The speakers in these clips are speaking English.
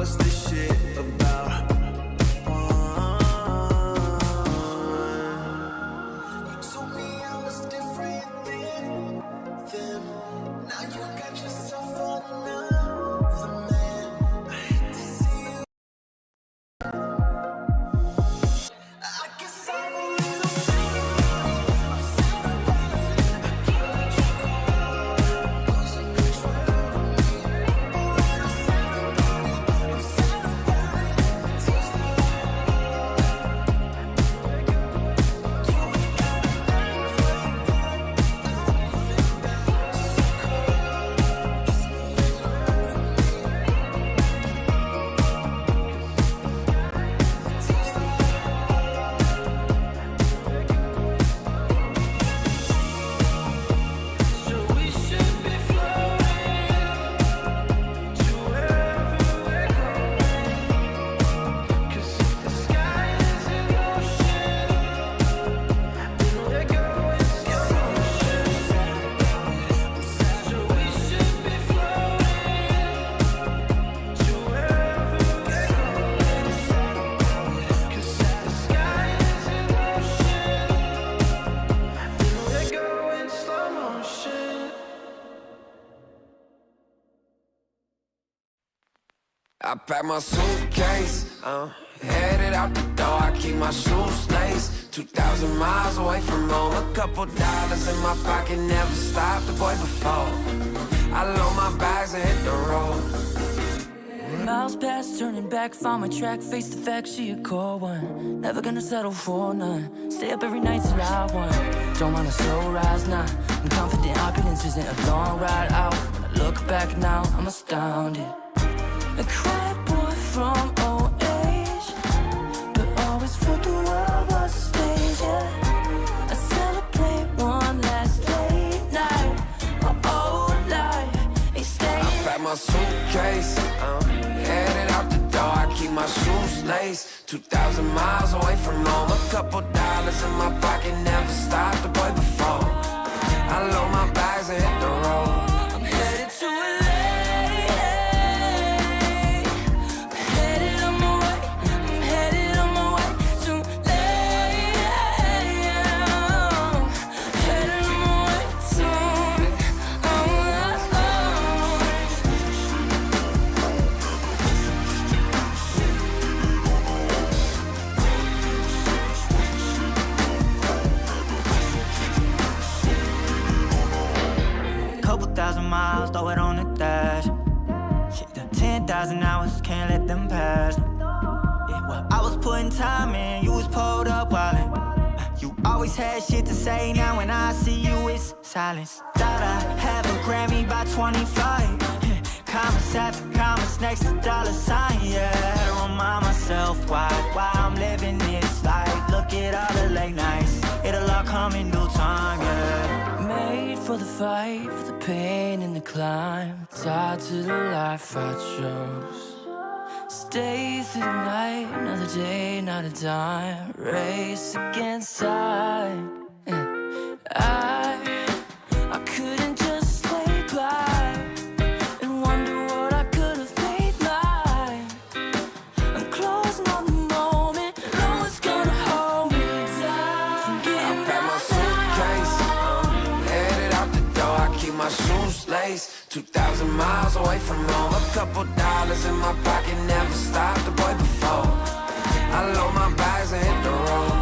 what's this shit about? You told me I was different than them. Now you got yourself another man. I hate to see you. I guess I'm a little sad about it. I'm sad about it. I can't let you go. I'm losing control of me. Oh, and I'm sad about it. I'm sad about it. Tears that I you ain't gotta act like that. I'm coming back so cold. Just leave it alone for me. Tears that So we should be floating to wherever we're going. 'Cause if the sky is an ocean, then we're going slow motion. So we should be floating to wherever we're going. 'Cause if the sky is an ocean, then we're going slow motion. I pack my suitcase, headed out the door. I keep my shoes laced. 2,000 miles away from home. A couple dollars in my pocket, never stopped the boy before. I load my bags and hit the road. Miles past, turning back, found my track, face the fact, she a core one. Never gonna settle for none. Stay up every night till I won. Don't want a slow rise, nah. I'm confident opulence isn't a long ride out. When I look back now, I'm astounded. A quiet boy from old age, but always felt the world was a stage, yeah. I celebrate one last late night. My old life ain't staying. Pack my suitcase, headed out the door. I keep my shoes laced. 2,000 miles away from home. A couple dollars in my pocket, never stopped the boy before. I load my bags and hit the road. I'm headed to LA. Headed on my way. I'm headed on my way to LA. Headed on my way soon. Couple thousand miles, throw it on the dash. Shit, 10,000 hours, can't let them pass. Yeah, well, I was putting time in, you was pulled up wildin'. You always had shit to say, now when I see you, it's silence. Thought I have a Grammy by 25. Commas after commas next to dollar sign, yeah. Had to remind myself why I'm living this life. Look at all the late nights, it'll all come in due time, yeah. Made for the fight, for the pain and the climb. Tied to the life I chose. Stay through the night, another day, not a dime. Race against time. I couldn't just lay by and wonder what I could have made mine. I'm closing on the moment, no one's gonna hold me down. From getting Pack my suitcase, headed out the door. I keep my shoes laced. 2,000 miles away from home. A couple dollars in my pocket, never stopped the boy before. I load my bags and hit the road.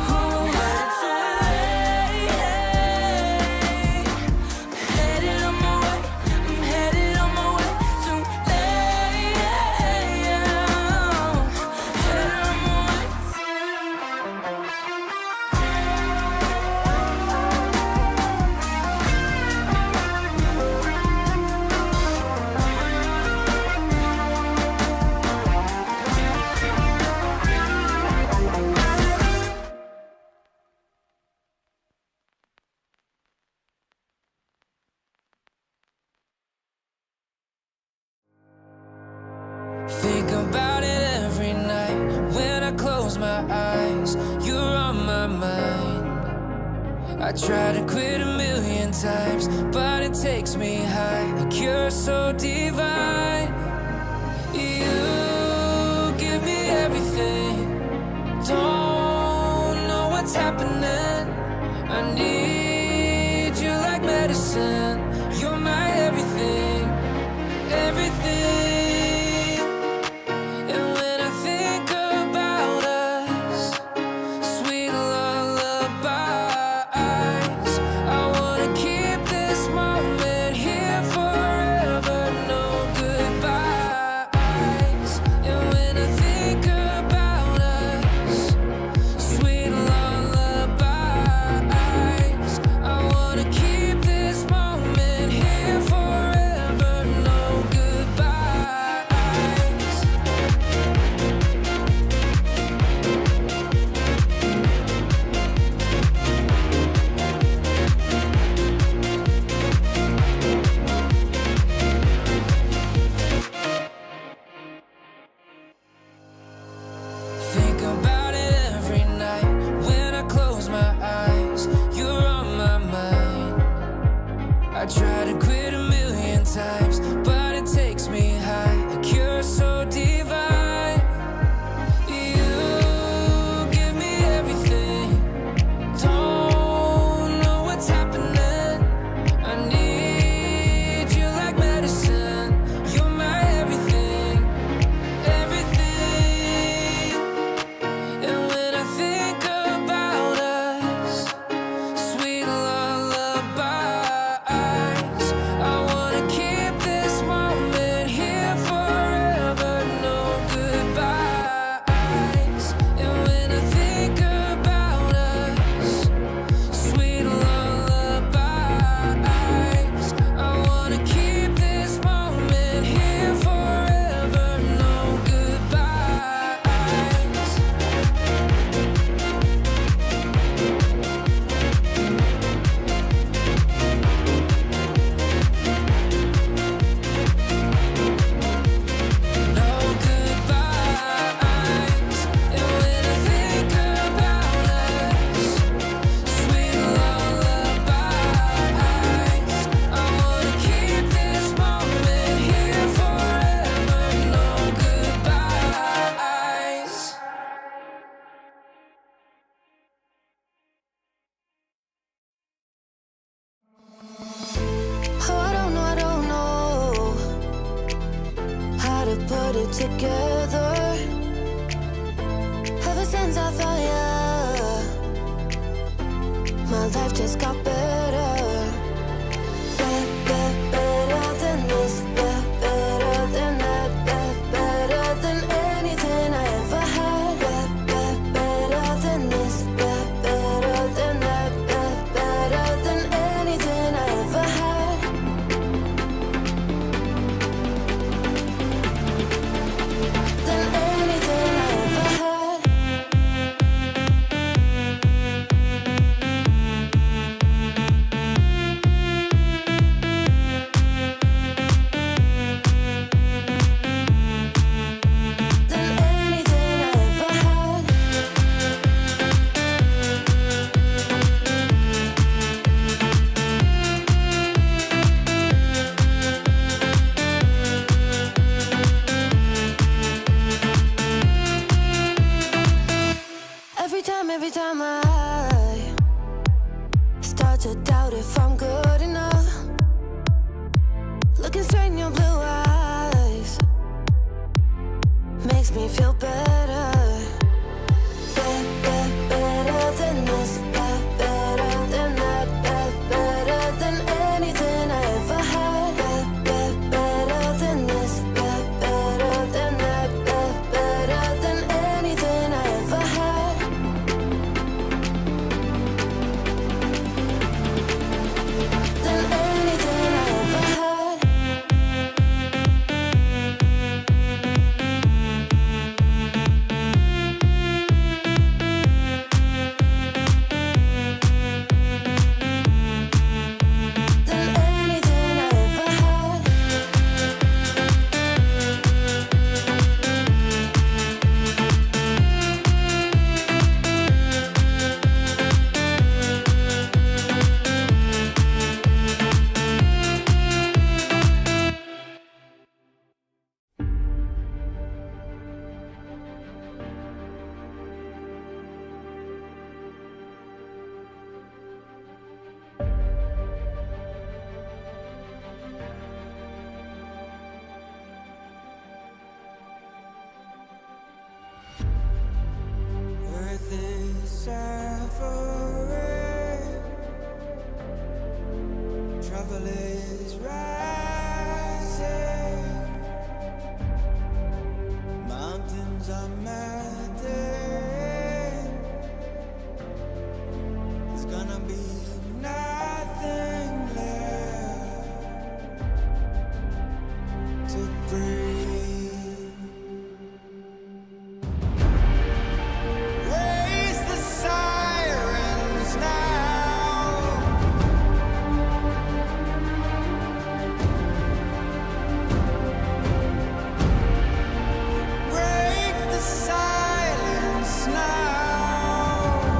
Think about it every night when I close my eyes. You're on my mind. I try to quit a million times, but it takes me high. Like you're so divine. You medicine. You're my everything, everything. And when I think about us, sweet lullabies, I wanna keep this moment here forever, no goodbyes. And when I think about us, sweet lullabies, I wanna keep this moment here forever, no goodbyes. Think about it every night when I close my eyes. You're on my mind. I try to quit a million times, but it takes me high. Like you're so divine. You give me everything. Don't know what's happening. I need you like medicine. You're my everything, everything. And when I think about us, sweet lullabies, I wanna keep this moment here forever, no goodbyes. And when I think about us, sweet lullabies, I wanna keep this moment here forever, no goodbyes. No goodbyes. And when I think about us, sweet lullabies, I wanna keep this moment here forever, no goodbyes. Oh, I don't know how to put it together. Ever since I found you, my life just got better. Better than this, better than that, better than anything I ever had. Better than this, better than that, better than anything I ever had. Than anything I ever had. Than anything I ever had. Every time I start to doubt if I'm good enough, looking straight in your blue eyes makes me feel better. Better than this, better than that, better than anything I ever had. Better than this, better than that, better than anything I ever had. Than anything I ever had. comes a melting, there's gonna be nothing left to breathe. Raise the sirens now. Break the silence now.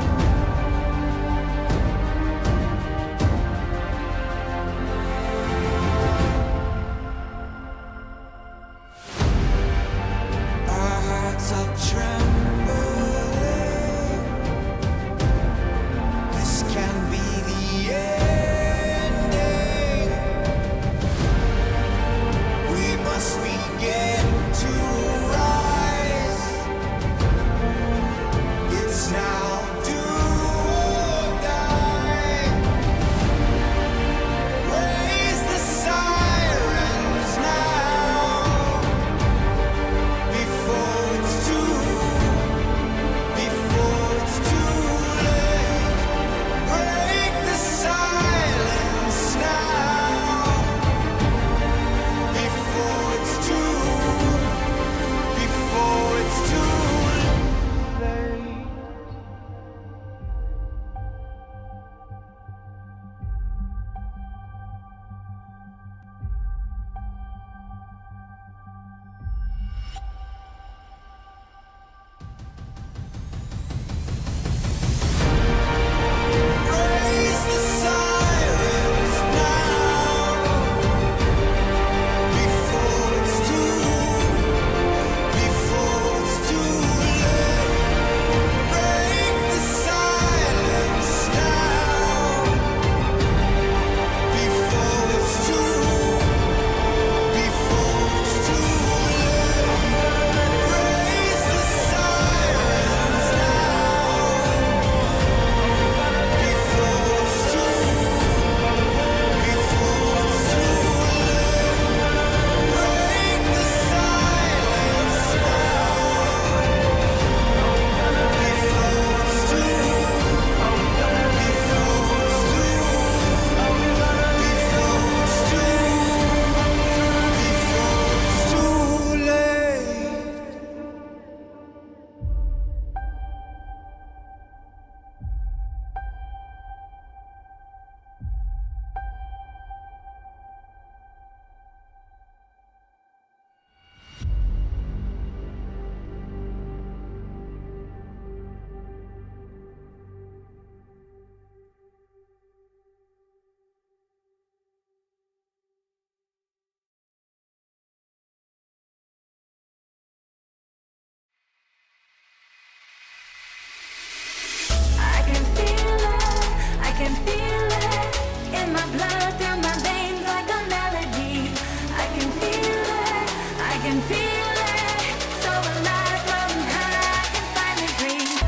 Our hearts are trembling. This can be the ending. We must begin to rise. It's now do or die. Raise the sirens now before it's too late. Break the silence now before it's too late. Raise the sirens now before it's too late. Break the silence now before it's too late. Raise the sirens I can feel it in my blood, through my veins like a melody. I can feel it, so alive, floating high, I can finally breathe.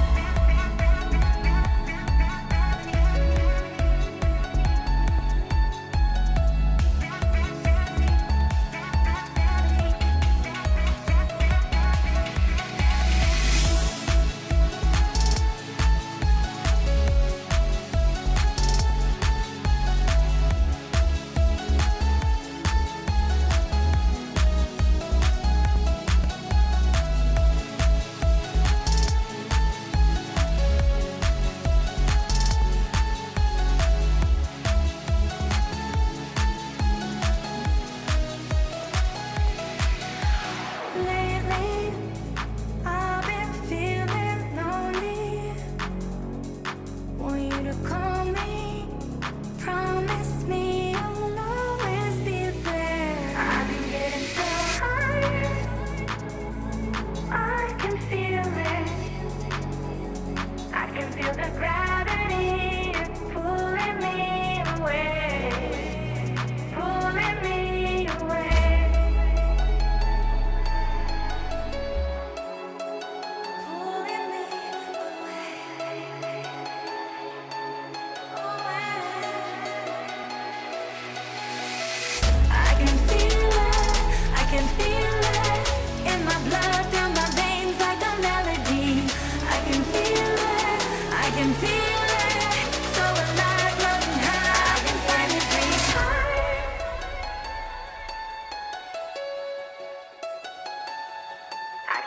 Lately, I've been feeling lonely. Want you to call me, promise me you'll always be there. I've been getting so high, I can feel it. I can feel the gravity pulling me away, pulling me away.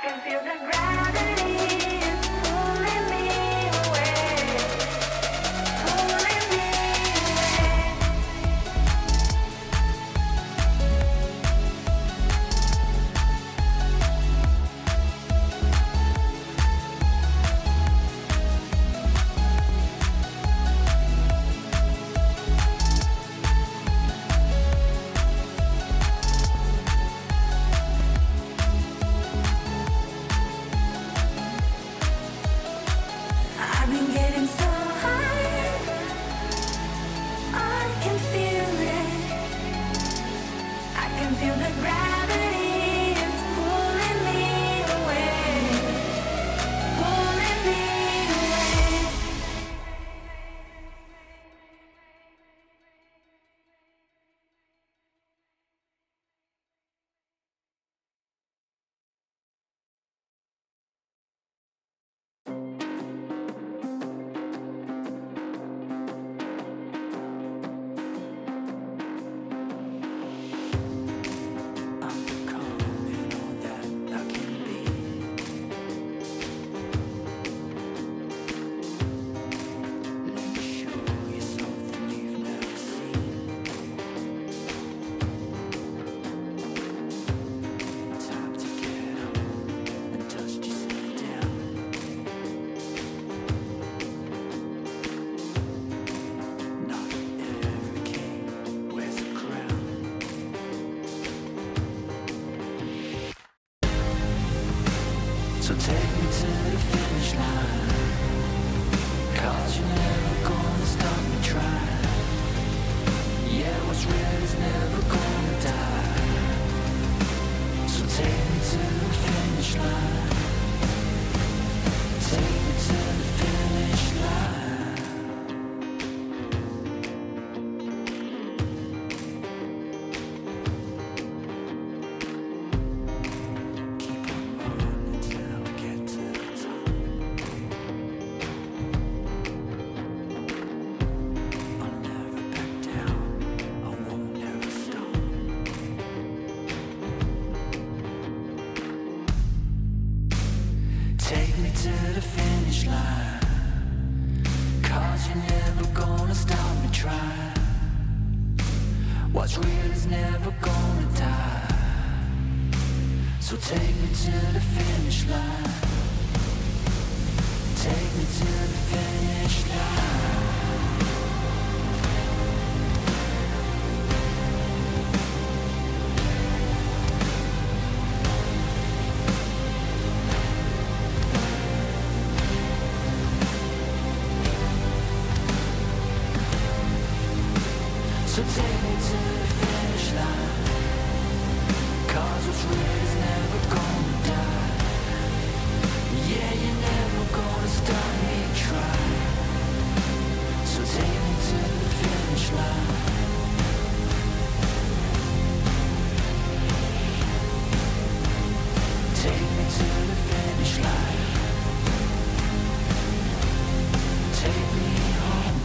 can feel the gravity is pulling me away, pulling me away. I've been getting so high, I can feel it. I can feel the gravity is pulling me away, pulling me away. I'm becoming all that I can be. Let me show you something you've never seen. Time to get up and dust yourself down. Not every king wears a crown. So take me to the finish line, 'cause you're never gonna stop me trying. Yeah, what's real is never gonna die. So take me to the finish line. Take me to the finish line. Keep on running till I get to the top. I'll never back down. I won't never stop. Take me to the finish line, 'cause you're never gonna stop me trying. What's real is never gonna die. So take me to the finish line. Take me to the finish line. So take me to the finish line, 'cause what's real is never gonna die. Yeah, you're never gonna stop me trying. So take me to the finish line. Take me to the finish line. Take me home.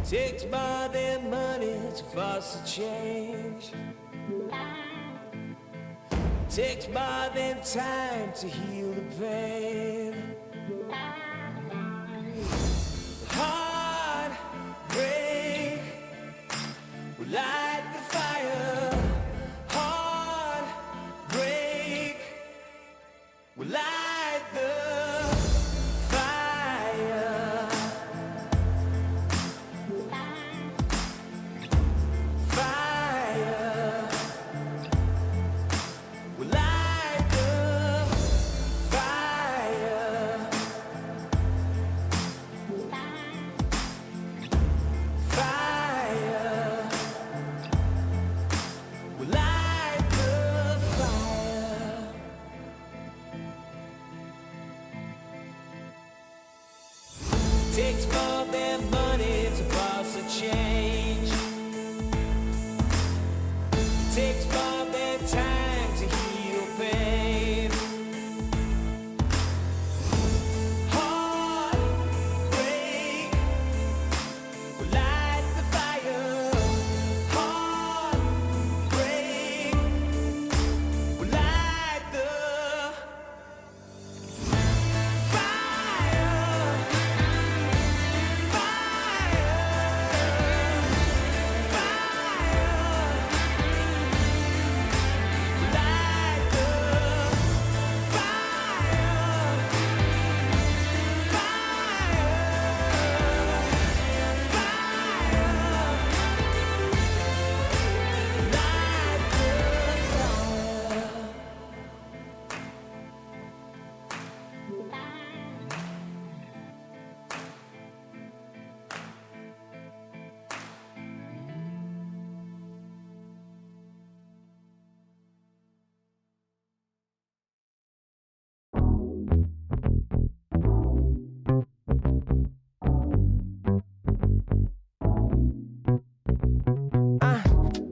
Takes more than money to force a change. Takes more than time to heal the pain. Heartbreak will light the fire. Heartbreak will light the fire. Fire will light the fire. their money to boss a change. It takes more than time to heal pain. Heartbreak will light the fire. Heartbreak will light the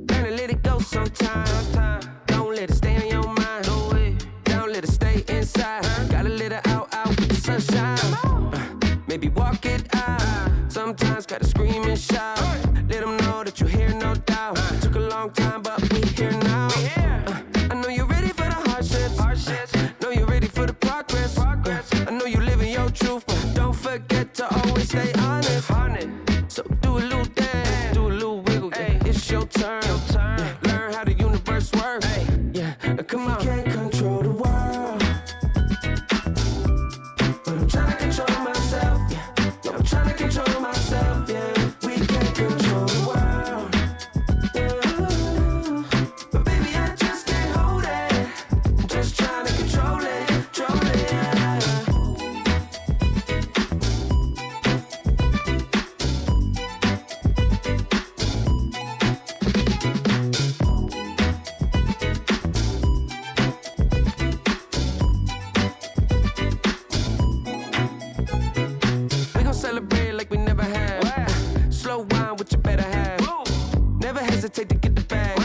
Learn to let it go sometimes. Don't let it stay on your mind. Don't let it stay inside. Gotta let it out with the sunshine. Maybe walk it out. Sometimes gotta scream and shout. Let them know that you're here, no doubt. Took a long time, but we here now. I know you're ready for the hardships. Know you're ready for the progress. I know you're living your truth, but don't forget to always stay honest. So do a little dance, do a little wiggle, yeah. It's your turn. Yeah. Learn how the universe works. Yeah, come on. Can't control the world, but I'm trying to control myself. Yeah, I'm trying to control myself. Yeah, we can't control the world. Yeah. But baby, I just can't hold it. I'm just trying to control it, control it. Yeah. We gon' celebrate like we never have. Slow wine with your better half. Never hesitate to get the bag.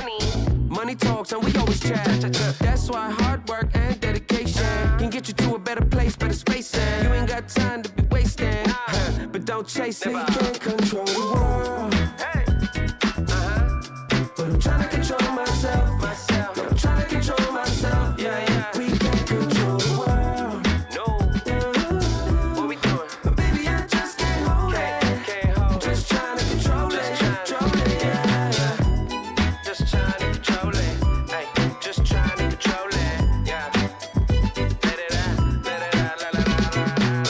Money talks and we always chat. That's why hard work and dedication can get you to a better place, better space. You ain't got time to be wasting, but don't chase it. You can't control the world, but I'm trying to control myself. I'm trying to control myself. Yeah. We can't control the world. What we doing? But baby, I just can't hold it. I'm just trying to control it, control it. Yeah. Just trying to control it. Hey, just trying to control it. Yeah. Let it out, let it out, la la la la la.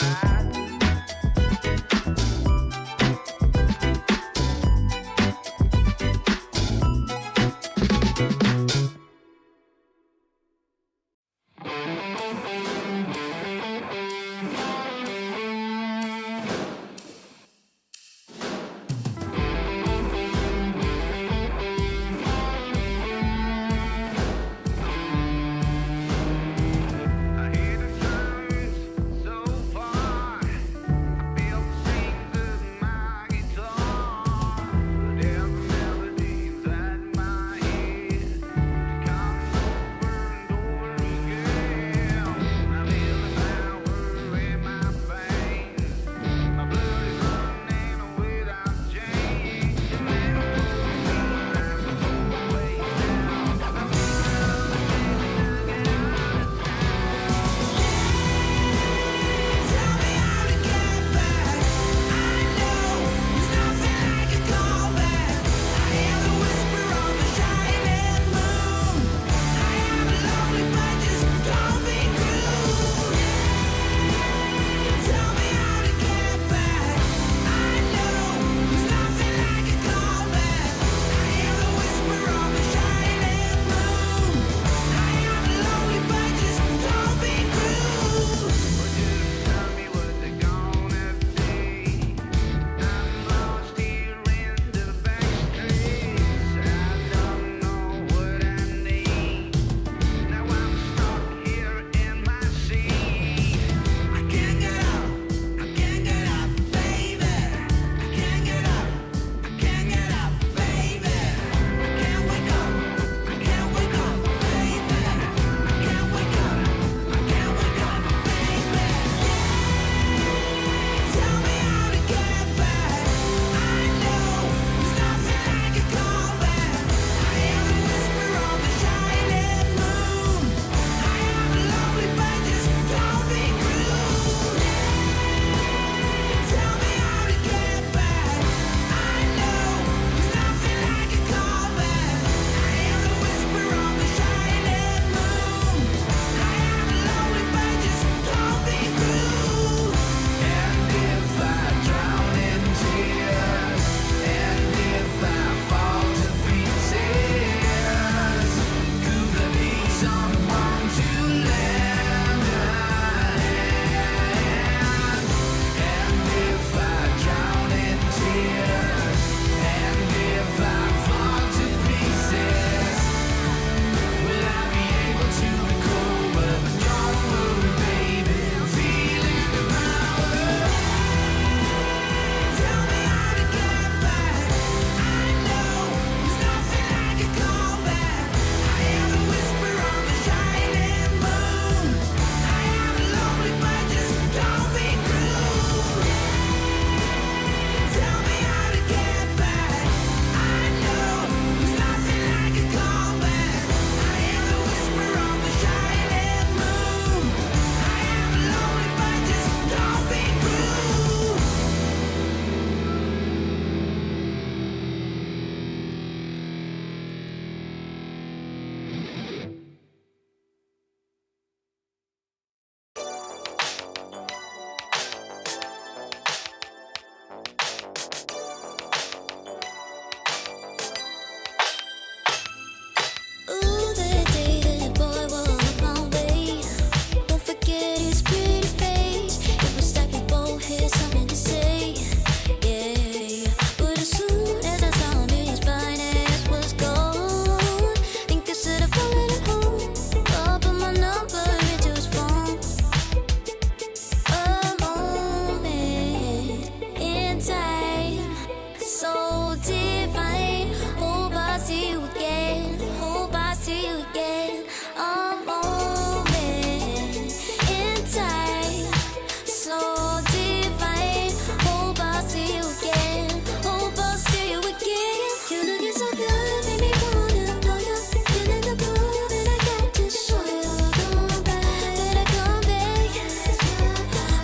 in time. So divine. Hope I see you again. Hope I see you again. A moment in time. So divine. Hope I see you again. Hope I see you again. You looking so good, make me wanna know you. Feeling the groove and I got to show you. Come back, better come back.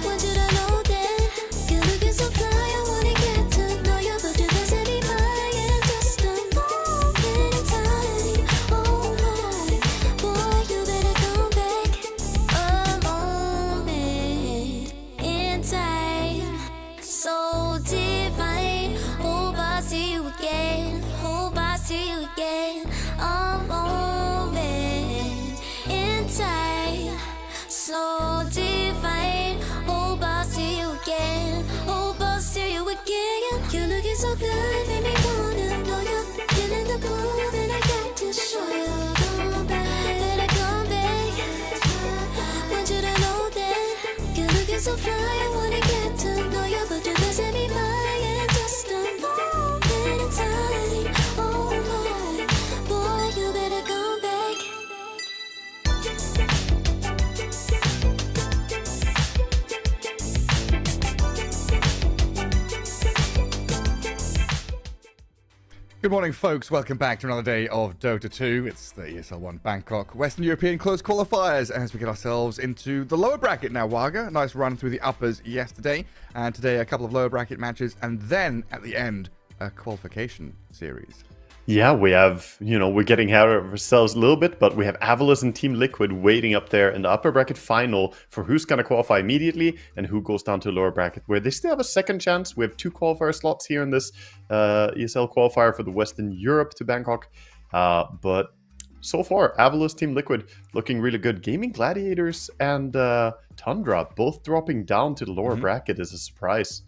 Want you to know that you're looking so fly. I wanna get to know you, but you doesn't be mine in just a moment in time. Oh my, boy, you better come back. A moment in time, so divine. Hope I see you again. Hope I see you again. A moment in time, so divine. Hope I see you again. Hope I see you again. You're looking so good, make me wanna know you. Feeling the groove and I got to show you. Come back, better come back. Want you to know that you're looking so fly. I wanna get to know you, but you doesn't be mine in just a moment in time. Oh my, boy, you better come back. Good morning, folks. Welcome back to another day of Dota 2. It's the ESL One Bangkok Western European Close Qualifiers as we get ourselves into the lower bracket now, Waga. Nice run through the uppers yesterday, and today a couple of lower bracket matches, and then at the end, a qualification series. Yeah, we have, we're getting ahead of ourselves a little bit, but we have Avalus and Team Liquid waiting up there in the upper bracket final for who's going to qualify immediately and who goes down to the lower bracket, where they still have a second chance. We have 2 qualifier slots here in this ESL qualifier for the Western Europe to Bangkok. But so far, Avalus, Team Liquid looking really good. Gaming Gladiators and Tundra both dropping down to the lower bracket is a surprise.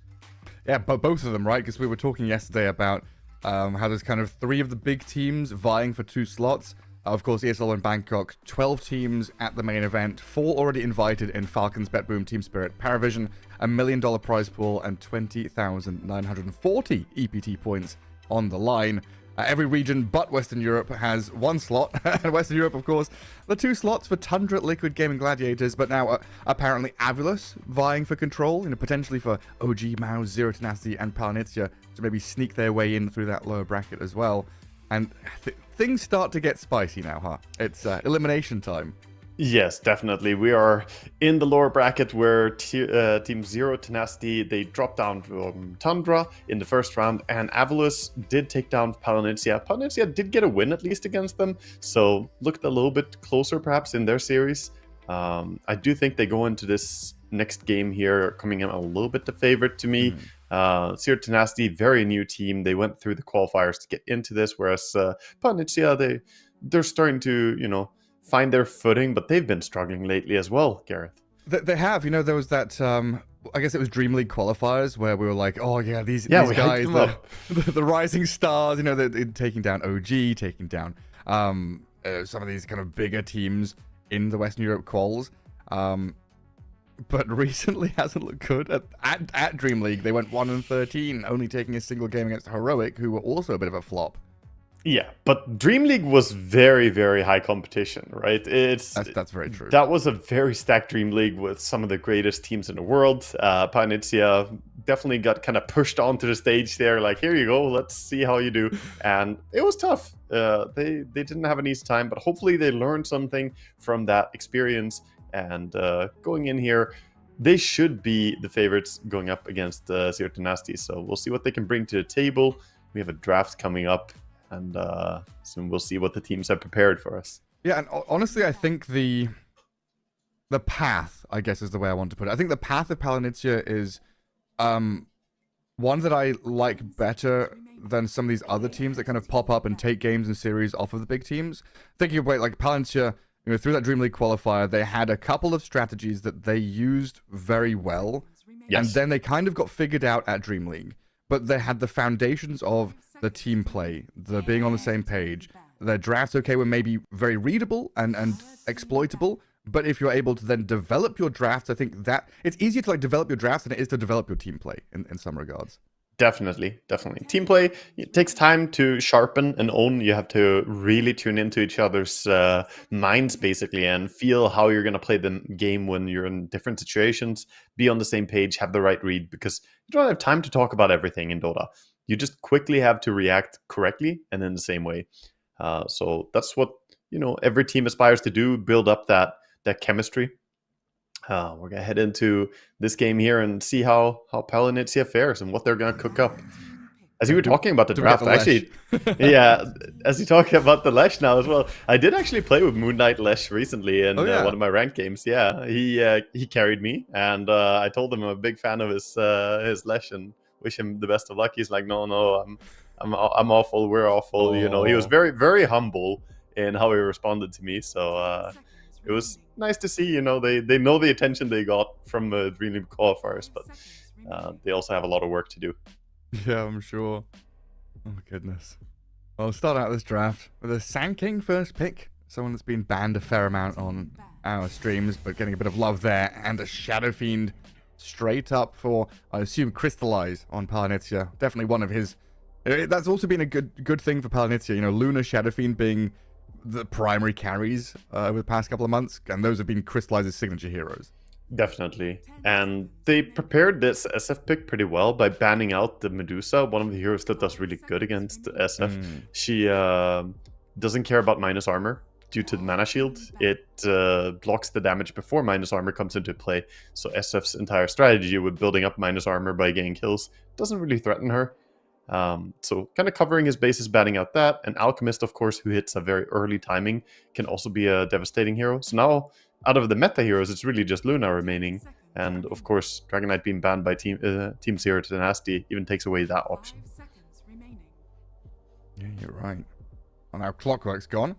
Yeah, but both of them, right? Because we were talking yesterday about how there's kind of 3 of the big teams vying for 2 slots. Of course, ESL One Bangkok, 12 teams at the main event, 4 already invited in Falcons, BetBoom, Team Spirit, Paravision, $1 million prize pool, and 20,940 EPT points on the line. Every region but Western Europe has 1 slot. And Western Europe, of course, the 2 slots for Tundra, Liquid, Gaming Gladiators, but now apparently Avalus vying for control, potentially for OG, Mao, Zero Tenacity, and Palanitsia to maybe sneak their way in through that lower bracket as well. And things start to get spicy now, huh? It's elimination time. Yes, definitely. We are in the lower bracket where Team Zero Tenacity, they dropped down from Tundra in the first round, and Avalus did take down Palanitsia. Palanitsia did get a win at least against them, so looked a little bit closer perhaps in their series. I do think they go into this next game here coming in a little bit the favorite to me. Zero Tenacity, very new team. They went through the qualifiers to get into this, whereas Palanitsia, they're starting to, find their footing, but they've been struggling lately as well, Gareth. They have. There was that, I guess it was Dream League qualifiers where we were like, oh yeah, these guys, the rising stars, they're taking down OG, taking down some of these kind of bigger teams in the Western Europe quals. But recently hasn't looked good. At Dream League, they went 1-13, only taking a single game against Heroic, who were also a bit of a flop. Yeah, but Dream League was very, very high competition, right? That's very true. That was a very stacked Dream League with some of the greatest teams in the world. Palanitsia definitely got kind of pushed onto the stage there, like, here you go, let's see how you do. And it was tough. They didn't have an easy time, but hopefully they learned something from that experience. And going in here, they should be the favorites going up against Zero Tenacity. So we'll see what they can bring to the table. We have a draft coming up. And soon we'll see what the teams have prepared for us. Yeah, and honestly, I think the path, I guess is the way I want to put it. I think the path of Palanitsia is one that I like better than some of these other teams that kind of pop up and take games and series off of the big teams. Thinking about like Palanitsia, through that Dream League qualifier, they had a couple of strategies that they used very well. Yes. And then they kind of got figured out at Dream League. But they had the foundations of the team play, the being on the same page. Their drafts, were maybe very readable and exploitable, but if you're able to then develop your drafts, I think that it's easier to develop your drafts than it is to develop your team play in some regards. Definitely. Team play, it takes time to sharpen and own. You have to really tune into each other's minds, basically, and feel how you're going to play the game when you're in different situations. Be on the same page, have the right read, because you don't have time to talk about everything in Dota. You just quickly have to react correctly and in the same way. So that's what every team aspires to do: build up that chemistry. We're gonna head into this game here and see how Palinizia fares and what they're gonna cook up. As you were talking about the do we get draft, the actually, yeah. As you're talking about the Lesh now as well, I did actually play with Moon Knight Lesh recently in one of my ranked games. Yeah, he carried me, and I told him I'm a big fan of his Lesh and wish him the best of luck. He's like, no, I'm awful. We're awful. He was very, very humble in how he responded to me. So it was nice to see. They know the attention they got from the Dream League qualifiers, but they also have a lot of work to do. Yeah, I'm sure. Oh, goodness. Well, we'll start out this draft with a Sand King first pick. Someone that's been banned a fair amount on our streams, but getting a bit of love there. And a Shadow Fiend straight up for, I assume, Crystallize on Palinizia. Definitely one of his... That's also been a good thing for Palinizia. Luna, Shadow Fiend being the primary carries over the past couple of months. And those have been Crystallize's signature heroes. Definitely. And they prepared this SF pick pretty well by banning out the Medusa, one of the heroes that does really good against SF. She doesn't care about minus armor due to the mana shield. It blocks the damage before minus armor comes into play. So SF's entire strategy with building up minus armor by getting kills doesn't really threaten her. So kind of covering his bases, banning out that. And Alchemist, of course, who hits a very early timing, can also be a devastating hero. So now, out of the meta heroes, it's really just Luna remaining. And of course, Dragon Knight being banned by Team Zero to Nasty even takes away that option. Yeah, you're right. Well, now Clockwork's gone.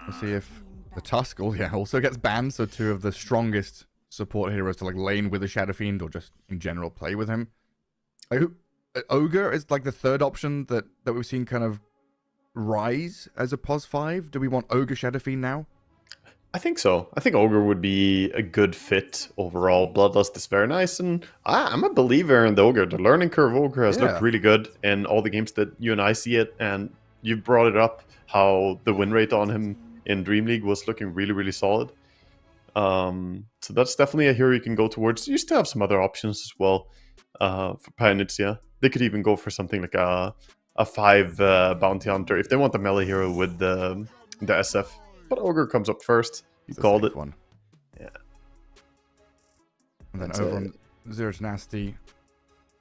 We'll see if the Tusk also gets banned. So two of the strongest support heroes to lane with the Shadow Fiend or just in general play with him. Ogre is the third option that we've seen kind of rise as a POS 5. Do we want Ogre Shadow Fiend now? I think so. I think Ogre would be a good fit overall. Bloodlust is very nice, and I'm a believer in the Ogre. The learning curve of Ogre has looked really good in all the games that you and I see it, and you brought it up how the win rate on him in Dream League was looking really, really solid. So that's definitely a hero you can go towards. You still have some other options as well for Palinizia. They could even go for something like a 5 Bounty Hunter if they want the melee hero with the SF. But Ogre comes up first. You called it. One. Yeah. And then over on Zero to Nasty,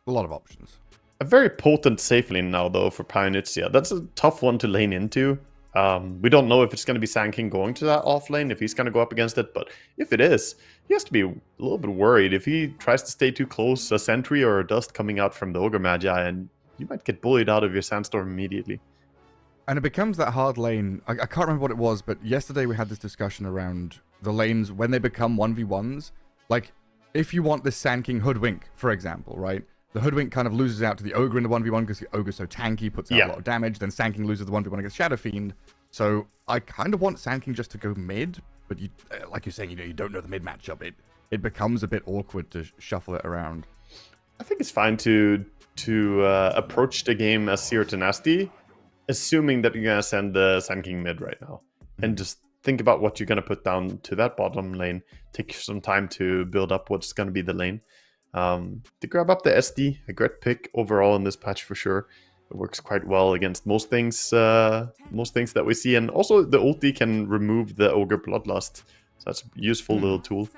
a lot of options. A very potent safe lane now, though, for Palinizia. That's a tough one to lane into. We don't know if it's going to be Sand King going to that off lane, if he's going to go up against it. But if it is, he has to be a little bit worried. If he tries to stay too close, a Sentry or a Dust coming out from the Ogre Magi, and you might get bullied out of your Sandstorm immediately. And it becomes that hard lane. I can't remember what it was, but yesterday we had this discussion around the lanes when they become 1v1s. If you want the Sand King Hoodwink, for example, right? The Hoodwink kind of loses out to the Ogre in the 1v1 because the Ogre's so tanky, puts out a lot of damage. Then Sand King loses the 1v1 against Shadow Fiend. So I kind of want Sand King just to go mid, but you, like you're saying, you don't know the mid matchup. It becomes a bit awkward to shuffle it around. I think it's fine to approach the game as Zero to Nasty, assuming that you're going to send the Sand King mid right now. And just think about what you're going to put down to that bottom lane. Take some time to build up what's going to be the lane. To grab up the SD, a great pick overall in this patch for sure. It works quite well against most things that we see. And also the ulti can remove the Ogre Bloodlust. So that's a useful little tool.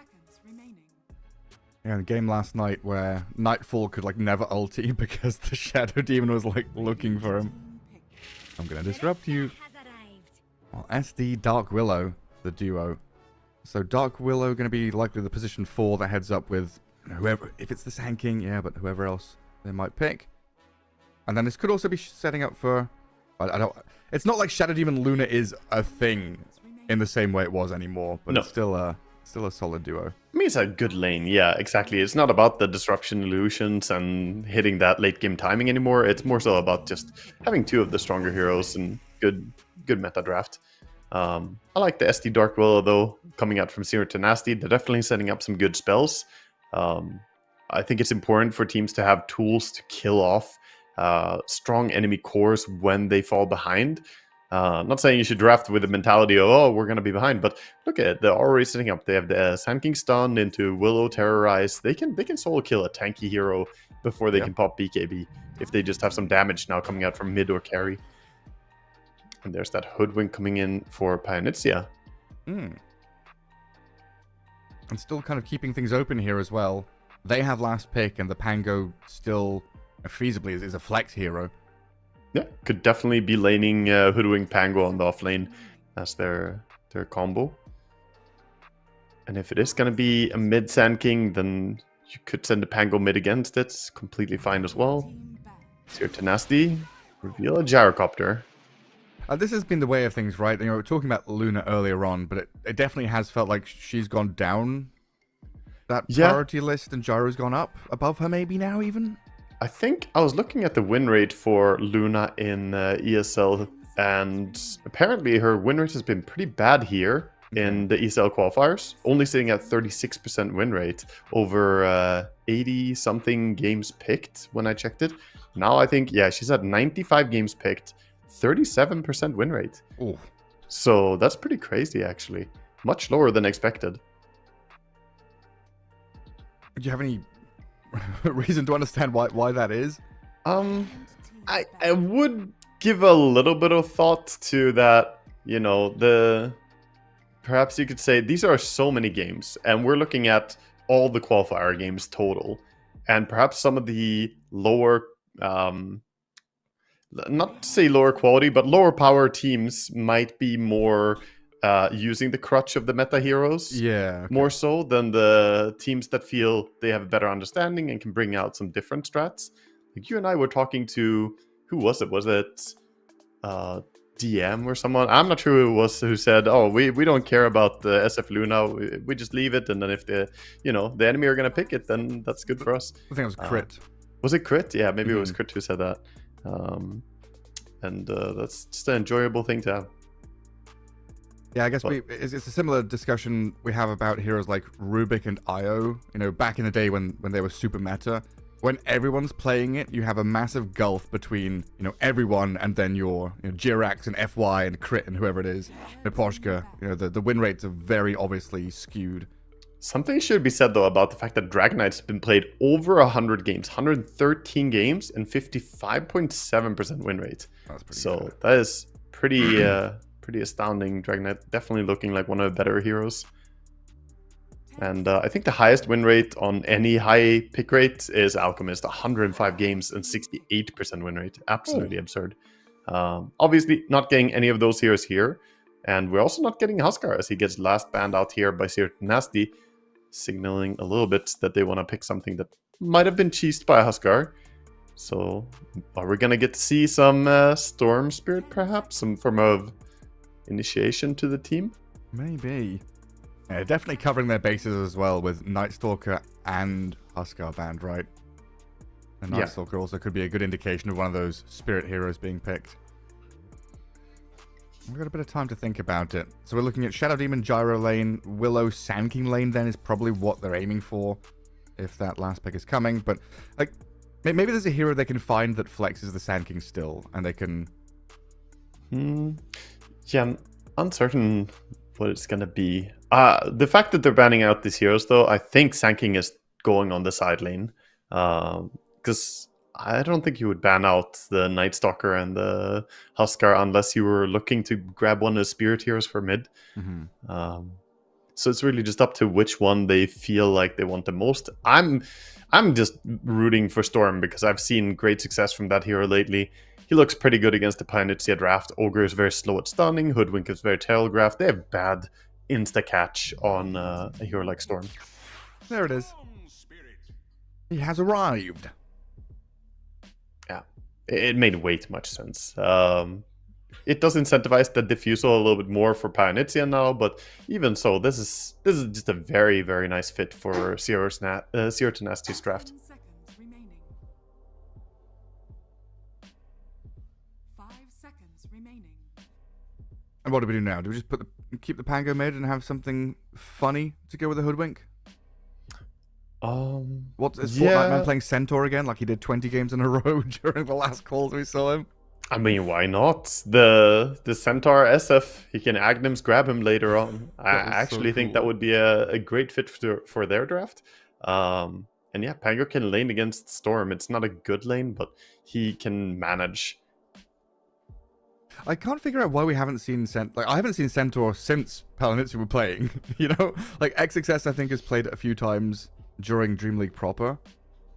Yeah, the game last night where Nightfall could never ulti because the Shadow Demon was looking for him. I'm going to disrupt you. Well, SD, Dark Willow, the duo. So Dark Willow going to be likely the position 4 that heads up with whoever, if it's the Sand King, yeah, but whoever else they might pick. And then this could also be setting up for... I don't... It's not like Shadow Demon Luna is a thing in the same way it was anymore, but it's still a solid duo. I mean, it's a good lane, yeah, exactly. It's not about the disruption illusions and hitting that late game timing anymore. It's more so about just having two of the stronger heroes and good meta draft. I like the SD Dark Willow, though, coming out from Zero to Nasty. They're definitely setting up some good spells. I think it's important for teams to have tools to kill off strong enemy cores when they fall behind. Not saying you should draft with the mentality of, oh, we're going to be behind, but look at it. They're already setting up. They have the Sand King stun into Willow Terrorize. They can solo kill a tanky hero before they can pop BKB if they just have some damage now coming out from mid or carry. And there's that Hoodwink coming in for Pyanixia. And still kind of keeping things open here as well. They have last pick, and the Pango still feasibly is a flex hero. Yeah, could definitely be laning Hoodwink Pango on the off lane as their combo. And if it is going to be a mid Sand King, then you could send a Pango mid against it. It's completely fine as well. Seer Tenacity, reveal a Gyrocopter. This has been the way of things, right? You know, we were talking about Luna earlier on, but it definitely has felt like she's gone down that priority list and Gyro's gone up above her maybe now even. I think I was looking at the win rate for Luna in ESL, and apparently her win rate has been pretty bad here in the ESL qualifiers, only sitting at 36% win rate over 80-something games picked when I checked it. Now I think, yeah, she's at 95 games picked, 37% win rate. Ooh. So that's pretty crazy, actually. Much lower than expected. Do you have any reason to understand why that is? I would give a little bit of thought to that. You know, perhaps you could say these are so many games, and we're looking at all the qualifier games total, and perhaps some of the lower, not to say lower quality, but lower power teams might be more using the crutch of the meta heroes, more so than the teams that feel they have a better understanding and can bring out some different strats. Like you and I were talking to, who was it? Was it DM or someone? I'm not sure who it was who said, "Oh, we don't care about the SF Luna. We just leave it, and then if the enemy are gonna pick it, then that's good for us." I think it was Crit. Was it Crit? Yeah, maybe it was Crit who said that. And that's just an enjoyable thing to have. Yeah, I guess it's a similar discussion we have about heroes like Rubik and Io. You know, back in the day when they were super meta, when everyone's playing it, you have a massive gulf between, you know, everyone and then your Jirax and FY and Crit and whoever it is, Neposhka. You know, the win rates are very obviously skewed. Something should be said, though, about the fact that Dragon Knight's been played over 100 games, 113 games, and 55.7% win rate. That's pretty good. That is pretty pretty astounding. Dragon Knight definitely looking like one of the better heroes. And I think the highest win rate on any high pick rate is Alchemist, 105 games and 68% win rate. Absolutely absurd. Obviously, not getting any of those heroes here. And we're also not getting Huskar as he gets last banned out here by Seer Nasty, signaling a little bit that they want to pick something that might have been cheesed by Huskar. So are we going to get to see some Storm Spirit, perhaps? Some form of initiation to the team? Maybe. Yeah, definitely covering their bases as well with Nightstalker and Huskar banned, right? And Nightstalker also could be a good indication of one of those spirit heroes being picked. We've got a bit of time to think about it. So we're looking at Shadow Demon Gyro lane, Willow Sand King lane then is probably what they're aiming for if that last pick is coming. But like maybe there's a hero they can find that flexes the Sand King still and they can... Yeah, I'm uncertain what it's going to be. The fact that they're banning out these heroes, though, I think Sand King is going on the side lane. Because I don't think you would ban out the Nightstalker and the Huskar unless you were looking to grab one of the Spirit heroes for mid. So it's really just up to which one they feel like they want the most. I'm just rooting for Storm because I've seen great success from that hero lately. He looks pretty good against the Pyanixia draft. Ogre is very slow at stunning. Hoodwink is very telegraphed. They have bad insta-catch on a hero like Storm. There it is. He has arrived. Yeah, it made way too much sense. It does incentivize the diffusal a little bit more for Pyanixia now, but even so, this is just a very, very nice fit for Seer Tenacity's draft. 5 seconds remaining. And what do we do now? Do we just keep the Pango mid and have something funny to go with the Hoodwink? What is yeah. Fortnite Man playing Centaur again? Like he did 20 games in a row during the last calls we saw him. I mean, why not? The Centaur SF, he can Agnems grab him later on. I That was so actually think that cool. would be a great fit for their draft. And yeah, Pango can lane against Storm. It's not a good lane, but he can manage. I can't figure out why we haven't seen I haven't seen Centaur since Palanitsu were playing. You know, like XXS I think has played it a few times during Dream League proper,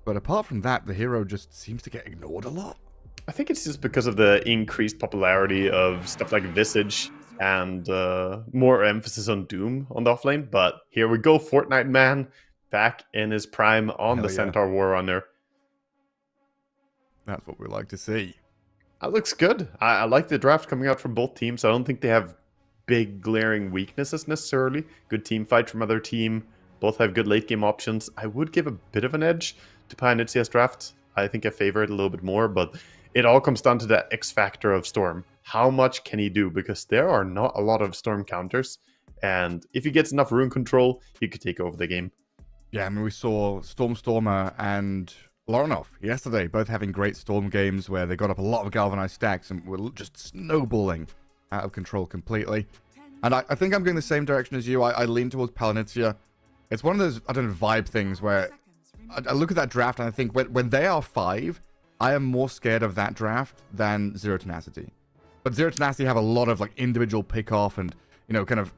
but apart from that, the hero just seems to get ignored a lot. I think it's just because of the increased popularity of stuff like Visage and more emphasis on Doom on the offlane. But here we go, Fortnite Man back in his prime on Hell the yeah. Centaur War Runner. That's what we like to see. That looks good. I like the draft coming out from both teams. I don't think they have big glaring weaknesses necessarily. Good team fight from other team. Both have good late game options. I would give a bit of an edge to Pioneer's draft. I think I favor it a little bit more, but it all comes down to that X factor of Storm. How much can he do? Because there are not a lot of Storm counters. And if he gets enough rune control, he could take over the game. Yeah, I mean, we saw Stormer and Loranov yesterday, both having great Storm games where they got up a lot of galvanized stacks and were just snowballing out of control completely. And I think I'm going the same direction as you. I lean towards Palanitsia. It's one of those, I don't know, vibe things where I look at that draft and I think when they are 5, I am more scared of that draft than Zero Tenacity. But Zero Tenacity have a lot of like individual pick off and, you know, kind of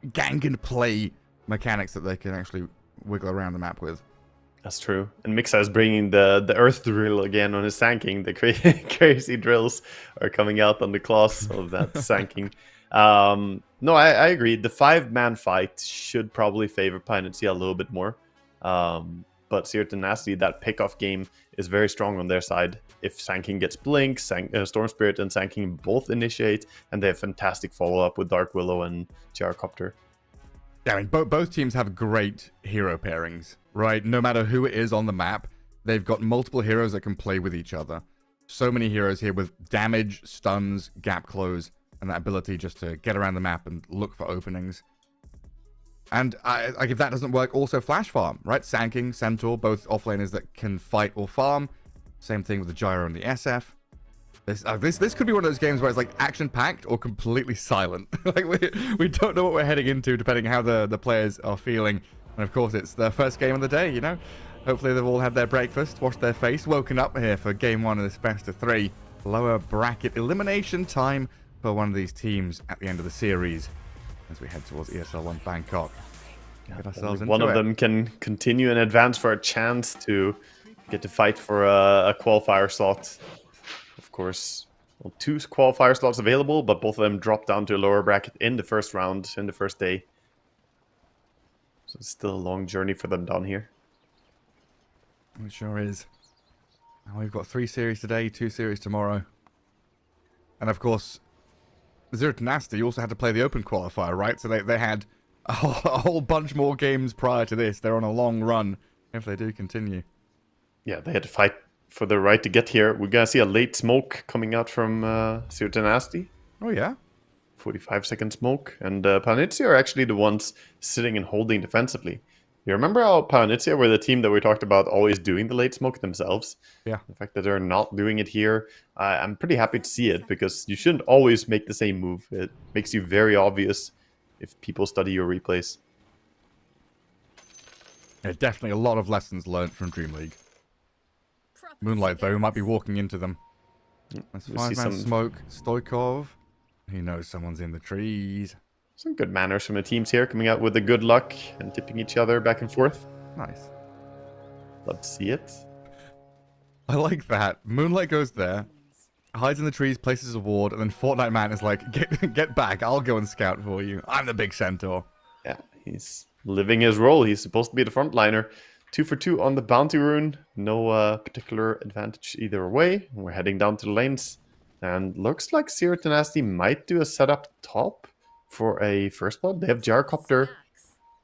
gank and play mechanics that they can actually wiggle around the map with. That's true. And Mixa is bringing the Earth Drill again on his Sanking. The crazy drills are coming out on the claws of that Sanking. No, I agree. The 5-man fight should probably favor Pioneer a little bit more. But Zero Tenacity, that pick-off game is very strong on their side. If Sanking gets Blink, Storm Spirit and Sanking both initiate, and they have fantastic follow-up with Dark Willow and Gyrocopter. Yeah, I mean, both teams have great hero pairings, right? No matter who it is on the map, they've got multiple heroes that can play with each other. So many heroes here with damage, stuns, gap close, and that ability just to get around the map and look for openings. And like if that doesn't work, also Flash Farm, right? Sanking, Centaur, both offlaners that can fight or farm. Same thing with the Gyro and the SF. This could be one of those games where it's like action-packed or completely silent. Like we don't know what we're heading into depending how the players are feeling. And of course, it's their first game of the day, you know? Hopefully they've all had their breakfast, washed their face, woken up here for game 1 of this best of 3. Lower bracket elimination time for one of these teams at the end of the series as we head towards ESL One Bangkok. Get ourselves into One of it. them can continue and advance for a chance to get to fight for a qualifier slot. Of course, well, 2 qualifier slots available, but both of them drop down to a lower bracket in the first round, in the first day. So it's still a long journey for them down here. It sure is. Now we've got 3 series today, 2 series tomorrow. And of course, Zero Tenacity also had to play the open qualifier, right? So they had a whole bunch more games prior to this. They're on a long run if they do continue. Yeah, they had to fight for the right to get here. We're going to see a late smoke coming out from Zero Tenacity. Oh, yeah? 45-second smoke. And Pioneer are actually the ones sitting and holding defensively. You remember how Pioneer were the team that we talked about always doing the late smoke themselves? Yeah. The fact that they're not doing it here, I'm pretty happy to see it, because you shouldn't always make the same move. It makes you very obvious if people study your replays. Yeah, definitely a lot of lessons learned from Dream League. Moonlight, though, might be walking into them. That's We see 5-man some- smoke. Stoikov. He knows someone's in the trees. Some good manners from the teams here, coming out with the good luck and tipping each other back and forth. Nice. Love to see it. I like that. Moonlight goes there, hides in the trees, places a ward, and then Fortnite Man is like, get back, I'll go and scout for you. I'm the big centaur. Yeah, he's living his role. He's supposed to be the frontliner. 2 for 2 on the bounty rune. No particular advantage either way. We're heading down to the lanes. And looks like Zero Tenacity might do a setup top for a first blood. They have Gyrocopter.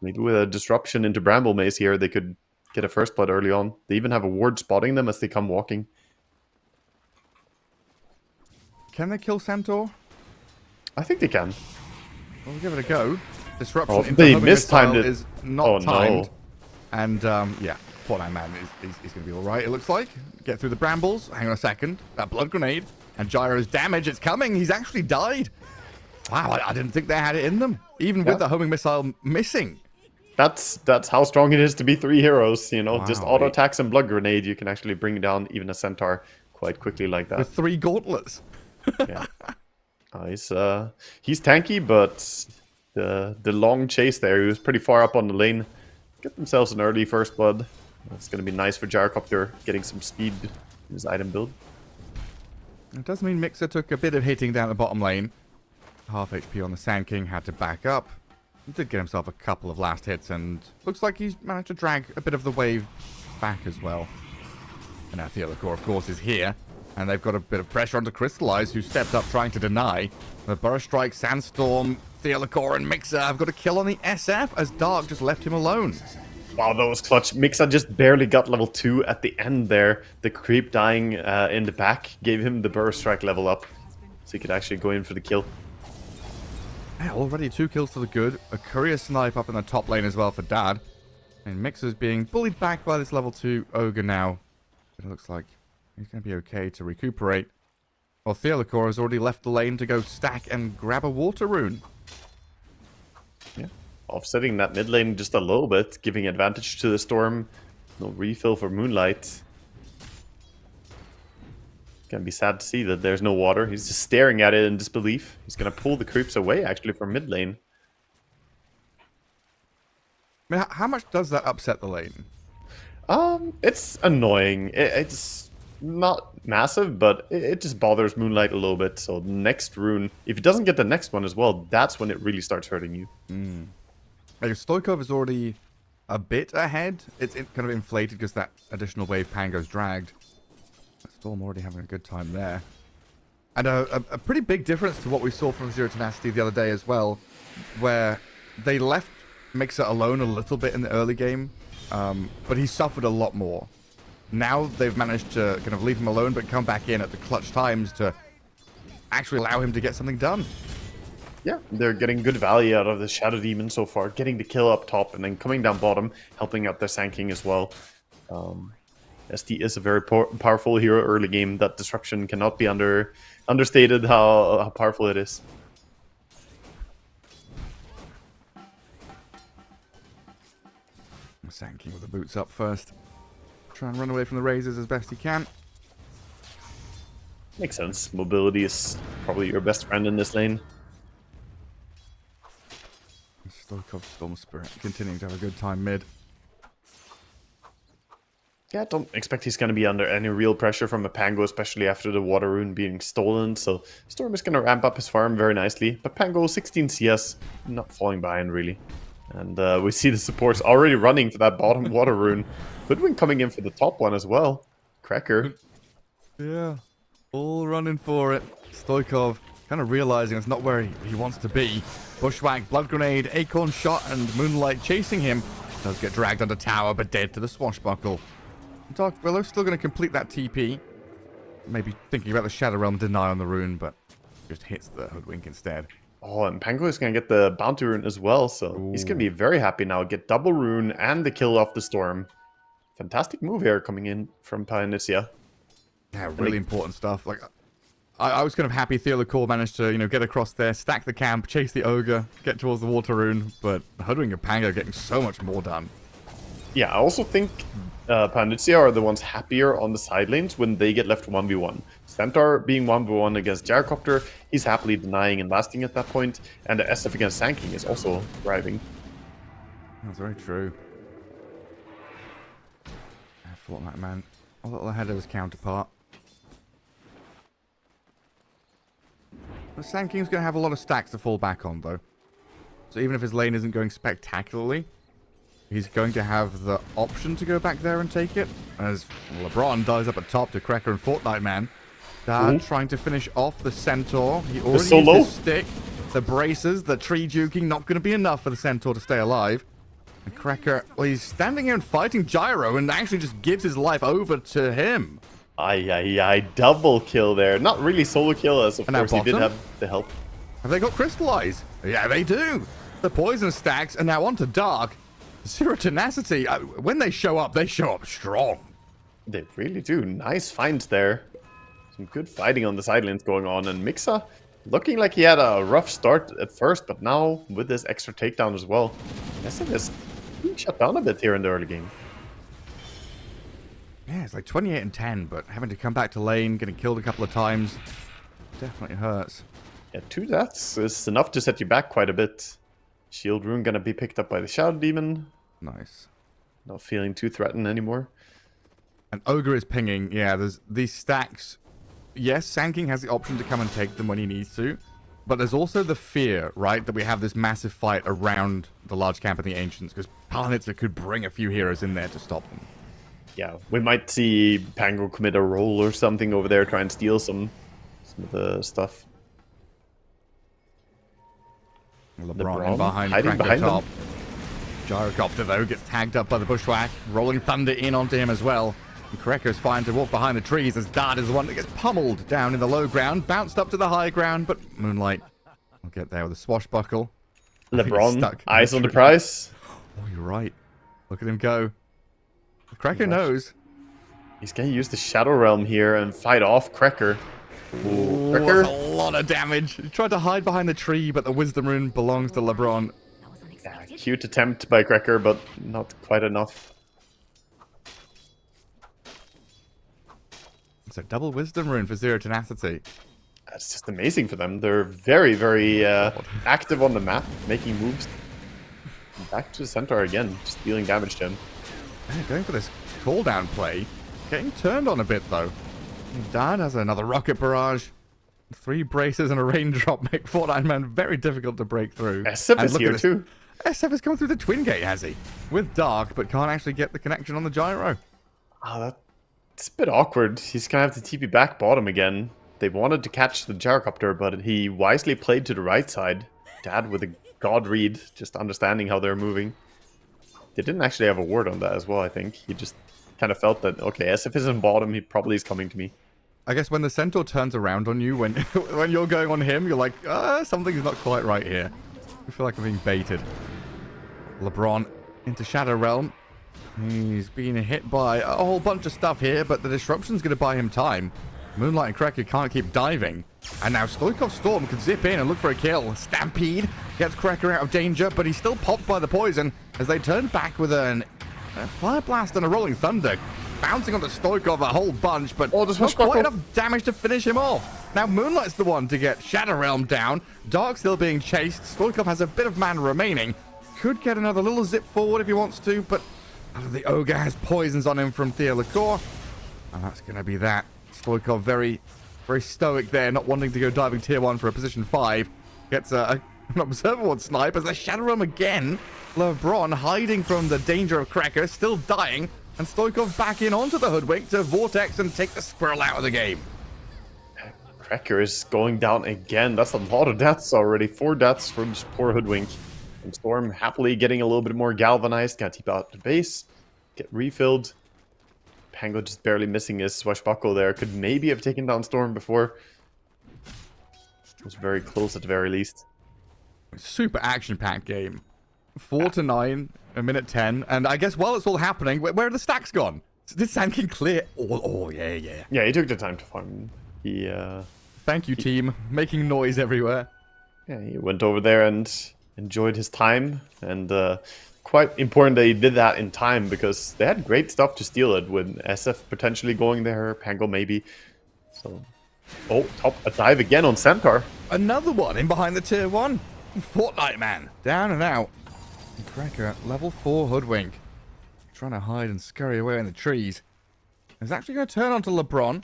Maybe with a disruption into Bramble Maze here, they could get a first blood early on. They even have a ward spotting them as they come walking. Can they kill Centaur? I think they can. We'll give it a go. Disruption Oh, into they homing mistimed missile it. is not Oh, timed. no. And, yeah, Fortnite Man is going to be alright, it looks like. Get through the brambles. Hang on a second. That blood grenade. And Gyro's damage, it's coming. He's actually died. Wow, I didn't think they had it in them. Even with the homing missile missing. That's how strong it is to be 3 heroes, you know. Wow. Just auto attacks and blood grenade, you can actually bring down even a centaur quite quickly like that. With 3 gauntlets. Yeah. He's tanky, but the long chase there, he was pretty far up on the lane. Get themselves an early first blood. That's going to be nice for Gyrocopter, getting some speed in his item build. It does mean Mixer took a bit of hitting down the bottom lane. Half HP on the Sand King, had to back up. He did get himself a couple of last hits, and looks like he's managed to drag a bit of the wave back as well. And now Theolacor, of course, is here. And they've got a bit of pressure onto Crystallize, who stepped up trying to deny. The Burrow Strike, Sandstorm, Theolacor, and Mixer have got a kill on the SF as Dark just left him alone. Wow, that was clutch. Mixer just barely got level 2 at the end there. The creep dying in the back gave him the Burrow Strike level up. So he could actually go in for the kill. Yeah, already 2 kills to the good. A courier snipe up in the top lane as well for Dad. And Mixer's being bullied back by this level 2 Ogre now. But it looks like he's going to be okay to recuperate. Well, Theolacor has already left the lane to go stack and grab a water rune. Yeah. Offsetting that mid lane just a little bit, giving advantage to the Storm. No refill for Moonlight. Gonna be sad to see that there's no water. He's just staring at it in disbelief. He's gonna pull the creeps away actually from mid lane. I mean, how much does that upset the lane? It's annoying. It's not massive, but it just bothers Moonlight a little bit. So next rune, if he doesn't get the next one as well, that's when it really starts hurting you. Like, Stoikov is already a bit ahead. It's kind of inflated because that additional wave Pango's dragged. Storm already having a good time there. And a pretty big difference to what we saw from Zero Tenacity the other day as well, where they left Mixer alone a little bit in the early game, but he suffered a lot more. Now they've managed to kind of leave him alone, but come back in at the clutch times to actually allow him to get something done. Yeah, they're getting good value out of the Shadow Demon so far, getting the kill up top and then coming down bottom, helping out their Sand King as well. SD is a very powerful hero early game. That disruption cannot be understated how powerful it is. Sand King with the boots up first. Try and run away from the razors as best he can. Makes sense. Mobility is probably your best friend in this lane. Stoikov Storm Spirit continuing to have a good time mid. Yeah, don't expect he's going to be under any real pressure from a Pango, especially after the Water Rune being stolen. So Storm is going to ramp up his farm very nicely. But Pango, 16 CS, not falling behind really. And we see the supports already running for that bottom Water Rune. Hoodwink coming in for the top one as well. Cracker. Yeah, all running for it. Stoikov kind of realizing it's not where he wants to be. Bushwhack, Blood Grenade, Acorn Shot, and Moonlight chasing him. Does get dragged under tower, but dead to the Swashbuckle. Dark Willow still going to complete that TP. Maybe thinking about the Shadow Realm deny on the rune, but just hits the Hoodwink instead. Oh, and Pango is going to get the Bounty Rune as well, so he's going to be very happy now. Get double rune and the kill off the Storm. Fantastic move here coming in from Palinicia. Yeah, really important stuff. Like, I was kind of happy Theolacor managed to, get across there, stack the camp, chase the Ogre, get towards the Water Rune, but Hoodwink and Pango getting so much more done. Yeah, I also think Palinicia are the ones happier on the side lanes when they get left 1v1. Centaur being 1v1 against Gyrocopter, he's happily denying and lasting at that point, and the SF against Sand King is also thriving. That's very true. Fortnite Man, a little ahead of his counterpart. The Sand King's going to have a lot of stacks to fall back on, though. So even if his lane isn't going spectacularly, he's going to have the option to go back there and take it. As LeBron dies up at top to Cracker and Fortnite Man. Dad trying to finish off the Centaur. He already used his stick. The braces, the tree juking, not going to be enough for the Centaur to stay alive. And Cracker, well, he's standing here and fighting Gyro and actually just gives his life over to him. Aye, double kill there. Not really solo kill, as of course he did have the help. Have they got Crystallize? Yeah, they do. The poison stacks, and now onto Dark. Zero Tenacity, when they show up strong. They really do. Nice finds there. Some good fighting on the side lanes going on. And Mixa looking like he had a rough start at first, but now with this extra takedown as well, SF is being shut down a bit here in the early game. Yeah, it's like 28 and 10, but having to come back to lane, getting killed a couple of times, definitely hurts. Yeah, 2 deaths is enough to set you back quite a bit. Shield Rune gonna be picked up by the Shadow Demon. Nice. Not feeling too threatened anymore. And Ogre is pinging. Yeah, there's these stacks. Yes, Sanking has the option to come and take them when he needs to. But there's also the fear, right, that we have this massive fight around the large camp and the Ancients, because Palanitza could bring a few heroes in there to stop them. Yeah, we might see Pango commit a roll or something over there, try and steal some of the stuff. LeBron in behind hiding Cracker behind top. them. Gyrocopter, though, gets tagged up by the Bushwhack. Rolling Thunder in onto him as well. And Cracker's fine to walk behind the trees as Dart is the one that gets pummeled down in the low ground. Bounced up to the high ground, but Moonlight will get there with a swashbuckle. LeBron, eyes on the prize. Oh, you're right. Look at him go. Cracker knows. He's going to use the Shadow Realm here and fight off Cracker. Ooh, That's Cracker. a lot of damage. He tried to hide behind the tree, but the Wisdom Rune belongs to LeBron. Yeah, cute attempt by Cracker, but not quite enough. It's a double Wisdom Rune for Zero Tenacity. That's just amazing for them. They're very, very active on the map, making moves. Back to the center again, just dealing damage to him. Yeah, going for this cooldown play. Getting turned on a bit, though. Dad has another rocket barrage. 3 braces and a raindrop make Fortnite Man very difficult to break through. SF And is look at here this. too. SF has come through the Twin Gate, has he? With Dark, but can't actually get the connection on the gyro. Oh, that's a bit awkward. He's going to have to TP back bottom again. They wanted to catch the gyrocopter, but he wisely played to the right side. Dad with a god read, just understanding how they're moving. They didn't actually have a word on that as well, I think. He just kind of felt that, okay, SF is in bottom, he probably is coming to me. I guess when the Centaur turns around on you, when when you're going on him, you're like, something's not quite right here. I feel like I'm being baited. LeBron into Shadow Realm. He's being hit by a whole bunch of stuff here, but the disruption's going to buy him time. Moonlight and Cracker can't keep diving. And now Stoikov's Storm can zip in and look for a kill. Stampede gets Cracker out of danger, but he's still popped by the poison as they turn back with a Fire Blast and a Rolling Thunder. Bouncing onto Stoikov a whole bunch, but not quite enough damage to finish him off. Now Moonlight's the one to get Shadow Realm down. Dark still being chased. Stoikov has a bit of mana remaining. Could get another little zip forward if he wants to, but the Ogre has poisons on him from Theo Lacour. And that's going to be that. Stoikov very, very stoic there, not wanting to go diving tier 1 for a position 5. Gets an Observer snipe as a Shadow Realm again. LeBron hiding from the danger of Cracker, still dying. And Stoikov back in onto the Hoodwink to Vortex and take the squirrel out of the game. Cracker is going down again. That's a lot of deaths already. 4 deaths from this poor Hoodwink. And Storm happily getting a little bit more galvanized. Got to keep out the base. Get refilled. Pango just barely missing his swashbuckle there. Could maybe have taken down Storm before. It was very close at the very least. Super action-packed game. 4 to 9, a minute 10. And I guess while it's all happening, where are the stacks gone? Did Sandking clear? Oh, yeah. Yeah, he took the time to farm. He, Thank you, team. Making noise everywhere. Yeah, he went over there and enjoyed his time. And quite important that he did that in time because they had great stuff to steal it with SF potentially going there, Pango maybe. So, a dive again on Centaur. Another one in behind the tier 1. Fortnite Man, down and out. And Cracker at level 4 Hoodwink. Trying to hide and scurry away in the trees. He's actually going to turn onto LeBron.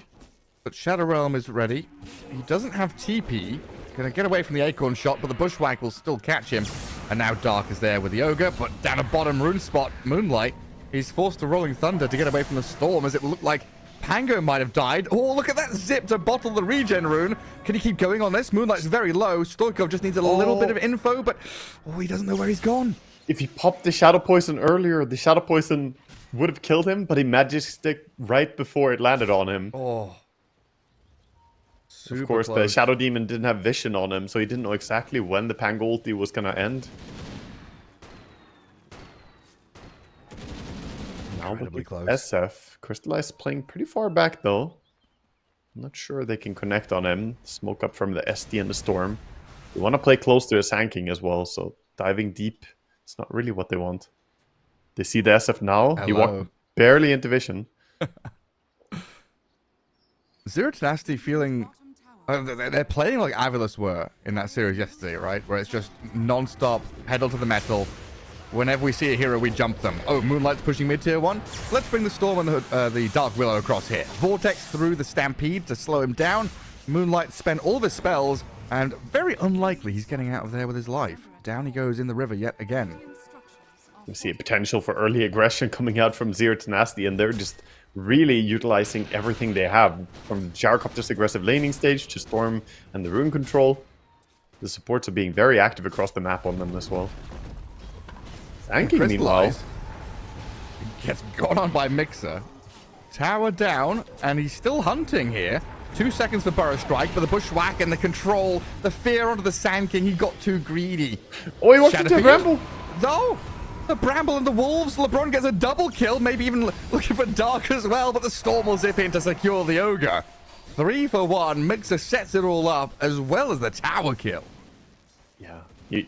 But Shadow Realm is ready. He doesn't have TP. Going to get away from the Acorn shot, but the Bushwhack will still catch him. And now Dark is there with the Ogre, but down a bottom rune spot, Moonlight. He's forced to Rolling Thunder to get away from the Storm as it looked like Pango might have died. Oh, look at that zip to bottle the regen rune. Can he keep going on this? Moonlight's very low. Stoikov just needs a little bit of info, but he doesn't know where he's gone. If he popped the Shadow Poison earlier, the Shadow Poison would have killed him, but he Magic Stick right before it landed on him. Oh. Of course, the Shadow Demon didn't have vision on him, so he didn't know exactly when the Pango ulti was going to end. Incredibly close. SF. Crystallize playing pretty far back though. I'm not sure they can connect on him. Smoke up from the SD and the Storm. They want to play close to his Sand as well, so diving deep, it's not really what they want. They see the SF now. He walked barely into vision. Zero Tenacity feeling... they're playing like Avilus were in that series yesterday, right? Where it's just non-stop, pedal to the metal. Whenever we see a hero, we jump them. Oh, Moonlight's pushing mid-tier 1. Let's bring the Storm and the Dark Willow across here. Vortex through the Stampede to slow him down. Moonlight spent all of his spells, and very unlikely he's getting out of there with his life. Down he goes in the river yet again. We see a potential for early aggression coming out from Zero Tenacity, and they're just really utilizing everything they have. From Gyrocopter's aggressive laning stage to Storm and the rune control. The supports are being very active across the map on them as well. Sanking, meanwhile, gets gone on by Mixer. Tower down, and he's still hunting here. 2 seconds for Burrow Strike, but the Bushwhack and the control, the fear onto the Sand King, he got too greedy. Oh, he walked into a Bramble! No! The Bramble and the Wolves, LeBron gets a double kill, maybe even looking for Dark as well, but the Storm will zip in to secure the Ogre. 3 for 1, Mixer sets it all up, as well as the tower kill. Yeah.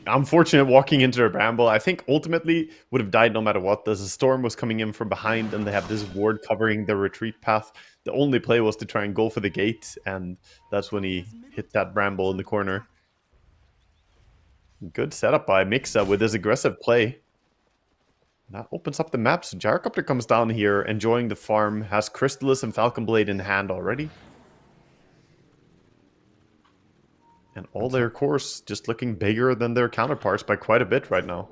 Unfortunate walking into a Bramble. I think ultimately would have died no matter what. The Storm was coming in from behind and they have this ward covering the retreat path. The only play was to try and go for the gate, and that's when he hit that Bramble in the corner. Good setup by Mixa with his aggressive play. That opens up the map, so Gyrocopter comes down here, enjoying the farm, has Crystallis and Falcon Blade in hand already. And all their cores just looking bigger than their counterparts by quite a bit right now.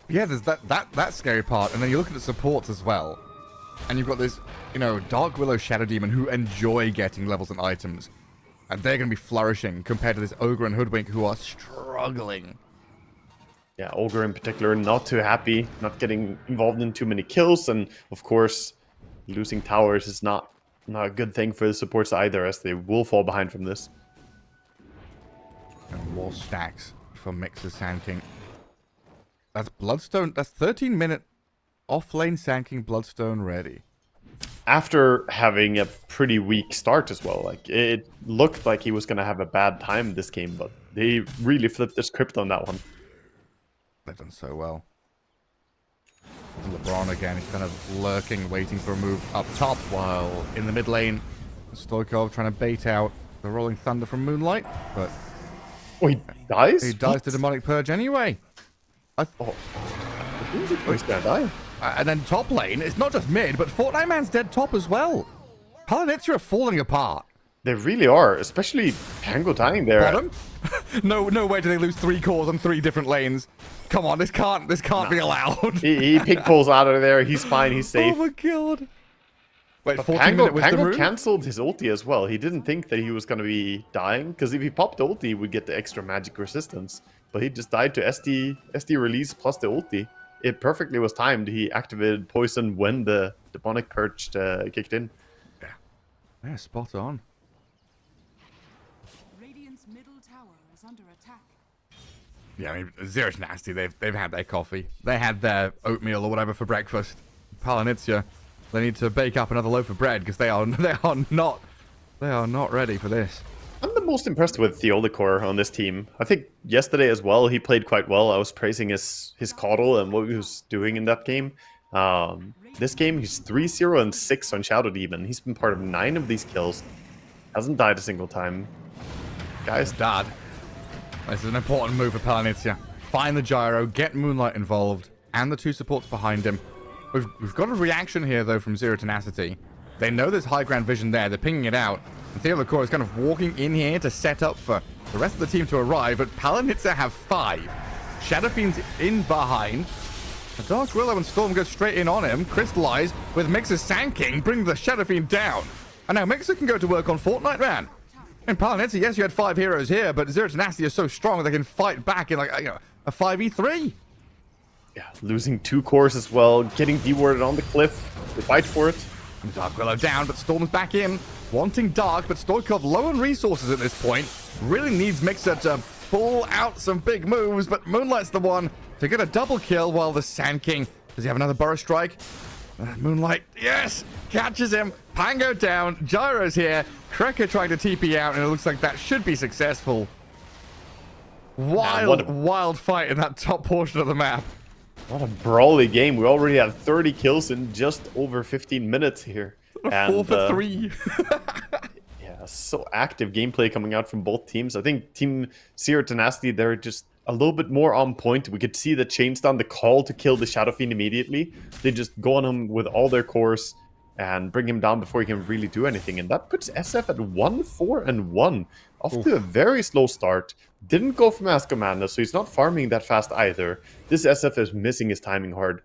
Yeah, there's that scary part, and then you look at the supports as well. And you've got this, you know, Dark Willow Shadow Demon who enjoy getting levels and items. And they're going to be flourishing compared to this Ogre and Hoodwink who are struggling. Yeah, Ogre in particular, not too happy, not getting involved in too many kills, and of course, losing towers is not a good thing for the supports either, as they will fall behind from this. And more stacks for Mixer's Sand King. That's Bloodstone, that's 13-minute off-lane Sand King Bloodstone ready. After having a pretty weak start as well, like it looked like he was going to have a bad time this game, but they really flipped the script on that one. They've done so well. LeBron again, he's kind of lurking, waiting for a move up top, while in the mid lane, Stoikov trying to bait out the Rolling Thunder from Moonlight, but... Oh, he dies? He dies to Demonic Purge anyway. Oh, he's gonna die. And then top lane, it's not just mid, but Fortnite Man's dead top as well. Palanitza are falling apart. They really are, especially Tango dying there. Bottom? No way do they lose 3 cores on 3 different lanes. Come on, this can't be allowed. He pig pulls out of there. He's fine. He's safe. Oh my god. Wait, But 14-minute wisdom Pango rune? cancelled his ulti as well. He didn't think that he was going to be dying, because if he popped the ulti, he would get the extra magic resistance. But he just died to SD release plus the ulti. It perfectly was timed. He activated poison when the Demonic Purge kicked in. Yeah, spot on. Radiant's middle tower is under attack. Yeah, I mean, Zero's nasty. They've had their coffee. They had their oatmeal or whatever for breakfast. Palanitza, they need to bake up another loaf of bread because they are not ready for this. I'm the most impressed with Theolicor on this team. I think yesterday as well, he played quite well. I was praising his Coddle and what he was doing in that game. This game, he's 3-0 and 6 on Shadow Demon. He's been part of 9 of these kills. Hasn't died a single time. Guys, Dad, this is an important move for Palanitza. Find the gyro, get Moonlight involved, and the 2 supports behind him. We've got a reaction here, though, from Zero Tenacity. They know there's high ground vision there. They're pinging it out. And Theolicor is kind of walking in here to set up for the rest of the team to arrive. But Palanitza have 5. Shadow Fiend's in behind. The Dark Willow and Storm go straight in on him. Crystallize with Mixer's Sand King, bring the Shadow Fiend down. And now Mixer can go to work on Fortnite Man. And Palanitza, yes, you had 5 heroes here, but Zero Tenacity is so strong they can fight back in like a 5v3. yeah, losing 2 cores as well, getting dewarded on the cliff. They fight for it. And Dark Willow down, but Storm's back in. Wanting Dark, but Stoikov low on resources at this point. Really needs Mixer to pull out some big moves, but Moonlight's the one to get a double kill while the Sand King Does he have another Burrow Strike? Moonlight, yes! Catches him. Pango down. Gyro's here. Krekker trying to TP out, and it looks like that should be successful. Wild fight in that top portion of the map. What a brawly game. We already have 30 kills in just over 15 minutes here. And 4 for 3. Yeah, so active gameplay coming out from both teams. I think Team Zero Tenacity, they're just a little bit more on point. We could see the chains down, the call to kill the Shadow Fiend immediately. They just go on him with all their cores and bring him down before he can really do anything. And that puts SF at 1-4-1. Off to a very slow start. Didn't go for Mask Commander, so he's not farming that fast either. This SF is missing his timing hard.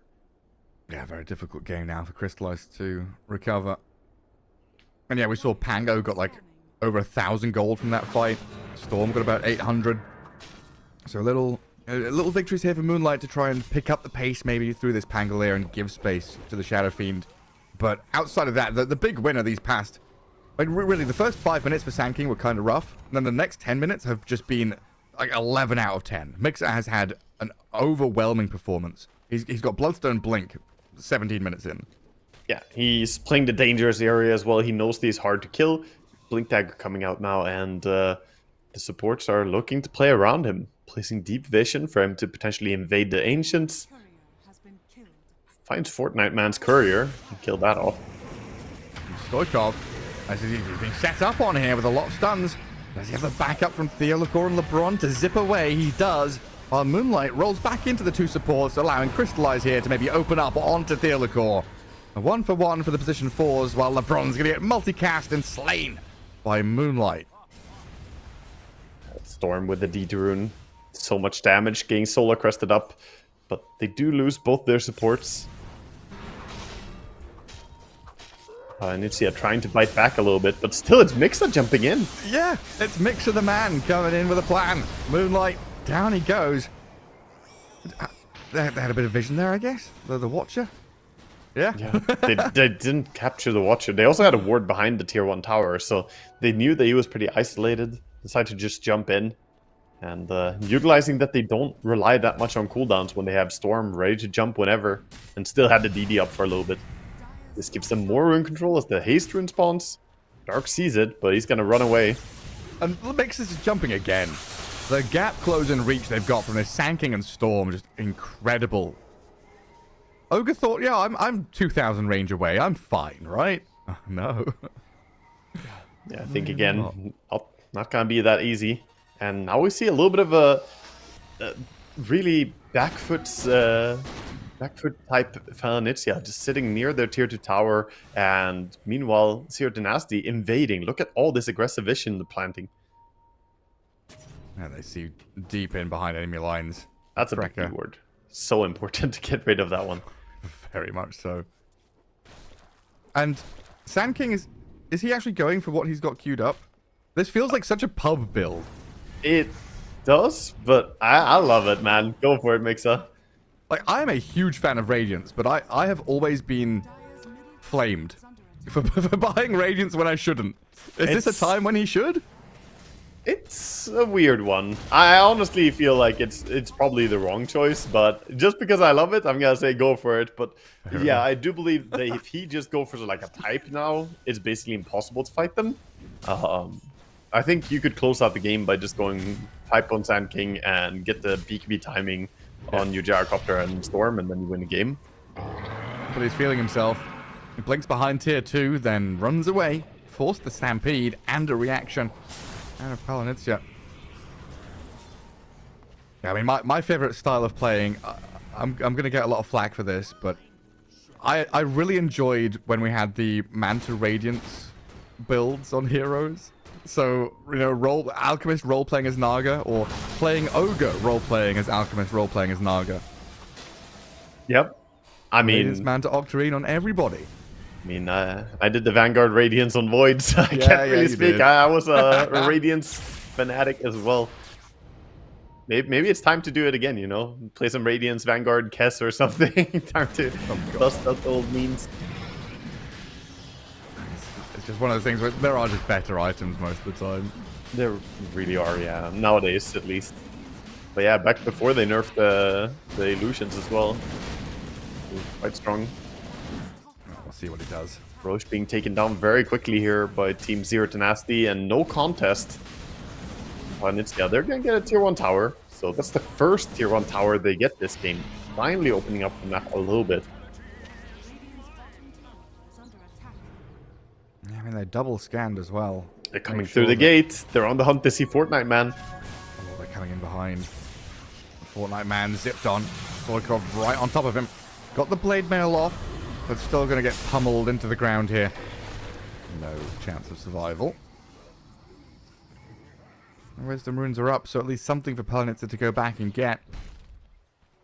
Yeah, very difficult game now for Crystallize to recover. And yeah, we saw Pango got like over 1,000 gold from that fight. Storm got about 800. So little victories here for Moonlight to try and pick up the pace maybe through this Pangolier and give space to the Shadow Fiend. But outside of that, the big winner these past... Like, really, the first 5 minutes for Sand King were kind of rough. And then the next 10 minutes have just been like 11 out of 10. Mixer has had an overwhelming performance. He's got Bloodstone Blink 17 minutes in. Yeah, he's playing the dangerous area as well. He knows he's hard to kill. Blink Dagger coming out now, and the supports are looking to play around him, placing Deep Vision for him to potentially invade the Ancients. Courier has been killed. Finds Fortnite Man's Courier and kill that off. Stoikov, as he's being set up on here with a lot of stuns. Does he have the backup from Theolacor and LeBron to zip away? He does. While Moonlight rolls back into the two supports, allowing Crystallize here to maybe open up onto Theolacor. A 1-for-1 for the position 4s, while LeBron's going to get multicast and slain by Moonlight. Storm with the D2 rune. So much damage, getting Solar crested up. But they do lose both their supports. Nitsia trying to bite back a little bit, but still it's Mixer jumping in. Yeah, it's Mixer the man coming in with a plan. Moonlight, down he goes. They had a bit of vision there, I guess. The Watcher. Yeah. They didn't capture the Watcher. They also had a ward behind the tier 1 tower, so they knew that he was pretty isolated. Decided to just jump in. And utilizing that they don't rely that much on cooldowns when they have Storm ready to jump whenever, and still had the DD up for a little bit. This gives them more rune control as the haste rune spawns. Dark sees it, but he's gonna run away. And the Mixers is jumping again. The gap close and reach they've got from this Sand King and Storm, just incredible. Ogre thought, yeah, I'm 2,000 range away. I'm fine, right? Oh, no. Yeah, I think again, not gonna be that easy. And now we see a little bit of a really backfoot type Phalanixia just sitting near their tier 2 tower, and meanwhile Zero Dynasty invading. Look at all this aggressive vision planting. And they see deep in behind enemy lines. That's a big word. So important to get rid of that one. Very much so. And Sand King is he actually going for what he's got queued up? This feels like such a pub build. It does, but I love it, man. Go for it, Mixer. Like, I am a huge fan of Radiance, but I have always been flamed for buying Radiance when I shouldn't. Is this a time when he should? It's a weird one. I honestly feel like it's probably the wrong choice, but just because I love it, I'm gonna say go for it. But yeah, I do believe that if he just go for like a pipe now, it's basically impossible to fight them. I think you could close out the game by just going pipe on Sand King and get the BKB timing on your Gyrocopter and Storm, and then you win the game. But he's feeling himself. He blinks behind tier 2, then runs away, forced the Stampede and a reaction. And a Palanicea. Yeah, I mean, my favorite style of playing, I'm going to get a lot of flack for this, but I really enjoyed when we had the Manta Radiance builds on heroes. So, you know, Alchemist role-playing as Naga, or playing Ogre role-playing as Alchemist role-playing as Naga. Yep. I mean... Radiance Manta Octarine on everybody. I mean, I did the Vanguard Radiance on Void, so I can't really speak. I was a Radiance fanatic as well. Maybe it's time to do it again, you know? Play some Radiance, Vanguard, Kess or something. Time to bust out the old memes. It's just one of the things where there are just better items most of the time. There really are, yeah. Nowadays, at least. But yeah, back before they nerfed the illusions as well. Quite strong. We'll see what he does. Roche being taken down very quickly here by Team Zero Tenacity, and no contest. Yeah, they're gonna get a tier 1 tower. So that's the first tier 1 tower they get this game. Finally opening up the map a little bit. Yeah, I mean, they double scanned as well. They're coming through the gate. They're on the hunt to see Fortnite Man. Oh, they're coming in behind. The Fortnite Man zipped on. Stoikov right on top of him. Got the blade mail off, but still going to get pummeled into the ground here. No chance of survival. Wisdom runes are up, so at least something for Palanitsa to go back and get.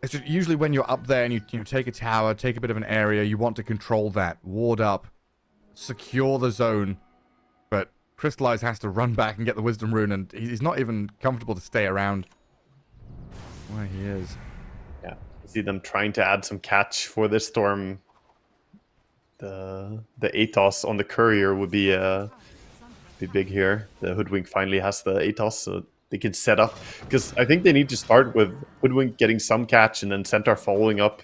It's just usually when you're up there and you take a tower, take a bit of an area, you want to control that, ward up, secure the zone. But Crystallize has to run back and get the Wisdom rune, and he's not even comfortable to stay around where he is. Yeah, you see them trying to add some catch for this storm. The ATOS on the courier would be big here. The Hoodwink finally has the ATOS, so they can set up. Because I think they need to start with Hoodwink getting some catch and then Centaur following up.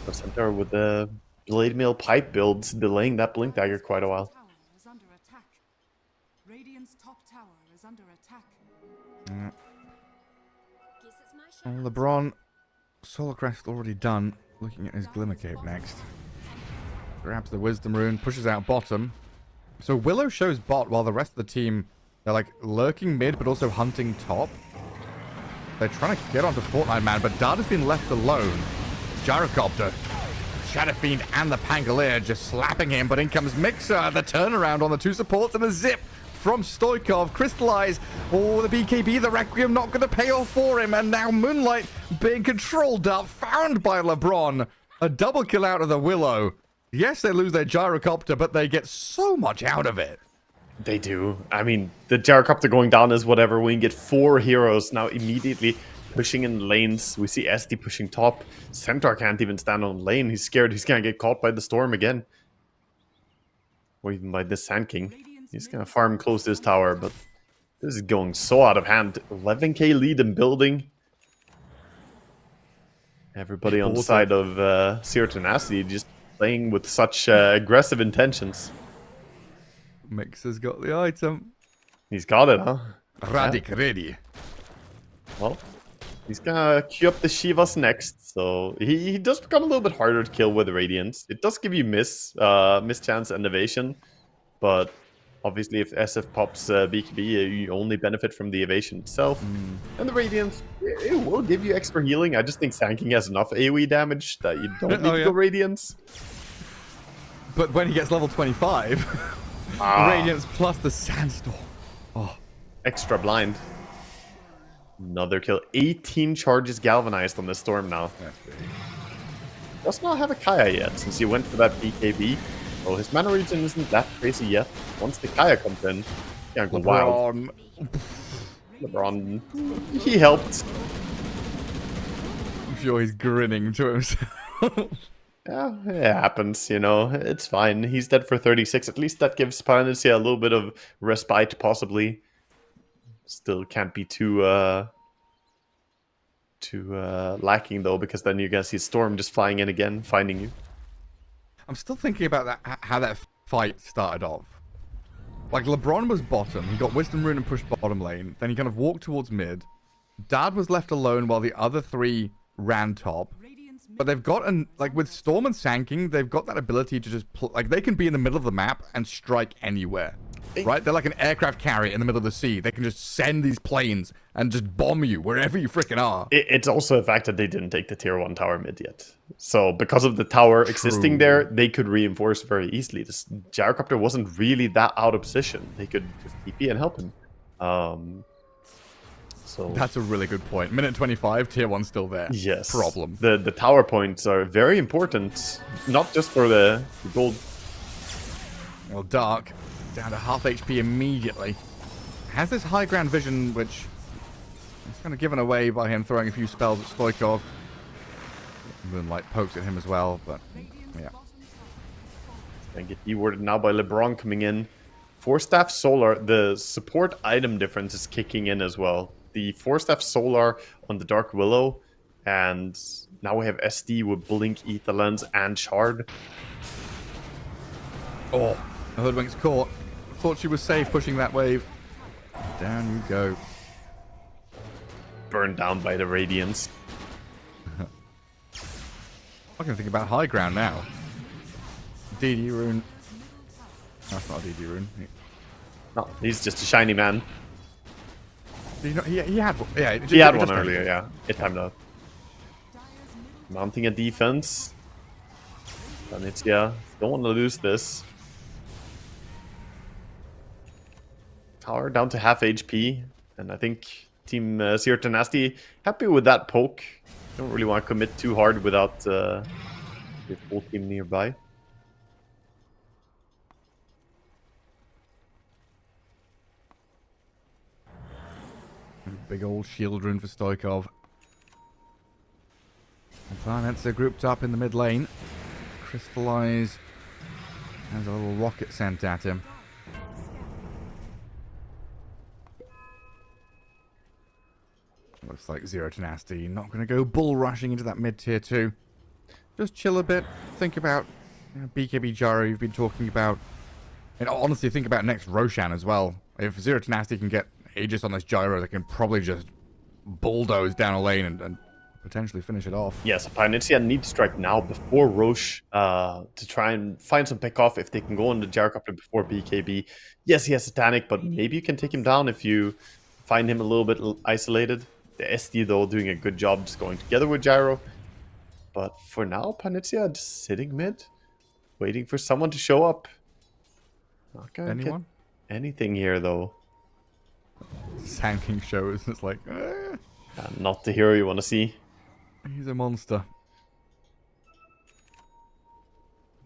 So Centaur with the Blade Mail pipe builds, delaying that Blink Dagger quite a while. Tower is under attack. Radiant's top tower is under attack. LeBron, Solar Crest already done. Looking at his Glimmer Cape next. Grabs the Wisdom rune, pushes out bottom. So Willow shows bot while the rest of the team, they're like lurking mid but also hunting top. They're trying to get onto Fortnite Man, but Dart has been left alone. Gyrocopter, Shadow Fiend and the Pangolier just slapping him, but in comes Mixer, the turnaround on the two supports and a zip from Stoikov. Crystallize, oh, the BKB, the Requiem not going to pay off for him, and now Moonlight being controlled up, found by LeBron. A double kill out of the Willow. Yes, they lose their Gyrocopter, but they get so much out of it. They do. I mean, the Gyrocopter going down is whatever. We can get 4 heroes now immediately pushing in lanes. We see SD pushing top. Centaur can't even stand on lane. He's scared he's going to get caught by the storm again. Or even by the Sand King. He's going to farm close to this tower, but this is going so out of hand. 11k lead in building. Everybody on the side of Zero Tenacity just playing with such aggressive intentions. Mixer's got the item. He's got it, huh? Radic ready. Well, he's gonna queue up the Shivas next, so he does become a little bit harder to kill with Radiance. It does give you miss chance and evasion, but obviously if SF pops BKB, you only benefit from the evasion itself. And the Radiance, it will give you extra healing. I just think Sand King has enough AoE damage that you don't need to go Radiance. But when he gets level 25, Radiance plus the Sandstorm. Oh. Extra blind. Another kill. 18 charges galvanized on the storm now. Does not have a Kaya yet, since he went for that BKB. So his mana regen isn't that crazy yet. Once the Kaya comes in, he's gonna go wild. LeBron, he helped. I'm sure he's grinning to himself. Yeah, it happens, you know. It's fine. He's dead for 36. At least that gives Palanitsa a little bit of respite, possibly. Still can't be too lacking, though, because then you guys see Storm just flying in again, finding you. I'm still thinking about that, how that fight started off. Like, LeBron was bottom. He got Wisdom Rune and pushed bottom lane. Then he kind of walked towards mid. Dad was left alone while the other 3 ran top. But they've got, like, with Storm and Sand King, they've got that ability to just, like, they can be in the middle of the map and strike anywhere. Right? They're like an aircraft carrier in the middle of the sea. They can just send these planes and just bomb you wherever you freaking are. It's also a fact that they didn't take the tier 1 tower mid yet. So because of the tower existing there, they could reinforce very easily. This Gyrocopter wasn't really that out of position. They could just TP and help him. So that's a really good point. Minute 25, tier 1 still there. Yes. Problem. The tower points are very important, not just for the gold. Well, Dark, down to half HP immediately. Has this high ground vision, which is kind of given away by him throwing a few spells at Stoikov. Moonlight pokes at him as well, but yeah. And get dewarded now by LeBron coming in. 4 staff solar, the support item difference is kicking in as well. the 4-step Solar on the Dark Willow, and now we have SD with Blink, Ether Lens, and Shard. Oh, the Hoodwink's caught. Thought she was safe pushing that wave. Down you go. Burned down by the Radiance. I'm going to think about high ground now. DD rune. That's not a DD rune. No, he's just a shiny man. He had one. Yeah, He had one earlier, yeah. It timed out. Mounting a defense. And it's, yeah, don't want to lose this. Tower down to half HP. And I think Team Zero Tenacity happy with that poke. Don't really want to commit too hard without the full team nearby. Big old shield rune for Stoikov. And Planets are grouped up in the mid lane. Crystallize has a little rocket sent at him. Looks like Zero Tenacity not going to go bull rushing into that mid tier 2. Just chill a bit. Think about BKB Gyro you've been talking about. And honestly, think about next Roshan as well. If Zero Tenacity can get Aegis on this Gyro, they can probably just bulldoze down a lane and potentially finish it off. Yes, Pioneer need to strike now before Roche to try and find some pick off if they can go on the Gyrocopter before BKB. Yes, he has Satanic, but maybe you can take him down if you find him a little bit isolated. The SD, though, doing a good job just going together with Gyro. But for now, Panizia just sitting mid, waiting for someone to show up. Not gonna Anyone? get anything here, though. Sanking shows. It's like, Not the hero you want to see. he's a monster.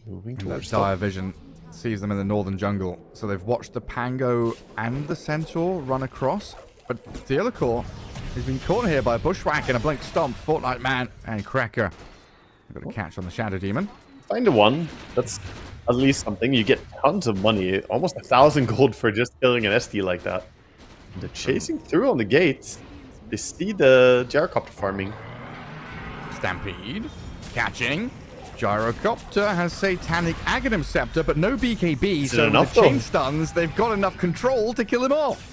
Moving And that towards dire vision sees them in the northern jungle. So they've watched the Pango and the Centaur run across. But Theolacor has been caught here by a Bushwhack and a Blink Stomp, Fortnite Man, and Cracker. They've got a catch on the Shadow Demon. Find a one. That's at least something. You get tons of money. Almost 1,000 gold for just killing an SD like that. And they're chasing through on the gates. They see the Gyrocopter farming. Stampede. Catching. Gyrocopter has Satanic Aghanim Scepter, but no BKB. So with the chain stuns, they've got enough control to kill him off.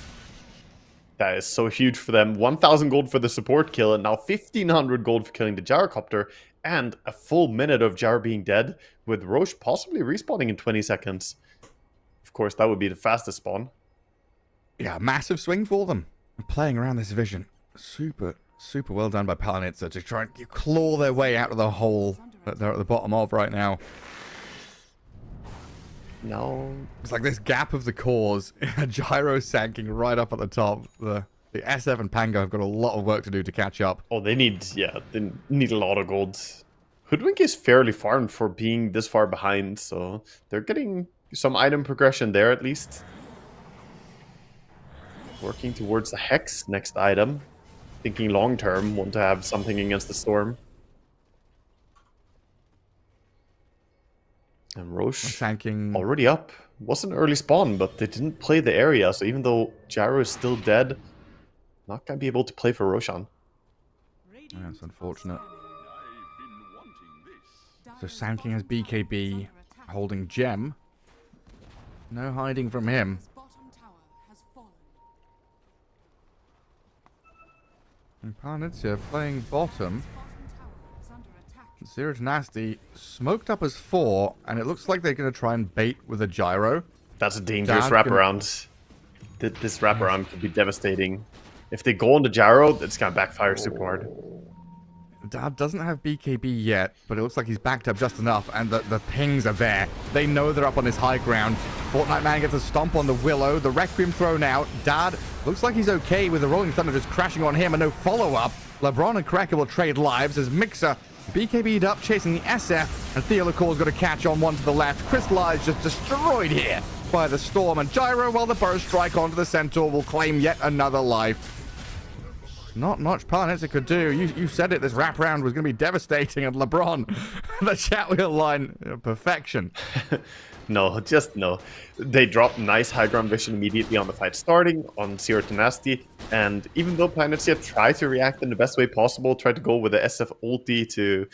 That is so huge for them. 1,000 gold for the support kill, and now 1,500 gold for killing the Gyrocopter, and a full minute of Gyro being dead, with Roche possibly respawning in 20 seconds. Of course, that would be the fastest spawn. Yeah, massive swing for them. And playing around this vision. Super well done by Palanitza to try and claw their way out of the hole that they're at the bottom of right now. No. It's like this gap of the cores, Gyro sanking right up at the top. The SF and Pango have got a lot of work to do to catch up. Oh, they need a lot of gold. Hoodwink is fairly farmed for being this far behind, so they're getting some item progression there at least. Working towards the Hex next item. Thinking long term, want to have something against the Storm. And Roche Sanking already up. Was an early spawn, but they didn't play the area, so even though Gyro is still dead, not gonna be able to play for Roshan. That's unfortunate. So Sanking has BKB holding Gem. No hiding from him. Bottom tower has fallen. And Palanitza playing bottom. Bottom tower is under attack. Zero Nasty smoked up as 4, and it looks like they're going to try and bait with a Gyro. That's a dangerous Dad wraparound. This wraparound could be devastating. If they go on the Gyro, it's gonna backfire super hard. Dad doesn't have BKB yet, but it looks like he's backed up just enough, and the pings are there. They know they're up on his high ground. Fortnite Man gets a stomp on the Willow, the Requiem thrown out. Dad looks like he's okay with the Rolling Thunder just crashing on him and no follow-up. LeBron and Cracker will trade lives as Mixer BKB'd up, chasing the SF, and Theolacor's got a catch on one to the left. Crystallize just destroyed here by the Storm, and Gyro, while the burst strike onto the Centaur, will claim yet another life. Not much Palanitza could do. You said it, this wraparound was going to be devastating, and LeBron, the chat wheel line, perfection. No, just no. They drop nice high ground vision immediately on the fight starting, on Zero Tenacity. And even though Planetsia tried to react in the best way possible, tried to go with the SF ulti to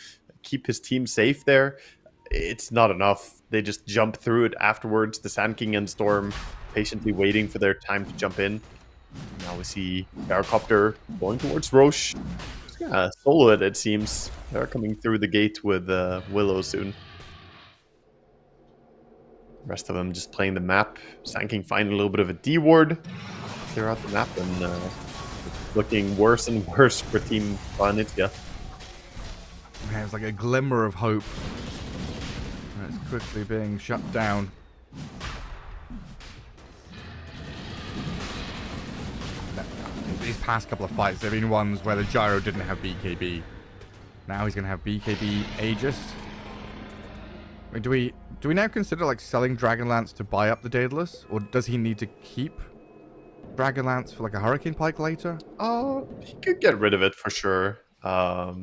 keep his team safe there, it's not enough. They just jump through it afterwards. The Sand King and Storm patiently waiting for their time to jump in. Now we see Gyrocopter going towards Roche. Yeah, solo it seems. They're coming through the gate with Willow soon. Rest of them just playing the map. Sand King finding a little bit of a D ward. Clear out the map and it's looking worse and worse for Team Planetsia. There's like a glimmer of hope. And it's quickly being shut down. These past couple of fights, there have been ones where the Gyro didn't have BKB. Now he's going to have BKB Aegis. I mean, do we now consider like selling Dragonlance to buy up the Daedalus? Or does he need to keep Dragonlance for like a Hurricane Pike later? He could get rid of it for sure. I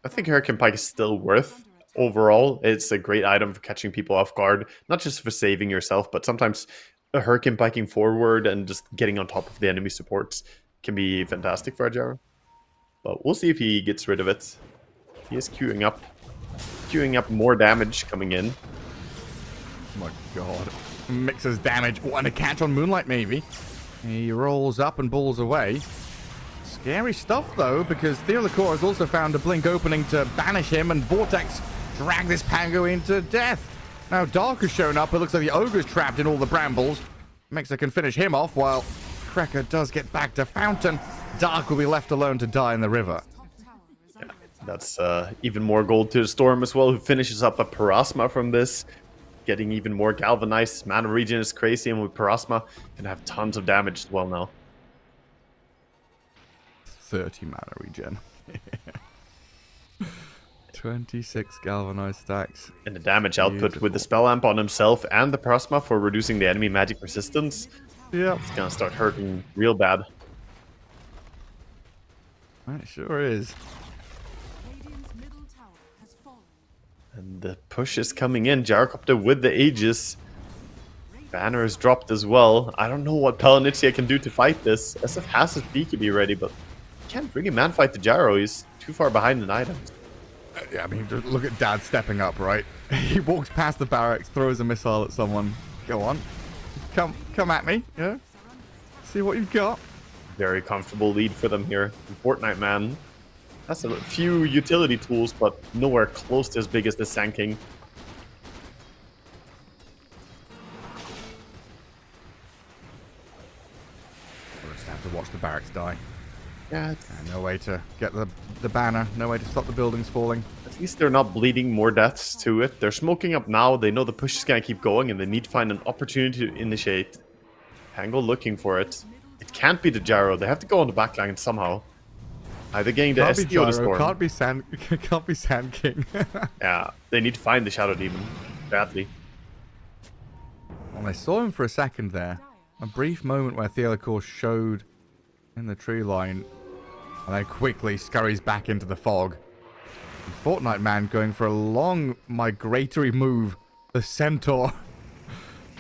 think Hurricane Pike is still worth overall. It's a great item for catching people off guard, not just for saving yourself, but sometimes a Hurricane Piking forward and just getting on top of the enemy supports can be fantastic for a Gyro. But we'll see if he gets rid of it. He is queuing up more damage coming in. Oh my god. Mixes damage. Oh, and a catch on Moonlight maybe. He rolls up and balls away. Scary stuff though, because Theolacor has also found a blink opening to banish him, and Vortex drag this Pango into death. Now Dark has shown up. It looks like the Ogre's trapped in all the brambles. Mixer can finish him off while Cracker does get back to Fountain. Dark will be left alone to die in the river. Yeah, that's even more gold to the Storm as well, who finishes up a Parasma from this. Getting even more galvanized. Mana regen is crazy, and with Parasma, can have tons of damage as well now. 30 mana regen. 26 galvanized stacks. And the damage output with the Spell Amp on himself and the Parasma for reducing the enemy magic resistance. Yep. It's gonna start hurting real bad. It sure is. Radiant's middle tower has fallen. And the push is coming in. Gyrocopter with the Aegis. Banner is dropped as well. I don't know what Palinitsia can do to fight this. SF has his BKB ready, but can't really man-fight the Gyro. He's too far behind in items. Yeah, I mean, just look at Dad stepping up, right? He walks past the barracks, throws a missile at someone. Go on. Come at me, yeah? See what you've got. Very comfortable lead for them here. Fortnite Man has a few utility tools, but nowhere close to as big as the Sand King. We'll just have to watch the barracks die. Yeah, No way to get the banner. No way to stop the buildings falling. at least they're not bleeding more deaths to it. They're smoking up now. They know the push is going to keep going, and they need to find an opportunity to initiate. Pango looking for it. It can't be the Gyro. They have to go on the backline somehow. Either getting the Can't be SD or the Gyro, Storm. can't be Sand King. Yeah, they need to find the Shadow Demon badly. Well, I saw him for a second there. A brief moment where Theolacor showed in the tree line, and then quickly scurries back into the fog. And Fortnite Man going for a long migratory move. The Centaur.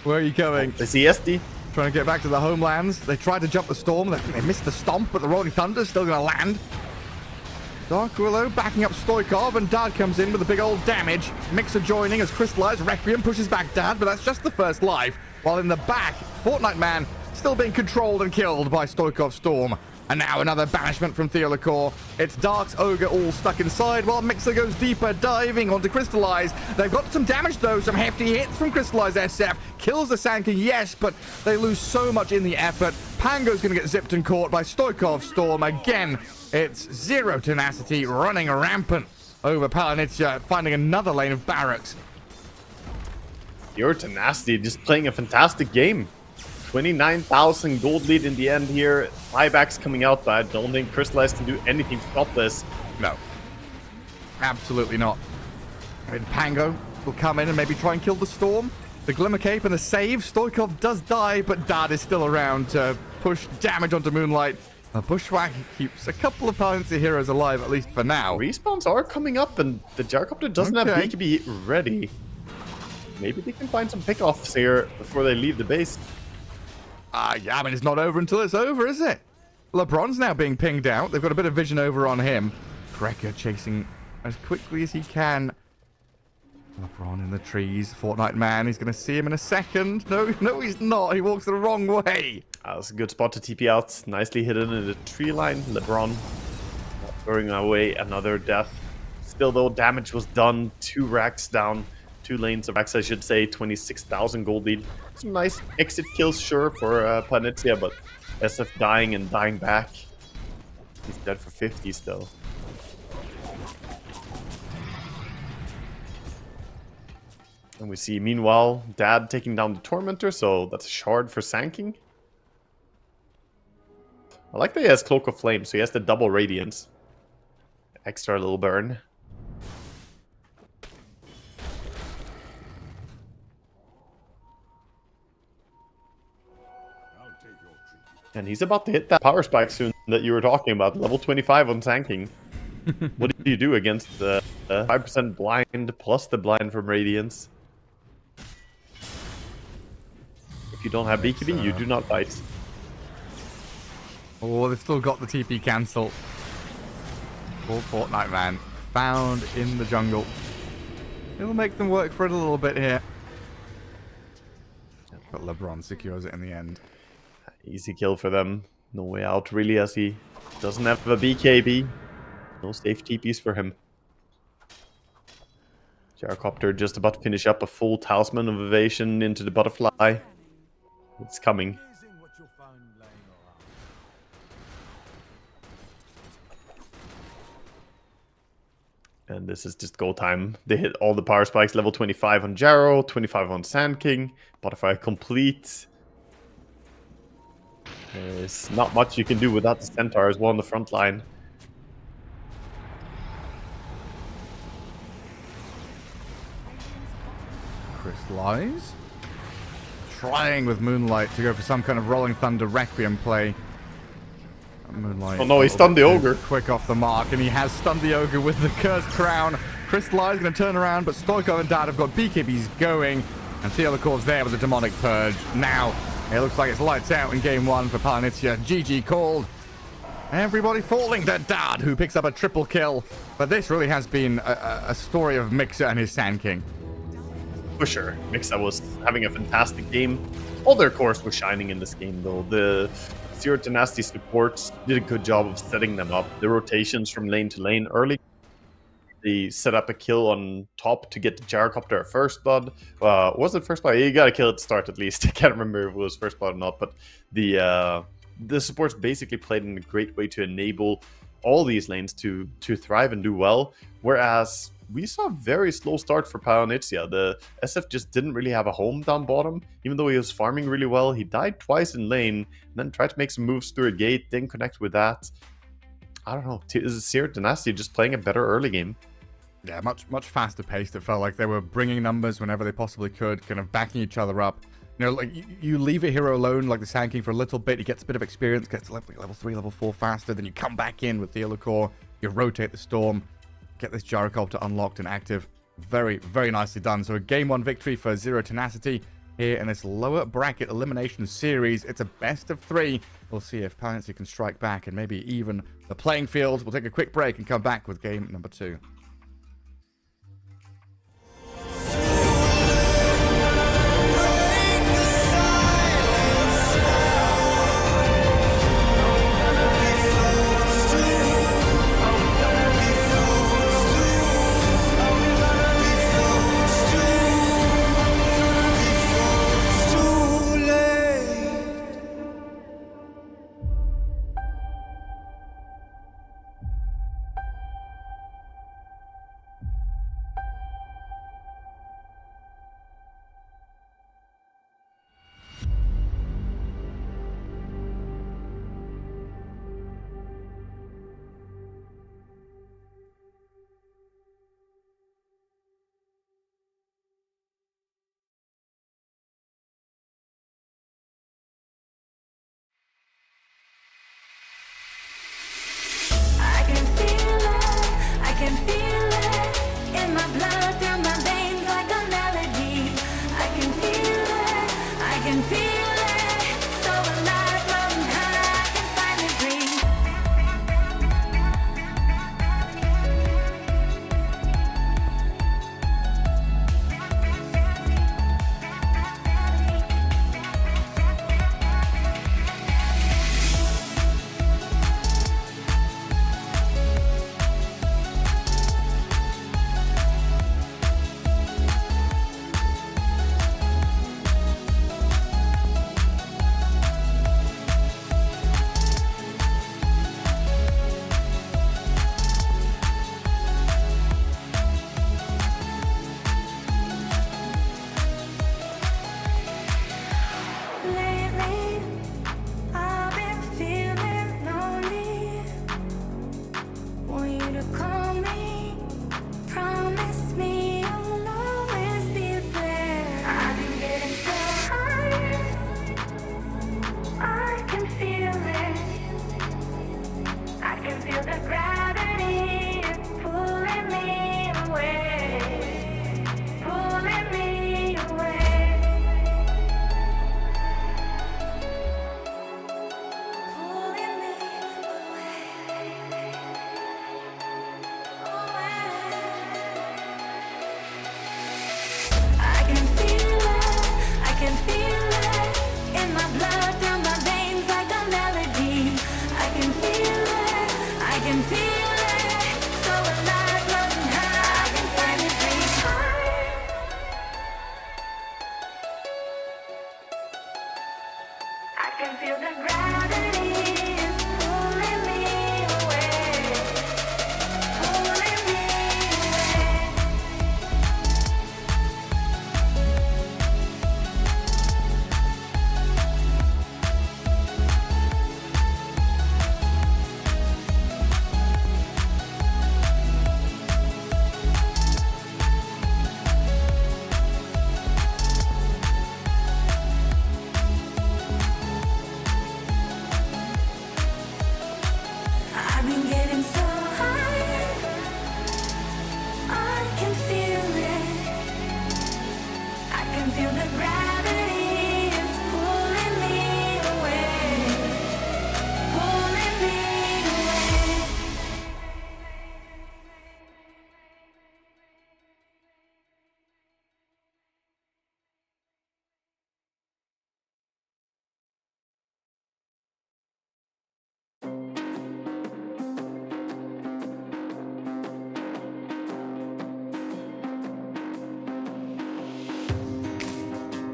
Where are you going? They see SD. Trying to get back to the homelands. They tried to jump the storm. They missed the stomp, but the Rolling Thunder's still going to land. Dark Willow backing up Stoikov, and Dad comes in with a big old damage. Mixer joining as Crystallized. Requiem pushes back Dad, but that's just the first life. While in the back, Fortnite Man still being controlled and killed by Stoikov's Storm. And now another banishment from Theolacor. It's Dark's Ogre all stuck inside, while Mixer goes deeper, diving onto Crystallize. They've got some damage though, some hefty hits from Crystallize SF. Kills the Sand King, yes, but they lose so much in the effort. Pango's going to get zipped and caught by Stoikov's Storm again. It's Zero Tenacity running rampant over Palinitsia, finding another lane of barracks. Your Tenacity just playing a fantastic game. 29,000 gold lead in the end here. Buybacks coming out, but I don't think Crystallize can do anything to stop this. No. Absolutely not. And Pango will come in and maybe try and kill the Storm. The Glimmer Cape and the save. Stoikov does die, but Dad is still around to push damage onto Moonlight. Bushwhack keeps a couple of Palinitsia heroes alive, at least for now. Respawns are coming up, and the Gyrocopter doesn't have Okay. BKB ready. Maybe they can find some pickoffs here before they leave the base. Yeah, I mean, it's not over until it's over, is it? LeBron's now being pinged out. They've got a bit of vision over on him. Krecker chasing as quickly as he can. LeBron in the trees. Fortnite man. He's going to see him in a second. No, he's not. He walks the wrong way. That was a good spot to TP out. Nicely hidden in the tree line. LeBron throwing away another death. Still, though, damage was done. 2 racks down. 2 lanes of racks, I should say. 26,000 gold lead. Some nice exit kills, sure, for Planetsya, but SF dying and dying back. He's dead for 50 still. And we see, meanwhile, Dad taking down the Tormentor, so that's a shard for Sanking. I like that he has Cloak of Flame, so he has the double Radiance. Extra little burn. And he's about to hit that power spike soon that you were talking about, level 25 on Sanking. What do you do against the 5% blind plus the blind from Radiance? If you don't have BKB, you do not fight. Oh, they've still got the TP cancel. Poor Fortnite man. Found in the jungle. It'll make them work for it a little bit here. But LeBron secures it in the end. Easy kill for them. No way out, really, as he doesn't have a BKB. No safe TPs for him. Gyrocopter just about to finish up a full Talisman of Evasion into the Butterfly. It's coming. And this is just go time. They hit all the power spikes. Level 25 on Jarrow, 25 on Sand King. Butterfly complete. There's not much you can do without the Centaur as well on the front line. Crystallize. Trying with Moonlight to go for some kind of Rolling Thunder Requiem play. Moonlight. Oh no, he stunned the Ogre. Quick off the mark, and he has stunned the Ogre with the Cursed Crown. Crystallize going to turn around, but Stoikov and Dad have got BKBs going. And Theodore's there with the Demonic Purge. Now, it looks like it's lights out in game 1 for Palanitsya. GG called. Everybody falling to Dad, who picks up a triple kill. But this really has been a story of Mixer and his Sand King. For sure. Mixer was having a fantastic game. All their cores were shining in this game, though. The Zero Tenacity supports did a good job of setting them up. The rotations from lane to lane early. They set up a kill on top to get the Gyrocopter a first blood. Was it first blood? You gotta kill it to start at least. I can't remember if it was first blood or not, but the supports basically played in a great way to enable all these lanes to thrive and do well. Whereas we saw a very slow start for Palanitsya. The SF just didn't really have a home down bottom. Even though he was farming really well, he died twice in lane, and then tried to make some moves through a gate, didn't connect with that. I don't know. Is Zero Dynasty just playing a better early game? Yeah, much faster paced. It felt like they were bringing numbers whenever they possibly could, kind of backing each other up. You know, like you leave a hero alone, like the Sand King, for a little bit. He gets a bit of experience, gets to level 3, level 4 faster. Then you come back in with Theodore's, you rotate the Storm, get this Gyrocopter unlocked and active. Very, very nicely done. So a game 1 victory for Zero Tenacity here in this lower bracket elimination series. It's a best of 3. We'll see if Palanitsya can strike back and maybe even the playing field. We'll take a quick break and come back with game number 2. I can feel it in my blood, through my veins like a melody. I can feel it, so alive from high, I can finally breathe. can feel the gravity is pulling me away, pulling me away. I've been getting so high, I can feel it. I can feel the gravity is pulling me away, pulling me away.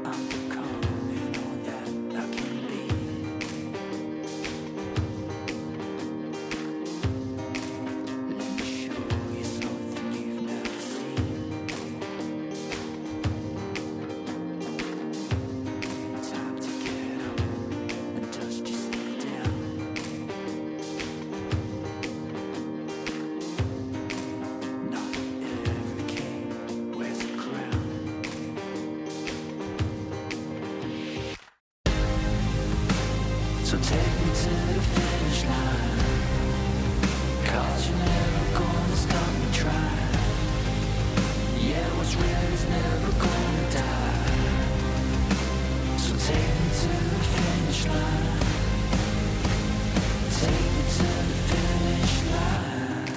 I'm becoming all that I can be. Let me show you something you've never seen. Time to get up and dust yourself down. Not every king wears a crown. So take me to the finish line, 'cause you're never gonna stop me trying. Yeah, what's real is never gonna die. So take me to the finish line. Take me to the finish line.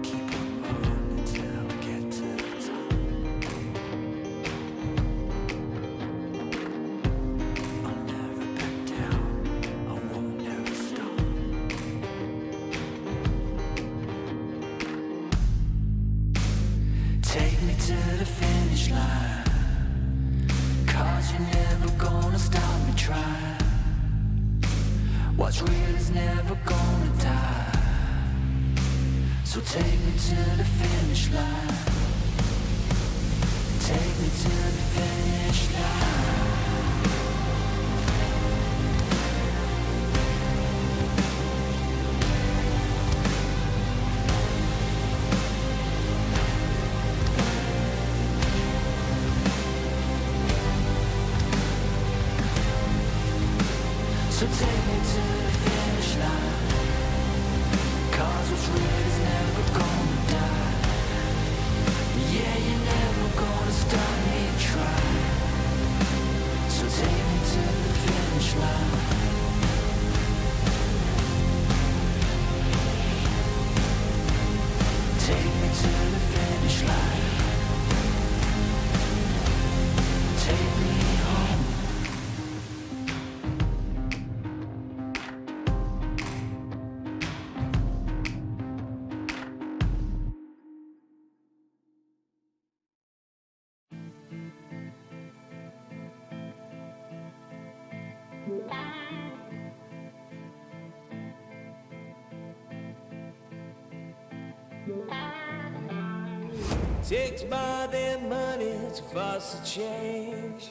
Keep on running till I get to the top. I'll never back down, I won't never stop. Take me to the finish line, 'cause you're never gonna stop me trying. What's real is never gonna die. So take me to the finish line. Take me to the finish line. So take me to the finish line, 'cause what's real is never gonna die. Yeah, you're never gonna stop me trying. So take me to the finish line. Take me to the finish line. Take me home. Takes more than money to force a change.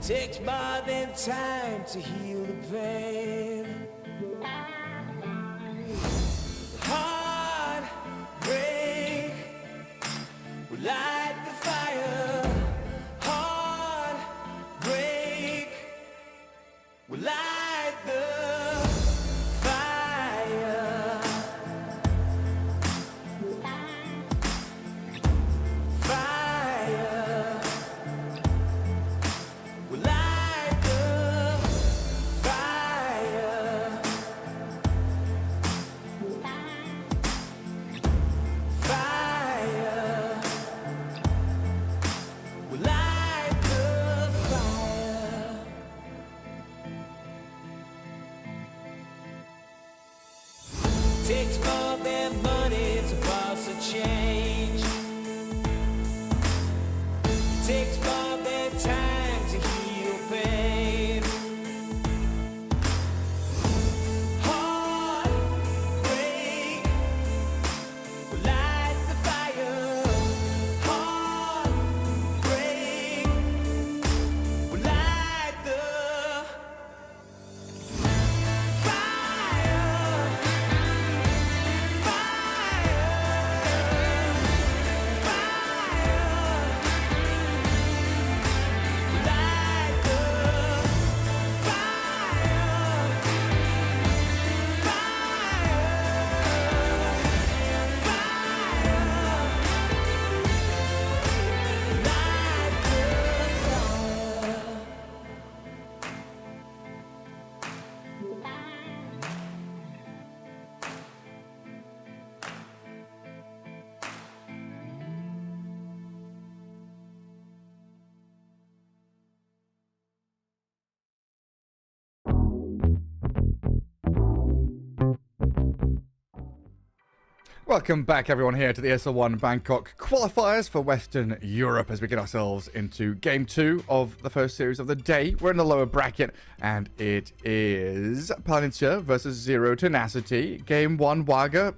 Takes more than time to heal the pain. Heartbreak will light the fire. Heartbreak will light the fire. Fire will light the fire. Takes more than money to boss a change. Takes more than time to heal pain. Heartbreak will light the fire. Heartbreak will light the fire. Welcome back, everyone, here to the ESL One Bangkok qualifiers for Western Europe as we get ourselves into Game 2 of the first series of the day. We're in the lower bracket, and it is Palencia versus Zero Tenacity. Game 1, Waga,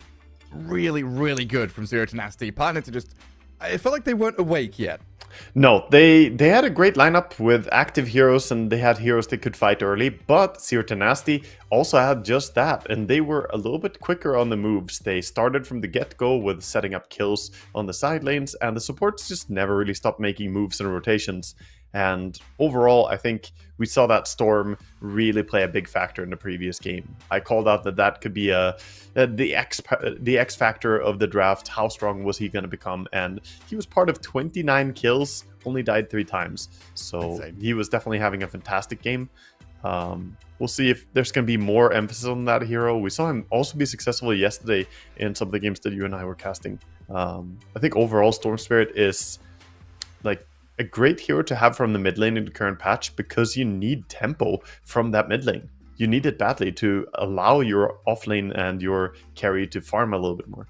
really, really good from Zero Tenacity. Palencia just, it felt like they weren't awake yet. No, they had a great lineup with active heroes, and they had heroes that could fight early, but Zero Tenacity also had just that, and they were a little bit quicker on the moves. They started from the get-go with setting up kills on the side lanes, and the supports just never really stopped making moves and rotations. And overall, I think we saw that Storm really play a big factor in the previous game. I called out that could be the X factor of the draft. How strong was he going to become? And he was part of 29 kills, only died 3 times. So he was definitely having a fantastic game. We'll see if there's going to be more emphasis on that hero. We saw him also be successful yesterday in some of the games that you and I were casting. I think overall Storm Spirit is like a great hero to have from the mid lane in the current patch, because you need tempo from that mid lane. You need it badly to allow your off lane and your carry to farm a little bit more.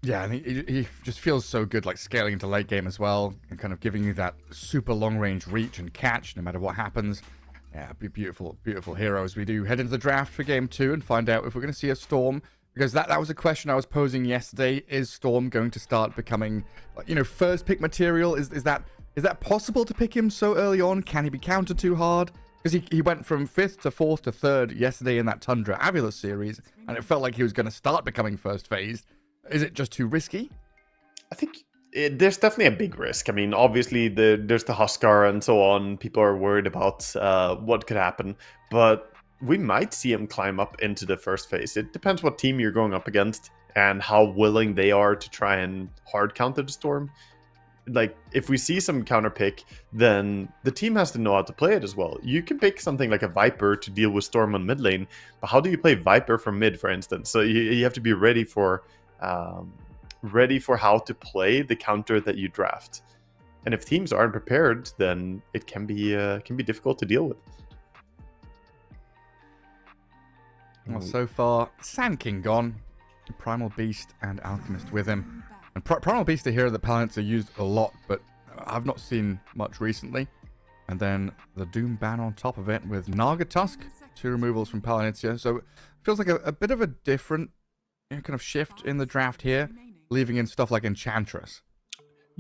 Yeah, and he just feels so good, like scaling into late game as well, and kind of giving you that super long range reach and catch no matter what happens. Yeah, beautiful, beautiful heroes. We do head into the draft for Game 2 and find out if we're going to see a Storm, because that was a question I was posing yesterday. Is Storm going to start becoming, first pick material? Is that possible to pick him so early on? Can he be countered too hard? Because he went from 5th to 4th to 3rd yesterday in that Tundra Avila series, and it felt like he was going to start becoming first phased. Is it just too risky? I think there's definitely a big risk. I mean, obviously, there's the Huskar and so on. People are worried about what could happen, but we might see him climb up into the first phase. It depends what team you're going up against and how willing they are to try and hard counter the Storm. Like, if we see some counter pick, then the team has to know how to play it as well. You can pick something like a Viper to deal with Storm on mid lane, but how do you play Viper from mid, for instance? So you have to be ready for how to play the counter that you draft. And if teams aren't prepared, then it can be difficult to deal with. Well, so far, Sand King gone, Primal Beast and Alchemist with him. And Primal Beast, a hero that Palencia used a lot, but I've not seen much recently. And then the Doom ban on top of it with Naga Tusk, 2 removals from Palencia. So it feels like a bit of a different kind of shift in the draft here, leaving in stuff like Enchantress.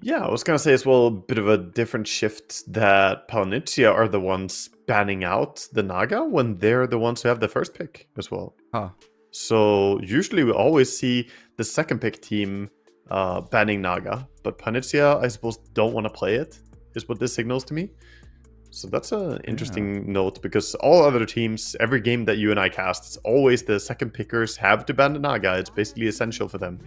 Yeah, I was going to say as well, a bit of a different shift that Palencia are the ones banning out the Naga when they're the ones who have the first pick as well. Huh. So usually we always see the second pick team banning Naga, but Palencia, I suppose, don't want to play it, is what this signals to me. So that's an interesting note, because all other teams, every game that you and I cast, it's always the second pickers have to ban the Naga. It's basically essential for them.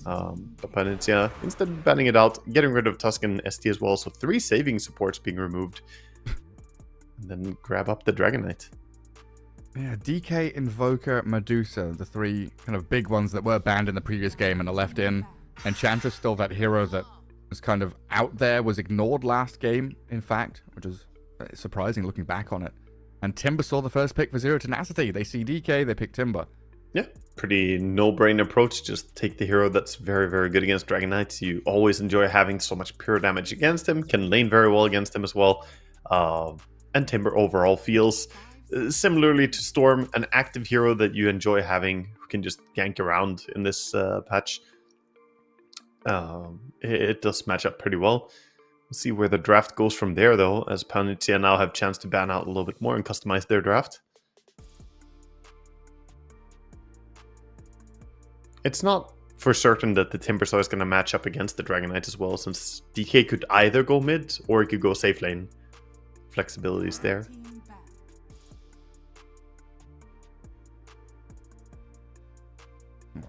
But Palencia, instead of banning it out, getting rid of Tusk and ST as well, so 3 saving supports being removed. And then grab up the Dragon Knight. Yeah, DK, Invoker, Medusa, the 3 kind of big ones that were banned in the previous game and are left in. Enchantress still that hero that was kind of out there, was ignored last game, in fact, which is surprising looking back on it. And Timber saw the first pick for Zero Tenacity. They see DK, they pick Timber. Yeah, pretty no-brain approach. Just take the hero that's very, very good against Dragon Knights. You always enjoy having so much pure damage against him. Can lane very well against him as well. And Timber overall feels similarly to Storm, an active hero that you enjoy having, who can just gank around in this patch. It does match up pretty well. We'll see where the draft goes from there, though, as Panitia now have a chance to ban out a little bit more and customize their draft. It's not for certain that the Timbersaw is going to match up against the Dragon Knight as well, since DK could either go mid or it could go safe lane. Flexibility is there. Team back.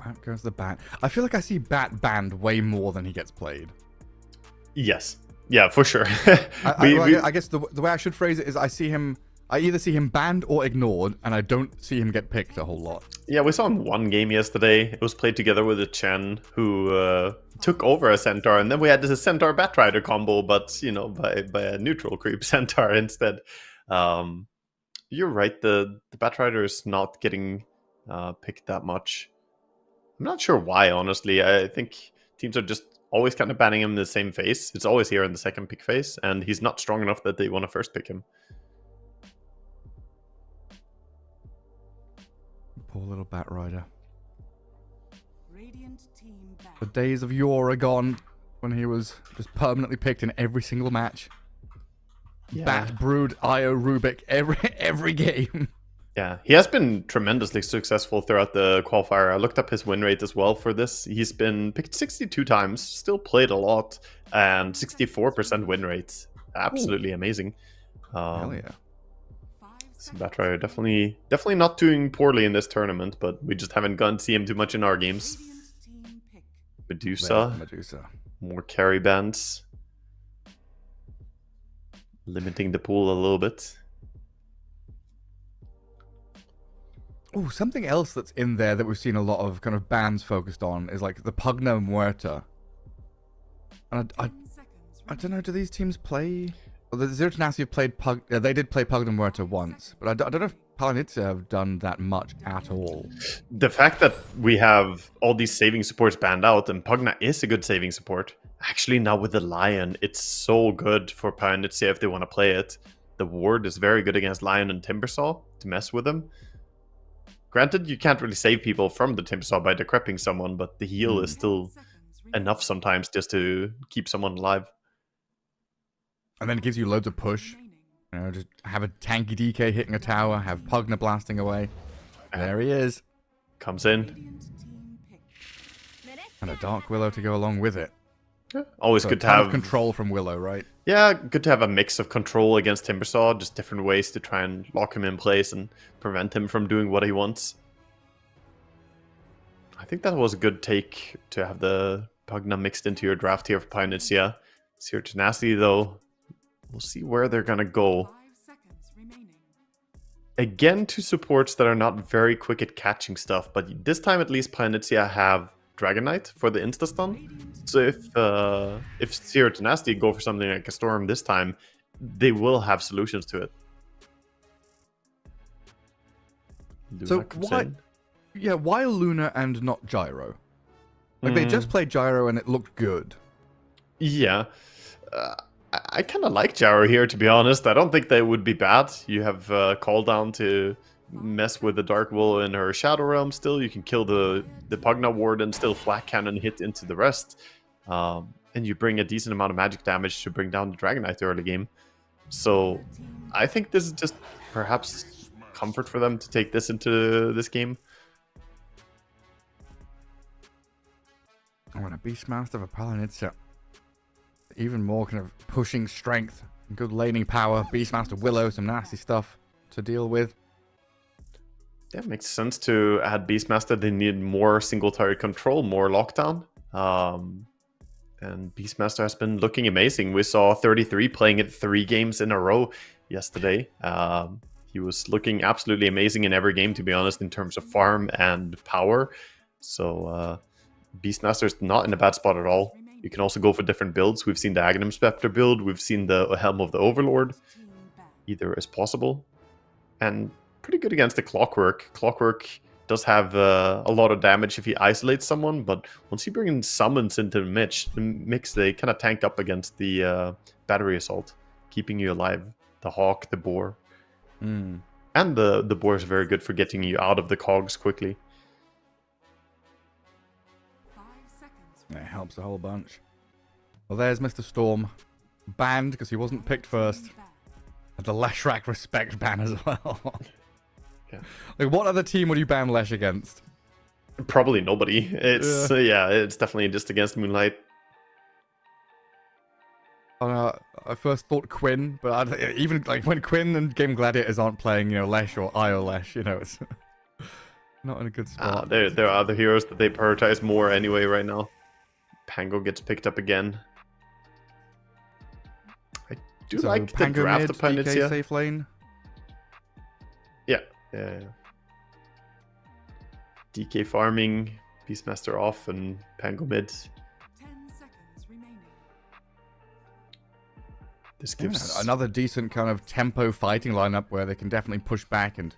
Out goes the Bat. I feel like I see Bat banned way more than he gets played. Yes. Yeah, for sure. I guess the way I should phrase it is I either see him banned or ignored, and I don't see him get picked a whole lot. Yeah, we saw him one game yesterday. It was played together with a Chen who took over a Centaur, and then we had this Centaur Batrider combo, but, you know, by a neutral creep Centaur instead. You're right, the Batrider is not getting picked that much. I'm not sure why, honestly. I think teams are just always kind of banning him in the same phase. It's always here in the second pick phase, and he's not strong enough that they want to first pick him. Poor little Bat Rider. Radiant team back. The days of yore are gone, when he was just permanently picked in every single match. Yeah. Bat, Brood, Io, Rubik, every game. Yeah, he has been tremendously successful throughout the qualifier. I looked up his win rate as well for this. He's been picked 62 times, still played a lot, and 64% win rate. Absolutely amazing. Hell yeah. So Batrider definitely not doing poorly in this tournament, but we just haven't gotten to see him too much in our games. Radiant team pick. Medusa, more carry bands, limiting the pool a little bit. Oh, something else that's in there that we've seen a lot of kind of bans focused on is like the Pugna Muerta. And I 10 seconds don't know, do these teams play? Well, the Zero Tenacity have played they did play Pugna Muerta once, but I don't know if Palanitza have done that much at all. The fact that we have all these saving supports banned out, and Pugna is a good saving support. Actually, now with the Lion, it's so good for Palanitza if they want to play it. The ward is very good against Lion and Timbersaw to mess with them. Granted, you can't really save people from the Timbersaw by decrepping someone, but the heal is still enough sometimes just to keep someone alive. And then it gives you loads of push. You know, just have a tanky DK hitting a tower, have Pugna blasting away. There he is. Comes in. Radiant team pick. And a Dark Willow to go along with it. Always So good to a ton of have control from Willow, right? Yeah, good to have a mix of control against Timbersaw, just different ways to try and lock him in place and prevent him from doing what he wants. I think that was a good take to have the Pugna mixed into your draft here for Pioneer. Zero Tenacity, though, we'll see where they're going to go. 5 seconds remaining. Again, two supports that are not very quick at catching stuff, but this time at least Pioneer have Dragon Knight for the insta-stun. So if Zero Tenacity go for something like a Storm this time, they will have solutions to it. So Luna comes why? in. Yeah, why Luna and not Gyro? Like they just played Gyro and it looked good. Yeah. I kind of like Gyro here, to be honest. I don't think they would be bad. You have Call Down to mess with the Dark Will in her Shadow Realm still. You can kill the Pugna Ward and still Flat Cannon hit into the rest. And you bring a decent amount of magic damage to bring down the Dragon Knight early game. So I think this is just perhaps comfort for them to take this into this game. I want a Beastmaster for Palanitza. Even more kind of pushing strength, good laning power, Beastmaster Willow, some nasty stuff to deal with. Yeah, it makes sense to add Beastmaster. They need more single target control, more lockdown. And Beastmaster has been looking amazing. We saw 33 playing it 3 games in a row yesterday. He was looking absolutely amazing in every game, to be honest, in terms of farm and power. So Beastmaster is not in a bad spot at all. You can also go for different builds. We've seen the Aghanim Spectre build. We've seen the Helm of the Overlord. Team back. Either is possible. And pretty good against the Clockwork. Clockwork does have a lot of damage if he isolates someone, but once you bring in summons into the mix, they kind of tank up against the battery assault, keeping you alive. The hawk, the boar. And the boar is very good for getting you out of the cogs quickly. 5 seconds. It helps a whole bunch. Well, there's Mr. Storm. Banned because he wasn't picked first. And the Leshrac respect ban as well. Yeah. Like, what other team would you ban Lesh against? Probably nobody. It's it's definitely just against Moonlight. I first thought Quinn, but even like when Quinn and Game Gladiators aren't playing, you know, Lesh or Io Lesh, you know, it's not in a good spot. There are other heroes that they prioritize more anyway right now. Pango gets picked up again. I do So like the Pango draft mid, of Panitsia. DK safe lane. Yeah. DK farming, Beastmaster off, and Pango mid. 10 seconds remaining. This Yeah, gives another decent kind of tempo fighting lineup where they can definitely push back and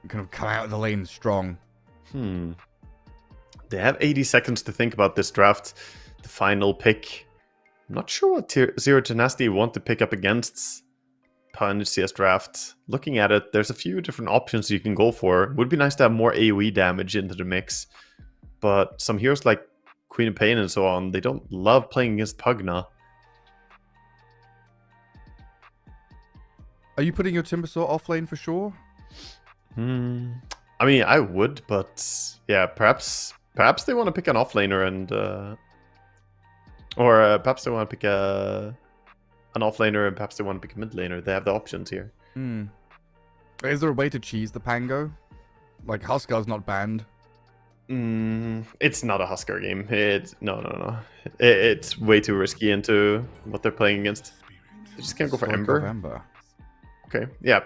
kind of come out of the lane strong. They have 80 seconds to think about this draft. The final pick. I'm not sure what Zero Tenacity want to pick up against Panitsia's draft. Looking at it, there's a few different options you can go for. Would be nice to have more AoE damage into the mix. But some heroes like Queen of Pain and so on, they don't love playing against Pugna. Are you putting your Timbersaw off lane for sure? I mean, I would, but yeah, perhaps they want to pick an offlaner and or perhaps they want to pick an offlaner and perhaps they want to pick a mid laner. They have the options here. Is there a way to cheese the Pango? Like Huskar's not banned. It's not a Huskar game. No. It's way too risky into what they're playing against. They just can't go for Stroke of Ember. Ember. Okay, yeah.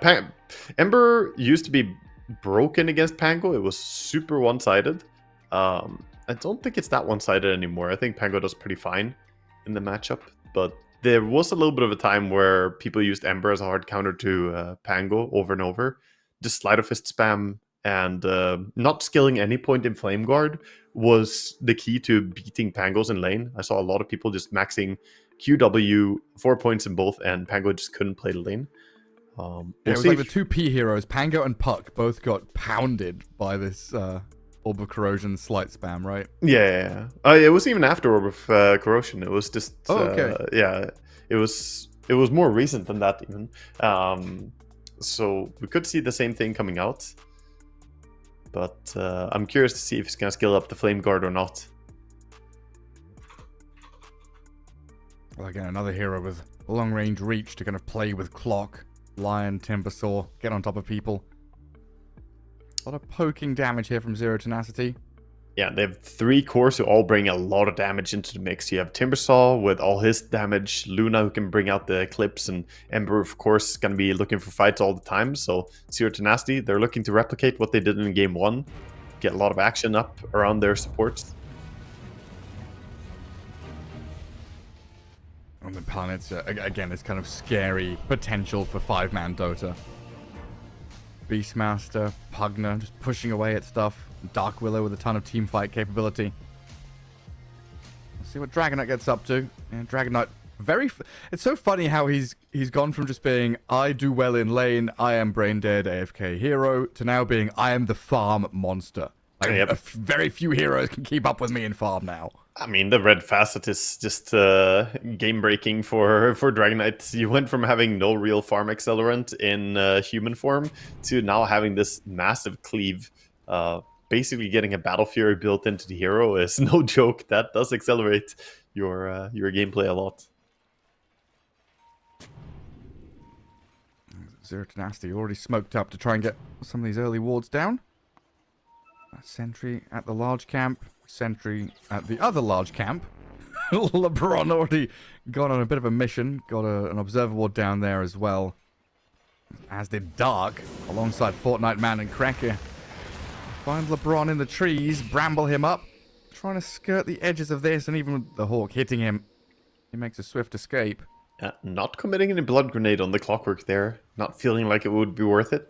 Ember used to be broken against Pango. It was super one-sided. I don't think it's that one-sided anymore. I think Pango does pretty fine in the matchup. But there was a little bit of a time where people used Ember as a hard counter to Pango over and over. Just Sleight of Fist spam and not skilling any point in Flame Guard was the key to beating Pangos in lane. I saw a lot of people just maxing QW 4 points in both, and Pango just couldn't play the lane. It was like the two P heroes, Pango and Puck, both got pounded by this Orb of Corrosion slight spam, right? Yeah. It was even after Orb of Corrosion. It was just... okay. Yeah, it was more recent than that even. So we could see the same thing coming out. But I'm curious to see if he's going to skill up the Flame Guard or not. Well, again, another hero with long-range reach to kind of play with Clock, Lion, Timbersaw, get on top of people. A lot of poking damage here from Zero Tenacity. Yeah, they have 3 cores who all bring a lot of damage into the mix. You have Timbersaw with all his damage, Luna who can bring out the clips, and Ember, of course, is going to be looking for fights all the time. So Zero Tenacity, they're looking to replicate what they did in Game 1. Get a lot of action up around their supports. And the planets, again, it's kind of scary potential for 5-man Dota. Beastmaster, Pugna, just pushing away at stuff. Dark Willow with a ton of teamfight capability. Let's see what Dragonite gets up to. And Dragonite, it's so funny how he's gone from just being, I do well in lane, I am brain dead AFK hero, to now being, I am the farm monster. Like, very few heroes can keep up with me in farm now. I mean, the red facet is just game-breaking for Dragonite. You went from having no real farm accelerant in human form to now having this massive cleave. Basically getting a Battle Fury built into the hero is no joke. That does accelerate your gameplay a lot. Zero Tenacity already smoked up to try and get some of these early wards down. Sentry at the large camp. Sentry at the other large camp. LeBron already gone on a bit of a mission. Got an observer ward down there as well. As did Dark, alongside Fortnite Man and Cracker. Find LeBron in the trees, bramble him up. Trying to skirt the edges of this, and even with the Hawk hitting him, he makes a swift escape. Not committing any blood grenade on the Clockwork there. Not feeling like it would be worth it.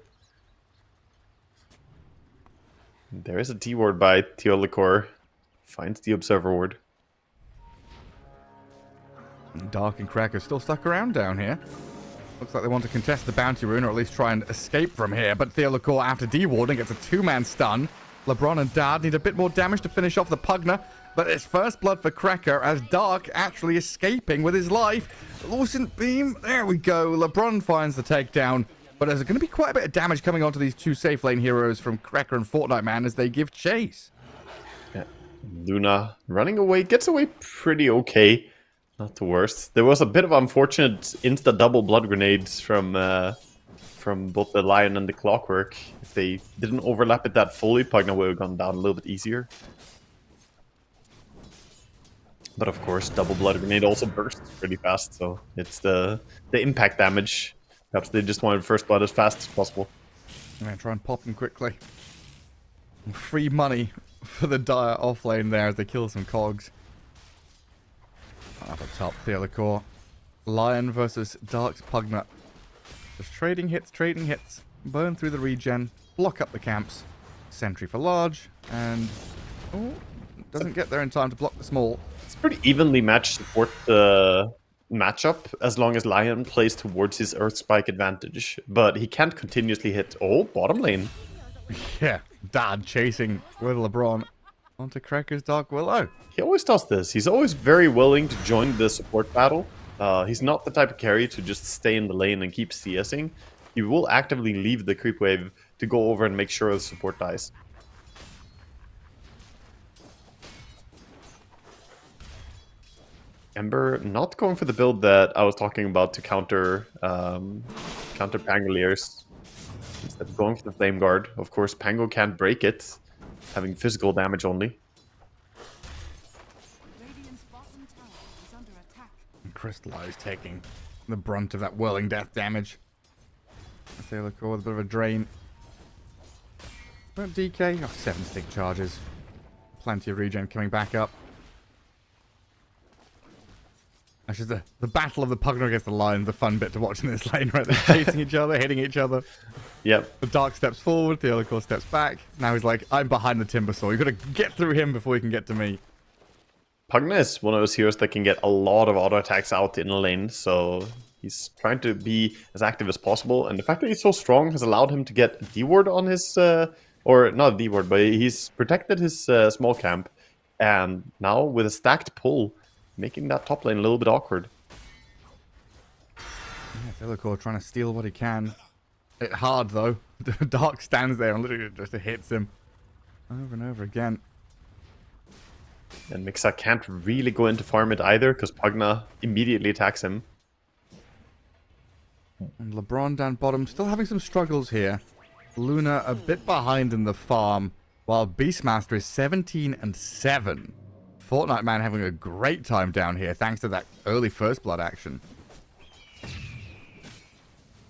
There is a T ward by Teolikor. Finds the Observer ward. Dark and Cracker still stuck around down here. Looks like they want to contest the bounty rune, or at least try and escape from here. But Theolacor, after dewarding, gets a 2-man stun. LeBron and Dad need a bit more damage to finish off the Pugner. But it's first blood for Cracker as Dark actually escaping with his life. Lucent Beam, there we go. LeBron finds the takedown. But there's going to be quite a bit of damage coming onto these two safe lane heroes from Cracker and Fortnite Man as they give chase. Yeah. Luna running away, gets away pretty okay. Not the worst. There was a bit of unfortunate insta double blood grenades from both the Lion and the Clockwork. If they didn't overlap it that fully, Pugna would have gone down a little bit easier. But of course, double blood grenade also bursts pretty fast, so it's the impact damage. Perhaps they just wanted first blood as fast as possible. I'm going to try and pop him quickly. Free money for the Dire off lane there as they kill some cogs. Up top, Theolacor. Lion versus Dark's Pugna. Just trading hits. Burn through the regen. Block up the camps. Sentry for large. And... oh, doesn't get there in time to block the small. It's pretty evenly matched support matchup as long as Lion plays towards his Earth Spike advantage. But he can't continuously hit... oh, bottom lane. Yeah, Dad chasing with LeBron onto Cracker's Dark Willow. He always does this. He's always very willing to join the support battle. He's not the type of carry to just stay in the lane and keep CSing. He will actively leave the creep wave to go over and make sure the support dies. Ember not going for the build that I was talking about to counter Pangoliers. Instead of going for the Flame Guard. Of course, Pango can't break it, having physical damage only. Radiant's bottom tower is under attack. Crystallize taking the brunt of that whirling death damage. Theolacor with a bit of a drain. But DK, 7 stick charges. Plenty of regen coming back up. Actually, the battle of the Pugner against the Lion, the fun bit to watch in this lane, right? They're chasing each other, hitting each other. Yep. The Dark steps forward, Theolacor steps back. Now he's like, I'm behind the Timbersaw. You've got to get through him before you can get to me. Pugna is one of those heroes that can get a lot of auto attacks out in the lane, so he's trying to be as active as possible. And the fact that he's so strong has allowed him to get a D-ward on his... or not a D-ward, but he's protected his small camp. And now with a stacked pull, making that top lane a little bit awkward. Yeah, Theolacor trying to steal what he can. It's hard, though. Dark stands there and literally just hits him over and over again. And Mixa can't really go into farm it either, because Pugna immediately attacks him. And LeBron down bottom, still having some struggles here. Luna a bit behind in the farm, while Beastmaster is 17-7. Fortnite Man having a great time down here, thanks to that early first blood action.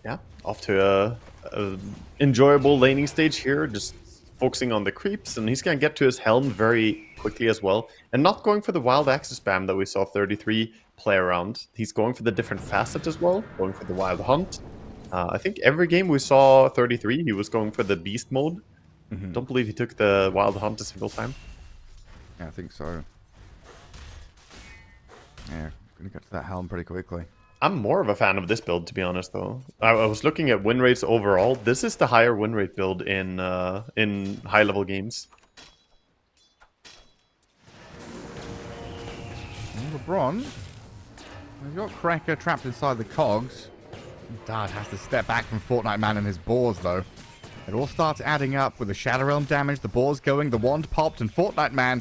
Yeah, off to a enjoyable laning stage here, just focusing on the creeps, and he's going to get to his helm very quickly as well. And not going for the wild axis spam that we saw 33 play around. He's going for the different facets as well, going for the wild hunt. I think every game we saw 33, he was going for the beast mode. Don't believe he took the wild hunt a single time. Yeah, I think so. Yeah, gonna get to that helm pretty quickly. I'm more of a fan of this build, to be honest, though. I was looking at win rates overall. This is the higher win rate build in high-level games. And LeBron, we've got Cracker trapped inside the cogs. Dad has to step back from Fortnite Man and his boars, though. It all starts adding up with the Shadow Realm damage, the boars going, the wand popped, and Fortnite Man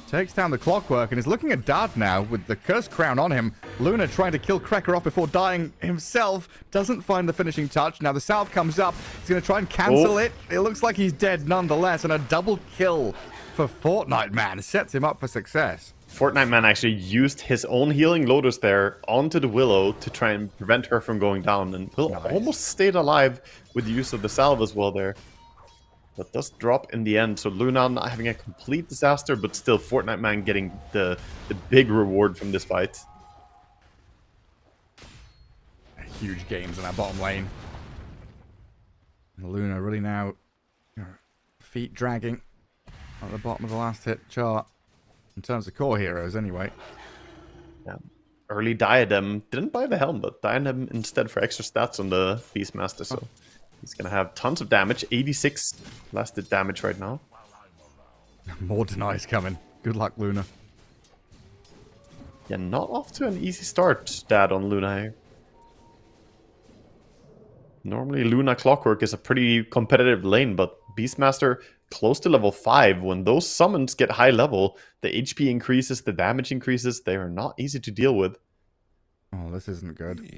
takes down the Clockwork and is looking at Dart now with the Cursed Crown on him. Luna trying to kill Cracker off before dying himself. Doesn't find the finishing touch. Now the salve comes up. He's going to try and cancel it. It looks like he's dead nonetheless. And a double kill for Fortnite Man sets him up for success. Fortnite Man actually used his own healing Lotus there onto the Willow to try and prevent her from going down. And Will almost stayed alive with the use of the salve as well there. But does drop in the end, so Luna not having a complete disaster, but still Fortnite Man getting the big reward from this fight. Huge games in that bottom lane. And Luna really now feet dragging At the bottom of the last hit chart. In terms of core heroes, anyway. Yeah. Early Diadem. Didn't buy the helm, but Diadem instead for extra stats on the Beastmaster, so he's gonna have tons of damage. 86 last hit damage right now. More denies coming. Good luck, Luna. Yeah, not off to an easy start, Dad, on Luna here. Normally, Luna Clockwork is a pretty competitive lane, but Beastmaster close to level 5. When those summons get high level, the HP increases, the damage increases. They are not easy to deal with. Oh, this isn't good.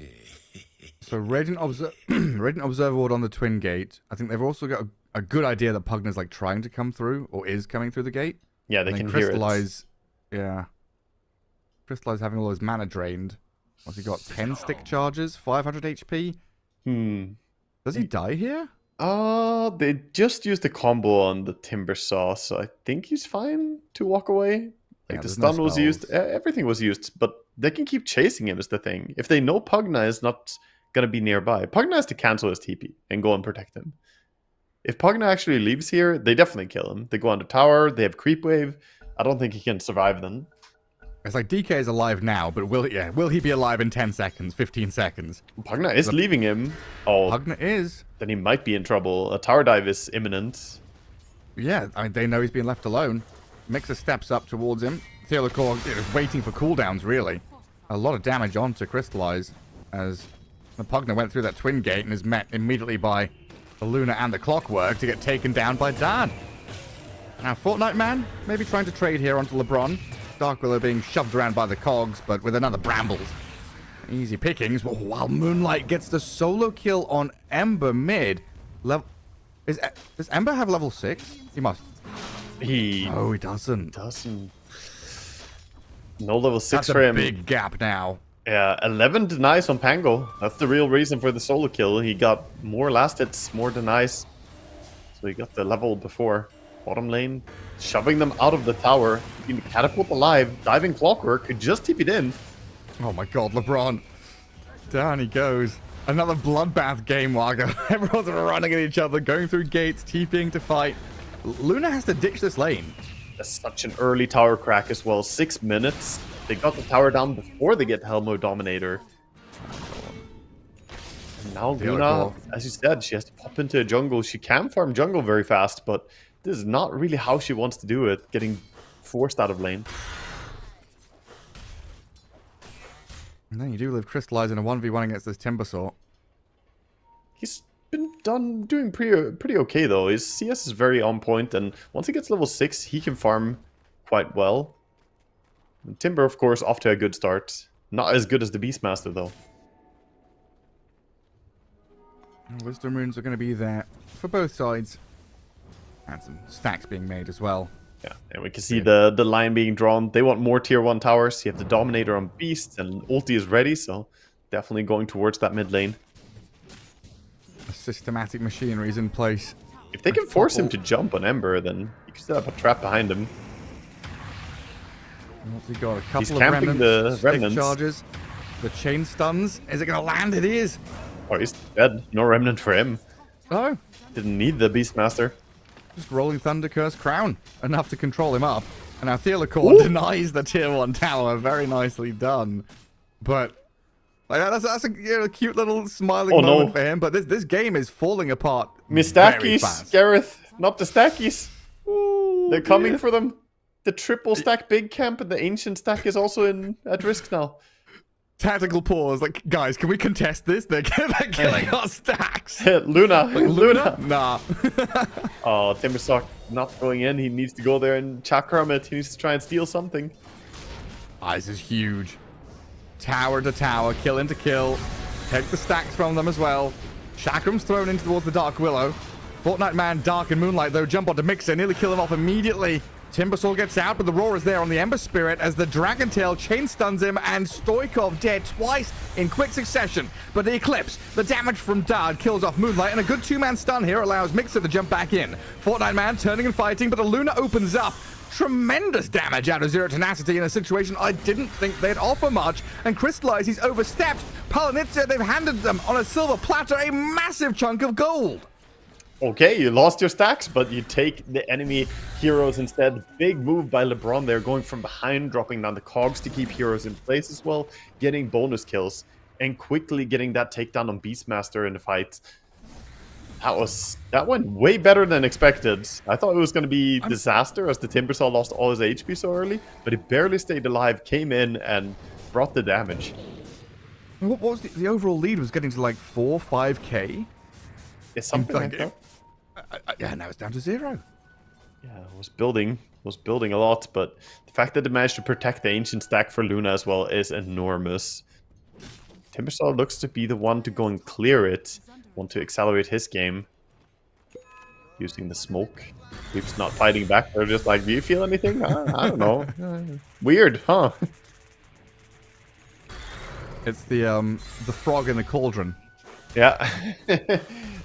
So Radiant Observer Ward on the Twin Gate. I think they've also got a good idea that Pugna's like trying to come through, or is coming through the gate. Yeah, they and can hear it. Yeah. Crystallize having all his mana drained. What's he got? 10 stick charges, 500 HP? Does he die here? They just used the combo on the Timber Saw, so I think he's fine to walk away. Like, Yeah, the there's no stun was used, spells. everything was used, but they can keep chasing him is the thing. If they know Pugna is not going to be nearby, Pugna has to cancel his TP and go and protect him. If Pugna actually leaves here, they definitely kill him. They go on the tower, they have creep wave. I don't think he can survive then. It's like DK is alive now, but will he be alive in 10 seconds, 15 seconds? Pugna is leaving him. Oh, Pugna is. then he might be in trouble. A tower dive is imminent. Yeah, I mean, they know he's being left alone. Mixer steps up towards him. Theolacor is waiting for cooldowns, really. A lot of damage onto Crystallize as the Pugna went through that Twin Gate and is met immediately by the Luna and the Clockwork to get taken down by Dad. Now, Fortnite Man maybe trying to trade here onto LeBron. Dark Willow being shoved around by the cogs, but with another Brambles. Easy pickings, while Moonlight gets the solo kill on Ember mid. Does Ember have level 6? He must. No, he doesn't. No level 6 That's for a him. big gap now. Yeah, 11 denies on Pango. That's the real reason for the solo kill. He got more last hits, more denies. So he got the level before. Bottom lane, shoving them out of the tower. Keeping the catapult alive. Diving Clockwork, who just TP'd in. Oh my god, LeBron. Down he goes. Another bloodbath game, Wago. Everyone's running at each other, going through gates, TPing to fight. Luna has to ditch this lane. That's such an early tower crack as well. 6 minutes. They got the tower down before they get Helmo Dominator. And now Luna, as you said, she has to pop into a jungle. She can farm jungle very fast, but this is not really how she wants to do it, getting forced out of lane. And then you do live Crystallize in a 1v1 against this Timbersaw. He's been doing pretty okay though. His CS is very on point, and once he gets level 6, he can farm quite well. And Timber, of course, off to a good start. Not as good as the Beastmaster though. Wisdom runes are going to be there for both sides. And some stacks being made as well. Yeah, and we can see the line being drawn. They want more tier 1 towers. You have the Dominator on Beast, and ulti is ready, so definitely going towards that mid lane. A systematic machinery is in place. If they can force him to jump on Ember, then you can set up a trap behind him. What's he got? A couple He's of camping the stick remnants. charges. The chain stuns. Is it going to land? It is. Oh, he's dead. No remnant for him. Oh, Didn't need the Beastmaster. just rolling Thunder Curse Crown. Enough to control him up. And now Theolacor denies the tier 1 tower. Very nicely done. But like, that's a cute little smiling moment for him. But this game is falling apart very Mistackies, fast. Gareth. Not the stackies. Ooh, They're coming dear. for them. The triple stack big camp and the ancient stack is also at risk now. Tactical pause. Like, guys, can we contest this? They're killing our stacks. Luna. Luna. Nah. Oh, Timbersaw not going in. He needs to go there and chakram it. He needs to try and steal something. This is huge. Tower to tower, kill into kill. Take the stacks from them as well. Chakram's thrown into towards the Dark Willow. Fortnite Man, Dark, and Moonlight, though, jump onto Mixer, nearly kill him off immediately. Timbersaw gets out, but the roar is there on the Ember Spirit as the Dragon Tail chain stuns him, and Stoikov dead twice in quick succession. But the Eclipse, the damage from Dard kills off Moonlight, and a good 2-man stun here allows Mixer to jump back in. Fortnite Man turning and fighting, but the Luna opens up. Tremendous damage out of Zero Tenacity in a situation I didn't think they'd offer much. And Crystallize, he's overstepped. Palanitza, they've handed them on a silver platter a massive chunk of gold. Okay, you lost your stacks, but you take the enemy heroes instead. Big move by LeBron there, going from behind, dropping down the cogs to keep heroes in place as well, getting bonus kills, and quickly getting that takedown on Beastmaster in the fight. That went way better than expected. I thought it was going to be disaster as the Timbersaw lost all his HP so early, but he barely stayed alive, came in and brought the damage. What was the overall lead? Was getting to like 5K? It's something like that. Yeah, now it's down to 0. Yeah, was building a lot, but the fact that they managed to protect the ancient stack for Luna as well is enormous. Timbersaw looks to be the one to go and clear it, want to accelerate his game. Using the smoke. Creep's not fighting back, they're just like, do you feel anything? I don't know. Weird, huh? It's the frog in the cauldron. Yeah,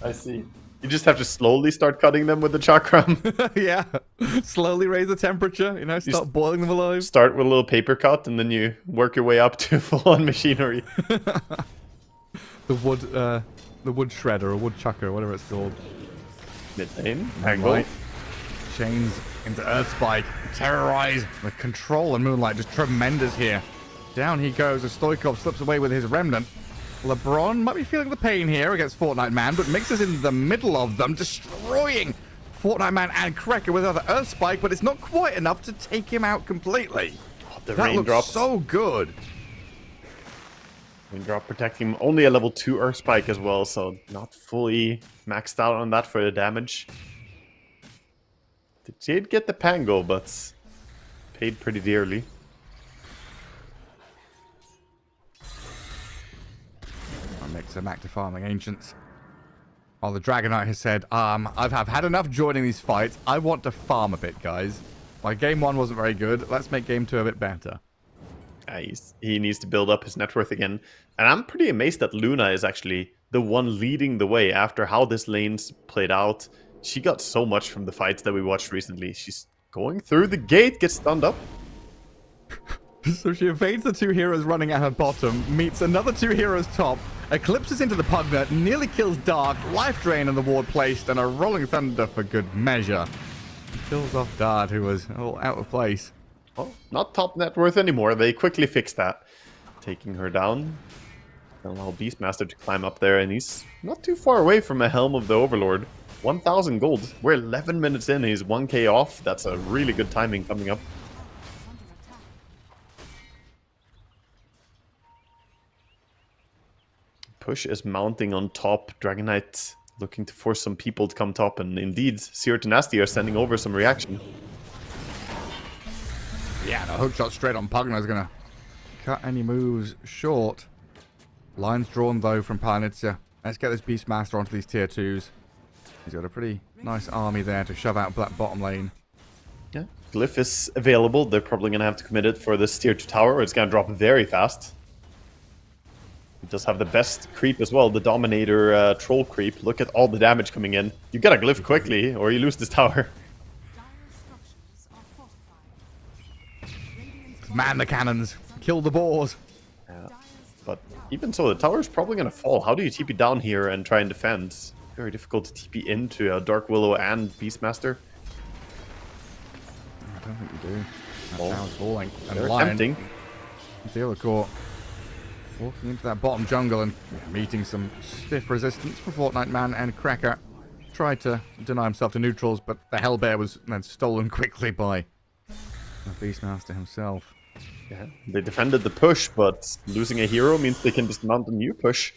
I see. You just have to slowly start cutting them with the chakram. Yeah, slowly raise the temperature, you know, start boiling them alive. Start with a little paper cut, and then you work your way up to full-on machinery. The wood shredder or wood chucker, whatever it's called. Mid lane, angle. Right. Chains into Earthspike. Terrorize. The control and Moonlight just tremendous here. Down he goes as Stoikov slips away with his remnant. LeBron might be feeling the pain here against Fortnite Man, but mixes in the middle of them, destroying Fortnite Man and Cracker with another Earthspike, but it's not quite enough to take him out completely. Oh, the That raindrop. looks so good. Raindrop protecting him. Only a level 2 Earthspike as well, so not fully maxed out on that for the damage. They did get the Pango, but paid pretty dearly. Mix them back to farming ancients. While the Dragonite has said, I've had enough joining these fights. I want to farm a bit, guys. My game 1 wasn't very good. Let's make game 2 a bit better. He needs to build up his net worth again. And I'm pretty amazed that Luna is actually the one leading the way after how this lane's played out. She got so much from the fights that we watched recently. She's going through the gate, gets stunned up. So she evades the 2 heroes running at her bottom, meets another 2 heroes top, eclipses into the Pugner, nearly kills Dark, life drain on the ward placed, and a Rolling Thunder for good measure. Kills off Dart, who was all out of place. Well, not top net worth anymore. They quickly fixed that. Taking her down. Allow Beastmaster to climb up there, and he's not too far away from a Helm of the Overlord. 1,000 gold. We're 11 minutes in, he's 1k off. That's a really good timing coming up. Push is mounting on top. Dragonite looking to force some people to come top, and indeed, Zero to Nasty are sending over some reaction. Yeah, the hookshot straight on Pugner is going to cut any moves short. Lines drawn, though, from Palanitza. Let's get this Beastmaster onto these tier 2s. He's got a pretty nice army there to shove out that bottom lane. Yeah, Glyph is available. They're probably going to have to commit it for this tier 2 tower. It's going to drop very fast. It does have the best creep as well, the Dominator troll creep. Look at all the damage coming in. You gotta glyph quickly, or you lose this tower. Man the cannons. Kill the boars. Yeah. But even so, the tower is probably gonna fall. How do you TP down here and try and defend? Very difficult to TP into Dark Willow and Beastmaster. I don't think you do. That Oh. tower's falling. And They're Lion, tempting. the other court. Walking into that bottom jungle and meeting some stiff resistance for Fortnite Man and Cracker. Tried to deny himself to neutrals, but the Hellbear was then stolen quickly by the Beastmaster himself. Yeah, they defended the push, but losing a hero means they can just mount a new push.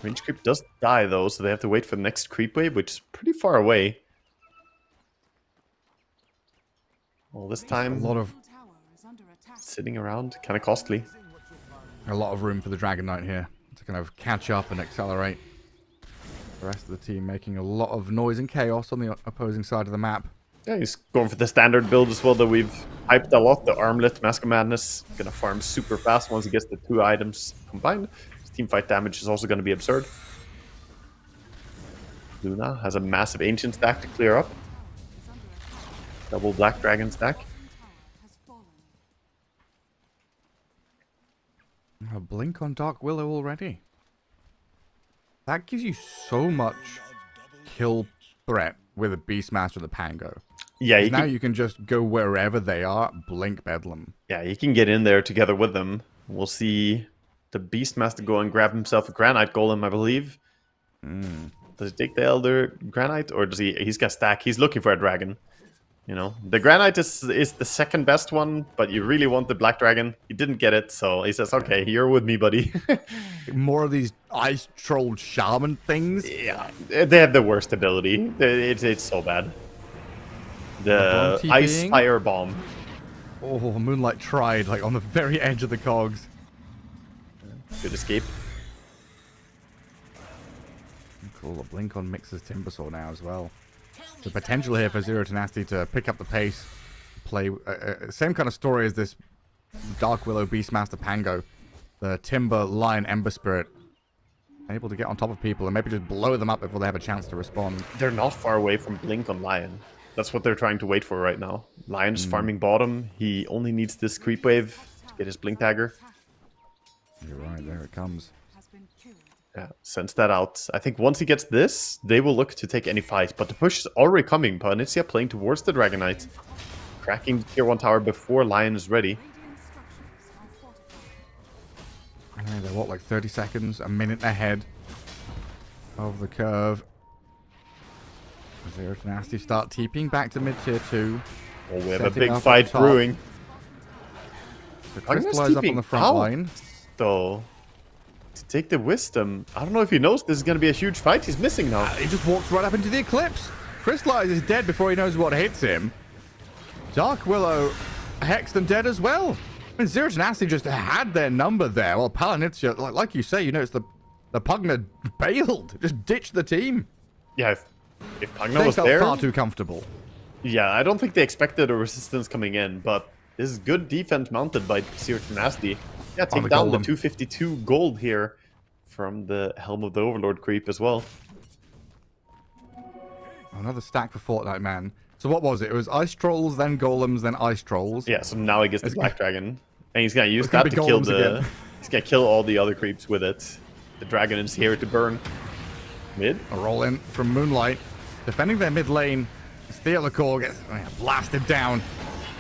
Range creep does die though, so they have to wait for the next creep wave, which is pretty far away. Well, this time, A lot of sitting around, kind of costly. room for the Dragon Knight here to kind of catch up and accelerate. The rest of the team making a lot of noise and chaos on the opposing side of the map. Yeah, he's going for the standard build as well that we've hyped a lot. The Armlet, Mask of Madness. Gonna farm super fast once he gets the 2 items combined. His teamfight damage is also going to be absurd. Luna has a massive Ancient stack to clear up. Double Black Dragon stack. A blink on Dark Willow already. That gives you so much kill threat with a Beastmaster or the Pango. Yeah, Now you can just go wherever they are, blink Bedlam. Yeah, you can get in there together with them. We'll see the Beastmaster go and grab himself a Granite Golem, I believe. Does he take the Elder Granite, or does he? He's got stack. He's looking for a dragon. You know, the Granite is the second best one, but you really want the Black Dragon. He didn't get it, so he says, "Okay, you're with me, buddy." More of these ice troll shaman things. Yeah, they have the worst ability. It's so bad. The LeBron Ice TPing. Fire Bomb. Oh, Moonlight tried, like on the very edge of the cogs. Good escape. Cool, a blink on Mixer's Timbersaw now as well. The potential here for Zero Tenacity to pick up the pace, play same kind of story as this Dark Willow Beastmaster Pango, the Timber Lion Ember Spirit, able to get on top of people and maybe just blow them up before they have a chance to respond. They're not far away from Blink on Lion. That's what they're trying to wait for right now. Lion's farming bottom. He only needs this creep wave to get his Blink dagger. You're right, there it comes. Has been killed. Yeah, sends that out. I think once he gets this, they will look to take any fight. But the push is already coming. Panizia playing towards the Dragonite. Cracking the tier 1 tower before Lion is ready. Radiant structures are fortified. They're what, like 30 seconds, a minute ahead of the curve. Zero Tenacity start TPing back to mid-tier 2. Oh, we have a Setting big up fight up top. brewing. So Magnus Crystallize up on TPing the front out, line. though. To take the Wisdom. I don't know if he knows this is going to be a huge fight. He's missing now. He just walks right up into the Eclipse. Crystallize is dead before he knows what hits him. Dark Willow hexed and dead as well. I mean, Zero Tenacity just had their number there. Well, Palanitsia, like you say, you know, it's the Pugna bailed. Just ditched the team. Yeah, if Pugna They was felt there... far too comfortable. Yeah, I don't think they expected a resistance coming in, but this is good defense mounted by Zero Tenacity. Yeah, On take the down the golem. 252 gold here from the Helm of the Overlord creep as well. Another stack for Fortnite, man. So what was it? It was Ice Trolls, then Golems, then Ice Trolls. Yeah, so now he gets the Black Dragon. And he's gonna use It's gonna that be to kill golems the... again. He's gonna kill all the other creeps with it. The dragon is here to burn. Mid? A roll in from Moonlight. Defending their mid lane. Theolacor gets blasted down.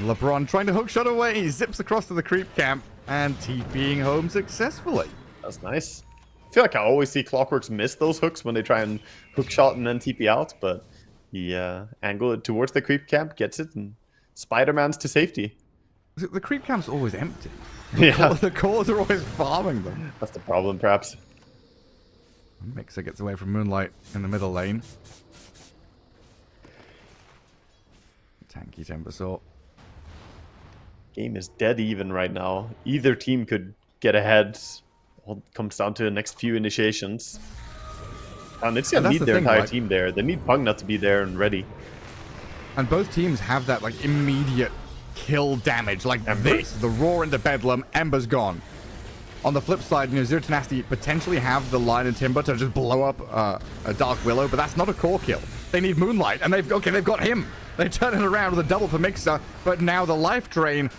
LeBron trying to hookshot away. He zips across to the creep camp and TPing home successfully. That's nice. I feel like I always see Clockworks miss those hooks when they try and hook shot and then TP out, but he angle it towards the creep camp, gets it, and Spider-Man's to safety. The creep camp's always empty. Yeah, The cores are always farming them. that's the problem, perhaps. Mixer gets away from Moonlight in the middle lane. Tanky Timbersaw. Game is dead even right now. Either team could get ahead. All comes down to the next few initiations. And it's gonna that's need the their thing, entire right? team there. They need Pugna to be there and ready. And both teams have that like immediate kill damage, like Ember. this. The roar into Bedlam, Ember's gone. On the flip side, you know, Zero Tenacity potentially have the Lion and Timber to just blow up a Dark Willow, but that's not a core kill. They need Moonlight, and they've got him. They turn it around with a double for Mixer, but now the life drain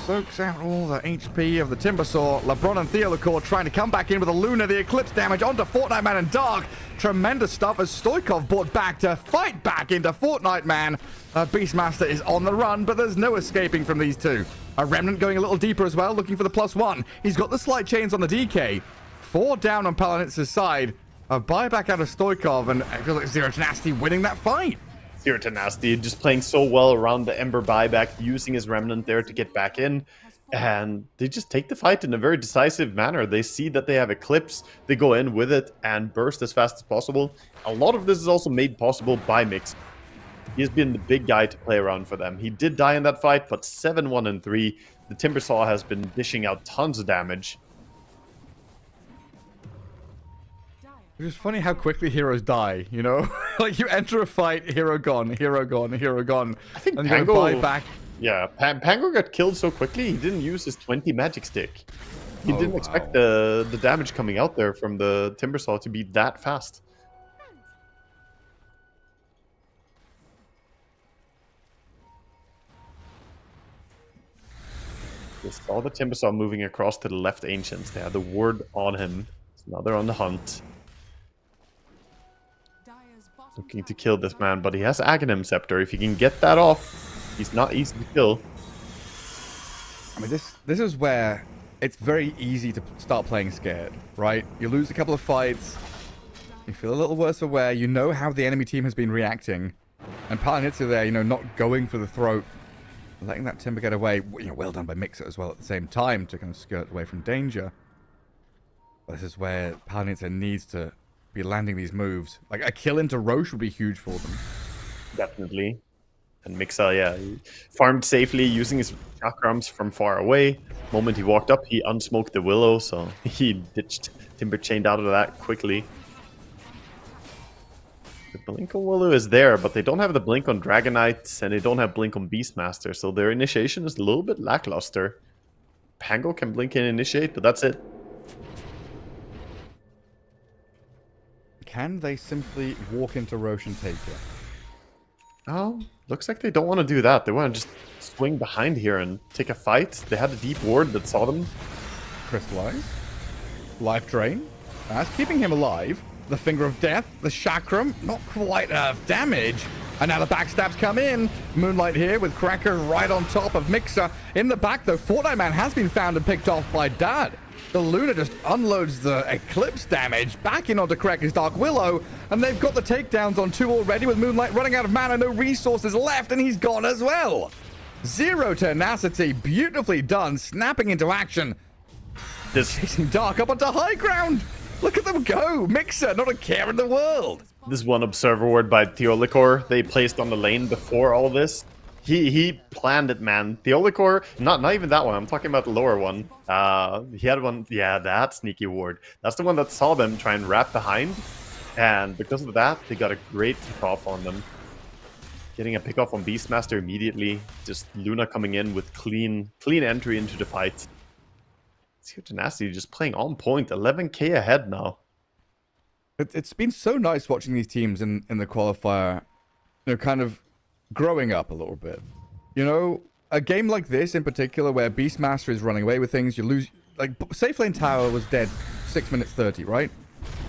soaks out all the HP of the Timbersaw. LeBron and Theolacor trying to come back in with a Luna, the Eclipse damage onto Fortnite Man and Dark. Tremendous stuff as Stoikov brought back to fight back into Fortnite Man. Beastmaster is on the run, but there's no escaping from these two. A Remnant going a little deeper as well, looking for the +1. He's got the slight chains on the DK. 4 down on Palanitsa's side. A buyback out of Stoikov, and I feel like Zero Tenacity winning that fight. Zero Tenacity just playing so well around the Ember buyback, using his Remnant there to get back in. And they just take the fight in a very decisive manner. They see that they have Eclipse, they go in with it and burst as fast as possible. A lot of this is also made possible by Mix. He has been the big guy to play around for them. He did die in that fight, but 7-1 and 3. The Timbersaw has been dishing out tons of damage. It's just funny how quickly heroes die, you know? Like you enter a fight, hero gone, hero gone, hero gone. I think and you Pango... buy back. Yeah, Pango got killed so quickly, he didn't use his 20 magic stick. He didn't expect the damage coming out there from the Timbersaw to be that fast. They saw the Timbersaw moving across to the left Ancients. They had the word on him. So now they're on the hunt. Dire's looking to kill this man, but he has Aghanim Scepter. If he can get that off, he's not easy to kill. I mean, this is where it's very easy to start playing scared, right? You lose a couple of fights, you feel a little worse for wear, you know how the enemy team has been reacting, and Palanitza there, you know, not going for the throat, letting that Timber get away. You know, well done by Mixer as well at the same time to kind of skirt away from danger. But this is where Palanitza needs to be landing these moves. Like, a kill into Roche would be huge for them. Definitely. And Mixer, yeah, he farmed safely using his chakrams from far away. Moment he walked up, he unsmoked the Willow, so he ditched Timber Chained out of that quickly. The blink on Willow is there, but they don't have the blink on Dragonite, and they don't have blink on Beastmaster, so their initiation is a little bit lackluster. Pango can blink and initiate, but that's it. Can they simply walk into Roche and take it? Oh, looks like they don't want to do that. They want to just swing behind here and take a fight. They had a deep ward that saw them. Crystallize. Life Drain. That's keeping him alive. The Finger of Death. The Chakram. Not quite enough damage. And now the backstabs come in. Moonlight here with Cracker right on top of Mixer. In the back, though, Fortnite Man has been found and picked off by Dad. The Luna just unloads the Eclipse damage back in onto Cracker's Dark Willow, and they've got the takedowns on 2 already with Moonlight running out of mana, no resources left, and he's gone as well. Zero tenacity, beautifully done, snapping into action. Chasing Dark up onto high ground. Look at them go. Mixer, not a care in the world. This one Observer Ward by Theolicor they placed on the lane before all this. He planned it, man. Theolicor, not even that one. I'm talking about the lower one. He had one, yeah, that sneaky ward. That's the one that saw them try and wrap behind. And because of that, they got a great kickoff on them. Getting a pickoff on Beastmaster immediately. Just Luna coming in with clean entry into the fight. Zero Tenacity just playing on point. 11k ahead now. It's been so nice watching these teams in the qualifier, you know, kind of growing up a little bit. You know, a game like this in particular where Beastmaster is running away with things, you lose. Like, Safe Lane Tower was dead 6 minutes 30, right?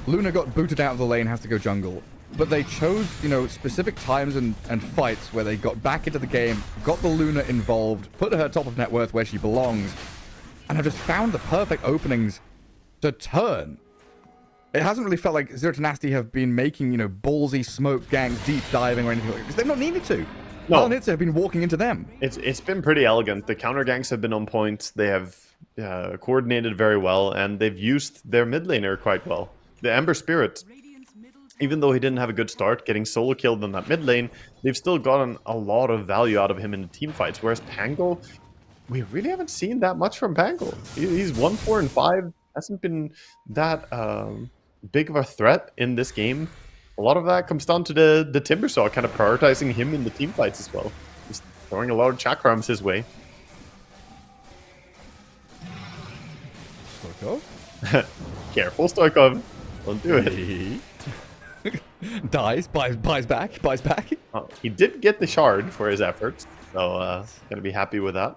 Luna got booted out of the lane, has to go jungle. But they chose, you know, specific times and fights where they got back into the game, got the Luna involved, put her top of net worth where she belongs, and have just found the perfect openings to turn. It hasn't really felt like Zero Tenacity have been making, you know, ballsy smoke gangs, deep diving or anything like that, because they've not needed to. No. Palanitza have been walking into them. It's been pretty elegant. The counter ganks have been on point. They have coordinated very well, and they've used their mid laner quite well. The Ember Spirit, even though he didn't have a good start, getting solo killed in that mid lane, they've still gotten a lot of value out of him in the team fights. Whereas Pango, we really haven't seen that much from Pango. He's 1, 4, and 5. Hasn't been that big of a threat in this game. A lot of that comes down to the Timbersaw kind of prioritizing him in the team fights as well. Just throwing a lot of chakrams his way. Stoikov? Careful, Stoikov. Don't do it. Dies, buys back. Oh, he did get the shard for his efforts, so gonna be happy with that.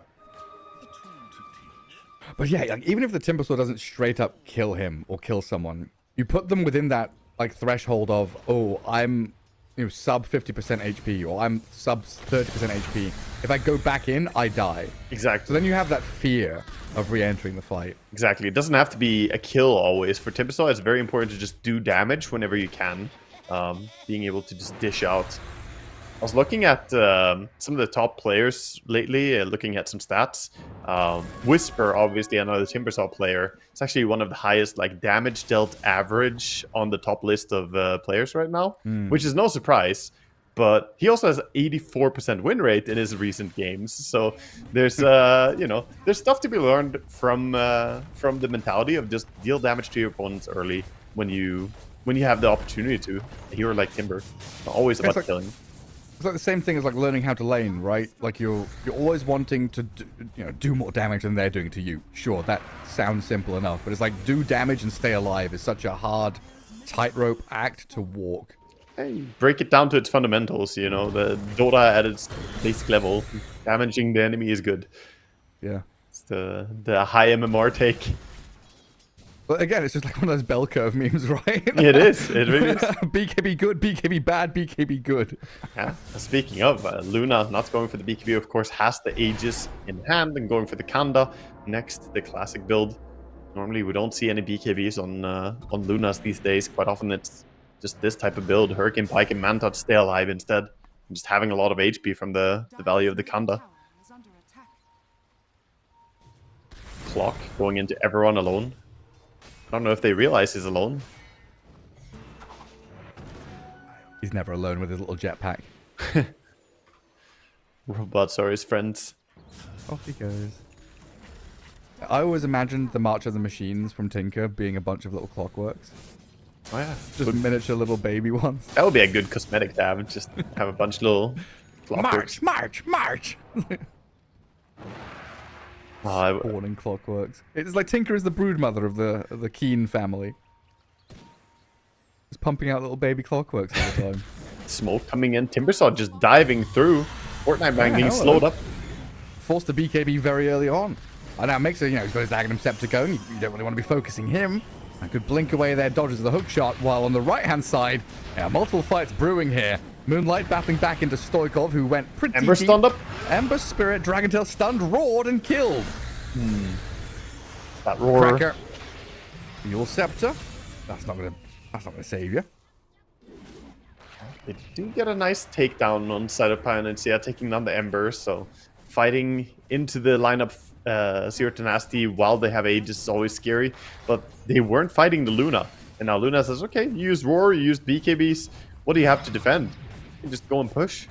But yeah, like, even if the Timbersaw doesn't straight up kill him or kill someone, you put them within that like threshold of, oh, I'm, you know, sub 50% HP or I'm sub 30% HP. If I go back in, I die. Exactly. So then you have that fear of re-entering the fight. Exactly. It doesn't have to be a kill always. For Timbersaw, it's very important to just do damage whenever you can. Being able to just dish out. I was looking at some of the top players lately, looking at some stats. Whisper, obviously another Timbersaw player. It's actually one of the highest like damage dealt average on the top list of players right now, which is no surprise. But he also has 84% win rate in his recent games. So there's you know, there's stuff to be learned from the mentality of just deal damage to your opponents early when you have the opportunity to. A hero like Timber, always about killing. It's like the same thing as like learning how to lane, right? Like you're always wanting to do more damage than they're doing to you. Sure, that sounds simple enough, but it's like do damage and stay alive is such a hard tightrope act to walk. Hey, break it down to its fundamentals, you know, the Dota at its basic level. Damaging the enemy is good. Yeah. It's the high MMR take. But again, it's just like one of those bell curve memes, right? It is. It really is. BKB good, BKB bad, BKB good. Yeah. Speaking of, Luna not going for the BKB, of course, has the Aegis in hand and going for the Kanda next, the classic build. Normally, we don't see any BKBs on Lunas these days. Quite often, it's just this type of build. Hurricane Pike and Mantouch stay alive instead. And just having a lot of HP from the value of the Kanda. Tower is under attack. Clock going into everyone alone. I don't know if they realize he's alone. He's never alone with his little jetpack. Robots are his friends. Off he goes. I always imagined the March of the Machines from Tinker being a bunch of little clockworks. Oh yeah. Just miniature little baby ones. That would be a good cosmetic to have. Just have a bunch of little clockworks. March! Spawning clockworks. It's like Tinker is the broodmother of the Keen family. Just pumping out little baby clockworks all the time. Smoke coming in. Timbersaw just diving through. Fortnite Man getting slowed up. Forced the BKB very early on. And now makes it, he's got his Aghanim Scepter going. You don't really want to be focusing him. I could blink away there, dodges the hook shot, while on the right-hand side, multiple fights brewing here. Moonlight battling back into Stoikov, who went pretty Ember deep. stunned up. Ember Spirit, Dragontail stunned, roared, and killed. That roar. Cracker. Mule Scepter. That's not gonna save you. They do get a nice takedown on side of Pioneer, taking down the Ember, so fighting into the lineup Zero Tenacity while they have Aegis is always scary, but they weren't fighting the Luna. And now Luna says, okay, you use Roar, you use BKBs, what do you have to defend? You can just go and push.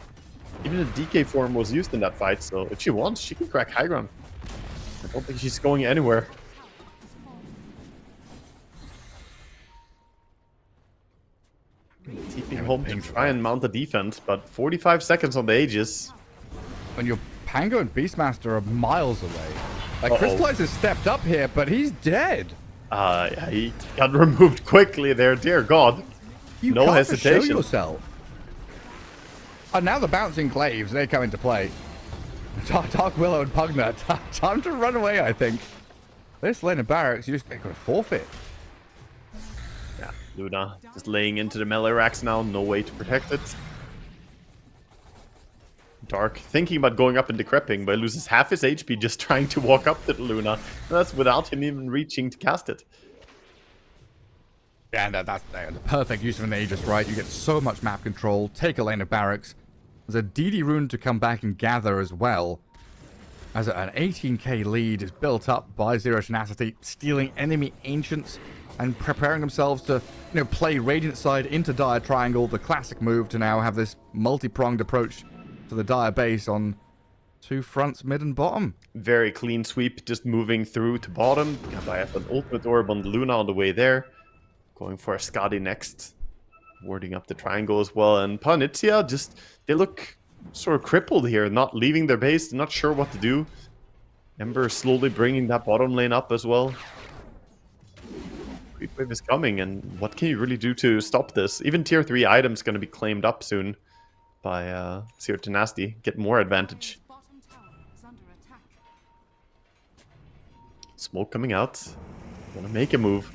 Even a DK form was used in that fight, so if she wants, she can crack high ground. I don't think she's going anywhere. TPing home to try and mount the defense, but 45 seconds on the Aegis. When your Pango and Beastmaster are miles away. Like, Crystallize has stepped up here, but he's dead. Yeah, he got removed quickly there, dear God. You No can't hesitation. show yourself. And now the bouncing glaives, they come into play. Dark Willow and Pugna, time to run away, I think. This lane of barracks, you just got to forfeit. Yeah, Luna just laying into the melee racks now, no way to protect it. Dark thinking about going up and decrepping, but loses half his HP just trying to walk up to the Luna. And that's without him even reaching to cast it. Yeah, and that's the perfect use of an Aegis, right? You get so much map control, take a lane of barracks. There's a DD rune to come back and gather as well. As an 18k lead is built up by Zero Tenacity, stealing enemy ancients and preparing themselves to, play Radiant side into Dire Triangle, the classic move to now have this multi-pronged approach to the Dire base on two fronts, mid and bottom. Very clean sweep, just moving through to bottom. I have an ultimate orb on the Luna on the way there. Going for a Skadi next. Warding up the triangle as well. And Panitia they look sort of crippled here, not leaving their base, not sure what to do. Ember slowly bringing that bottom lane up as well. Creep wave is coming, and what can you really do to stop this? Even tier 3 items going to be claimed up soon by Zero Tenacity. Get more advantage. Bottom tower is under attack. Smoke coming out. Gonna make a move.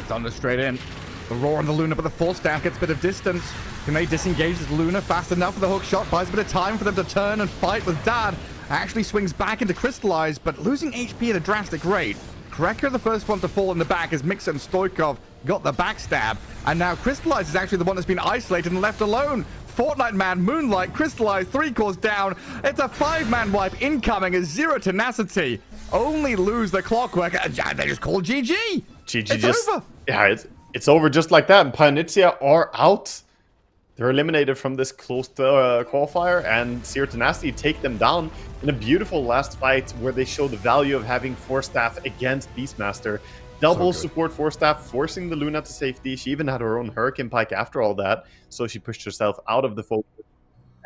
Thunder straight in. The roar on the Luna, but the force down gets a bit of distance. Can they disengage this Luna fast enough for the hook shot? Buys a bit of time for them to turn and fight with Dad. Actually swings back into Crystallize, but losing HP at a drastic rate. Krekker, the first one to fall in the back, as Mixer and Stoikov got the backstab. And now Crystallize is actually the one that's been isolated and left alone. Fortnite Man, Moonlight, Crystallize, 3 cores down. It's a 5-man wipe incoming as Zero Tenacity only lose the clockwork. They just call GG. GG It's just over. Yeah, it's over just like that. And Pioneer are out. They're eliminated from this closed qualifier, and Zero Tenacity take them down in a beautiful last fight where they show the value of having Force Staff against Beastmaster. Double support Force Staff, forcing the Luna to safety. She even had her own Hurricane Pike after all that, so she pushed herself out of the focus.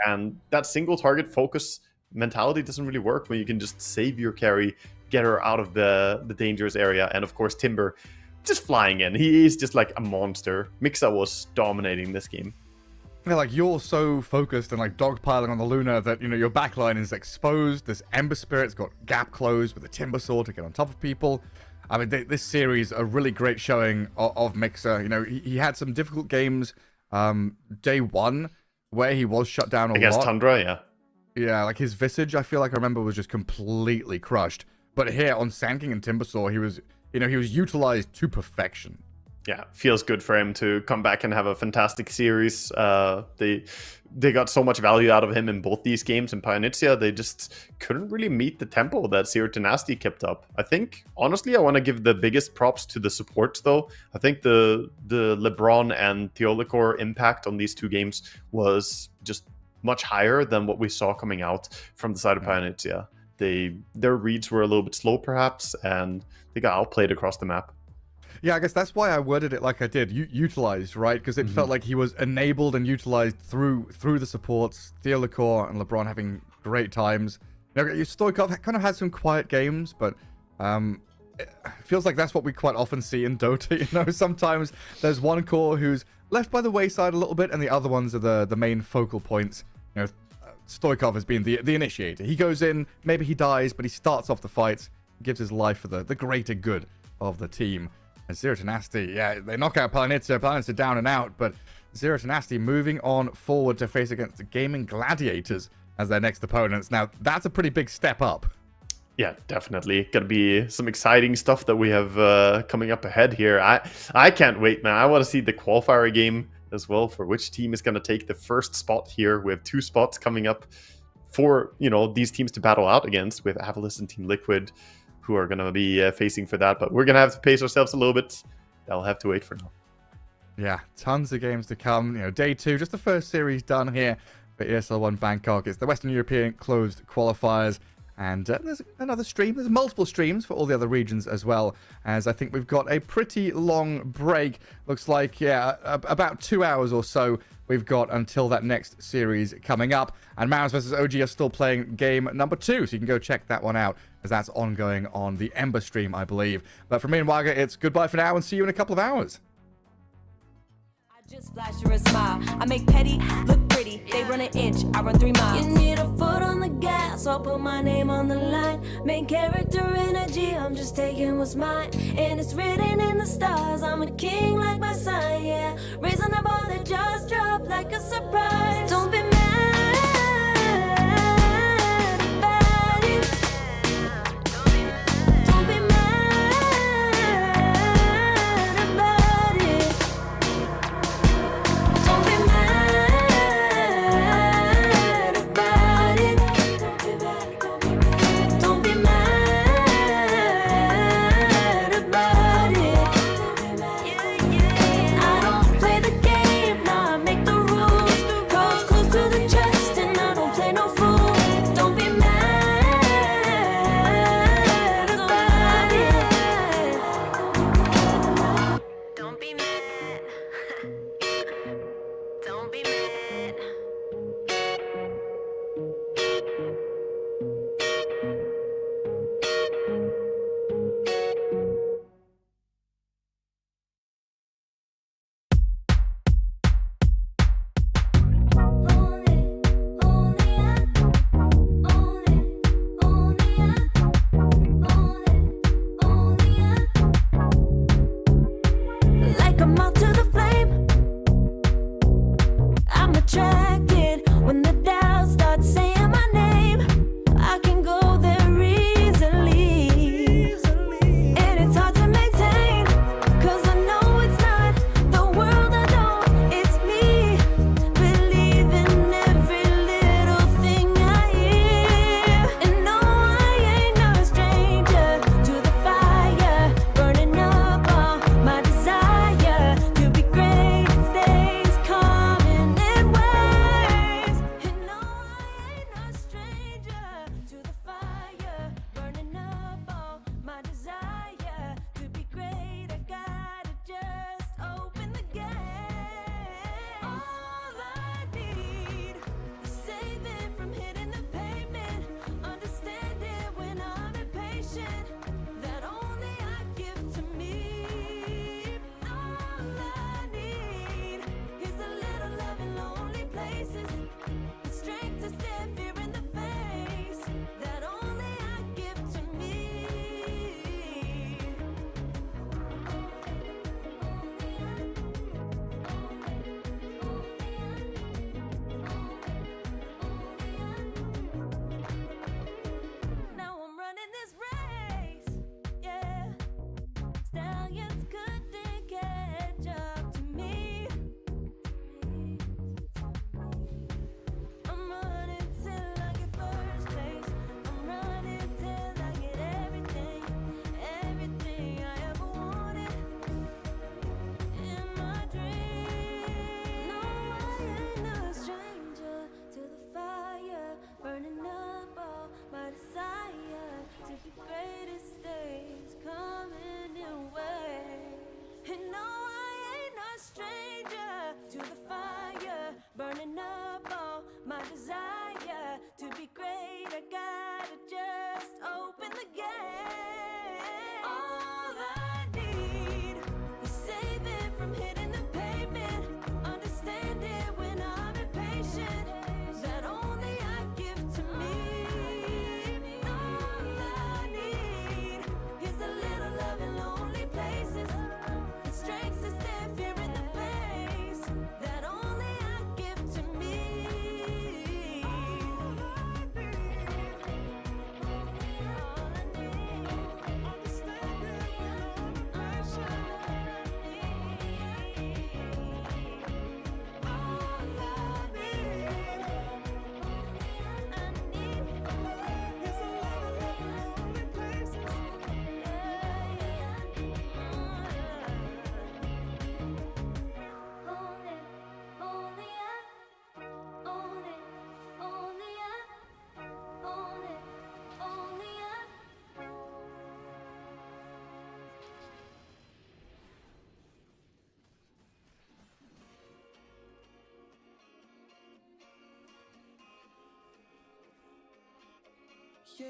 And that single target focus mentality doesn't really work when you can just save your carry, get her out of the dangerous area. And of course, Timber just flying in. He is just like a monster. Mixa was dominating this game. Yeah, like you're so focused and like dogpiling on the Luna that, you know, your backline is exposed. This Ember Spirit's got gap closed with a Timber Sword to get on top of people. I mean, this series, a really great showing of Mixer. You know, he had some difficult games day one where he was shut down a Against lot. Tundra, yeah. Yeah, like his Visage, I feel like I remember, was just completely crushed. But here on Sand King and Timbersaw, he was utilized to perfection. Yeah, feels good for him to come back and have a fantastic series. They got so much value out of him in both these games. In Pioneer, they just couldn't really meet the tempo that Zero Tenacity kept up. I think, honestly, I want to give the biggest props to the support, though. I think the LeBron and Theolicor impact on these two games was just much higher than what we saw coming out from the side of Pioneer. Their reads were a little bit slow, perhaps, and they got outplayed across the map. Yeah, I guess that's why I worded it like I did. Utilized, right? Because it felt like he was enabled and utilized through the supports. Theolicor and LeBron having great times. You know, Stoikov kind of had some quiet games, but it feels like that's what we quite often see in Dota. You know, sometimes there's one core who's left by the wayside a little bit, and the other ones are the main focal points. You know, Stoikov has been the initiator. He goes in, maybe he dies, but he starts off the fights, gives his life for the greater good of the team. And Zero Tenacity, yeah, they knock out Planetza. Planetza down and out, but Zero Tenacity moving on forward to face against the Gaming Gladiators as their next opponents. Now, that's a pretty big step up. Yeah, definitely. Gonna be some exciting stuff that we have coming up ahead here. I can't wait, man. I want to see the qualifier game as well for which team is going to take the first spot here. We have 2 spots coming up for, you know, these teams to battle out against, with Avalis and Team Liquid, who are going to be facing for that. But we're going to have to pace ourselves a little bit. I'll have to wait for now. Yeah, tons of games to come. You know, day 2, just the first series done here for ESL One Bangkok. It's the Western European closed qualifiers. And there's another stream. There's multiple streams for all the other regions as well, as I think we've got a pretty long break. Looks like, yeah, about 2 hours or so we've got until that next series coming up. And Maus vs. OG are still playing game number 2, so you can go check that one out, as that's ongoing on the Ember stream, I believe. But from me and Waga, it's goodbye for now, and see you in a couple of hours. Just flash her a smile. I make petty look pretty. They run an inch, I run 3 miles. You need a foot on the gas, I'll put my name on the line. Main character energy, I'm just taking what's mine. And it's written in the stars, I'm a king like my sign, yeah. Raising the bar that just dropped like a surprise. Don't be mad about it. Don't be mad about it. Don't be mad about it. Don't be mad about it. I don't play the game, now I make the rules. Cards close to the chest and I don't play no fool. Don't be mad about it. Don't be mad. Don't be mad. Only higher. To be great, I gotta just open the gate. All I need is saving from hitting the pavement. Understand it when I'm impatient. That only I give to me. All I need is a little love in lonely places. The strength to stand fear in the face. That only I give to me. Yeah.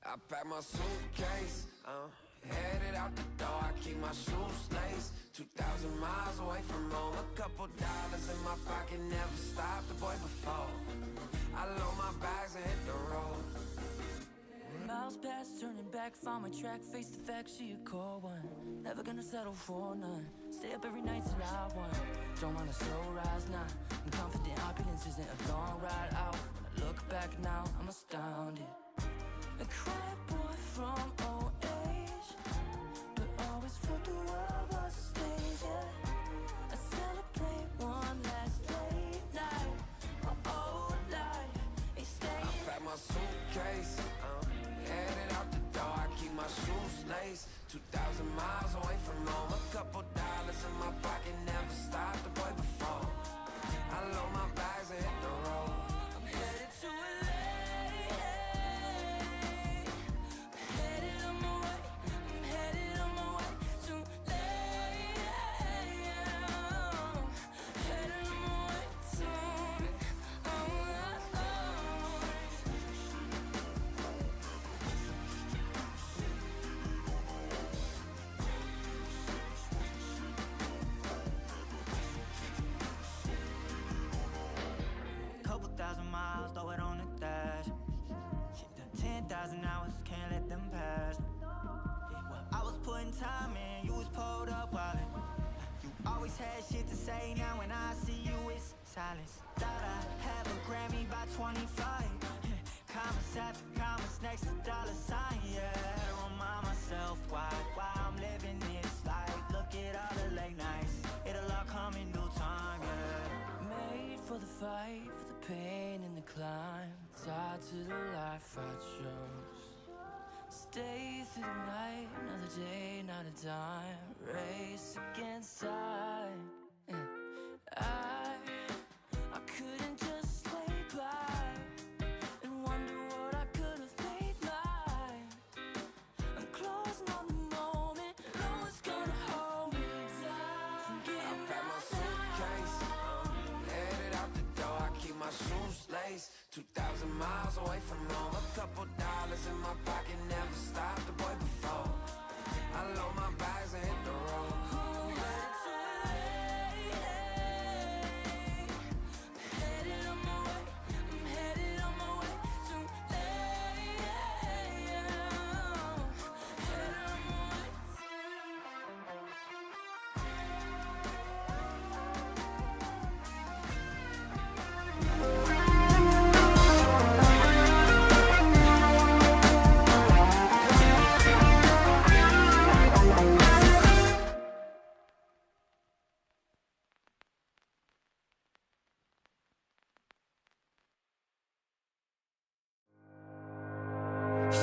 I pack my suitcase, headed out the door. I keep my shoes laced. 2,000 miles away from home. A couple dollars in my pocket, never stopped the boy before. I load my bags and hit the road. Miles past, turning back, found my track, face the fact, she a cold one. Never gonna settle for none. Stay up every night till I won. Don't want a slow rise now. I'm confident opulence isn't a long ride out. When I look back now, I'm astounded. A quiet boy from old age, but always felt the world was a stage, yeah. I celebrate one last late night, my whole life, they stay. I pack my suitcase, headed out the door. I keep my shoes laced. 2,000 miles away from home. A couple dollars in my pocket, never stopped the boy before. I load my bags and hit the road. 10,000 hours, can't let them pass. Yeah, well, I was putting time in, you was pulled up wildin'. You always had shit to say, now when I see you, it's silence. Thought I'd have a Grammy by 25. Commas after commas next to dollar sign, yeah. To remind myself why I'm living this life. Look at all the late nights, it'll all come in due time, yeah. Made for the fight, for the pain and the climb. Tied to the life I chose. Stay through the night, another day, not a dime. Race against time. I couldn't just lay by and wonder what I could have made mine. I'm closing on the moment, no one's gonna hold me down. From I getting pack my out suitcase, headed out the door. I keep my shoes laced. 2,000 miles away from home. A couple dollars in my pocket, never stopped the boy before. I load my bags and hit the road. headed on my way. I'm headed on my way to headed on my way.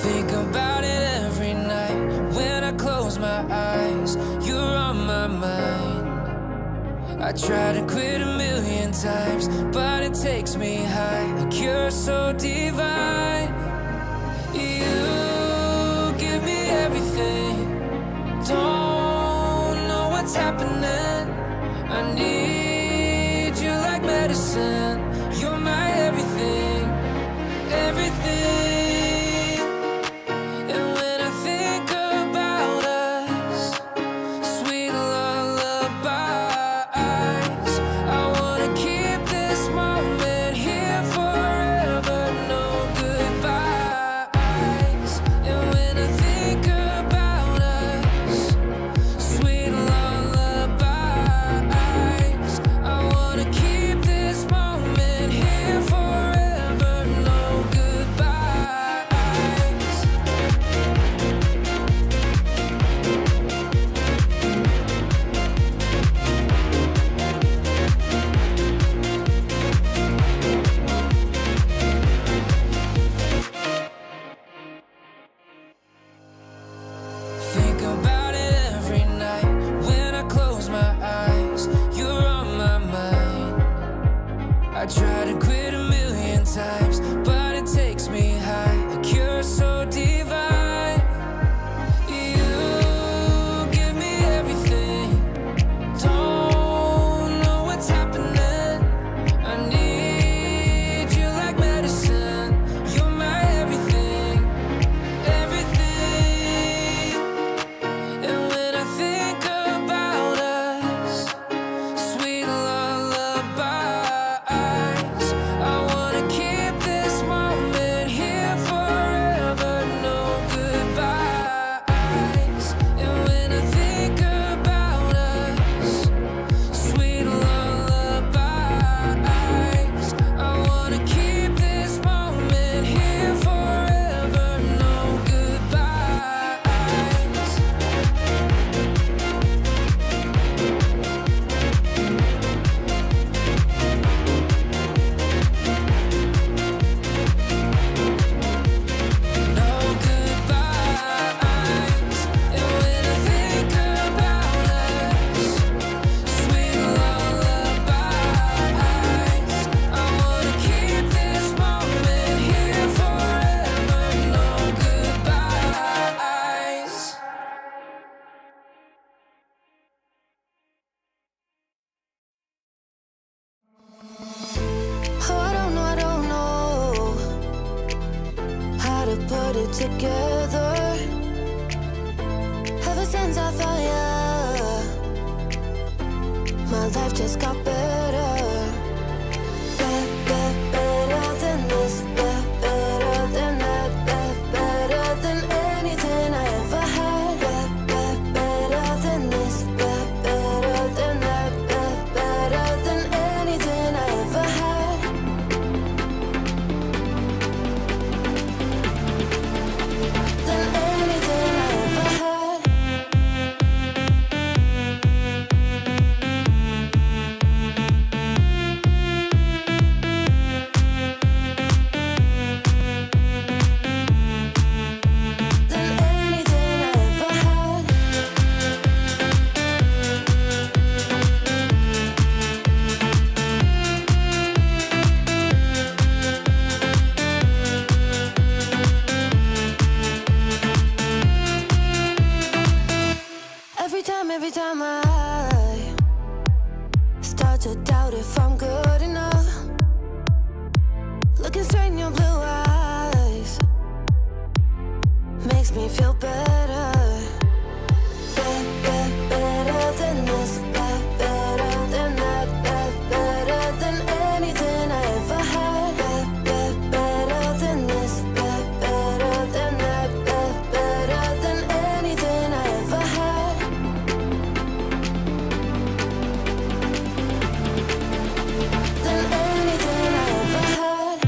Think about it every night when I close my eyes. You're on my mind. I try to quit a million times, but it takes me high. Like you're so divine. You give me everything. Don't know what's happening. I need you like medicine. You're my everything, everything. And when I think about us, sweet lullabies, I wanna keep this moment here forever, no goodbyes. And when I think about us, sweet lullabies, I wanna keep this moment here forever, no goodbyes. Think about it every night when I close my eyes. You're on my mind. I try to quit a million times, but it takes me high. Like you're so divine. You give me everything. Don't know what's happening. I need you like medicine. You're my everything, everything. And when I think about us, sweet lullabies, I wanna keep this moment here forever, no goodbyes. And when I think about us, sweet lullabies, I wanna keep this moment here forever, no goodbyes. No goodbyes. And when I think about us, sweet lullabies, I wanna keep this moment here forever. No goodbyes. Oh, I don't know how to put it together. Ever since I found you, my life just got better. Better than this, better than that, better Looking straight in your blue eyes makes me feel better. Better than this, better than that, better than anything I ever had. Better than this, better than that, better than anything I ever had. Than anything I ever had.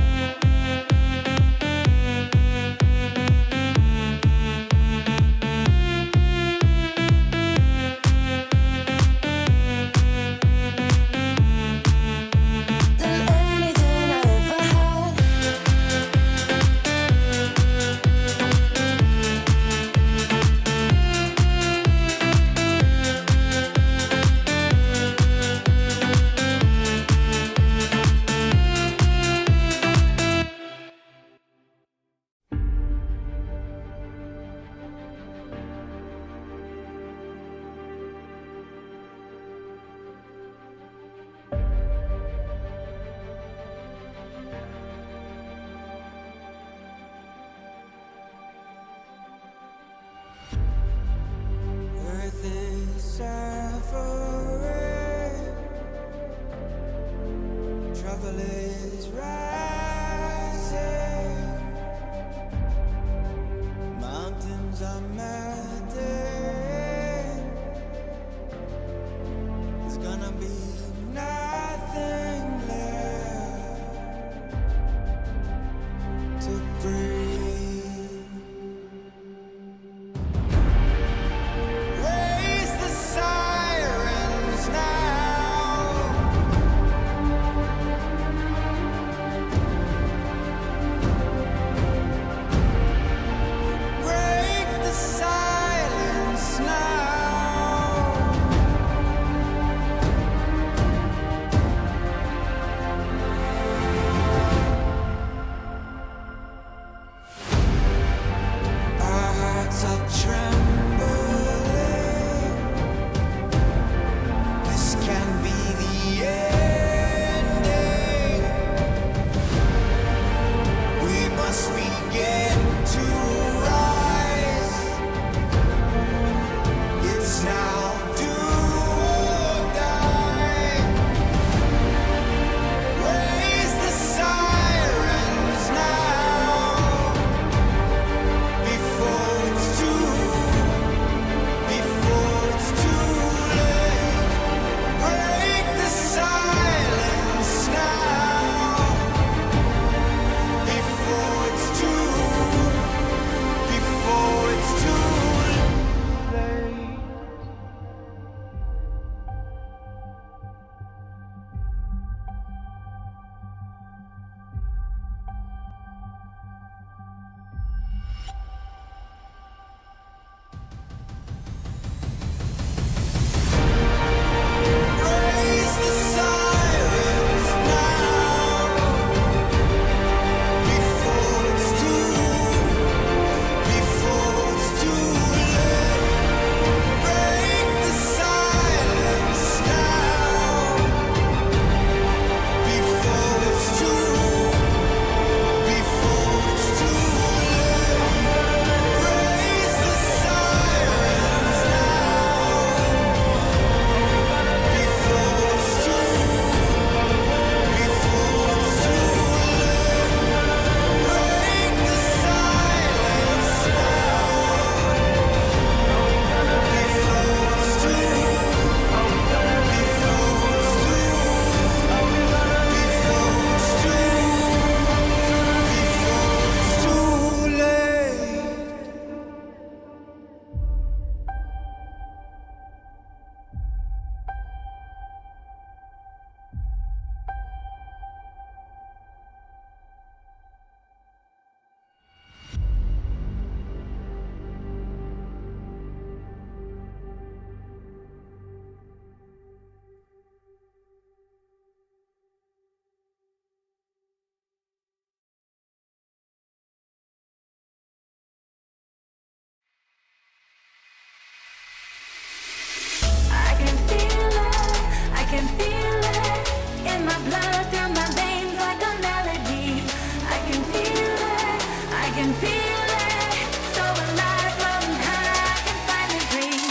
can feel it, so alive, floating high, I can finally breathe.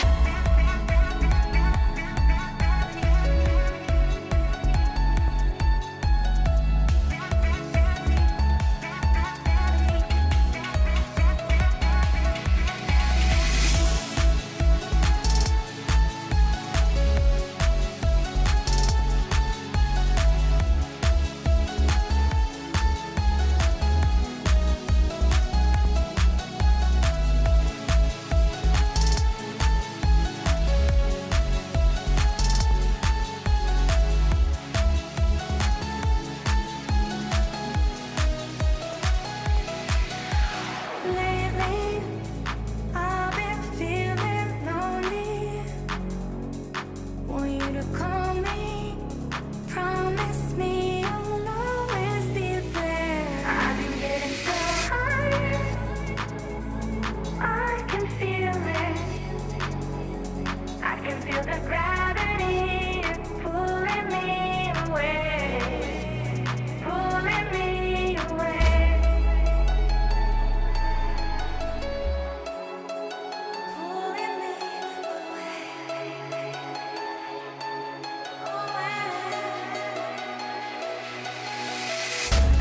Lately, I've been feeling lonely. Want you to call me, promise me you'll always be there. I've been getting so high, I can feel it. I can feel the gravity pulling me away, pulling me away. Pulling me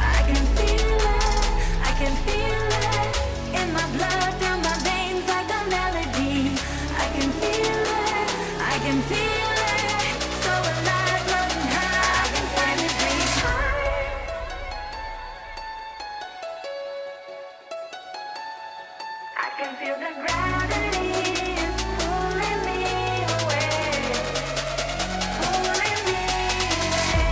I can feel it in my blood, down my veins like a melody. I can feel it, so alive, floating high, I can finally breathe. I can feel the gravity pulling me away, pulling me away.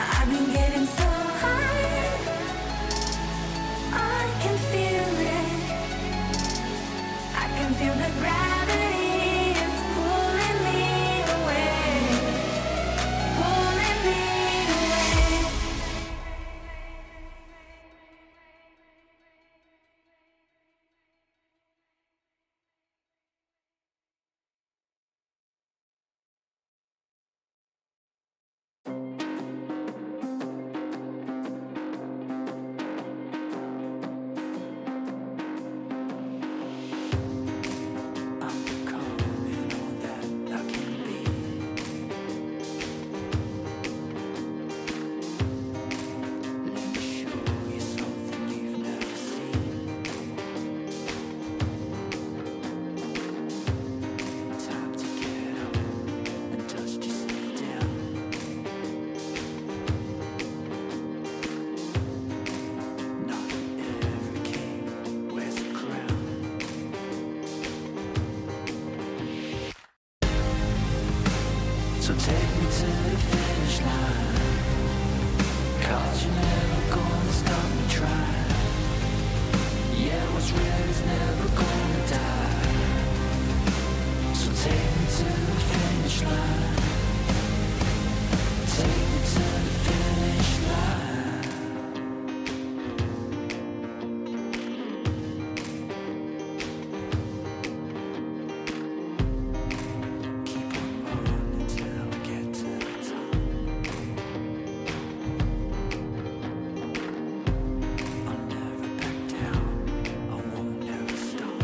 I've been getting so high, I can feel it. I can feel the gravity is pulling me away, pulling me away. I'm becoming all that I can be. Let me show you something you've never seen. Time to get up and dust yourself down. Not every king wears a crown. So take me to the finish line, 'cause you're never gonna stop me trying. Yeah, what's real is never gonna die. So take me to the finish line, take me to the finish line. Keep on running till I get to the top. I'll never back down, I won't never stop.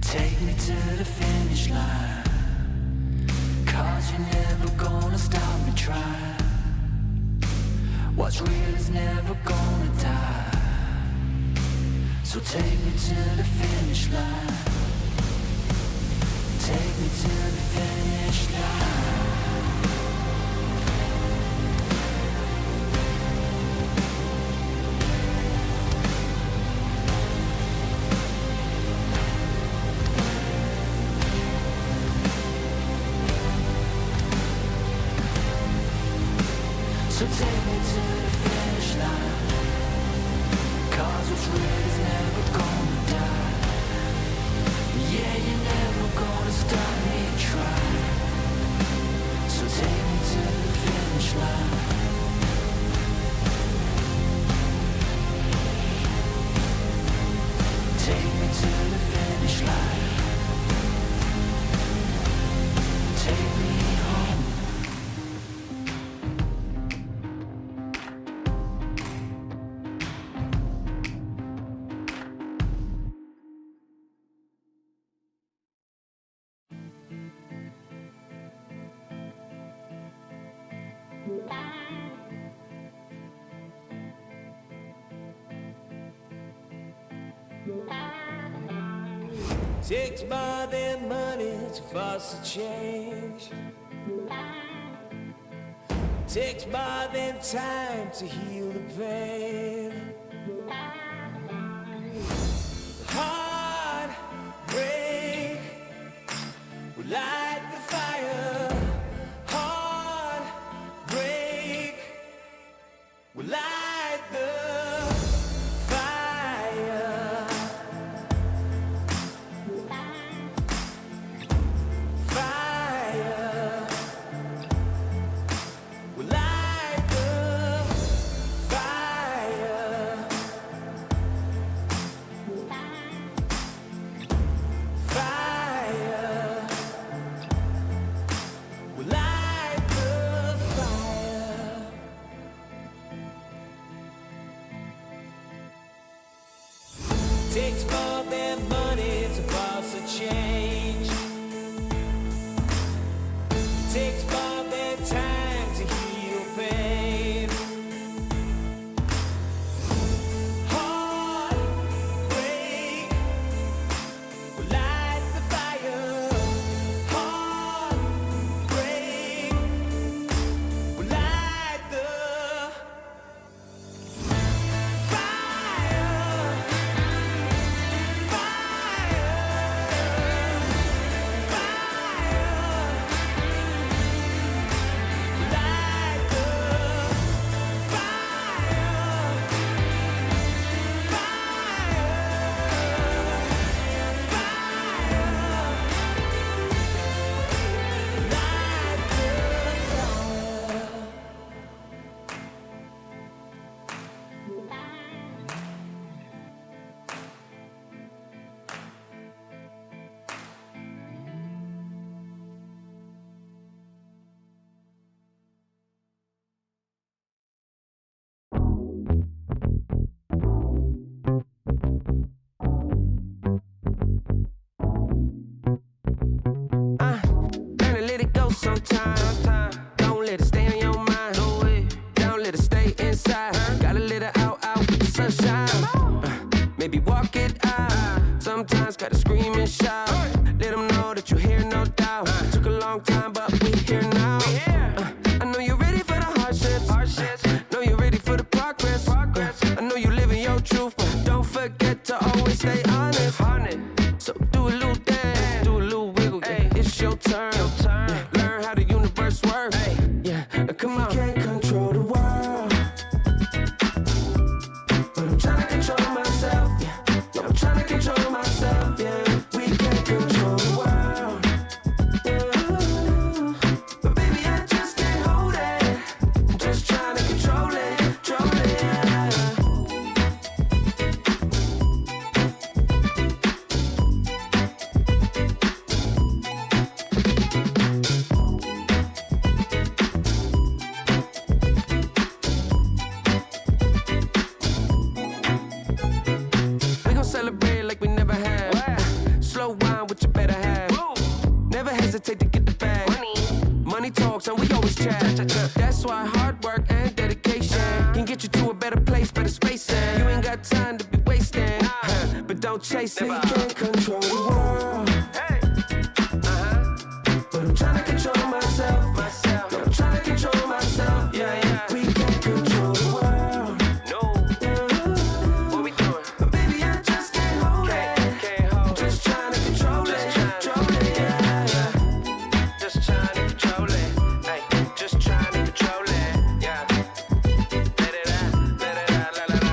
Take me to the finish line, 'cause you're never gonna stop me trying. What's real is never gonna die. So take me to the finish line, take me to the finish line. So take me to the finish line, 'cause what's real is Takes more than money to force a change. Takes more than time to heal the pain. Heartbreak will light the fire. Heartbreak will light the fire. Fire will light the fire. Fire will light the fire. Takes more than money to force a change. Takes more than time to heal pain. Heartbreak will light the fire. Heartbreak will light the fire. Learn to let it go sometime. Don't let it stay on your mind. Don't let it stay inside. Gotta let it out with the sunshine. Maybe walk it out. Sometimes gotta scream and shout. Let them know that you're here, no doubt. Took a long time, but we here now. I know you're ready for the hardships. Know you're ready for the progress. I know you're living your truth, but don't forget to always stay honest. So do a little dance, do a little wiggle. Yeah, it's your turn. Yeah, learn how the universe works. Yeah, come on. Can't control the world, but I'm trying to control myself. Yeah, I'm trying to control myself. Yeah, we can't control the world. Yeah, but baby, I just can't hold it. I'm just trying to control it, control it. Yeah. We gon' celebrate like we never have. Slow wine with your better half. Never hesitate to get the bag. Money talks and we always chat. That's why hard work and dedication can get you to a better place, better space. You ain't got time to be wasting. But don't chase it. You can't control the world. But I'm trying to control myself. Yeah, I'm trying to control myself. Yeah. We can't control the world. What we doing? But baby, I just can't hold it. I'm just trying to control it, control it. Yeah. Just trying to control it. Hey, just trying to control it. Yeah. Let it out, let it out, let it out, let it out.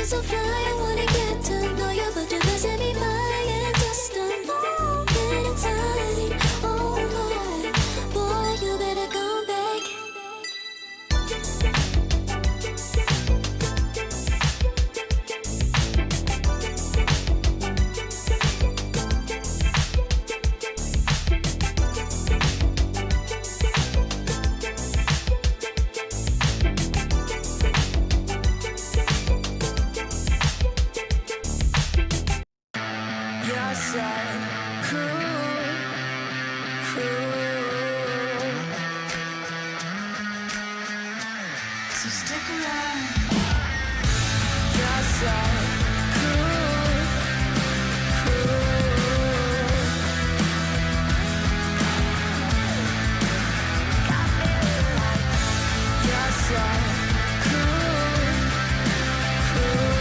so fly, I wanna get to know you, but you're losing me by in just a moment in time. Oh my, boy, you better come back. You're so cool, cool. So stick around. You're so cool, cool. You're so cool, cool.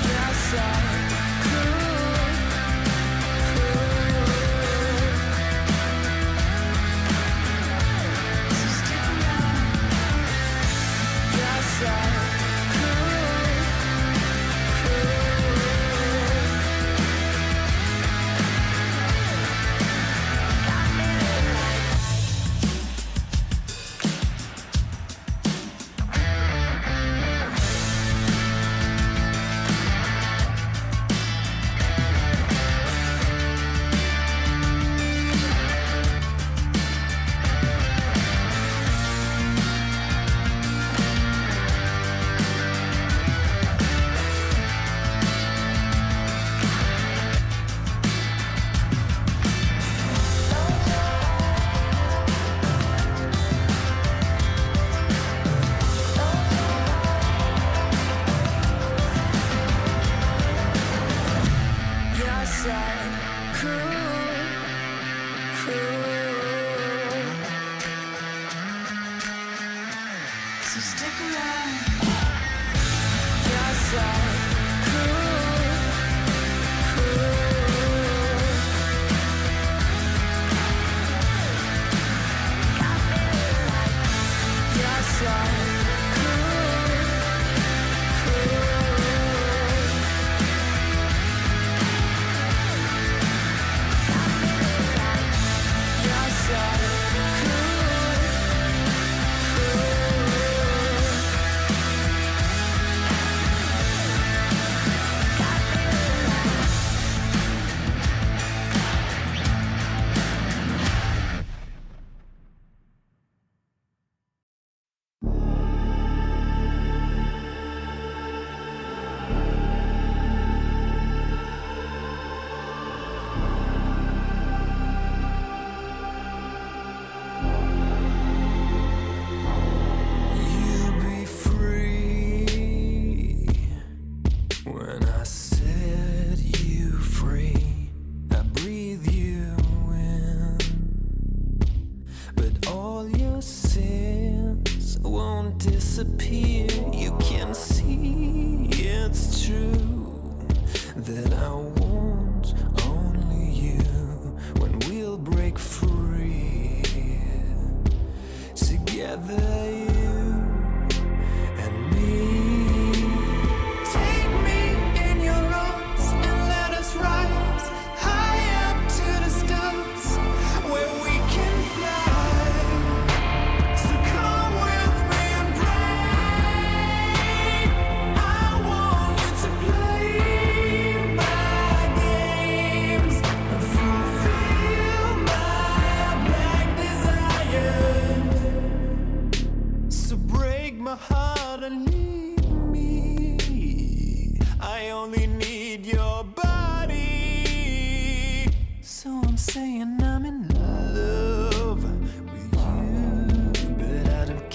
You're so cool, cool. So stick around. You're so cool, cool. You're so cool, cool. So stick around. You're so cool, cool. You're so cool, cool. You're so cool, You'll be free when I set you free. I breathe you in, but all your sins won't disappear. You can see it's true that I want only you when we'll break free. Together, you and me. Take me in your arms and let us rise high up to the stars where we can fly. So come with me and pray. I want you to play my games and fulfill my black desires. So break my heart and leave me. I only need your body. So I'm saying I'm in love with you, but I don't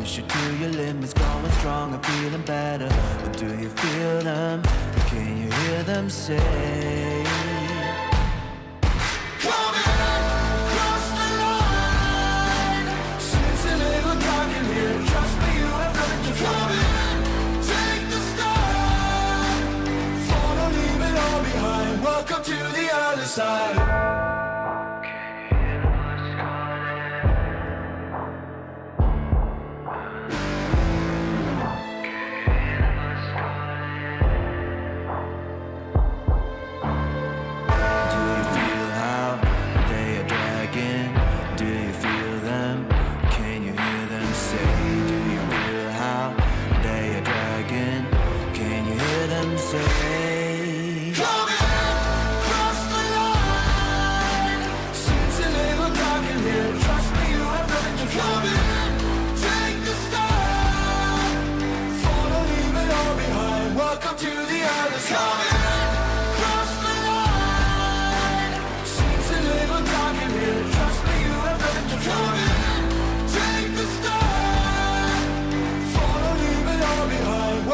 push you to your limits, going strong and feeling better. But do you feel them? Can you hear them say? Cross the line. Since a little dark in here, trust me, you have nothing to fear. Take the start. Follow, leave it all behind. Welcome to the other side.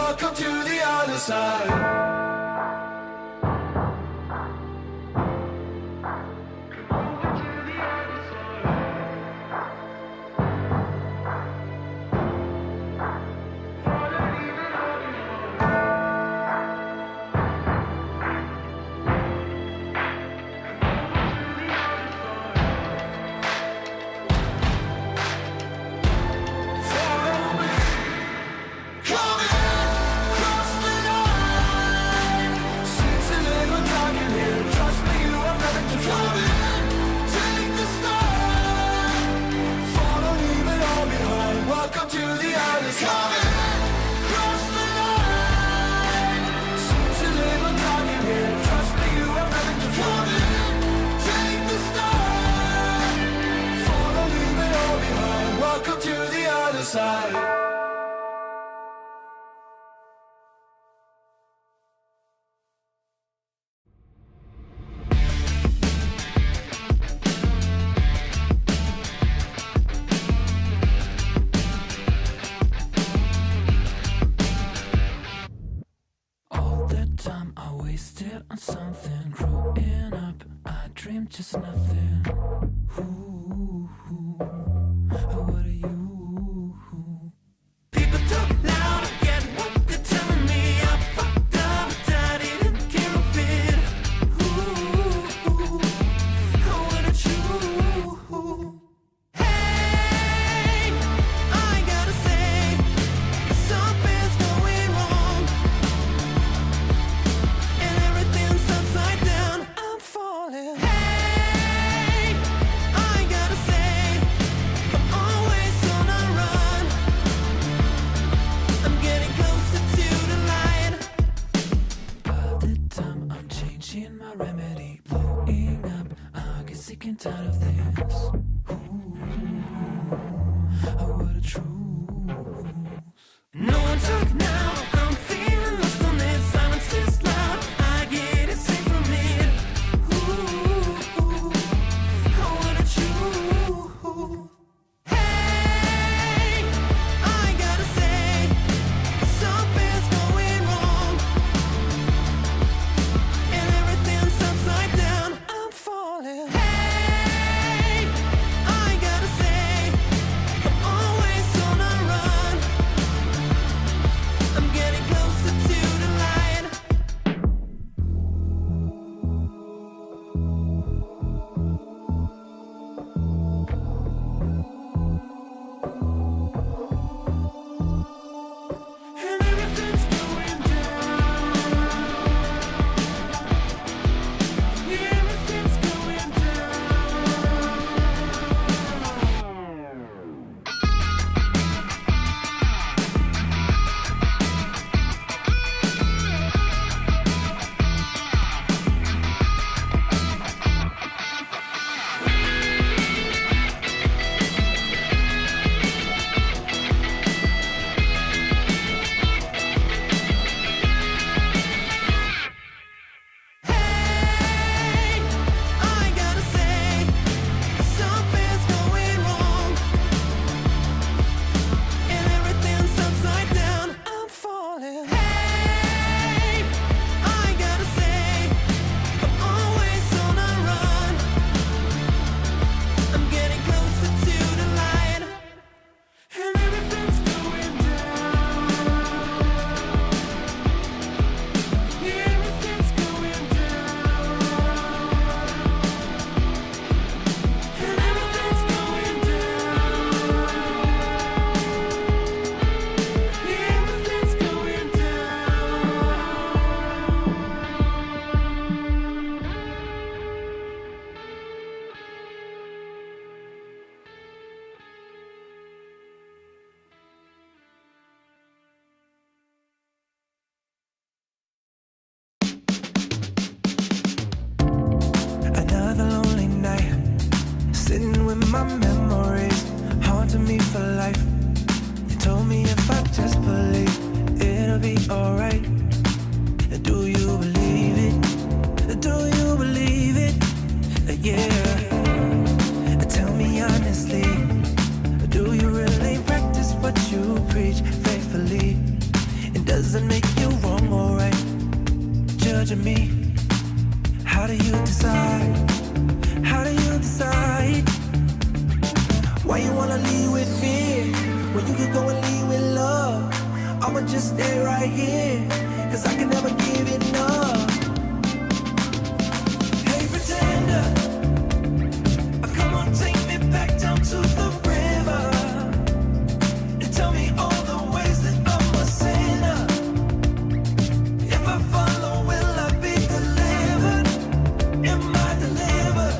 Welcome to the other side. On something growing up, I dreamed just nothing. Ooh, what are you? People talk loud, I get what they're telling me. I fucked up, but I didn't care a bit. Ooh, what are you? Hey, I gotta say, something's going wrong. Upside down, I'm falling. Hey, I gotta say, I'm always on a run. I'm getting closer to the light. By the time I'm changing my remedy, blowing up, I get sick and tired of this. Ooh, what a truth. No one talk now, I'm feeling lost on this. Silence is loud, I get it safe from it. Ooh, what a truth. Hey, I gotta say, something's going wrong. And everything's upside down, I'm falling. Hey, I gotta say, I'm always on a run. I'm getting preach faithfully. It doesn't make you wrong or right. Judging me, how do you decide? How do you decide? Why you wanna lead with fear when you could go and lead with love? I'ma just stay right here, cause I can never give enough. Hey pretender, come on, take me back down to the river and tell me all the ways that I'm a sinner. If I follow, will I be delivered? Am I delivered?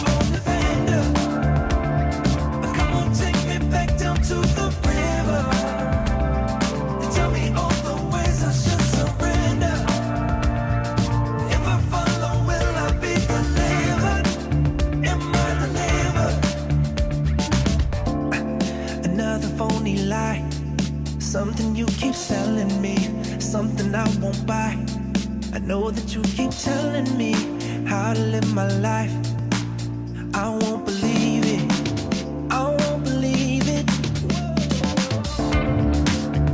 Oh, defender, come on, take me back down to the river and tell me all the ways I should surrender. If I follow, will I be delivered? Am I delivered? Another phony lie, something you keep selling me, something I won't buy. I know that you keep telling me how to live my life. I won't believe it, I won't believe it.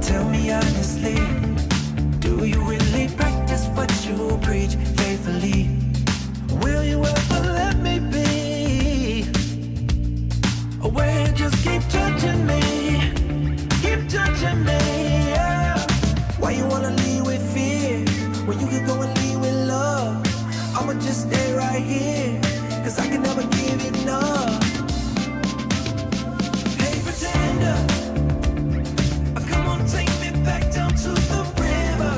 Tell me honestly, do you really practice what you preach faithfully? Will you ever let me be? Or will you just keep judging me? Keep judging me, yeah. Why you wanna lead with fear when you could go and lead with love? I'ma just stay right here, cause I can never give enough. Hey pretender, come on, take me back down to the river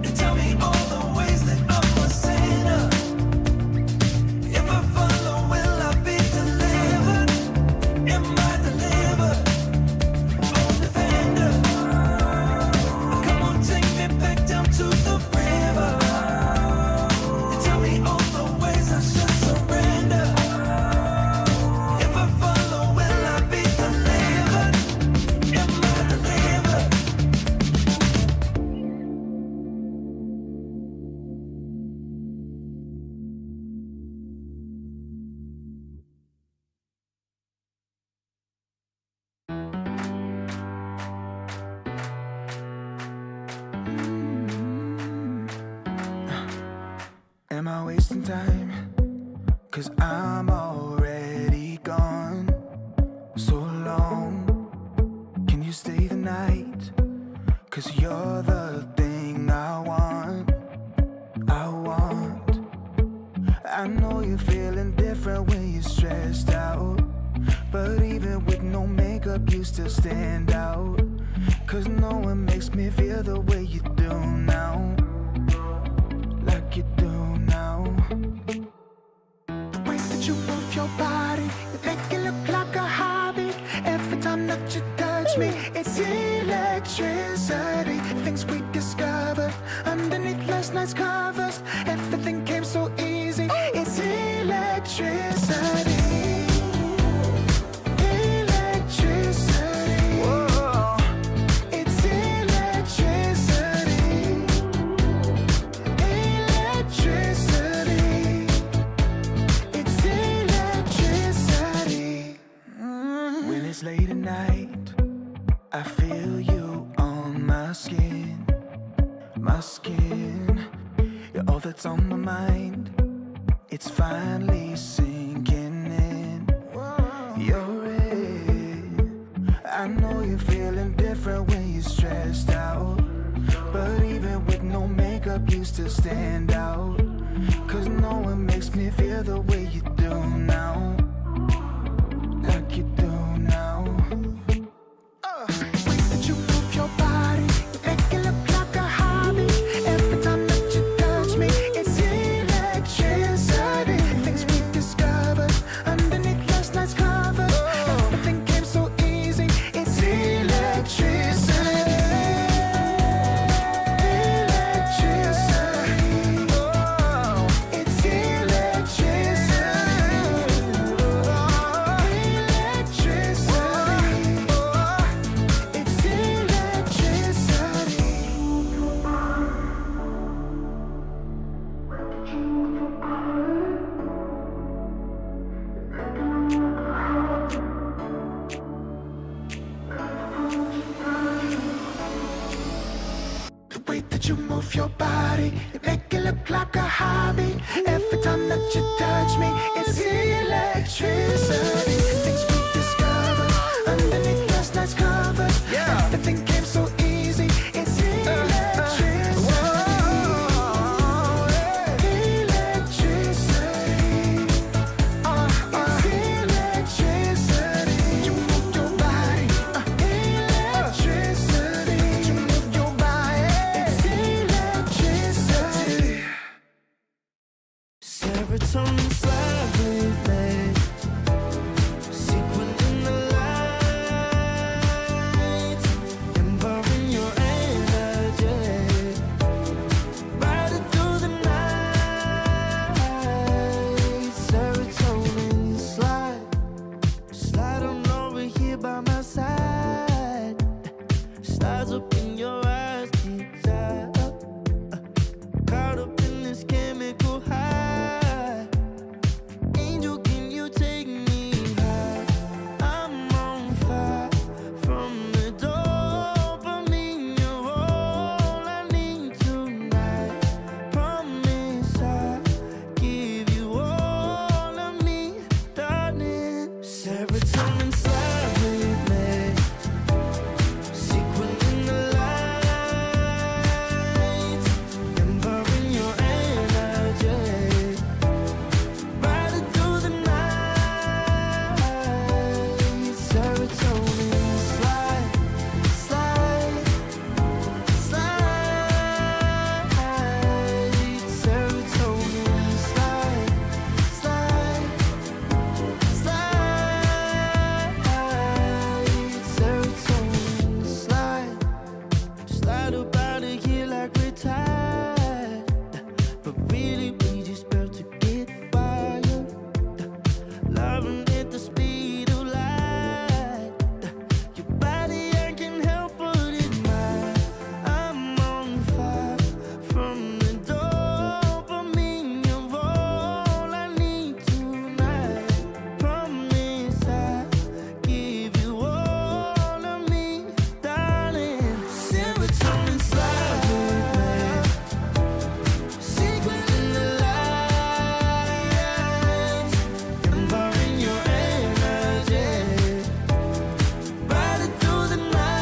and tell me all the ways that I'm a sinner. If I follow, will I be delivered? Am I delivered? Oh, defender, come on, take me back down to the river and tell me all the ways I should surrender. If I follow, will I be delivered? Am I delivered? Am I wasting time? Cause I'm already gone. So long, can you stay the night? Cause you're the thing I want. I want. I know you're feeling different when you're stressed out, but even with no makeup you still stand out. Cause no one makes me feel the way you do now, like you do now. The way that you move your body, you make it look like a hobby. Every time that you touch me, it's electricity. Things we discovered underneath last night's covers. Everything came so easy. It's electricity. Electricity. Whoa. It's electricity. Electricity. It's electricity. When it's late at night, I feel you on my skin. My skin. You're all that's on my mind. It's finally sinking in. You're it. I know you're feeling different when you're stressed out, but even with no makeup you still stand out. Cause no one makes me feel the way you do now, like you do now. The way that you move your body, you make it look like a hobby. Every time that you touch me, it's electricity. Things we discovered underneath last night's covers. Everything came so easy. It's electricity. Electricity. Oh, it's electricity. you move your body, you make it look like a hobby. Every time that you touch me, it's electricity. Things we discovered underneath last night's covers. Everything came so easy. It's electricity. Electricity. It's electricity. You move your body. Electricity. You move your body. It's electricity. Serotonin slightly late, sequin in the light, embarking your energy, riding through the night. Serotonin slide on over here by my side, slides up in your eyes, desire, caught up in this chemical high. Angel, can you take me high? I'm on fire from the dopamine. You're all I need tonight. Promise I'll give you all of me, darling. Serotonin slightly late, sequin in the light, embarking your energy, riding through the night. Serotonin slide. Serotonin slide. Serotonin slide up out of here like we're tired, but really we just about to get wild. Loving at the speed of light. Your body, I can help but admire. I'm on fire from the dopamine. You're all I need tonight. Promise I'll give you all of me, darling. Serotonin slide, sequin in the light, embarking your energy, riding through the night.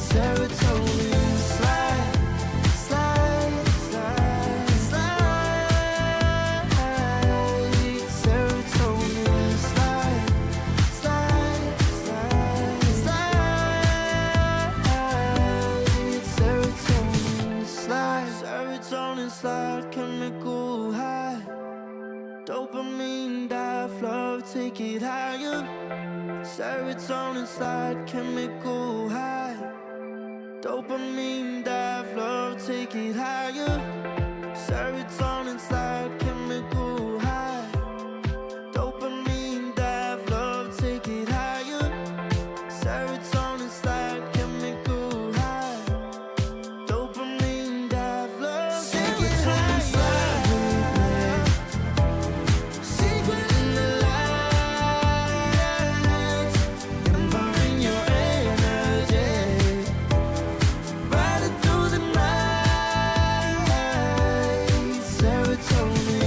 Serotonin slide. Serotonin slide. Serotonin slide, chemical high. Dopamine dive, love, take it higher. Serotonin slide, chemical high. Dopamine dive, love, take it higher. Serotonin slide, chemical high. Dopamine dive, love, take it higher. Serotonin slide, chemical high. Dopamine dive, love, take it higher. Sequin in the light, embarking your energy, riding through the night. Serotonin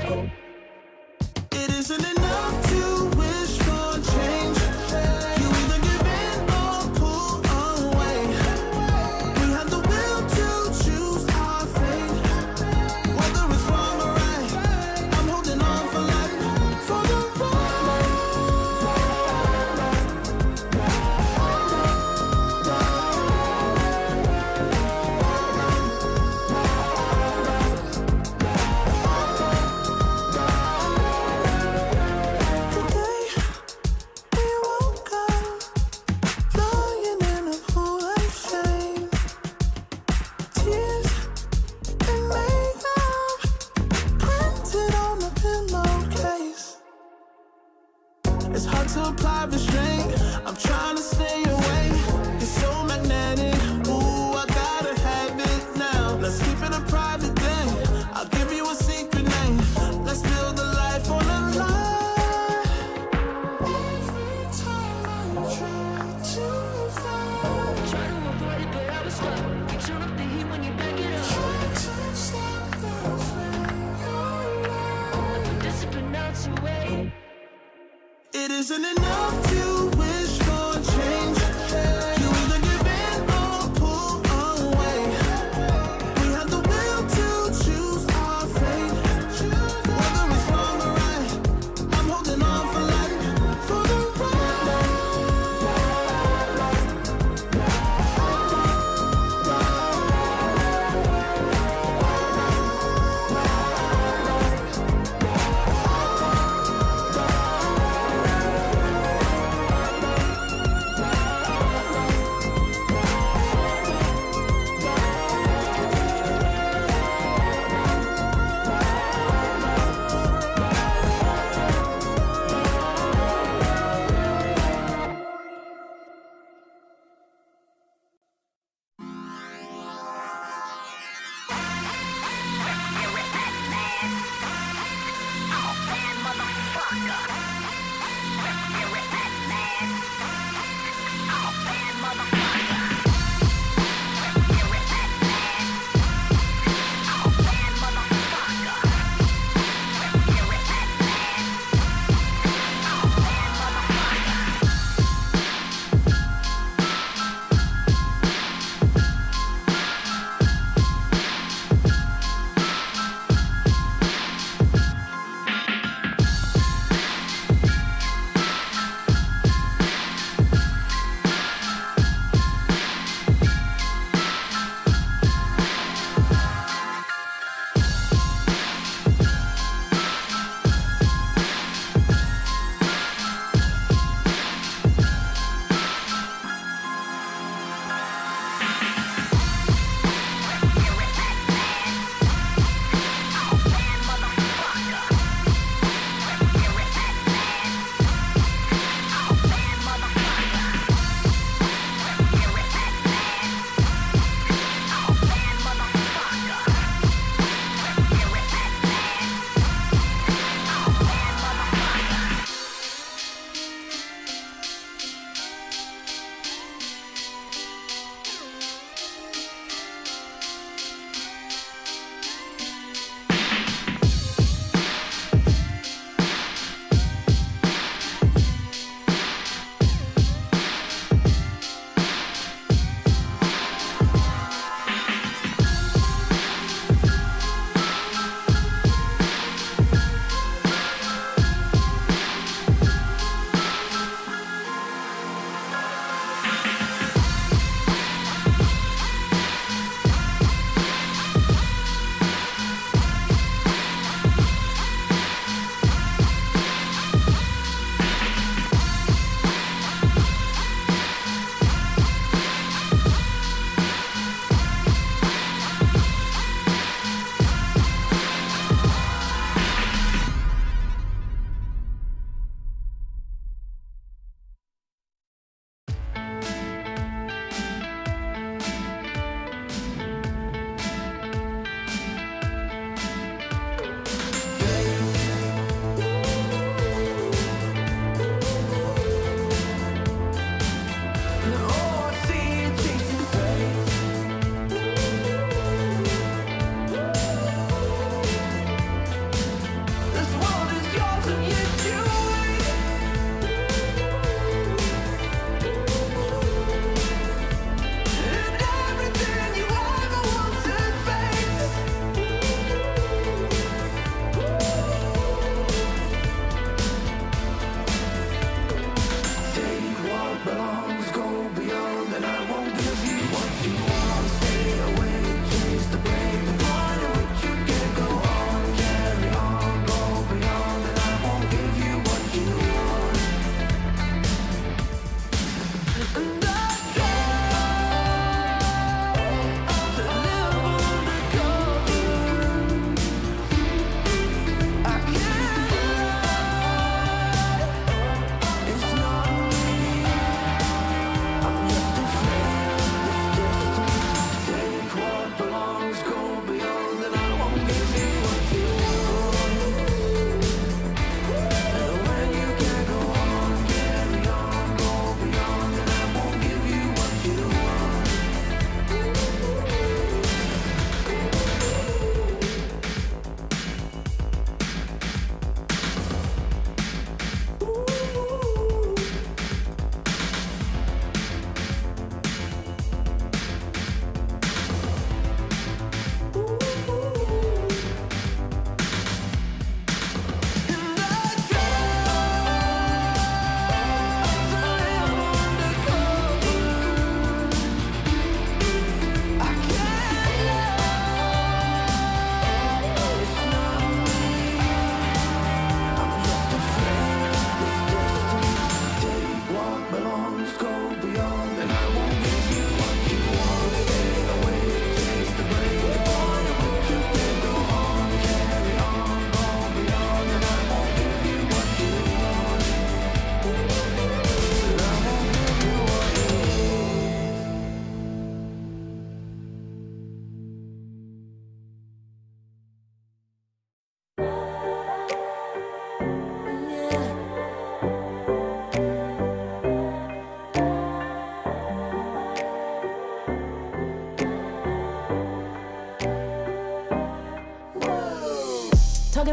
It isn't enough to wish for change. You either give in or pull away. We have the will to choose our fate. Whether it's wrong or right, I'm holding on for life. For the today we woke up, lying in a pool of shame. Tears and makeup printed on the pillowcase. It's hard to apply restraint. I'm trying to stay away. It's so magnetic. Ooh, I gotta have it now. Let's keep it a private thing. I'll give you a secret name. Let's build a life on a lie. Every time I try to find, Try to avoid it, but I was stuck. You turn up the heat when you back it up. try to stop the flame. I'm discipline out your way. It isn't enough to wish for change. You either give in or pull away. We have the will to choose our fate. Whether it's wrong or right, I'm holding on for life. For the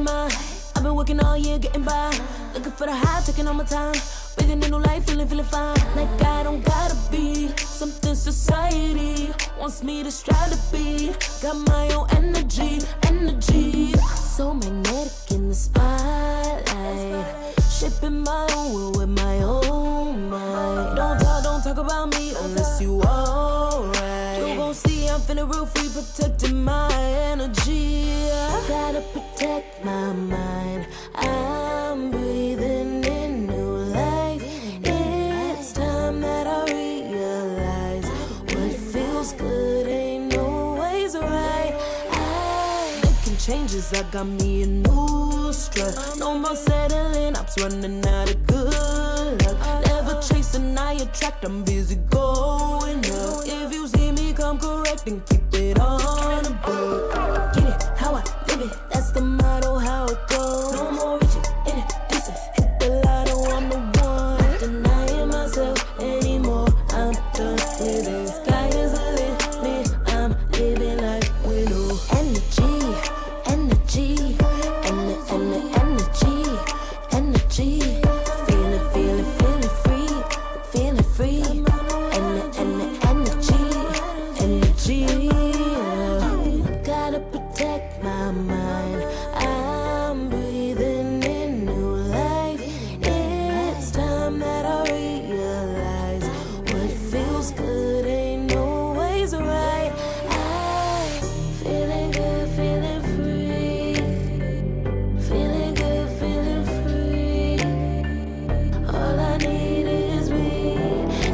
in mind. I've been working all year, getting by. Looking for the high, taking all my time. Breathing in new life, feeling fine. Like I don't gotta be something society wants me to strive to be. Got my own energy. So magnetic in the spotlight. Shaping my own world with my own mind. Don't talk about me unless you alright. You gon' see I'm feeling real free, protecting my energy. Gotta protect my mind. I'm breathing in new life. It's time that I realize what feels good ain't always right. Making changes, I got me a new strut. No more settling, I'm running out of good luck. Never chasing, I attract, I'm busy going up. If you see me come correct, then keep it on the book. Get it, how I live it, that's the motto, how it goes. No more reaching in the distance, hit the lotto, I'm the one. Not denying myself anymore, I'm done with it. Sky is the limit, I'm living like we know. Energy, energy, energy. Feeling free, feeling free. Energy. Gotta protect my mind. I'm breathing in new life. It's time that I realize what feels good ain't always right. I'm feeling good, feeling free. Feeling good, feeling free. All I need is me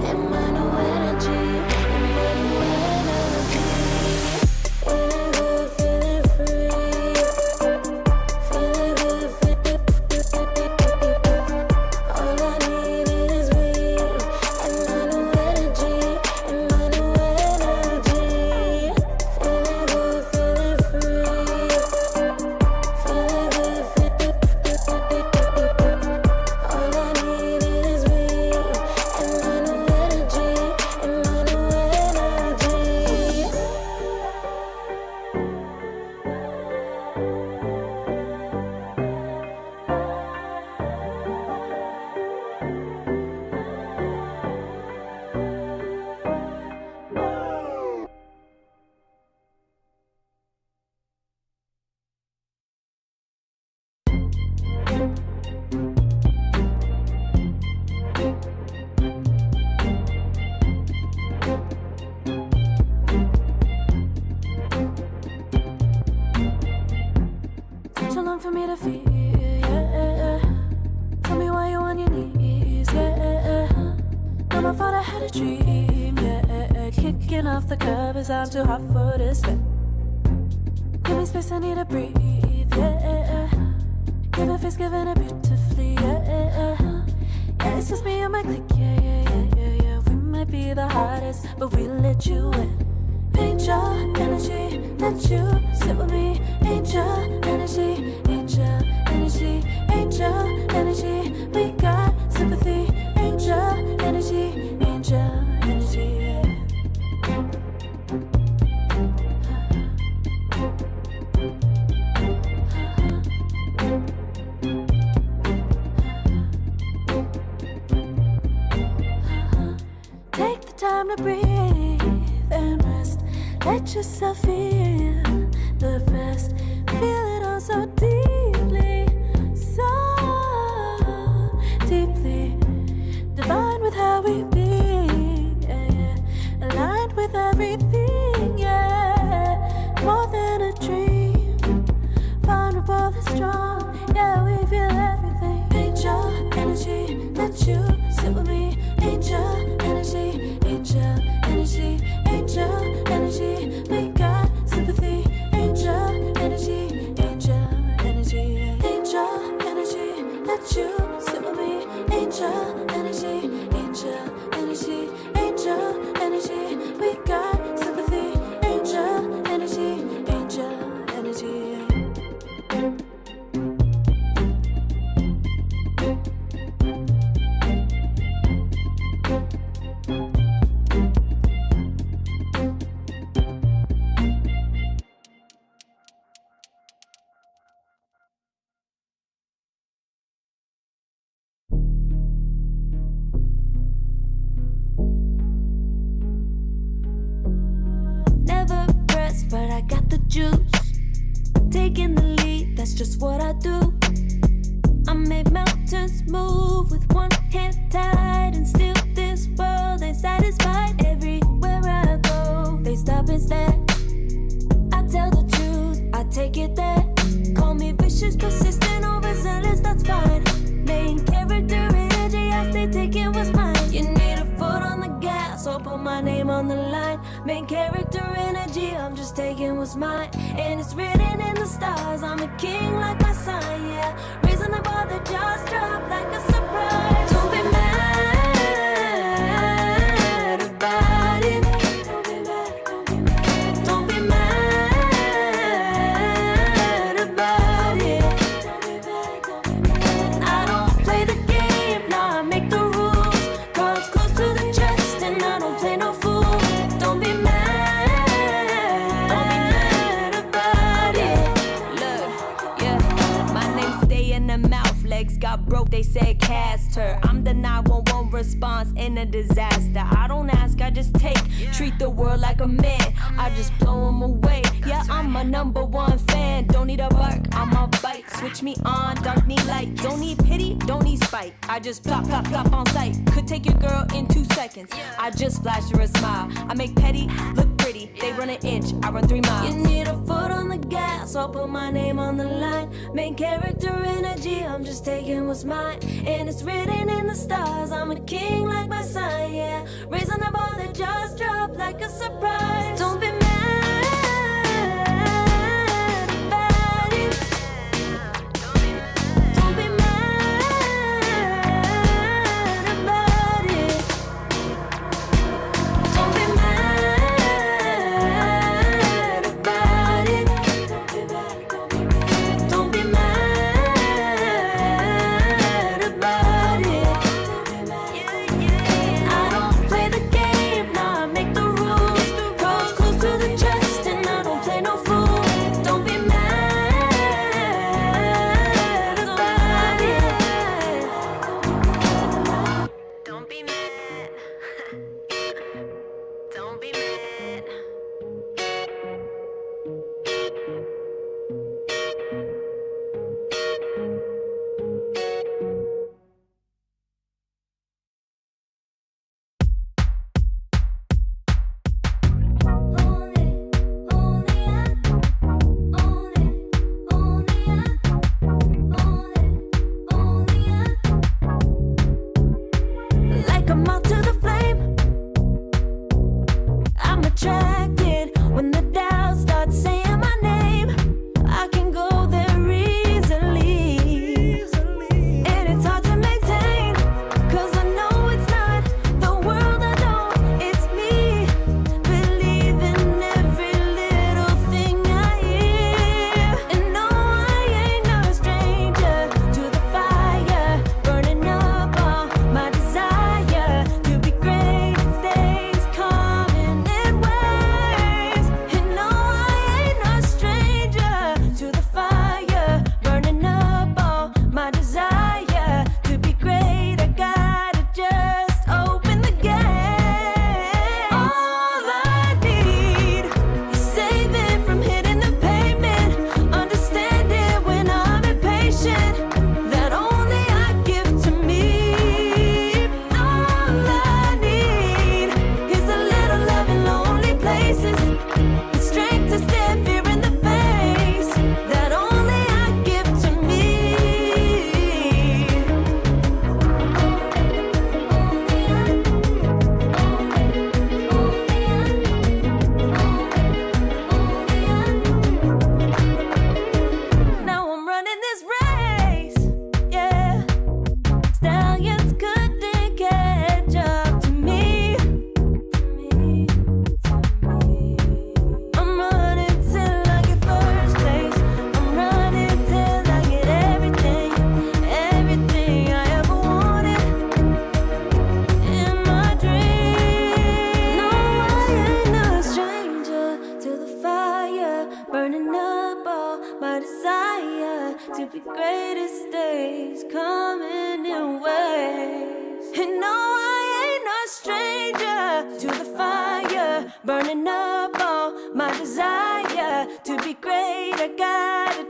and my new energy. Feeling good, feeling free. Feeling good, feeling all I need is me and my new energy. Feeling good, feeling free. Feeling good, all I need is me and my new energy. Too long for me to feel, yeah. Tell me why you on your knees, yeah. Now my fault, I had a dream, yeah. Kicking off the covers, I'm too hot for this bed. Give me space, I need to breathe, yeah. Give a face, giving it beautifully, yeah. Yeah, it's just me and my clique, yeah. We might be the hottest, but we let you in. Angel energy, let you sit with me. Angel energy, angel energy, angel energy. We got sympathy. Angel energy, angel energy. Take the time to breathe and rest. Let yourself feel the best. Feel it all so deeply, so deeply. Divine with how we be, yeah. Aligned with everything, yeah. More than a dream, vulnerable and strong, yeah. We feel everything. Angel energy, let you sit with me. Angel energy, angel energy, angel energy. We got sympathy. Angel energy, angel energy, angel energy. Let you sit with me. Angel energy, angel energy, angel energy. We got sympathy. Angel energy, angel energy. taking the lead, that's just what I do. I make mountains move with one hand tied, and still this world ain't satisfied. Everywhere I go, they stop and stare. I tell the truth, I take it there. Call me vicious, persistent, overzealous, that's fine. Main character energy, I stay taking what's mine. You need a foot on the gas, or put my name on the line. Main character energy, I'm just taking what's mine. And it's written in the stars, I'm a king like my sign, yeah. Raising the bar, the jaws drop like a surprise. Don't be mad about it. Don't be mad about it. I don't play the game, nah, I make the rules. Cards close to the chest, and I don't play no fool. Don't be mad about it. Look, yeah, my name stay in the mouth. Legs got broke, they said cast her. I'm the 911 response in a disaster. I don't ask, I just take. Treat the world like a man, I just blow them away. Yeah, I'm a #1 fan. Don't need a bark, I'm a bite. Switch me on, dark need light. Don't need pity, don't need spite. I just plop, plop, plop on sight. Could take your girl in 2 seconds. I just flash her a smile. I make petty look pretty. They run an inch, I run 3 miles. You need a foot on the gas, I'll put my name on the line. Main character energy, I'm just taking what's mine. And it's written in the stars, I'm a king like my sign, yeah. Raising the bar, the jaws drop like a surprise. Don't be mad about it. Don't be mad about it. Don't be mad about it. Don't be mad about it. I don't play the game, nah, I make the rules. Cards close to the chest, and I don't play no fool. Don't be mad about it. Don't be mad. Don't be mad. Like a moth to the flame, I'm attracted when the doubts start saying my name. I can go there easily, and it's hard to maintain, 'cause I know it's not the world I know, it's me. Believe in every little thing I hear, and no, I ain't no stranger to the fire, burning up all my desire to be great. It stays coming in waves, and no, I ain't no stranger to the fire, burning up all my desire to be great. I gotta just open the gate. All I need is saving from hitting the pavement, understanding when I'm impatient, that only I give to me. All I need is a little love in lonely places, the strength to stare fear in the face, that only I give to me. Now I'm running this race, yeah. Stallions couldn't catch up to me. I'm running till I get first place. I'm running till I get everything, everything I ever wanted in my dream. No, I ain't no stranger to the fire, burning up all my desire to be greatest days coming in waves. And no, I ain't no stranger to the fire, burning up all my desire to be great. I gotta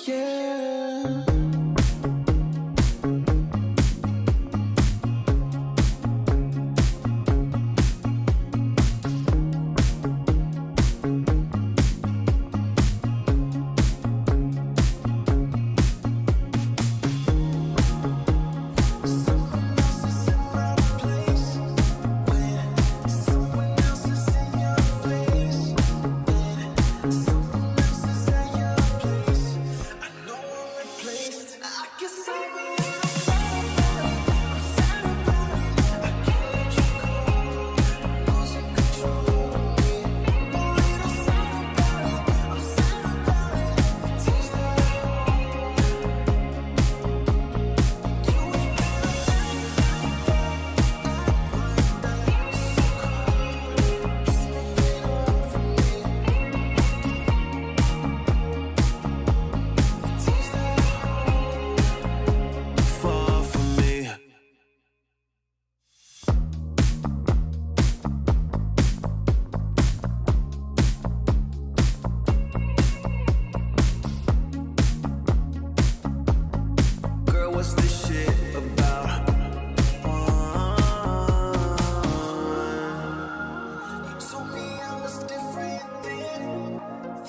yeah. Far from me. Girl, what's this shit about? You told me I was different than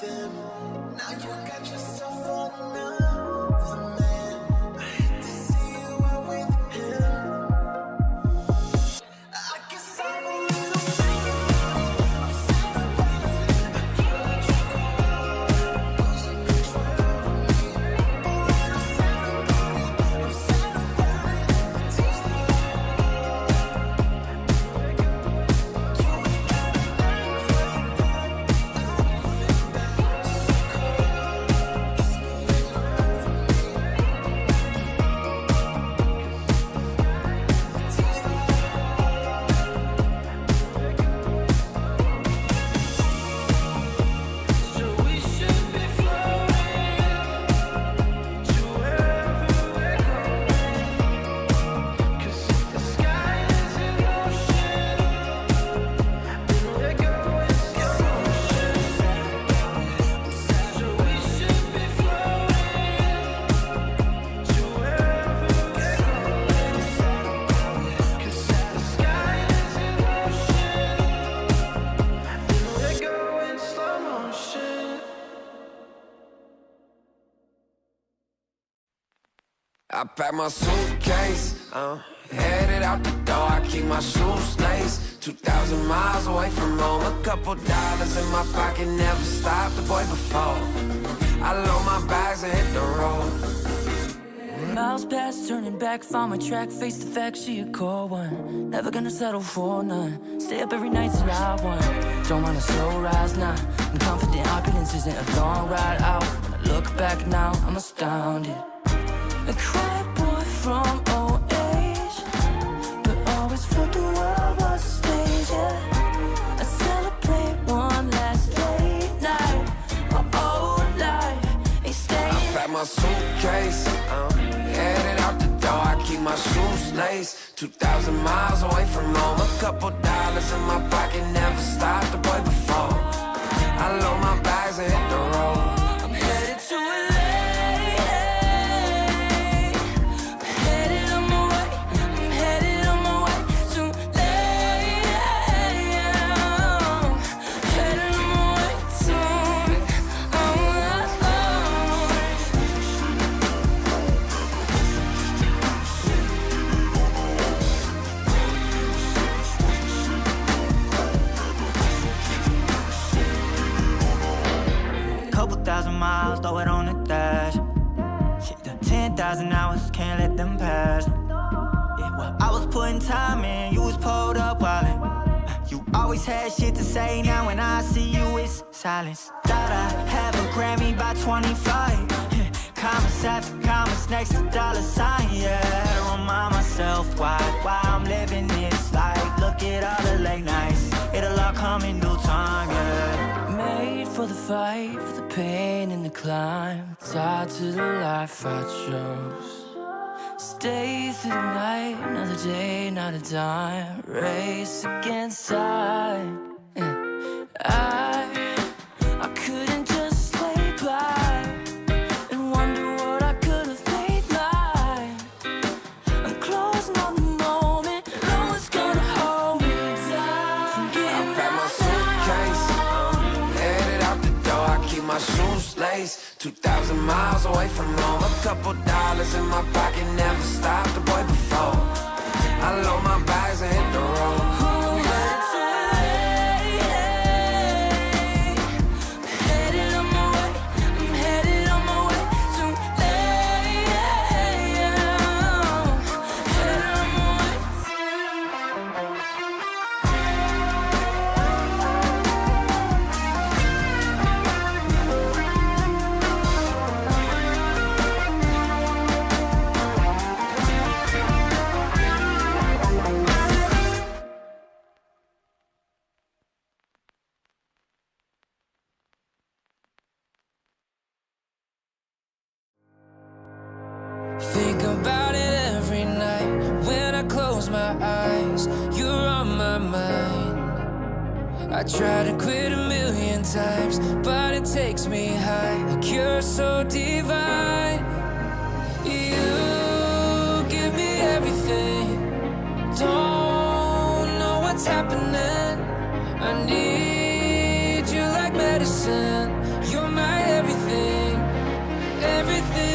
them. Now you got yourself another man. I hate to see you out with him. I guess I'm a little I'm sad about it. I can't let you go. Losing control of me. But when I'm sad about it, I'm sad about it. Tears that I pack my suitcase, headed out the door. I keep my shoes laced. 2,000 miles away from home. A couple dollars in my pocket, never stopped the boy before. I load my bags and hit the road. Miles past, turning back, found my track, face the fact she a cold one. Never gonna settle for none. Stay up every night till I won. Don't want a slow rise now. I'm confident opulence isn't a long ride out. When I look back now, I'm astounded. A quiet boy from old age, but always felt the world was a stage, yeah. I celebrate one last late night. My whole life ain't staying. I pack my suitcase, headed out the door. I keep my shoes laced. 2,000 miles away from home. A couple dollars in my pocket, never stopped the boy before. I load my bags and hit the road. I'm headed to LA. Headed on my way. I'm headed on my way to LA. Headed on my way to Couple thousand miles, throw it on the dash. Shit, 10,000 hours, can't let them pass. Yeah, well, I was putting time in, you was pulled up wildin'. You always had shit to say, now when I see you, it's silence. Thought I'd have a Grammy by 25. Yeah, commas after commas next to dollar sign, yeah. To remind myself why I'm living this life. Look at all the late nights, it'll all come in due time, yeah. made for the fight, for the pain and the climb. Tied to the life I chose. Stay through the night, another day, not a dime. Race against time. I couldn't just lay by and wonder my shoes laced. 2,000 miles away from home. A couple dollars in my pocket, never stopped the boy before. I load my bags and hit the road. Think about it every night when I close my eyes. You're on my mind. I try to quit a million times, but it takes me high. Like you're so divine. You give me everything. Don't know what's happening. I need you like medicine. You're my everything, everything.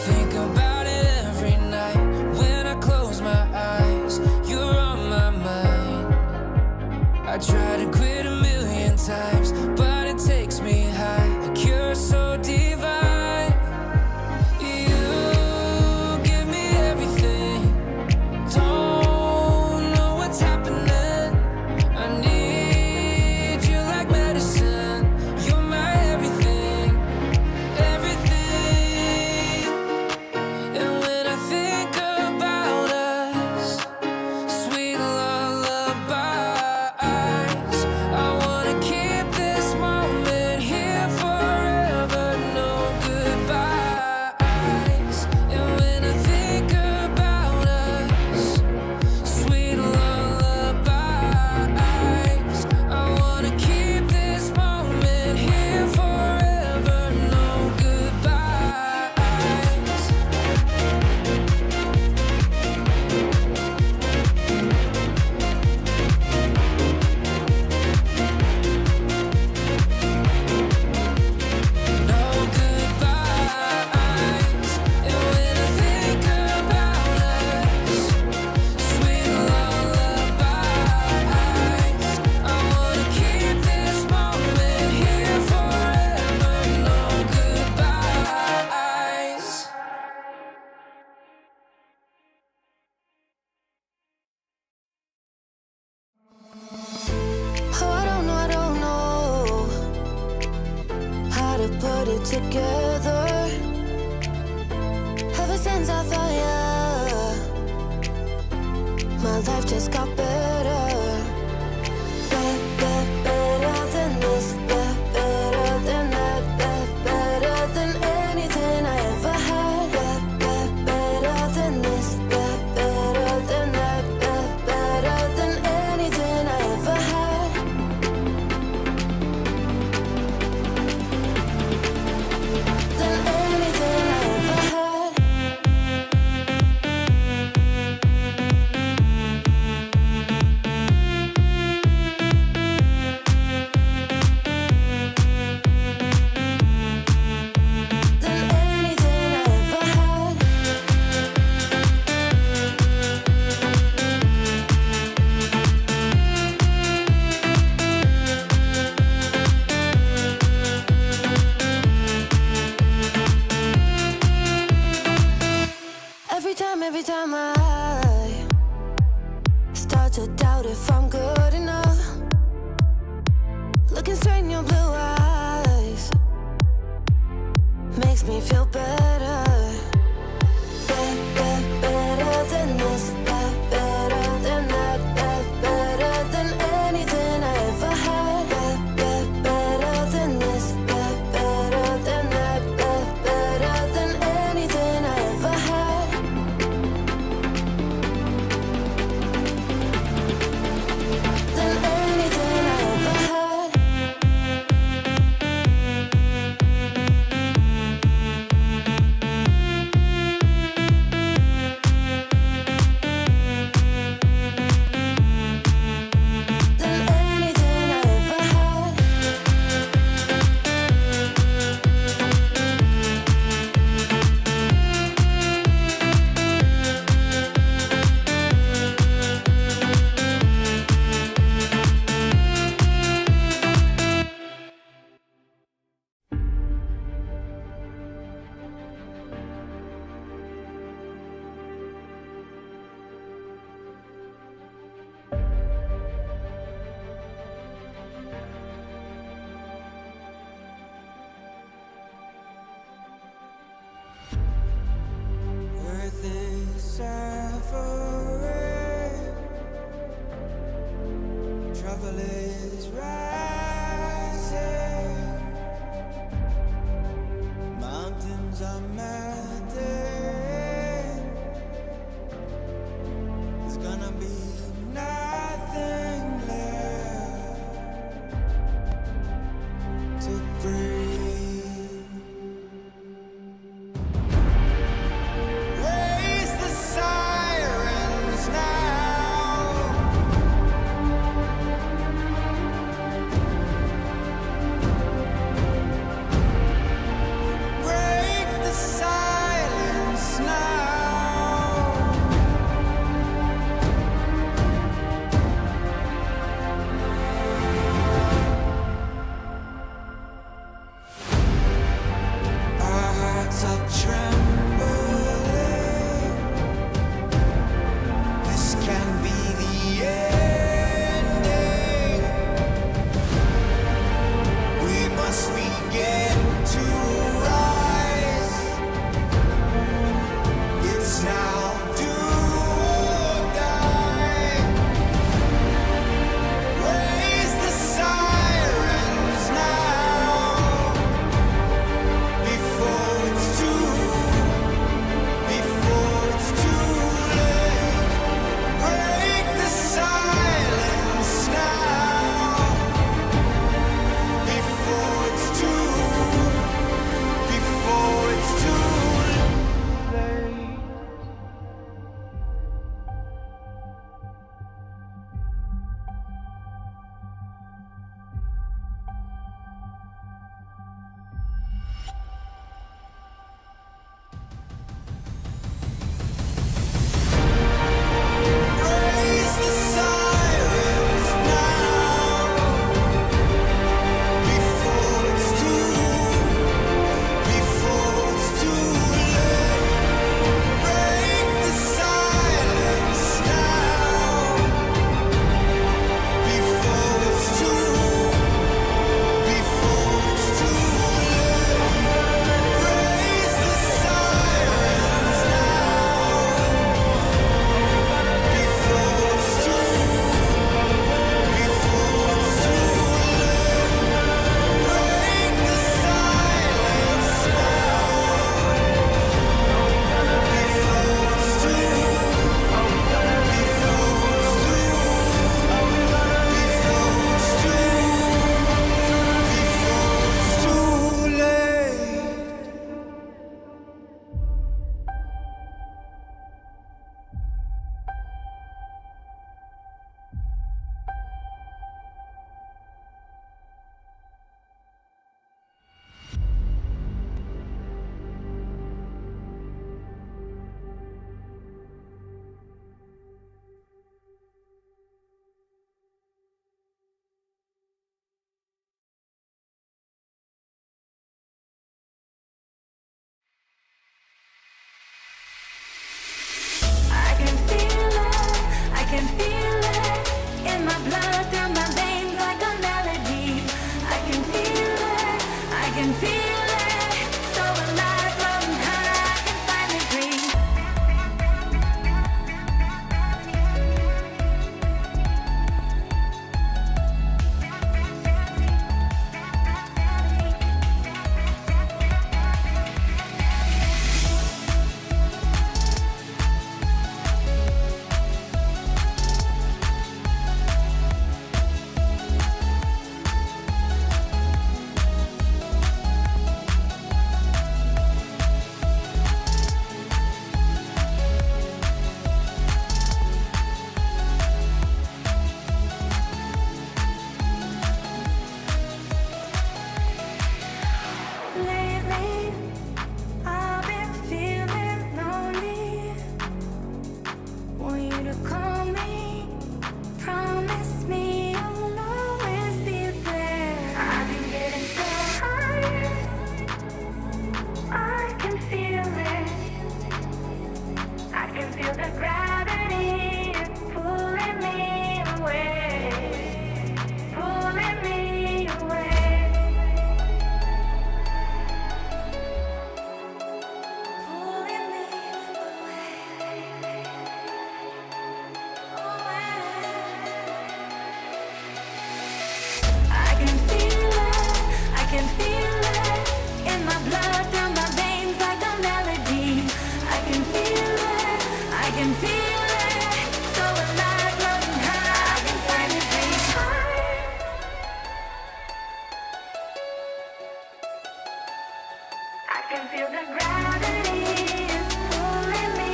Think about it every night when I close my eyes. You're on my mind. I try to quit a million times, but it takes me high. Like you're so divine. You give me everything. Don't know what's happening. I need you like medicine. You're my everything, everything. And when I think about us, sweet lullabies, I wanna keep this moment here forever, no goodbyes. And when I think about us, sweet lullabies, I wanna keep this moment here forever, no goodbyes. No goodbyes. And when I think about us, sweet lullabies, I wanna keep this moment here forever. No goodbyes. Oh, I don't know how to put it together. Ever since I found you, my life just got better. Better than this, better than that, better than anything I ever had. Better than this, better than that, better than anything I ever had. struggle is rising. Mountains are melting. There's gonna be nothing left to breathe. Raise the sirens now. can feel it in my blood, through my veins like a melody. I can feel it, I can feel it. So alive, floating high, I can finally breathe. I can feel the gravity is pulling me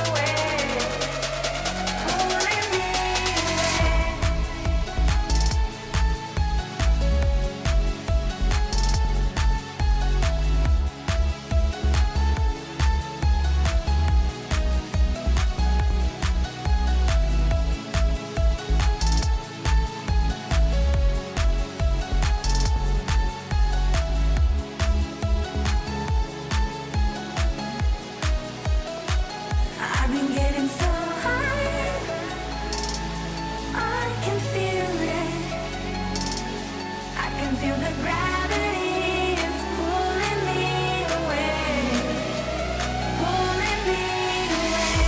away, pulling me away. I've been getting so high, I can feel it. I can feel the gravity is pulling me away, pulling me away.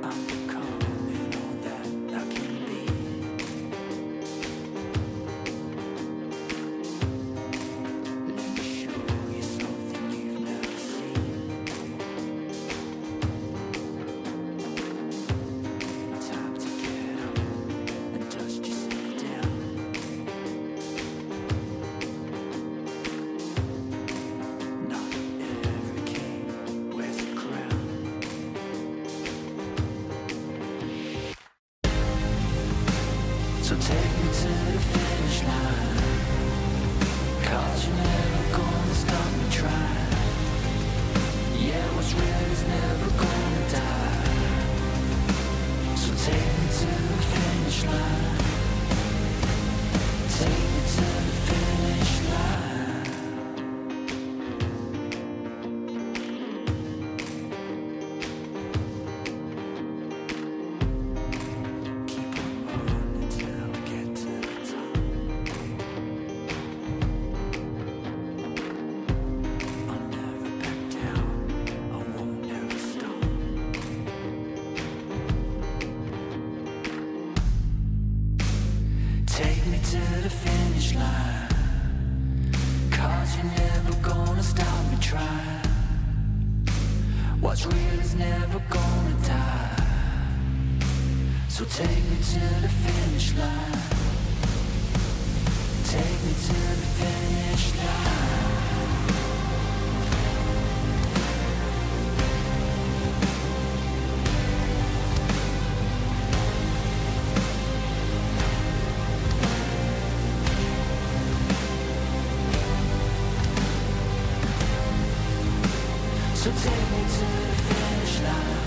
I'm becoming all that I can be. Let me show you something you've never seen. Time to get up and dust yourself down. Not every king wears a crown. So take me to the finish line, 'cause you're never gonna stop me trying. Yeah, what's real is never gonna die. So take me to the finish line. Take me to the finish line. Keep on running till I get to the top. I'll never back down, I won't ever stop. Take me to the finish line, 'cause you're never gonna stop me trying. What's real is never gonna die. So take me to the finish line. Take me to the finish line. So take me to the finish line,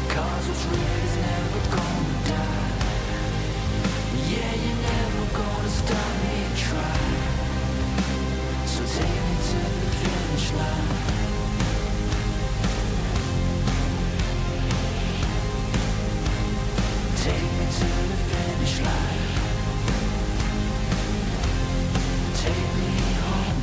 'cause what's real is never gonna die. Yeah, you're never gonna stop me trying. So take me to the finish line. Take me to the finish line. Take me home.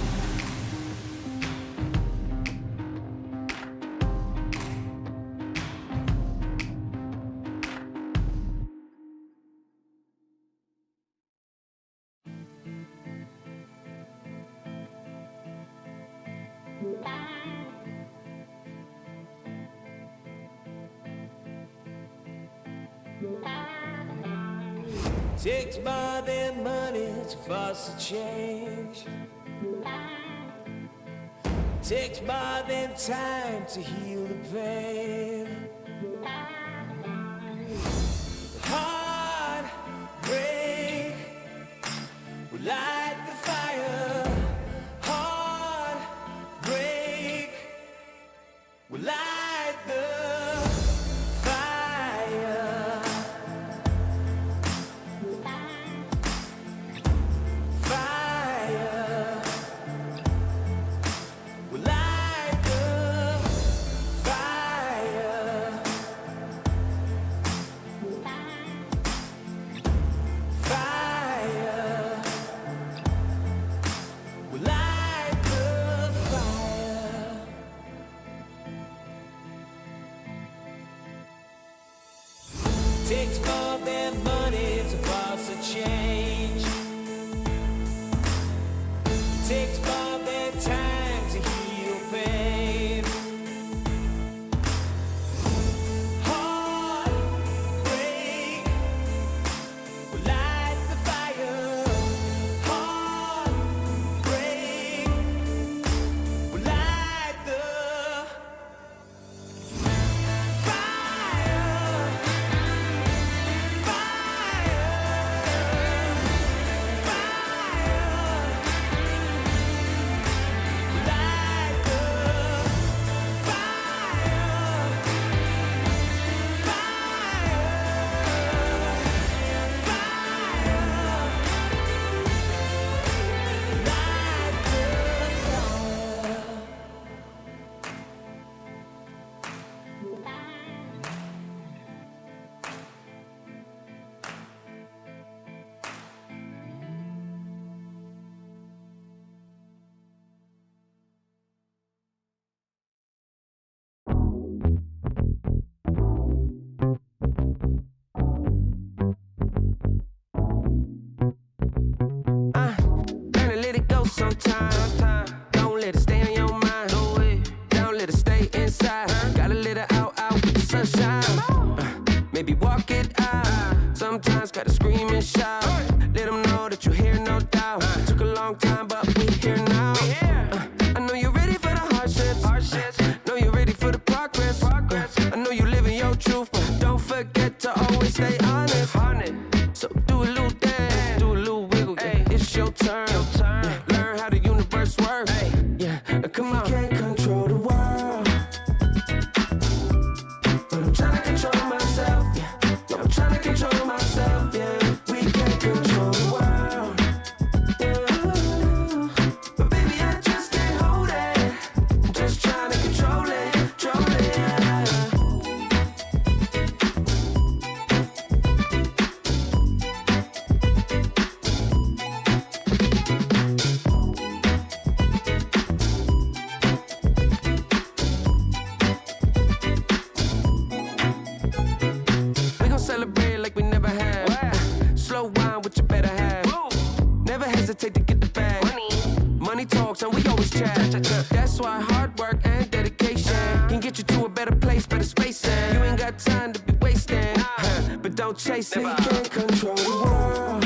Takes more than money to foster change. Takes more than time to heal the pain. Heartbreak will light the fire. Heartbreak will light the fire. Fire will light the fire. takes more than money to foster change. It takes more than time to heal pain. Heartbreak will light the fire. Heartbreak will light the Learn to let it go sometime. Don't let it stay on your mind. Don't let it stay inside. Gotta let it out with the sunshine. Maybe walk it out. Sometimes gotta scream and shout. Let them know that you're here, no doubt. Took a long time, but we here now. I know you're ready for the hardships. Know you're ready for the progress. I know you're living your truth, but don't forget to always stay honest. So do a little dance, do a little wiggle. Yeah, it's your turn. Yeah, learn how the universe works. Yeah, come on. Can't control the world, but I'm trying to control myself. Yeah, I'm trying to control myself. Yeah, we can't control the world. Yeah, but baby, I just can't hold it. I'm just trying to control it, control it. Yeah. We gon' celebrate like we never have. Slow wine with your better half. Never hesitate to get the bag. Money talks and we always chat. That's why hard work and dedication can get you to a better place, better space. You ain't got time to be wasting. But don't chase it. You can't control the world.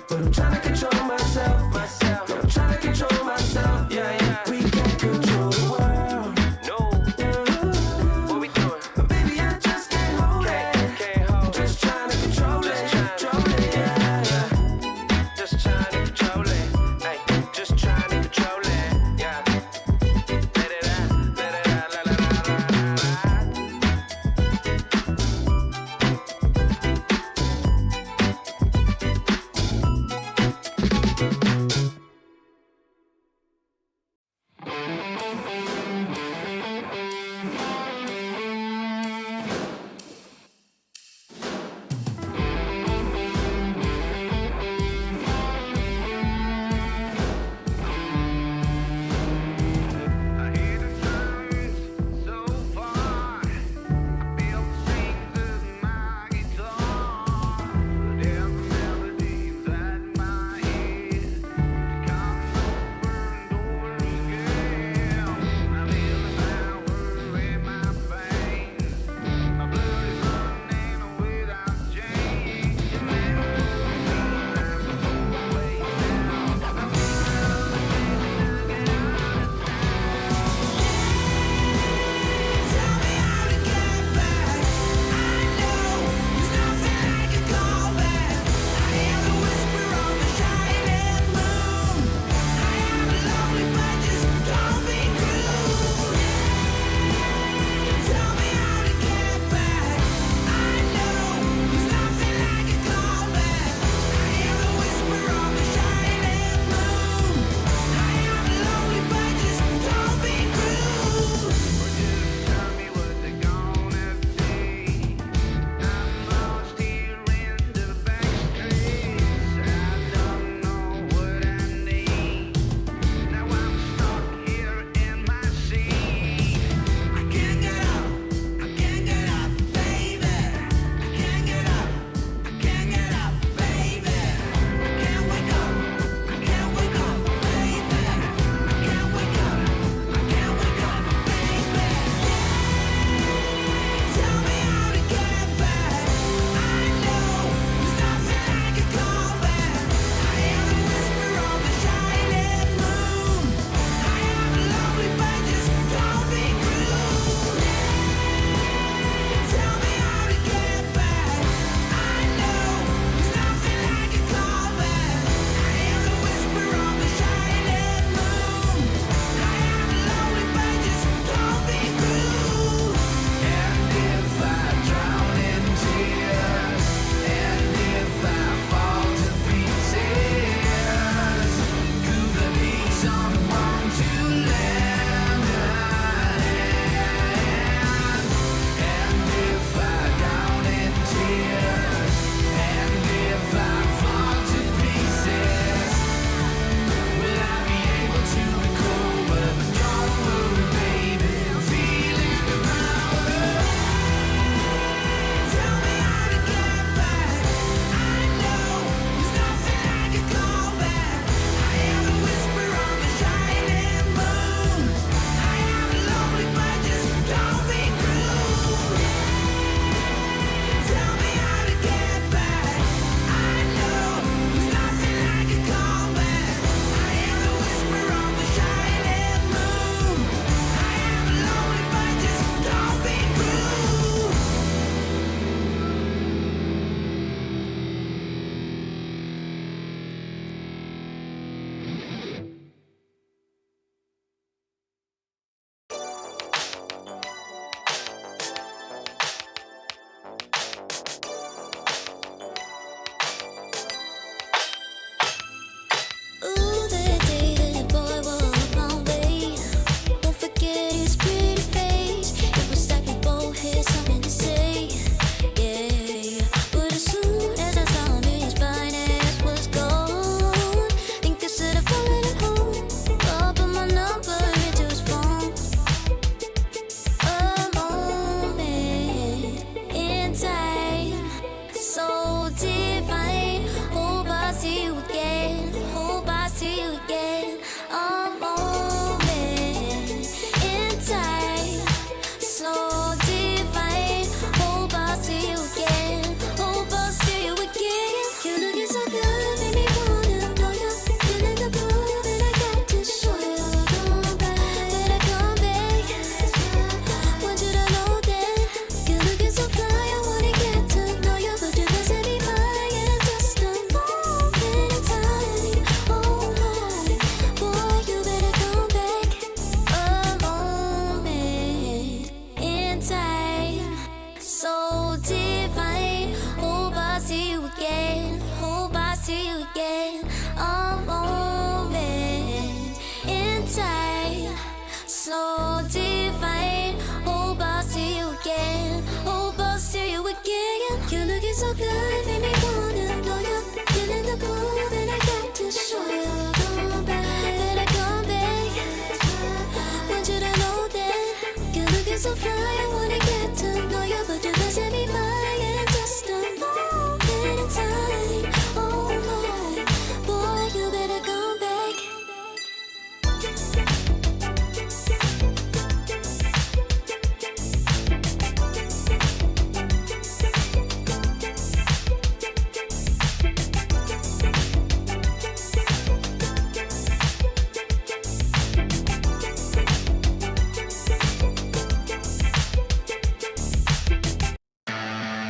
But I'm trying to control myself. Yeah, I'm trying to control myself. Yeah. We can't control the world. What we doing? But baby, I just can't hold it. I'm just trying to control it. Yeah. Just trying to control it. Hey, just trying to control it. Yeah. Let it out, let it out, let it out, let it out. so fly, I wanna get to know you, but you guys let me by in just a moment in time. Oh my, boy, you better come back.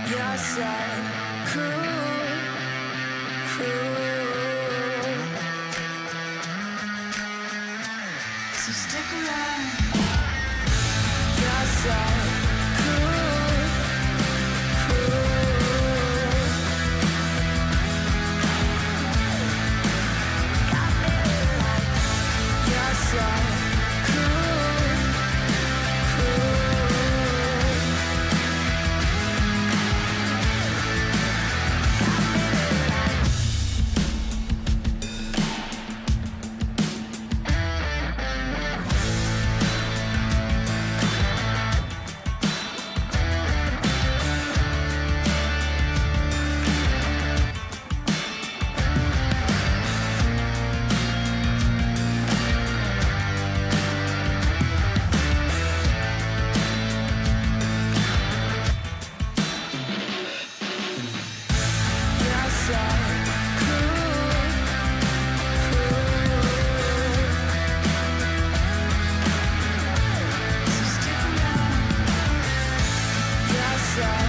You're so cool, cool. So stick around. You're so cool, cool. You're so cool, cool. You're so cool, cool. So stick around. You're so cool,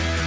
cool.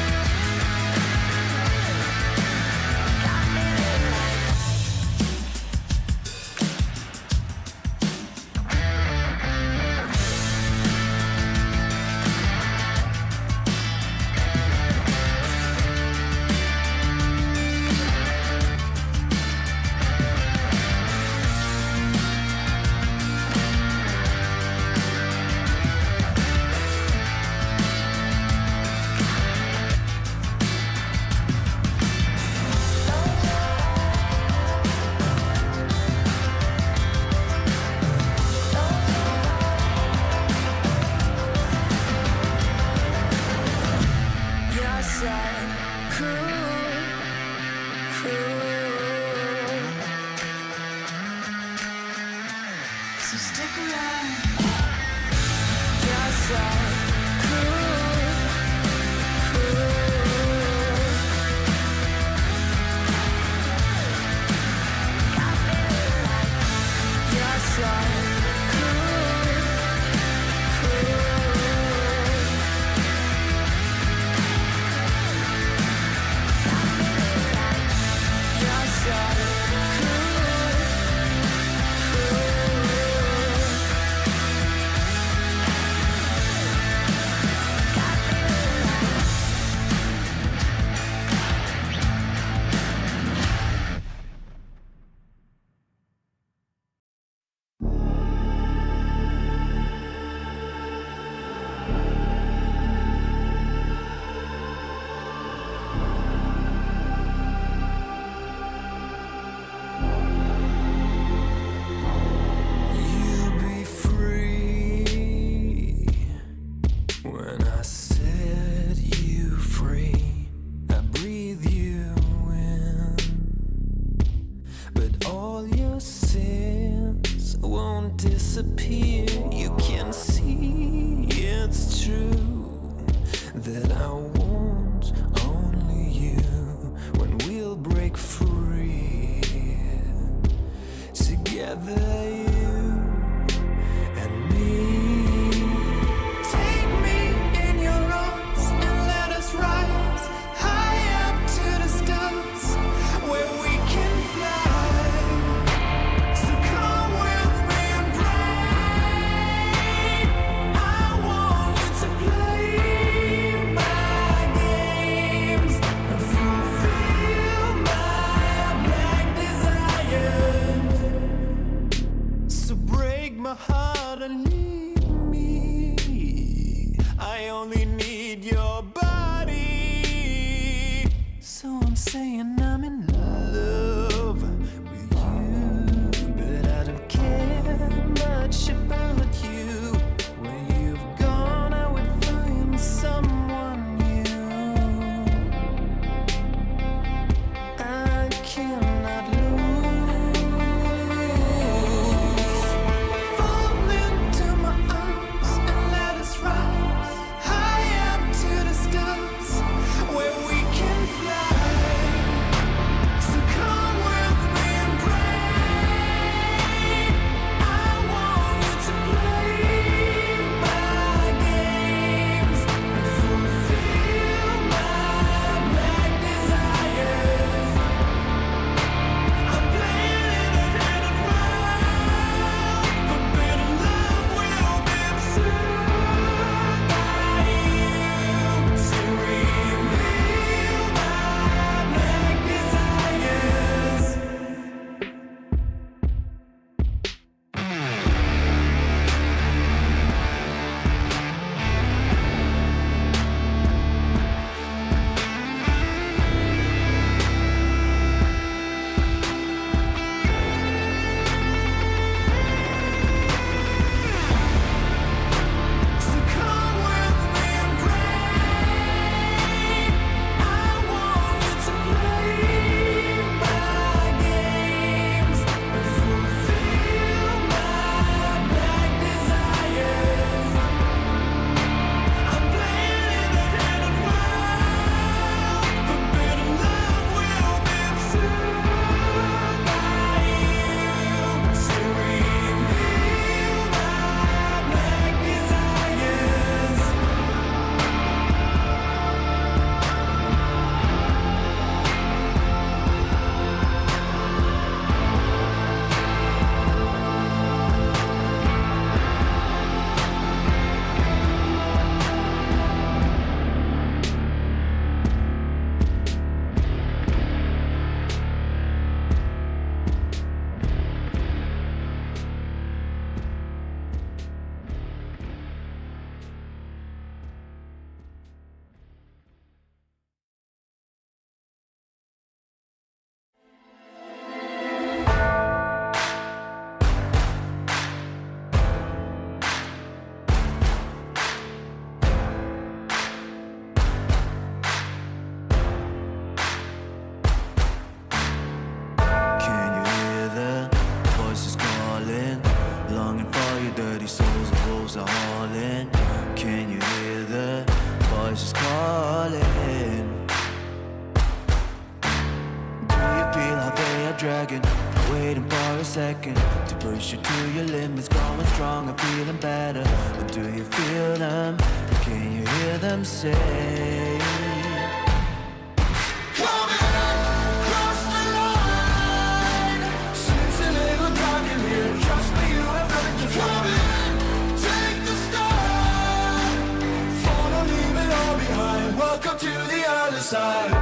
You're so cool, cool. So stick around. You're so cool, cool. You're so cool, cool. You're so cool, You'll be free when I set you free. I breathe you in, but all your sins won't disappear. You can see it's true that I want only you when we'll break free. Together, you and me. Take me in your arms and let us rise high up to the stars where we can fly. So come with me and pray. I want you to play my games and fulfill my black desires. waiting for a second to push you to your limits, going stronger, feeling better. But do you feel them? Can you hear them say? Cross the line. Since a little dark in here, trust me, you have nothing to come in. Take the start. Follow, leave it all behind. Welcome to the other side.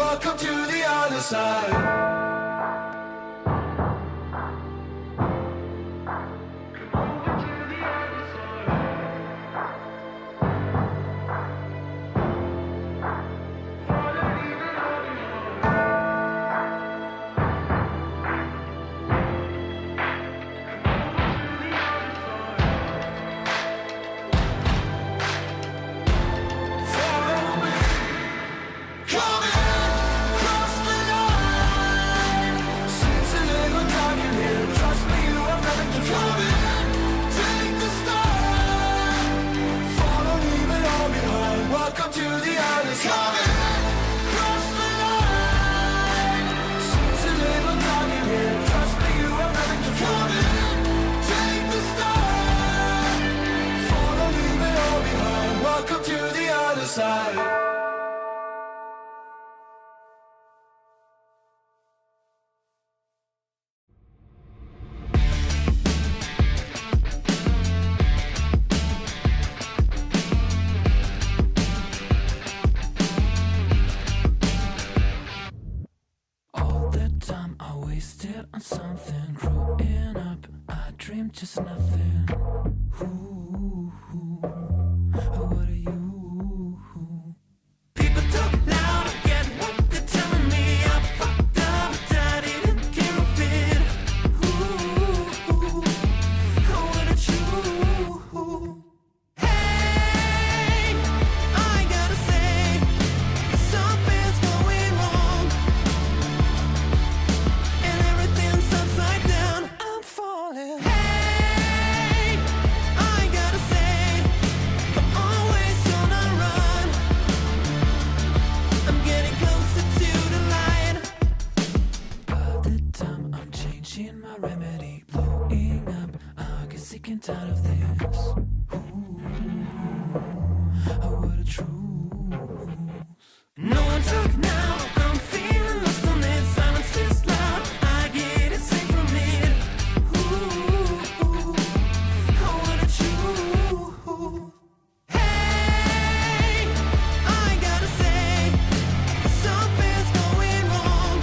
Welcome to the other side. On something growing up, I dreamed just nothing. Ooh, what are you? People talk loud, I get what they're telling me. I fucked up, I didn't give a bit. Ooh, what are you? Hey, I gotta say, something's going wrong. Upside down, I'm falling. Hey, I gotta say, I'm always on a run. I'm getting closer to the light. By the time I'm changing my remedy, blowing up, I get sick and tired of this. Ooh, what a truth. No one talk now, I'm feeling lost on it. Silence is loud, I get it safe from it. Ooh, what a truth. Hey, I gotta say, something's going wrong.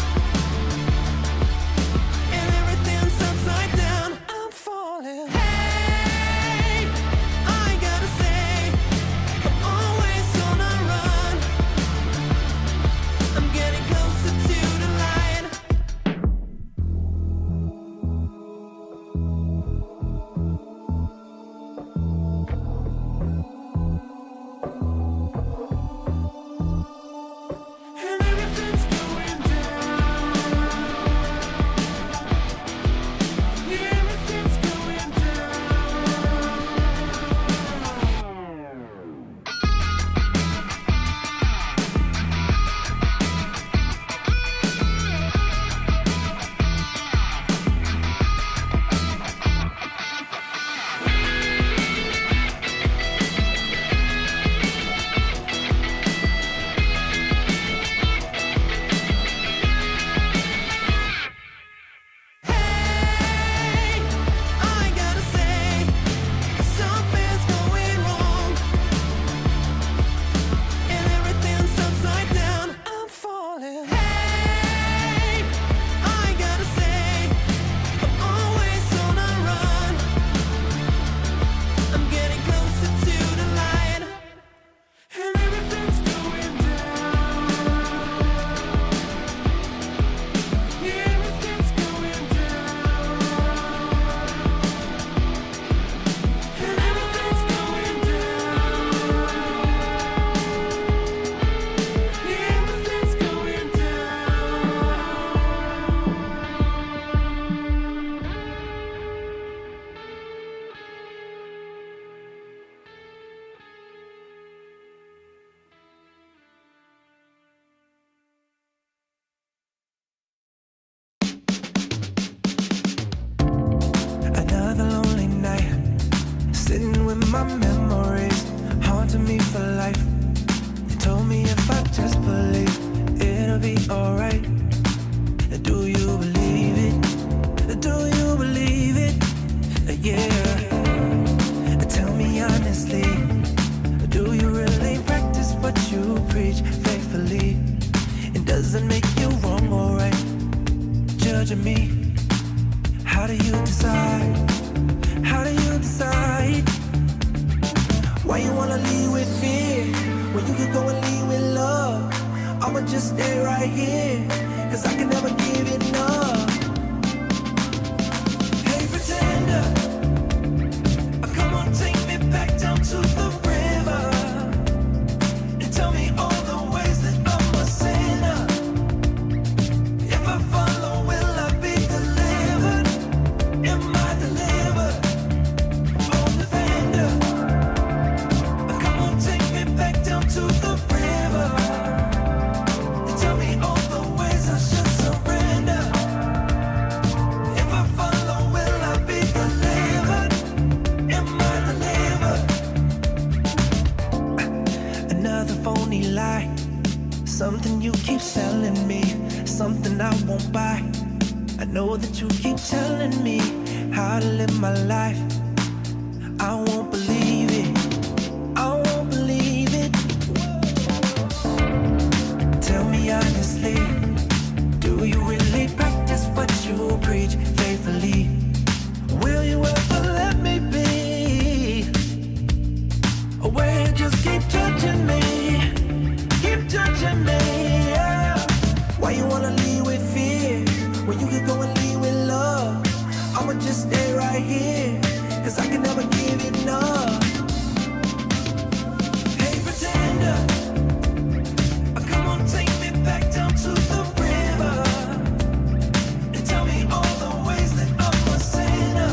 And everything's upside down, I'm falling. Hey, I gotta say, I'm always on gonna be alright. Do you believe it? Do you believe it? Yeah. Tell me honestly, do you really practice what you preach faithfully? And does it make you wrong or right? Judging me, how do you decide? How do you decide? Why you wanna lead with fear when you could go and lead with love? I'ma just stay right here, cause I can never give enough. Hey pretender, come on, take me back down to the river and tell me all the ways that I'm a sinner. If I follow, will I be delivered? Am I delivered? Oh, defender, come on, take me back down to the river and tell me all the ways I should surrender. If I follow, will I be delivered? Am I delivered? Another phony lie, something you keep selling me, something I won't buy. I know that you keep telling me how to live my life. I won't believe it, I won't believe it. Tell me honestly, do you really practice what you preach faithfully? Will you ever let me be? Or will you just keep judging me? Keep judging me, yeah. Why you wanna lead with fear when you could go and lead with love? I'ma just stay right here, cause I can never give enough. Hey pretender, come on, take me back down to the river and tell me all the ways that I'm a sinner.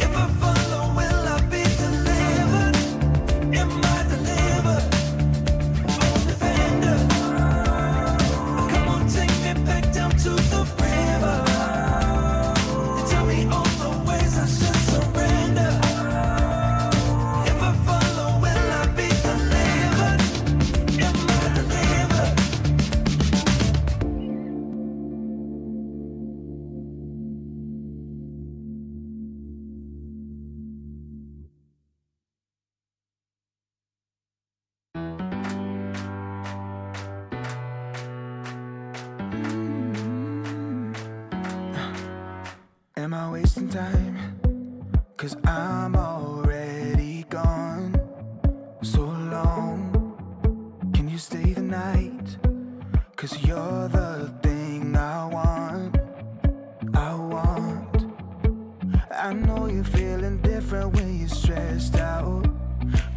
If I follow, will I be delivered? Am I delivered? Oh, defender, come on, take me back down to the river and tell me all the ways I should surrender. If I follow, will I be delivered? Am I delivered? Am I wasting time? Cause I'm already gone. So long, can you stay the night? Cause you're the thing I want. I want. I know you're feeling different when you're stressed out,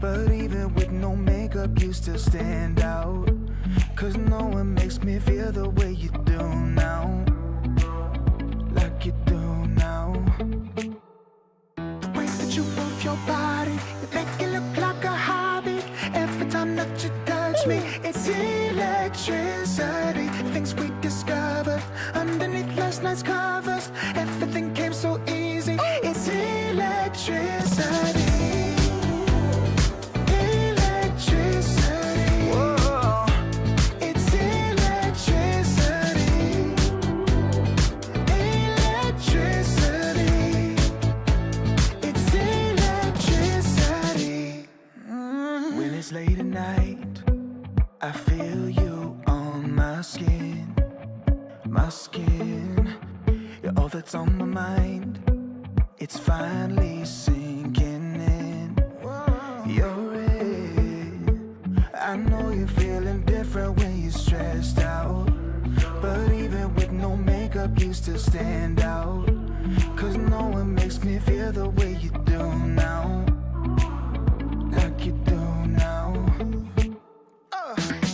but even with no makeup you still stand out. Cause no one makes me feel the way you do now, like you do now. The way that you move your body, you make it look like a hobby. Every time that you touch me, it's electricity. Things we discovered underneath last night's covers. Everything came so easy. It's electricity. Electricity. Whoa. It's electricity. Electricity. It's electricity. When it's late at night, I feel you on my skin. My skin. You're all that's on my mind. It's finally sinking in. You're it. I know you're feeling different when you're stressed out, but even with no makeup you still stand out. Cause no one makes me feel the way you do now, like you do now. The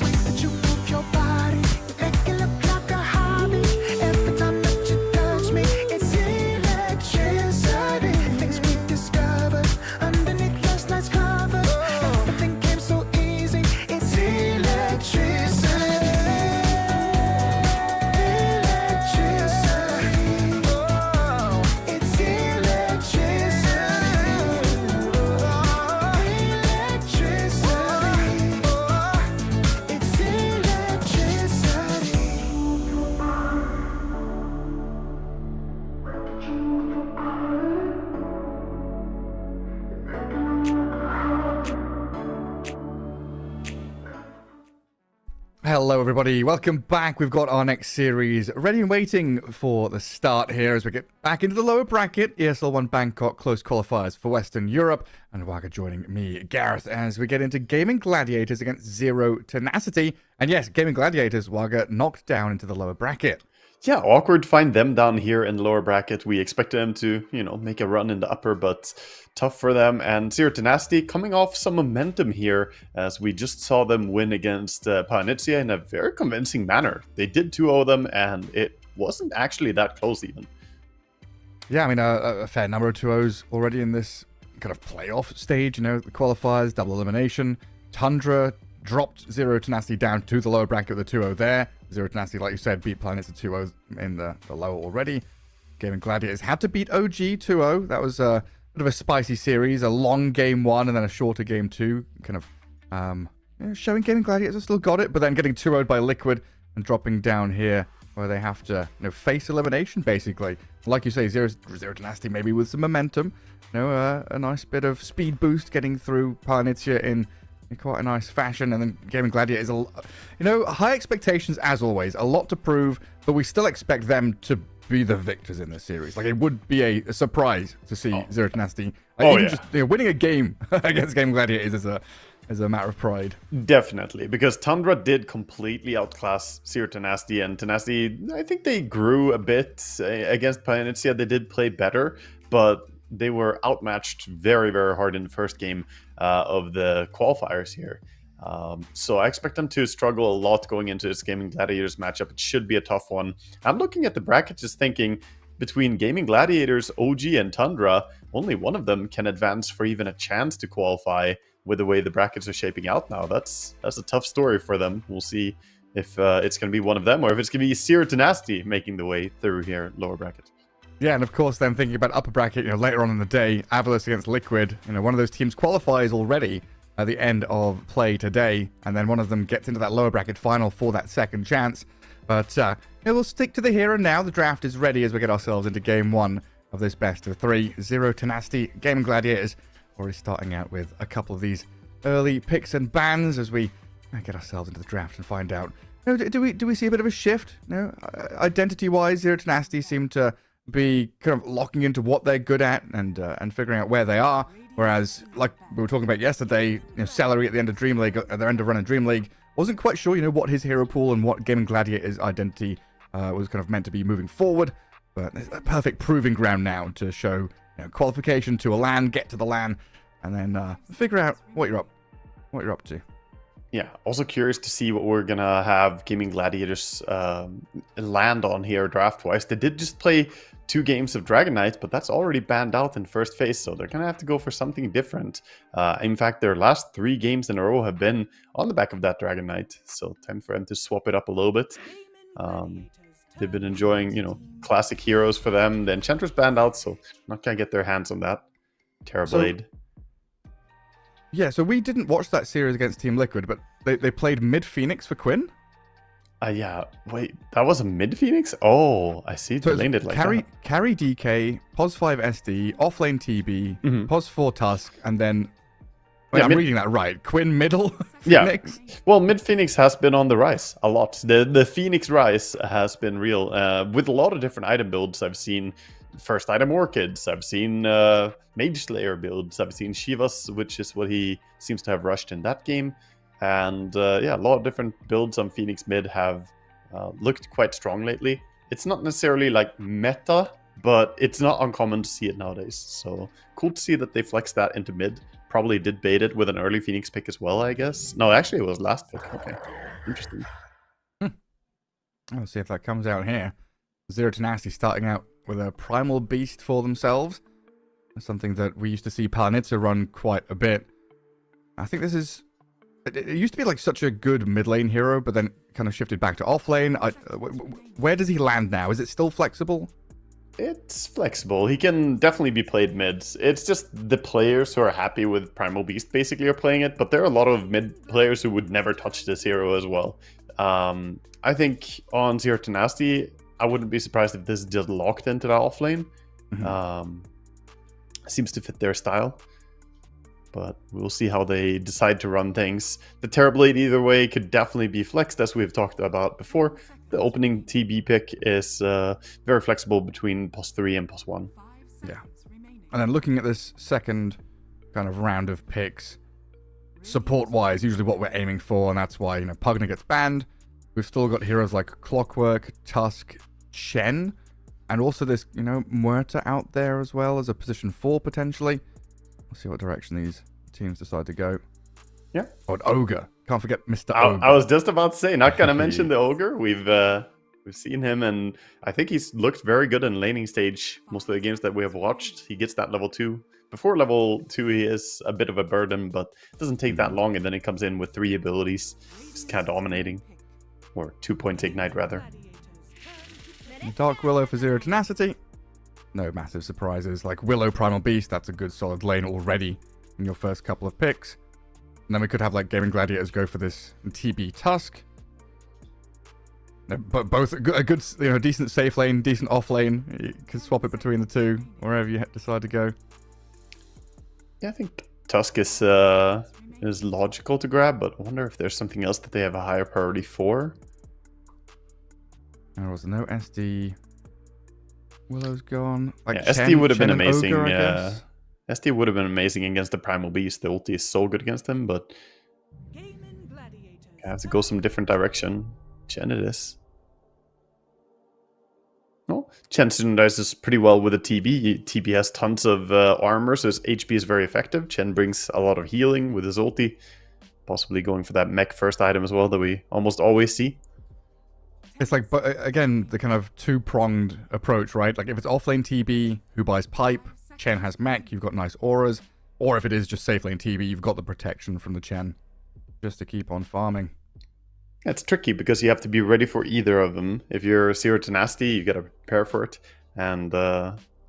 way that you move your body, you make it look like a hobby. Every time that you touch me, it's electricity. Things we discovered underneath last night's covers. Everything came so easy. It's electricity. Electricity. Oh, it's electricity. Hello, everybody. Welcome back. We've got our next series ready and waiting for the start here as we get back into the lower bracket. ESL One Bangkok close qualifiers for Western Europe. And Wagga joining me, Gareth, as we get into Gaming Gladiators against Zero Tenacity. And yes, Gaming Gladiators, Wagga knocked down into the lower bracket. Yeah, awkward to find them down here in the lower bracket. We expected them to, make a run in the upper, but tough for them. And Zero Tenacity coming off some momentum here, as we just saw them win against Panizia in a very convincing manner. They did 2-0 them, and it wasn't actually that close even. Yeah, I mean, a fair number of 2-0s already in this kind of playoff stage, the qualifiers, double elimination. Tundra dropped Zero Tenacity down to the lower bracket with a 2-0 there. Zero Tenacity, like you said, beat Planets at 2-0 in the lower already. Gaming Gladiators had to beat OG 2-0. That was a bit of a spicy series, a long game 1 and then a shorter game 2. Kind of showing Gaming Gladiators have still got it, but then getting 2-0'd by Liquid and dropping down here where they have to face elimination, basically. Like you say, Zero Tenacity maybe with some momentum. A nice bit of speed boost getting through Palanizia in quite a nice fashion, and then Gaming Gladiators, high expectations as always, a lot to prove, but we still expect them to be the victors in this series. Like, it would be a surprise to see Zero Tenacity just winning a game against Gaming Gladiators is a matter of pride. Definitely, because Tundra did completely outclass Zero Tenacity, and Tenacity, I think they grew a bit against Panizia. They did play better, but they were outmatched very, very hard in the first game of the qualifiers here. So I expect them to struggle a lot going into this Gaming Gladiators matchup. It should be a tough one. I'm looking at the bracket just thinking, between Gaming Gladiators, OG, and Tundra, only one of them can advance for even a chance to qualify with the way the brackets are shaping out now. That's a tough story for them. We'll see if it's going to be one of them or if it's going to be Zero Tenacity making the way through here, lower bracket. Yeah, and of course, then thinking about upper bracket, later on in the day, Avalos against Liquid, one of those teams qualifies already at the end of play today, and then one of them gets into that lower bracket final for that second chance. But we'll stick to the here and now. The draft is ready as we get ourselves into game 1 of this best of 3. Zero Tenacity, Gaming Gladiators, already starting out with a couple of these early picks and bans as we get ourselves into the draft and find out. Do we see a bit of a shift? Identity-wise, Zero Tenacity seem to be kind of locking into what they're good at and figuring out where they are, whereas, like we were talking about yesterday, Celery at the end of Dream League, at their end of run in Dream League, wasn't quite sure, what his hero pool and what Gaming Gladiator's identity was kind of meant to be moving forward, but there's a perfect proving ground now to show qualification to a LAN, get to the LAN, and then figure out what you're up to. Yeah, also curious to see what we're gonna have Gaming Gladiators land on here draft-wise. They did just play 2 games of Dragon Knight, but that's already banned out in first phase, so they're gonna have to go for something different. In fact, their last 3 games in a row have been on the back of that Dragon Knight, so time for them to swap it up a little bit. They've been enjoying, classic heroes for them. The Enchantress banned out, so not gonna get their hands on that. Terrorblade. Yeah, so we didn't watch that series against Team Liquid, but they played mid Phoenix for Quinn. Yeah, wait, that was a mid Phoenix? Oh, I see. So they named it like that. Carry DK, POS 5 SD, offlane TB, POS 4 Tusk, and then... Wait, I'm reading that right. Quinn middle Phoenix? Yeah. Well, mid Phoenix has been on the rise a lot. The Phoenix rise has been real. With a lot of different item builds, I've seen first item Orchids, I've seen Mage Slayer builds, I've seen Shivas, which is what he seems to have rushed in that game. And a lot of different builds on Phoenix mid have looked quite strong lately. It's not necessarily like meta, but it's not uncommon to see it nowadays. So cool to see that they flexed that into mid. Probably did bait it with an early Phoenix pick as well, I guess. No, actually it was last pick. Okay, interesting. Let's see if that comes out here. Zero Tenacity starting out with a Primal Beast for themselves. Something that we used to see Palanizia run quite a bit. I think this is... It used to be like such a good mid lane hero, but then kind of shifted back to off lane. Where does he land now? Is it still flexible? It's flexible. He can definitely be played mids. It's just the players who are happy with Primal Beast basically are playing it, but there are a lot of mid players who would never touch this hero as well. I think on Zero Tenacity, I wouldn't be surprised if this is just locked into the off lane. Seems to fit their style. but we'll see how they decide to run things. The Terrorblade either way could definitely be flexed, as we've talked about before. The opening TB pick is very flexible between +3 and +1. Yeah. And then looking at this second kind of round of picks, support-wise, usually what we're aiming for, and that's why, Pugna gets banned. We've still got heroes like Clockwork, Tusk, Chen, and also this, Muerta out there as well as a position 4 potentially. We'll see what direction these teams decide to go. Yeah. Oh, an Ogre. Can't forget Mr. Ogre. I was just about to say, not gonna mention the Ogre. We've seen him, and I think he's looked very good in laning stage most of the games that we have watched. He gets that level 2. Before level 2, he is a bit of a burden, but it doesn't take that long, and then he comes in with 3 abilities. Just kind of dominating. Or 2 points ignite, rather. Dark Willow for 0 tenacity. No massive surprises. Like Willow Primal Beast, that's a good solid lane already in your first couple of picks. And then we could have like Gaming Gladiators go for this TB Tusk. No, but both a good, decent safe lane, decent off lane. You can swap it between the two, wherever you decide to go. Yeah, I think Tusk is logical to grab, but I wonder if there's something else that they have a higher priority for. There was no SD. Willow's gone. Like yeah, SD would have been amazing. Ogre, yeah, SD would have been amazing against the Primal Beast. The ulti is so good against him, but I have to go some different direction. Chen it is. No, Chen synergizes pretty well with a TB. TB has tons of armor, so his HP is very effective. Chen brings a lot of healing with his ulti. Possibly going for that mech first item as well that we almost always see. It's like, but again, the kind of two-pronged approach, right? Like if it's offlane TB who buys pipe, Chen has mech, you've got nice auras. Or if it is just safe lane TB, you've got the protection from the Chen just to keep on farming. It's tricky because you have to be ready for either of them. If you're 0 tenacity, you got to prepare for it. And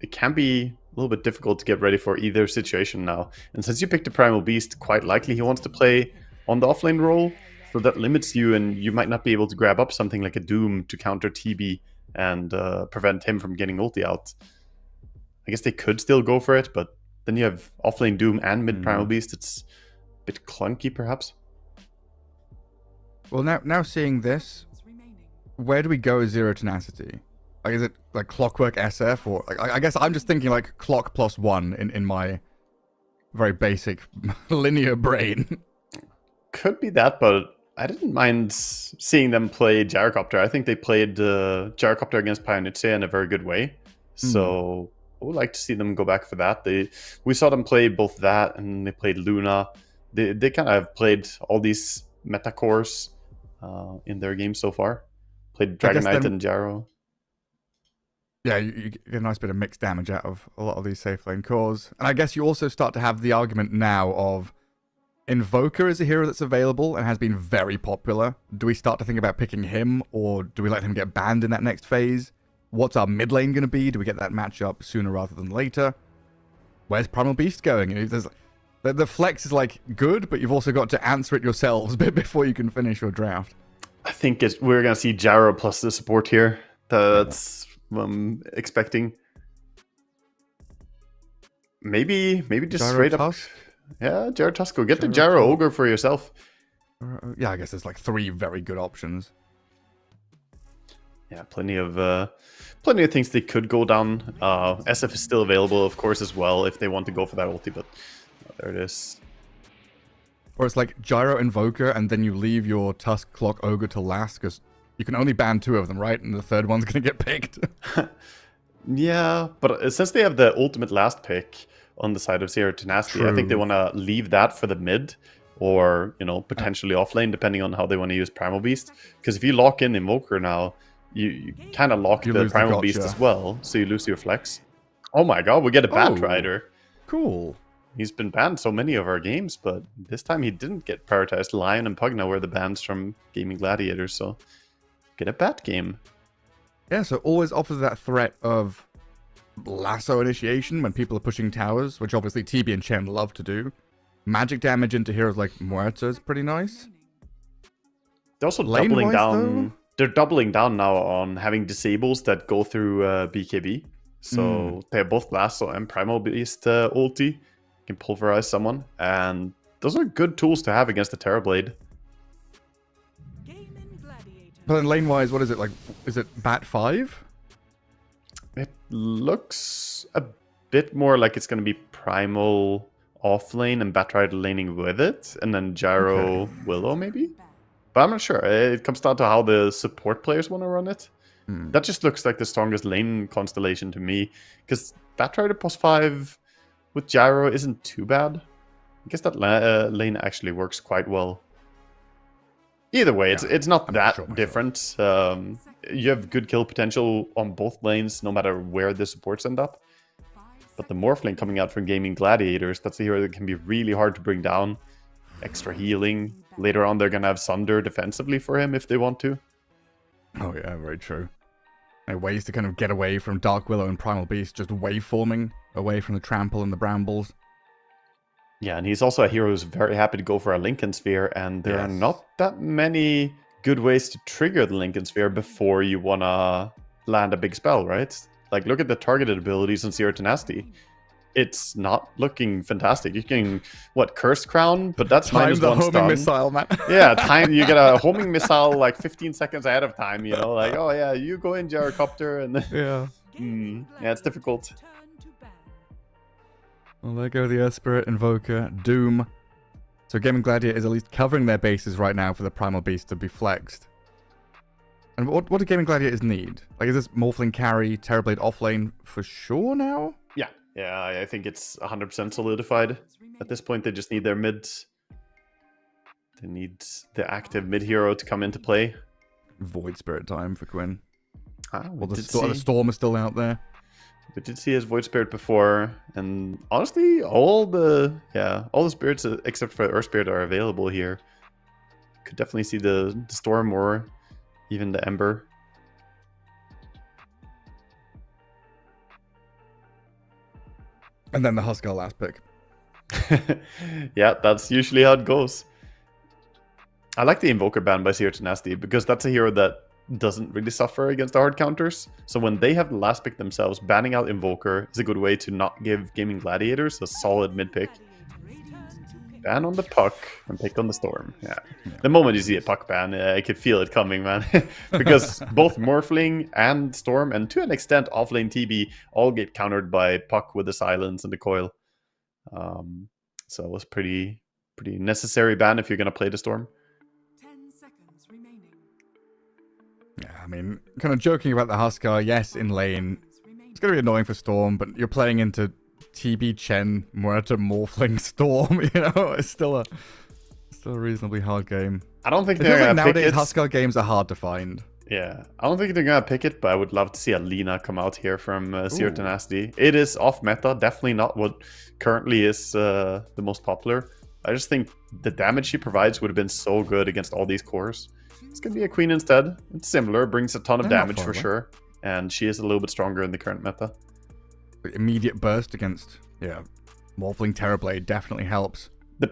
it can be a little bit difficult to get ready for either situation now. And since you picked a Primal Beast, quite likely he wants to play on the offlane role. So that limits you, and you might not be able to grab up something like a Doom to counter TB and prevent him from getting ulti out. I guess they could still go for it, but then you have offlane Doom and mid Primal Beast. It's a bit clunky, perhaps. Well, now seeing this, where do we go with 0 tenacity? Like, is it like Clockwork SF, or like, I guess I'm just thinking like Clock +1 in my very basic linear brain. Could be that, but I didn't mind seeing them play Gyrocopter. I think they played Gyrocopter against Pioneer in a very good way. So I would like to see them go back for that. We saw them play both that, and they played Luna. They kind of have played all these meta cores in their game so far. Played Dragon Knight and Gyro. Yeah, you get a nice bit of mixed damage out of a lot of these safe lane cores. And I guess you also start to have the argument now of Invoker is a hero that's available and has been very popular. Do we start to think about picking him, or do we let him get banned in that next phase? What's our mid lane going to be? Do we get that matchup sooner rather than later? Where's Primal Beast going? The flex is like good, but you've also got to answer it yourselves before you can finish your draft. I think we're going to see Gyro plus the support here. That's what I'm expecting. Maybe just Gyro straight Tusk? up. Yeah, Gyro Tusk. Go get the Gyro Ogre for yourself. Yeah, I guess there's like 3 very good options. Yeah, plenty of things they could go down. SF is still available, of course, as well if they want to go for that ulti. But there it is. Or it's like Gyro Invoker, and then you leave your Tusk Clock Ogre to last, because you can only ban 2 of them, right? And the third one's going to get picked. Yeah, but since they have the ultimate last pick on the side of 0 tenacity, True. I think they want to leave that for the mid, or potentially offlane, depending on how they want to use Primal Beast. Because if you lock in Invoker now, you kind of lock the Primal Beast as well, so you lose your flex. Oh my god, we get a Bat Rider. Cool. He's been banned so many of our games, but this time he didn't get prioritized. Lion and Pugna were the bans from Gaming Gladiators, so get a Bat game. Yeah, so always offers that threat of lasso initiation when people are pushing towers, which obviously TB and Chen love to do. Magic damage into heroes like Muerta is pretty nice. They're also Lane-wise, doubling down. though? They're doubling down now on having disables that go through BKB. So they have both Lasso and Primal Beast ulti. can pulverize someone, and those are good tools to have against the Terrorblade. But then lane-wise, what is it like? Is it Bat 5? It looks a bit more like it's going to be Primal offlane and Batrider laning with it, and then Gyro Willow maybe? But I'm not sure. It comes down to how the support players want to run it. That just looks like the strongest lane constellation to me, because Batrider plus 5 with Gyro isn't too bad. I guess that lane actually works quite well. Either way, it's not that different. You have good kill potential on both lanes, no matter where the supports end up. But the Morphling coming out from Gaming Gladiators, that's a hero that can be really hard to bring down. Extra healing. Later on, they're going to have Sunder defensively for him if they want to. Oh yeah, very true. And ways to kind of get away from Dark Willow and Primal Beast, just waveforming away from the Trample and the Brambles. Yeah, and he's also a hero who's very happy to go for a Lincoln Sphere, and there are not that many good ways to trigger the Lincoln Sphere before you want to land a big spell, right? Like, look at the targeted abilities in Zero Tenacity. It's not looking fantastic. You can, Curse Crown, but that's minus the one homing stun. missile, man. Yeah, you get a homing missile like 15 seconds ahead of time, you know? Like, oh yeah, you go in Gyrocopter, and then... Yeah. it's difficult. Well, there go the Earth Spirit, Invoker, Doom. So Gaming Gladiator is at least covering their bases right now for the Primal Beast to be flexed. And what do Gaming Gladiators need? Like, is this Morphling carry, Terrorblade offlane for sure now? Yeah, I think it's 100% solidified. At this point, they just need their mids. They need the active mid-hero to come into play. Void Spirit time for Quinn. Well, the Storm is still out there. We did see his Void Spirit before, and honestly, all the spirits except for Earth Spirit are available here. Could definitely see the Storm or even the Ember. And then the Huskar last pick. Yeah, that's usually how it goes. I like the Invoker ban by Zero Tenacity because that's a hero that doesn't really suffer against the hard counters. So when they have the last pick themselves, banning out Invoker is a good way to not give Gaming Gladiators a solid mid pick. Ban on the Puck and pick on the Storm. Yeah. The moment you see a Puck ban, I could feel it coming, man. Because both Morphling and Storm, and to an extent offlane TB, all get countered by Puck with the Silence and the Coil. So it was pretty necessary ban if you're going to play the Storm. 10 seconds remaining. Yeah, I mean, kind of joking about the Huskar, yes, in lane. It's going to be annoying for Storm, but you're playing into TB Chen, Muerta, Morphling, Storm, you know? It's still a reasonably hard game. I don't think it they're feels like going to pick nowadays it. Huskar games are hard to find. Yeah, I don't think they're going to pick it, but I would love to see a Lina come out here from Zero Tenacity. It is off meta, definitely not what currently is the most popular. I just think the damage she provides would have been so good against all these cores. It's going to be a Queen instead. It's similar, brings a ton of damage for sure. And she is a little bit stronger in the current meta. The immediate burst against, Morphling Terrorblade definitely helps. The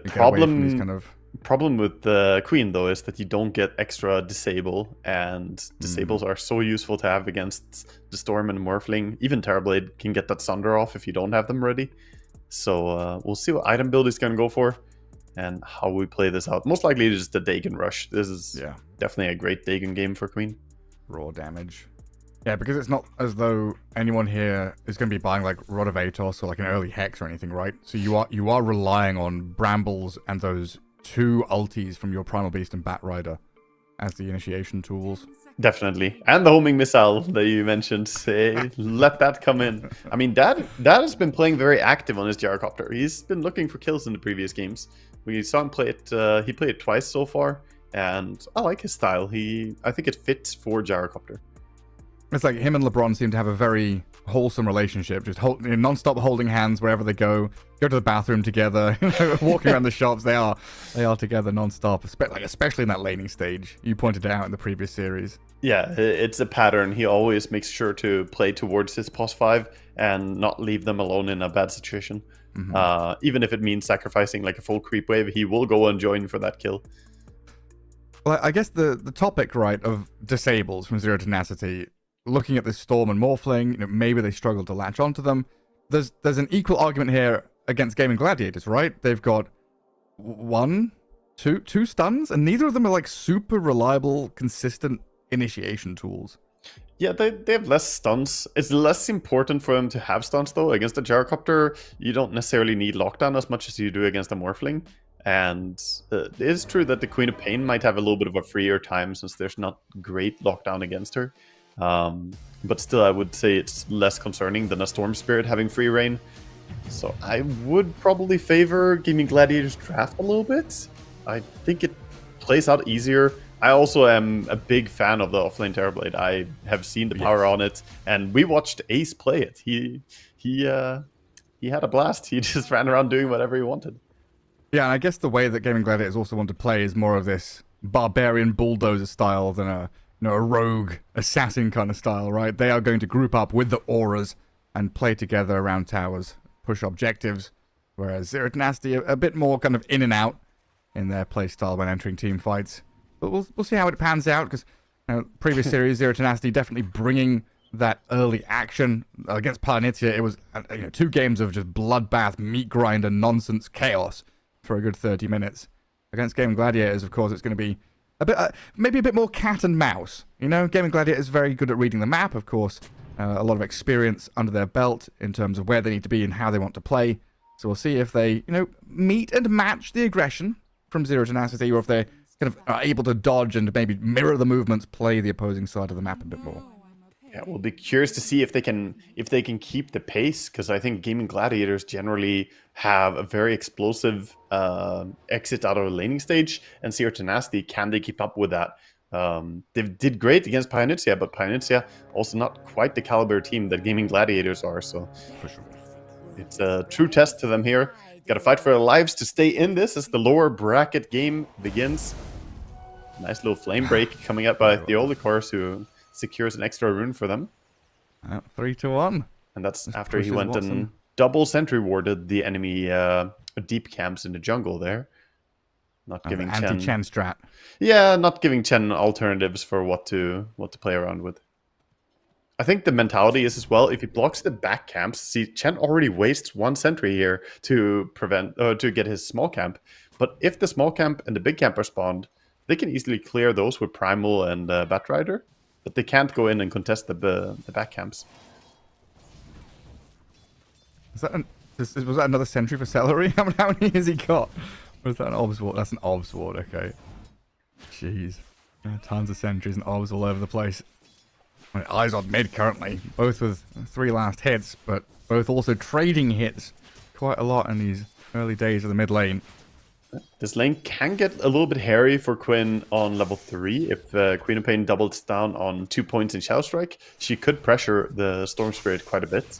problem with the Queen, though, is that you don't get extra Disable, and Disables are so useful to have against the Storm and Morphling. Even Terrorblade can get that Sunder off if you don't have them ready. So we'll see what item build he's going to go for and how we play this out. Most likely just a Dagon Rush. This is definitely a great Dagon game for Queen. Raw damage. Yeah, because it's not as though anyone here is going to be buying like Rod of Atos or like an early Hex or anything, right? So you are relying on Brambles and those 2 ultis from your Primal Beast and Batrider as the initiation tools. Definitely. And the homing missile that you mentioned. Let that come in. I mean, Dad has been playing very active on his Gyrocopter. He's been looking for kills in the previous games. We saw him play it, he played it twice so far, and I like his style. I think it fits for Gyrocopter. It's like him and LeBron seem to have a very wholesome relationship, just non-stop holding hands wherever they go to the bathroom together, walking around the shops. They are together non-stop, especially in that laning stage. You pointed it out in the previous series. Yeah, it's a pattern. He always makes sure to play towards his pos 5 and not leave them alone in a bad situation. Even if it means sacrificing like a full creep wave, he will go and join for that kill. Well, I guess the topic, right, of disables from Zero Tenacity, looking at this Storm and Morphling, maybe they struggle to latch onto them. There's an equal argument here against Gaming Gladiators, right? They've got two stuns, and neither of them are like super reliable, consistent initiation tools. Yeah, they have less stuns. It's less important for them to have stuns, though. Against a Gyrocopter, you don't necessarily need lockdown as much as you do against a Morphling. And it is true that the Queen of Pain might have a little bit of a freer time since there's not great lockdown against her. But still, I would say it's less concerning than a Storm Spirit having free reign. So I would probably favor Gaming Gladiators draft a little bit. I think it plays out easier. I also am a big fan of the offlane Terrorblade. I have seen the power on it, and we watched Ace play it. He had a blast. He just ran around doing whatever he wanted. Yeah, and I guess the way that Gaming Gladiators also want to play is more of this barbarian bulldozer style than a rogue assassin kind of style, right? They are going to group up with the auras and play together around towers, push objectives, whereas Zero Tenacity a bit more kind of in and out in their play style when entering team fights. But we'll see how it pans out, because previous series, Zero Tenacity definitely bringing that early action. Against Palanitia, it was 2 games of just bloodbath, meat grinder, nonsense, chaos for a good 30 minutes. Against Gaming Gladiators, of course, it's going to be a bit, maybe a bit more cat and mouse. Gaming Gladiators is very good at reading the map, of course. A lot of experience under their belt in terms of where they need to be and how they want to play. So we'll see if they, meet and match the aggression from Zero Tenacity, or if they kind of are able to dodge and maybe mirror the movements, play the opposing side of the map a bit more. Yeah, we'll be curious to see if they can keep the pace, because I think Gaming Gladiators generally have a very explosive exit out of a laning stage, and Zero Tenacity, can they keep up with that? They did great against Pioneer, but Pioneer also not quite the caliber team that Gaming Gladiators are, so For sure. it's a true test to them here. Got to fight for their lives to stay in this as the lower bracket game begins. Nice little flame break coming up by Theolicors, who secures an extra rune for them. 3-1. And that's after he pushes went Watson. and double sentry warded the enemy deep camps in the jungle there. Not giving Chen... Anti-Chen strat. Yeah, not giving Chen alternatives for what to play around with. I think the mentality is as well, if he blocks the back camps, see, Chen already wastes 1 sentry here to get his small camp. But if the small camp and the big camp are spawned, they can easily clear those with Primal and Batrider. But they can't go in and contest the back camps. Was that another sentry for Celery? How many has he got? Or is that an Obs ward? That's an Obs ward, okay. Jeez. Tons of sentries and Obs all over the place. Eyes on mid currently, both with 3 last hits, but both also trading hits quite a lot in these early days of the mid lane. This lane can get a little bit hairy for Quinn on level 3. If Queen of Pain doubles down on 2 points in Shadow Strike, she could pressure the Storm Spirit quite a bit.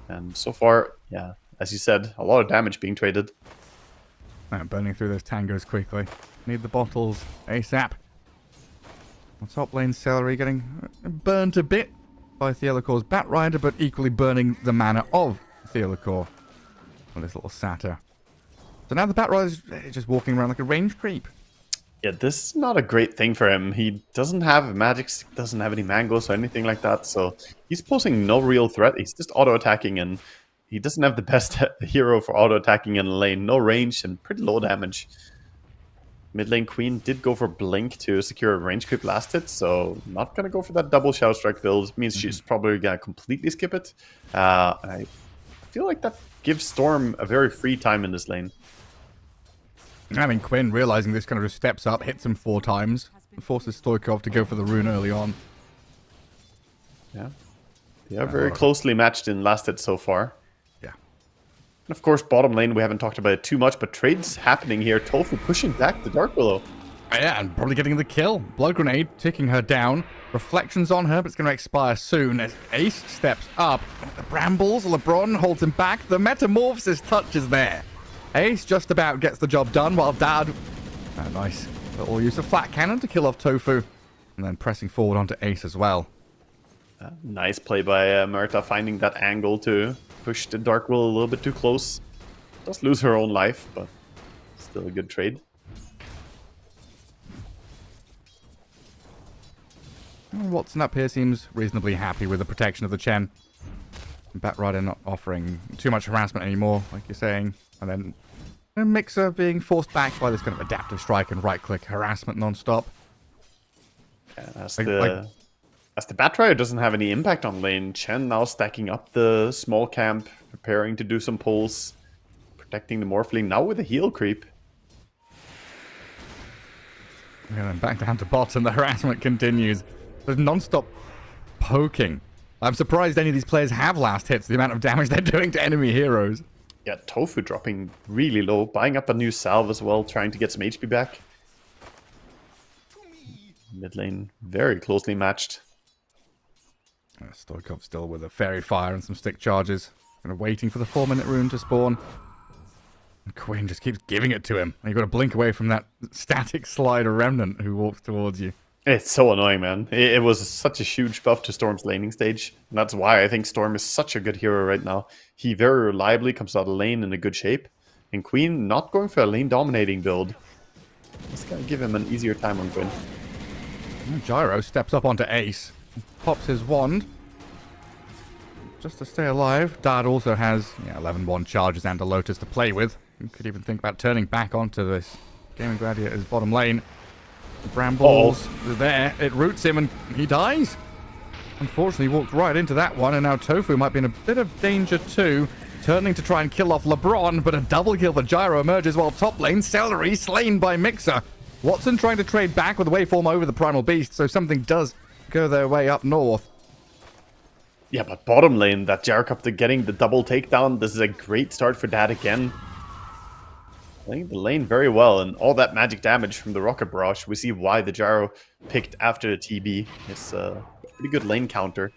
And so far, yeah, as you said, a lot of damage being traded. Burning through those tangos quickly. Need the bottles ASAP. On top lane, Celery getting burnt a bit by Theolicors' Batrider, but equally burning the mana of Theolicor with this little satyr. So now the Batrider is just walking around like a range creep. Yeah, this is not a great thing for him. He doesn't have magic, doesn't have any mangoes or anything like that, so he's posing no real threat. He's just auto-attacking, and he doesn't have the best hero for auto-attacking in the lane. No range and pretty low damage. Mid lane Queen did go for Blink to secure a range creep last hit, so not going to go for that double Shadow Strike build. Means she's probably going to completely skip it. And I feel like that gives Storm a very free time in this lane. I mean, Quinn, realizing this, kind of just steps up, hits him 4 times, and forces Stoikov to go for the rune early on. Yeah. They are very closely matched in last hit so far. Yeah. And of course, bottom lane, we haven't talked about it too much, but trades happening here. Tofu pushing back the Dark Willow. Yeah, and probably getting the kill. Blood Grenade ticking her down. Reflections on her, but it's going to expire soon as Ace steps up. The Brambles, LeBron holds him back. The Metamorphosis touch is there. Ace just about gets the job done, while Dad... Oh, nice. Little use of Flat Cannon to kill off Tofu. And then pressing forward onto Ace as well. Nice play by Murta, finding that angle to push the Dark Willow a little bit too close. Does lose her own life, but still a good trade. Watson up here seems reasonably happy with the protection of the Chen. Batrider not offering too much harassment anymore, like you're saying. And then a Mixer being forced back by this kind of adaptive strike and right-click harassment non-stop. Yeah, as the Batrider doesn't have any impact on lane, Chen now stacking up the small camp, preparing to do some pulls, protecting the Morphling, now with a heal creep. And then back down to bot, and the harassment continues. There's non-stop poking. I'm surprised any of these players have last hits, the amount of damage they're doing to enemy heroes. Yeah, Tofu dropping really low, buying up a new salve as well, trying to get some HP back. Mid lane, very closely matched. Stoikov still with a fairy fire and some stick charges. Kind of waiting for the 4-minute rune to spawn. And Quinn just keeps giving it to him. And you've got to blink away from that static slider remnant who walks towards you. It's so annoying, man. It was such a huge buff to Storm's laning stage. And that's why I think Storm is such a good hero right now. He very reliably comes out of lane in a good shape. And Queen not going for a lane dominating build. Just gotta give him an easier time on Quinn. And Gyro steps up onto Ace. Pops his wand. Just to stay alive. Dad also has 11 wand charges and a Lotus to play with. You could even think about turning back onto this Gaming Gladiator's bottom lane. The Brambles are there. It roots him and he dies. Unfortunately, he walked right into that one, and now Tofu might be in a bit of danger too. Turning to try and kill off LeBron, but a double kill for Gyro emerges while top lane Celery slain by Mixer. Watson trying to trade back with a waveform over the Primal Beast, so something does go their way up north. Yeah, but bottom lane, that Gyrocopter getting the double takedown, this is a great start for Dad again. Playing the lane very well, and all that magic damage from the Rocket Barrage, we see why the Gyro picked after the TB. It's a pretty good lane counter.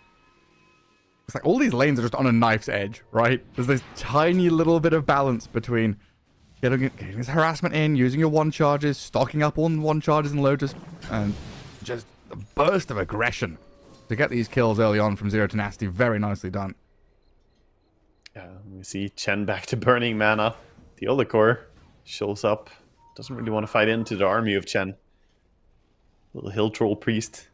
It's like all these lanes are just on a knife's edge, right? There's this tiny little bit of balance between getting his harassment in, using your one charges, stocking up on one charges and Lotus, and just a burst of aggression to get these kills early on from Zero Tenacity. Very nicely done. Yeah, we see Chen back to burning mana. The Olikor shows up. Doesn't really want to fight into the army of Chen. Little hill troll priest.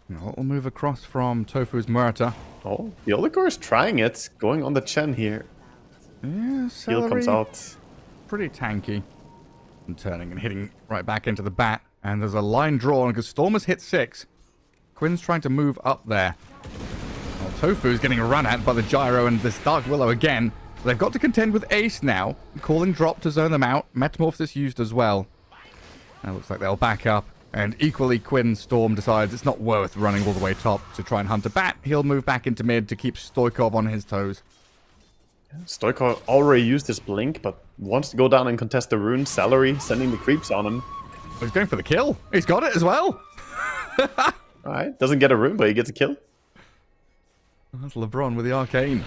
We'll move across from Tofu's Murata. Oh, the Olikor is trying it. Going on the Chen here. Yeah, Heal comes out. Pretty tanky. And turning and hitting right back into the bat. And there's a line drawn because Storm has hit 6. Quinn's trying to move up there. Well, Tofu's getting run at by the Gyro and this Dark Willow again. They've got to contend with Ace now. Calling drop to zone them out. Metamorphosis used as well. And it looks like they'll back up. And equally, Quinn Storm decides it's not worth running all the way top to try and hunt a bat. He'll move back into mid to keep Stoikov on his toes. Stoikov already used his blink, but wants to go down and contest the rune. Celery sending the creeps on him. He's going for the kill. He's got it as well. Alright, doesn't get a rune, but he gets a kill. That's LeBron with the arcane.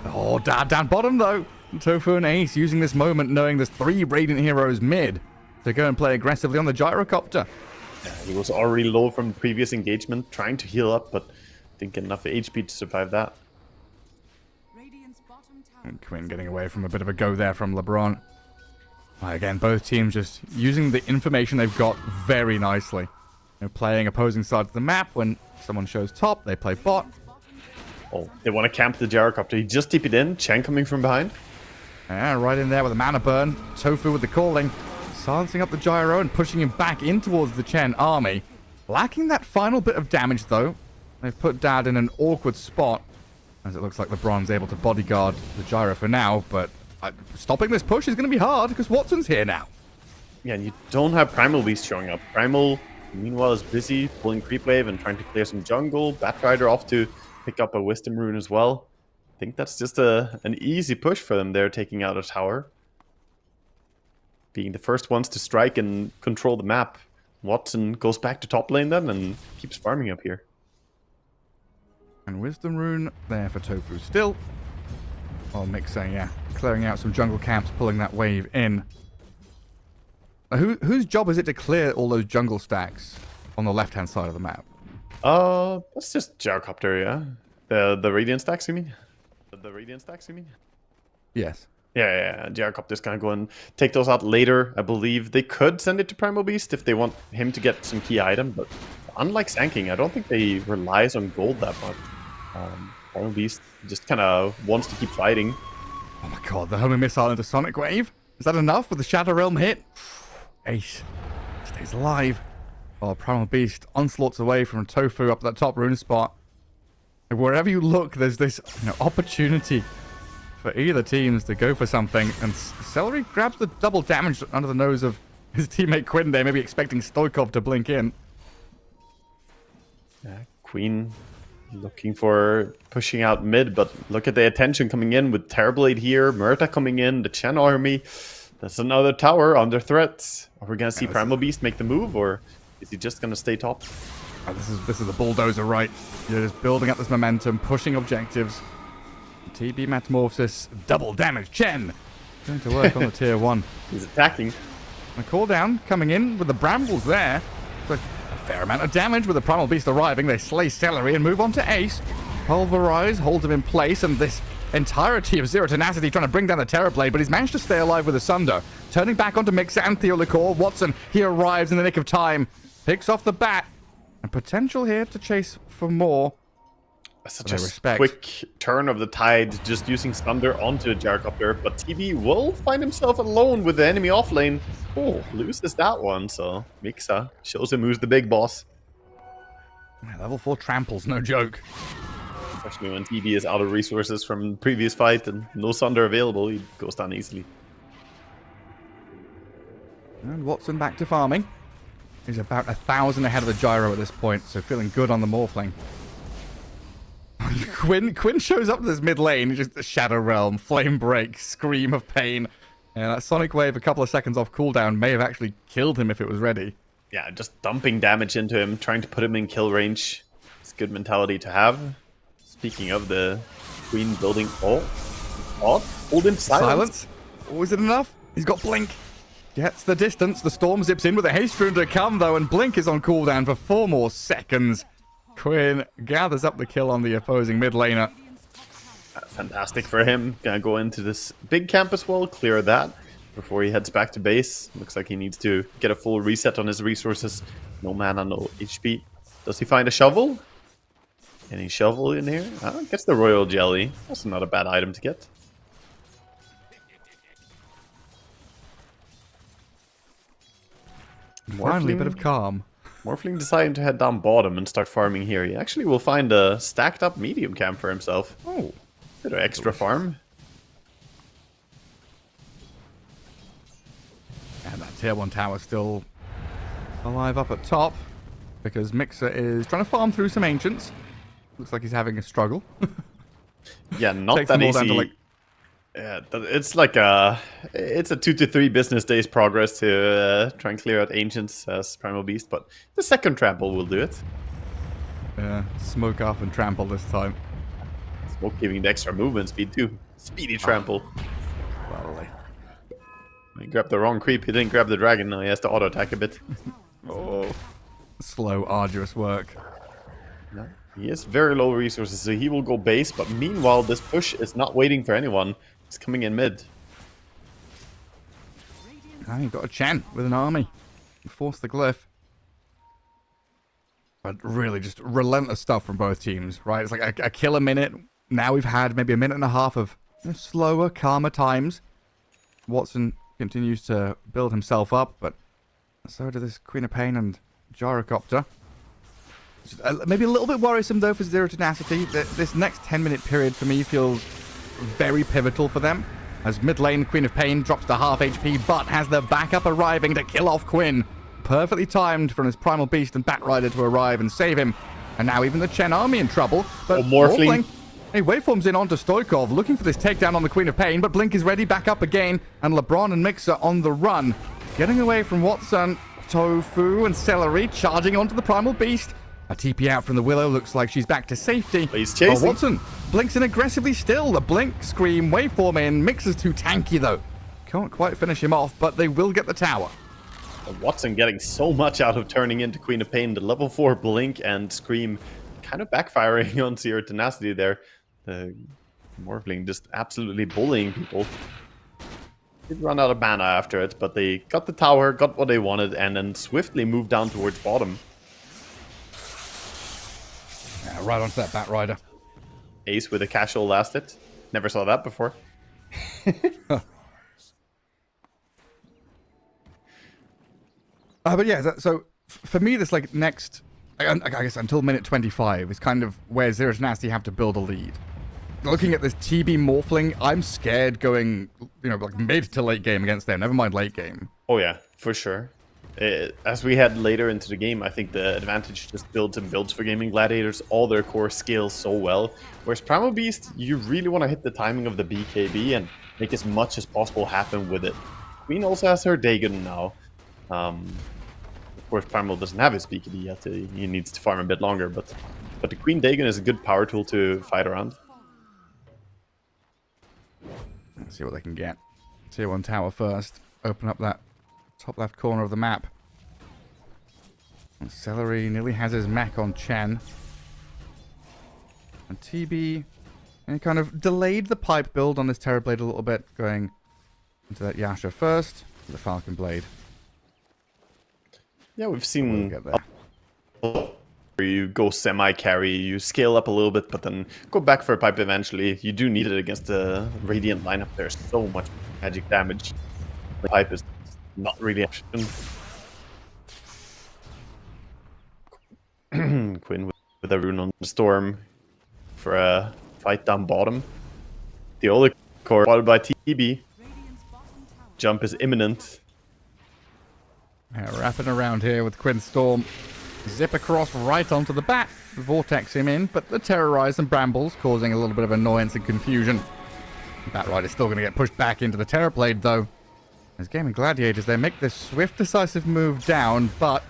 Oh, Dad down bottom though. Tofu and Ace using this moment knowing there's 3 Radiant heroes mid to go and play aggressively on the Gyrocopter. Yeah, he was already low from the previous engagement, trying to heal up, but didn't get enough HP to survive that. Radiant's bottom tower. And Quinn getting away from a bit of a go there from LeBron. Again, both teams just using the information they've got very nicely. You know, playing opposing sides of the map. When someone shows top, they play bot. Oh, they want to camp the Gyrocopter. He just TP'd in. Chen coming from behind. Yeah, right in there with a mana burn. Tofu with the calling. Silencing up the Gyro and pushing him back in towards the Chen army. Lacking that final bit of damage, though. They've put Dad in an awkward spot, as it looks like LeBron's able to bodyguard the Gyro for now, but stopping this push is going to be hard, because Watson's here now. Yeah, and you don't have Primal Beast showing up. Primal, meanwhile, is busy pulling creep wave and trying to clear some jungle. Batrider off to pick up a Wisdom Rune as well. I think that's just an easy push for them there, taking out a tower. Being the first ones to strike and control the map. Watson goes back to top lane then and keeps farming up here. And Wisdom Rune there for Tofu still. Oh, Mixer, yeah. Clearing out some jungle camps, pulling that wave in. Whose job is it to clear all those jungle stacks on the left-hand side of the map? That's just Gyrocopter, yeah. The Radiant stacks, you mean? The Radiant stacks, you mean? Yes. Yeah. Gyrocopter's gonna go and take those out later, I believe. They could send it to Primal Beast if they want him to get some key item, but unlike Sanking, I don't think they relies on gold that much. Primal Beast just kind of wants to keep fighting. Oh my god, the homing missile into Sonic Wave. Is that enough with the Shadow Realm hit? Ace stays alive. Oh, Primal Beast onslaughts away from Tofu up that top rune spot. And wherever you look, there's this opportunity for either teams to go for something. And Celery grabs the double damage under the nose of his teammate Quinn there, maybe expecting Stoikov to blink in. Queen looking for pushing out mid, but look at the attention coming in with Terrorblade here, Murta coming in, the Chen army. That's another tower under threat. Are we going to see Primal Beast make the move, or is he just going to stay top? Oh, this is the bulldozer, right? You're just building up this momentum, pushing objectives. TB Metamorphosis, double damage. Chen going to work on the tier 1. He's attacking. A cooldown coming in with the brambles there. But a fair amount of damage with the Primal Beast arriving. They slay Celery and move on to Ace. Pulverize holds him in place, and this entirety of Zero Tenacity trying to bring down the Terrorblade, but he's managed to stay alive with the Sunder. Turning back onto Mixer and Theolicore. Watson, he arrives in the nick of time. Picks off the bat. And potential here to chase for more. Such a quick turn of the tide, just using Thunder onto the Gyrocopter, but TB will find himself alone with the enemy offlane. Oh, loses that one, so Mixa shows him who's the big boss. Level 4 tramples, no joke. Especially when TB is out of resources from the previous fight and no Thunder available, he goes down easily. And Watson back to farming. He's about 1,000 ahead of the Gyro at this point, so feeling good on the Morphling. Quinn shows up to this mid lane, just a Shadow Realm, Flame Break, Scream of Pain. And that Sonic Wave a couple of seconds off cooldown may have actually killed him if it was ready. Yeah, just dumping damage into him, trying to put him in kill range. It's a good mentality to have. Speaking of the Queen building... Oh, hold in silence. Oh, is it enough? He's got Blink. Gets the distance. The Storm zips in with a haste rune to come, though, and Blink is on cooldown for 4 more seconds. Quinn gathers up the kill on the opposing mid laner. Fantastic for him. Gonna go into this big campus wall, clear that before he heads back to base. Looks like he needs to get a full reset on his resources. No mana, no HP. Does he find a shovel? Any shovel in here? Gets the Royal Jelly. Also not a bad item to get. Finally, a bit of calm. Morphling deciding to head down bottom and start farming here. He actually will find a stacked up medium camp for himself. Oh, bit of extra farm. And that tier 1 tower still alive up at top because Mixer is trying to farm through some ancients. Looks like he's having a struggle. Yeah, not that easy. Yeah, it's like it's a 2 to 3 business days progress to try and clear out ancients as Primal Beast, but the second trample will do it. Yeah, smoke up and trample this time. Smoke giving the extra movement speed too. Speedy trample. Lovely. He grabbed the wrong creep. He didn't grab the dragon. Now he has to auto attack a bit. Oh, slow, arduous work. No, he has very low resources, so he will go base. But meanwhile, this push is not waiting for anyone. He's coming in mid. And he got a Chen with an army. Force the glyph. But really just relentless stuff from both teams, right? It's like a kill a minute. Now we've had maybe a minute and a half of slower, calmer times. Watson continues to build himself up, but so do this Queen of Pain and Gyrocopter. Maybe a little bit worrisome, though, for Zero Tenacity. This next 10-minute period for me feels very pivotal for them. As mid lane, Queen of Pain drops to half HP, but has the backup arriving to kill off Quinn. Perfectly timed for his Primal Beast and Batrider to arrive and save him. And now even the Chen army in trouble. But Morphling. Hey, Waveform's in onto Stoikov, looking for this takedown on the Queen of Pain, but Blink is ready, back up again, and LeBron and Mixer on the run. Getting away from Watson, Tofu, and Celery, charging onto the Primal Beast. A TP out from the Willow, looks like she's back to safety. But he's chasing. Oh, Watson blinks in aggressively still. The Blink, Scream, Waveform in. Mixer's too tanky, though. Can't quite finish him off, but they will get the tower. Watson getting so much out of turning into Queen of Pain. The level 4 Blink and Scream kind of backfiring on Zero Tenacity there. The Morphling just absolutely bullying people. Did run out of mana after it, but they got the tower, got what they wanted, and then swiftly moved down towards bottom. right onto that Bat Rider. Ace with a casual last hit. Never saw that before. But yeah, so for me, this like next, I guess until minute 25 is kind of where Zero to Nasty have to build a lead. Looking at this TB Morphling, I'm scared going, you know, like mid to late game against them. Never mind late game. Oh yeah, for sure. As we head later into the game, I think the advantage just builds and builds for Gaming Gladiators. All their core scales so well. Whereas Primal Beast, you really want to hit the timing of the BKB and make as much as possible happen with it. Queen also has her Dagon now. Of course, Primal doesn't have his BKB yet. He needs to farm a bit longer, but the Queen Dagon is a good power tool to fight around. Let's see what they can get. Tier 1 tower first. Open up that top left corner of the map. And Celery nearly has his mech on Chen. And TB and kind of delayed the pipe build on this Terrorblade a little bit, going into that Yasha first, the Falcon Blade. Yeah, we've seen We'll get there. where you go semi-carry, you scale up a little bit, but then go back for a pipe eventually. You do need it against the Radiant lineup. There's so much magic damage. The pipe is not really an option. Quinn with a rune on the storm for a fight down bottom. The Ola core followed by TB. Jump is imminent. Yeah, wrapping around here with Quinn Storm. Zip across right onto the bat. Vortex him in, but the Terrorize and Brambles causing a little bit of annoyance and confusion. Bat Rider's still going to get pushed back into the Terrorblade though. As Gaming Gladiators, they make this swift, decisive move down, but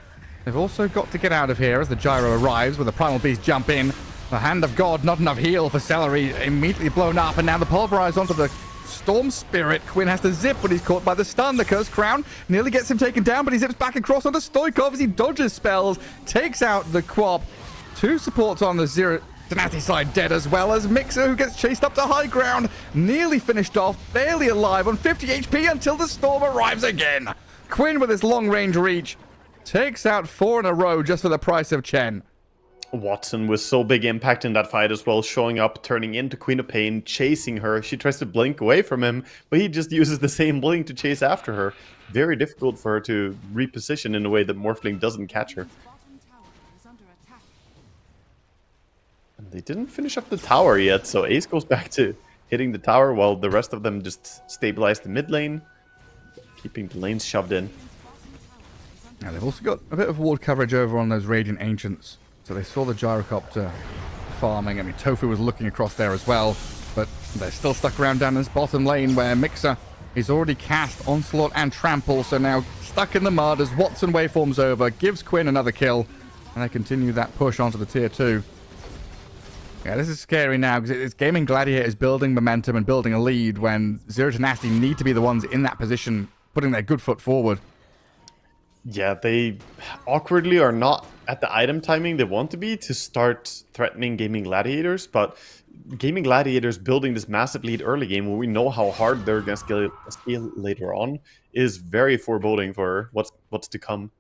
they've also got to get out of here as the Gyro arrives with the Primal Beast jump in. The Hand of God, not enough heal for Celery, immediately blown up, and now the Pulverize onto the Storm Spirit. Quinn has to zip when he's caught by the stun. The Curse Crown nearly gets him taken down, but he zips back across onto Stoikov as he dodges spells, takes out the Quap. Two supports on the Zero Tenacity side dead, as well as Mixer, who gets chased up to high ground, nearly finished off, barely alive on 50 HP until the Storm arrives again. Quinn with his long-range reach takes out 4 in a row just for the price of Chen. Watson with so big impact in that fight as well, showing up, turning into Queen of Pain, chasing her. She tries to blink away from him, but he just uses the same blink to chase after her. Very difficult for her to reposition in a way that Morphling doesn't catch her. And they didn't finish up the tower yet, so Ace goes back to hitting the tower while the rest of them just stabilize the mid lane, keeping the lanes shoved in. Now they've also got a bit of ward coverage over on those Radiant Ancients. So they saw the Gyrocopter farming. I mean, Tofu was looking across there as well. But they're still stuck around down this bottom lane where Mixer is already cast Onslaught and Trample. So now stuck in the mud as Watson waveforms over, gives Quinn another kill. And they continue that push onto the tier 2. Yeah, this is scary now because it's Gaming Gladiators building momentum and building a lead when Zero to Nasty need to be the ones in that position, putting their good foot forward. Yeah, they awkwardly are not at the item timing they want to be to start threatening Gaming Gladiators, but Gaming Gladiators building this massive lead early game when we know how hard they're going to scale later on is very foreboding for what's to come.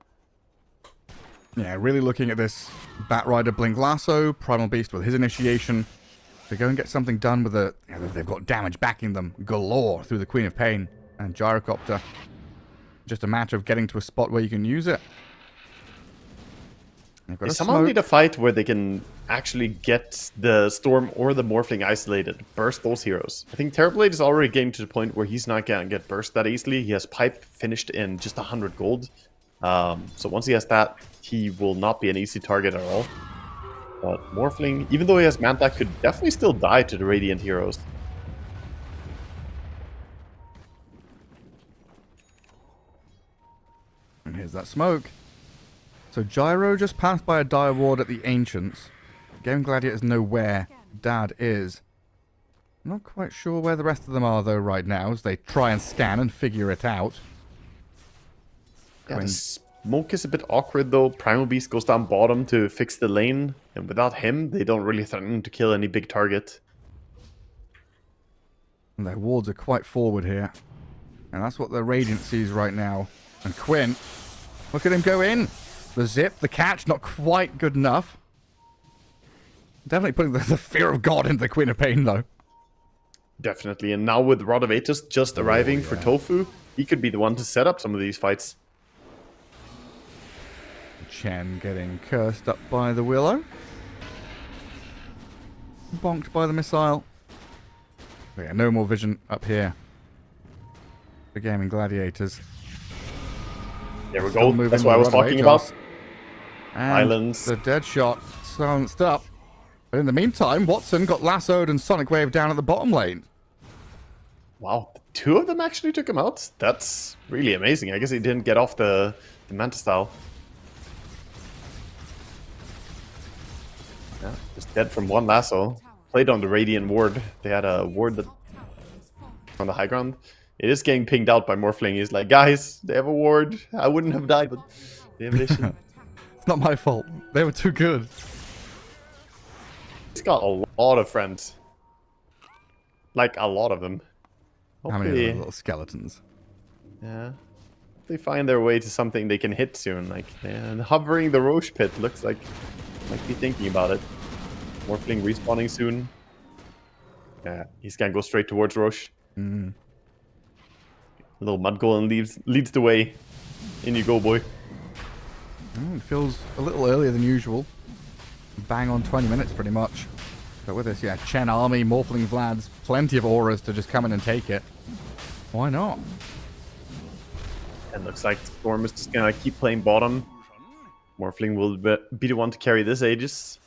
Yeah, really looking at this Bat Rider Blink Lasso, Primal Beast with his initiation to go and get something done with the... You know, they've got damage backing them galore through the Queen of Pain and Gyrocopter. Just a matter of getting to a spot where you can use it. They somehow need a fight where they can actually get the Storm or the Morphling isolated. Burst those heroes. I think Terrorblade is already getting to the point where he's not going to get burst that easily. He has Pipe finished in just 100 gold. So once he has that, he will not be an easy target at all. But Morphling, even though he has Manta, could definitely still die to the Radiant heroes. And here's that smoke. So Gyro just passed by a dire ward at the Ancients. Gaming Gladiators know where Dad is. Not quite sure where the rest of them are though right now as they try and scan and figure it out. Yeah, the smoke is a bit awkward though. Primal Beast goes down bottom to fix the lane, and without him, they don't really threaten to kill any big target. And their wards are quite forward here. And that's what the Radiant sees right now. And Quinn, look at him go in. The zip, the catch, not quite good enough. Definitely putting the fear of God into the Queen of Pain, though. Definitely. And now with Rod of Aegis just arriving for Tofu, he could be the one to set up some of these fights. Chen getting cursed up by the Willow. Bonked by the missile. But yeah, no more vision up here. The Gaming Gladiators. There we Still go. moving That's what I was with Rod of talking Aegis. about. And Islands. the dead shot silenced up. But in the meantime, Watson got lassoed and Sonic Wave down at the bottom lane. Wow, 2 of them actually took him out? That's really amazing. I guess he didn't get off the Manta style. Yeah, just dead from 1 lasso. Played on the Radiant ward. They had a ward that on the high ground. It is getting pinged out by Morphling. He's like, guys, they have a ward. I wouldn't have died, but they have vision. It's not my fault. They were too good. He's got a lot of friends. Like, a lot of them. How many Hopefully, of those little skeletons? yeah. They find their way to something they can hit soon. Like, and hovering the Roche pit looks like might be thinking about it. Morphling respawning soon. Yeah, he's gonna go straight towards Roche. Mm. A little mud golem leads the way. In you go, boy. It feels a little earlier than usual. Bang on 20 minutes, pretty much. But with this, yeah, Chen army, Morphling Vlads, plenty of auras to just come in and take it. Why not? And looks like Storm is just gonna keep playing bottom. Morphling will be the one to carry this Aegis.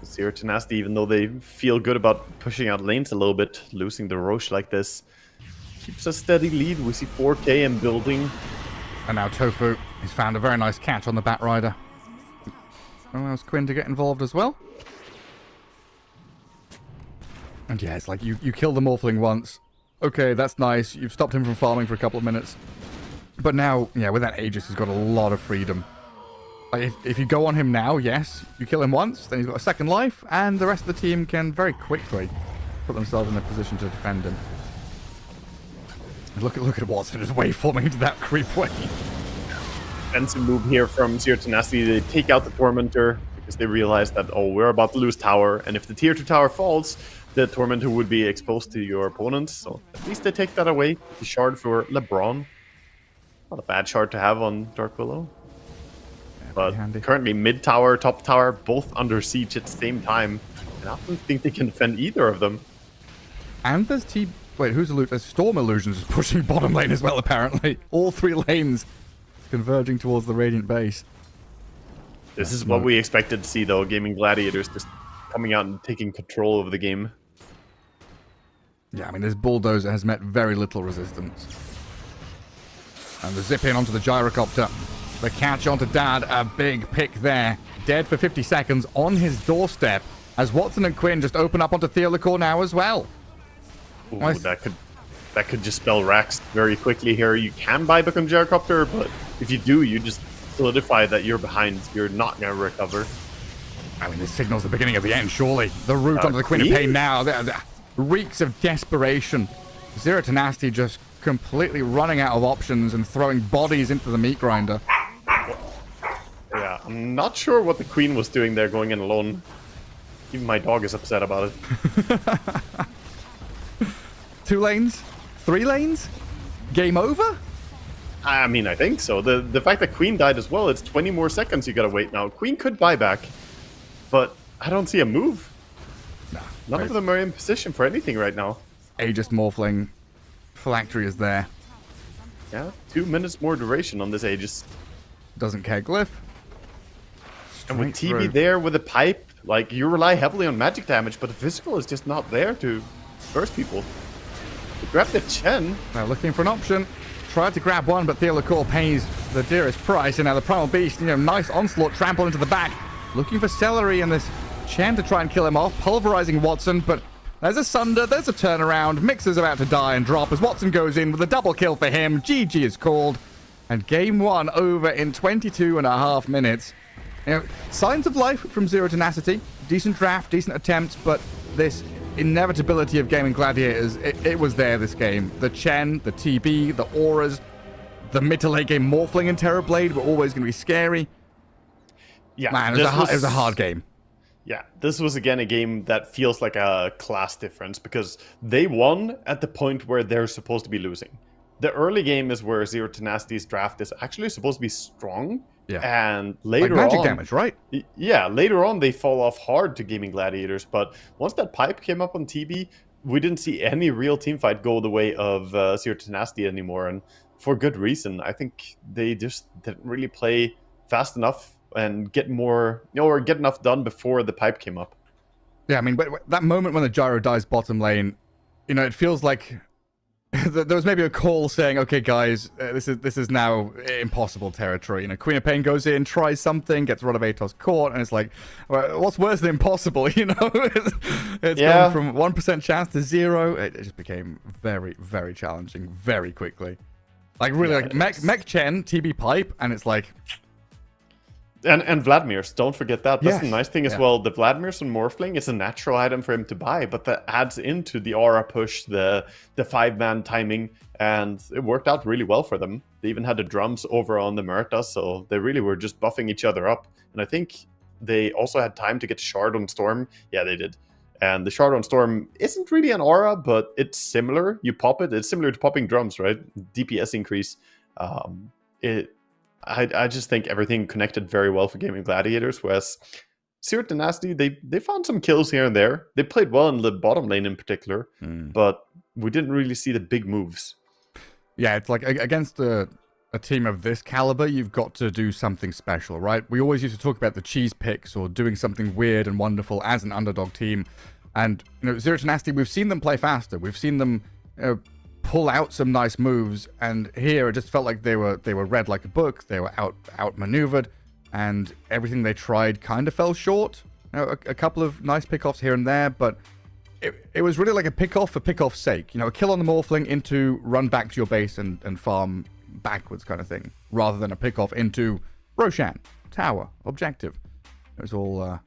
So Zero Tenacity, even though they feel good about pushing out lanes a little bit, losing the Roche like this keeps a steady lead. We see 4K and building. And now Tofu, he's found a very nice catch on the Batrider. Allows Quinn to get involved as well. And yeah, it's like you kill the Morphling once. Okay, that's nice. You've stopped him from farming for a couple of minutes. But now, yeah, with that Aegis, he's got a lot of freedom. Like, if you go on him now, yes, you kill him once, then he's got a second life, and the rest of the team can very quickly put themselves in a position to defend him. And look at Watson just waveforming into that creep wave. Defensive move here from Zero Tenacity. They take out the Tormentor because they realize that, oh, we're about to lose tower, and if the tier 2 tower falls, the Tormentor would be exposed to your opponents, so at least they take that away. The shard for LeBron. Not a bad shard to have on Dark Willow. Yeah, but currently mid tower, top tower, both under siege at the same time. And I don't think they can defend either of them. And there's Wait, who's there's Storm Illusions is pushing bottom lane as well, apparently. All 3 lanes converging towards the Radiant base. This is what we expected to see, though. Gaming Gladiators just coming out and taking control of the game. Yeah, I mean, this Bulldozer has met very little resistance. And the zip in onto the Gyrocopter. The catch onto Dad, a big pick there. Dead for 50 seconds on his doorstep. As Watson and Quinn just open up onto Theolicor now as well. Ooh, that could just spell Rax very quickly here. You can buy back on Gyrocopter, but if you do, you just solidify that you're behind. You're not going to recover. I mean, this signals the beginning of the end, surely. The route onto the Queen of Pain now. The reeks of desperation. Zero Tenacity just completely running out of options and throwing bodies into the meat grinder. Yeah, I'm not sure what the Queen was doing there going in alone. Even my dog is upset about it. 2 lanes? 3 lanes? Game over? I mean, I think so. The fact that Queen died as well, it's 20 more seconds you gotta wait now. Queen could buy back, but I don't see a move. Nah, None of them are in position for anything right now. Aegis Morphling. Phylactery is there. Yeah, 2 minutes more duration on this Aegis. Doesn't care Glyph. And with Straight TV through. there with a pipe, like, you rely heavily on magic damage, but the physical is just not there to burst people. They grab the Chen. Now looking for an option. Tried to grab one, but Theolicor pays the dearest price. And now the Primal Beast, nice onslaught, trample into the back. Looking for Celery and this Chen to try and kill him off. Pulverizing Watson, but there's a Sunder, there's a turnaround. Mixer's about to die and drop as Watson goes in with a double kill for him. GG is called. And game 1 over in 22.5 minutes. Signs of life from Zero Tenacity. Decent draft, decent attempt, but this inevitability of Gaming Gladiators, it was there this game. The Chen, the TB, the auras, the mid to late game Morphling and Terrorblade were always going to be scary. Yeah, Man, it was a hard game. Yeah, this was again a game that feels like a class difference because they won at the point where they're supposed to be losing. The early game is where Zero Tenacity's draft is actually supposed to be strong. Yeah. And later like magic on, damage, right? Yeah, later on they fall off hard to Gaming Gladiators, but once that pipe came up on TV, we didn't see any real team fight go the way of Zero Tenacity anymore, and for good reason. I think they just didn't really play fast enough and get enough done before the pipe came up. Yeah, I mean, but that moment when the gyro dies bottom lane, it feels like there was maybe a call saying, "Okay, guys, this is now impossible territory." Queen of Pain goes in, tries something, gets rid of Atos Court, and it's like, well, what's worse than impossible? It's gone from 1% chance to 0. It just became very, very challenging very quickly. Like really, Mech Chen TB pipe, and it's like. And Vladimir's, don't forget that. That's the nice thing as Yeah. well. The Vladimir's and Morphling is a natural item for him to buy, but that adds into the aura push, the 5-man timing, and it worked out really well for them. They even had the drums over on the Murta, so they really were just buffing each other up. And I think they also had time to get Shard on Storm. Yeah, they did. And the Shard on Storm isn't really an aura, but it's similar. You pop it. It's similar to popping drums, right? DPS increase. I just think everything connected very well for Gaming Gladiators, whereas Zero Tenacity, they found some kills here and there. They played well in the bottom lane in particular, but we didn't really see the big moves. Yeah, it's like against a team of this caliber, you've got to do something special, right? We always used to talk about the cheese picks or doing something weird and wonderful as an underdog team. And, Zero Tenacity, we've seen them play faster. We've seen them pull out some nice moves, and here it just felt like they were read like a book. They were outmaneuvered, and everything they tried kind of fell short. A couple of nice pickoffs here and there, but it was really like a pickoff for pickoff's sake. A kill on the Morphling into run back to your base and farm backwards kind of thing, rather than a pickoff into Roshan, tower, objective. It was all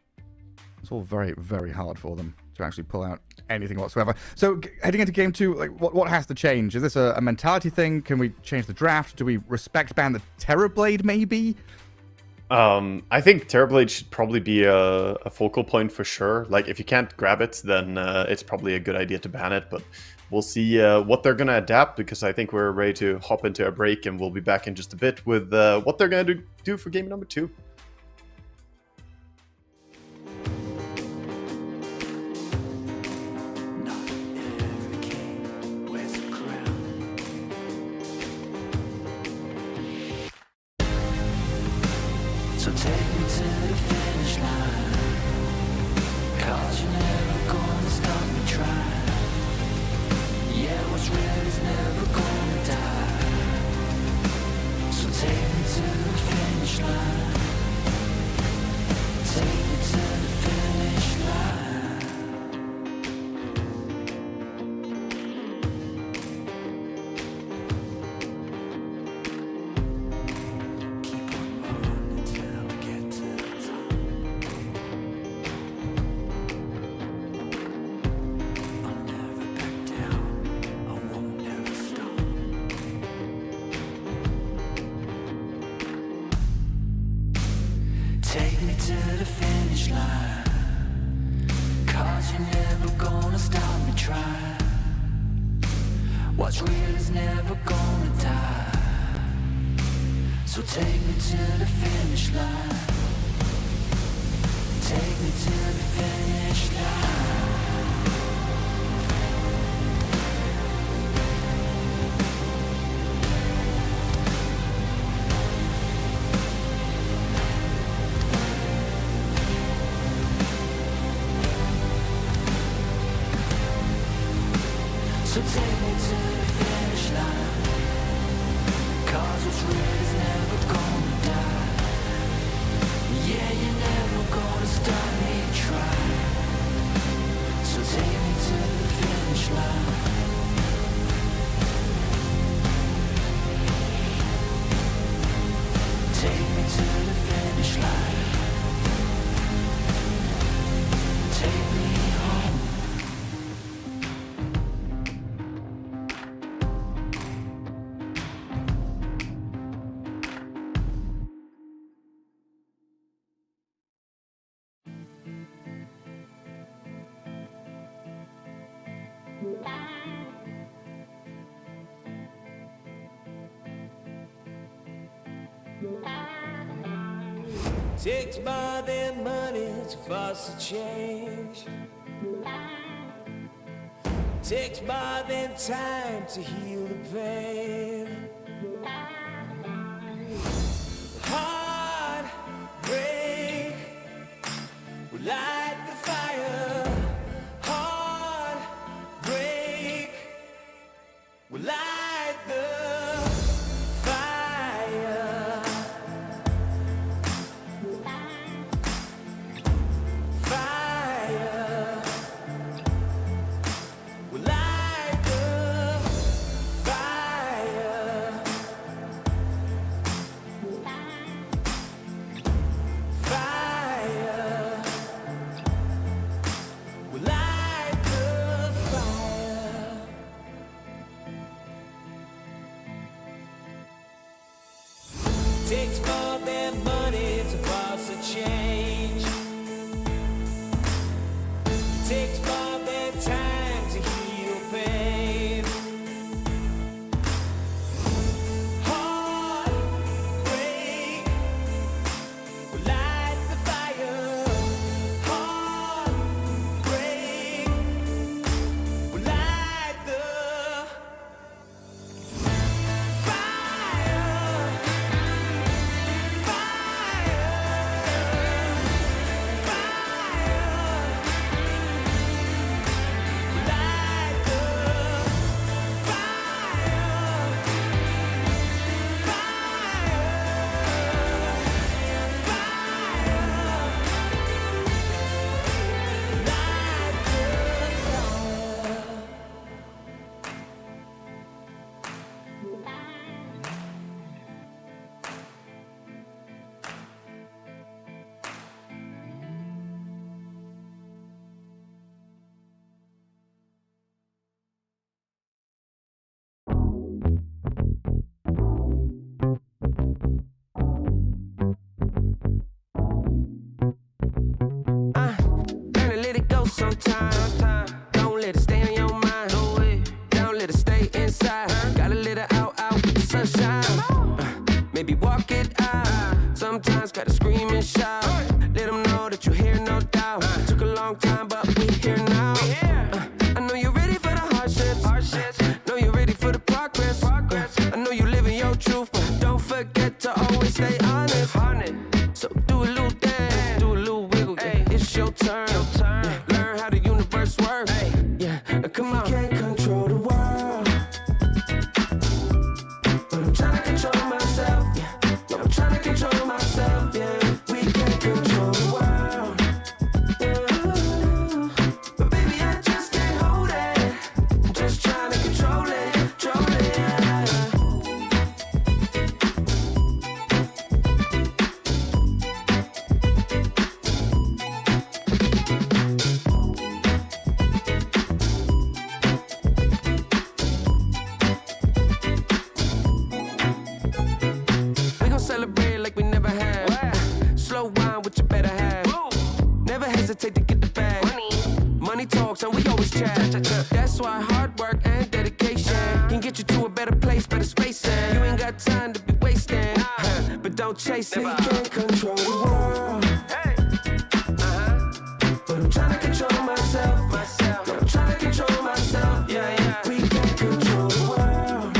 very, very hard for them to actually pull out anything whatsoever. So heading into game 2, like what has to change? Is this a mentality thing? Can we change the draft? Do we respect ban the Terrorblade maybe? I think Terrorblade should probably be a focal point for sure. Like if you can't grab it, then it's probably a good idea to ban it, but we'll see what they're going to adapt, because I think we're ready to hop into a break, and we'll be back in just a bit with what they're going to do for game number 2. So take me to the finish line, 'cause you're never gonna stop me trying. Yeah, what's real is never gonna die. So take me to the finish line. Take me to the finish line. Keep on running till we get to the top. I'll never back down. I won't ever stop. Take me to the finish line, 'cause you're never gonna stop me trying. What's real is never gonna die. So take me to the finish line. Take me to the finish line. So take me to the finish line, 'cause what's real is never gonna die. Yeah, you're never gonna stop me trying. So take me to the finish line. Take me to the finish line. Take me home. Takes more than money to force a change. Takes more than time to heal the pain. Heartbreak will light the fire. Heartbreak will light the fire. Fire will light the fire. Fire will light the fire. Takes more than money to force a change. Takes more than time to heal pain. Heartbreak will light the fire. Heartbreak will light the fire. Learn to let it go sometimes. Don't let it stay on your mind. Don't let it stay inside. Gotta let it out with the sunshine. Maybe walk it out. Sometimes gotta scream and shout. Let them know that you're here, no doubt. Took a long time, but we here now. I know you're ready for the hardships. Know you're ready for the progress. I know you living your truth, but don't forget to always stay honest. So do a little dance, do a little wiggle. Yeah, it's your turn. Yeah, learn how the universe works. Yeah, come on. Can't control the world, but I'm trying to control myself. Yeah, I'm trying to control myself. Yeah, we can't control the world. Yeah, but baby, I just can't hold it. I'm just trying to control it, control it. Yeah. We gon' celebrate like we never have. Slow wine with your better half. Never hesitate to get the bag. Money talks and we always chat. That's why hard work and dedication can get you to a better place, better space. You ain't got time to be wasting, but don't chase it. We can't control the world, but I'm trying to control myself. I'm trying to control myself. Yeah, we can't control the world.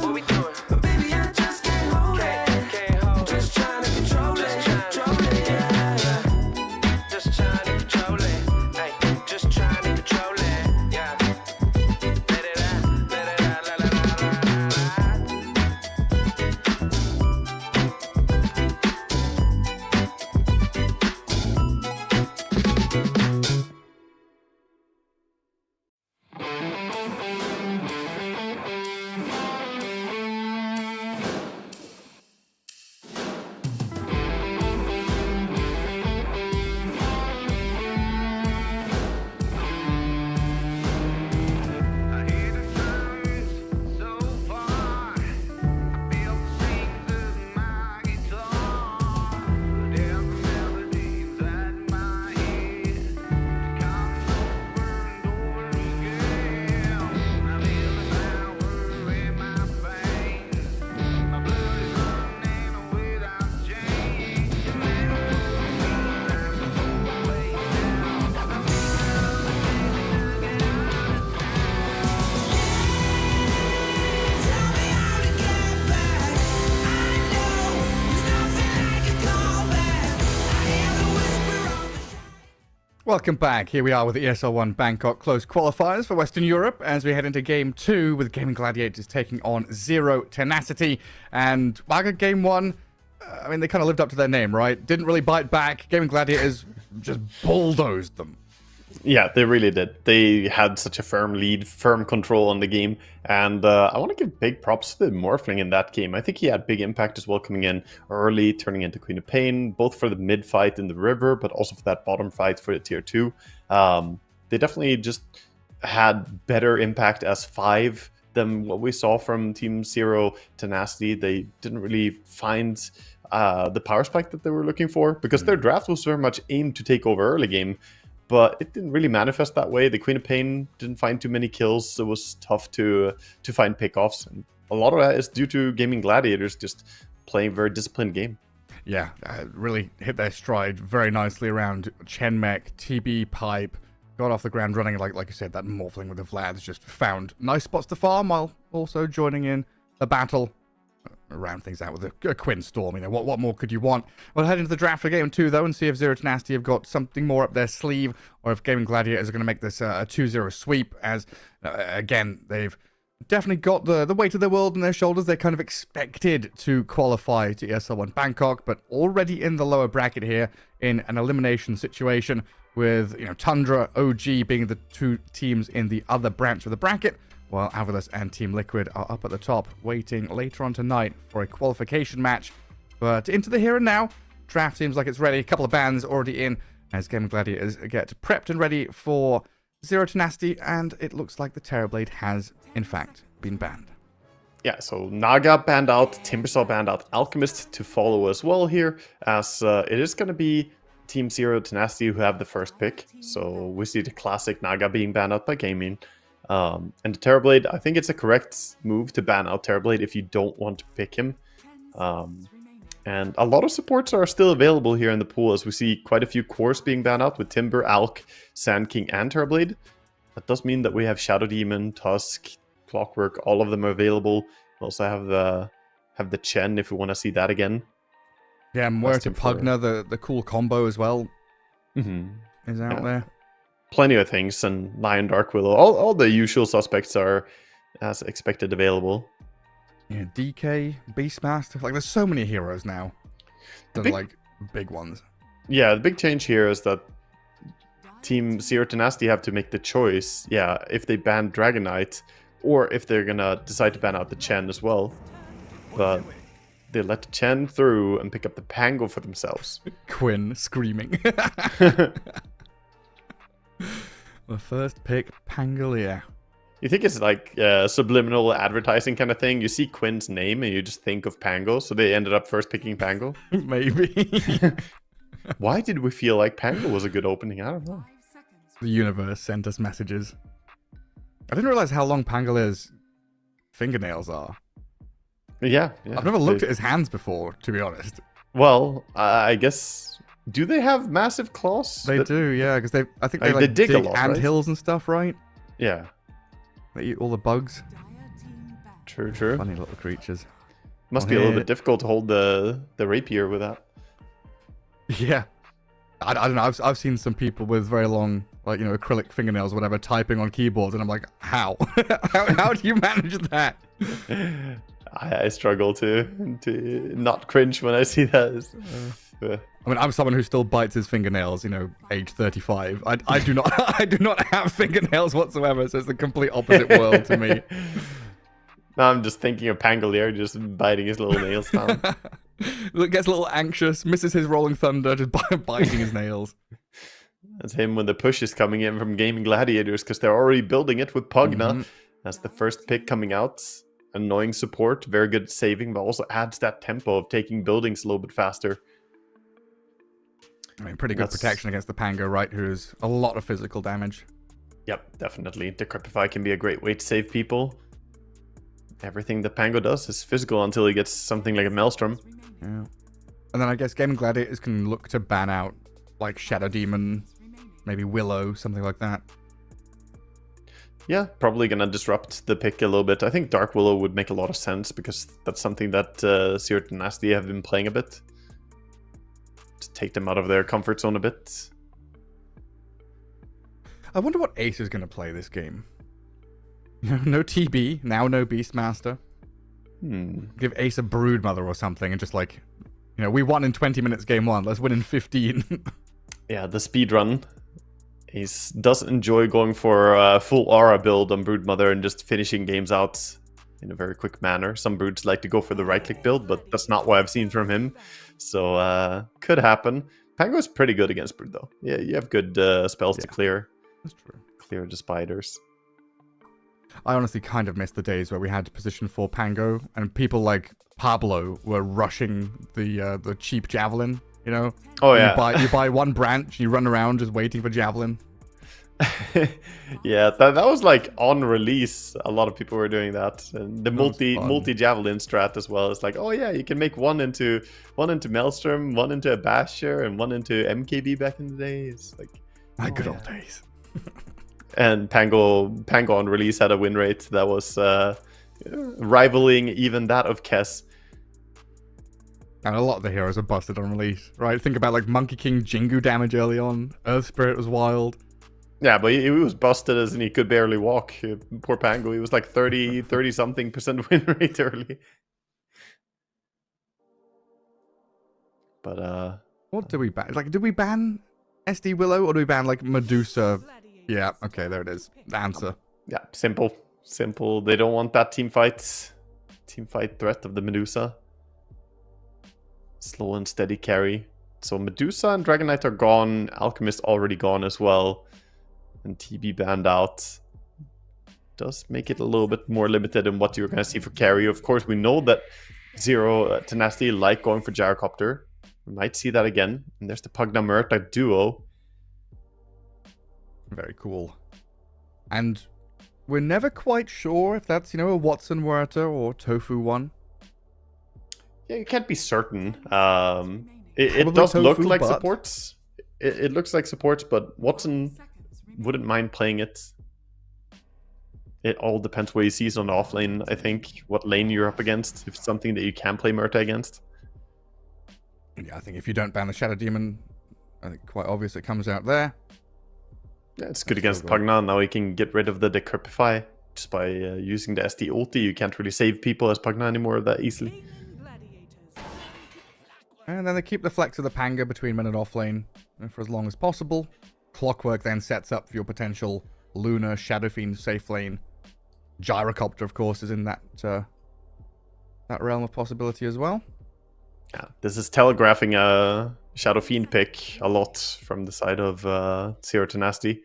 What we doing? But baby, I just can't hold it. I'm just trying to control it, control it. Yeah. Just trying to control it. Hey, just trying to control it. Yeah. Let it out, let it out, la la la la la. Welcome back. Here we are with the ESL One Bangkok close qualifiers for Western Europe as we head into Game 2 with Gaming Gladiators taking on Zero Tenacity. And Game 1, I mean, they kind of lived up to their name, right? Didn't really bite back. Gaming Gladiators just bulldozed them. Yeah, they really did. They had such a firm lead, firm control on the game, and I want to give big props to Morphling in that game. I think he had big impact as well, coming in early, turning into Queen of Pain, both for the mid fight in the river, but also for that bottom fight for the tier 2. They definitely just had better impact as 5 than what we saw from Team Zero Tenacity. They didn't really find the power spike that they were looking for, because their draft was very much aimed to take over early game. But it didn't really manifest that way. The Queen of Pain didn't find too many kills, so it was tough to find pickoffs. And a lot of that is due to Gaming Gladiators just playing a very disciplined game. Yeah, really hit their stride very nicely around Chenmech, TB Pipe, got off the ground running, like you said, that Morphling with the Vlads just found nice spots to farm while also joining in a battle. Round things out with a Quinn Storm. You know, what more could you want? We'll head into the draft for Game 2, though, and see if Zero Tenacity have got something more up their sleeve, or if Gaming Gladiators are going to make this a 2-0 sweep, as, again, they've definitely got the weight of the world on their shoulders. They're kind of expected to qualify to ESL One Bangkok, but already in the lower bracket here, in an elimination situation, with, you know, Tundra, OG being the 2 teams in the other branch of the bracket, while Avalus and Team Liquid are up at the top, waiting later on tonight for a qualification match. But into the here and now, draft seems like it's ready. A couple of bans already in as Gaming Gladiators get prepped and ready for Zero Tenacity, and it looks like the Terrorblade has, in fact, been banned. Yeah, so Naga banned out, Timbersaw banned out, Alchemist to follow as well here, as it is going to be Team Zero Tenacity who have the first pick. So we see the classic Naga being banned out by Gaming. And the Terrorblade, I think it's a correct move to ban out Terrorblade if you don't want to pick him. And a lot of supports are still available here in the pool, as we see quite a few cores being banned out with Timber, Alk, Sand King, and Terrorblade. That does mean that we have Shadow Demon, Tusk, Clockwork, all of them are available. We also have the Chen if we want to see that again. Yeah, Muerte Pugna, the cool combo as well, is out there. Plenty of things, and Lion Dark Willow. All the usual suspects are, as expected, available. Yeah, DK, Beastmaster. Like, there's so many heroes now. They're like big ones. Yeah, the big change here is that Team Zero Tenacity have to make the choice. Yeah, if they ban Dragon Knight, or if they're gonna decide to ban out the Chen as well. But they let the Chen through and pick up the Pango for themselves. Quinn screaming. The first pick, Pangolier. You think it's like subliminal advertising kind of thing? You see Quinn's name and you just think of Pango, so they ended up first picking Pango? Maybe. Why did we feel like Pango was a good opening? I don't know. The universe sent us messages. I didn't realize how long Pangolier's fingernails are. Yeah. I've never looked at his hands before, to be honest. Well, I guess... Do they have massive claws? They do, yeah, because I think they dig a lot, anthills and stuff, right? Yeah. They eat all the bugs. True. Funny little creatures. Must be a little bit difficult to hold the rapier with that. Yeah. I don't know. I've seen some people with very long, like, you know, acrylic fingernails or whatever, typing on keyboards, and I'm like, how? how do you manage that? I struggle to not cringe when I see that. I mean, I'm someone who still bites his fingernails, you know, age 35. I do not I do not have fingernails whatsoever, so it's the complete opposite world to me. Now I'm just thinking of Pangolier just biting his little nails down. Gets a little anxious, misses his Rolling Thunder, just biting his nails. That's him when the push is coming in from Gaming Gladiators, because they're already building it with Pugna. That's the first pick coming out. Annoying support, very good at saving, but also adds that tempo of taking buildings a little bit faster. I mean, pretty good protection against the Pango, right? Who's a lot of physical damage. Yep, definitely. Decrepify can be a great way to save people. Everything that Pango does is physical until he gets something like a Maelstrom. Yeah. And then I guess Gaming Gladiators can look to ban out, like, Shadow Demon, maybe Willow, something like that. Yeah, probably gonna disrupt the pick a little bit. I think Dark Willow would make a lot of sense, because that's something that Zero Tenacity have been playing a bit. To take them out of their comfort zone a bit. I wonder what Ace is going to play this game. No TB, now no Beastmaster. Give Ace a Broodmother or something and just like, we won in 20 minutes game 1, let's win in 15. Yeah, the speedrun. Ace does enjoy going for a full aura build on Broodmother and just finishing games out in a very quick manner. Some Broods like to go for the right-click build, but that's not what I've seen from him. So, could happen. Pango's pretty good against Brood, though. Yeah, you have good spells to clear. That's true. Clear the spiders. I honestly kind of miss the days where we had position 4 Pango, and people like Pablo were rushing the cheap Javelin, Oh, yeah. You buy one branch, you run around just waiting for Javelin. Yeah, that was like on release. A lot of people were doing that, and the multi javelin strat as well. It's like, oh yeah, you can make one into Maelstrom, one into a Basher, and one into MKB back in the days. Like Good old days. And Pango on release had a win rate that was rivaling even that of Kess. And a lot of the heroes are busted on release, right? Think about like Monkey King Jingu damage early on. Earth Spirit was wild. Yeah, but he was busted as in he could barely walk. Poor Pango, he was like 30-something% win rate early. But what did we ban? Like, did we ban SD Willow or do we ban like Medusa? Yeah, okay, there it is. The answer. Yeah, simple. They don't want that team fight threat of the Medusa. Slow and steady carry. So Medusa and Dragon Knight are gone. Alchemist already gone as well. And TB banned out. Does make it a little bit more limited in what you're going to see for carry. Of course, we know that Zero Tenacity like going for Gyrocopter. We might see that again. And there's the Pugna Murta duo. Very cool. And we're never quite sure if that's, a Watson Huerta or Tofu one. Yeah, you can't be certain. It does look like supports. It looks like supports, but Watson wouldn't mind playing it. It all depends where he sees on the off lane, I think. What lane you're up against. If it's something that you can play Murta against. Yeah, I think if you don't ban the Shadow Demon, I think quite obvious it comes out there. Yeah, it's good against Pugna. Now he can get rid of the Decrepify. Just by using the SD ulti, you can't really save people as Pugna anymore that easily. And then they keep the flex of the Panga between mid and off lane for as long as possible. Clockwork then sets up for your potential Luna, Shadow Fiend safe lane. Gyrocopter, of course, is in that realm of possibility as well. Yeah, this is telegraphing a Shadow Fiend pick a lot from the side of Zero Tenacity.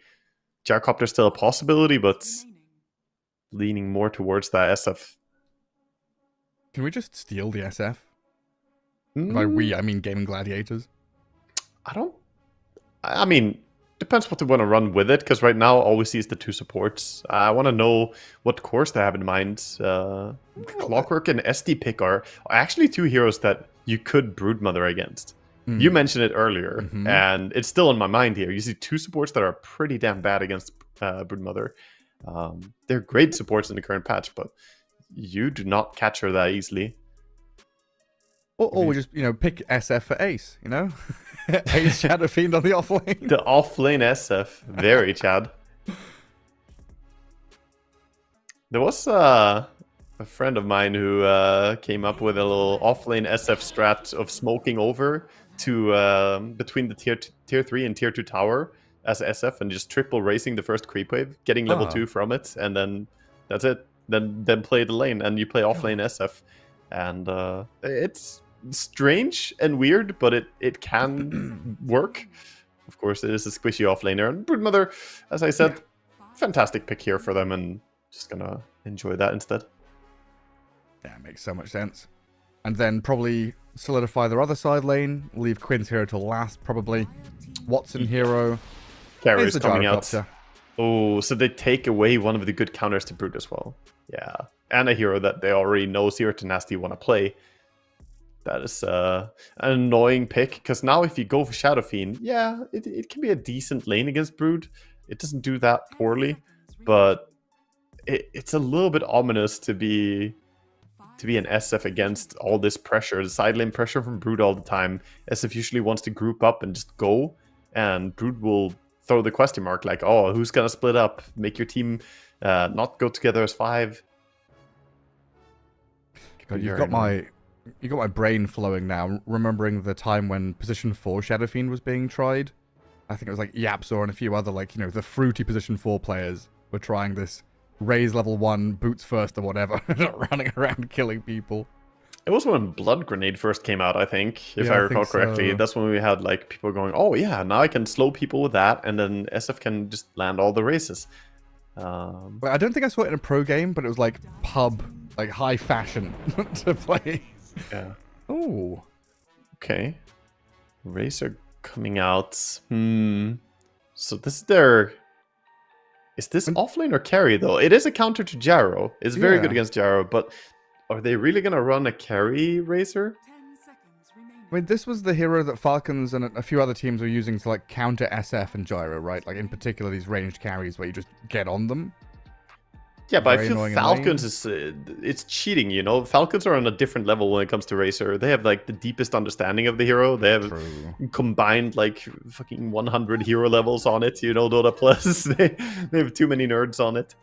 Gyrocopter is still a possibility, but leaning more towards that SF. Can we just steal the SF? By we, I mean Gaming Gladiators. I mean, depends what they want to run with it, because right now all we see is the 2 supports. I want to know what course they have in mind. Clockwork and SD pick are actually 2 heroes that you could Broodmother against. You mentioned it earlier, and it's still in my mind here. You see 2 supports that are pretty damn bad against Broodmother. They're great supports in the current patch, but you do not catch her that easily. Or we just, pick SF for Ace, Ace Shadow Fiend on the offlane. The offlane SF. Very Chad. There was a friend of mine who came up with a little offlane SF strat of smoking over to between the tier 3 and tier 2 tower as SF and just triple racing the first creep wave, getting level 2 from it, and then that's it. Then play the lane, and you play offlane SF. And it's strange and weird, but it can work. Of course, it is a squishy offlaner. And Broodmother, as I said, fantastic pick here for them, and just gonna enjoy that instead. Yeah, it makes so much sense. And then probably solidify their other side lane. Leave Quinn's hero till last, probably. Watson hero. Carrier's coming out. Oh, so they take away one of the good counters to Brood as well. Yeah. And a hero that they already know Zero Tenacity want to play. That is an annoying pick, because now if you go for Shadow Fiend, yeah, it can be a decent lane against Brood. It doesn't do that poorly, but it's a little bit ominous to be an SF against all this pressure, the side lane pressure from Brood all the time. SF usually wants to group up and just go, and Brood will throw the question mark, like, oh, who's gonna split up? Make your team not go together as 5. God, you've got my brain flowing now, remembering the time when position 4 Shadow Fiend was being tried. I think it was like Yapzor and a few other, like, you know, the fruity position 4 players were trying this raise level 1 boots first or whatever, running around killing people. It was when Blood Grenade first came out, I think, if Yeah, I I recall think correctly. so. That's when we had like people going, "Oh yeah, now I can slow people with that," and then SF can just land all the races. But I don't think I saw it in a pro game, but it was like pub, like high fashion to play. Yeah. Oh, Okay. Racer coming out. So this is their. Is this offlane or carry though? It is a counter to Jarrow. It's very Yeah. good against Jarrow, but are they really gonna run a carry Racer? 10 seconds remaining. I mean, this was the hero that Falcons and a few other teams were using to like counter SF and Gyro, right? Like in particular these ranged carries where you just get on them. Yeah, but I Very feel annoying in Falcons is it's cheating, you know. Falcons are on a different level when it comes to Racer. They have like the deepest understanding of the hero. They have True. combined like fucking 100 hero levels on it, you know, Dota Plus. they have too many nerds on it.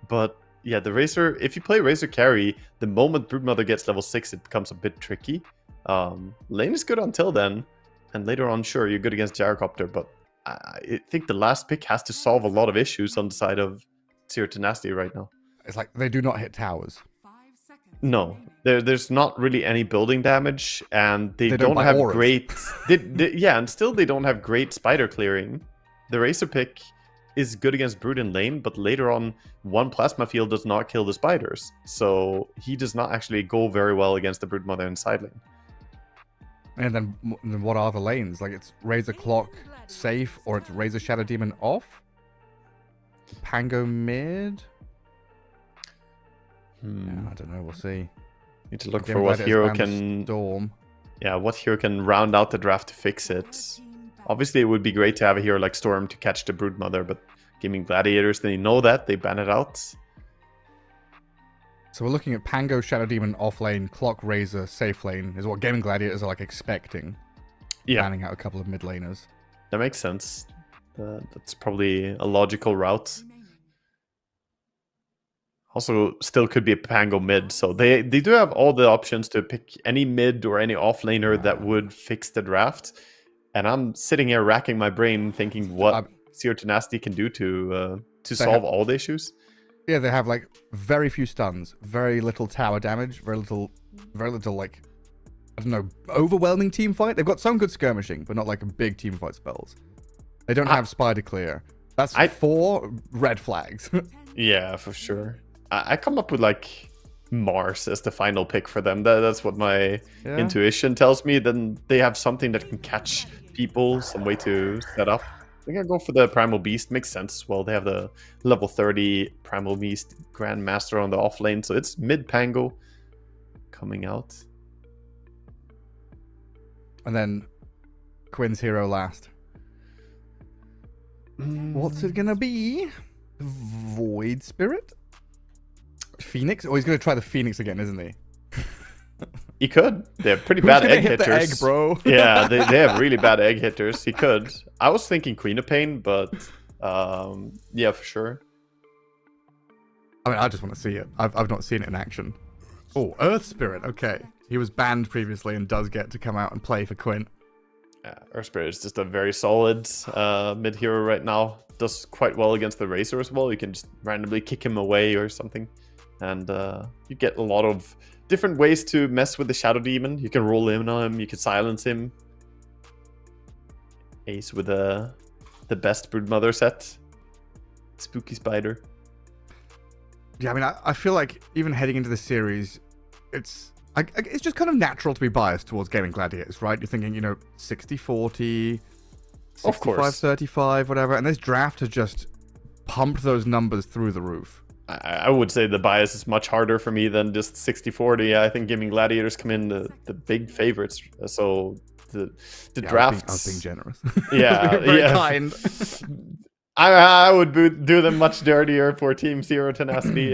But yeah, the Racer, if you play Racer carry, the moment Broodmother gets level 6, it becomes a bit tricky. Lane is good until then, and later on, sure, you're good against Gyrocopter, but I think the last pick has to solve a lot of issues on the side of Zero Tenacity right now. It's like they do not hit towers. 5 seconds. No, remaining. there's not really any building damage, and they, They don't don't buy have auras. great. Yeah, and still they don't have great spider clearing. The Racer pick is good against Brood and Lane, but later on, one plasma field does not kill the spiders, so he does not actually go very well against the Broodmother in side lane. And then what are the lanes? Like it's Razor Clock safe or it's Razor Shadow Demon off? Pango mid? Yeah, I don't know, we'll see. Need to look Game for what Gladiators hero banned can. Storm. Yeah, what hero can round out the draft to fix it. Obviously, it would be great to have a hero like Storm to catch the Broodmother, but Gaming Gladiators, they know that, they ban it out. So we're looking at Pango, Shadow Demon, off lane, Clock, Razor, safe lane, is what Gaming Gladiators are like expecting. Yeah, Banning out a couple of mid laners. that makes sense. That's probably a logical route. Also, still could be a Pango mid, so they do have all the options to pick any mid or any offlaner that would fix the draft. And I'm sitting here racking my brain thinking what Zero Tenacity can do to solve all the issues. Yeah, they have like very few stuns, very little tower damage, very little like, I don't know, overwhelming team fight. They've got some good skirmishing, but not like a big team fight spells. They don't have spider clear. That's 4 red flags. Yeah, for sure. I come up with like Mars as the final pick for them. That's what my intuition tells me. Then they have something that can catch people, some way to set up. I think I go for the Primal Beast. Makes sense as well. They have the level 30 Primal Beast Grandmaster on the off lane, so it's mid Pango coming out. And then Quinn's hero last. What's it gonna be? Void Spirit? Phoenix? Oh, he's gonna try the Phoenix again, isn't he? He could. They have pretty Who's bad gonna egg hit the hitters. egg, bro? Yeah, they have really bad egg hitters. He could. I was thinking Queen of Pain, but yeah, for sure. I mean, I just want to see it. I've not seen it in action. Oh, Earth Spirit. Okay. He was banned previously and does get to come out and play for Quinn. Yeah, Earth Spirit is just a very solid mid hero right now. Does quite well against the Racer as well. You can just randomly kick him away or something. And you get a lot of different ways to mess with the Shadow Demon. You can roll in on him, you can silence him. Ace with the best Broodmother set. Spooky Spider. Yeah, I mean, I feel like even heading into this series, it's just kind of natural to be biased towards Gaming Gladiators, right? You're thinking, you know, 60-40, Of course. 65-35, whatever. And this draft has just pumped those numbers through the roof. I would say the bias is much harder for me than just 60-40. I think Gaming Gladiators come in the big favorites. So the drafts... I was being generous. Yeah, Very kind. I would do them much dirtier for Team Zero Tenacity.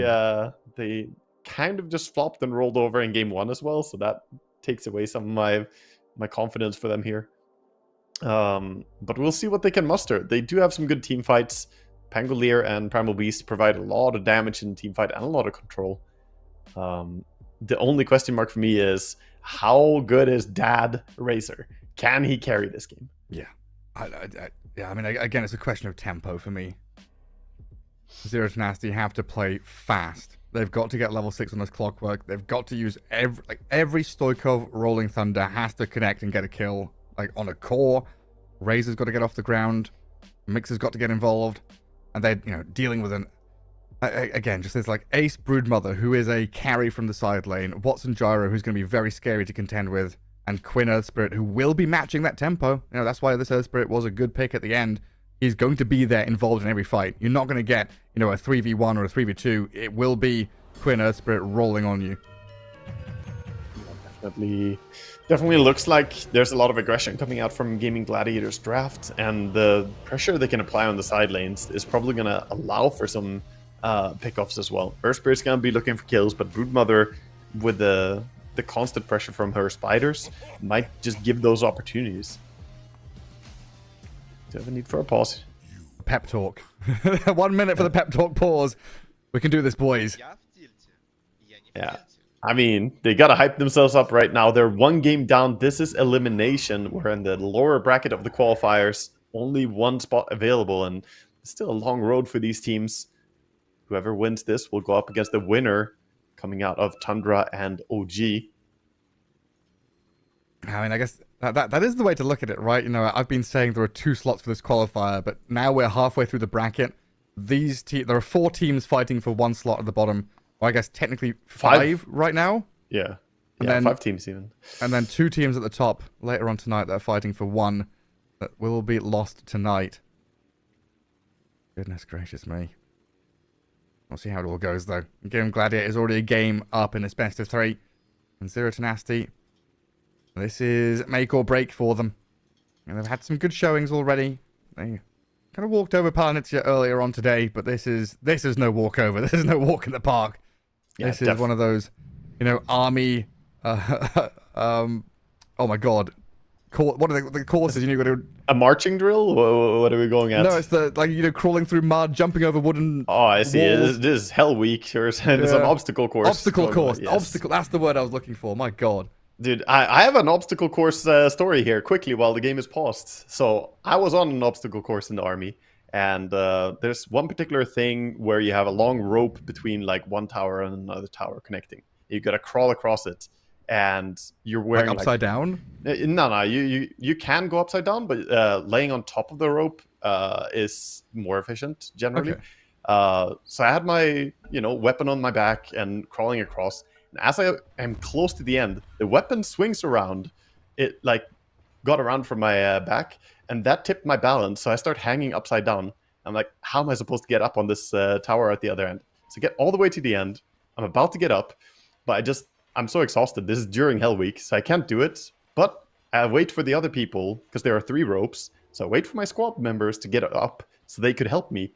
They kind of just flopped and rolled over in game 1 as well, so that takes away some of my confidence for them here. But we'll see what they can muster. They do have some good team fights. Pangolier and Primal Beast provide a lot of damage in the team fight and a lot of control. The only question mark for me is, how good is Dad Razor? Can he carry this game? Yeah. I mean, again, it's a question of tempo for me. Zero Tenacity have to play fast. They've got to get level 6 on this clockwork. They've got to use every Stoikov Rolling Thunder has to connect and get a kill. Like on a core, Razor's got to get off the ground. Mixer's got to get involved. And they're, dealing with again, just this like Ace Broodmother, who is a carry from the side lane. Watson Gyro, who's going to be very scary to contend with. And Quinn Earth Spirit, who will be matching that tempo. That's why this Earth Spirit was a good pick at the end. He's going to be there involved in every fight. You're not going to get, a 3v1 or a 3v2. It will be Quinn Earth Spirit rolling on you. Definitely looks like there's a lot of aggression coming out from Gaming Gladiators draft, and the pressure they can apply on the side lanes is probably going to allow for some pickoffs as well. Earth Spirit's going to be looking for kills, but Broodmother, with the constant pressure from her spiders, might just give those opportunities. Do you have a need for a pause? Pep talk. 1 minute for the pep talk pause. We can do this, boys. Yeah. I mean, they gotta hype themselves up right now. They're 1 game down. This is elimination. We're in the lower bracket of the qualifiers. Only 1 spot available, and it's still a long road for these teams. Whoever wins this will go up against the winner coming out of Tundra and OG. I mean, I guess that is the way to look at it, right? I've been saying there are 2 slots for this qualifier, but now we're halfway through the bracket. There are 4 teams fighting for 1 slot at the bottom. Or I guess technically 5 right now. Yeah. And then 5 teams even. And then 2 teams at the top later on tonight that are fighting for 1 that will be lost tonight. Goodness gracious me. We'll see how it all goes, though. Game Gladiator is already a game up in its best of 3. And Zero Tenacity, this is make or break for them. And they've had some good showings already. They kind of walked over Palanitsia earlier on today, but this is no walkover. This is no walk in the park. Yeah, this is one of those, army, oh my god. What are the courses? You got to... A marching drill? What are we going at? No, it's the, crawling through mud, jumping over wooden Oh, I see. walls. This is Hell Week. There's an obstacle course. Obstacle course. Yes. Obstacle. That's the word I was looking for. My god. Dude, I have an obstacle course story here quickly while the game is paused. So I was on an obstacle course in the army. And there's one particular thing where you have a long rope between like one tower and another tower connecting. You got to crawl across it, and you're wearing upside down. No, you can go upside down, but laying on top of the rope is more efficient generally. Okay. So I had my weapon on my back and crawling across. And as I am close to the end, the weapon swings around. It got around from my back. And that tipped my balance, so I start hanging upside down. I'm like, how am I supposed to get up on this tower at the other end? So I get all the way to the end. I'm about to get up, but I'm so exhausted. This is during Hell Week, so I can't do it. But I wait for the other people, because there are 3 ropes. So I wait for my squad members to get up, so they could help me.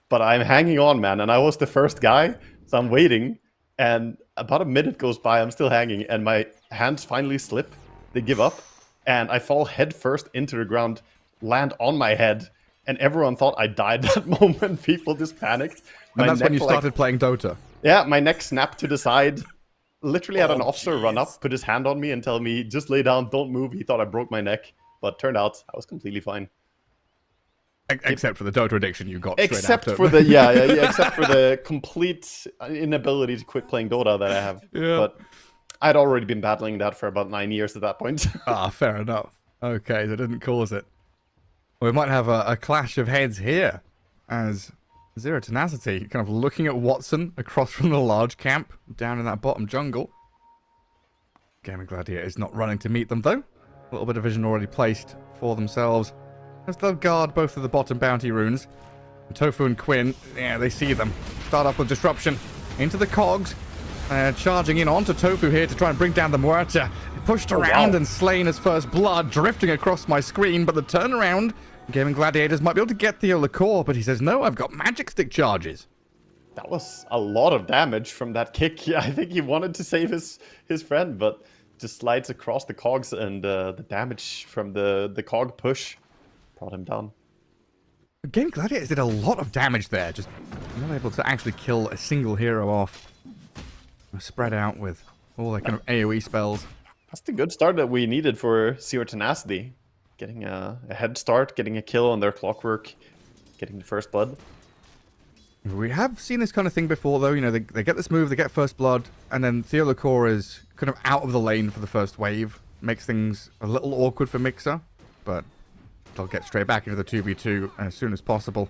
But I'm hanging on, man, and I was the first guy, so I'm waiting. And about a minute goes by, I'm still hanging, and my hands finally slip. They give up, and I fall head first into the ground, land on my head, and everyone thought I died that moment. People just panicked. And that's when you started playing Dota. Yeah, my neck snapped to the side. Literally had an officer run up, put his hand on me and tell me, just lay down, don't move. He thought I broke my neck, but turned out I was completely fine. Except for the Dota addiction you got. Except for the except for the complete inability to quit playing Dota that I have. Yeah. But I'd already been battling that for about 9 years at that point. Fair enough. Okay, so it didn't cause it. We might have a clash of heads here, as Zero Tenacity kind of looking at Watson across from the large camp down in that bottom jungle. Gaming Gladiator is not running to meet them, though. A little bit of vision already placed for themselves. As they'll guard both of the bottom bounty runes. And Tofu and Quinn, yeah, they see them. Start off with Disruption into the cogs. Charging in onto Tofu here to try and bring down the Muerta. Pushed around and slain as first blood, drifting across my screen, but the turnaround, Gaming Gladiators might be able to get the core, but he says, no, I've got magic stick charges. That was a lot of damage from that kick. I think he wanted to save his friend, but just slides across the cogs, and the damage from the cog push brought him down. Game Gladiators did a lot of damage there, just not able to actually kill a single hero off. Spread out with all their kind of AoE spells. That's the good start that we needed for Zero Tenacity. Getting a head start, getting a kill on their Clockwork, getting the first blood. We have seen this kind of thing before, though. You know, they get this move, they get first blood, and then Theolacor is kind of out of the lane for the first wave. Makes things a little awkward for Mixer, but they'll get straight back into the 2v2 as soon as possible.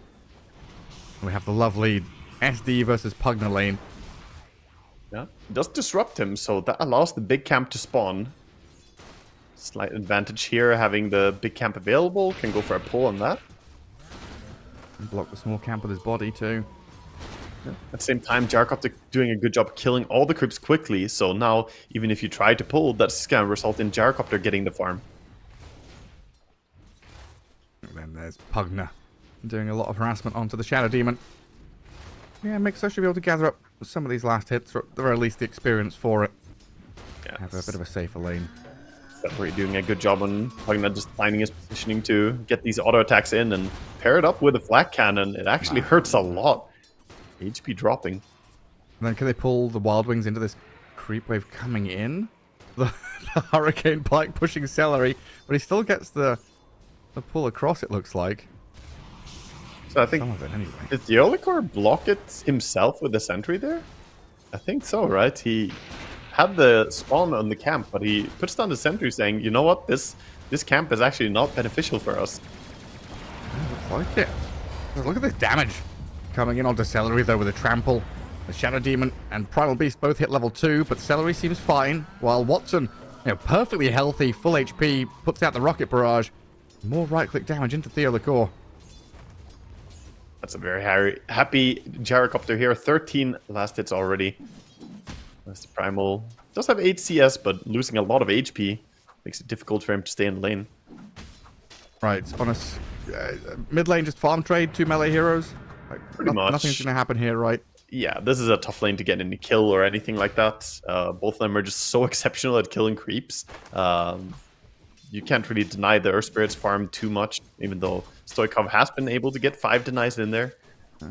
We have the lovely SD versus Pugna lane. Yeah, it does disrupt him, so that allows the big camp to spawn. Slight advantage here, having the big camp available. Can go for a pull on that. And block the small camp with his body, too. Yeah. At the same time, Gyrocopter doing a good job killing all the creeps quickly, so now, even if you try to pull, that's going to result in Gyrocopter getting the farm. And then there's Pugna doing a lot of harassment onto the Shadow Demon. Yeah, Mixer should be able to gather up some of these last hits, or at the very least the experience for it. Yeah, have a bit of a safer lane. Definitely doing a good job on Pugna just finding his positioning to get these auto attacks in and pair it up with a flak cannon. It actually hurts a lot. HP dropping. And then can they pull the Wild Wings into this creep wave coming in? The Hurricane Pike pushing Celery, but he still gets the pull across, it looks like. So I think, some of it anyway. Did Theolacor block it himself with the sentry there? I think so, right? He had the spawn on the camp, but he puts down the sentry saying, you know what, this camp is actually not beneficial for us. I like it. Look at this damage coming in onto Celery, though, with a trample. The Shadow Demon and Primal Beast both hit level 2, but Celery seems fine, while Watson, you know, perfectly healthy, full HP, puts out the Rocket Barrage. More right-click damage into Theolacor. That's a very happy Gyrocopter here. 13 last hits already. That's the Primal. Does have 8 CS, but losing a lot of HP makes it difficult for him to stay in the lane. Right, on a mid lane, just farm trade, 2 melee heroes. Like, Pretty much. Nothing's going to happen here, right? Yeah, this is a tough lane to get any kill or anything like that. Both of them are just so exceptional at killing creeps. You can't really deny the Earth Spirit's farm too much, even though Stoikov has been able to get 5 denies in there.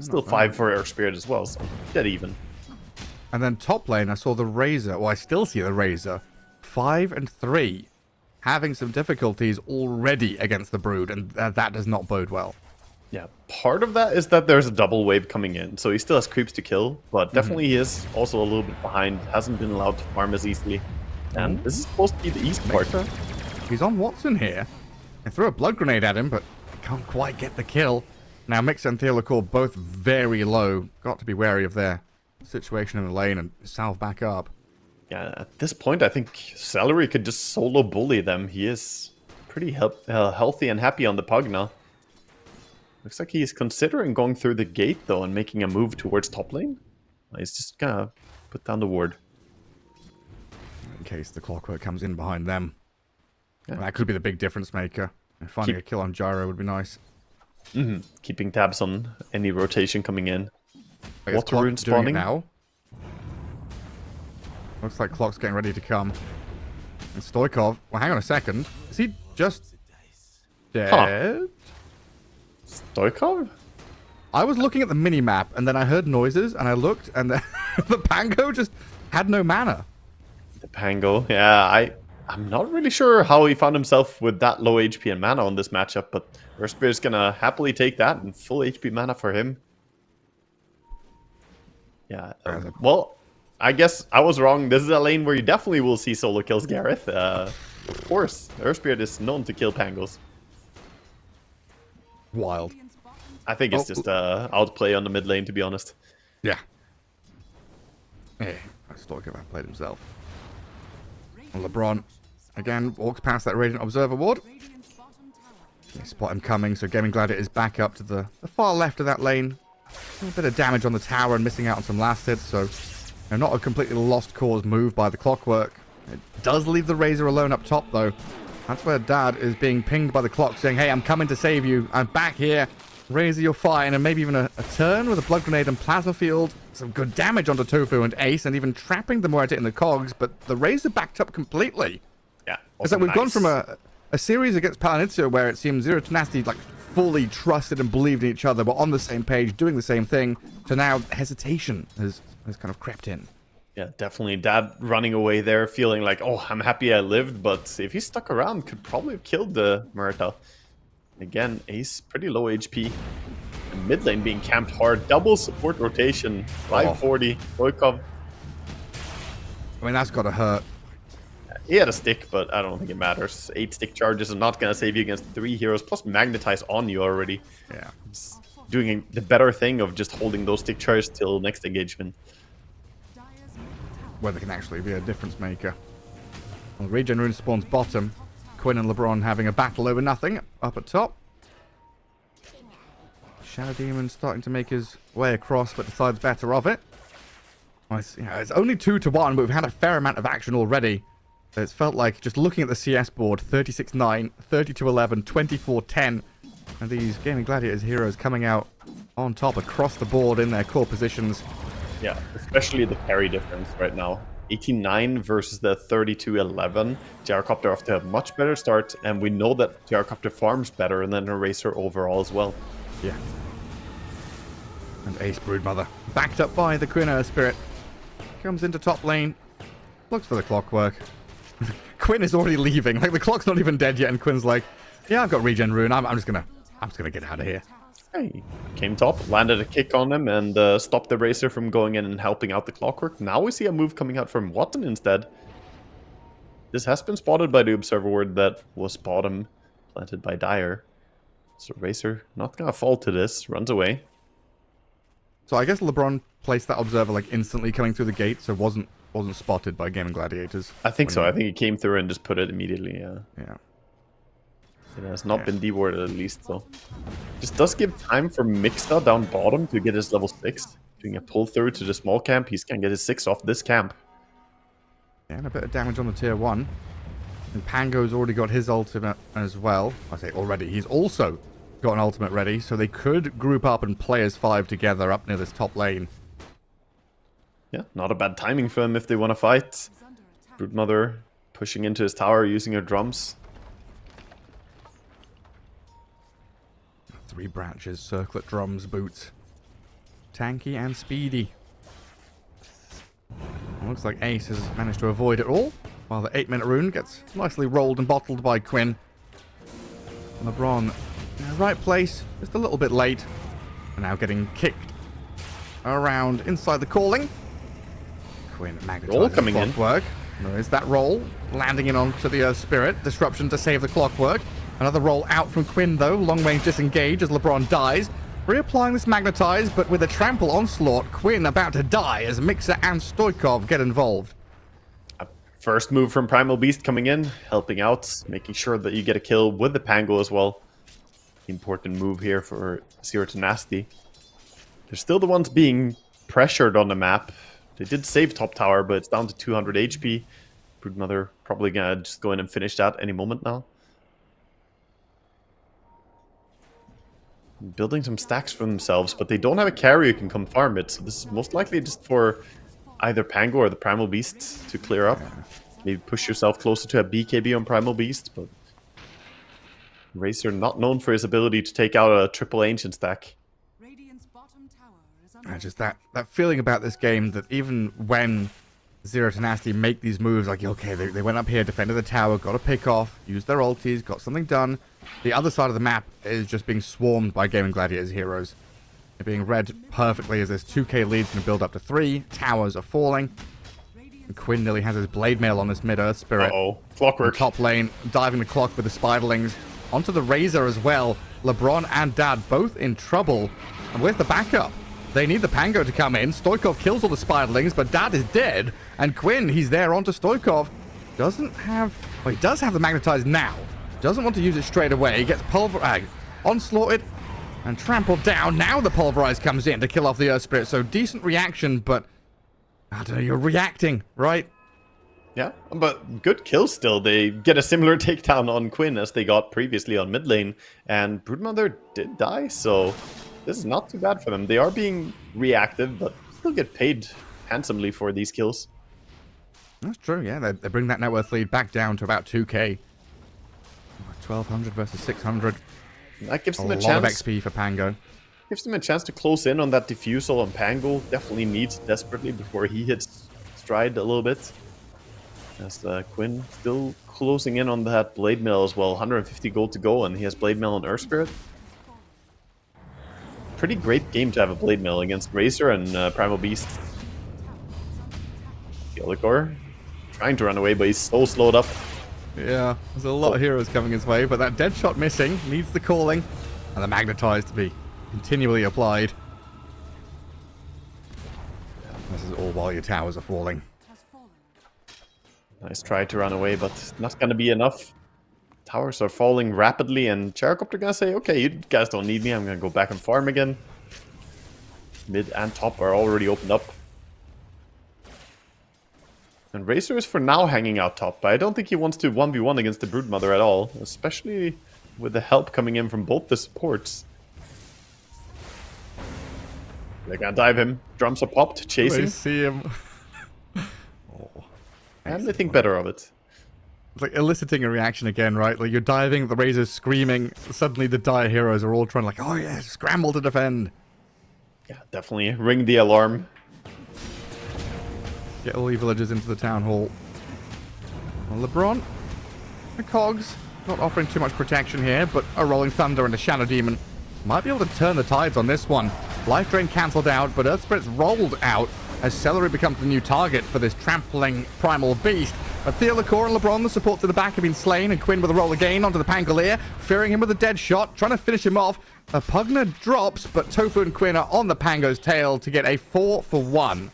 Still 5 for Earth Spirit as well, so dead even. And then top lane, I saw the Razor. Well, I still see the Razor. 5 and 3. Having some difficulties already against the Brood, and that does not bode well. Yeah, part of that is that there's a double wave coming in, so he still has creeps to kill, but definitely he is also a little bit behind, hasn't been allowed to farm as easily. And this is supposed to be the easy part. He's on Watson here. I threw a blood grenade at him, but can't quite get the kill. Now, Mixer and Theolacor both very low. Got to be wary of their situation in the lane and salve back up. Yeah, at this point, I think Celery could just solo bully them. He is pretty healthy and happy on the Pugna. Looks like he's considering going through the gate, though, and making a move towards top lane. He's just gonna put down the ward. In case the Clockwork comes in behind them. Yeah. That could be the big difference maker. And finding a kill on Gyro would be nice. Keeping tabs on any rotation coming in. Water Rune spawning now. Looks like Clock's getting ready to come. And Stoikov, well, hang on a second. Is he just dead? Huh. Stoikov? I was looking at the mini-map, and then I heard noises, and I looked, and the Pango just had no mana. The Pango, yeah, I'm not really sure how he found himself with that low HP and mana on this matchup, but Earthspirit's gonna happily take that, and full HP mana for him. Yeah, well, I guess I was wrong. This is a lane where you definitely will see solo kills, Gareth. Of course, Earthspirit is known to kill Pangos. Wild. I think it's just outplay on the mid lane, to be honest. Yeah. Hey, Stoikov outplayed himself. And LeBron, again, walks past that Radiant Observer ward. They spot him coming, so Gaming Gladiator is back up to the far left of that lane. A bit of damage on the tower and missing out on some last hits, so not a completely lost cause move by the Clockwork. It does leave the Razor alone up top, though. That's where Dad is being pinged by the Clock, saying, hey, I'm coming to save you. I'm back here. Razor, you're fine, and maybe even a turn with a blood grenade and plasma field. Some good damage onto Tofu and Ace, and even trapping the Muerta in the cogs, but the Razor backed up completely. Yeah. It's like we've gone from a series against Palanitza where it seems Zero Tenacity like fully trusted and believed in each other, were on the same page, doing the same thing, to now hesitation has kind of crept in. Yeah, definitely. Dad running away there, feeling like, oh, I'm happy I lived, but if he stuck around, could probably have killed the Muerta. Again, Ace, pretty low HP. And mid lane being camped hard. Double support rotation. 540. Stoikov. I mean, that's got to hurt. He had a stick, but I don't think it matters. 8 stick charges are not going to save you against 3 heroes, plus magnetize on you already. Yeah. It's doing the better thing of just holding those stick charges till next engagement. Where they can actually be a difference maker. Well, Regen Rune spawns bottom. Quinn and LeBron having a battle over nothing up at top. Shadow Demon starting to make his way across, but decides better of it. Well, it's only 2-1, but we've had a fair amount of action already. It's felt like, just looking at the CS board, 36-9, 32-11, 24-10. And these Gaming Gladiators heroes coming out on top across the board in their core positions. Yeah, especially the carry difference right now. 18-9 versus the 32-11. Gyrocopter off to a much better start, and we know that Gyrocopter farms better than Eraser overall as well. Yeah. And Ace Broodmother, backed up by the Quinn Spirit, comes into top lane, looks for the clockwork. Quinn is already leaving. Like, the clock's not even dead yet, and Quinn's like, yeah, I've got Regen Rune. I'm just gonna get out of here. Hey, came top, landed a kick on him, and stopped the Racer from going in and helping out the clockwork. Now we see a move coming out from Watton instead. This has been spotted by the Observer Ward that was bottom, planted by Dire. So Racer not gonna fall to this, runs away. So I guess LeBron placed that Observer like instantly coming through the gate, so wasn't spotted by Gaming Gladiators. I think so. I think he came through and just put it immediately. Yeah. It has not been dewarded at least, so. Just does give time for Mixta down bottom to get his level 6. Doing a pull through to the small camp, he's gonna get his 6 off this camp. Yeah, and a bit of damage on the tier 1. And Pango's already got his ultimate as well. I say already, he's also got an ultimate ready, so they could group up and play as 5 together up near this top lane. Yeah, not a bad timing for him if they want to fight. Broodmother pushing into his tower using her drums. 3 branches, circlet drums, boots. Tanky and speedy. It looks like Ace has managed to avoid it all, while the 8-minute rune gets nicely rolled and bottled by Quinn. LeBron in the right place, just a little bit late. And now getting kicked around inside the calling. Quinn Roll coming in. clockwork. There's that roll, landing in onto the Spirit. Disruption to save the clockwork. Another roll out from Quinn, though. Long range disengage as LeBron dies. Reapplying this magnetize, but with a trample onslaught, Quinn about to die as Mixer and Stoikov get involved. First move from Primal Beast coming in, helping out, making sure that you get a kill with the Pango as well. Important move here for Zero Tenacity. They're still the ones being pressured on the map. They did save top tower, but it's down to 200 HP. Broodmother probably gonna just go in and finish that any moment now. Building some stacks for themselves, but they don't have a carry who can come farm it, so this is most likely just for either Pango or the Primal Beast to clear up. Maybe push yourself closer to a BKB on Primal Beast, but Racer not known for his ability to take out a triple ancient stack. Just that feeling about this game that even when Zero Tenacity make these moves, like, okay, they went up here, defended the tower, got a pick off, used their ultis, got something done. The other side of the map is just being swarmed by Gaming Gladiators heroes. They're being read perfectly as this 2k lead's going to build up to 3. Towers are falling. And Quinn nearly has his blade mail on this mid-earth Spirit. Uh-oh. Clockwork. Top lane, diving the clock with the Spiderlings. Onto the Razor as well. LeBron and Dad both in trouble. And where's the backup? They need the Pango to come in. Stoikov kills all the Spiderlings, but Dad is dead. And Quinn, he's there onto Stoikov. Doesn't have... Well, he does have the Magnetize now. Doesn't want to use it straight away. He gets pulverized, onslaughted, and trampled down. Now the Pulverize comes in to kill off the Earth Spirit. So decent reaction, but... I don't know, you're reacting, right? Yeah, but good kills still. They get a similar takedown on Quinn as they got previously on mid lane, and Broodmother did die, so this is not too bad for them. They are being reactive, but still get paid handsomely for these kills. That's true, yeah. They bring that net worth lead back down to about 2k. 1200 versus 600. That gives them a a lot chance. of XP for Pango. Gives them a chance to close in on that diffusal on Pango. Definitely needs desperately before he hits stride a little bit. As Quinn still closing in on that Blade Mail as well. 150 gold to go, and he has Blade Mail and Earth Spirit. Pretty great game to have a Blade Mail against Razor and Primal Beast. Gillicor trying to run away, but he's so slowed up. Yeah, there's a lot of heroes coming his way, but that dead shot missing needs the calling, and the magnetize to be continually applied. This is all while your towers are falling. Nice try to run away, but not gonna be enough. Towers are falling rapidly, and Gyrocopter gonna say, okay, you guys don't need me, I'm gonna go back and farm again. Mid and top are already opened up. And Razor is for now hanging out top, but I don't think he wants to 1v1 against the Broodmother at all, especially with the help coming in from both the supports. They're gonna dive him. Drums are popped, chasing. They see him. And they think better of it. It's like eliciting a reaction again, right? Like you're diving, the Razor's screaming, suddenly the dire heroes are all trying like, oh yeah, scramble to defend. Yeah, definitely. Ring the alarm. Get all the villagers into the town hall. Well, LeBron, the Cogs, not offering too much protection here, but a Rolling Thunder and a Shadow Demon might be able to turn the tides on this one. Life Drain cancelled out, but Earth Spirit's rolled out as Celery becomes the new target for this trampling Primal Beast. But Theolacor and LeBron, the support to the back, have been slain, and Quinn with a roll again onto the Pangolier, fearing him with a dead shot, trying to finish him off. A Pugna drops, but Tofu and Quinn are on the Pango's tail to get a 4-for-1.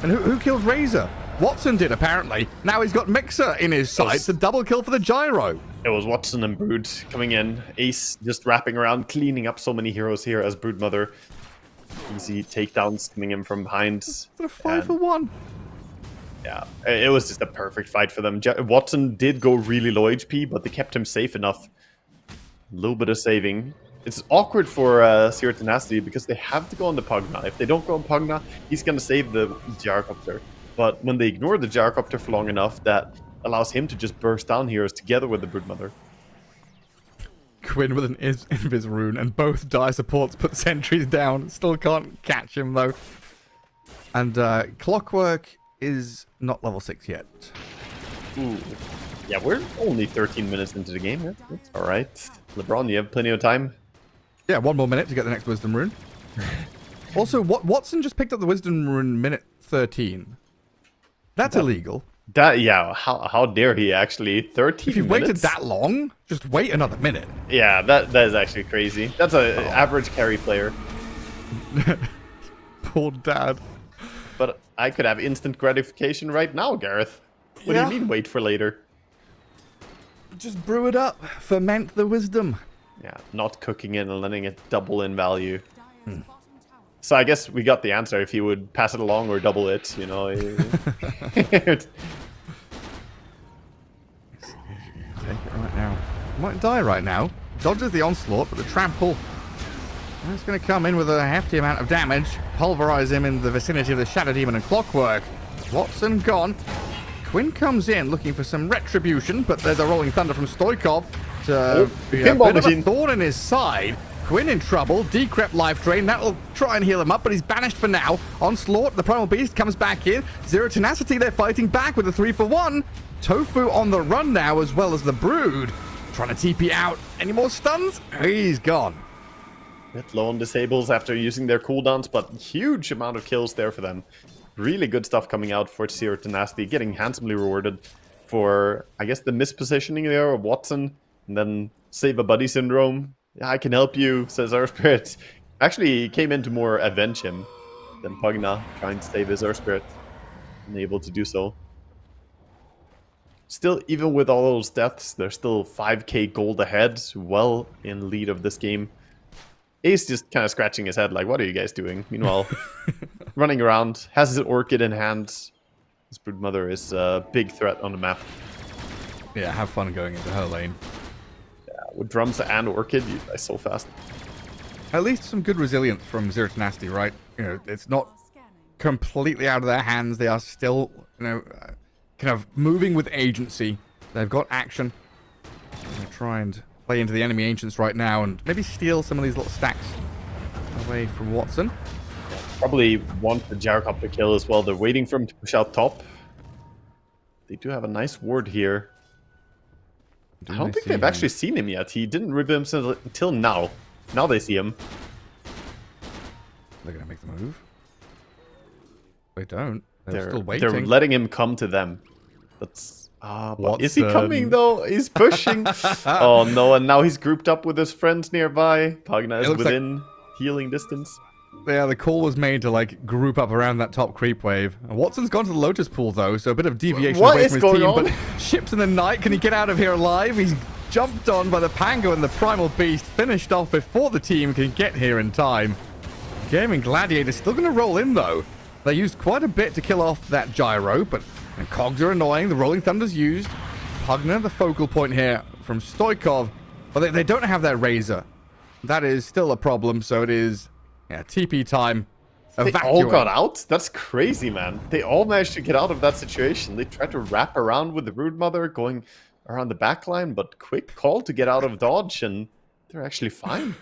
And who killed Razor? Watson did, apparently. Now he's got Mixer in his sights. A double kill for the Gyro. It was Watson and Brood coming in. Ace just wrapping around, cleaning up so many heroes here as Broodmother. Easy takedowns coming in from behind. It's a 5-for-1. Yeah, it was just a perfect fight for them. Watson did go really low HP, but they kept him safe enough. A little bit of saving. It's awkward for Zero Tenacity because they have to go on the Pugna. If they don't go on Pugna, he's going to save the Gyrocopter. But when they ignore the Gyrocopter for long enough, that allows him to just burst down heroes together with the Broodmother. Quinn with an Invis rune, and both dire supports put sentries down. Still can't catch him, though. And Clockwork is not level 6 yet. Ooh. Yeah, we're only 13 minutes into the game. That's all right. LeBron, you have plenty of time. Yeah, 1 more minute to get the next Wisdom rune. Also, Watson just picked up the Wisdom rune minute 13. That's illegal. That, yeah, how dare he actually? 13 minutes? If you've waited that long, just wait another minute. Yeah, that is actually crazy. That's an average carry player. Poor dad. But I could have instant gratification right now, Gareth. What do you mean wait for later? Just brew it up. Ferment the wisdom. Yeah, not cooking it and letting it double in value. So I guess we got the answer if he would pass it along or double it, you know. Take it right now. Might die right now. Dodges the onslaught, but the trample is going to come in with a hefty amount of damage. Pulverize him in the vicinity of the Shadow Demon and Clockwork. Watson gone. Quinn comes in looking for some retribution, but there's a Rolling Thunder from Stoikov to be a bit of a thorn in his side. Quinn in trouble. Decrep Life Drain. That'll try and heal him up, but he's banished for now. Onslaught, the Primal Beast comes back in. Zero Tenacity, they're fighting back with a 3-for-1. Tofu on the run now, as well as the Brood. Trying to TP out. Any more stuns? He's gone. Bit low on disables after using their cooldowns, but huge amount of kills there for them. Really good stuff coming out for Zero Tenacity, getting handsomely rewarded for, I guess, the mispositioning there of Watson, and then Save a Buddy Syndrome. Yeah, I can help you, says Earth Spirit. Actually, he came in to more avenge him than Pugna, trying to save his Earth Spirit. Unable to do so. Still, even with all those deaths, they're still 5k gold ahead, well in lead of this game. Ace just kind of scratching his head like, what are you guys doing? Meanwhile, running around, has his Orchid in hand. This Broodmother is a big threat on the map. Yeah, have fun going into her lane. With Drums and Orchid, you die so fast. At least some good resilience from Zero Tenacity, right? You know, it's not completely out of their hands. They are still, you know, kind of moving with agency. They've got action. I'm going to try and play into the enemy ancients right now and maybe steal some of these little stacks away from Watson. Probably want the Gyrocopter kill as well. They're waiting for him to push out top. They do have a nice ward here. I don't think they've actually seen him yet. He didn't reveal himself until now. Now they see him. They're going to make the move. They don't. They're still waiting. They're letting him come to them. That's... but is he coming though? He's pushing. Oh no, and now he's grouped up with his friends nearby. Pagna is within healing distance. Yeah, the call was made to like group up around that top creep wave. Watson's gone to the Lotus Pool though, so a bit of deviation away from his team. But Ships in the Night, can he get out of here alive? He's jumped on by the Pango and the Primal Beast, finished off before the team can get here in time. Gaming Gladiator's still going to roll in though. They used quite a bit to kill off that gyro, but cogs are annoying. The Rolling Thunder's used. Pugner, the focal point here from Stoikov, but they don't have that Razor. That is still a problem, so it is... yeah, TP time. They all got out? That's crazy, man. They all managed to get out of that situation. They tried to wrap around with the Broodmother going around the backline, but quick call to get out of dodge, and they're actually fine.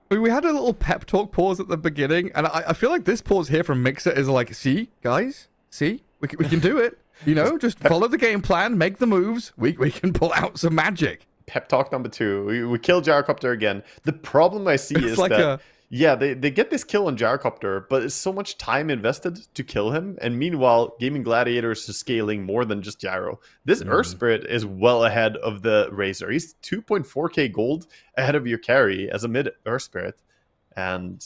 We had a little pep talk pause at the beginning, and I feel like this pause here from Mixer is like, see, guys? See? We can do it. You know, just follow the game plan, make the moves. We can pull out some magic. Pep talk number 2. We kill Gyrocopter again. The problem I see is like that... yeah, they get this kill on Gyrocopter, but it's so much time invested to kill him. And meanwhile, Gaming Gladiators is scaling more than just Gyro. This Earth Spirit is well ahead of the Razor. He's 2.4k gold ahead of your carry as a mid Earth Spirit. And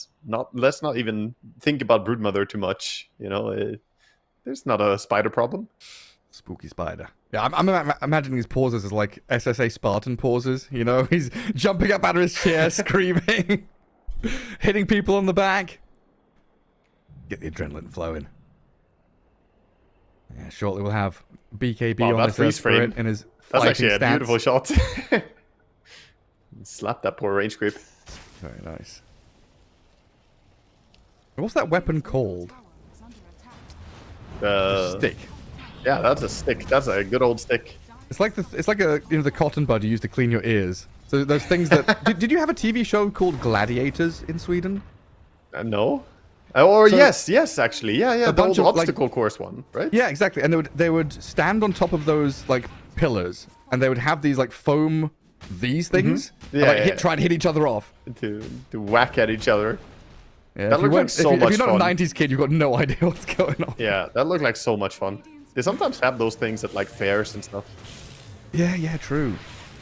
let's not even think about Broodmother too much. You know, there's not a spider problem. Spooky spider. Yeah, I'm imagining his pauses as like SSA Spartan pauses. You know, he's jumping up out of his chair, screaming, hitting people on the back. Get the adrenaline flowing. Yeah, shortly we'll have BKB on his freeze frame in his That's actually a stance. beautiful shot. Slap that poor range creep. Very nice. What's that weapon called? Stick. Yeah, that's a stick. That's a good old stick. It's like the cotton bud you use to clean your ears. So those things that did you have a TV show called Gladiators in Sweden? No. Or so, yes, actually, yeah. The old obstacle course one, right? Yeah, exactly. And they would stand on top of those like pillars, and they would have these like foam things, try and hit each other off to whack at each other. Yeah, that looked like so much fun. If you're not a 90s kid, you've got no idea what's going on. Yeah, that looked like so much fun. They sometimes have those things at like fairs and stuff. Yeah, true.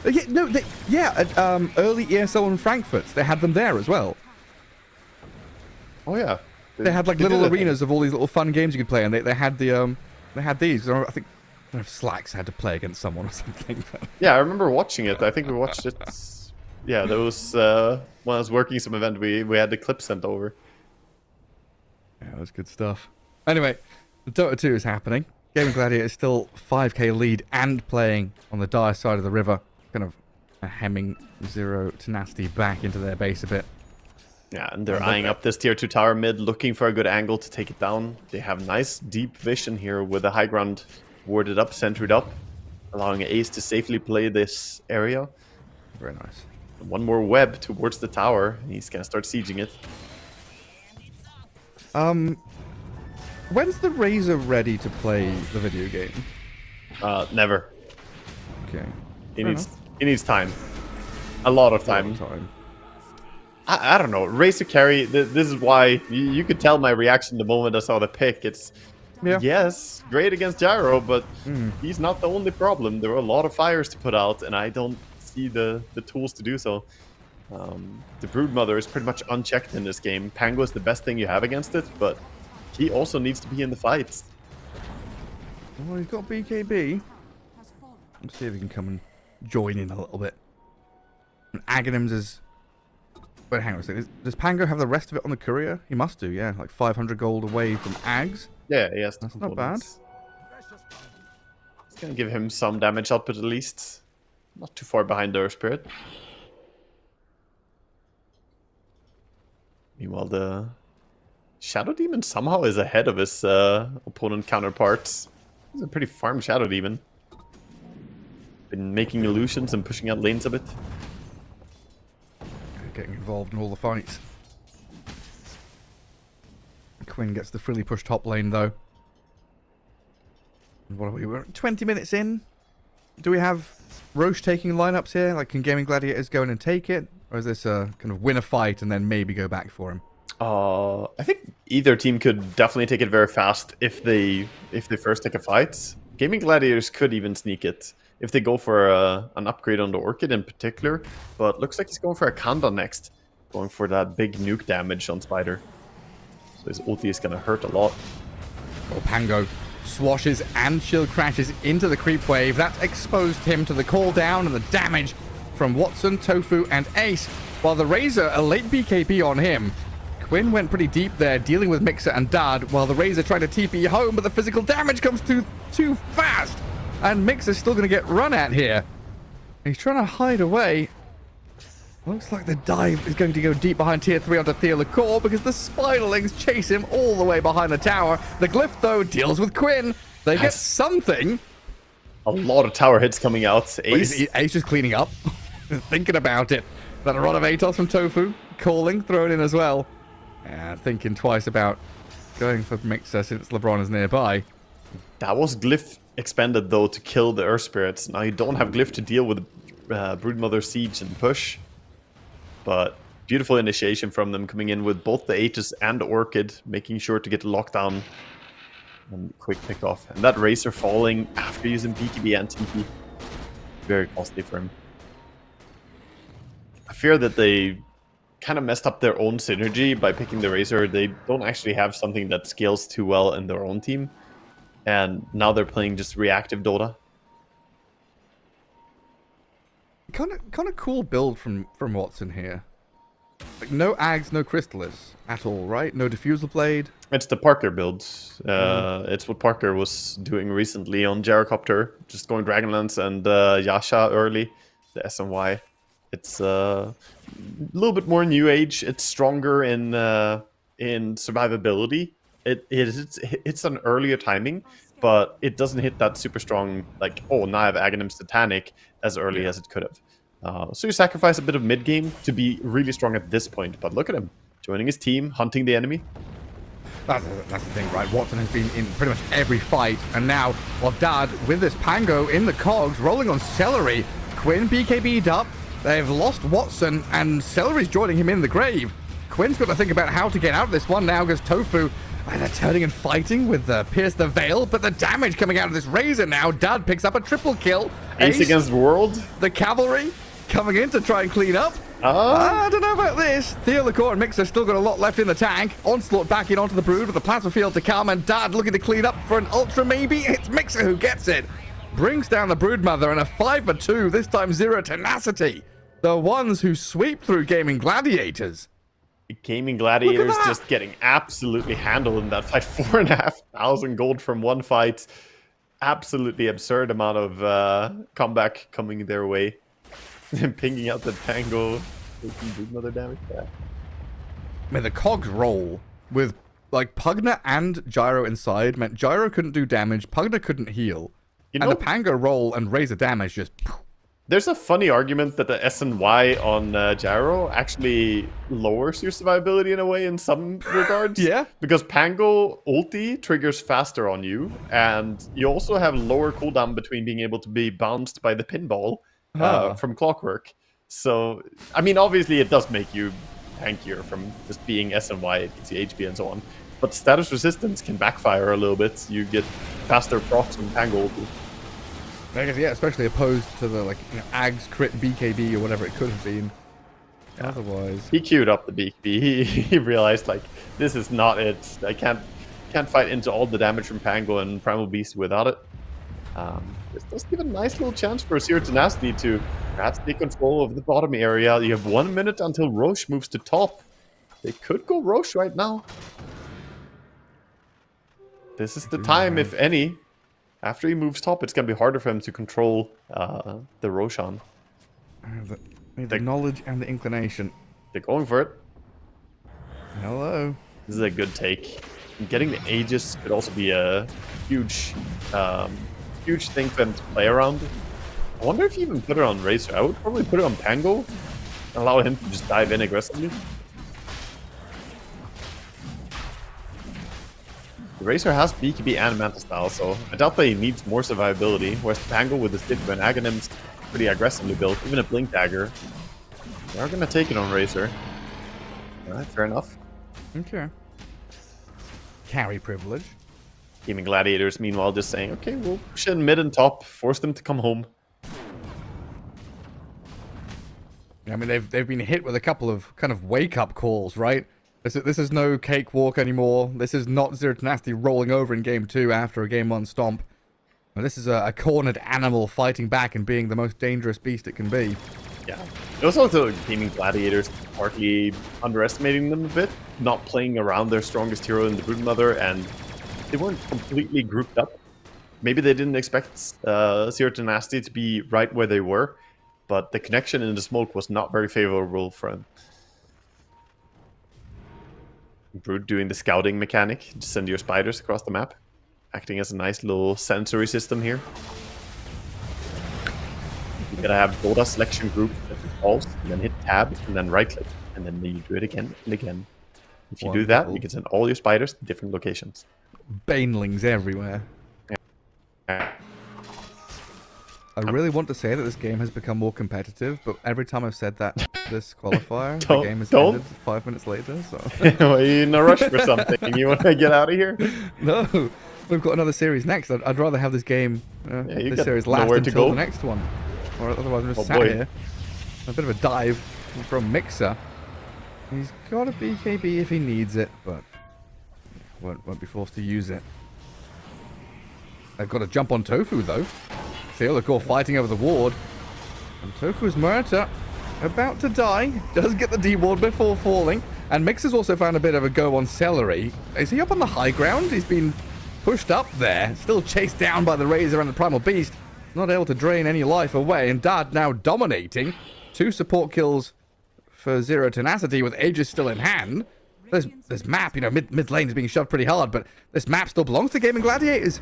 At early ESL in Frankfurt, they had them there as well. Oh yeah. They had like little arenas of all these little fun games you could play, and they had these. I think Slacks had to play against someone or something. Yeah, I remember watching it. I think we watched it. Yeah, there was when I was working some event, we had the clip sent over. Yeah, that was good stuff. Anyway, the Dota 2 is happening. Gaming Gladiator is still 5k lead and playing on the dire side of the river, kind of hemming Zero Tenacity back into their base a bit. Yeah, and they're eyeing up this tier 2 tower mid, looking for a good angle to take it down. They have nice deep vision here with the high ground warded up, centered up, allowing Ace to safely play this area. Very nice. And one more web towards the tower, and he's gonna start sieging it. When's the Razor ready to play the video game? Never. Okay. He needs time. A lot of time. I don't know. Razor carry, this is why you could tell my reaction the moment I saw the pick. It's yes, great against Gyro, but he's not the only problem. There are a lot of fires to put out, and I don't see the tools to do so. The Broodmother is pretty much unchecked in this game. Pango is the best thing you have against it, but he also needs to be in the fights. Well, he's got BKB. Let's see if he can come and join in a little bit. And Aghanims is... But hang on a second. Does Pango have the rest of it on the courier? He must do, yeah. Like 500 gold away from Ags. Yeah, yes. That's not bad. It's gonna give him some damage output at least. Not too far behind the Earth Spirit. Meanwhile, the Shadow Demon somehow is ahead of his opponent counterparts. He's a pretty farm Shadow Demon. Been making illusions and pushing out lanes a bit. Getting involved in all the fights. Quinn gets the frilly push top lane though. And what are we? We're 20 minutes in. Do we have Roche taking lineups here? Like, can Gaming Gladiators go in and take it? Or is this a kind of win a fight and then maybe go back for him? I think either team could definitely take it very fast if they first take a fight. Gaming Gladiators could even sneak it if they go for an upgrade on the Orchid in particular. But looks like he's going for a Kanda next. Going for that big nuke damage on Spider. So his ulti is going to hurt a lot. Oh, Pango swashes and shield crashes into the creep wave. That exposed him to the call down and the damage from Watson, Tofu, and Ace. While the Razor, a late BKB on him. Quinn went pretty deep there, dealing with Mixer and Dad, while the Razor tried to TP home, but the physical damage comes too fast. And Mixer's still going to get run at here. He's trying to hide away. Looks like the dive is going to go deep behind tier 3 onto Theo LaCour because the Spiderlings chase him all the way behind the tower. The Glyph, though, deals with Quinn. They get something. A lot of tower hits coming out. Ace. Ace just cleaning up. Thinking about it. Then a rod of Atos from Tofu. Calling, thrown in as well. And thinking twice about going for Mixer since LeBron is nearby. That was Glyph expended, though, to kill the Earth Spirits. Now you don't have Glyph to deal with Broodmother Siege and push. But beautiful initiation from them, coming in with both the Aegis and the Orchid, making sure to get lockdown and quick pick off. And that Razor falling after using BKB and TP. Very costly for him. I fear that they kind of messed up their own synergy by picking the Razor. They don't actually have something that scales too well in their own team. And now they're playing just reactive Dota. Kind of cool build from Watson here. Like no Ags, no Chrysalis at all, right? No Diffusal Blade. It's the Parker build. It's what Parker was doing recently on Gyrocopter, just going Dragonlance and Yasha early, the SNY. It's a little bit more new age. It's stronger in survivability. It's an earlier timing, but it doesn't hit that super strong, like, oh, now I have Aghanim's Titanic as early as it could have. So you sacrifice a bit of mid-game to be really strong at this point, but look at him, joining his team, hunting the enemy. That's the thing, right? Watson has been in pretty much every fight, and now, well, Dad, with this Pango in the cogs, rolling on Celery, Quinn BKB'd up, they've lost Watson, and Celery's joining him in the grave. Quinn's got to think about how to get out of this one now, because Tofu, they're turning and fighting with Pierce the Veil, but the damage coming out of this Razor now, Dad picks up a triple kill. Ace against World. The Cavalry coming in to try and clean up. I don't know about this. Theo LaCour and Mixer still got a lot left in the tank. Onslaught back in onto the Brood with the plasma field to come, and Dad looking to clean up for an Ultra maybe. It's Mixer who gets it. Brings down the Broodmother and a 5-for-2, this time Zero Tenacity. The ones who sweep through Gaming Gladiators. Gaming Gladiators just getting absolutely handled in that fight. 4,500 gold from one fight. Absolutely absurd amount of comeback coming their way. Pinging out the Tango. Taking another damage. Yeah. I mean, the cogs roll with, like, Pugna and Gyro inside meant Gyro couldn't do damage, Pugna couldn't heal. You know, and the Pango roll and Razor damage just... There's a funny argument that the S and Y on Gyro actually lowers your survivability in a way in some regards. Yeah. Because Pango ulti triggers faster on you, and you also have lower cooldown between being able to be bounced by the pinball from Clockwork. So, I mean, obviously it does make you tankier from just being S and Y, HP and so on. But status resistance can backfire a little bit. You get faster procs from Pango ulti. I guess, yeah, especially opposed to the, like, you know, Ags crit BKB or whatever it could have been. Yeah. Otherwise, he queued up the BKB. He realized, like, this is not it. I can't fight into all the damage from Pango and Primal Beast without it. This does give a nice little chance for Zero Tenacity to perhaps take control of the bottom area. You have 1 minute until Roche moves to top. They could go Roche right now. This is the time, if any. After he moves top, it's going to be harder for him to control the Roshan. The knowledge and the inclination. They're going for it. Hello. This is a good take. And getting the Aegis could also be a huge thing for them to play around. I wonder if you even put it on Razor. I would probably put it on Pango and allow him to just dive in aggressively. The Razor has BKB and Manta Style, so I doubt that he needs more survivability, whereas Pango with his Ditto and Aghanims pretty aggressively built, even a Blink Dagger. They are going to take it on Razor. Alright, fair enough. Okay. Carry privilege. Gaming Gladiators, meanwhile, just saying, okay, we'll push in mid and top, force them to come home. I mean, they've been hit with a couple of kind of wake-up calls, right? This is no cakewalk anymore. This is not Zero Tenacity rolling over in Game 2 after a Game 1 stomp. This is a cornered animal fighting back and being the most dangerous beast it can be. Yeah. It was also Gaming Gladiators partly underestimating them a bit, not playing around their strongest hero in the Broodmother, and they weren't completely grouped up. Maybe they didn't expect Zero Tenacity to be right where they were, but the connection in the smoke was not very favorable for him. Brood doing the scouting mechanic, just send your spiders across the map, acting as a nice little sensory system here. You gotta have Dota selection group that you pulse, and then hit tab, and then right click, and then you do it again and again. If you do that, you can send all your spiders to different locations. Banelings everywhere. Yeah. I really want to say that this game has become more competitive, but every time I've said that this qualifier, the game has ended 5 minutes later, so... Well, you're in a rush for something. You want to get out of here? No, we've got another series next. I'd rather have this game, this series last until the next one. Or otherwise I'm just sat here. A bit of a dive from Mixer. He's got a BKB if he needs it, but won't be forced to use it. They've got to jump on Tofu, though. Theolacor fighting over the ward. And Tofu's Murata about to die. Does get the D-ward before falling. And Mixer's also found a bit of a go on Celery. Is he up on the high ground? He's been pushed up there. Still chased down by the Razor and the Primal Beast. Not able to drain any life away. And Dad now dominating. 2 support kills for Zero Tenacity with Aegis still in hand. This map, you know, mid lane is being shoved pretty hard, but this map still belongs to Gaming Gladiators.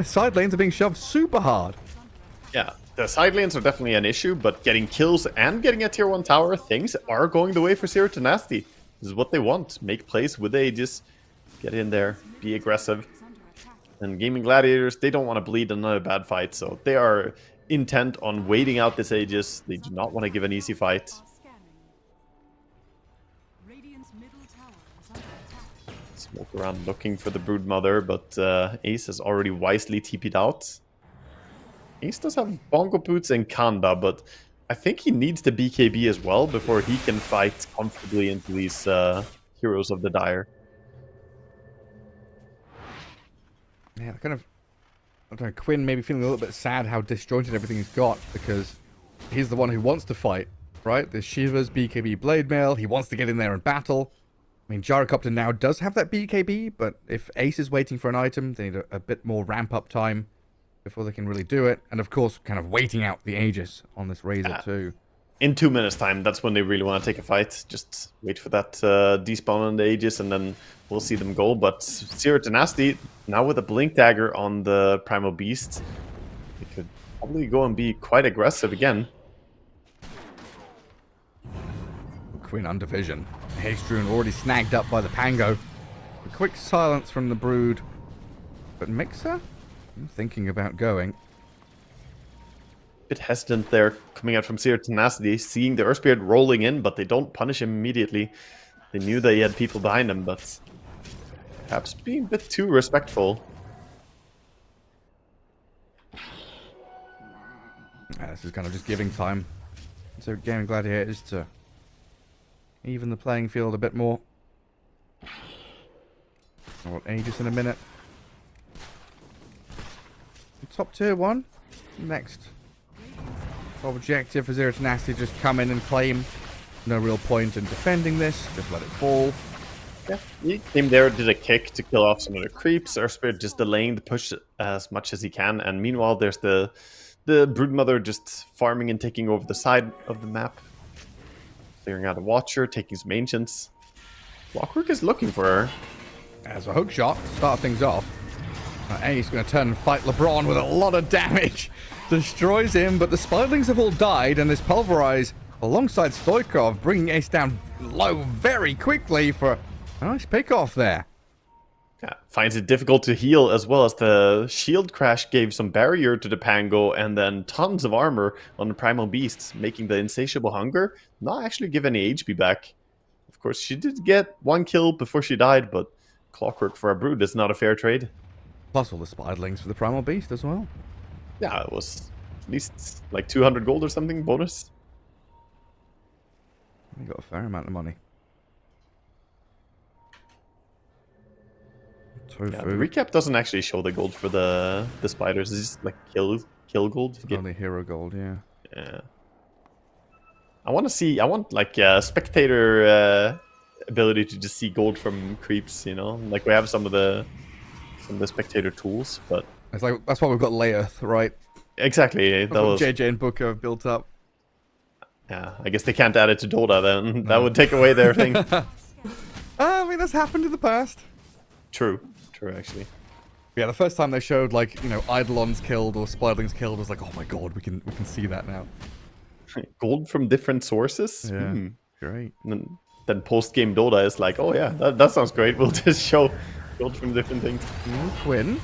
Side lanes are being shoved super hard. Yeah, the side lanes are definitely an issue, but getting kills and getting a tier 1 tower, things are going the way for Zero Tenacity. This is what they want. Make plays with Aegis, get in there, be aggressive. And Gaming Gladiators, they don't want to bleed another bad fight, so they are intent on waiting out this Aegis. They do not want to give an easy fight. Smoke around looking for the Broodmother, but Ace has already wisely TP'd out. Ace does have Bongo Boots and Kanda, but I think he needs the BKB as well before he can fight comfortably into these Heroes of the Dire. Yeah, kind of... I don't know, Quinn maybe feeling a little bit sad how disjointed everything he's got, because he's the one who wants to fight, right? There's Shiva's BKB Blade Mail, he wants to get in there and battle. I mean, Gyrocopter now does have that BKB, but if Ace is waiting for an item, they need a bit more ramp-up time before they can really do it. And of course, kind of waiting out the Aegis on this Razor too. In 2 minutes time, that's when they really want to take a fight. Just wait for that despawn on the Aegis, and then we'll see them go. But Zero Tenacity, now with a Blink Dagger on the Primal Beast, they could probably go and be quite aggressive again. Quinn under vision. Haste Rune already snagged up by the Pango. A quick silence from the Brood. But Mixer? I'm thinking about going. Bit hesitant there, coming out from Zero Tenacity, seeing the Earth Spirit rolling in, but they don't punish him immediately. They knew they had people behind them, but perhaps being a bit too respectful. This is kind of just giving time. So Gaming Gladiators to even the playing field a bit more. I want Aegis in a minute. Top tier 1. Next objective for Zero to Nasty, just come in and claim. No real point in defending this, just let it fall. Yeah, he came there, did a kick to kill off some of the creeps. Earthspirit just delaying the push as much as he can, and meanwhile there's the Broodmother just farming and taking over the side of the map. Clearing out a Watcher, taking some Ancients. Clockwork is looking for her. As a hook shot, start things off. Ace going to turn and fight LeBron with a lot of damage. Destroys him, but the Spiderlings have all died, and this Pulverize alongside Stoikov, bringing Ace down low very quickly for a nice pick-off there. Yeah, finds it difficult to heal, as well as the shield crash gave some barrier to the Pango, and then tons of armor on the Primal Beasts, making the Insatiable Hunger not actually give any HP back. Of course, she did get 1 kill before she died, but Clockwork for a Brood is not a fair trade. Plus all the Spiderlings for the Primal Beast as well. Yeah, it was at least like 200 gold or something bonus. We got a fair amount of money. Tofu. Yeah, the recap doesn't actually show the gold for the spiders. It's just like kill gold. Only hero gold, yeah. Yeah. I want like spectator ability to just see gold from creeps, you know? Like we have some of the spectator tools, but It's like that's why we've got Laearth, right? exactly. That's what JJ and Booker have built up. Yeah, I guess they can't add it to Dota then. That would take away their thing. I mean, that's happened in the past. True actually. Yeah, the first time they showed, like, you know, Eidolons killed or Spiderlings killed, was like, oh my god, we can see that now. Gold from different sources? Yeah, great. And then post-game Dota is like, oh yeah, that sounds great. We'll just show gold from different things. Quinn,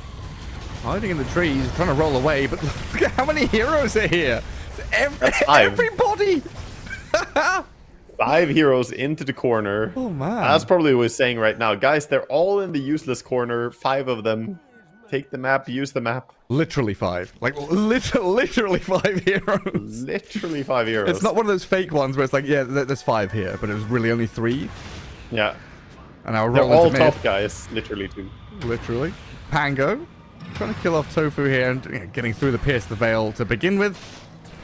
hiding in the trees, trying to roll away, but look at how many heroes are here. That's 5. Everybody! 5 heroes into the corner. Oh man. That's probably what he's saying right now. Guys, they're all in the useless corner. 5 of them. Take the map, use the map. Literally 5. Like, literally 5 heroes. Literally 5 heroes. It's not one of those fake ones where it's like, yeah, there's 5 here, but it was really only 3. Yeah. And now They're roll all into mid. top guys. Literally 2. Literally. Pango, trying to kill off Tofu here and getting through the Pierce the Veil to begin with.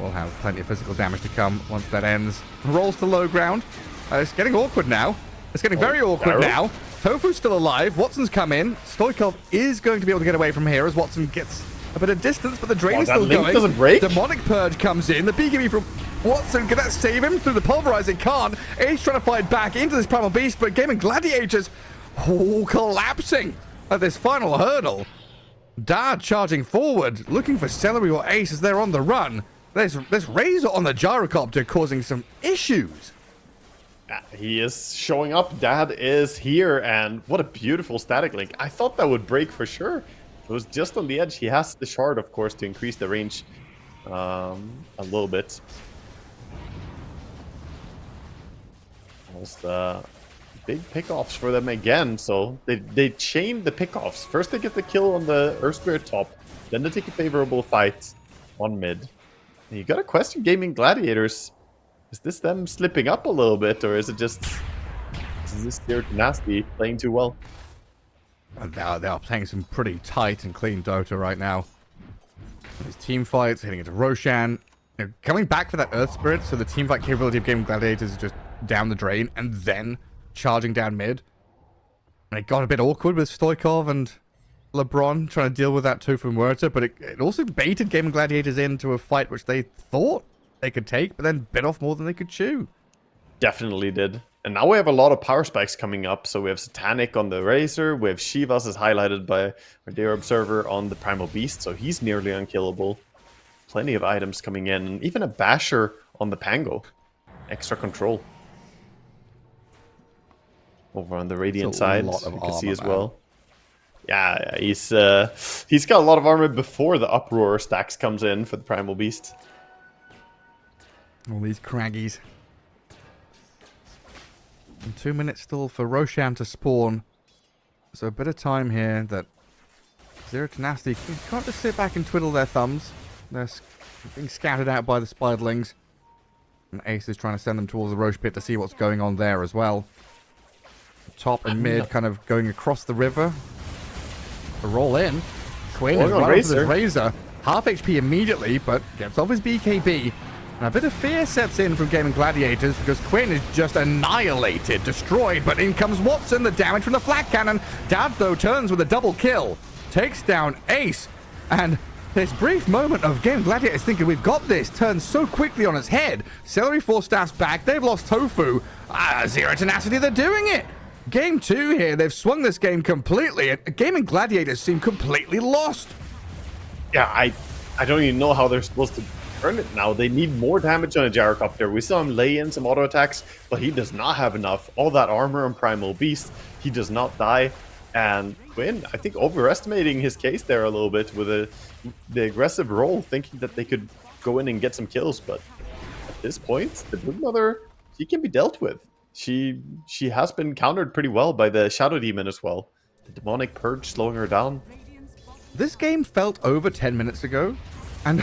We'll have plenty of physical damage to come once that ends. Rolls to low ground. It's getting awkward now. It's getting very awkward now. Tofu's still alive. Watson's come in. Stoikov is going to be able to get away from here as Watson gets a bit of distance, but the drain is still link going. doesn't break? Demonic Purge comes in. The BKB from Watson, can that save him through the Pulverize? It can't. Ace trying to fight back into this Primal Beast, but Gaming Gladiators collapsing at this final hurdle. Dad charging forward, looking for Celery or Ace as they're on the run. There's Razor on the gyrocopter causing some issues. He is showing up. Dad is here, and what a beautiful static link. I thought that would break for sure. It was just on the edge. He has the shard, of course, to increase the range a little bit. Almost big pickoffs for them again. So they chain the pickoffs. First they get the kill on the Earthspirit top, then they take a favorable fight on mid. You gotta question Gaming Gladiators. Is this them slipping up a little bit, or is it just is this Zero to Nasty playing too well? And they are playing some pretty tight and clean Dota right now. These team fights, hitting into Roshan. You know, coming back for that Earth Spirit, so the team fight capability of Gaming Gladiators is just down the drain, and then charging down mid. And it got a bit awkward with Stoikov and LeBron trying to deal with that Tofu Muerta, but it also baited Gaming Gladiators into a fight which they thought they could take, but then bit off more than they could chew. Definitely did. And now we have a lot of power spikes coming up. So we have Satanic on the Razor, we have Shivas as highlighted by our Dear Observer on the Primal Beast, so he's nearly unkillable. Plenty of items coming in, and even a Basher on the Pango. Extra control. Over on the Radiant side, you can see as well. Yeah, he's got a lot of armor before the Uproar stacks comes in for the Primal Beast. All these craggies. And 2 minutes still for Roshan to spawn. So a bit of time here that Zero to Nasty can't just sit back and twiddle their thumbs. They're being scouted out by the Spiderlings. And Ace is trying to send them towards the Roche Pit to see what's going on there as well. Top and mid kind of going across the river. A roll in. Quinn is running for this Razor. half HP immediately, but gets off his BKB. And a bit of fear sets in from Gaming Gladiators because Quinn is just annihilated, destroyed, but in comes Watson, the damage from the flak cannon. Dad, though, turns with a double kill, takes down Ace, and this brief moment of Gaming Gladiators thinking we've got this turns so quickly on its head. Celery 4 staffs back, they've lost Tofu. Zero Tenacity, they're doing it. Game 2 here, they've swung this game completely. Gaming Gladiators seem completely lost. Yeah, I don't even know how they're supposed to turn it now. They need more damage on a gyrocopter. We saw him lay in some auto attacks, but he does not have enough. All that armor on Primal Beast, he does not die. And Quinn, I think, overestimating his case there a little bit with the aggressive role, thinking that they could go in and get some kills. But at this point, the Brood Mother, she can be dealt with. She has been countered pretty well by the Shadow Demon as well. The Demonic Purge slowing her down. This game felt over 10 minutes ago, and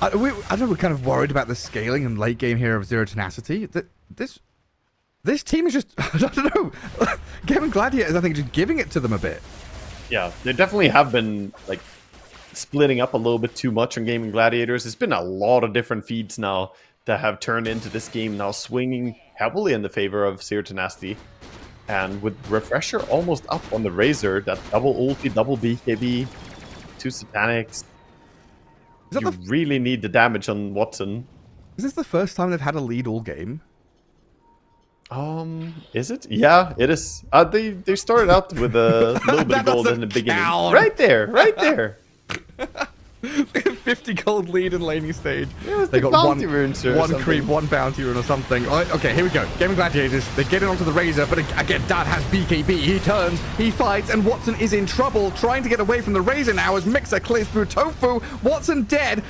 I don't know, we're kind of worried about the scaling and late game here of Zero Tenacity. This team is just, I don't know, Gaming Gladiators, I think, just giving it to them a bit. Yeah, they definitely have been, like, splitting up a little bit too much on Gaming Gladiators. There's been a lot of different feeds now that have turned into this game now swinging heavily in the favor of Zero Tenacity. And with Refresher almost up on the Razor, that double ulti, double BKB, 2 Satanics, you really need the damage on Watson. Is this the first time they've had a lead all game? Is it? Yeah, it is. They started out with a little bit of gold in the beginning. Count. Right there, right there. 50 gold lead in laning stage. Yeah, They got bounty runes or one something. creep, one bounty rune or something. All right, okay, here we go. Gaming Gladiators, they get it onto the Razor, but again, Dad has BKB. He turns, he fights, and Watson is in trouble, trying to get away from the Razor now as Mixer clears through Tofu. Watson dead.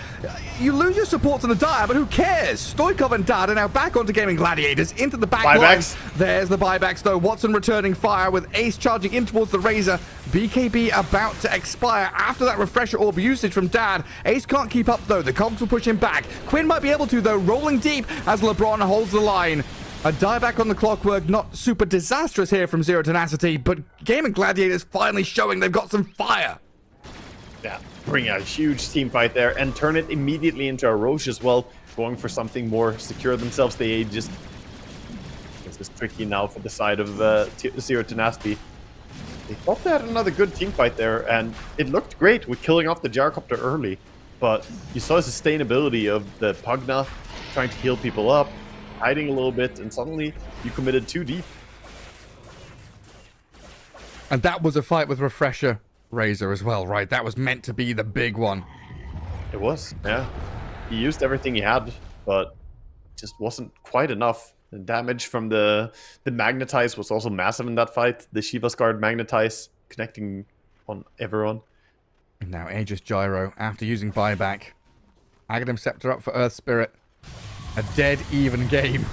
You lose your supports on the Dire, but who cares? Stoikov and Dad are now back onto Gaming Gladiators, into the back lines. There's the buybacks, though. Watson returning fire with Ace charging in towards the Razor. BKB about to expire after that Refresher Orb usage from Dad. Ace can't keep up, though. The Cogs will push him back. Quinn might be able to, though, rolling deep as LeBron holds the line. A dieback on the Clockwork, not super disastrous here from Zero Tenacity, but Gaming Gladiators finally showing they've got some fire. Yeah, bring a huge team fight there and turn it immediately into a Roche as well, going for something more secure themselves. They just... This is tricky now for the side of Zero Tenacity. They thought they had another good team fight there, and it looked great with killing off the gyrocopter early. But you saw the sustainability of the Pugna trying to heal people up, hiding a little bit, and suddenly you committed too deep. And that was a fight with Refresher Razor as well, right? That was meant to be the big one. It was, yeah. He used everything he had, but just wasn't quite enough. The damage from the Magnetize was also massive in that fight. The Shiva's Guard Magnetize connecting on everyone. And now Aegis Gyro, after using buyback. Aghanim Scepter up for Earth Spirit. A dead even game.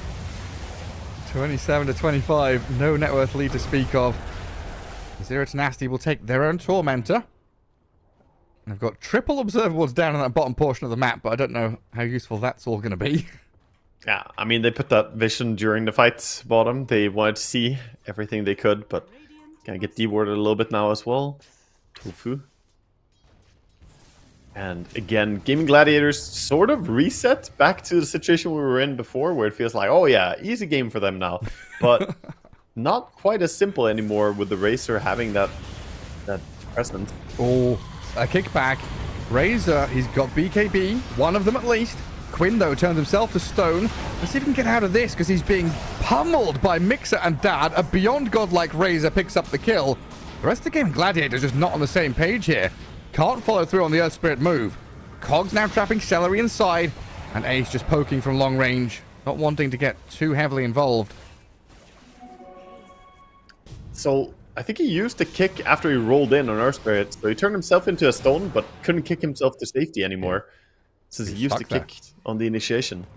27 to 25. No net worth lead to speak of. Zero Tenacity will take their own Tormentor. And they've got triple observables down in that bottom portion of the map, but I don't know how useful that's all going to be. Yeah, I mean, they put that vision during the fight bottom. They wanted to see everything they could, but gonna get dewarded a little bit now as well. Tofu. And again, Gaming Gladiators sort of reset back to the situation we were in before, where it feels like, oh yeah, easy game for them now. But not quite as simple anymore with the Razor having that presence. Oh, a kickback. Razor, he's got BKB, one of them at least. Quinn, though, turns himself to stone. Let's see if he can get out of this, because he's being pummeled by Mixer and Dad. A beyond godlike Razor picks up the kill. The rest of the Gaming Gladiators just not on the same page here. Can't follow through on the Earth Spirit move. Cogs now trapping Celery inside, and Ace just poking from long range, not wanting to get too heavily involved. So, I think he used the kick after he rolled in on Earth Spirit, so he turned himself into a stone, but couldn't kick himself to safety anymore. Since he used the kick on the initiation.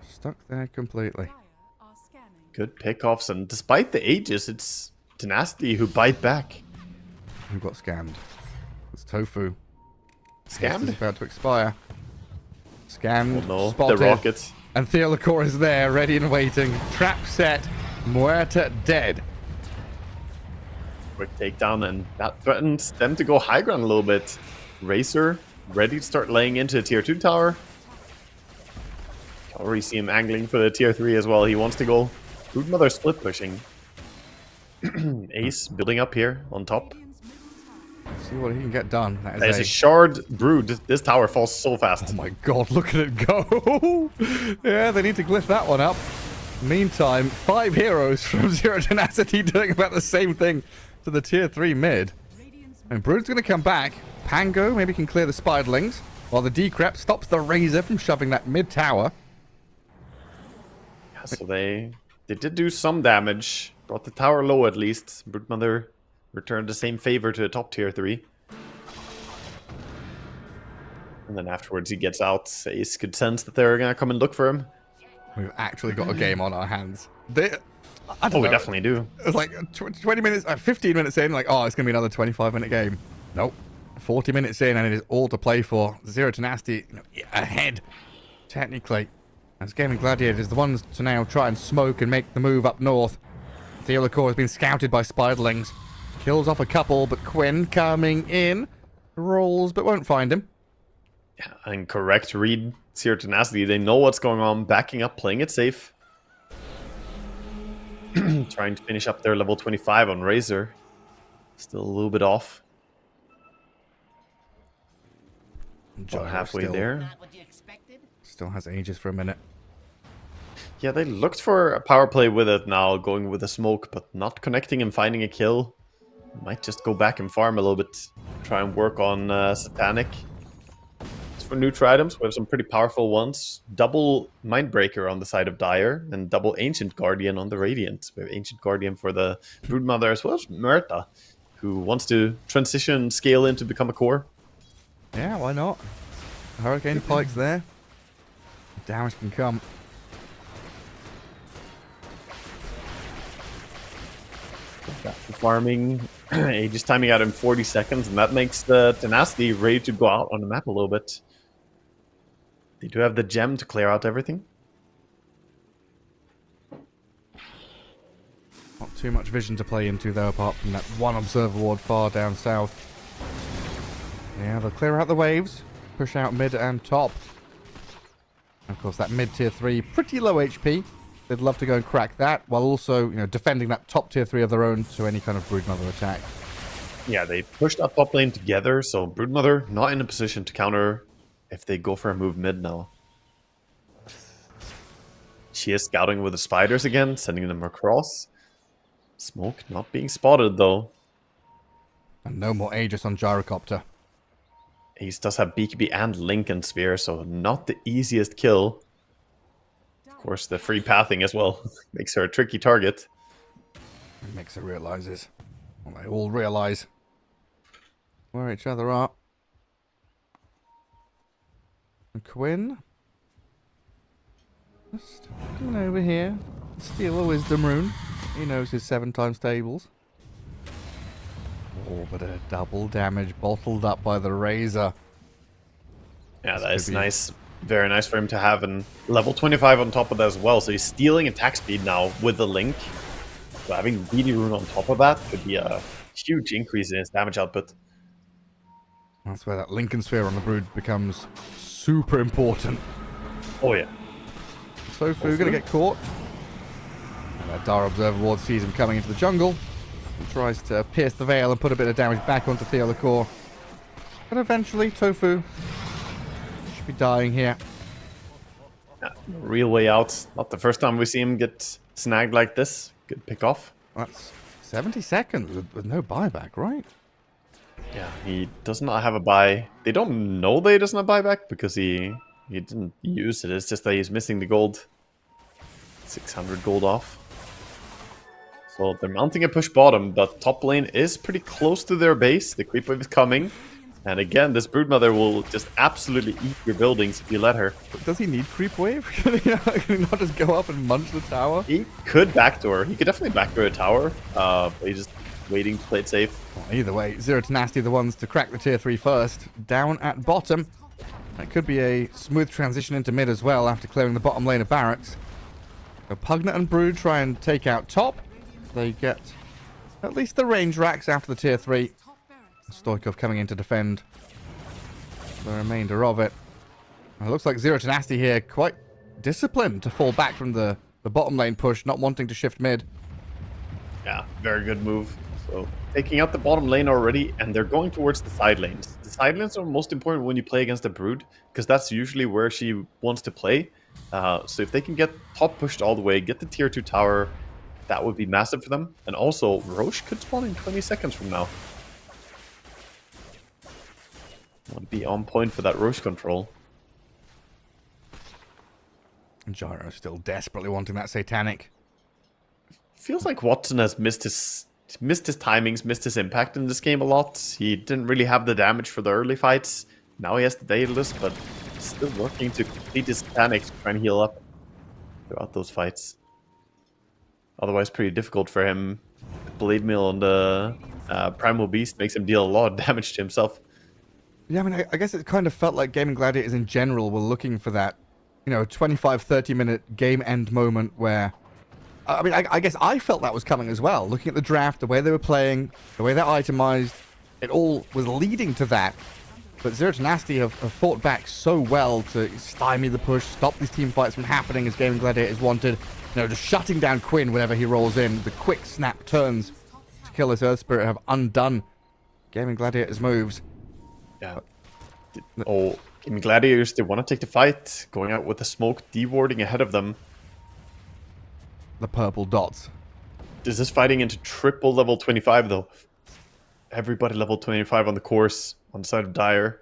Stuck there completely. Good pickoffs, and despite the ages, it's Tenacity who bite back. Who got scammed? It's Tofu. Scammed? It's about to expire. Scammed, Oh no, spotted, the rockets. and Theolacor is there, ready and waiting. Trap set, Muerta dead. Quick takedown, and that threatens them to go high ground a little bit. Racer ready to start laying into a tier 2 tower. Already see him angling for the tier 3 as well. He wants to go. Broodmother split pushing. Ace building up here on top. See what he can get done. There's a shard brood. This tower falls so fast. Oh my god, look at it go! Yeah, they need to glyph that one up. Meantime, 5 heroes from Zero Tenacity doing about the same thing to the tier 3 mid. And Brood's going to come back. Pango maybe can clear the Spiderlings, while the Decrep stops the Razor from shoving that mid tower. Yeah, so they did do some damage. Brought the tower low at least. Broodmother returned the same favor to the top tier 3. And then afterwards he gets out. Ace could sense that they're going to come and look for him. We've actually got a game on our hands. I don't know. We definitely do. It was like 20 minutes, 15 minutes in, like, oh, it's going to be another 25-minute game. Nope. 40 minutes in, and it is all to play for. Zero Tenacity ahead, technically. As Gaming Gladiators, the ones to now try and smoke and make the move up north. Theolacor has been scouted by Spiderlings. Kills off a couple, but Quinn coming in. Rolls, but won't find him. Yeah, and correct read. Zero Tenacity, they know what's going on. Backing up, playing it safe. Trying to finish up their level 25 on Razor. Still a little bit off. About halfway there. Still has ages for a minute. Yeah, they looked for a power play with it now, going with a smoke, but not connecting and finding a kill. Might just go back and farm a little bit. Try and work on Satanic. As for neutral items, we have some pretty powerful ones. Double Mindbreaker on the side of Dire, and double Ancient Guardian on the Radiant. We have Ancient Guardian for the Broodmother as well as Murta, who wants to transition, scale in to become a core. Yeah, why not? Hurricane Pike's there. Damage can come. Farming, Aegis timing out in 40 seconds, and that makes the Tenacity ready to go out on the map a little bit. They do have the gem to clear out everything. Not too much vision to play into, though, apart from that one observer ward far down south. Yeah, they'll clear out the waves, push out mid and top. Of course, that mid tier 3, pretty low HP. They'd love to go and crack that, while also, defending that top tier 3 of their own to any kind of Broodmother attack. Yeah, they pushed up top lane together, so Broodmother not in a position to counter if they go for a move mid now. She is scouting with the spiders again, sending them across. Smoke not being spotted, though. And no more Aegis on Gyrocopter. Ace does have BKB and Lincoln Sphere, so not the easiest kill. Of course, the free pathing as well makes her a tricky target. It makes her realizes. Well, they all realize where each other are. And Quinn. Just coming over here. Steal a Wisdom Rune. He knows his 7 times tables. Oh, but a double damage bottled up by the Razor. Yeah, that is nice. Very nice for him to have, and level 25 on top of that as well. So he's stealing attack speed now with the Link. So having BD Rune on top of that could be a huge increase in his damage output. That's where that Lincoln Sphere on the Brood becomes super important. Oh yeah. Sofu gonna get caught. And that Dara Observer Ward sees him coming into the jungle. And tries to pierce the veil and put a bit of damage back onto Theolacor. But eventually, Tofu should be dying here. Yeah, real way out. Not the first time we see him get snagged like this. Good pick off. That's 70 seconds with no buyback, right? Yeah, he does not have a buy. They don't know that he doesn't have buyback because he didn't use it. It's just that he's missing the gold. 600 gold off. So they're mounting a push bottom, but top lane is pretty close to their base. The creep wave is coming. And again, this Broodmother will just absolutely eat your buildings if you let her. But does he need creep wave? Can he not just go up and munch the tower? He could backdoor. He could definitely backdoor a tower. But he's just waiting to play it safe. Well, either way, Zero Tenacity the ones to crack the tier 3 first. Down at bottom. That could be a smooth transition into mid as well after clearing the bottom lane of barracks. So Pugnet and Brood try and take out top. They get At least the range racks after the tier 3. Top barracks are Stoikov coming in to defend the remainder of it. It looks like Zero Tenacity here quite disciplined to fall back from the bottom lane push, not wanting to shift mid. Yeah, very good move. So taking out the bottom lane already, and they're going towards the side lanes. The side lanes are most important when you play against a Brood, because that's usually where she wants to play. So if they can get top pushed all the way, get the tier 2 tower, that would be massive for them. And also, Roche could spawn in 20 seconds from now. Want to be on point for that Roche control. And Gyro still desperately wanting that Satanic. Feels like Watson has missed his timings, missed his impact in this game a lot. He didn't really have the damage for the early fights. Now he has the Daedalus, but still working to complete his Satanic to try and heal up throughout those fights. Otherwise, pretty difficult for him. The Blade Mill on the Primal Beast makes him deal a lot of damage to himself. Yeah, I mean, I guess it kind of felt like Gaming Gladiators in general were looking for that, 25-30 minute game end moment where, I mean, I guess I felt that was coming as well. Looking at the draft, the way they were playing, the way they're itemized, it all was leading to that. But Zero Tenacity have fought back so well to stymie the push, stop these team fights from happening as Gaming Gladiators wanted. Just shutting down Quinn whenever he rolls in. The quick snap turns to kill this Earth Spirit have undone Gaming Gladiators' moves. Yeah. Gaming Gladiators, they want to take the fight. Going out with the smoke, dewarding ahead of them. The purple dots. This is fighting into triple level 25 though. Everybody level 25 on the course, on the side of Dire.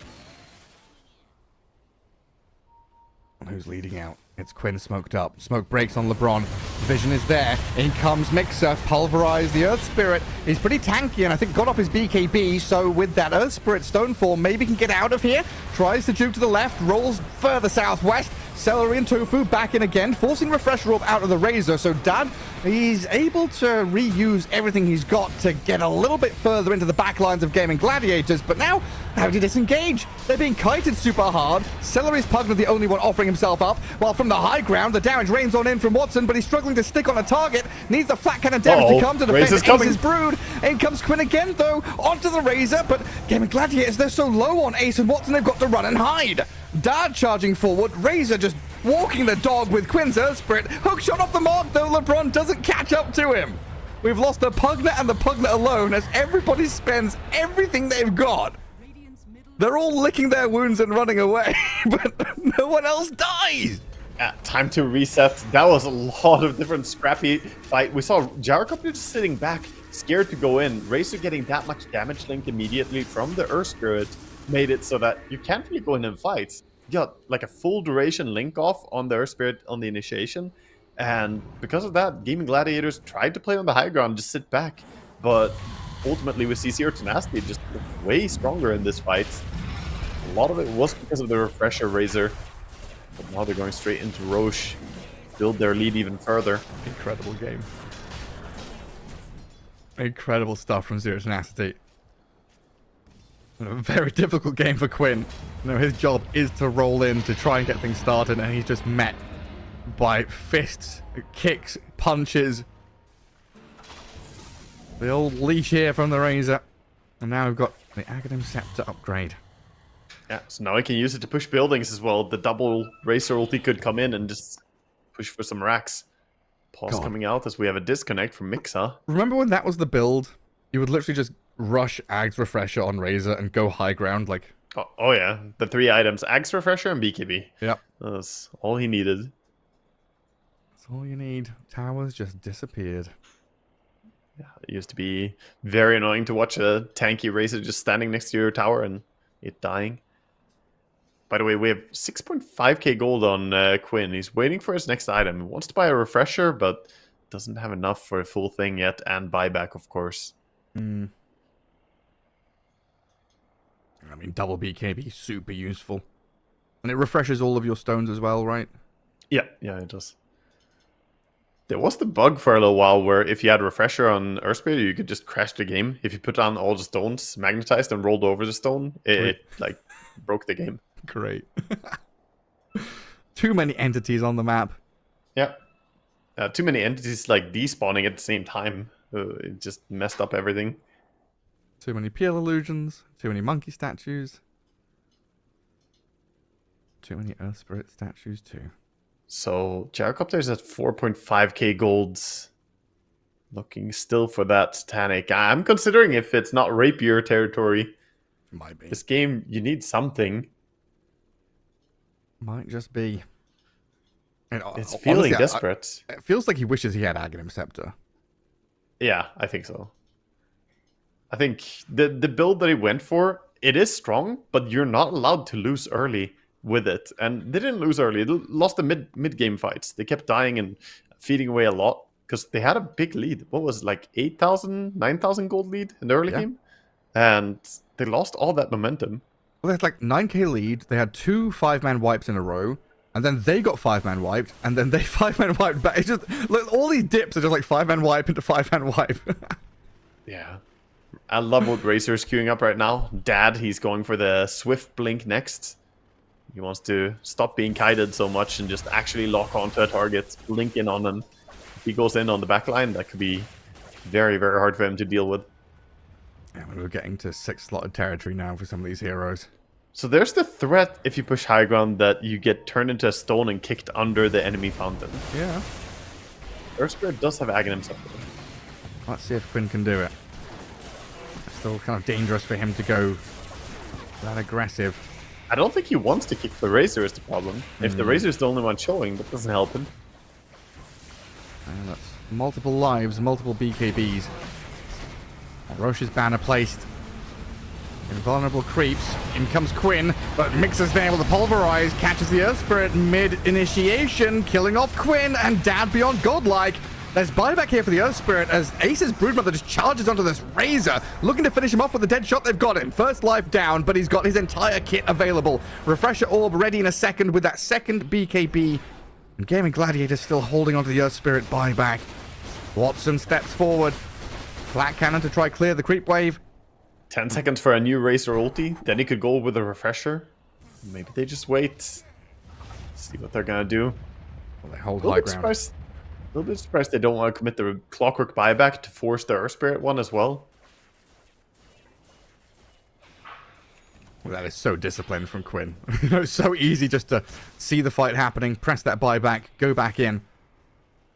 And who's leading out? It's Quinn smoked up. Smoke breaks on LeBron. Vision is there. In comes Mixer. Pulverize the Earth Spirit. He's pretty tanky and I think got off his BKB. So with that Earth Spirit Stonefall, maybe can get out of here. Tries to juke to the left. Rolls further southwest. Celery and Tofu back in again. Forcing Refresh Orb out of the Razor. So Dad, he's able to reuse everything he's got to get a little bit further into the back lines of Gaming Gladiators. But now, how do you disengage? They're being kited super hard. Celery's Pugner the only one offering himself up. While from the high ground, the damage rains on in from Watson, but he's struggling to stick on a target. Needs the flat cannon damage to come to defend Ace's Brood. In comes Quinn again, though, onto the Razor. But Gaming Gladiators, they're so low on Ace and Watson, they've got to run and hide. Dad charging forward, Razor just walking the dog with Quinn's Earth Spirit. Hook shot off the mark, though LeBron doesn't catch up to him. We've lost the Pugner and the Pugner alone as everybody spends everything they've got. They're all licking their wounds and running away, but no one else dies. Time to reset. That was a lot of different scrappy fight. We saw Jericho just sitting back, scared to go in. Razor getting that much damage linked immediately from the Earth Spirit made it so that you can't really go in and fight. You got like a full duration link off on the Earth Spirit on the initiation. And because of that, Gaming Gladiators tried to play on the high ground, just sit back. But ultimately, we see Zero Tenacity just way stronger in this fight. A lot of it was because of the Refresher Razor. But now they're going straight into Roche. Build their lead even further. Incredible game. Incredible stuff from Zero Tenacity. A very difficult game for Quinn. His job is to roll in to try and get things started, and he's just met by fists, kicks, punches. The old leash here from the Razor. And now we've got the Aghanim Scepter upgrade. Yeah, so now I can use it to push buildings as well. The double Razor ulti could come in and just push for some racks. Pause coming out as we have a disconnect from Mixa. Remember when that was the build? You would literally just rush Ag's Refresher on Razor and go high ground, like... Oh yeah, the 3 items. Ag's Refresher and BKB. Yep. That's all he needed. That's all you need. Towers just disappeared. Yeah, it used to be very annoying to watch a tanky Razor just standing next to your tower and it dying. By the way, we have 6.5k gold on Quinn. He's waiting for his next item. He wants to buy a Refresher, but doesn't have enough for a full thing yet, and buyback, of course. I mean, double BKB, super useful. And it refreshes all of your stones as well, right? Yeah, it does. There was the bug for a little while where if you had Refresher on Earth Spirit, you could just crash the game. If you put on all the stones, magnetized and rolled over the stone, it like broke the game. Great. Too many entities on the map. Yeah. Too many entities like despawning at the same time. It just messed up everything. Too many peel illusions. Too many monkey statues. Too many Earth Spirit statues too. So Gyrocopter's at 4.5k golds. Looking still for that Satanic. I'm considering if it's not Rapier territory. Might be. This game, you need something. Might just be. And It's feeling honestly, desperate. It feels like he wishes he had Aghanim Scepter. Yeah, I think so. I think the build that he went for, it is strong, but you're not allowed to lose early with it. And they didn't lose early. They lost the mid-game fights. They kept dying and feeding away a lot because they had a big lead. What was it, like 8,000, 9,000 gold lead in the early game? And they lost all that momentum. Well, they had like 9k lead. They had 2 5-man wipes in a row. And then they got 5-man wiped. And then they 5-man wiped back. It's just, look, all these dips are just like 5-man wipe into 5-man wipe. Yeah. I love what Razor's queuing up right now. Dad, he's going for the Swift Blink next. He wants to stop being kited so much and just actually lock onto a target, blink in on him. If he goes in on the back line, that could be very, very hard for him to deal with. Yeah, we're getting to 6-slotted territory now for some of these heroes. So there's the threat, if you push high ground, that you get turned into a stone and kicked under the enemy fountain. Yeah. Earth Spirit does have Aghanim Scepter. Let's see if Quinn can do it. It's still kind of dangerous for him to go that aggressive. I don't think he wants to kick the Razor is the problem. If the Razor is the only one showing, that doesn't help him. And that's multiple lives, multiple BKBs. Roche's banner placed. Invulnerable creeps. In comes Quinn, but Mixer's there with the pulverize, catches the Earth Spirit mid-initiation, killing off Quinn and Dad beyond godlike. There's buyback here for the Earth Spirit as Ace's Broodmother just charges onto this Razor, looking to finish him off with the dead shot. They've got him. First life down, but he's got his entire kit available. Refresher Orb ready in a second with that second BKB. And Gaming Gladiator still holding onto the Earth Spirit buyback. Watson steps forward. Flat cannon to try clear the creep wave. 10 seconds for a new Razor ulti. Then he could go with a Refresher. Maybe they just wait. See what they're gonna do. Well, they hold high ground. A little bit surprised they don't want to commit the Clockwork buyback to force the Earth Spirit one as well. Well, that is so disciplined from Quinn. It's so easy just to see the fight happening, press that buyback, go back in.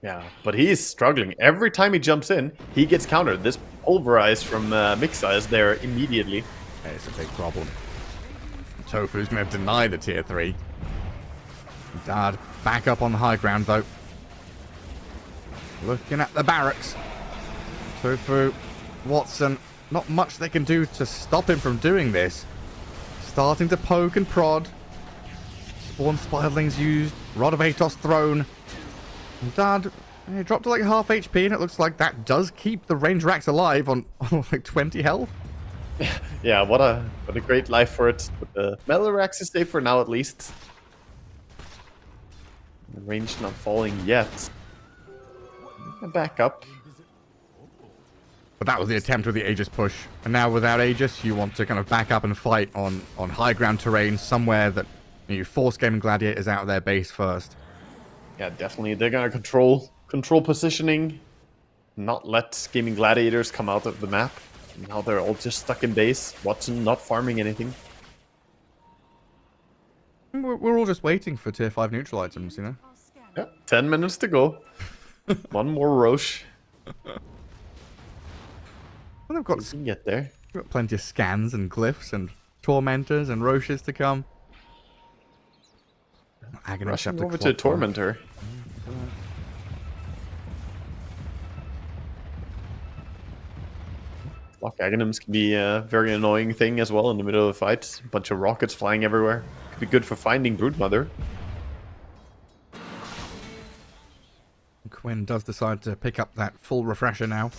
Yeah, but he's struggling. Every time he jumps in, he gets countered. This Pulverize from Mixa is there immediately. Hey, it's a big problem. Tofu's going to deny the tier 3. Dad back up on the high ground, though. Looking at the barracks. Tofu, Watson, not much they can do to stop him from doing this. Starting to poke and prod. Spawn Spiderlings used. Rod of Atos thrown. And Dad, he dropped to like half HP, and it looks like that does keep the range racks alive on like 20 health. Yeah, what a great life for it. But the metal racks is safe for now at least. The range not falling yet. Back up. But that was the attempt with the Aegis push. And now without Aegis, you want to kind of back up and fight on high ground terrain somewhere that you force Gaming Gladiators out of their base first. Yeah, definitely. They're gonna control positioning, not let Gaming Gladiators come out of the map. Now they're all just stuck in base. Watson not farming anything. We're all just waiting for tier 5 neutral items, you know? Yeah, 10 minutes to go. One more Roche. Well, they've got, We can get there. we've got plenty of scans and glyphs and tormentors and roches to come. Aghanim Rushing Scepter over to Clockwork. Tormentor. Clock Aghanims can be a very annoying thing as well in the middle of a fight. A bunch of rockets flying everywhere. Could be good for finding Broodmother. Quinn does decide to pick up that full refresher now.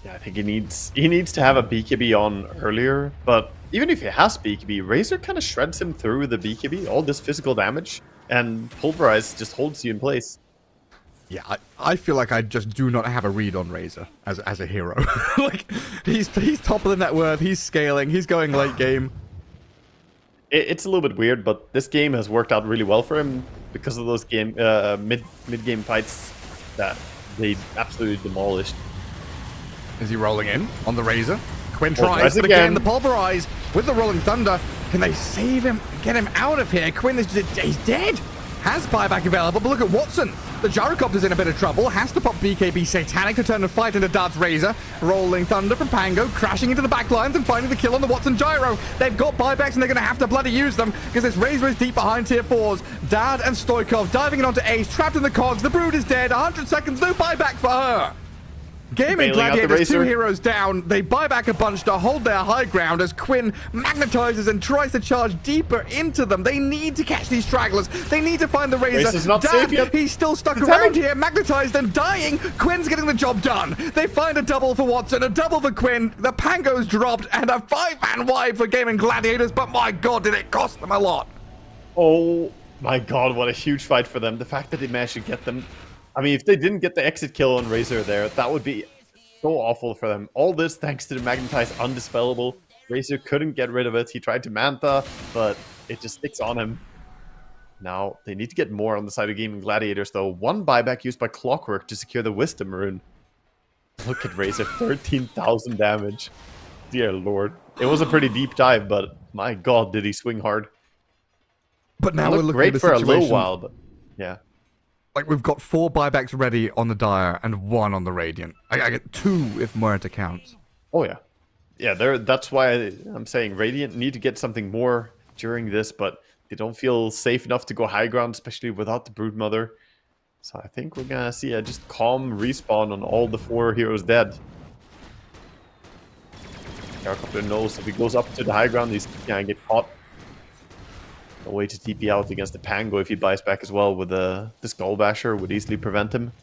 Yeah, I think he needs to have a BKB on earlier, but even if he has BKB, Razor kind of shreds him through the BKB, all this physical damage, and Pulverize just holds you in place. Yeah, I feel like I just do not have a read on Razor as a hero. Like, he's top of the net worth, he's scaling, he's going late game. It's a little bit weird, but this game has worked out really well for him because of those mid-game fights that they absolutely demolished. Is he rolling in on the Razor? Quinn Pulverize tries, but again, again. the Pulverize with the Rolling Thunder. Can they save him, get him out of here? Quinn is he's dead. Has buyback available, but look at Watson. The Gyrocopter's in a bit of trouble. Has to pop BKB Satanic to turn the fight into Dart's Razor. Rolling Thunder from Pango, crashing into the back lines and finding the kill on the Watson Gyro. They've got buybacks and they're going to have to bloody use them because this Razor is deep behind tier 4s. Dad and Stoikov diving in onto Ace, trapped in the cogs. The Brood is dead. 100 seconds, no buyback for her. Gaming Bailing out the Gladiators, 2 Razor. heroes down. They buy back a bunch to hold their high ground as Quinn magnetizes and tries to charge deeper into them. They need to catch these stragglers. They need to find the Razor. Razor's not Dad, safe yet. he's still stuck It's around happening. here, magnetized and dying. Quinn's getting the job done. They find a double for Watson, a double for Quinn. The Pango's dropped and a 5-man wide for Gaming Gladiators, but my god, did it cost them a lot. Oh my god, what a huge fight for them. The fact that they managed to get them. I mean, if they didn't get the exit kill on Razor there, that would be so awful for them. All this thanks to the Magnetized Undispellable. Razor couldn't get rid of it. He tried to Manta, but it just sticks on him. Now, they need to get more on the side of Gaming Gladiators, though. 1 buyback used by Clockwork to secure the Wisdom Rune. Look at Razor, 13,000 damage. Dear lord. It was a pretty deep dive, but my god, did he swing hard. But now It we're looked looking great at a for a situation little while, but yeah. like we've got 4 buybacks ready on the Dire and 1 on the Radiant. I get 2 if Muerta counts. Oh yeah. Yeah, that's why I'm saying Radiant need to get something more during this, but they don't feel safe enough to go high ground, especially without the Broodmother. So I think we're gonna see a just calm respawn on all the 4 heroes dead. Gyrocopter knows if he goes up to the high ground, he's gonna get caught. No way to TP out against the Pango if he buys back as well with the Skull Basher would easily prevent him.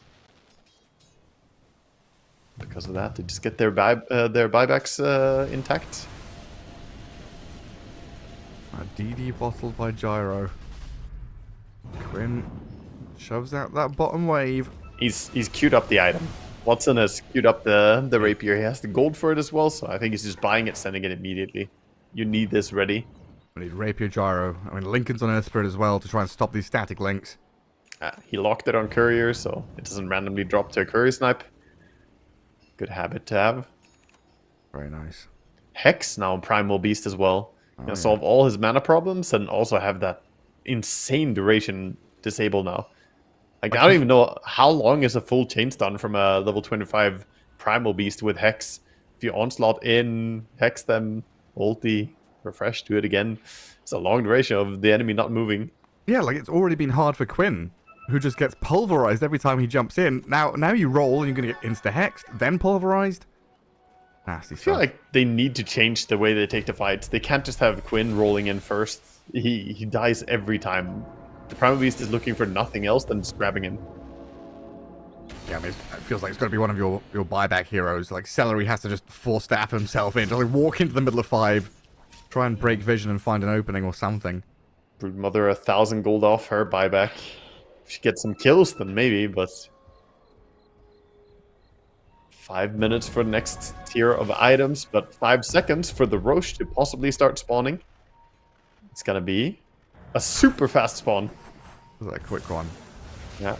Because of that, they just get their buybacks intact. A DD bottled by Gyro. Quinn shoves out that bottom wave. He's queued up the item. Watson has queued up the rapier. He has the gold for it as well, so I think he's just buying it, sending it immediately. You need this ready. We need Rapier Gyro. I mean, Lincoln's on Earth Spirit as well to try and stop these static links. He locked it on Courier, so it doesn't randomly drop to a Courier snipe. Good habit to have. Very nice. Hex now Primal Beast as well. Oh, Gonna solve all his mana problems and also have that insane duration disabled now. Like, I don't even know how long is a full chain stun from a level 25 Primal Beast with Hex. If you onslaught in, Hex them, ulti, refresh, do it again. It's a long duration of the enemy not moving. Yeah, like it's already been hard for Quinn, who just gets pulverized every time he jumps in. Now you roll and you're going to get insta-hexed, then pulverized. Nasty I feel stuff. like they need to change the way they take the fights. They can't just have Quinn rolling in first. He dies every time. The Primal Beast is looking for nothing else than just grabbing him. Yeah, I mean, it feels like it's got to be one of your buyback heroes. Like, Celery has to just force-staff himself in, to like walk into the middle of 5, try and break vision and find an opening or something. Broodmother 1,000 gold off her buyback. If she gets some kills, then maybe, but 5 minutes for the next tier of items, but 5 seconds for the Roche to possibly start spawning. It's gonna be a super fast spawn. Was that a quick one? Yeah.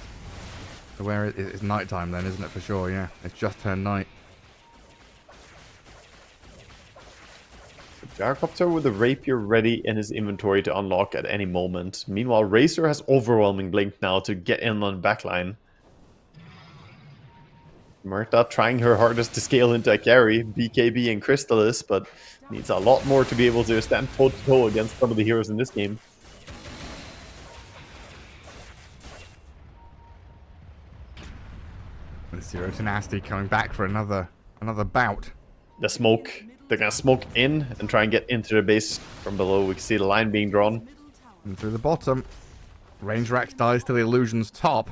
So where it's nighttime then, isn't it, for sure? Yeah, it's just turned night. Gyrocopter with the Rapier ready in his inventory to unlock at any moment. Meanwhile, Razor has Overwhelming Blink now to get in on the backline. Muerta trying her hardest to scale into a carry, BKB and Crystallis, but needs a lot more to be able to stand toe-to-toe against some of the heroes in this game. And Zero Tenacity coming back for another bout. The smoke. They're gonna smoke in and try and get into the base from below. We can see the line being drawn. And through the bottom. Range Rax dies to the Illusion's top.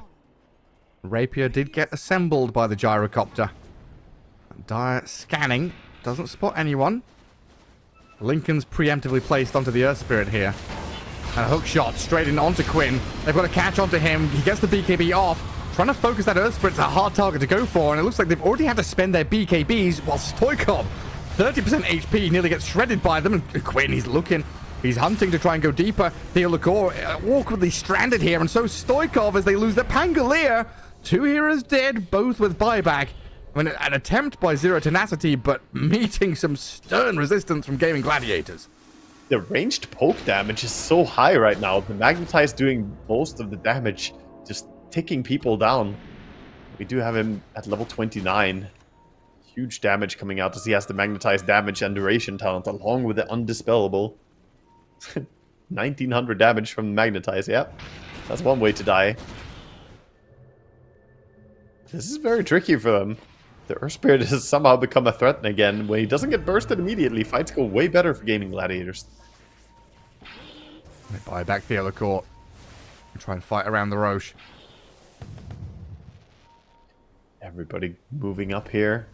Rapier did get assembled by the Gyrocopter. Dire scanning. Doesn't spot anyone. Lincoln's preemptively placed onto the Earth Spirit here. And a hook shot straight in onto Quinn. They've got to catch onto him. He gets the BKB off. Trying to focus that Earth Spirit's a hard target to go for. And it looks like they've already had to spend their BKBs. While Stoikov, 30% HP, nearly gets shredded by them. And Quinn, he's looking. He's hunting to try and go deeper. Theolacor awkwardly stranded here. And so Stoikov, as they lose their Pangolier, Two heroes dead, both with buyback. I mean, an attempt by Zero Tenacity, but meeting some stern resistance from Gaming Gladiators. The ranged poke damage is so high right now. The Magnetize doing most of the damage, just ticking people down. We do have him at level 29. Huge damage coming out as he has the Magnetize damage and duration talent along with the Undispellable. 1900 damage from the Magnetize, yeah. That's one way to die. This is very tricky for them. The Earth Spirit has somehow become a threat again. When he doesn't get bursted immediately, fights go way better for Gaming Gladiators. They buy back the Court and try and fight around the Roche. Everybody moving up here.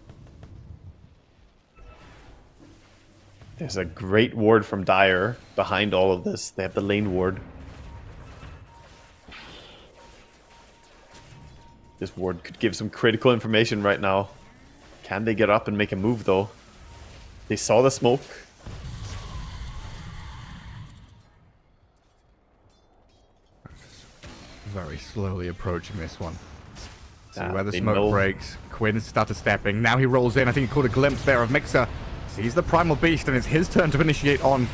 There's a great ward from Dire behind all of this. They have the lane ward. This ward could give some critical information right now. Can they get up and make a move, though? They saw the smoke. Very slowly approaching this one. See Ah, where the they smoke know. breaks. Quinn started stepping. Now he rolls in. I think he caught a glimpse there of Mixer. Sees the Primal Beast, and it's his turn to initiate on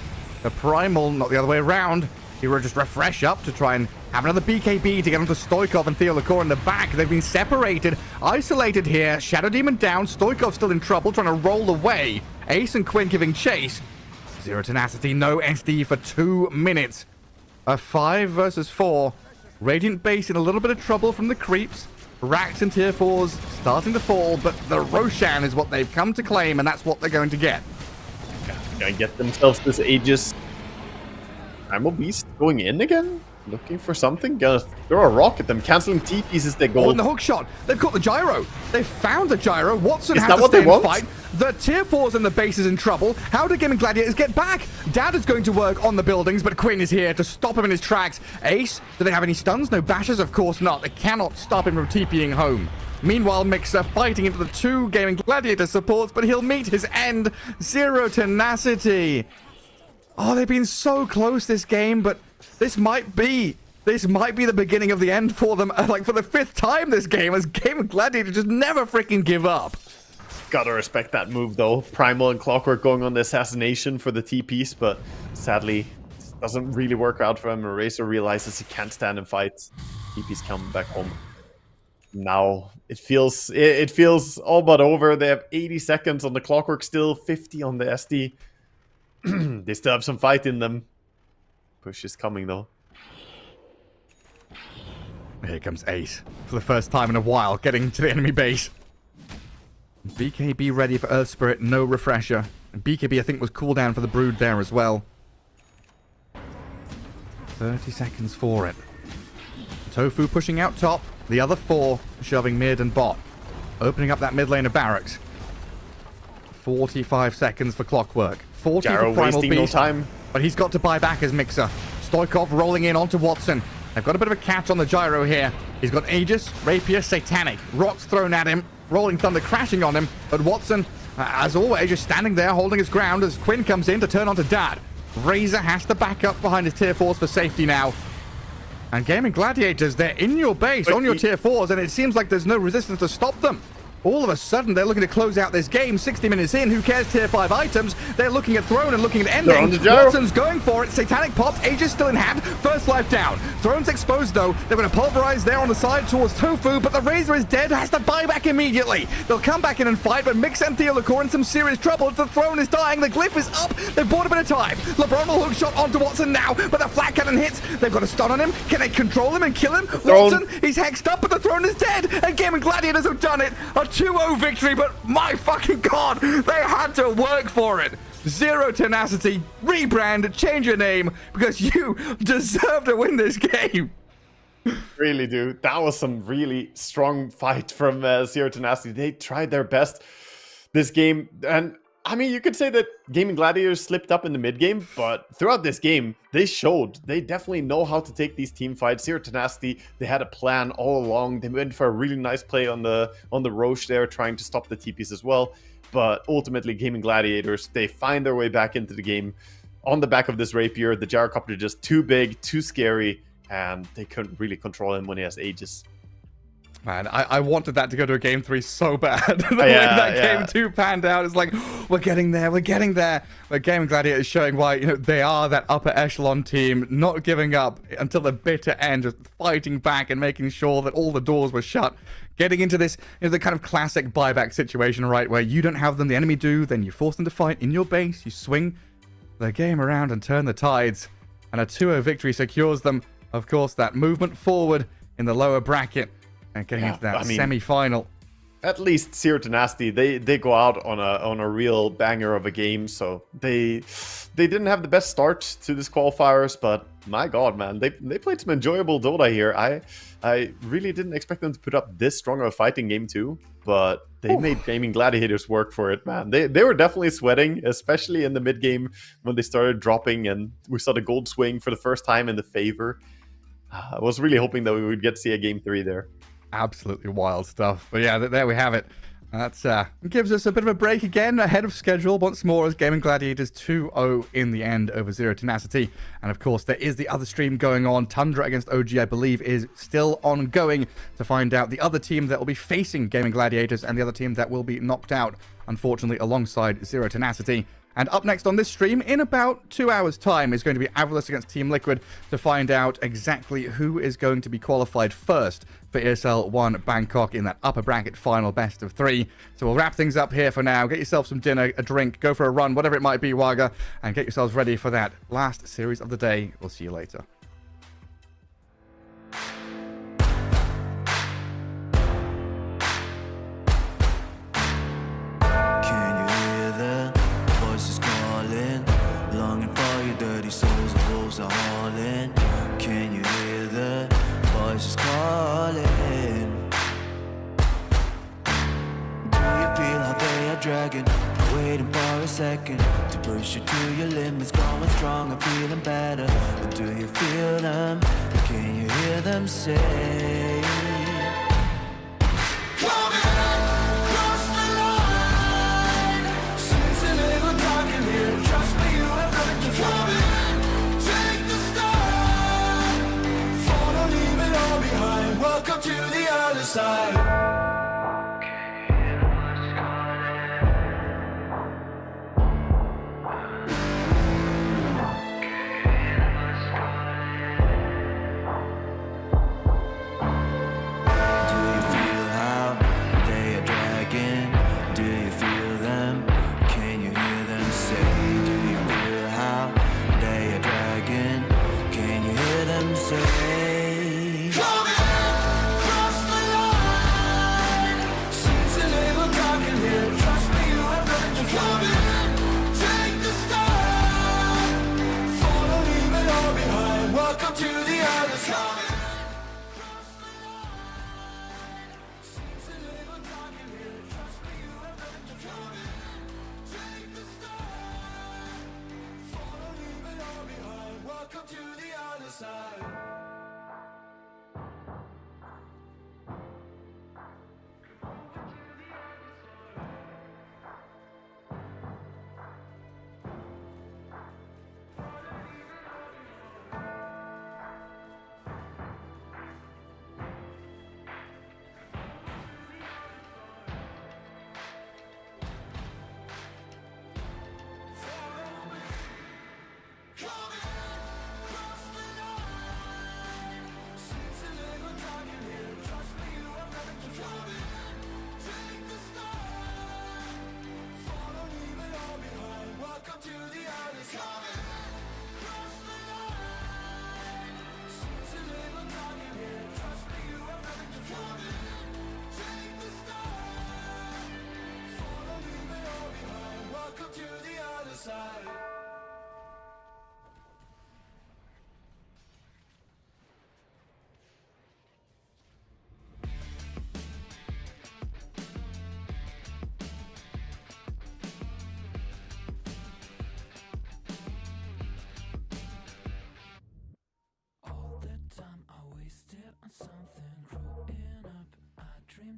the Primal, not the other way around. He will just refresh up to try and have another BKB to get onto Stoikov and Theolacor in the back. They've been separated, isolated here. Shadow Demon down. Stoikov still in trouble, trying to roll away. Ace and Quinn giving chase. Zero Tenacity, no SD for 2 minutes. A 5 versus 4. Radiant base in a little bit of trouble from the creeps. Racks and tier 4s starting to fall, but the Roshan is what they've come to claim, and that's what they're going to get. Gonna get themselves this Aegis. Primal Beast going in again? Looking for something? Gonna throw a rock at them, canceling TPs as they go. Oh, and the hook shot. They've got the gyro. They've found the gyro. Watson Is has that to what stay they and want? fight. The tier 4s and the base is in trouble. How do Gaming Gladiators get back? Dad is going to work on the buildings, but Quinn is here to stop him in his tracks. Ace, do they have any stuns? No bashes? Of course not. They cannot stop him from TPing home. Meanwhile, Mixer fighting into the 2 Gaming Gladiator supports, but he'll meet his end. Zero Tenacity. Oh, they've been so close this game, but this might be the beginning of the end for them. Like, for the 5th time this game, as Gaming Gladiator just never freaking give up. Gotta respect that move, though. Primal and Clockwork going on the assassination for the TPs, but sadly, it doesn't really work out for him. Eraser realizes he can't stand and fight. TP's coming back home. Now, it feels all but over. They have 80 seconds on the Clockwork still, 50 on the SD. They still have some fight in them. Push is coming, though. Here comes Ace, for the first time in a while, getting to the enemy base. BKB ready for Earth Spirit, no refresher. And BKB, I think, was cooldown for the Brood there as well. 30 seconds for it. Tofu pushing out top, the other 4 shoving mid and bot. Opening up that mid lane of barracks. 45 seconds for Clockwork. 40 Gyro for Primal wasting Beast. no time. But he's got to buy back his Mixer. Stoikov rolling in onto Watson. They've got a bit of a catch on the gyro here. He's got Aegis, Rapier, Satanic. Rocks thrown at him. Rolling Thunder crashing on him. But Watson, as always, just standing there holding his ground as Quinn comes in to turn onto Dad. Razor has to back up behind his tier 4s for safety now. And Gaming Gladiators, they're in your base, on your tier 4s, and it seems like there's no resistance to stop them. All of a sudden, they're looking to close out this game. 60 minutes in, who cares tier 5 items? They're looking at Throne and looking at They're on ending. the gyro. Watson's going for it. Satanic popped. Aegis still in hand. First life down. Throne's exposed, though. They're going to pulverize there on the side towards Tofu, but the Razor is dead. Has to buy back immediately. They'll come back in and fight, but Mix and Theolacor in some serious trouble. The Throne is dying. The Glyph is up. They've bought a bit of time. LeBron will hook shot onto Watson now, but the flat cannon hits. They've got a stun on him. Can they control him and kill him? Watson, he's hexed up, but the Throne is dead. And Gaming Gladiators have done it. A 2-0 victory, but my fucking god, they had to work for it. Zero Tenacity, rebrand, change your name, because you deserve to win this game. Really do. That was some really strong fight from Zero Tenacity. They tried their best this game, and I mean, you could say that Gaming Gladiators slipped up in the mid game, but throughout this game, they showed they definitely know how to take these team fights. Zero Tenacity, they had a plan all along. They went for a really nice play on the Roche there, trying to stop the TPs as well. But ultimately, Gaming Gladiators, they find their way back into the game on the back of this Rapier. The Gyrocopter just too big, too scary, and they couldn't really control him when he has Aegis. Man, I wanted that to go to a game 3 so bad. The way that game 2 panned out is like, we're getting there, we're getting there. But Gaming Gladiator is showing why, you know, they are that upper echelon team, not giving up until the bitter end, just fighting back and making sure that all the doors were shut. Getting into this, you know, the kind of classic buyback situation, right, where you don't have them, the enemy do, then you force them to fight in your base, you swing the game around and turn the tides. And a 2-0 victory secures them, of course, that movement forward in the lower bracket. And getting into that semi-final. At least Zero Tenacity, they go out on a real banger of a game. So they didn't have the best start to this qualifiers, but my god, man, they played some enjoyable Dota here. I really didn't expect them to put up this strong of a fighting game too, but they made Gaming Gladiators work for it, man. They were definitely sweating, especially in the mid game when they started dropping and we saw the gold swing for the first time in the favor. I was really hoping that we would get to see a game 3 there. Absolutely wild stuff. But yeah, there we have it. That's gives us a bit of a break again ahead of schedule once more as Gaming Gladiators 2-0 in the end over Zero Tenacity. And of course, there is the other stream going on. Tundra against OG, I believe, is still ongoing to find out the other team that will be facing Gaming Gladiators and the other team that will be knocked out, unfortunately, alongside Zero Tenacity. And up next on this stream, in about 2 hours' time, is going to be Avalus against Team Liquid to find out exactly who is going to be qualified first for ESL One Bangkok in that upper bracket final best of 3. So we'll wrap things up here for now. Get yourself some dinner, a drink, go for a run, whatever it might be, Waga, and get yourselves ready for that last series of the day. We'll see you later. Are hauling. Can you hear the voices calling? Do you feel how they are dragging, waiting for a second to push you to your limits, growing stronger, feeling better? Or do you feel them? Can you hear them say? Welcome to the other side.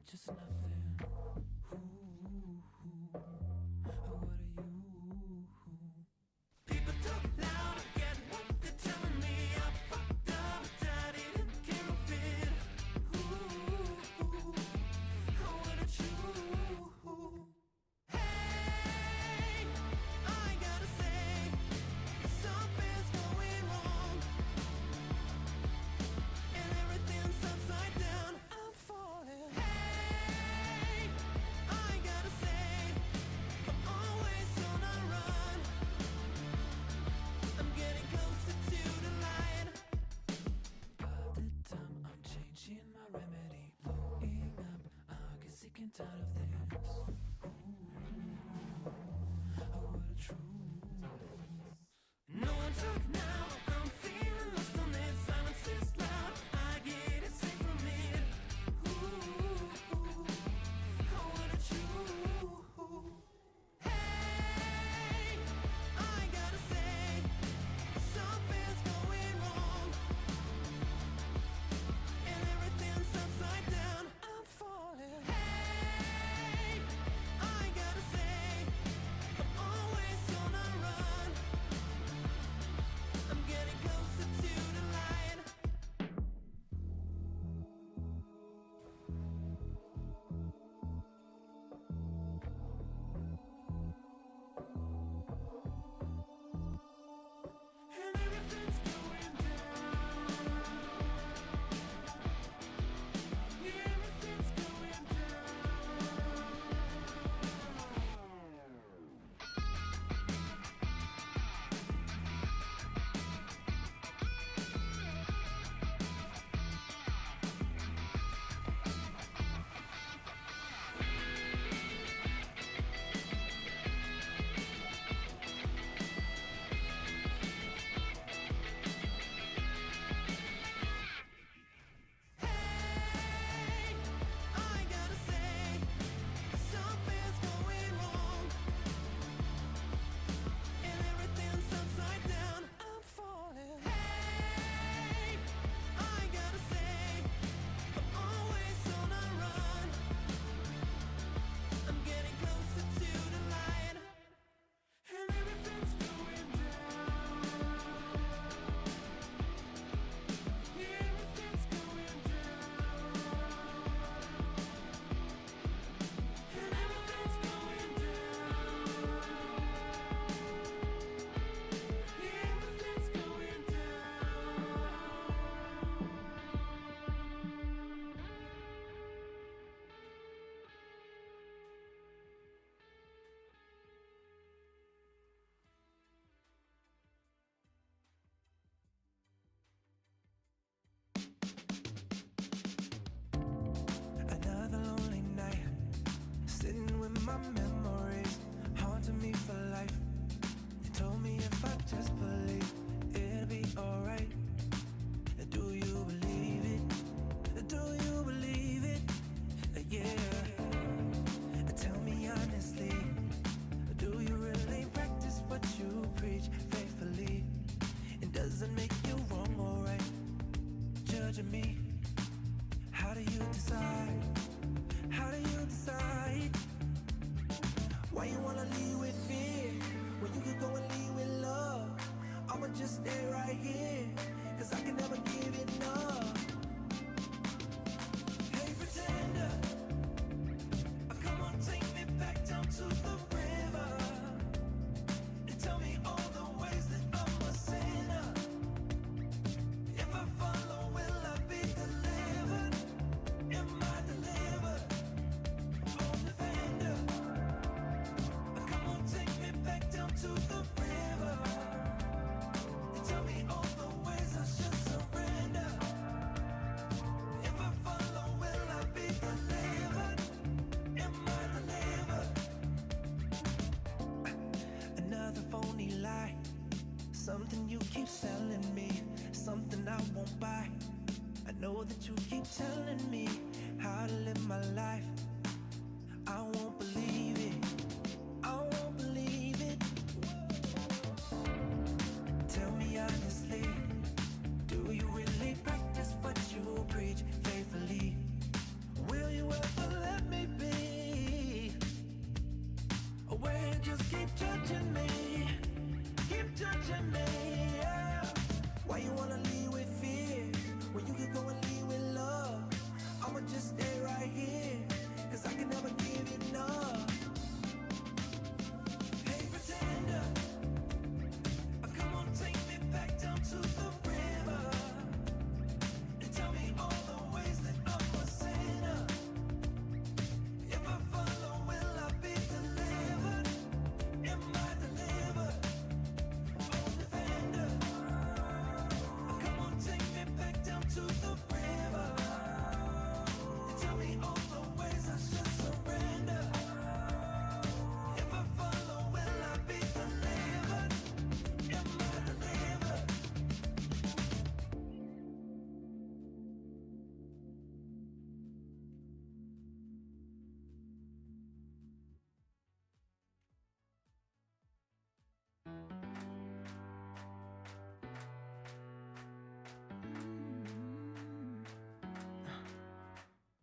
Just nothing. Ooh, what are you? People talk loud, I get what they're telling me. I fucked up, but I didn't give a fit. Ooh, get out of this. Oh, what a truth. No one talk now, I'm feeling lost on this. Silence is loud, I get it safe from it. Ooh, oh, what a truth. Hey, I gotta say, something's going wrong, and everything's upside down. I'm falling. Hey, I gotta say, I'm always on a run. I'm getting closer to the light. And everything's going down. Yeah, everything's going down. Hey, I gotta say, something's going wrong, and everything's upside down. I'm falling. Hey, I gotta say, I'm always on a run. I'm getting closer to the light, and everything's going down. Yeah, everything's going down. And everything's going down. Yeah, everything's going Another lonely night, sitting with my memories, haunting me for life. You told me if I just believe, it'll be alright. Do you believe it? Do you believe it? Yeah. Tell me honestly, do you really practice what you preach faithfully? And does it make you wrong or right? Judging me. How do you decide? How do you decide? Why you wanna lead with fear when you could go and lead with love? I'ma just stay right here, cause I can never give enough. Hey pretender, come on, take me back down to the river, and tell me all the ways that I'm a sinner. If I follow, will I be delivered? Am I delivered? Oh, defender, come on, take me back down to the river, and tell me all the ways I should surrender. If I follow, will I be delivered? Am I delivered? Another phony lie, something you keep selling me, something I won't buy. I know that you keep telling me how to live my life. I won't believe it. I won't believe it. Tell me honestly, do you really practice what you preach faithfully? Will you ever let me be? Or will you just keep judging me? Keep judging me, yeah. Why you wanna lead with fear when you could go and lead with love? I'ma just stay right here,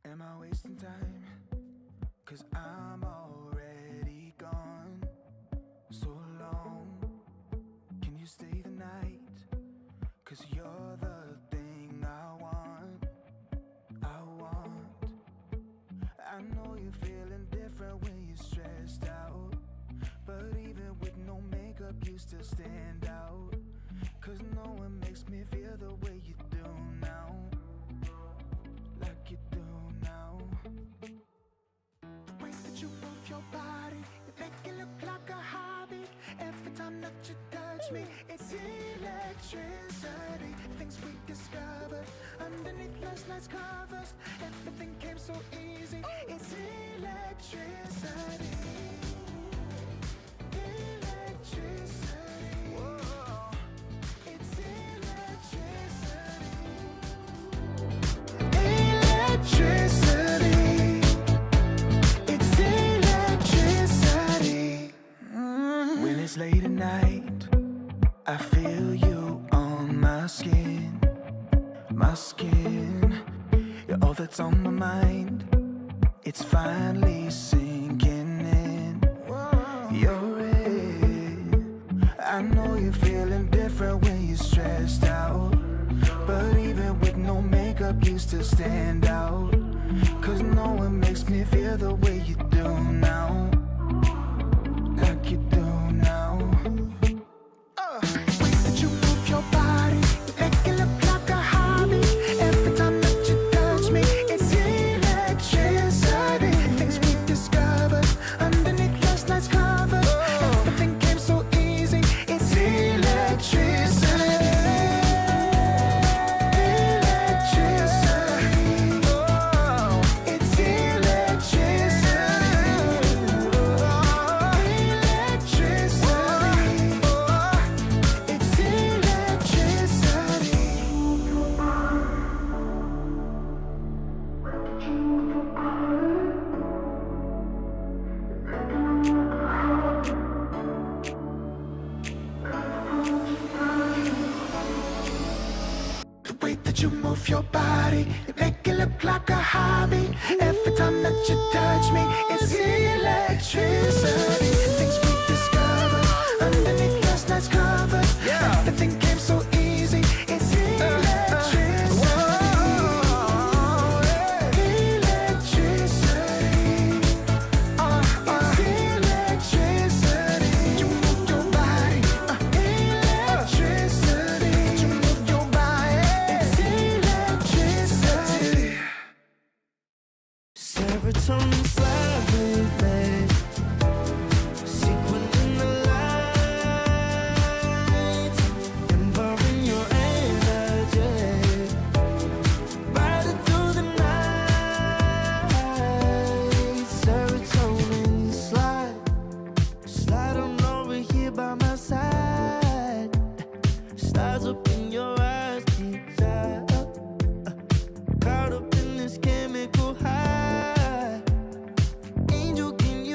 Am I wasting time? 'Cause I'm already gone. So long. Can you stay the night? 'Cause you're the thing I want. I want. I know you're feeling different when you're stressed out. But even with no makeup, you still stand out. 'Cause no one makes me feel the way you do now. Like you do now. The way that you move your body, you make it look like a hobby. Every time that you touch me, it's electricity. Things we discovered underneath last night's covers. Everything came so easy. It's electricity. Electricity. Whoa. It's electricity. Electricity. It's electricity. When it's late at night, I feel you on my skin. My skin. You're all that's on my mind. It's finally sinking in. You're it. I know you're feeling different when you're stressed out. But even with no makeup, you still stand out. 'Cause no one makes me feel the way you do now. Like you do now. The way that you move your body, you make it look like a hobby. Every time that you touch me, it's electricity. Things we discovered underneath last night's covers. Everything came so easy. It's electricity. Electricity. Oh, it's electricity. Electricity. It's electricity. The way that you move your body, you make it look like a hobby. Every time that you touch me, it's electricity. Things we discovered underneath last night's covers. Everything came so easy. It's electricity. Electricity. It's electricity. You move your body. Electricity. You move your body. It's electricity. Serotonin slide, sequin in the light, empowering your energy, riding through the night. Serotonin slide on over here by my side. Stars up in your eyes, desire, caught up in this chemical high. Angel, can you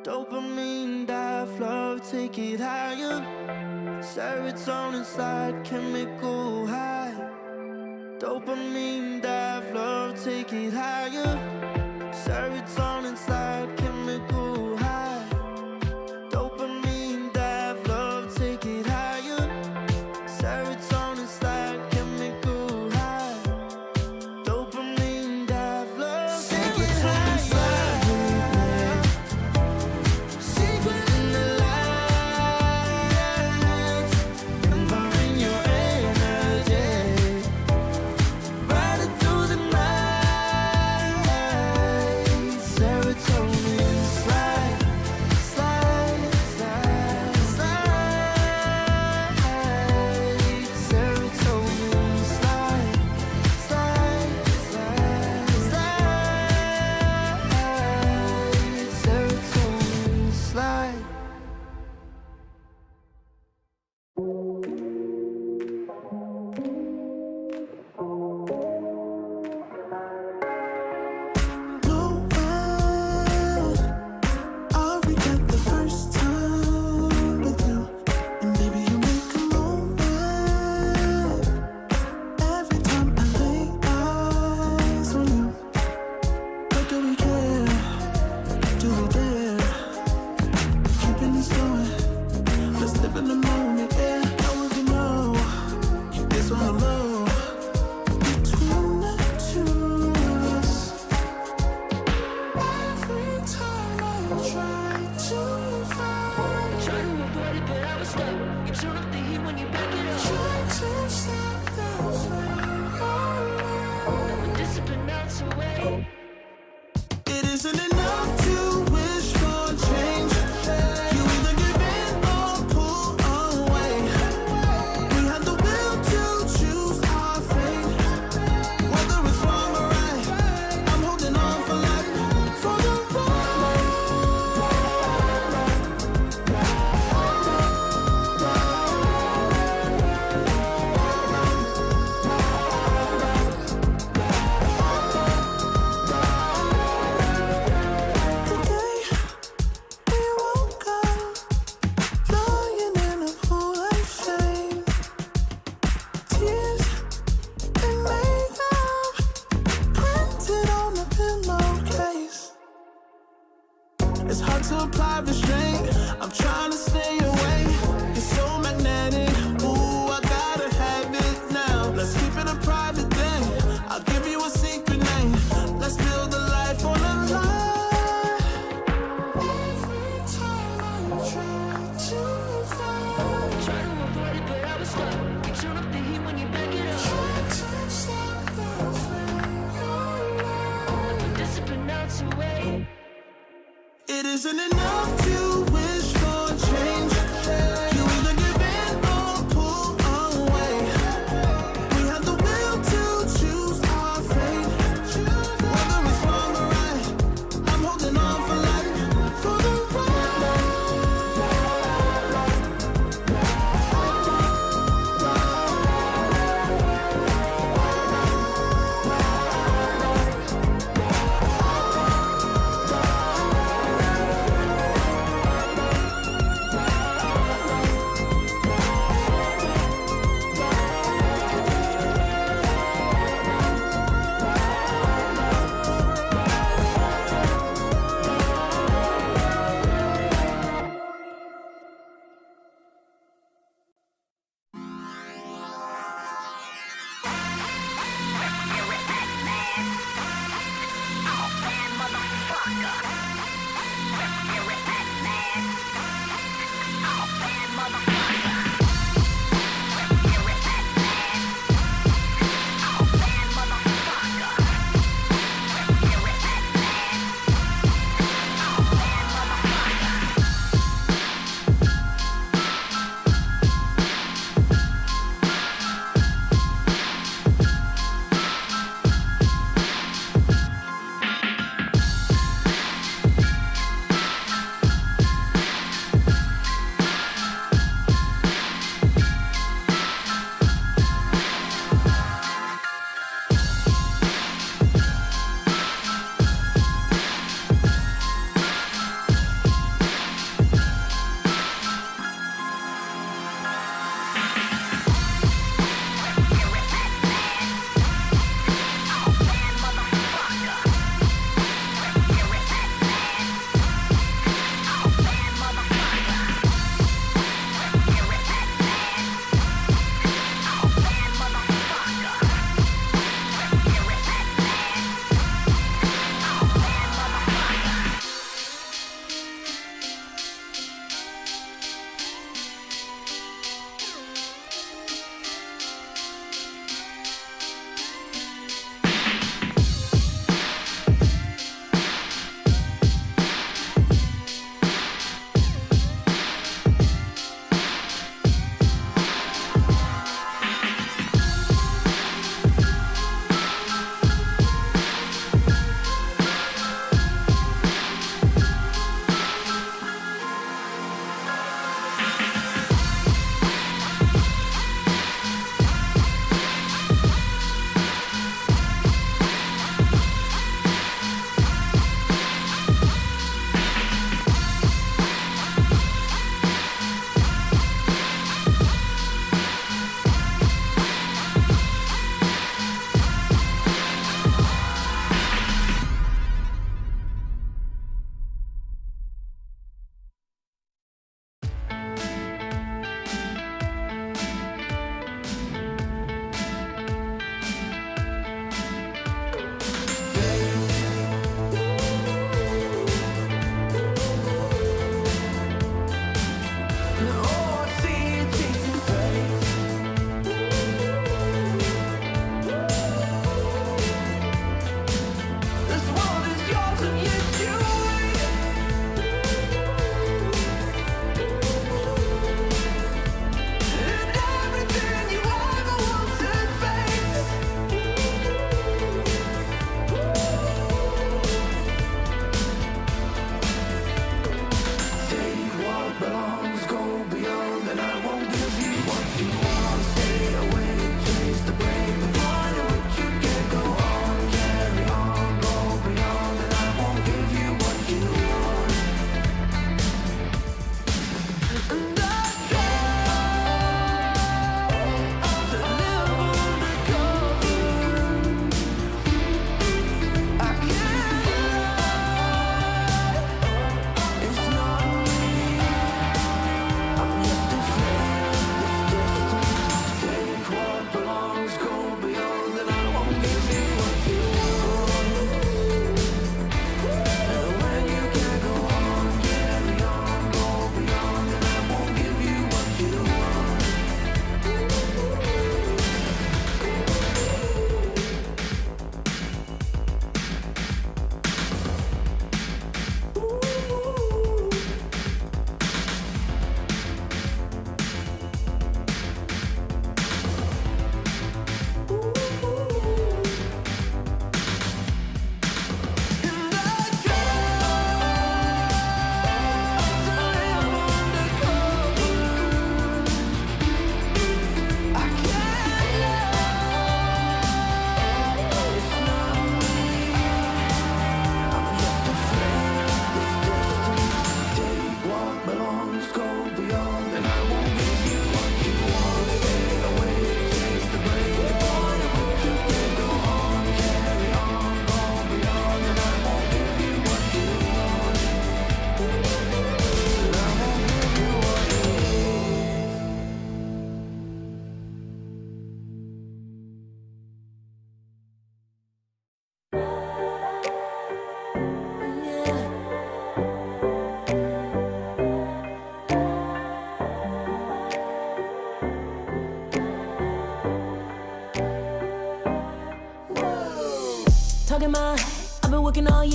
Dopamine, dive, love, take it higher. Serotonin slide, chemical high. Dopamine, dive, love, take it higher. Serotonin slide, chemical high. Dopamine, dive, love, take it higher. Serotonin slide, chemical high. Dopamine, dive, love, take it higher. Secret in the lights, empowering your energy. Riding through the night. Serotonin slide, slide, slide, slide. Serotonin slide, slide, slide, slide. Serotonin slide. I'll regret the first time with you, and baby you make a moment. Every time I lay eyes on you, but do we care? Do we dare? Keeping this going, let's live in the moment. Yeah, now we can know it's all love between the two of us. Every time I try to find, Try to avoid it, but I was stuck. You turn up the heat when you back it up. try to stop the flame. But discipline melts away. It isn't enough to wish for change. You either give in or pull away. We have the will to choose our fate. Whether it's wrong or right, I'm holding on for life, for the ride. The day we woke up, lying in a pool of shame. Tears and makeup printed on the pillowcase. It's hard to apply restraint. I'm trying to stay away. It's so magnetic. Ooh, I gotta have it now. Let's keep it a private thing. I'll give you a secret name. Let's build a life on a lie. Every time I try to find, Try to avoid it, but I was stuck. You turn up the heat when you back it up. try to stop the flame. But discipline melts away. It isn't enough to wish for change. You either give in or pull away. We have the will to choose our fate. Whether it's wrong or right, I'm holding on for life, for the ride.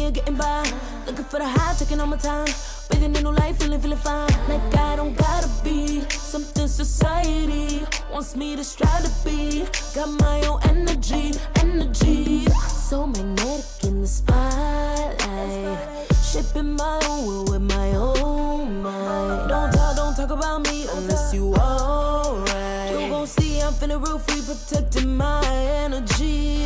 me and getting by. Looking for the high, taking all my time. Breathing in new life, feeling fine. Like I don't gotta be something society wants me to strive to be. Got my own energy. So magnetic in the spotlight. Shaping my own will with my own mind. Don't talk about me unless you alright. You gon' see I'm feeling real free, protecting my energy.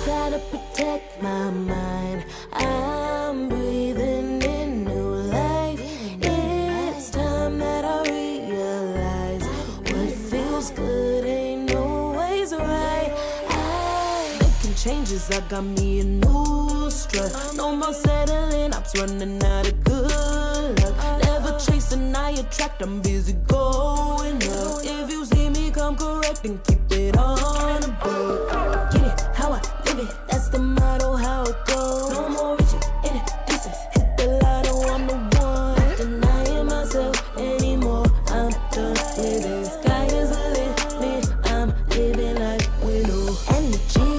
Gotta protect my mind. I'm breathing in new life. It's time that I realize what feels good ain't always right. Making changes, I got me a new strut. No more settling, I'm running out of good luck. Never chasing, I attract, I'm busy going up. If you see me come correct, then keep it on the book. Get it, how I live it, that's the motto, how it goes. No more reaching in the distance, hit the lotto, I'm the one. Not denying myself anymore, I'm done with it. Sky is the limit, I'm living like we know. Energy,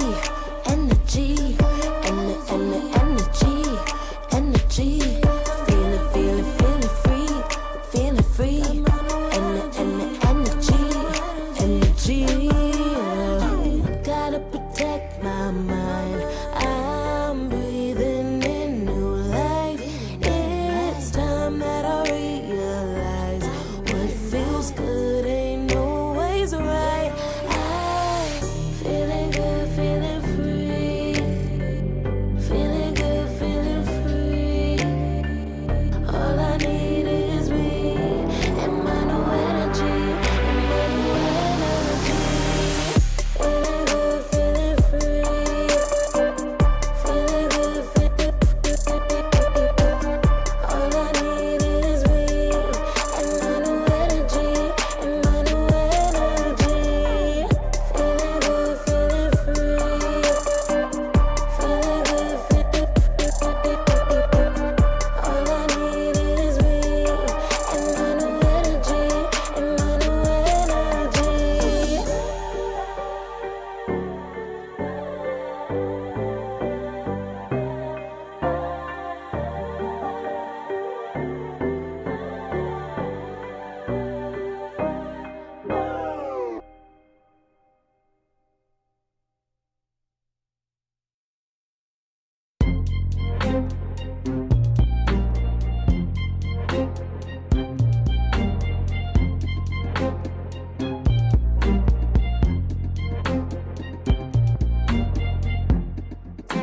energy, energy. Feeling free. Energy. Gotta protect my mind. I'm breathing in new life. It's time that I realize what feels good ain't always right. I'm feeling good, feeling free. Feeling good, feeling free. All I need is me and my new energy. Feeling good, feeling free. Feeling good, feeling free. All I need is me and my new energy. Feeling good, feeling free. Feeling good, feeling free. All I need is me and my new energy.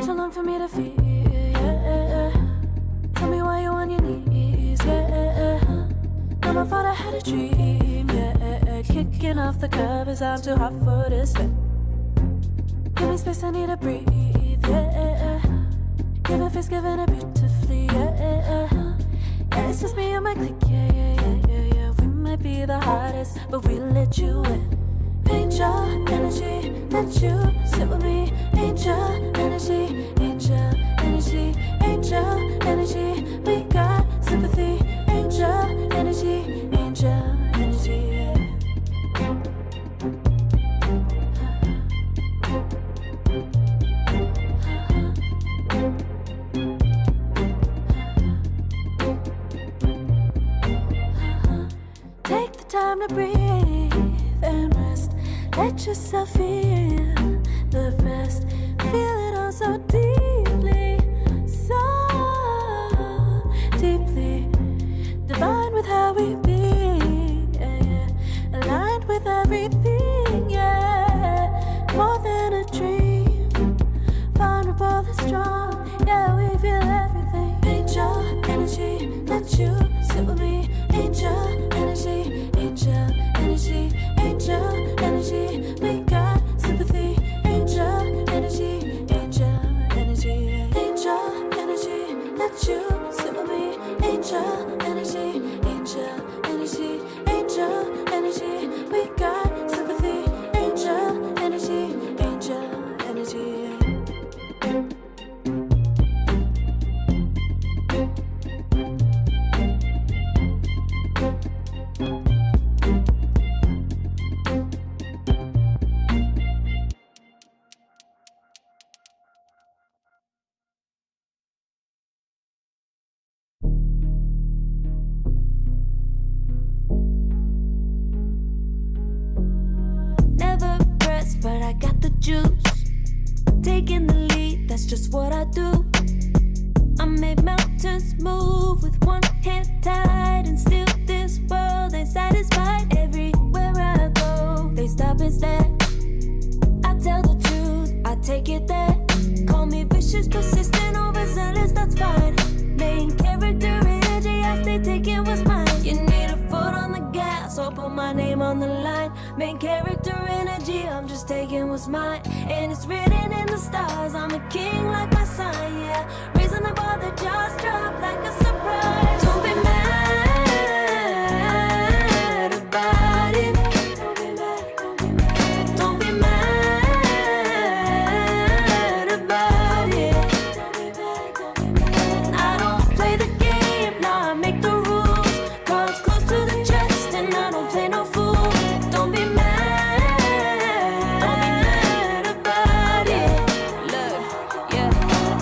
Too long for me to feel, yeah. Tell me why you on your knees, yeah. Never thought I had a dream, yeah. Kicking off the covers, I'm too hot for this bed. Give me space, I need to breathe, yeah. Giving face, giving it beautifully, yeah. Yeah, it's just me and my clique, yeah. We might be the hottest, but we let you in. Angel energy, let you sit with me. Angel energy, angel energy, angel energy. We got sympathy. Angel energy, angel energy. Take the time to breathe and rest. Let yourself feel the best. Feel it all so deeply, so deeply. Divine with how we be, yeah. Aligned with everything, yeah. More than a dream, vulnerable and strong, yeah. We feel everything. Angel energy, let you sit with me. Angel energy, angel energy, angel energy. We got sympathy. Angel energy, angel energy. got the juice. Taking the lead, that's just what I do. I make mountains move with one hand tied, and still this world ain't satisfied. Everywhere I go, they stop and stare. I tell the truth, I take it there. Call me vicious, persistent, overzealous, that's fine. Main character energy, I stay taking what's mine. You need a foot on the gas, or put my name on the line. Main character energy, I'm just taking what's mine. And it's written in the stars, I'm a king like my sign, yeah. Raising the bar, the jaws drop like a surprise. Don't be mad about it. Don't be mad about it. I don't play the game, nah, I make the rules. Cards close to the chest, and I don't play no fool. Don't be mad about it. Look, yeah,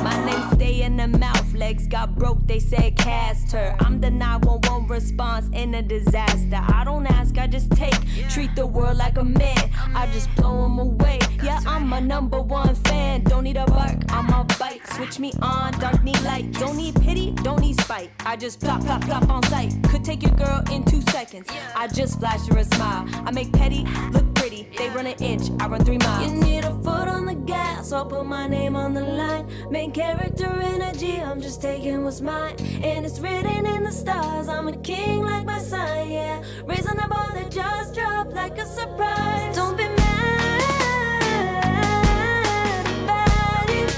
my name stay in the mouth. Legs got broke, they said cast her. I'm the 911 response in a disaster. I don't ask, I just take. Treat the world like a man, I just blow them away. Yeah, I'm a #1 fan. Don't need a bark, I'm a bite. Switch me on, dark need light. Don't need pity, don't need spite. I just plop, plop, plop on sight. Could take your girl in 2 seconds. I just flash her a smile. I make petty look pretty. They run an inch, I run 3 miles. You need a foot on the gas, I'll put my name on the line. Main character energy, I'm just taking what's mine. And it's written in the stars, I'm a king like my sign, yeah. Raising the bar, the jaws drop like a surprise. Don't be mad about it.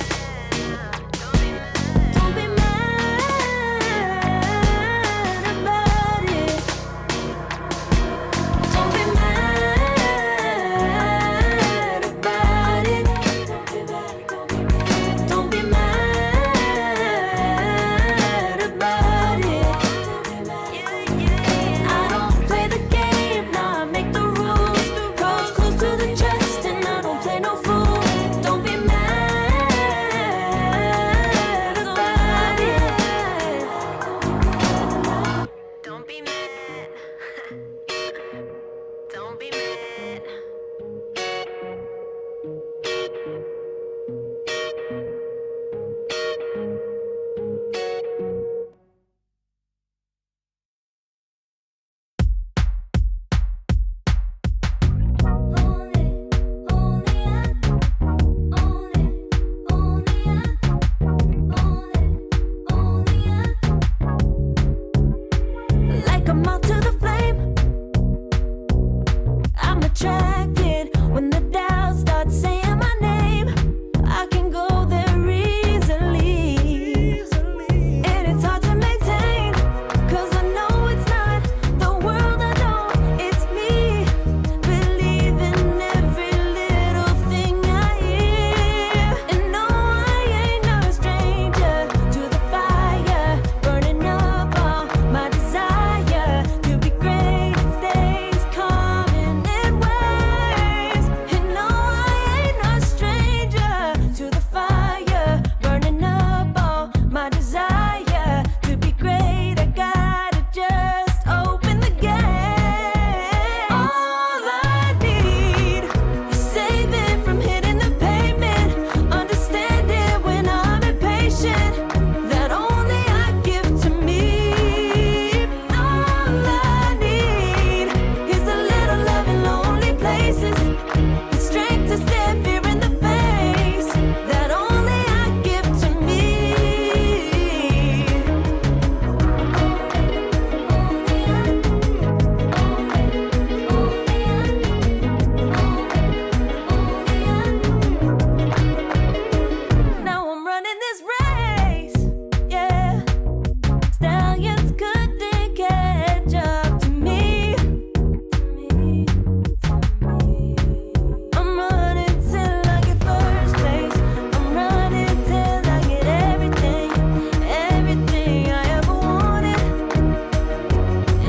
Don't be mad about it. Don't be mad about it. Don't be mad about it. I don't play the game, nah, I make the rules. Cards close to the chest, and I don't play no fool. Don't be mad about it. Don't be mad. Don't be mad. Like a moth to the flame, I'm attracted when the doubts start saying my name. I can go there easily, and it's hard to maintain, 'cause I know it's not the world I know, it's me. Believe in every little thing I hear, and no, I ain't no stranger to the fire, burning up all my desire to be great. It stays coming in waves, and no, I ain't no stranger to the fire, burning up all my desire to be great. I gotta just open the gate. All I need is saving from hitting the pavement, understanding when I'm impatient, that only I give to me. All I need is a little love in lonely places, the strength to stare fear in the face, that only I give to me. Now I'm running this race, yeah. Stallions couldn't catch up to me. I'm running till I get first place. I'm running till I get everything, everything I ever wanted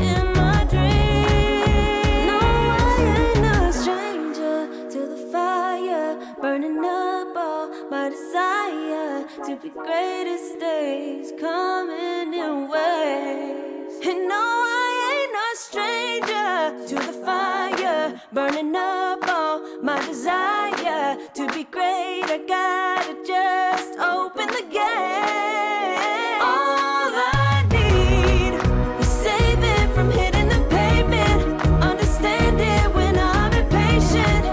in my dream. No, I ain't no stranger to the fire, burning up all my desire to be greatest days coming in waves. And no, I ain't no stranger to the fire, burning up all my desire To be great, I gotta just open the gate. All I need is save it from hitting the pavement. Understand it when I'm impatient.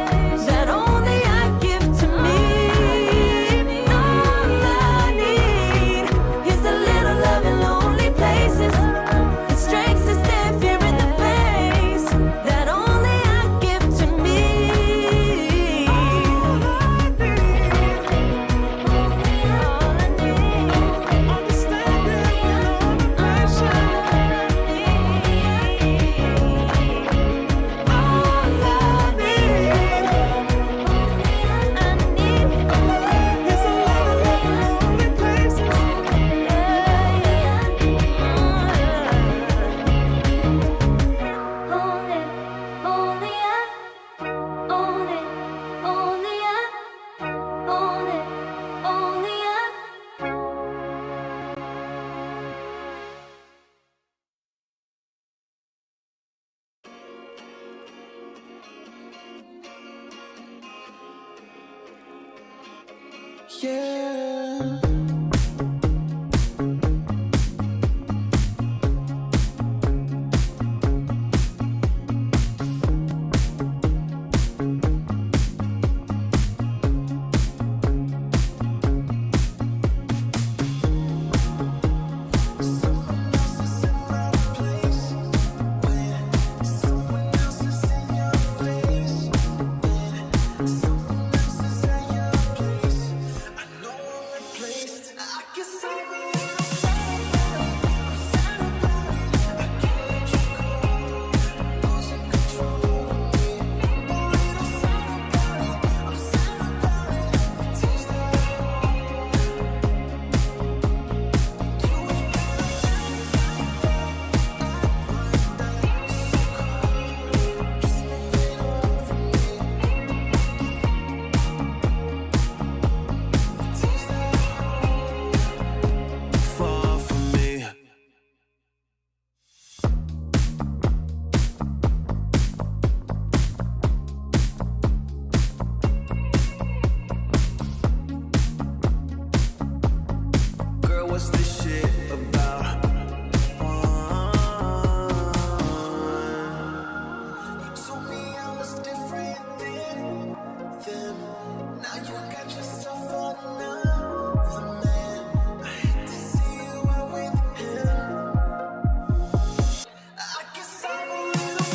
That only I give to me. All I need is a little love in lonely places. The strength to stand fear in the face. That only I give to me. Yeah. Far from me. Girl, what's this shit about? You told me I was different than them. Now you got yourself another man. I hate to see you out with him. I guess I'm a little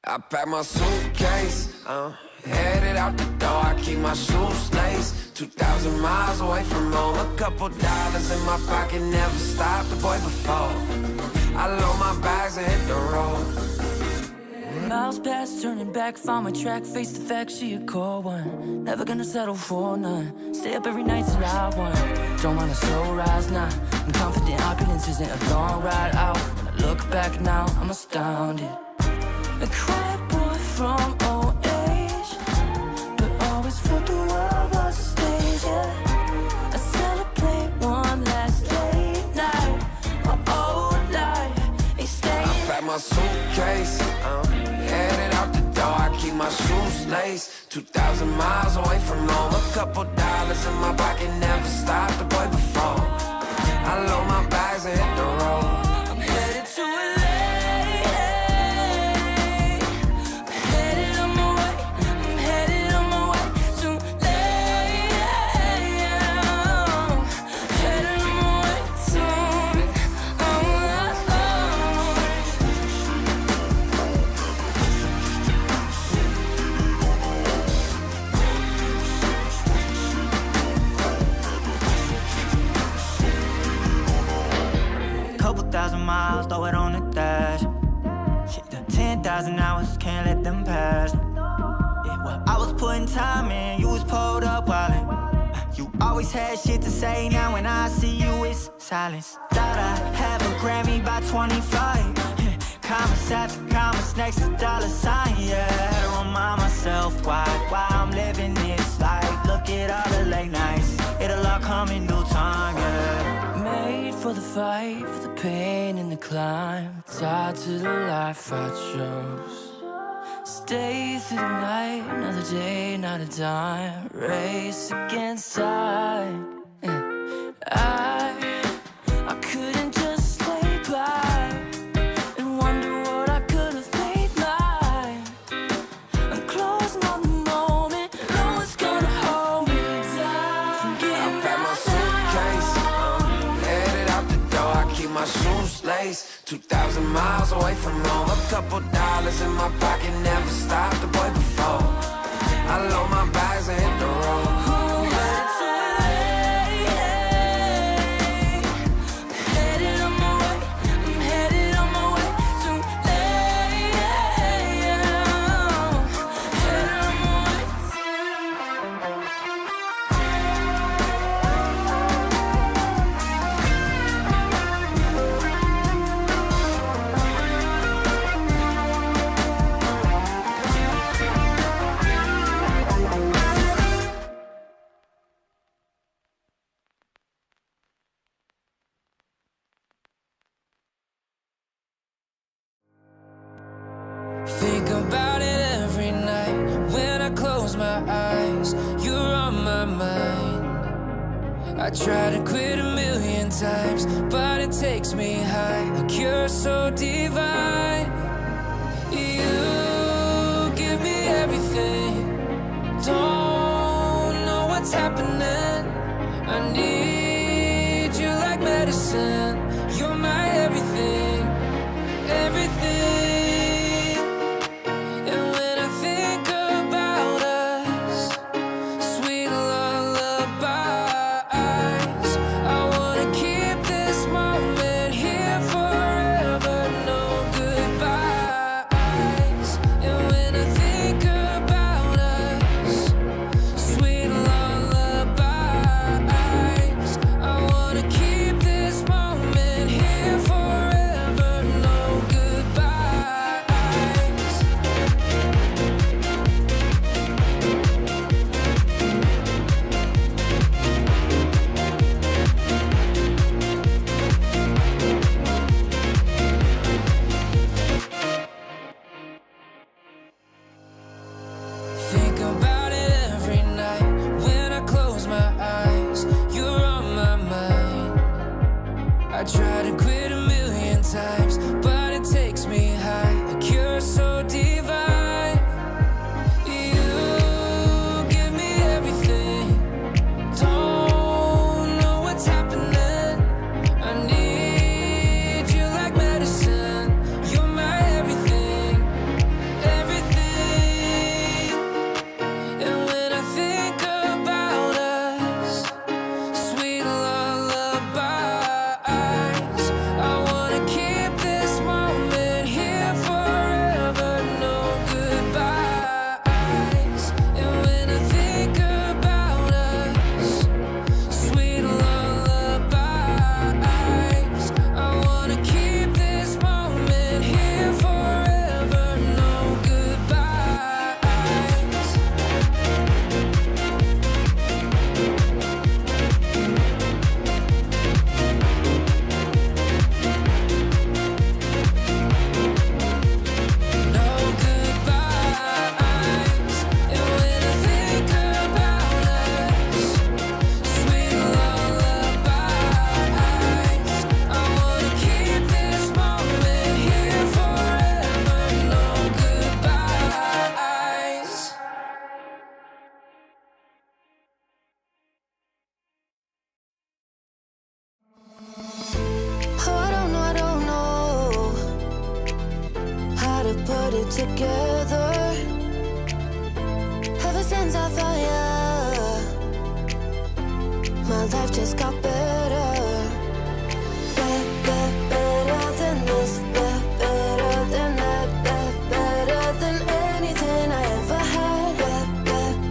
I pack my suitcase, headed out the door. I keep my shoes laced. 2,000 miles away from home. A couple dollars in my pocket, never stopped the boy before. I load my bags and hit the road. Miles past, turning back, found my track, face the fact, she a cold one. Never gonna settle for none. Stay up every night till I won. Don't want a slow rise now. I'm confident opulence isn't a long ride out. When I look back now, I'm astounded. A quiet boy from old age, but always felt the world was a stage, yeah. I celebrate one last late night. My old life ain't staying. I pack my suitcase, headed out the door. I keep my shoes laced. 2,000 miles away from home. A couple dollars in my pocket, never stopped the boy before. I load my bags and hit the road. too late. I'm headed on my way. I'm headed on my way. Too late. I'm headed on my way soon. Couple thousand miles, throw it on the dash. Shit, the 10,000 hours, can't let them pass. Yeah, well, I was putting time in, you was pulled up wildin'. You always had shit to say, now when I see you, it's silence. Thought I have a Grammy by 25. Commas after commas next to dollar sign, yeah. Had to remind myself why I'm living this life. Look at all the late nights, it'll all come in due time, yeah. Made for the fight, for the pain and the climb. Tied to the life I chose. Stay through the night, another day, not a dime. Race against time. I couldn't just lay by and wonder what I could have made mine. I'm closing on the moment, no one's gonna hold me down. I pack my suitcase, headed out the door. I keep my shoes laced. 2,000 miles away from home. A couple dollars in my pocket, never stopped the boy before. I load my bags and hit the road. Think about it every night when I close my eyes. You're on my mind. I try to quit a million times, but it takes me high. Like you're so divine. You give me everything. Don't know what's happening. I need you like medicine. You're my everything, everything. Good together. Ever since I found you, my life just got better. Better than this, better than that, better than anything I ever had.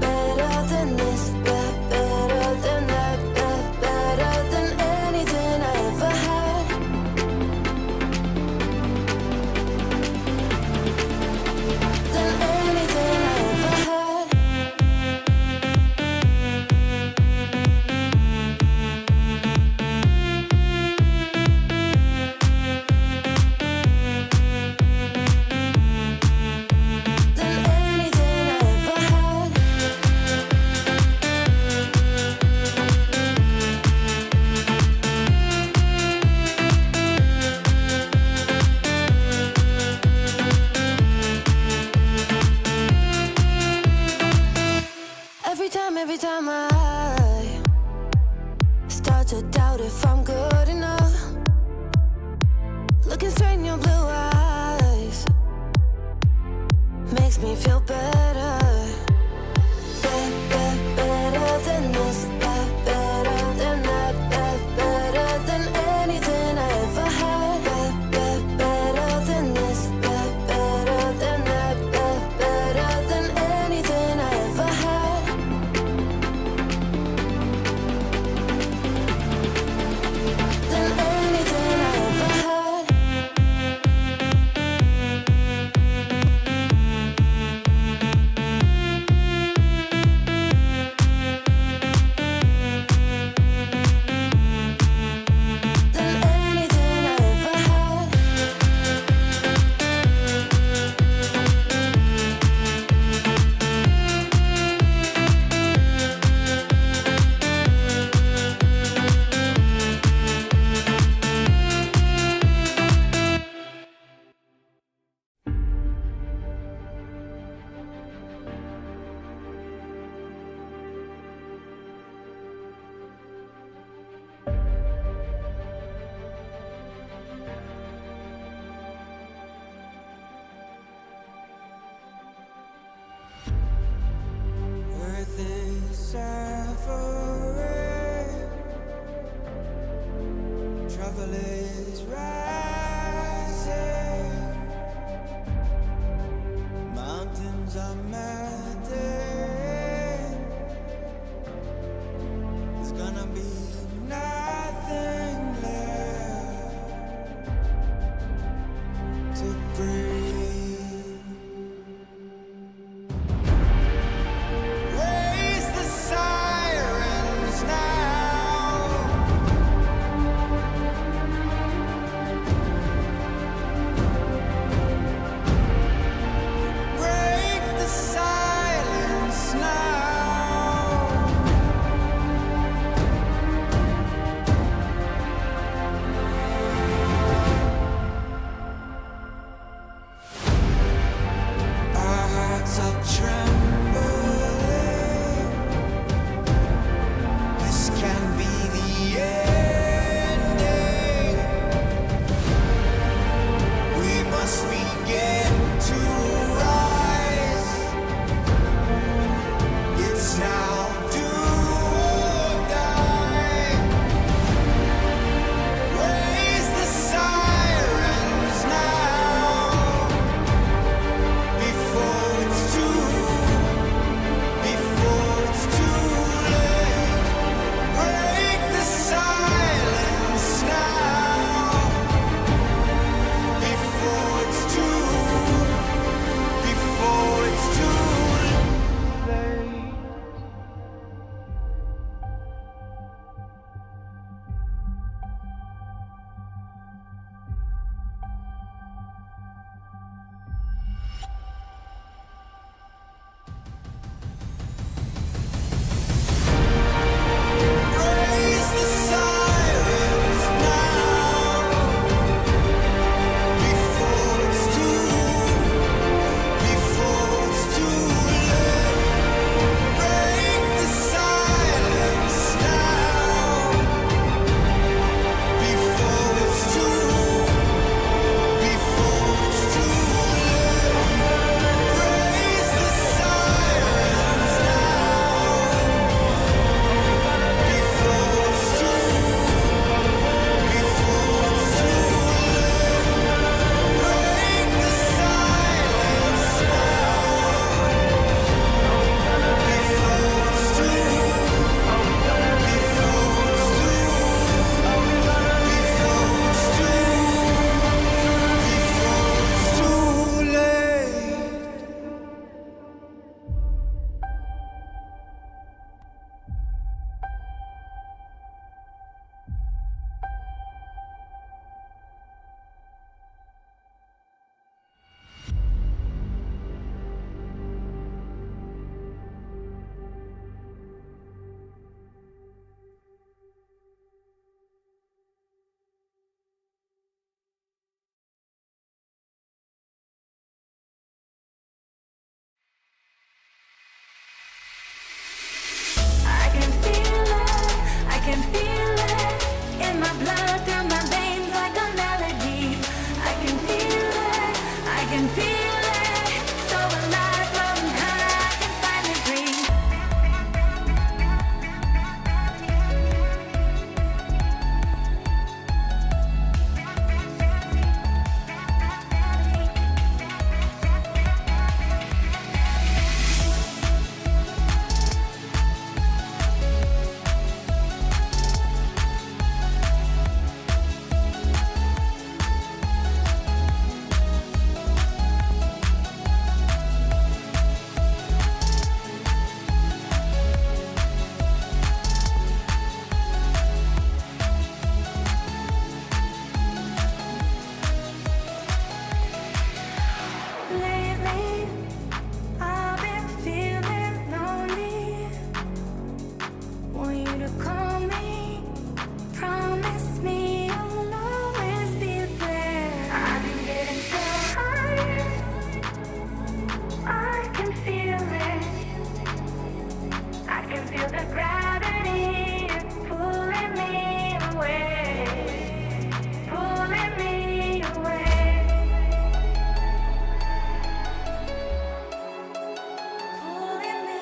Better than this, better than that, better than anything I ever had. Than anything I ever had. Than anything I ever had. Every time I start to doubt if I'm good enough, looking straight in your blue eyes makes me feel better. Better than this, better than that, better than anything I ever had. Better than this, better than that, better than anything I ever had. Than anything I ever had. Than anything I ever had. Earth is suffering, trouble is rising, mountains are melting. There's gonna be nothing left to breathe. Raise the sirens now. can feel it in my blood, through my veins like a melody. I can feel it, I can feel it. So alive, floating high, I can finally breathe. Lately, I've been feeling lonely. Want you to call me, promise me you'll always be there. I've been getting so high, I can feel it. I can feel the gravity pulling me away, pulling me away. Pulling me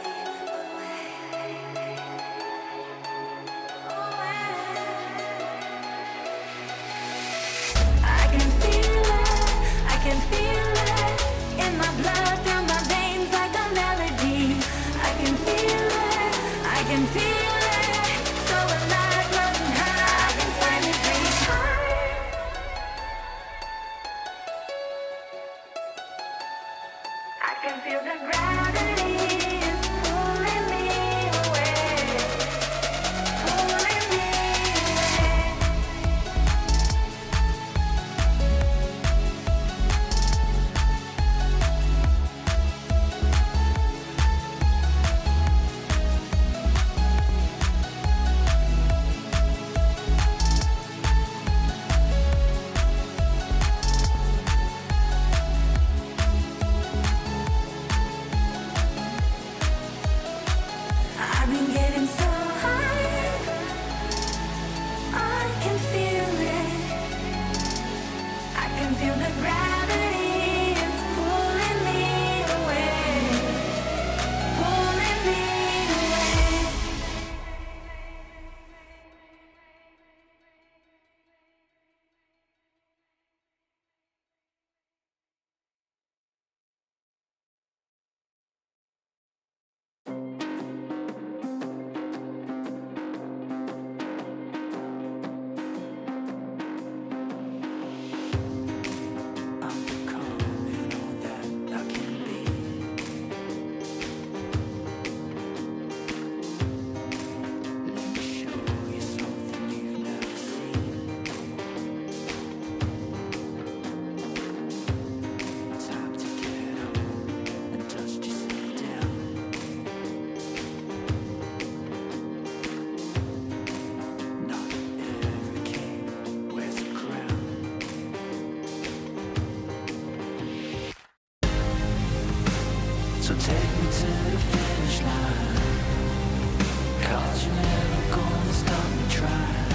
I can feel it in my blood, through my veins like a melody. I can feel it, I can feel it. So alive, floating high, I can finally breathe. I can feel the gravity pulling me away, pulling me away. I've been getting so high, I can feel it. I can feel the gravity is pulling me away, pulling me away. I'm becoming all that I can be. Let me show you something you've never seen. Time to get up and dust yourself down. Not every king wears a crown. So take me to the finish line, 'cause you're never gonna stop me trying.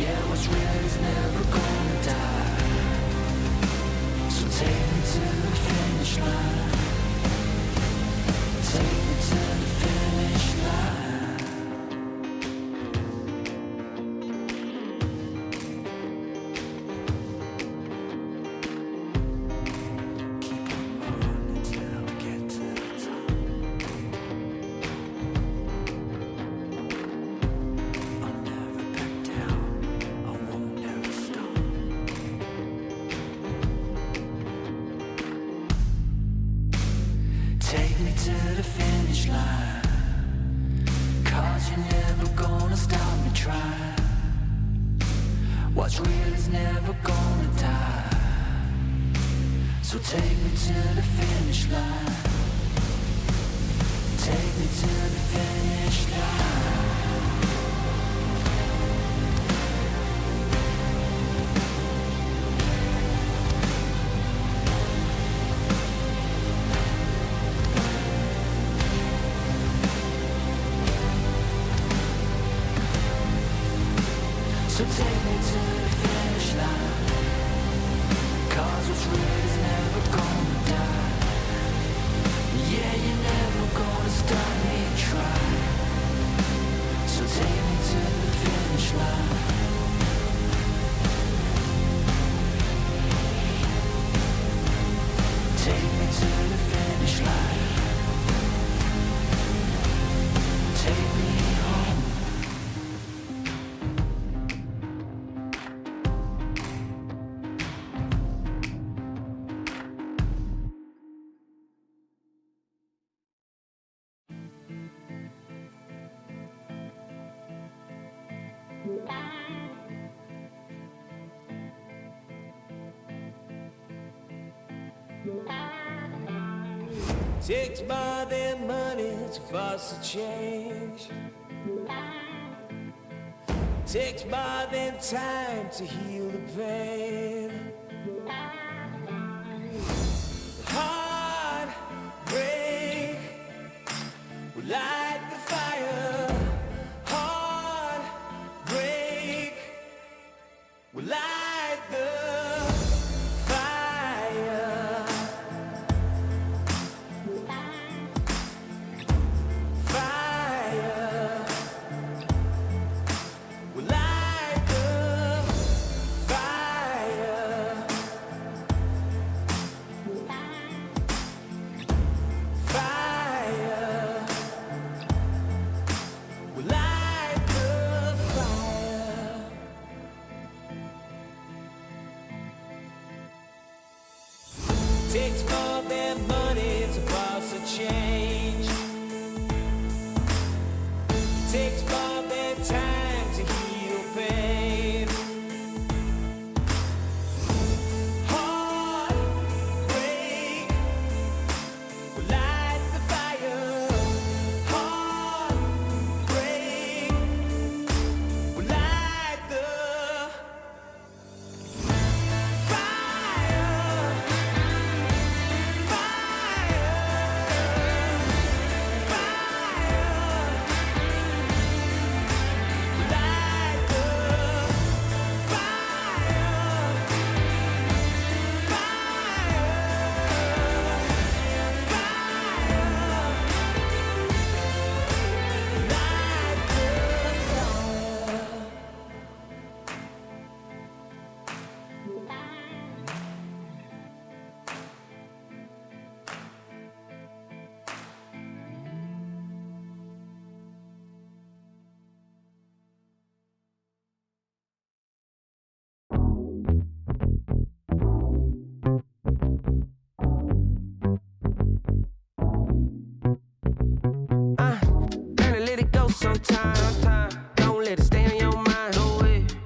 Yeah, what's real is never gonna die. So take me to the finish line, take me to the finish line. Keep on running till I get to the top. I'll never back down, I won't ever stop. Take me to the finish line, 'cause you're never gonna stop me trying. What's real is never gonna die. So take me to the finish line, take me to the finish line. Takes more than money to force a change. Takes more than time to heal the pain. Heartbreak will light the fire. Heartbreak will light the fire. Fire will light the fire. Fire will light the fire. Takes more than money to force a change. Takes more than time to heal pain. Heartbreak will light the fire. Heartbreak will light the fire. Gotta let it go sometime. Don't let it stay on your mind.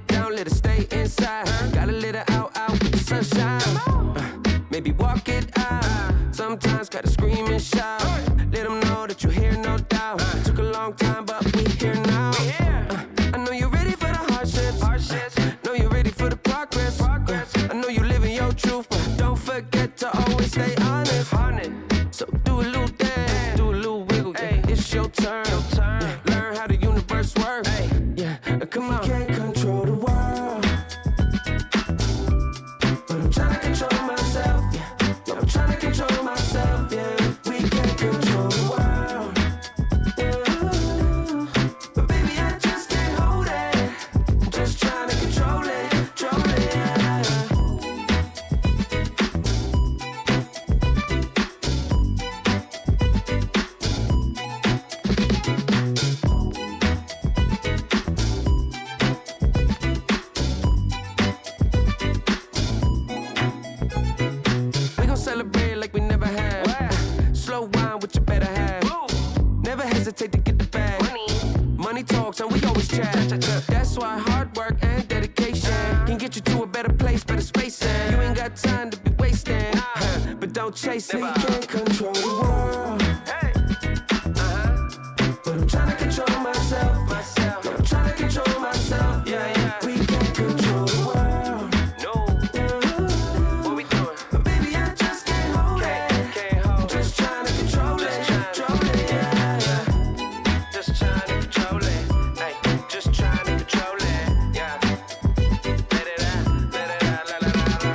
Don't let it stay inside. Gotta let it out with the sunshine. Maybe walk it out. Sometimes gotta scream and shout. Let them know that you're here, no doubt. Took a long time, but we here now. I know you're ready for the hardships. Know you're ready for the progress. I know you're living your truth, but don't forget to always stay honest. So do a little dance, do a little wiggle. Yeah, it's your turn. Yeah, learn how the universe works. Yeah, come on. Can't control the world, but I'm trying to control myself. Yeah, I'm trying to control myself. Yeah, we can't control the world. Yeah, but baby, I just can't hold it. I'm just trying to control it, control it. Yeah. We gon' celebrate like we never have. Slow wine with your better half. Never hesitate to get the bag. Money talks and we always chat. That's why hard work and dedication can get you to a better place, better space. You ain't got time to be wasting, but don't chase it. You can't control the world, but I'm trying to control myself. Yeah, I'm trying to control myself. Yeah, we can't control the world. What we doing? But baby, I just can't hold it. I'm just trying to control it, control it. Yeah. Just trying to control it. Hey, just trying to control it. Yeah. Let it out, let it out, let it out.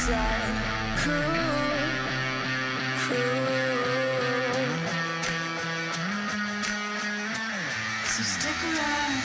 So stick around.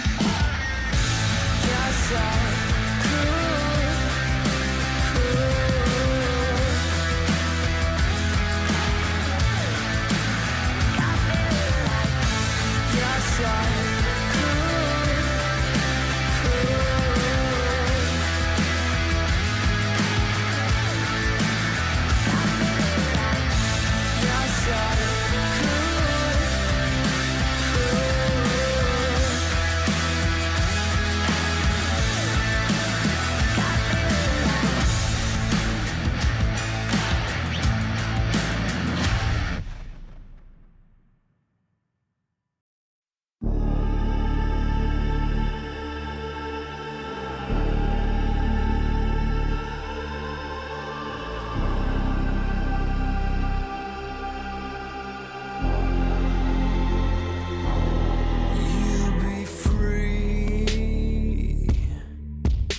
You'll be free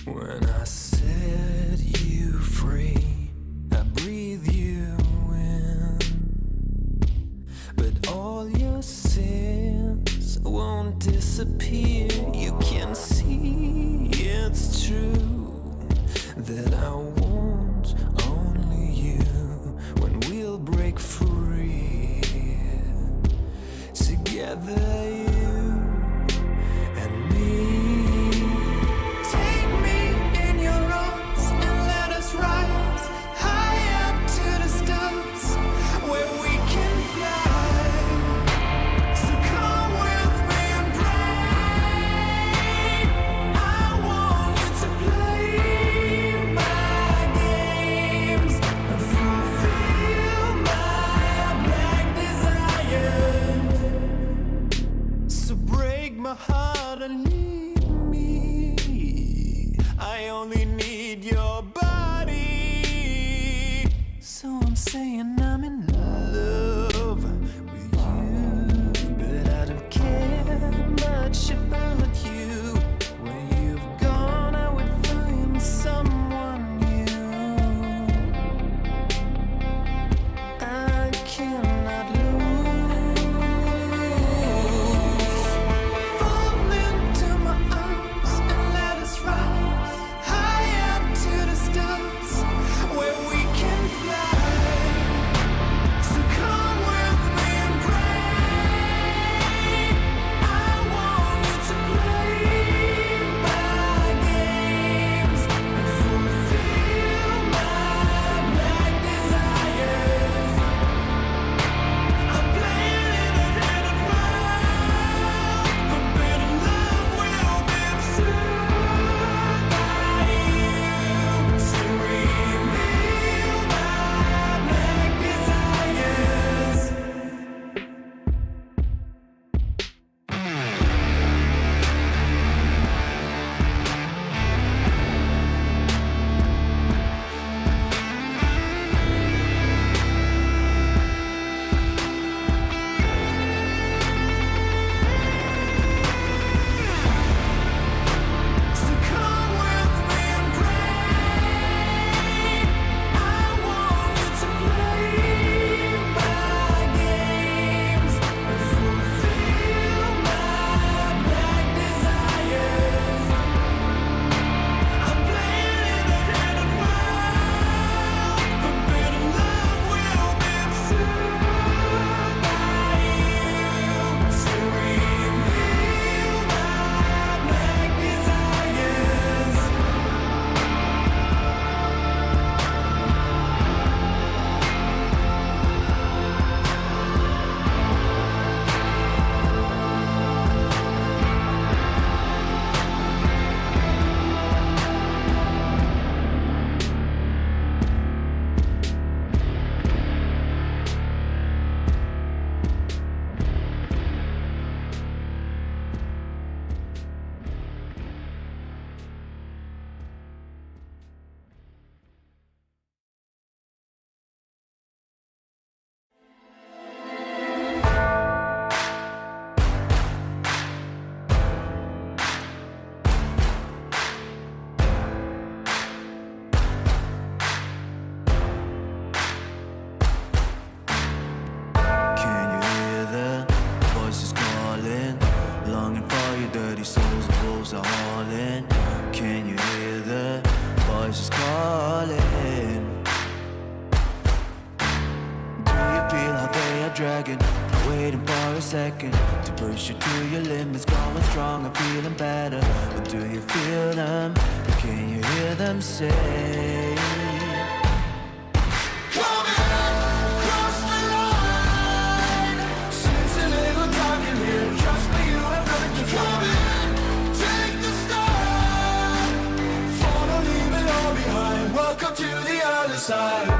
when I set you free. I breathe you in, but all your sins won't disappear. You can see it's true that I want only you when we'll break free. Together, you and me. Take me in your arms and let us rise high up to the stars where we can fly. So come with me and pray. I want you to play my games and fulfill my black desires. So break my heart and leave me. I only need your body. So I'm saying I'm in love with you, but I don't care much about you. When you've gone, I would find someone new. I cannot lose. Fall into my arms and let us rise high up to the stars where we can fly. second to push you to your limits, going strong and feeling better. But do you feel them? Can you hear them say? Cross the line. Since a little dark in here, trust me, you have nothing to come in. Take the start. Follow, leave it all behind. Welcome to the other side.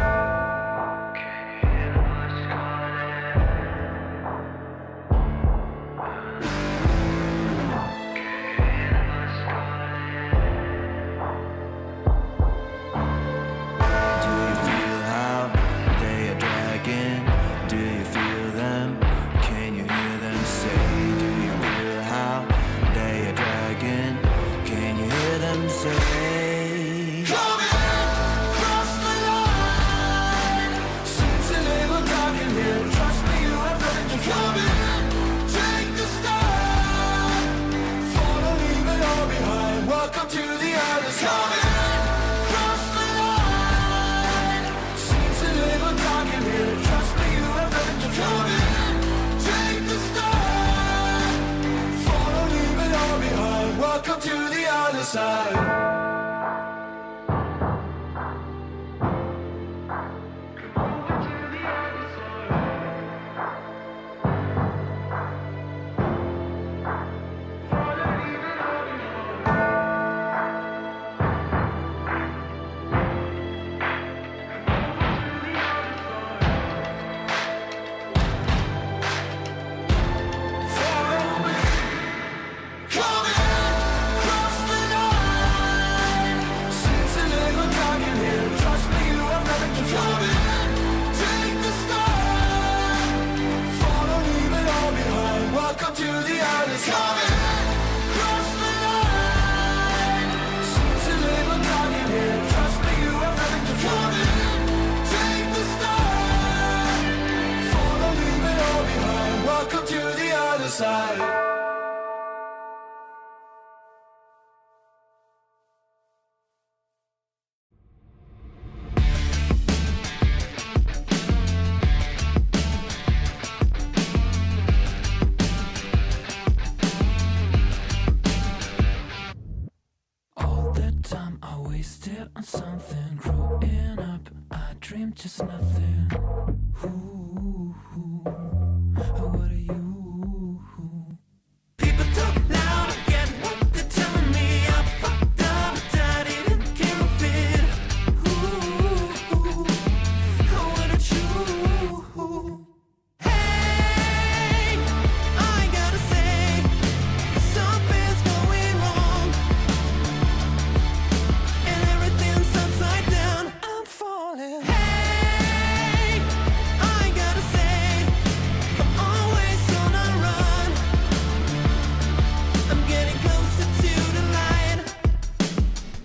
Wasted on something, growing up, I dreamed just nothing. Ooh, what are you? People talk loud, I get what they're telling me. I fucked up, I didn't give a bit. Ooh, what a true. Hey, I gotta say, something's going wrong, and everything's upside down. I'm falling. Hey, I gotta say, I'm always on a run. I'm getting closer to the light.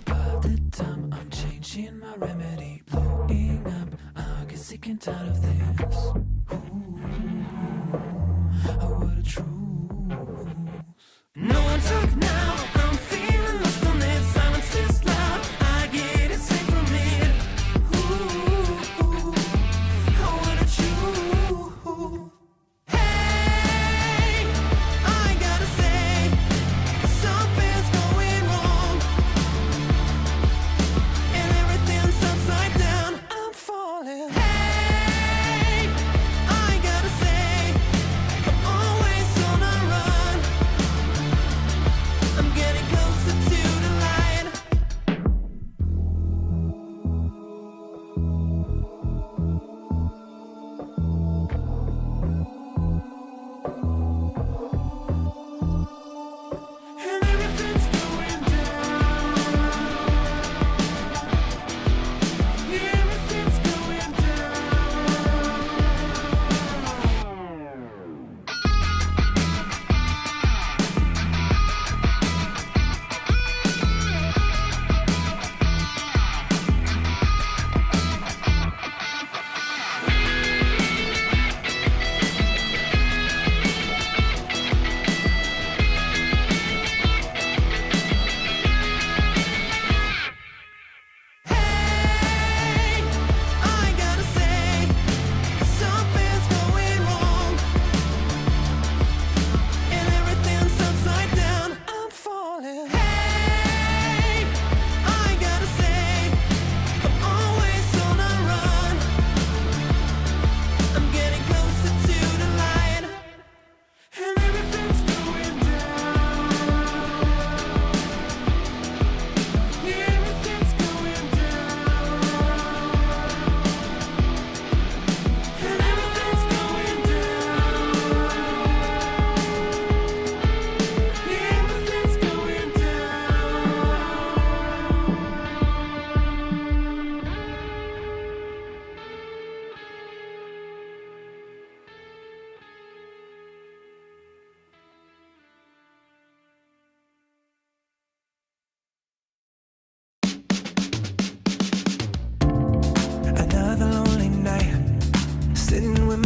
By the time I'm changing my remedy, blowing up, I get sick and tired of this. What a truth. No one talk now, I'm feeling lost on it. Silence is loud, I get it safe from it. What a truth. Hey, I gotta say, something's going wrong, and everything's upside down. I'm falling. Hey,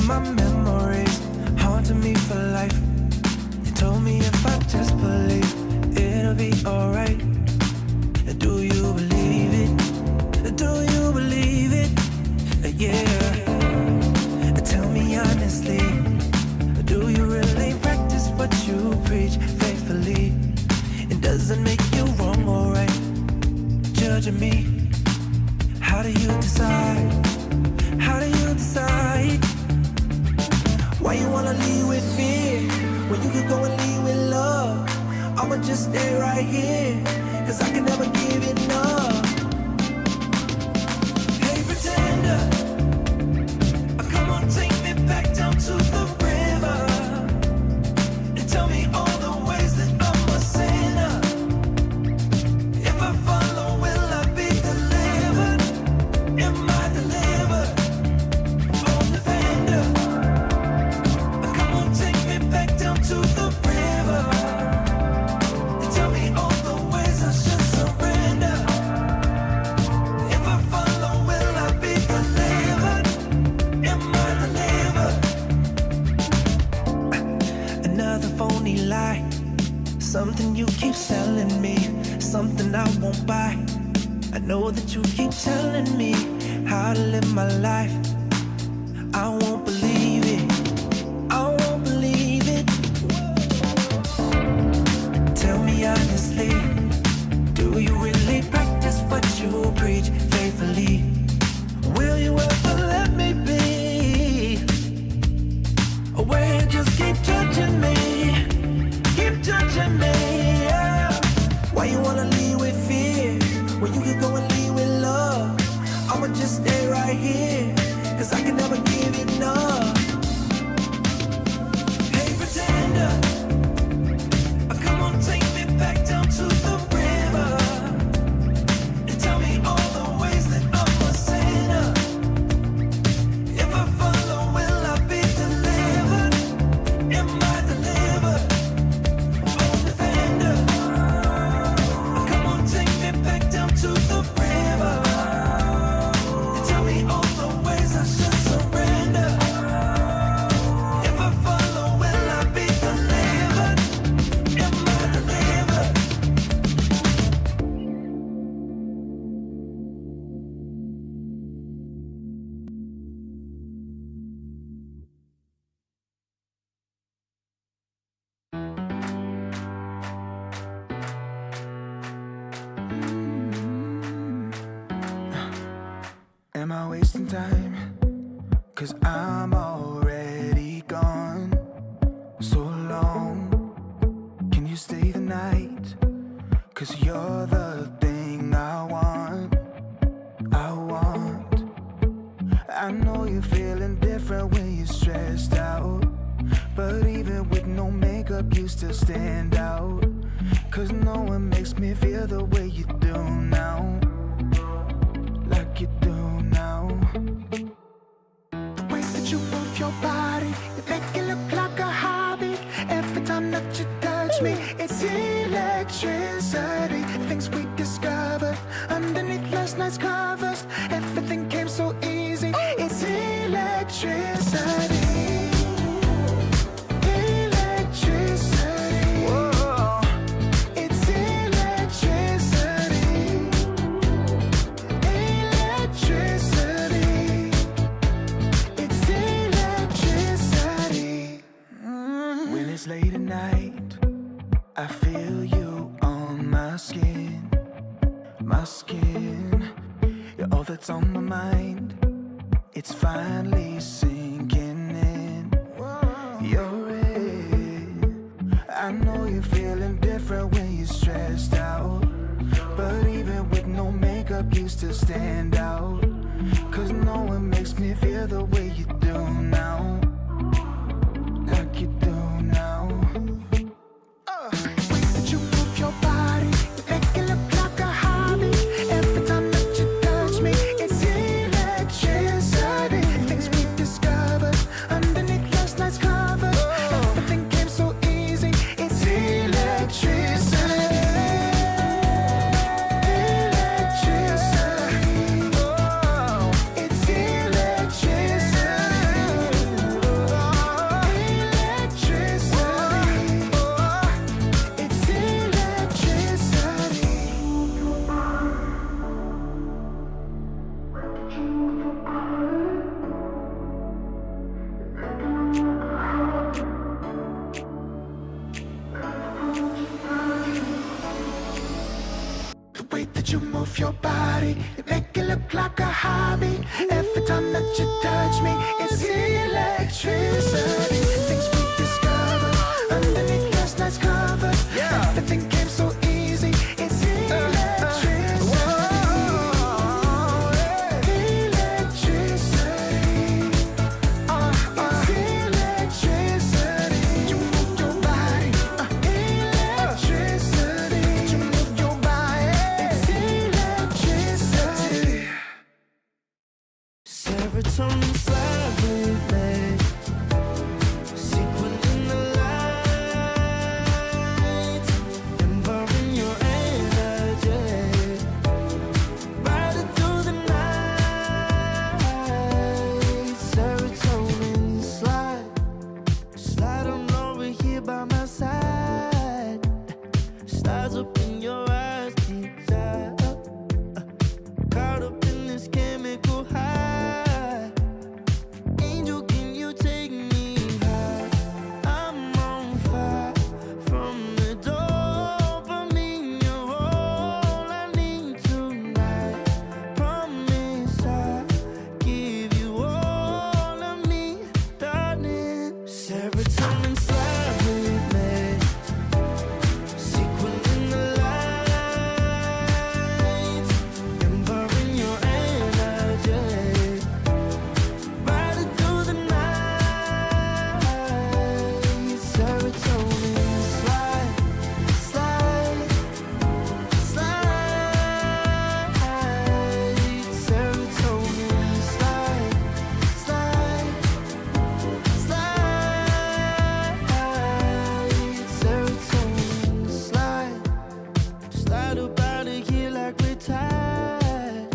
my memories haunting me for life. You told me if I just believe, it'll be alright. Do you believe it? Do you believe it? Yeah. Tell me honestly, do you really practice what you preach faithfully? And does it make you wrong or right? Judging me, how do you decide? How do you decide? Why you wanna lead with fear when you could go and lead with love? I'ma just stay right here, cause I can never give enough. Hey pretender, come on, take me back down to the river and tell me all the ways that I'm a sinner. If I follow, will I be delivered? Am I delivered? Oh, defender, come on, take me back down to the river and tell me all the ways I should surrender. If I follow, will I be delivered? Am I delivered? Another phony lie, something you keep selling me, something I won't buy. I know that you keep telling me how to live my life. I won't believe it, I won't believe it. Tell me honestly, do you really practice what you preach faithfully? Will you ever let me be? Or will you just keep judging me? Keep judging me, yeah. Why you wanna lead with fear when you could go and lead with love? I'ma just stay right here, cause I can never give enough. Hey pretender, come on, take me back down to the river and tell me all the ways that I'm a sinner. If I follow, will I be delivered? Am I delivered? Oh, defender, come on, take me back down to the river and tell me all the ways I should surrender. If I follow, will I be delivered? Am I delivered? Am I wasting time? Cause I'm already gone. So long, can you stay the night? Cause you're the thing I want. I want. I know you're feeling different when you're stressed out, but even with no makeup you still stand out. Cause no one makes me feel the way you do now. Like you do now. The way that you move your body, you make it look like a hobby. Every time that you touch me, it's electricity. Things we discovered underneath last night's covers. Everything came so easy. It's electricity. Electricity. Whoa. It's electricity. Electricity. It's electricity. When it's late at night, I feel you on my skin. My skin. You're all that's on my mind. It's finally sinking in. You're it. I know you're feeling different when you're stressed out, but even with no makeup you still stand out. Cause no one makes me feel the way you do now. Like you do now. The way that you move your body, you make it look like a hobby. Every time that you touch me, it's electricity. Things we discovered underneath last night's covers. Everything came so easy. It's electricity. Electricity. Oh, it's electricity. move your body, you make it look like a hobby. Every time that you touch me, it's electricity. Things we discovered underneath last night's covers. Everything came so easy. It's electricity. Electricity. It's electricity. You move your body. Electricity. You move your body. It's electricity. Serotonin slide with me. Sequin in the light, embarking your energy. Riding through the night. Serotonin slide. Slide on over here by my side. Slides up in your eyes, desire. Caught up in this chemical high. Angel, can you take me high? I'm on fire from the dopamine. You're all I need tonight. Promise I'll give you all of me, darling. Serotonin slide with me. Sequin in the light, embarking your energy. Riding through the night. Serotonin slide, slide, slide. Serotonin slide, slide, slide. Serotonin slide. Slide up out of here like we're tired,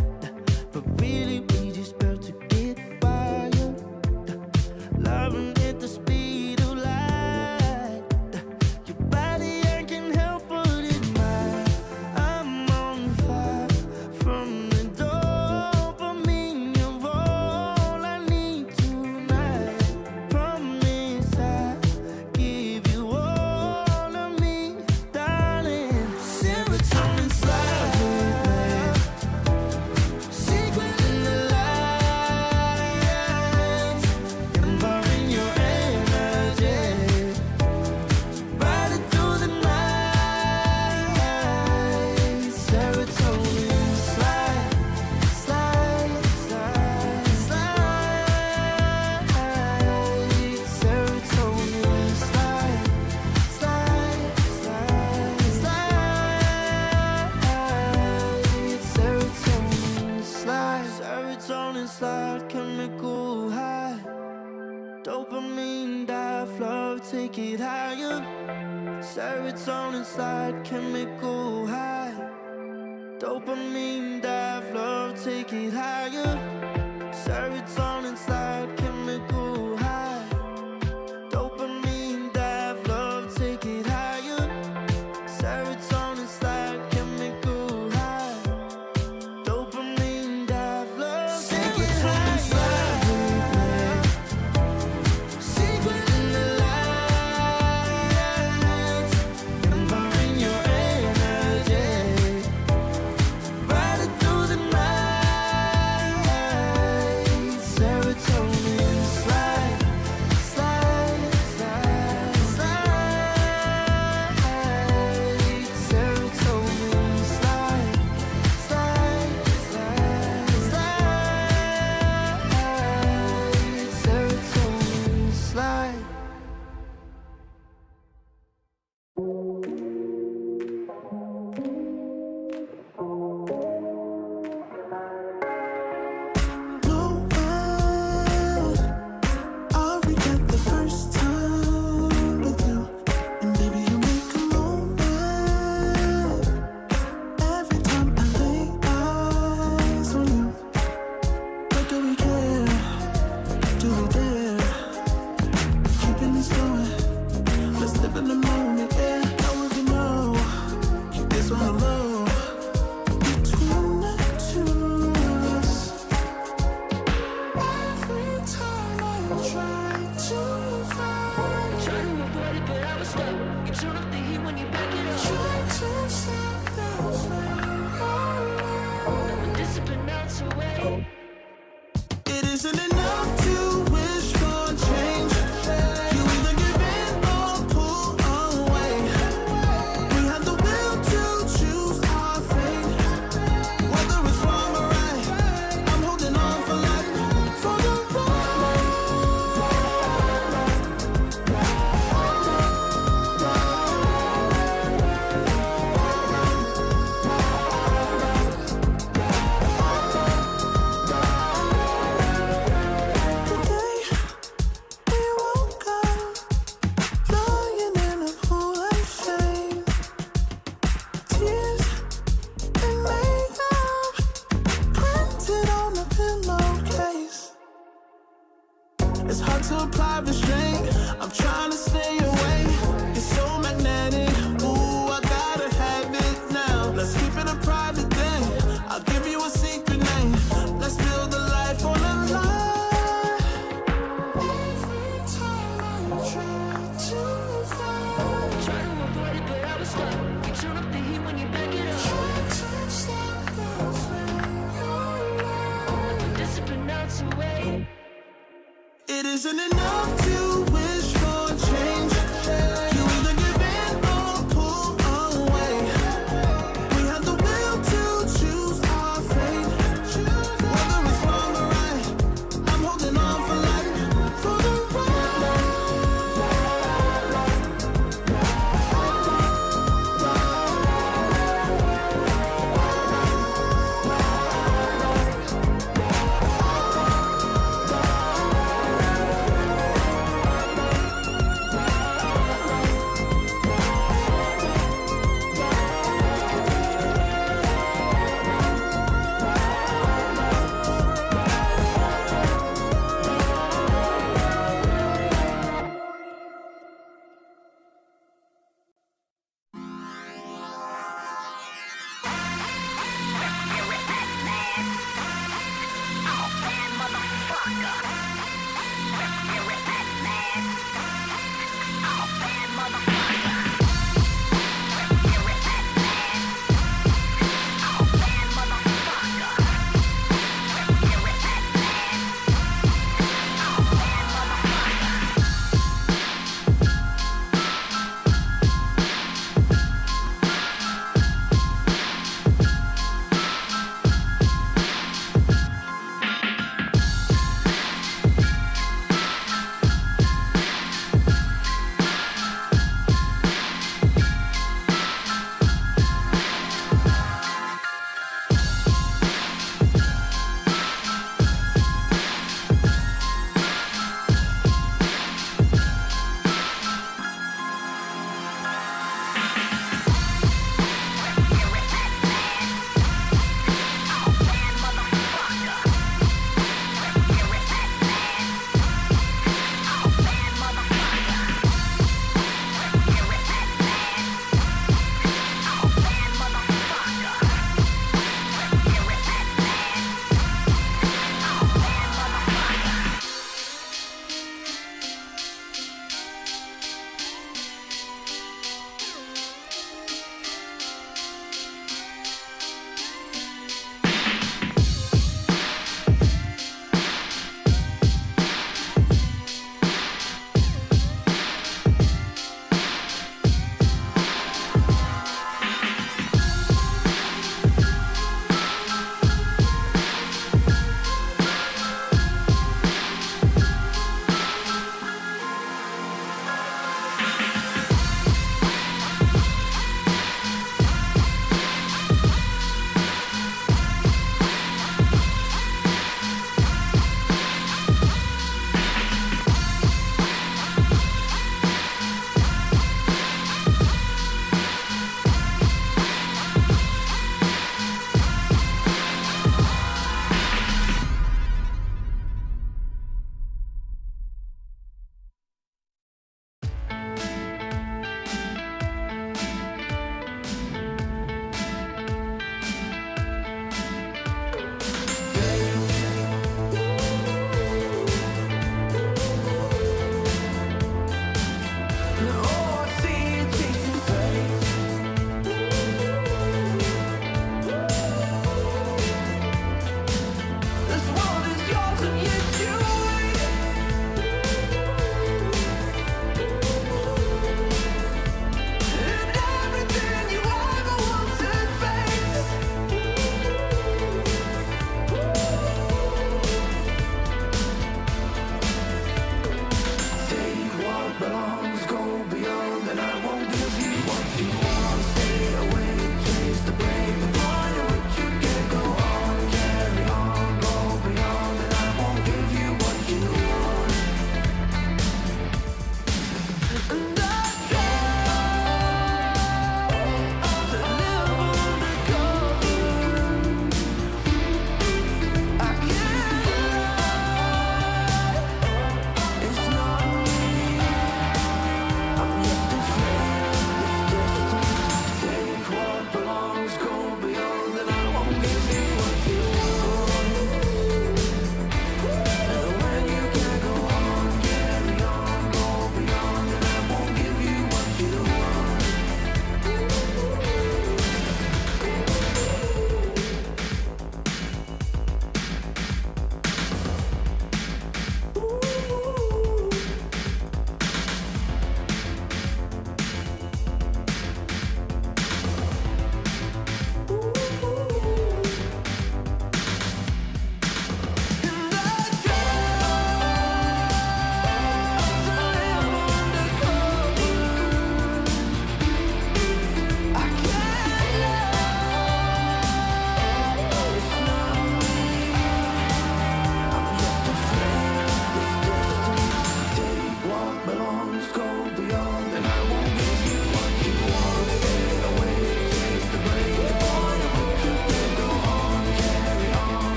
but really we just about to get wired. Loving at the speed of light. Your body, I can help but admire. I'm on fire from the dopamine. You're all I need tonight. Promise I'll give you all of me, darling. Serotonin slide with me. Secret in the light, embarking your energy. Riding through the night. Serotonin slide, slide, slide, slide. Serotonin slide, slide, slide, slide. Serotonin slide, serotonin slide, chemical high. Dopamine dive, love, take it higher. Serotonin slide, chemical high. Dopamine dive, love, take it higher. Serotonin slide, chemical high. Dopamine dive, love, take it higher. Serotonin slide, chemical high. Dopamine dive, love, take it higher. Secret in the light, embarking your energy. Riding through the night. isn't enough to wish for change. You either give in or pull away. We have the will to choose our fate. Whether it's wrong or right, I'm holding on for life, for the ride. Today we woke up, lying in a pool of shame. Tears and makeup printed on a pillowcase. It's hard to apply restraint. I'm trying to stay away. It's so magnetic. Ooh, I gotta have it now. Let's keep it a private thing. I'll give you a secret name. Let's build a life on a lie. Every time I try to find, Try to avoid it, but I was stuck. You turn up the heat when you back it up. try to stop the flame. Your Discipline melts away. It isn't enough to wish for change. You either give in or pull away. We have the will to choose our fate. Whether it's wrong or right, I'm holding on for life, for the ride.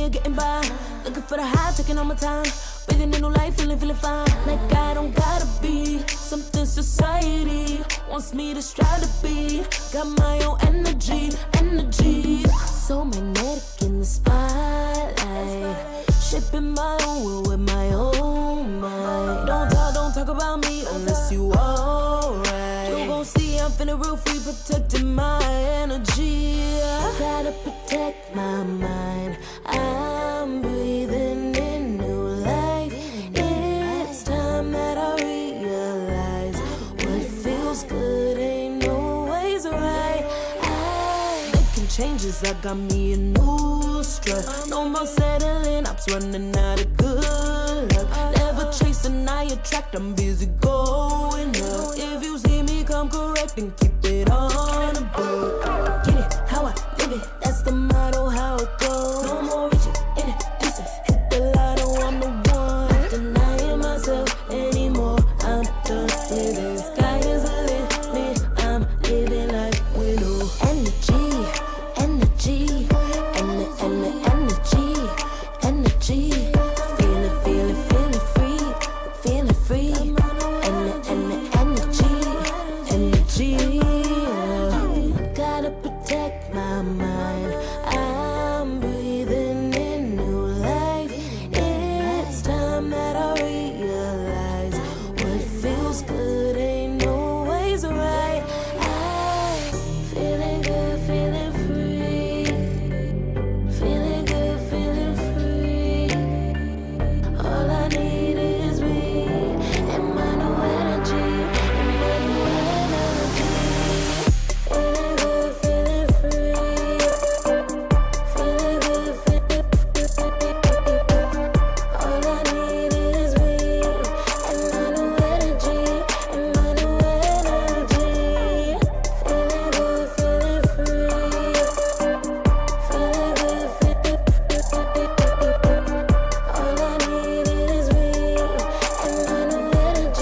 me of getting by. Looking for the high, taking all my time. Breathing in new life, feeling fine. Like I don't gotta be something society wants me to strive to be. Got my own energy. So magnetic in the spotlight. Shaping my own world with my own mind. Don't talk about me unless you alright. You gon' see I'm finna real free, protecting my energy. Gotta protect my mind. I'm breathing in new life. It's time that I realize what feels good ain't always right. Making changes, I got me a new strut. No more settling, I'm running out of good luck. Never chasing, I attract, I'm busy going up. If you see me, come correct and keep it on the book. Get it, how I live it, that's the motto, how it goes. No more reaching in the distance, hit the lotto, I'm the one. Not denying myself anymore, I'm done with it. Sky is the limit, I'm living life with no energy. Feeling free. Energy. Gotta protect my mind. I'm breathing in new life. It's time that I realize what feels good ain't always right. I'm feeling good, feeling free. Feeling good, feeling free. All I need is me and my new energy. Feeling good, feeling free. Feeling good, feeling free. All I need is me and my new energy. Feeling good, feeling free. Feeling good, feeling free. All I need is me and my new energy.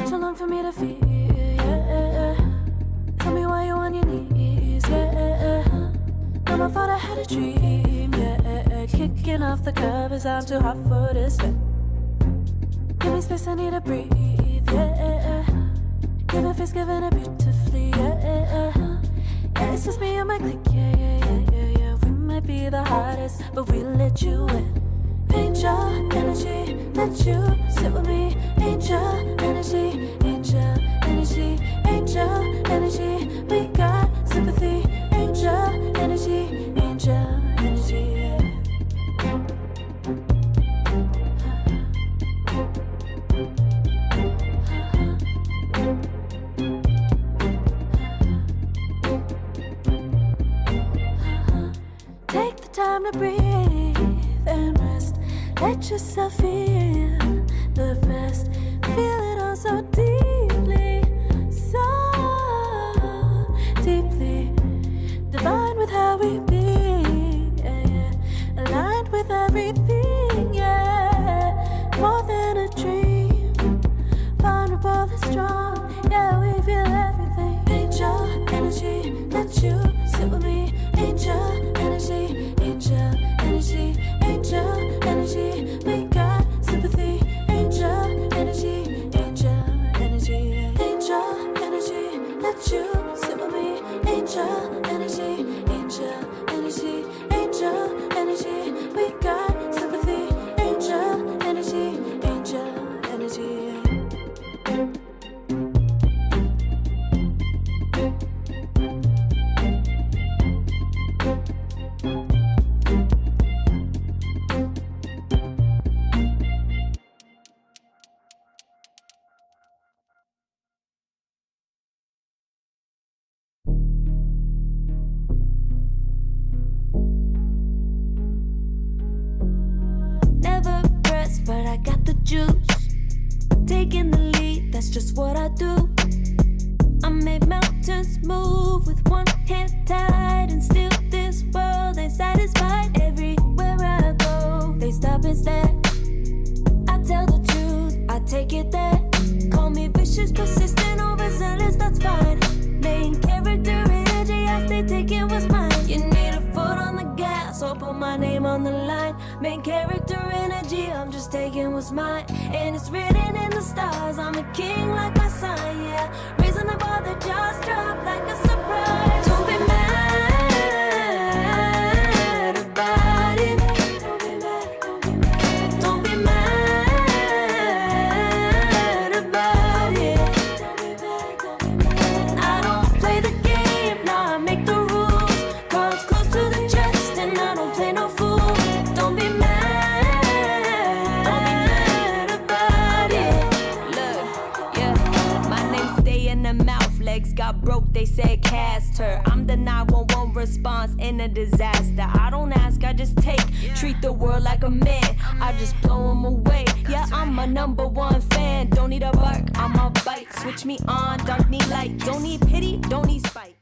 Too long for me to feel, yeah. Tell me why you on your knees, yeah. Now my fault I had a dream, yeah. Kicking off the covers, I'm too hot for this bed. Give me space, I need to breathe, yeah. Giving face, giving it beautifully, yeah. Yeah, it's just me and my clique, yeah. We might be the hottest, but we let you in. Angel energy, let you sit with me. Angel energy, angel energy, angel energy. We got sympathy. Angel energy, angel energy. Take the time to breathe and rest. Let yourself feel the best. Feel it all so deeply, so deeply. Divine with how we be, yeah. Aligned with everything, yeah. More than a dream, vulnerable and strong, yeah. We feel everything. Angel energy, let you sit with me. Angel energy, angel energy, angel energy. We got sympathy. Angel energy, angel energy, angel energy. Let you sit with me. Angel energy, angel energy, angel energy. We got sympathy. Angel energy, angel energy. juice. Taking the lead, that's just what I do. I make mountains move with one hand tied, and still this world ain't satisfied. Everywhere I go, they stop and stare. I tell the truth, I take it there. Call me vicious, persistent, overzealous, that's fine. Main character energy, I stay taking what's mine. You need a foot on the gas, or put my name on the line. Main character energy, I'm just taking what's mine. And it's written in the stars, I'm a king like my sign, yeah. Raising the bar, the jaws drop like a surprise. Don't be mad about it. Don't be mad, don't be mad. Don't be mad about it. Don't be mad, don't be mad. I don't play the game, nah, I make the rules. Cards close to the chest, and I don't play no fool. Don't be mad about it. Look, yeah, my name stay in the mouth. Legs got broke, they said cast her. I'm the 911 response in a disaster. I don't ask, I just take. Treat the world like a man, I just blow them away. Yeah, I'm a #1 fan. Don't need a bark, I'm a bite. Switch me on, dark need light. Don't need pity, don't need spite.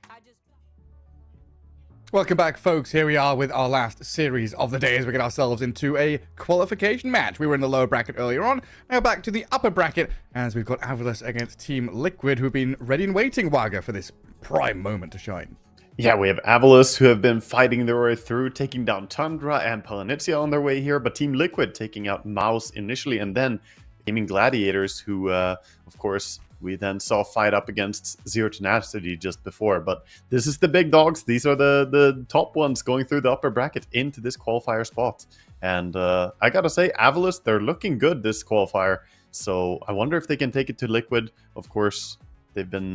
Welcome back, folks. Here we are with our last series of the day as we get ourselves into a qualification match. We were in the lower bracket earlier on. Now back to the upper bracket as we've got Avalus against Team Liquid, who've been ready and waiting, Wagga, for this prime moment to shine. Yeah, we have Avalus, who have been fighting their way through, taking down Tundra and Palanitsia on their way here, but Team Liquid taking out Mouse initially, and then Gaming Gladiators, who, of course, we then saw fight up against Zero Tenacity just before. But this is the big dogs. These are the top ones going through the upper bracket into this qualifier spot. And I gotta say, Avalus, they're looking good this qualifier. So I wonder if they can take it to Liquid. Of course, they've been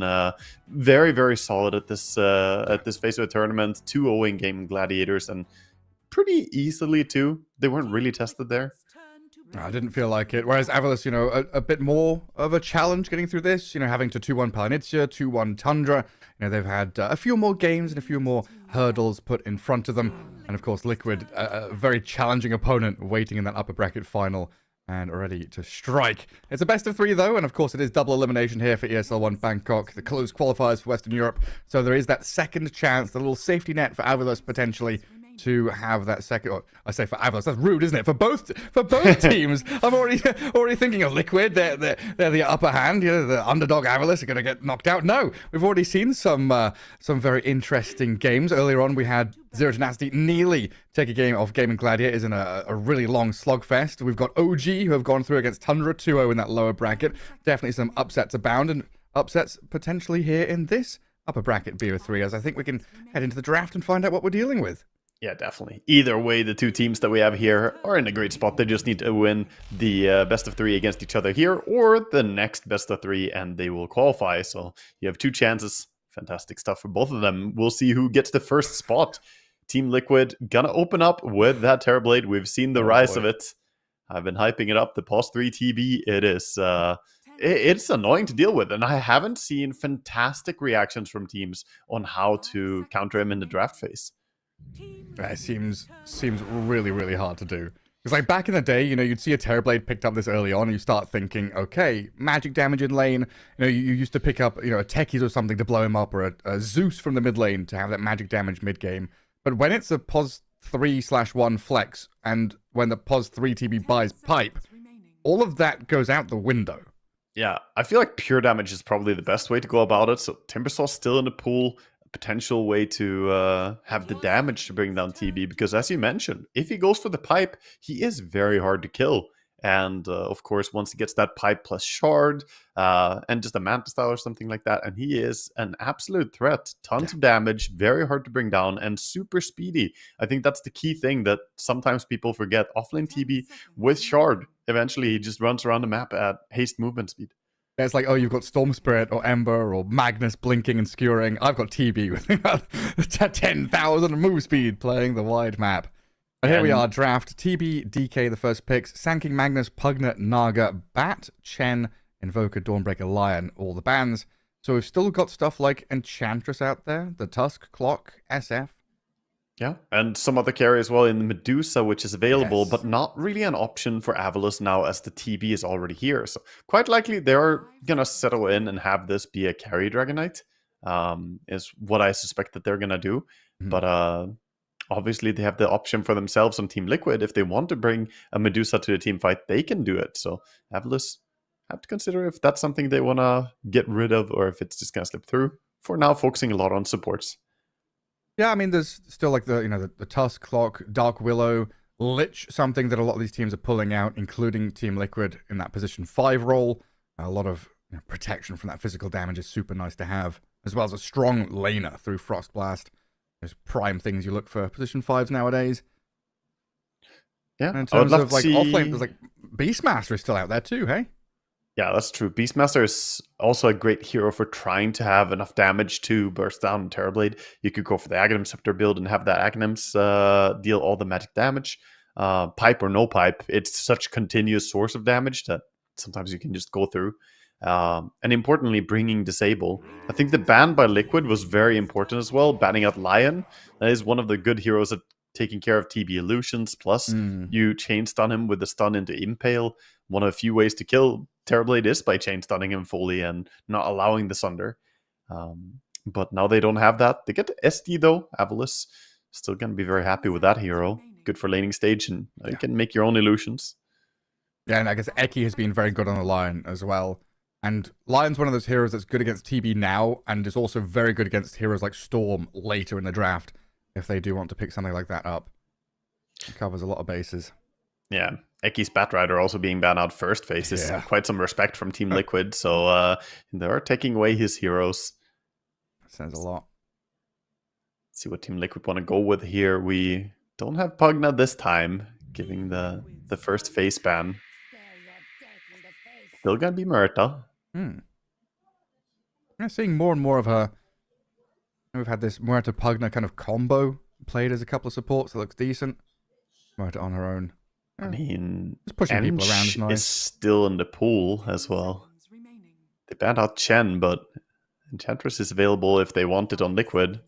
very, very solid at this phase of the tournament. 2-0 Gaming Gladiators, and pretty easily too. They weren't really tested there. I didn't feel like it. Whereas Avalus, you know, a bit more of a challenge getting through this, you know, having to 2-1 Palanitsia, 2-1 Tundra. You know, they've had a few more games and a few more hurdles put in front of them. And of course, Liquid, a very challenging opponent waiting in that upper bracket final and ready to strike. It's a best of 3 though, and of course it is double elimination here for ESL One Bangkok, the closed qualifiers for Western Europe. So there is that second chance, the little safety net for Avalus potentially to have that second. Or I say for Avalus, that's rude, isn't it? For both teams, I'm already thinking of Liquid. They're the upper hand. You know, the underdog Avalus are going to get knocked out. No, we've already seen some very interesting games. Earlier on, we had Zero Tenacity nearly take a game off Gaming Gladiators in a really long slugfest. We've got OG who have gone through against Tundra 2-0 in that lower bracket. Definitely some upsets abound, and upsets potentially here in this upper bracket BO3, as I think we can head into the draft and find out what we're dealing with. Yeah, definitely. Either way, the two teams that we have here are in a great spot. They just need to win the best of 3 against each other here, or the next best of 3, and they will qualify. So you have 2 chances. Fantastic stuff for both of them. We'll see who gets the first spot. Team Liquid gonna open up with that Terrorblade. We've seen the rise of it. I've been hyping it up. The pause 3 TB. It is it's annoying to deal with, and I haven't seen fantastic reactions from teams on how to counter him in the draft phase. It seems really, really hard to do. Because like back in the day, you know, you'd see a Terrorblade picked up this early on, and you start thinking, okay, magic damage in lane. You know, you used to pick up, you know, a Techies or something to blow him up, or a Zeus from the mid lane to have that magic damage mid game. But when it's a pos 3/1 flex, and when the pos 3 TB buys pipe, all of that goes out the window. Yeah, I feel like pure damage is probably the best way to go about it. So Timbersaw's still in the pool. Potential way to have the damage to bring down TB, because as you mentioned, if he goes for the pipe, he is very hard to kill. And of course, once he gets that pipe plus shard and just a Manta Style or something like that, and he is an absolute threat. Tons of damage, very hard to bring down, and super speedy. I think that's the key thing that sometimes people forget. Offlane TB with shard, eventually he just runs around the map at haste movement speed. It's like, oh, you've got Storm Spirit or Ember or Magnus blinking and skewering. I've got TB with 10,000 move speed playing the wide map. And here we are, draft. TB, DK, the first picks. Sanking, Magnus, Pugner, Naga, Bat, Chen, Invoker, Dawnbreaker, Lion, all the bans. So we've still got stuff like Enchantress out there, the Tusk, Clock, SF. Yeah, and some other carry as well in the Medusa, which is available, Yes. but not really an option for Avalus now as the TB is already here. So quite likely they're gonna settle in and have this be a carry Dragonite, is what I suspect that they're gonna do. Mhm. But obviously they have the option for themselves on Team Liquid. If they want to bring a Medusa to the team fight, they can do it. So Avalus have to consider if that's something they wanna get rid of or if it's just gonna slip through. For now, focusing a lot on supports. Yeah, I mean, there's still like the Tusk, Clock, Dark Willow, Lich, something that a lot of these teams are pulling out, including Team Liquid in that position 5 role. A lot of protection from that physical damage is super nice to have, as well as a strong laner through Frost Blast. There's prime things you look for position 5s nowadays. Yeah, And in I would terms love of to like see... offlane, there's like Beastmaster is still out there too, hey? Yeah, that's true. Beastmaster is also a great hero for trying to have enough damage to burst down Terrorblade. You could go for the Aghanim Scepter build and have the Aghanims deal all the magic damage. Pipe or no pipe, it's such a continuous source of damage that sometimes you can just go through. And importantly, bringing Disable. I think the ban by Liquid was very important as well. Banning out Lion. That is one of the good heroes at taking care of TB illusions. Plus, you chain stun him with the stun into Impale. One of a few ways to kill Terrorblade is by chain stunning him fully and not allowing the Sunder. But now they don't have that. They get SD though. Avalus still going to be very happy with that hero. Good for laning stage, and you can make your own illusions. Yeah, and I guess Eki has been very good on the Lion as well. And Lion's one of those heroes that's good against TB now, and is also very good against heroes like Storm later in the draft, if they do want to pick something like that up. It covers a lot of bases. Yeah, Eki's Batrider also being banned out first phase is quite some respect from Team Liquid, so they're taking away his heroes. That says a lot. Let's see what Team Liquid want to go with here. We don't have Pugna this time, giving the first phase ban. Still gonna be Murta. I'm seeing more and more of her. We've had this Murta Pugna kind of combo played as a couple of supports that looks decent. Murta on her own. I mean, just pushing people around is nice. Is still in the pool as well. They banned out Chen, but Enchantress is available if they want it on Liquid.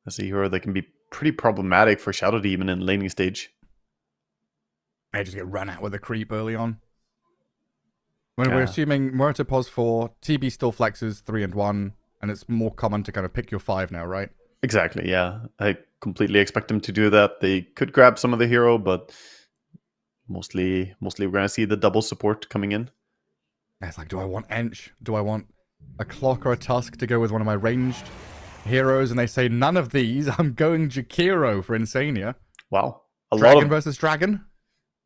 As a hero that can be pretty problematic for Shadow Demon in laning stage. May just get run out with a creep early on. When we're assuming Murta pos 4, TB still flexes 3 and 1, and it's more common to kind of pick your 5 now, right? Exactly, yeah. I completely expect them to do that. They could grab some of the hero, but mostly we're going to see the double support coming in. It's like, do I want Ench? Do I want a Clock or a Tusk to go with one of my ranged heroes? And they say, none of these. I'm going Jakiro for Insania. Wow. Dragon versus Dragon?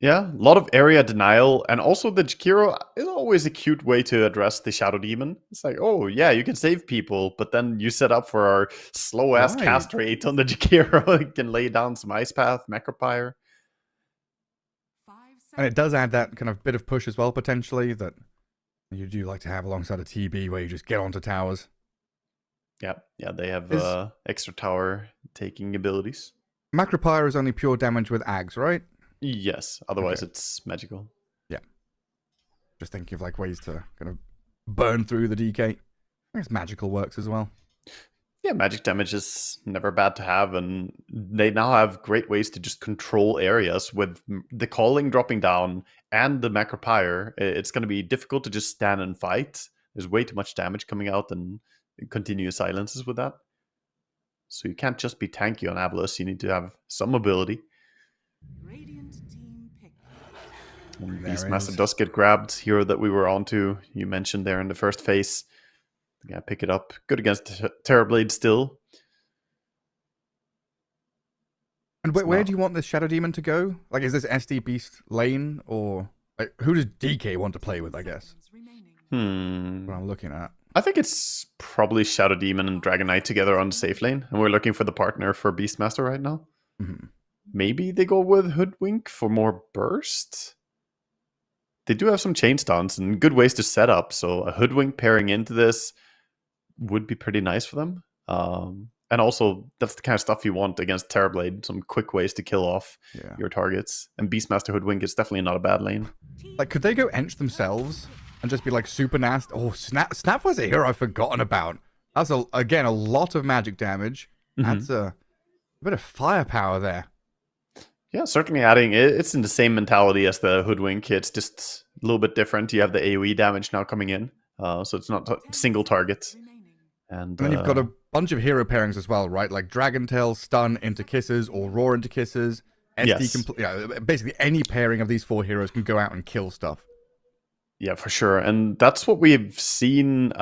Yeah, a lot of area denial, and also the Jakiro is always a cute way to address the Shadow Demon. It's like, oh yeah, you can save people, but then you set up for our slow-ass cast rate on the Jakiro. You can lay down some Ice Path, Macropyre. And it does add that kind of bit of push as well, potentially, that you do like to have alongside a TB where you just get onto towers. Yeah, they have extra tower taking abilities. Macropyre is only pure damage with Ags, right? Yes, otherwise it's magical. Yeah. Just thinking of like ways to kind of burn through the DK. I guess magical works as well. Yeah, magic damage is never bad to have, and they now have great ways to just control areas with the calling dropping down and the Macropyre. It's going to be difficult to just stand and fight. There's way too much damage coming out and continuous silences with that. So you can't just be tanky on Avalus, you need to have some ability. Beastmaster does get grabbed. Hero that we were onto, you mentioned there in the first phase. Yeah, pick it up. Good against Terrorblade still. And where do you want this Shadow Demon to go? Like, is this SD Beast lane, or like, who does DK want to play with, I guess? What I'm looking at. I think it's probably Shadow Demon and Dragon Knight together on the safe lane, and we're looking for the partner for Beastmaster right now. Maybe they go with Hoodwink for more burst? They do have some chain stuns and good ways to set up, so a Hoodwink pairing into this would be pretty nice for them. And also, that's the kind of stuff you want against Terrorblade, some quick ways to kill off your targets. And Beastmaster Hoodwink is definitely not a bad lane. Like, could they go Ench themselves and just be like super nasty? Oh, Snap was a hero I've forgotten about. That's, again, a lot of magic damage. That's a bit of firepower there. Yeah, certainly adding it's in the same mentality as the Hoodwink. It's just a little bit different. You have the AoE damage now coming in, so it's not single targets. And then you've got a bunch of hero pairings as well, right? Like Dragon Tail, Stun into Kisses, or Roar into Kisses. SD basically any pairing of these 4 heroes can go out and kill stuff. Yeah, for sure. And that's what we've seen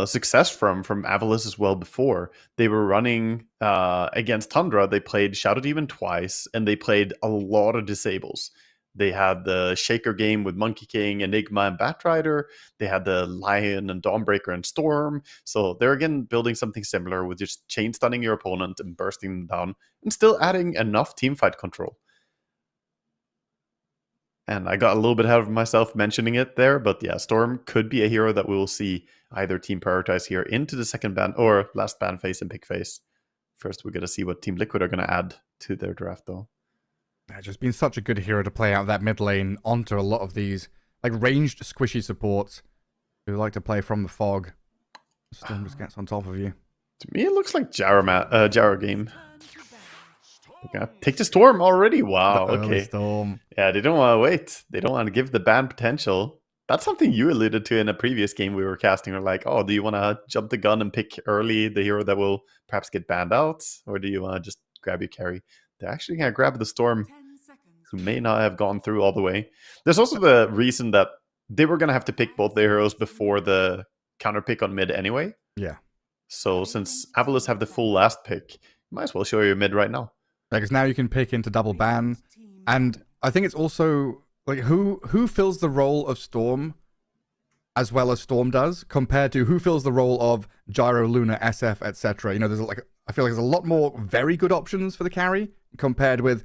success from Avalis as well before. They were running against Tundra. They played Shadow Demon twice, and they played a lot of disables. They had the Shaker game with Monkey King, Enigma, and Batrider. They had the Lion and Dawnbreaker and Storm. So they're again building something similar with just chain stunning your opponent and bursting them down, and still adding enough teamfight control. And I got a little bit ahead of myself mentioning it there, but yeah, Storm could be a hero that we will see either team prioritize here into the second ban or last ban phase and pick phase. First, we're going to see what Team Liquid are going to add to their draft, though. It's just been such a good hero to play out that mid lane onto a lot of these like ranged squishy supports who like to play from the fog. Storm just gets on top of you. To me, it looks like Jara game. Okay, take the Storm already. Wow. Okay. Storm. Yeah, they don't want to wait. They don't want to give the ban potential. That's something you alluded to in a previous game we were casting. We're like, oh, do you want to jump the gun and pick early the hero that will perhaps get banned out? Or do you want to just grab your carry? They're actually going to grab the Storm, who may not have gone through all the way. There's also the reason that they were going to have to pick both the heroes before the counter pick on mid anyway. Yeah. So since Avalis have the full last pick, you might as well show your mid right now. Because now you can pick into double ban. And I think it's also like who fills the role of Storm as well as Storm does compared to who fills the role of Gyro, Luna, SF, etc. You know, there's like I feel like there's a lot more very good options for the carry compared with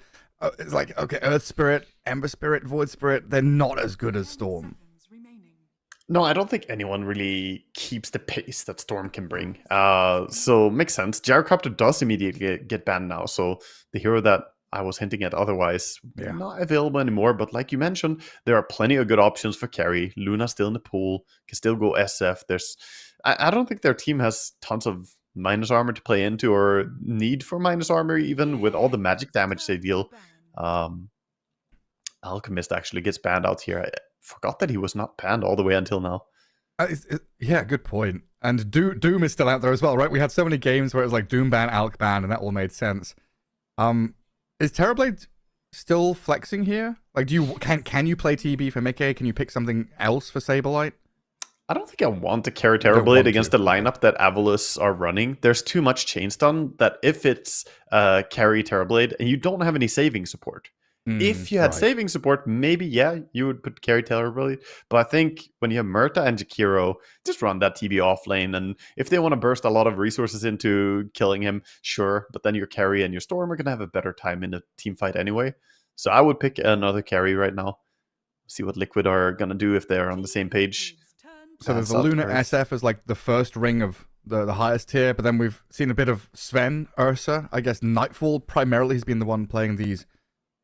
it's like okay, Earth Spirit, Ember Spirit, Void Spirit, they're not as good as Storm. No, I don't think anyone really keeps the pace that Storm can bring. So makes sense. Gyrocopter does immediately get banned now. So the hero that I was hinting at otherwise not available anymore. But like you mentioned, there are plenty of good options for carry. Luna still in the pool, can still go SF. I don't think their team has tons of minus armor to play into or need for minus armor even with all the magic damage they deal. Alchemist actually gets banned out here. I forgot that he was not banned all the way until now. Yeah, good point. And Doom is still out there as well, right? We had so many games where it was like Doom ban, Alch ban, and that all made sense. Is Terrorblade still flexing here? Like, can you play TB for Mickey? Can you pick something else for Saberlight? I don't think I want to carry Terrorblade against the lineup that Avalis are running. There's too much chain stun that if it's carry Terrorblade and you don't have any saving support. If you had saving support, maybe, you would put carry Terrorblade. But I think when you have Murta and Jakiro, just run that TB off lane. And if they want to burst a lot of resources into killing him, sure. But then your carry and your Storm are going to have a better time in a team fight anyway. So I would pick another carry right now. See what Liquid are going to do if they're on the same page. So there's the Luna SF as like the first ring of the highest tier. But then we've seen a bit of Sven, Ursa. I guess Nightfall primarily has been the one playing these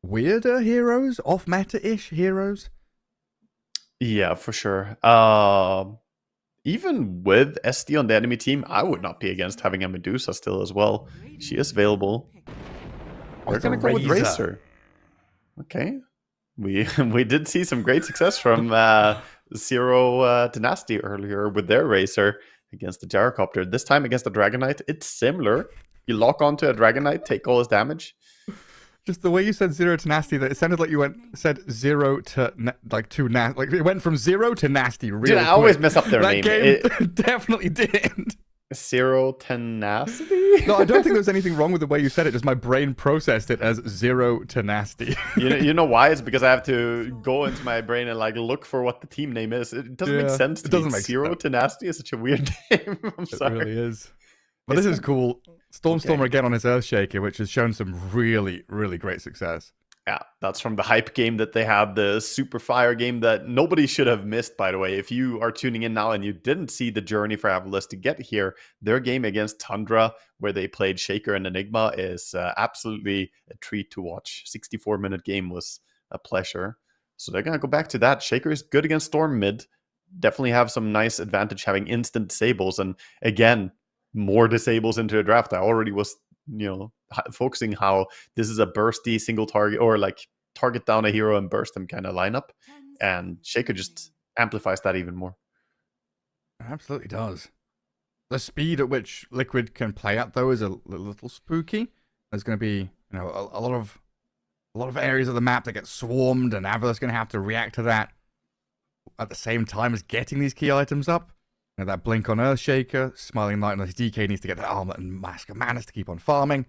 weirder heroes, off meta-ish heroes. Yeah, for sure. Even with SD on the enemy team, I would not be against having a Medusa still as well. She is available. We're gonna go with Razor. Okay. We did see some great success from Zero Dynasty earlier with their Razor against the Gyrocopter. This time against the Dragon Knight, it's similar. You lock onto a Dragon Knight, take all his damage. Just the way you said zero to nasty, that it sounded like you said zero to nasty. Like it went from zero to nasty. Dude, I always mess up their name. Game definitely did. Zero tenacity. No, I don't think there was anything wrong with the way you said it. Just my brain processed it as zero to nasty. You know why? It's because I have to go into my brain and like look for what the team name is. It doesn't make sense. It doesn't make Zero to nasty is such a weird name. I'm sorry. It really is. But this is cool. Stormstormer again on his Earthshaker, which has shown some really, really great success. Yeah, that's from the hype game that they had, the Super Fire game that nobody should have missed, by the way. If you are tuning in now and you didn't see the journey for Avalis to get here, their game against Tundra, where they played Shaker and Enigma, is absolutely a treat to watch. 64-minute game was a pleasure. So they're going to go back to that. Shaker is good against Storm mid. Definitely have some nice advantage having instant disables. And again, more disables into the draft. I already was focusing how this is a bursty single target, or like target down a hero and burst them kind of lineup. And Shaker just amplifies that even more. It absolutely does. The speed at which Liquid can play at, though, is a little spooky. There's going to be, a lot of areas of the map that get swarmed, and Avalus going to have to react to that at the same time as getting these key items up. That blink on Earthshaker, Smiling Light on his DK needs to get that Armlet and Mask of Madness to keep on farming.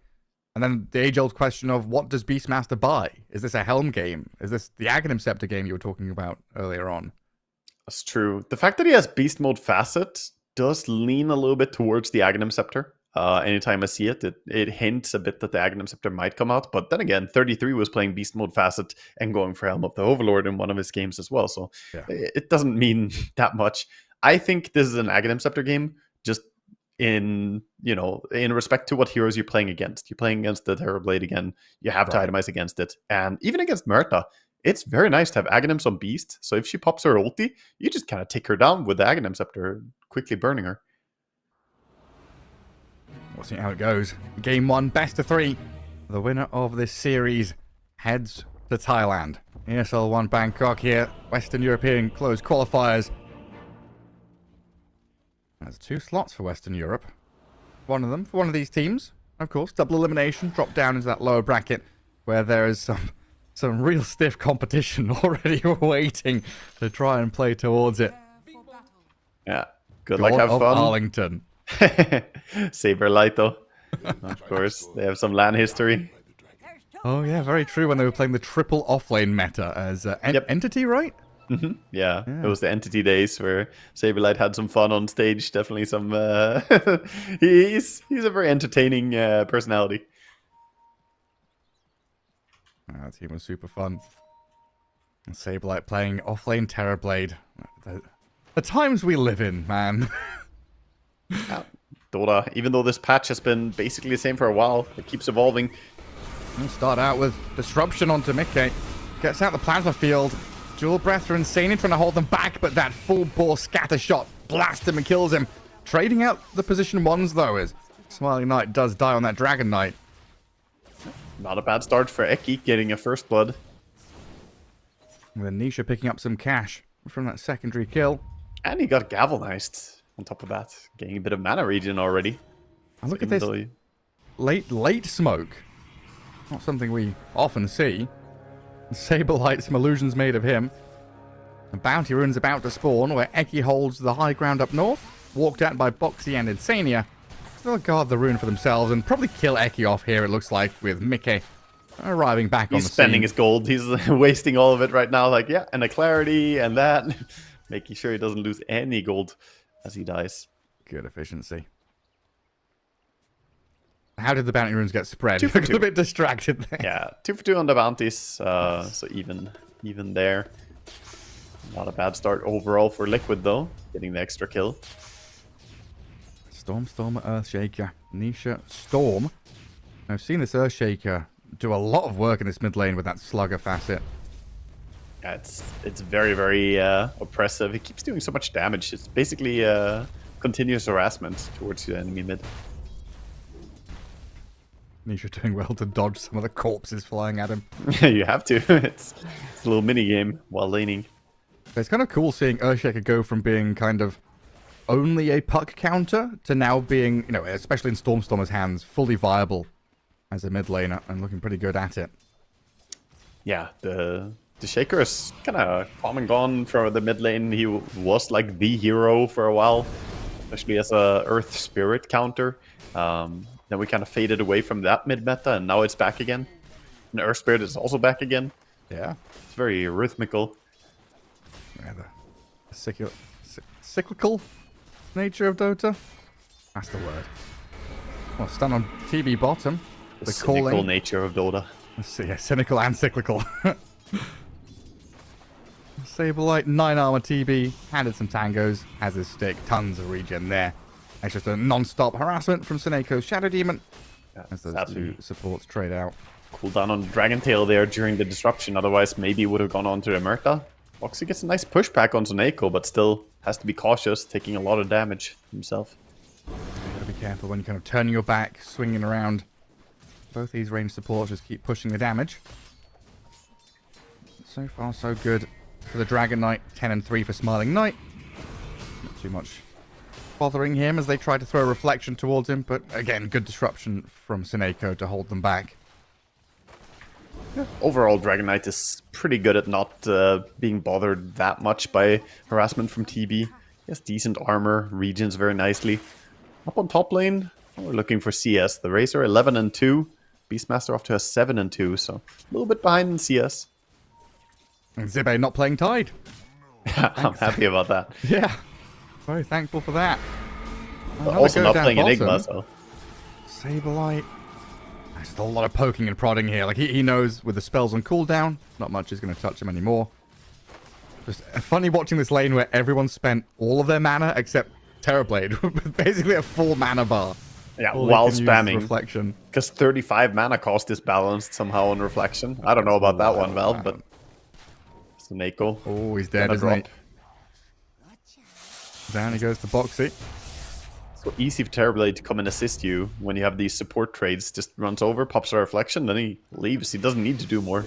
And then the age-old question of, what does Beastmaster buy? Is this a Helm game? Is this the Aghanim Scepter game you were talking about earlier on? That's true. The fact that he has Beast Mode Facet does lean a little bit towards the Aghanim Scepter. Anytime I see it, it hints a bit that the Aghanim Scepter might come out. But then again, 33 was playing Beast Mode Facet and going for Helm of the Overlord in one of his games as well. So it doesn't mean that much. I think this is an Aghanim Scepter game, just in respect to what heroes you're playing against. You're playing against the Terrorblade again. You have to itemize against it. And even against Murta, it's very nice to have Aghanims on Beast. So if she pops her ulti, you just kind of take her down with the Aghanim Scepter, quickly burning her. We'll see how it goes. Game 1, best of 3. The winner of this series heads to Thailand. ESL One Bangkok here. Western European closed qualifiers. There's 2 slots for Western Europe. One of them for one of these teams. Of course, double elimination. Drop down into that lower bracket where there is some real stiff competition already waiting to try and play towards it. Yeah. Good luck, have fun. Arlington. Saberlight, though. Of course, they have some LAN history. Oh, yeah, very true. When they were playing the triple offlane meta as Entity, right? Yeah, it was the Entity days where Saberlight had some fun on stage. Definitely some. He's a very entertaining personality. That team was super fun. And Saberlight playing offlane Terrorblade. The times we live in, man. Dota, even though this patch has been basically the same for a while, it keeps evolving. We'll start out with Disruption onto Mickey. Gets out the plasma field. Dual Breath are insane, trying to hold them back, but that full bore scatter shot blasts him and kills him. Trading out the position 1s, though, as Smiling Knight does die on that Dragon Knight. Not a bad start for Eki, getting a first blood. And then Nisha picking up some cash from that secondary kill. And he got galvanized on top of that, getting a bit of mana regen already. And look at this late smoke. Not something we often see. Saberlight, some illusions made of him. A Bounty Rune's about to spawn, where Eki holds the high ground up north. Walked out by Boxy and Insania. They'll guard the rune for themselves and probably kill Eki off here, it looks like, with Mickey arriving back on the scene. He's spending his gold. He's wasting all of it right now. Like, yeah, and a clarity and that. Making sure he doesn't lose any gold as he dies. Good efficiency. How did the bounty runes get spread? Looked a bit distracted there. Yeah, 2 for 2 on the bounties. So even there. Not a bad start overall for Liquid, though. Getting the extra kill. Storm, Earthshaker, Nisha, Storm. I've seen this Earthshaker do a lot of work in this mid lane with that Slugger facet. Yeah, it's very, very oppressive. It keeps doing so much damage. It's basically continuous harassment towards the enemy mid. Nisha doing well to dodge some of the corpses flying at him. You have to. It's a little mini game while laning. It's kind of cool seeing Earthshaker go from being kind of only a puck counter to now being, especially in Storm's hands, fully viable as a mid laner and looking pretty good at it. Yeah, the Shaker is kind of come and gone for the mid lane. He was like the hero for a while, especially as a Earth Spirit counter. Then we kind of faded away from that mid meta, and now it's back again. And Earth Spirit is also back again. Yeah, it's very rhythmical. Yeah, the cyclical nature of Dota. That's the word. Well, stun on TB bottom. The cynical nature of Dota. Yeah, cynical and cyclical. Saberlight, 9 armor TB, handed some tangos, has his stick, tons of regen there. It's just a non-stop harassment from Seneco's Shadow Demon. As those two supports trade out. Cooldown on Dragon Tail there during the disruption, otherwise maybe would have gone on to Emerta. Boxy gets a nice pushback on Seneco, but still has to be cautious, taking a lot of damage himself. You gotta be careful when you're kind of turning your back, swinging around. Both these ranged supports just keep pushing the damage. So far, so good for the Dragon Knight. 10 and 3 for Smiling Knight. Not too much bothering him as they try to throw a reflection towards him, but again, good disruption from Seneko to hold them back. Overall, Dragon Knight is pretty good at not being bothered that much by harassment from TB. He has decent armor, regions very nicely. Up on top lane, we're looking for CS. The Razor 11 and 2, Beastmaster off to a 7 and 2, so a little bit behind in CS. And Zibe not playing Tide. I'm happy about that. Yeah, very thankful for that. But also not playing Enigma, so... Saberlight. Just a lot of poking and prodding here. Like, he knows with the spells on cooldown, not much is going to touch him anymore. Just funny watching this lane where everyone spent all of their mana except Terrorblade. With basically a full mana bar. Yeah, all while spamming. Reflection. Because 35 mana cost is balanced somehow on Reflection. I don't know about that one, Val, but... Seneko. Oh, he's dead, isn't he? Down he goes to Boxy. So easy for Terrorblade to come and assist you when you have these support trades. Just runs over, pops a reflection, then he leaves. He doesn't need to do more.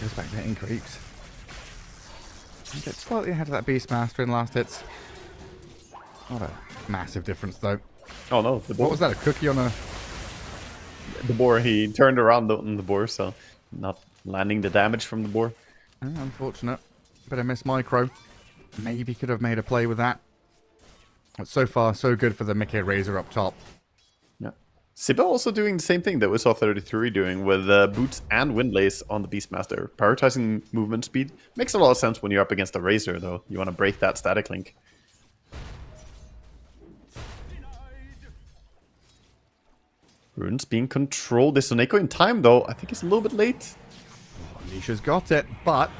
Goes back to hitting creeps. He gets slightly ahead of that Beastmaster in last hits. Not a massive difference though. Oh no, What was that? A cookie on a... The boar, he turned around on the boar, so not landing the damage from the boar. Unfortunate. Bit of miss micro. Maybe could have made a play with that. But so far, so good for the Mickey Razor up top. Yeah. Sibba also doing the same thing that we saw 33 doing with Boots and Windlace on the Beastmaster. Prioritizing movement speed. Makes a lot of sense when you're up against a Razor, though. You want to break that static link. Runes being controlled. Is Soneko in time, though? I think he's a little bit late. Nisha's got it, but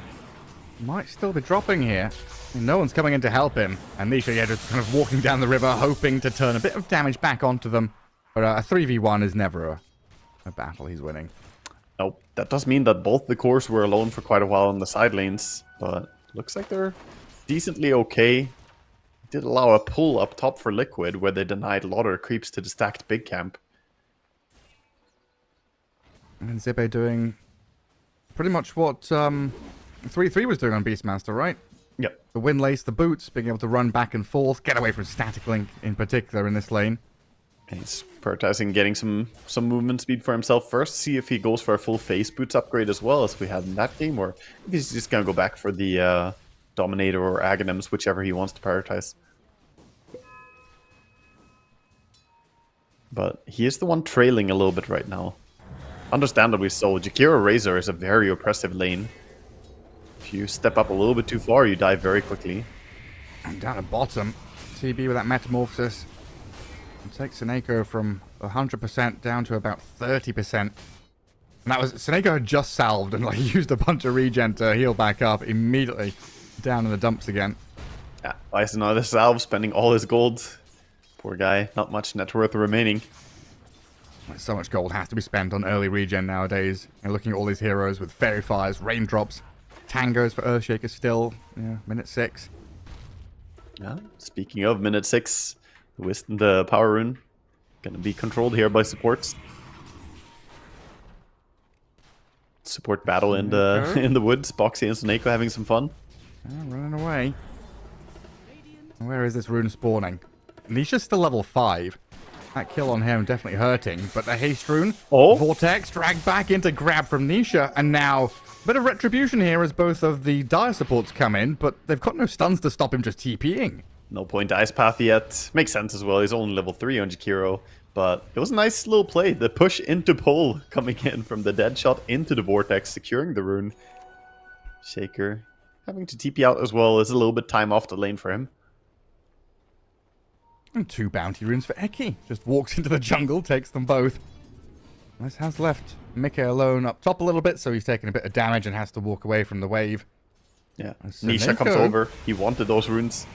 might still be dropping here. No one's coming in to help him. And Nisha, yeah, just kind of walking down the river, hoping to turn a bit of damage back onto them. But a 3v1 is never a battle he's winning. Nope. That does mean that both the cores were alone for quite a while on the side lanes. But looks like they're decently okay. Did allow a pull up top for Liquid, where they denied a lot of creeps to the stacked big camp. And Zibe doing pretty much what 3-3 was doing on Beastmaster, right? Yep. The Windlace, the boots, being able to run back and forth, get away from Static Link in particular in this lane. And he's prioritizing getting some movement speed for himself first. See if he goes for a full face boots upgrade as well as we had in that game, or if he's just going to go back for the Dominator or Aghanims, whichever he wants to prioritize. But he is the one trailing a little bit right now. Understandably so. Jakiro Razor is a very oppressive lane. If you step up a little bit too far, you die very quickly. And down at bottom, TB with that Metamorphosis. And takes Seneko from 100% down to about 30%. And that was... Seneko had just salved and like used a bunch of regen to heal back up. Immediately down in the dumps again. Yeah, Bison another salve, spending all his gold. Poor guy, not much net worth remaining. So much gold has to be spent on early regen nowadays. And looking at all these heroes with Fairy Fires, Raindrops, Tangos for Earthshaker still. Yeah, minute 6. Yeah, speaking of minute 6, the power rune gonna be controlled here by supports. Support battle in the woods. Boxy and Soneko having some fun. Running away. Where is this rune spawning? Nisha's still level 5. That kill on him definitely hurting, but the haste rune, Vortex dragged back into grab from Nisha, and now a bit of retribution here as both of the dire supports come in, but they've got no stuns to stop him just TPing. No point Ice Path yet. Makes sense as well, he's only level 3 on Jakiro, but it was a nice little play. The push into pole coming in from the dead shot into the Vortex, securing the rune. Shaker having to TP out as well is a little bit time off the lane for him. And 2 bounty runes for Eki. Just walks into the jungle, takes them both. This has left Mickey alone up top a little bit, so he's taking a bit of damage and has to walk away from the wave. Yeah, Nisha comes over. He wanted those runes.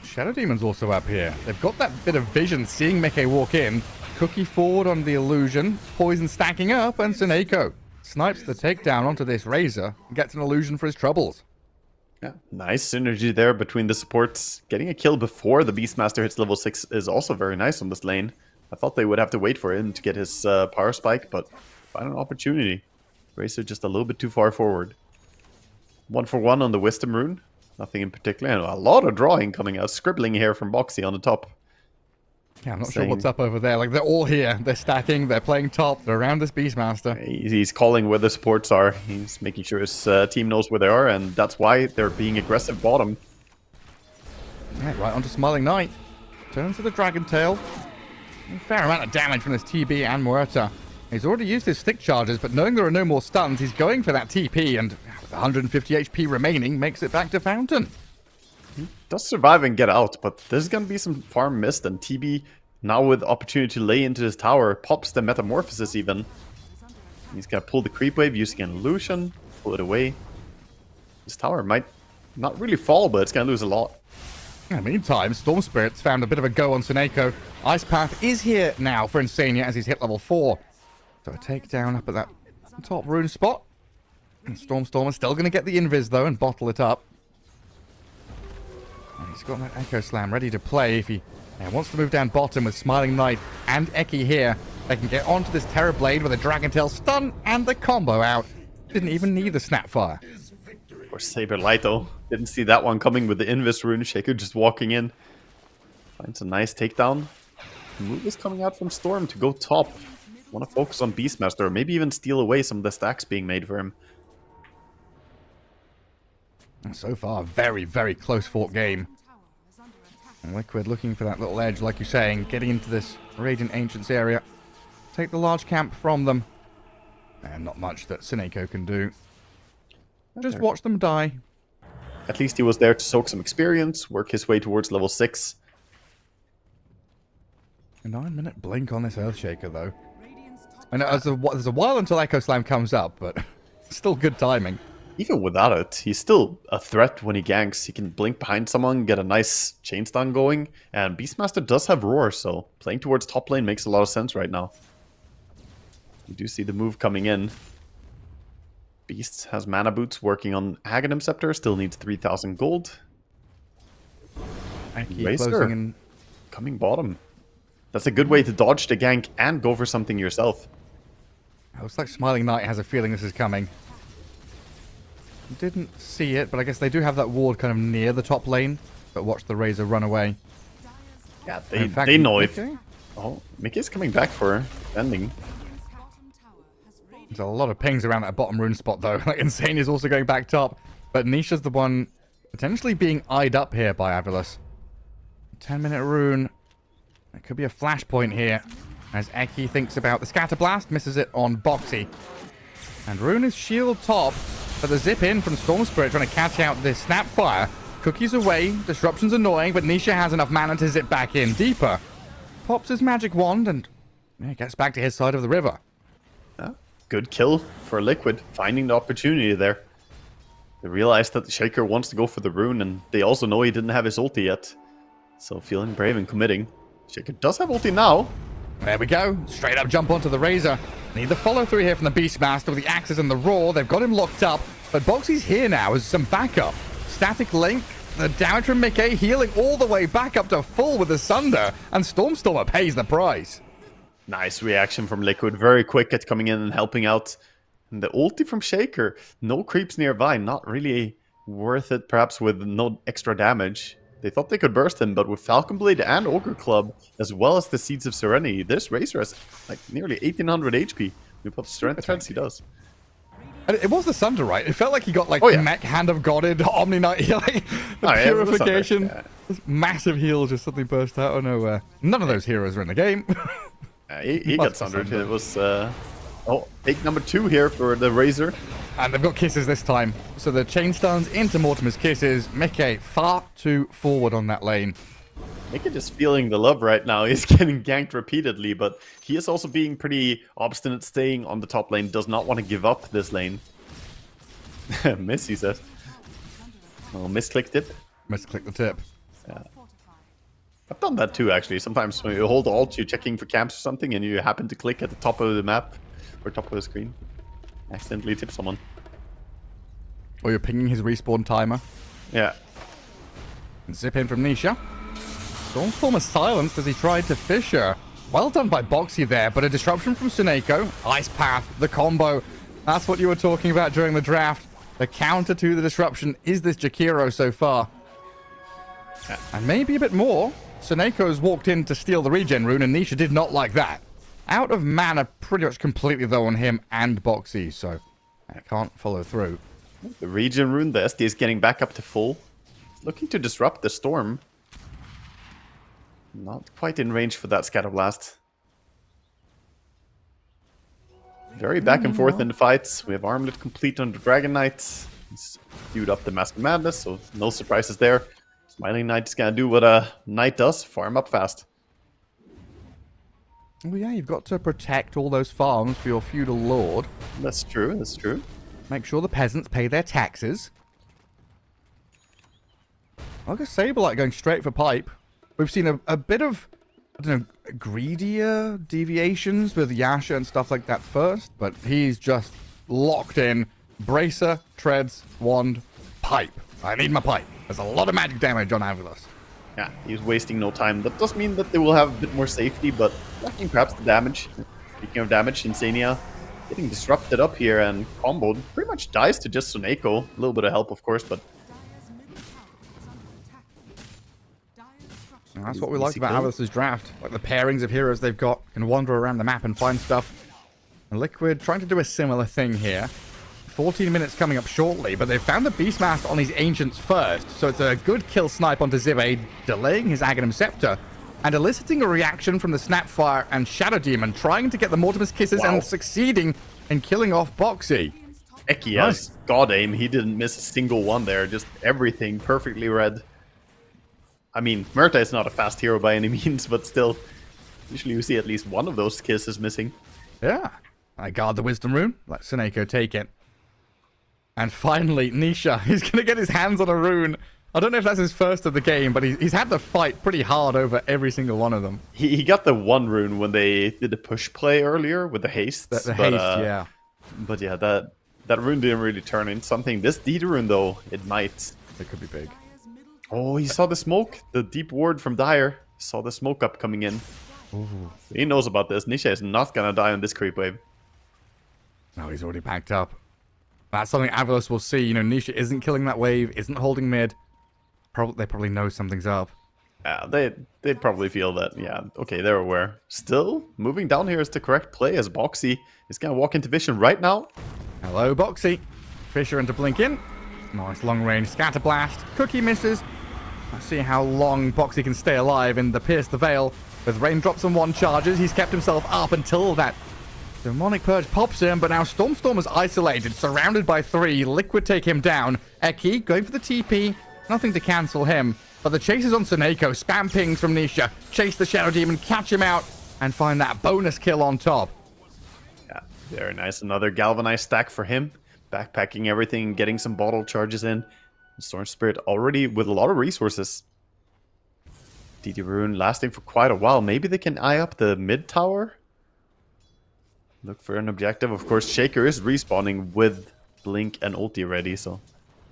Shadow Demon's also up here. They've got that bit of vision, seeing Mickey walk in. Cookie forward on the illusion. Poison stacking up, and Seneko snipes the takedown onto this Razor and gets an illusion for his troubles. Yeah, nice synergy there between the supports. Getting a kill before the Beastmaster hits level 6 is also very nice on this lane. I thought they would have to wait for him to get his power spike, but find an opportunity. Razor just a little bit too far forward. 1 for 1 on the Wisdom rune. Nothing in particular. And a lot of drawing coming out. Scribbling here from Boxy on the top. Yeah, I'm not sure what's up over there. Like, they're all here. They're stacking. They're playing top. They're around this Beastmaster. He's calling where the supports are. He's making sure his team knows where they are, and that's why they're being aggressive bottom. Yeah, right onto Smiling Knight. Turns to the Dragon Tail. A fair amount of damage from this TB and Muerta. He's already used his stick charges, but knowing there are no more stuns, he's going for that TP, and with 150 HP remaining, makes it back to Fountain. He does survive and get out, but there's going to be some farm missed, and TB, now with opportunity to lay into his tower, pops the Metamorphosis even. He's going to pull the Creep Wave using an Illusion, pull it away. His tower might not really fall, but it's going to lose a lot. In the meantime, Storm Spirit's found a bit of a go on Seneko. Ice Path is here now for Insania as he's hit level 4. So a takedown up at that top rune spot. And Stormstormer's still going to get the invis though and bottle it up. And he's got that Echo Slam ready to play if he wants to move down bottom with Smiling Knight and Eki here. They can get onto this Terror Blade with a Dragon Tail stun and the combo out. Didn't even need the Snapfire. Or Saber Lighto. Didn't see that one coming with the Invis rune. Shaker just walking in. Finds a nice takedown. The move is coming out from Storm to go top. Want to focus on Beastmaster, or maybe even steal away some of the stacks being made for him. And so far, very, very close fought game. And Liquid looking for that little edge, like you're saying, getting into this Radiant Ancients area. Take the large camp from them. And not much that Seneko can do. Just watch them die. At least he was there to soak some experience, work his way towards level 6. A 9-minute blink on this Earthshaker, though. I know there's a while until Echo Slam comes up, but still good timing. Even without it, he's still a threat when he ganks. He can blink behind someone, get a nice chain stun going, and Beastmaster does have Roar, so playing towards top lane makes a lot of sense right now. You do see the move coming in. Beast has Mana Boots working on Aghanim Scepter, still needs 3,000 gold. Razor coming bottom. That's a good way to dodge the gank and go for something yourself. Looks like Smiling Knight has a feeling this is coming. Didn't see it, but I guess they do have that ward kind of near the top lane. But watch the Razor run away. Yeah, they know if... Oh, Mickey's coming back for defending. There's a lot of pings around that bottom rune spot, though. Like, Insane is also going back top. But Nisha's the one potentially being eyed up here by Avilus. 10-minute rune. It could be a flashpoint here. As Eki thinks about the Scatter Blast, misses it on Boxy. And Rune is shield top, but the zip in from Storm Spirit trying to catch out this Snapfire. Cookie's away, Disruption's annoying, but Nisha has enough mana to zip back in deeper. Pops his magic wand and gets back to his side of the river. Good kill for Liquid, finding the opportunity there. They realize that the Shaker wants to go for the rune, and they also know he didn't have his ulti yet. So feeling brave and committing. Shaker does have ulti now. There we go. Straight up jump onto the Razor. Need the follow through here from the Beastmaster with the axes and the Roar. They've got him locked up. But Boxy's here now as some backup. Static Link. The damage from Mickey healing all the way back up to full with the Sunder. And Stormstormer pays the price. Nice reaction from Liquid. Very quick at coming in and helping out. And the ulti from Shaker. No creeps nearby. Not really worth it, perhaps, with no extra damage. They thought they could burst him, but with Falcon Blade and Ogre Club, as well as the Seeds of Serenity, this Razor has like nearly 1800 HP. We put strength defense, he does. And it was the Sunder, right? It felt like he got like Mech Hand of Godded, Omni Knight healing, Purification. This massive heal just suddenly burst out of nowhere. None of those heroes are in the game. He got Sundered. It was take number 2 here for the Razor. And they've got Kisses this time. So the chain stuns into Mortimer's Kisses. Mickey far too forward on that lane. Mickey just feeling the love right now. He's getting ganked repeatedly, but he is also being pretty obstinate, staying on the top lane. Does not want to give up this lane. Miss, he says. Oh, misclicked it. Misclicked the tip. Yeah. I've done that too, actually. Sometimes when you hold Alt, you're checking for camps or something, and you happen to click at the top of the map or top of the screen. Accidentally tip someone. Or you're pinging his respawn timer. Yeah. And zip in from Nisha. Stormstormer silenced as he tried to fish her. Well done by Boxy there, but a disruption from Tsuneko. Ice Path, the combo. That's what you were talking about during the draft. The counter to the disruption is this Jakiro so far. And maybe a bit more. Tsuneko's walked in to steal the regen rune, and Nisha did not like that. Out of mana pretty much completely, though, on him and Boxy, so I can't follow through. The regen rune, the SD is getting back up to full. Looking to disrupt the storm. Not quite in range for that Scatter Blast. Very back and forth in the fights. We have Armlet complete on the Dragon Knight. He's queued up the Mask of Madness, so no surprises there. Smiling Knight is gonna do what a Knight does, farm up fast. Oh yeah, you've got to protect all those farms for your feudal lord. That's true, that's true. Make sure the peasants pay their taxes. I guess Saberlight going straight for pipe. We've seen a bit of, I don't know, greedier deviations with Yasha and stuff like that first, but he's just locked in. Bracer, treads, wand, pipe. I need my pipe. There's a lot of magic damage on Avilus. Yeah, he's wasting no time. That does mean that they will have a bit more safety, but lacking perhaps the damage. Speaking of damage, Insania getting disrupted up here and comboed. Pretty much dies to just Tsuneko. A little bit of help, of course, but and that's what we like about Avilus's draft. Like the pairings of heroes they've got can wander around the map and find stuff. And Liquid trying to do a similar thing here. 14 minutes coming up shortly, but they've found the Beastmaster on his Ancients first, so it's a good kill snipe onto Zibe, delaying his Aghanim Scepter, and eliciting a reaction from the Snapfire and Shadow Demon, trying to get the Mortimer's Kisses and succeeding in killing off Boxy. Eki has god aim. He didn't miss a single one there. Just everything perfectly read. I mean, Murta is not a fast hero by any means, but still, usually you see at least one of those kisses missing. Yeah. I guard the Wisdom Rune. Let Tsuneko take it. And finally, Nisha, he's going to get his hands on a rune. I don't know if that's his first of the game, but he's had to fight pretty hard over every single one of them. He got the one rune when they did the push play earlier with the haste. The haste, yeah. But yeah, that rune didn't really turn into something. This Dita rune, though, it might. It could be big. Oh, he saw the smoke. The deep ward from Dire. Saw the smoke up coming in. Ooh. He knows about this. Nisha is not going to die on this creep wave. No, he's already packed up. That's something Avilus will see. You know, Nisha isn't killing that wave, isn't holding mid. They probably know something's up. Yeah, they probably feel that, yeah, okay, they're aware. Still, moving down here is the correct play as Boxy is going to walk into vision right now. Hello, Boxy. Fisher into blink in. Nice long range scatter blast. Cookie misses. Let's see how long Boxy can stay alive in the Pierce the Veil. With raindrops and one charges, he's kept himself up until that Demonic Purge pops in, but now Storm is isolated, surrounded by 3. Liquid take him down. Eki going for the TP. Nothing to cancel him. But the chase is on Tsuneko. Spam pings from Nisha. Chase the Shadow Demon, catch him out, and find that bonus kill on top. Yeah, very nice. Another galvanized stack for him. Backpacking everything, getting some bottle charges in. Storm Spirit already with a lot of resources. DD Rune lasting for quite a while. Maybe they can eye up the mid tower. Look for an objective. Of course, Shaker is respawning with Blink and ulti ready, so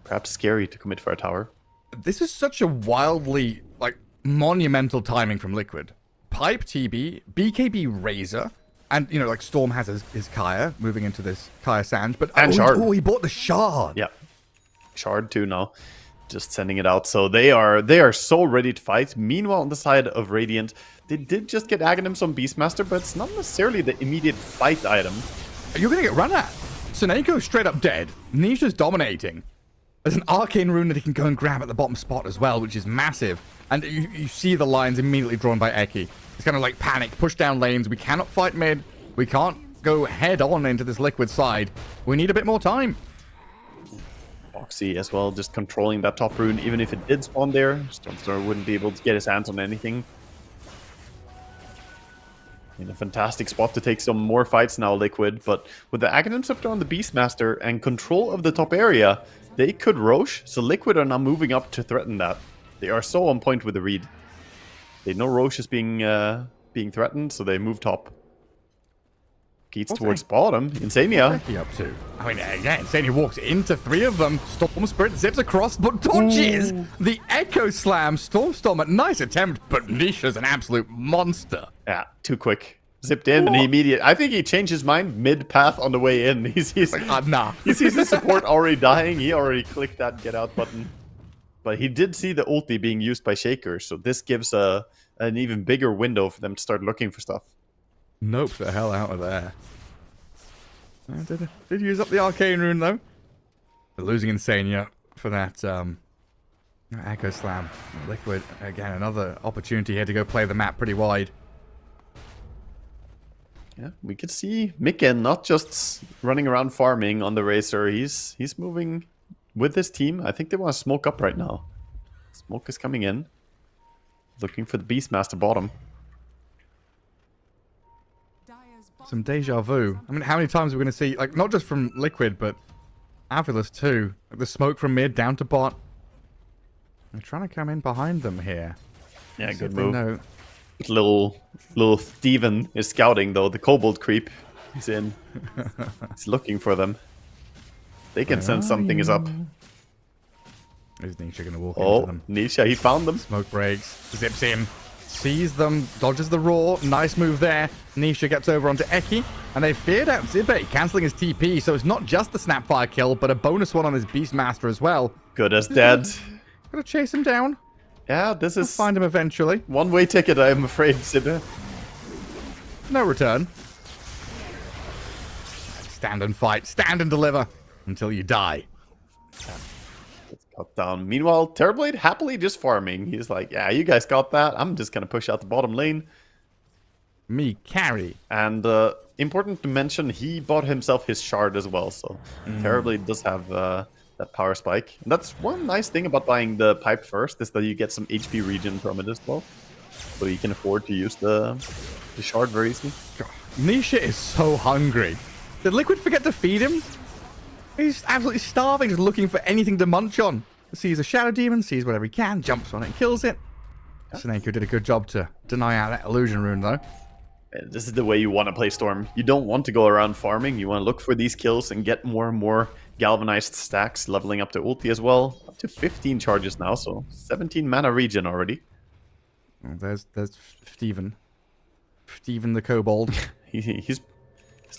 perhaps scary to commit for a tower. This is such a wildly, monumental timing from Liquid. Pipe TB, BKB Razor, and, Storm has his Kaya, moving into this Kaya Sange, but... And Shard. Oh, he bought the Shard! Yeah. Shard too now. Just sending it out. So they are so ready to fight. Meanwhile, on the side of Radiant, they did just get Aghanim some Beastmaster, but it's not necessarily the immediate fight item. You're gonna get run at. Tsuneko's straight up dead. Nisha's dominating. There's an arcane rune that he can go and grab at the bottom spot as well, which is massive. And you see the lines immediately drawn by Eki. It's kind of panic, push down lanes. We cannot fight mid. We can't go head on into this Liquid side. We need a bit more time. Boxy as well, just controlling that top rune. Even if it did spawn there, Stormstormer wouldn't be able to get his hands on anything. In a fantastic spot to take some more fights now, Liquid. But with the Aghanim Scepter on the Beastmaster and control of the top area, they could Roche. So Liquid are now moving up to threaten that. They are so on point with the read. They know Roche is being threatened, so they move top. Cheats What's towards bottom. Insania. What's he up to? I mean, yeah, Insania walks into 3 of them. Storm Spirit zips across, but dodges the Echo Slam. Storm, nice attempt, but Nisha's an absolute monster. Yeah, too quick. Zipped in and he I think he changed his mind mid-path on the way in. He sees, Nah. he sees the support already dying. He already clicked that get out button. But he did see the ulti being used by Shaker, so this gives an even bigger window for them to start looking for stuff. Nope, the hell out of there. Did use up the Arcane Rune, though. They're losing Insania for that Echo Slam. Liquid, again, another opportunity here to go play the map pretty wide. Yeah, we could see Mikken not just running around farming on the Racer. He's moving with his team. I think they want to smoke up right now. Smoke is coming in. Looking for the Beastmaster bottom. Some deja vu. I mean, how many times are we going to see, like, not just from Liquid, but Avilus too. Like, the smoke from mid down to bot. They're trying to come in behind them here. Yeah, See good if they move. know. Little Steven is scouting though. The Kobold creep. He's in. He's looking for them. They can sense something is up. Is Nisha going to walk into them? Nisha, he found them. Smoke breaks. Zips in. Sees them. Dodges the roar. Nice move there. Nisha gets over onto Eki. And they feared out Zibe, cancelling his TP. So it's not just the Snapfire kill, but a bonus one on his Beastmaster as well. Good as dead. Gonna chase him down. Yeah, this is Find him eventually. one-way ticket, I'm afraid, Zibe. No return. Stand and fight. Stand and deliver. Until you die. It's cut down. Meanwhile, Terrorblade happily just farming. He's like, yeah, you guys got that. I'm just going to push out the bottom lane. Me carry. And important to mention, he bought himself his shard as well. So Terrorblade does have that power spike. And that's one nice thing about buying the pipe first, is that you get some HP regen from it as well. So you can afford to use the shard very easily. God, Nisha is so hungry. Did Liquid forget to feed him? He's absolutely starving, just looking for anything to munch on. Sees a Shadow Demon, sees whatever he can, jumps on it and kills it. Snake did a good job to deny out that illusion rune, though. This is the way you want to play Storm. You don't want to go around farming. You want to look for these kills and get more and more galvanized stacks, leveling up the ulti as well. Up to 15 charges now, so 17 mana regen already. Oh, there's Steven. Steven the Kobold. He's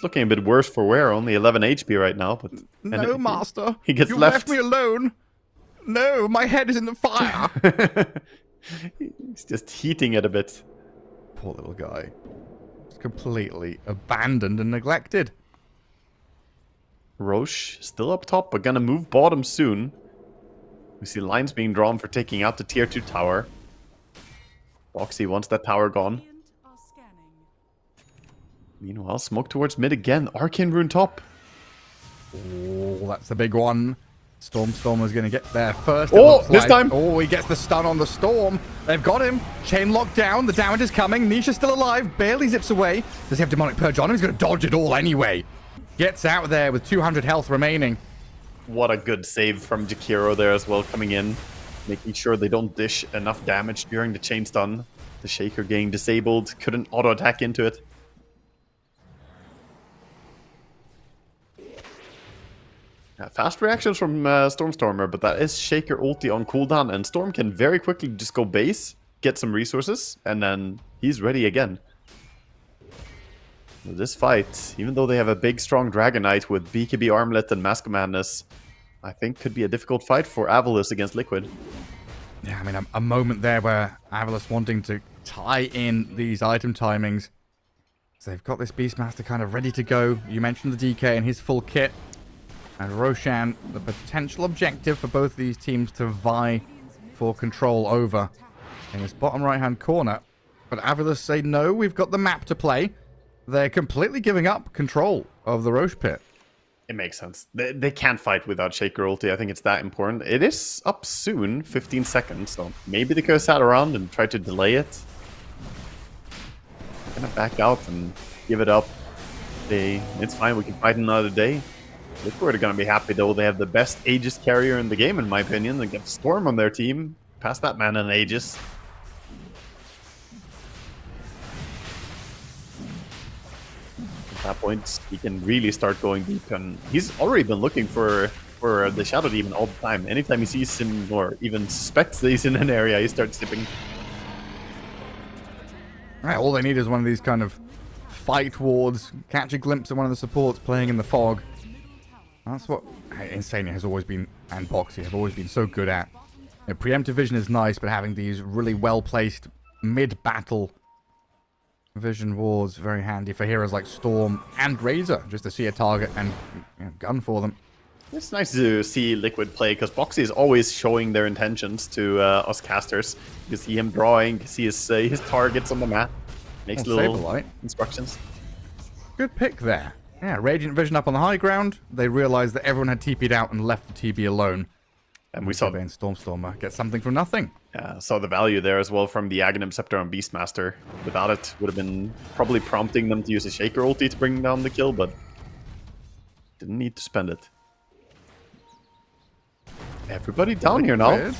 looking a bit worse for wear. Only 11 HP right now, but No, Master. he gets you left. left me alone. No, my head is in the fire. He's just heating it a bit. Poor little guy. He's completely abandoned and neglected. Roche still up top, but gonna move bottom soon. We see lines being drawn for taking out the tier 2 tower. Boxy wants that tower gone. Meanwhile, smoke towards mid again. Arcane Rune top. Oh, that's the big one. Stormer's going to get there first. Oh, this time. Oh, he gets the stun on the Storm. They've got him. Chain locked down. The damage is coming. Nisha's still alive. Barely zips away. Does he have Demonic Purge on him? He's going to dodge it all anyway. Gets out there with 200 health remaining. What a good save from Jakiro there as well, coming in. Making sure they don't dish enough damage during the chain stun. The Shaker getting disabled. Couldn't auto-attack into it. Fast reactions from Stormer, but that is Shaker ulti on cooldown, and Storm can very quickly just go base, get some resources, and then he's ready again. This fight, even though they have a big, strong Dragon Knight with BKB Armlet and Mask of Madness, I think could be a difficult fight for Avilus against Liquid. Yeah, I mean, a moment there where Avilus wanting to tie in these item timings. So they've got this Beastmaster kind of ready to go. You mentioned the DK and his full kit. And Roshan, the potential objective for both these teams to vie for control over in this bottom right-hand corner. But Avilus say, no, we've got the map to play. They're completely giving up control of the Roche pit. It makes sense. They can't fight without Shaker ulti. I think it's that important. It is up soon, 15 seconds, so maybe they could have sat around and tried to delay it. They're gonna back out and give it up. It's fine, we can fight another day. Liquid are going to be happy, though. They have the best Aegis carrier in the game, in my opinion. They get Storm on their team. Pass that man an Aegis. At that point, he can really start going deep, and he's already been looking for the Shadow Demon all the time. Anytime he sees him or even suspects that he's in an area, he starts dipping. Right, all they need is one of these kind of fight wards, catch a glimpse of one of the supports playing in the fog. That's what Insania has always been, and Boxy have always been so good at. You know, preemptive vision is nice, but having these really well-placed mid-battle vision wards very handy for heroes like Storm and Razor, just to see a target and gun for them. It's nice to see Liquid play, because Boxy is always showing their intentions to us casters. You see him drawing, you see his targets on the map, makes little Saberlight. instructions. Good pick there. Yeah, Radiant Vision up on the high ground. They realized that everyone had TP'd out and left the TB alone. And we saw Stormstormer get something from nothing. saw the value there as well from the Aghanim Scepter on Beastmaster. Without it, would have been probably prompting them to use a Shaker ulti to bring down the kill, but didn't need to spend it. Everybody down here now. Weird.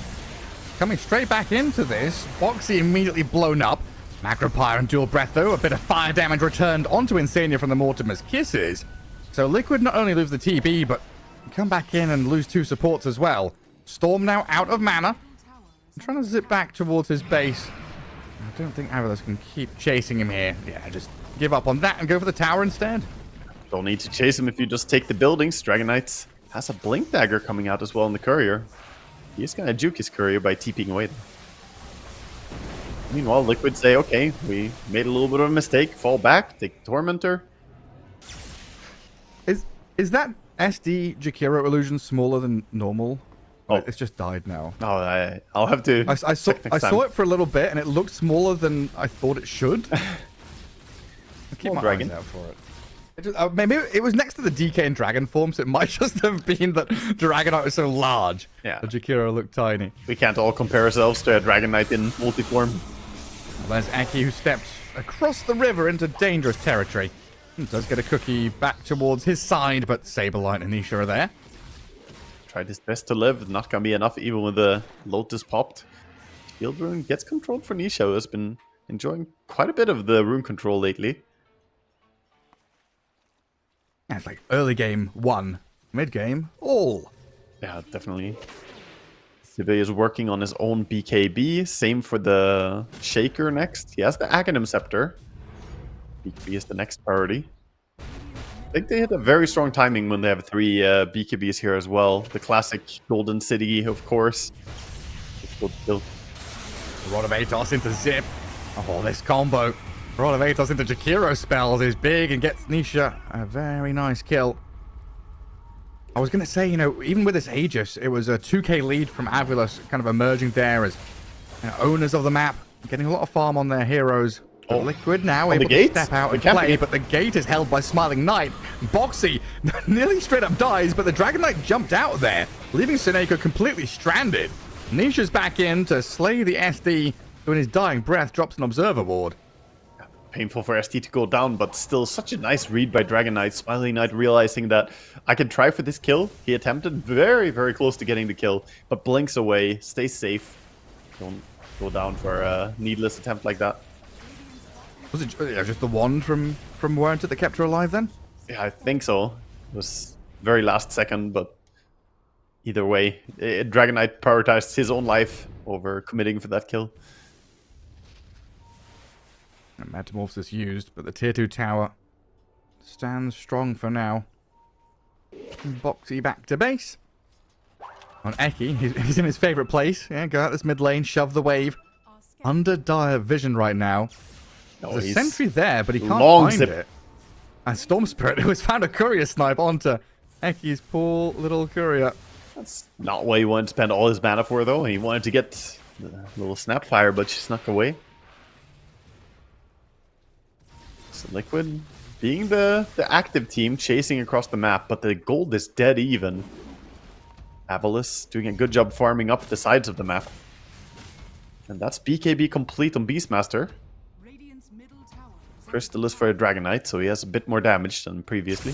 Coming straight back into this, Boxy immediately blown up. Macropyre and Dual Breath, though, a bit of fire damage returned onto Insania from the Mortimer's Kisses. So Liquid not only lose the TB, but come back in and lose 2 supports as well. Storm now out of mana. I'm trying to zip back towards his base. I don't think Avalos can keep chasing him here. Yeah, just give up on that and go for the tower instead. Don't need to chase him if you just take the buildings. Dragon Knight has a Blink Dagger coming out as well in the Courier. He's gonna juke his Courier by TPing away. Meanwhile, Liquid say, okay, we made a little bit of a mistake. Fall back, take the Tormentor. Is that SD Jakiro illusion smaller than normal? Oh. It's just died now. Oh, I'll have to. I saw it for a little bit, and it looked smaller than I thought it should. I keep my eyes out for it. Maybe it was next to the DK and Dragon form, so it might just have been that Dragonite was so large. Yeah. The Jakiro looked tiny. We can't all compare ourselves to a Dragon Knight in multiform. Well, there's Aki, who steps across the river into dangerous territory. He does get a cookie back towards his side, but Saberlight and Nisha are there. Tried his best to live. Not gonna be enough even with the Lotus popped. Field Rune gets controlled for Nisha, who has been enjoying quite a bit of the rune control lately. Yeah, it's like early game 1, mid game all. Yeah, definitely. Sibe is working on his own BKB. Same for the Shaker next. He has the Aghanim Scepter. BKB is the next priority. I think they had a very strong timing when they have 3 BKBs here as well. The classic Golden City, of course. Rod of Atos into Zip. Oh, this combo. Rod of Atos into Jakiro spells is big and gets Nisha a very nice kill. I was going to say, you know, even with this Aegis, it was a 2k lead from Avilos kind of emerging there as owners of the map, getting a lot of farm on their heroes. But Liquid now able to step out and play, but the gate is held by Smiling Knight. Boxy nearly straight up dies, but the Dragon Knight jumped out there, leaving Seneko completely stranded. Nisha's back in to slay the SD, who in his dying breath drops an Observer Ward. Painful for SD to go down, but still such a nice read by Dragon Knight. Smiling Knight realizing that I can try for this kill. He attempted very, very close to getting the kill, but blinks away, stays safe. Don't go down for a needless attempt like that. Was it just the wand from Warrant that kept her alive then? Yeah, I think so. It was very last second, but either way, Dragon Knight prioritized his own life over committing for that kill. Metamorphosis used, but the tier 2 tower stands strong for now. Boxy back to base. On Eki, he's in his favourite place. Yeah, go out this mid lane, shove the wave. Under dire vision right now. There's a sentry there, but he can't find it. And Storm Spirit, who has found a courier snipe onto Eki's poor little courier. That's not what he wanted to spend all his mana for, though. He wanted to get the little Snapfire, but she snuck away. So Liquid being the active team, chasing across the map, but the gold is dead even. Avalos doing a good job farming up the sides of the map. And that's BKB complete on Beastmaster. Crystal is for a Dragon Knight, so he has a bit more damage than previously.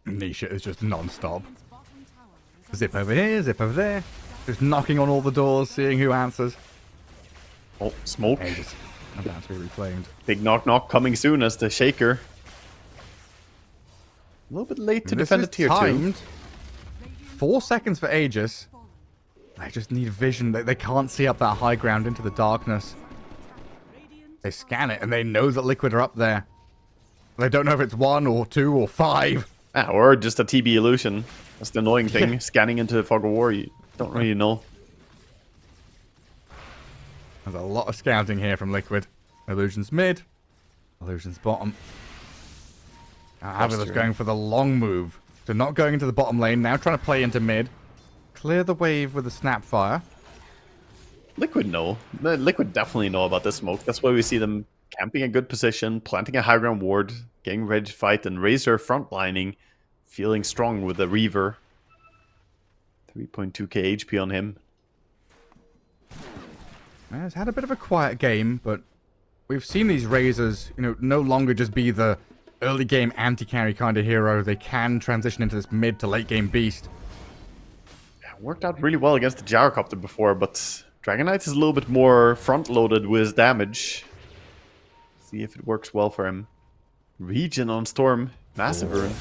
Nisha is just non-stop. Zip over here, zip over there. Just knocking on all the doors, seeing who answers. Oh, smoke. About to be reclaimed. Big knock knock coming soon as the Shaker. A little bit late to This defend is the tier 2. timed. 4 seconds for Aegis. They just need vision. They can't see up that high ground into the darkness. They scan it and they know that Liquid are up there. They don't know if it's 1 or 2 or 5. Or just a TB illusion. That's the annoying thing. Scanning into the Fog of War, you don't really know. There's a lot of scouting here from Liquid. Illusion's mid. Illusion's bottom. Avila's going for the long move. So not going into the bottom lane. Now trying to play into mid. Clear the wave with a Snapfire. Liquid know. Liquid definitely know about this smoke. That's why we see them camping a good position, planting a high ground ward, getting ready to fight, and Razor frontlining, feeling strong with the Reaver. 3.2k HP on him. He's had a bit of a quiet game, but we've seen these Razors, no longer just be the early game anti-carry kind of hero. They can transition into this mid to late game beast. Yeah, worked out really well against the Gyrocopter before, but Dragon Knight is a little bit more front-loaded with his damage. See if it works well for him. Regen on Storm. Massive rune.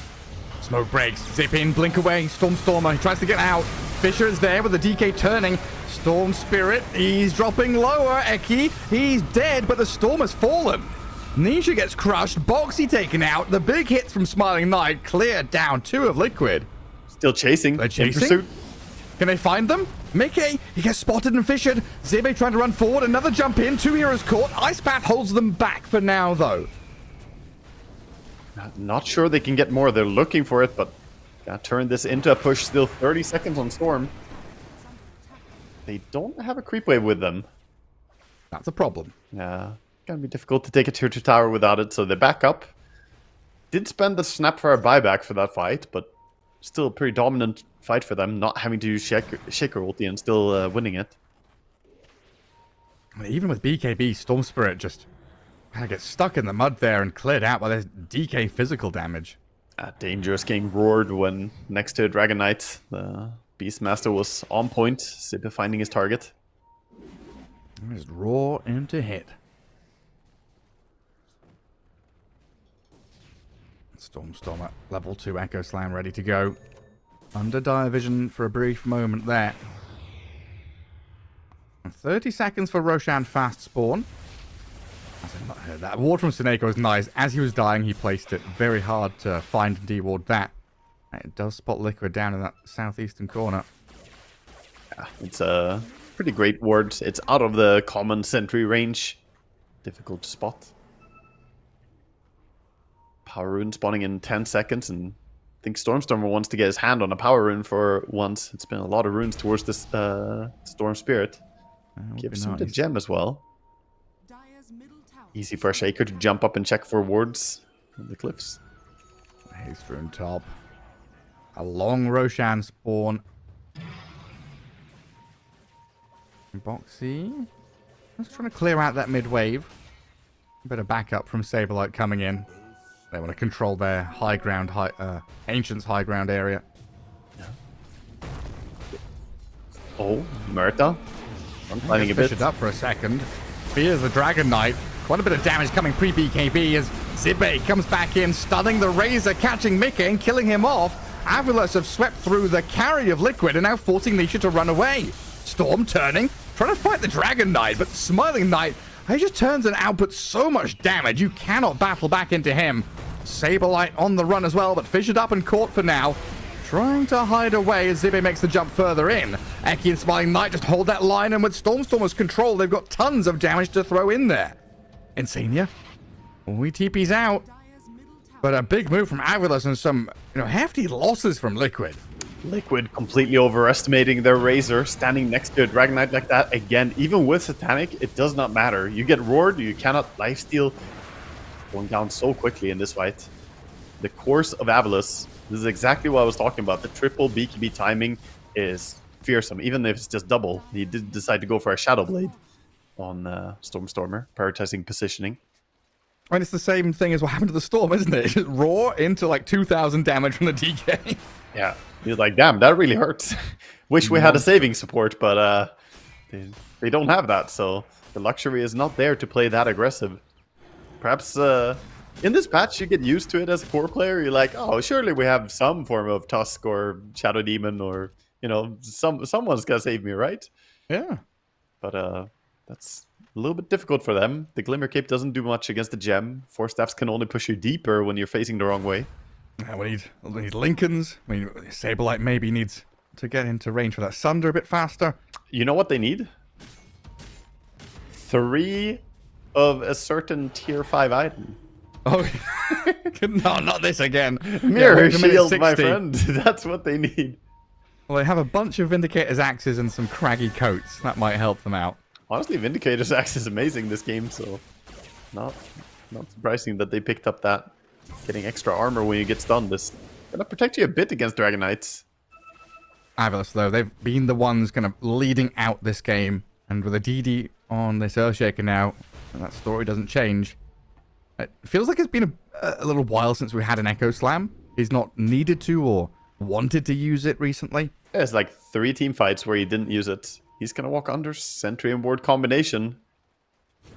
Smoke breaks. Zip in, blink away. Stormer. He tries to get out. Fisher is there with the DK turning. Storm Spirit. He's dropping lower. Eki. He's dead, but the Storm has fallen. Nisha gets crushed. Boxy taken out. The big hits from Smiling Knight cleared down 2 of Liquid. Still chasing. They're In chasing. pursuit. Can they find them? Mickey, he gets spotted and fissured. Zibe trying to run forward. Another jump in. 2 heroes caught. Ice Path holds them back for now, though. Not sure they can get more. They're looking for it, but gotta turn this into a push. Still 30 seconds on Storm. They don't have a creep wave with them. That's a problem. Yeah, gonna be difficult to take a tier 2 tower without it, so they back up. Did spend the Snapfire buyback for that fight, but still a pretty dominant fight for them, not having to use Shaker ulti and still winning it. Even with BKB, Storm Spirit just kind of gets stuck in the mud there and cleared out by this DK physical damage. Dangerous getting roared when next to Dragon Knight. The Beastmaster was on point, Zippe finding his target. Just roar into hit. Stormer, level 2 Echo Slam ready to go. Under dire vision for a brief moment there. And 30 seconds for Roshan fast spawn. I've not heard that. Ward from Seneko is nice. As he was dying, he placed it. Very hard to find and deward that. And it does spot Liquid down in that southeastern corner. Yeah, it's a pretty great ward. It's out of the common sentry range. Difficult to spot. Power rune spawning in 10 seconds, and I think Stormstormer wants to get his hand on a power rune for once. It's been a lot of runes towards this Storm Spirit. Gives him the gem as well. Easy for a Shaker to jump up and check for wards from the cliffs. Haste rune top. A long Roshan spawn. Boxy. Just trying to clear out that mid wave. A bit of backup from Saberlight coming in. They want to control their high ground, Ancient's high ground area. Oh, Murta. I'm finding a bit. Fished up for a second. Fears the Dragon Knight. Quite a bit of damage coming pre-BKB as Zibe comes back in, stunning the Razor, catching Mickey and killing him off. Avilas have swept through the carry of Liquid and now forcing Nisha to run away. Storm turning, trying to fight the Dragon Knight, but Smiling Knight, he just turns and outputs so much damage, you cannot battle back into him. Saberlight on the run as well, but fissured up and caught for now. Trying to hide away as Zibe makes the jump further in. Eki and Smiling Knight just hold that line, and with Stormstormer's control, they've got tons of damage to throw in there. Insania, we TP's out. But a big move from Avilas and some, hefty losses from Liquid. Liquid completely overestimating their Razor, standing next to a Dragon Knight like that. Again, even with Satanic, it does not matter. You get roared, you cannot lifesteal. Going down so quickly in this fight. The course of Avilas, this is exactly what I was talking about. The triple BKB timing is fearsome, even if it's just double. He did decide to go for a Shadow Blade on Stormstormer, prioritizing positioning. I mean, it's the same thing as what happened to the Storm, isn't it? Just roar into like 2,000 damage from the DK. Yeah, he's like, damn, that really hurts. Wish we had a saving support, but they don't have that, so The luxury is not there to play that aggressive. Perhaps in this patch you get used to it as a core player. You're like, oh, surely we have some form of Tusk or Shadow Demon or, you know, someone's gonna save me, right? Yeah. But that's a little bit difficult for them. The Glimmer Cape doesn't do much against the gem. Force Staffs can only push you deeper when you're facing the wrong way. Yeah, we need Lincolns. I mean, Saberlight maybe needs to get into range for that Sunder a bit faster. You know what they need? 3 of a certain tier 5 item. Oh, no, not this again. Mirror Yeah, Shield, 60. my friend. That's what they need. Well, they have a bunch of Vindicator's axes and some craggy coats. That might help them out. Honestly, Vindicator's axe is amazing this game, so not surprising that they picked up that. Getting extra armor when you get stunned is gonna protect you a bit against Dragon Knights. Avalus, though, they've been the ones kind of leading out this game. And with a DD on this Earthshaker now, that story doesn't change. It feels like it's been a little while since we had an Echo Slam. He's not needed to or wanted to use it recently. There's like 3 team fights where he didn't use it. He's gonna walk under Sentry and Ward combination.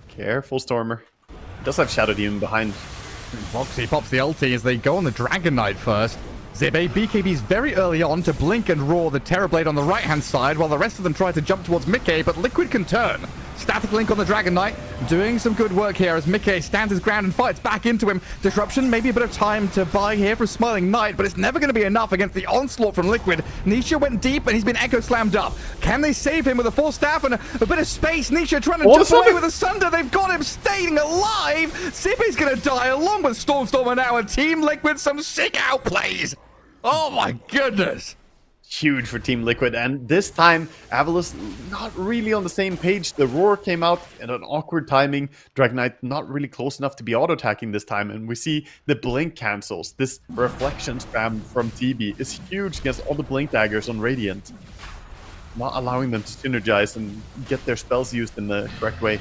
Careful, Stormer. He does have Shadow Demon behind. Boxy pops the ulti as they go on the Dragon Knight first. Zibe BKB's very early on to blink and roar the Terrorblade on the right-hand side while the rest of them try to jump towards Mickey, but Liquid can turn. Static Link on the Dragon Knight, doing some good work here as Mickey stands his ground and fights back into him. Disruption, maybe a bit of time to buy here for Smiling Knight, but it's never going to be enough against the onslaught from Liquid. Nisha went deep and he's been Echo Slammed up. Can they save him with a full staff and a bit of space? Nisha trying to jump away with a Sunder. They've got him staying alive. Zibe's going to die along with Stormstormer now, and Team Liquid some sick outplays. Oh my goodness. Huge for Team Liquid, and this time Avalus not really on the same page. The roar came out at an awkward timing. Dragon Knight not really close enough to be auto-attacking this time, and we see the blink cancels. This reflection spam from TB is huge against all the blink daggers on Radiant, not allowing them to synergize and get their spells used in the correct way.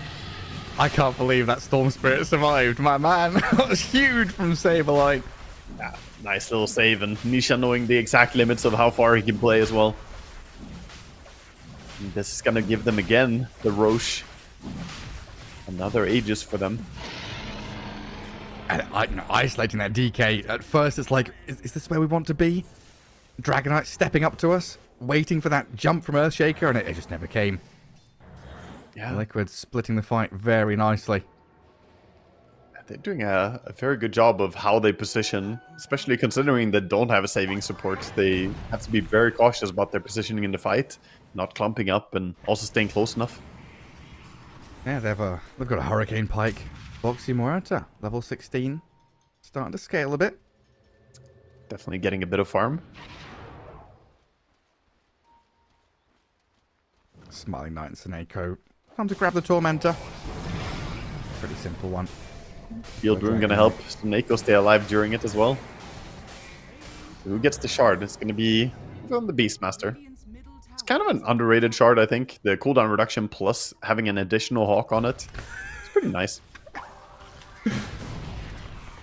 I can't believe that Storm Spirit survived, my man. That was huge from Saberlight. Yeah, nice little save, and Nisha knowing the exact limits of how far he can play as well. And this is gonna give them again the Roche. Another Aegis for them. And isolating that DK, at first it's like, is this where we want to be? Dragon Knight stepping up to us, waiting for that jump from Earthshaker, and it just never came. Yeah. Liquid splitting the fight very nicely. They're doing a very good job of how they position, especially considering they don't have a saving support. They have to be very cautious about their positioning in the fight, not clumping up and also staying close enough. Yeah, they've got a Hurricane Pike. Boxy Morata, level 16. Starting to scale a bit. Definitely getting a bit of farm. Smiling Knight and Seneko. Time to grab the Tormentor. Pretty simple one. Field Rune gonna help Neko stay alive during it as well. So who gets the shard? It's gonna be on the Beastmaster. It's kind of an underrated shard, I think. The cooldown reduction plus having an additional Hawk on it. It's pretty nice. I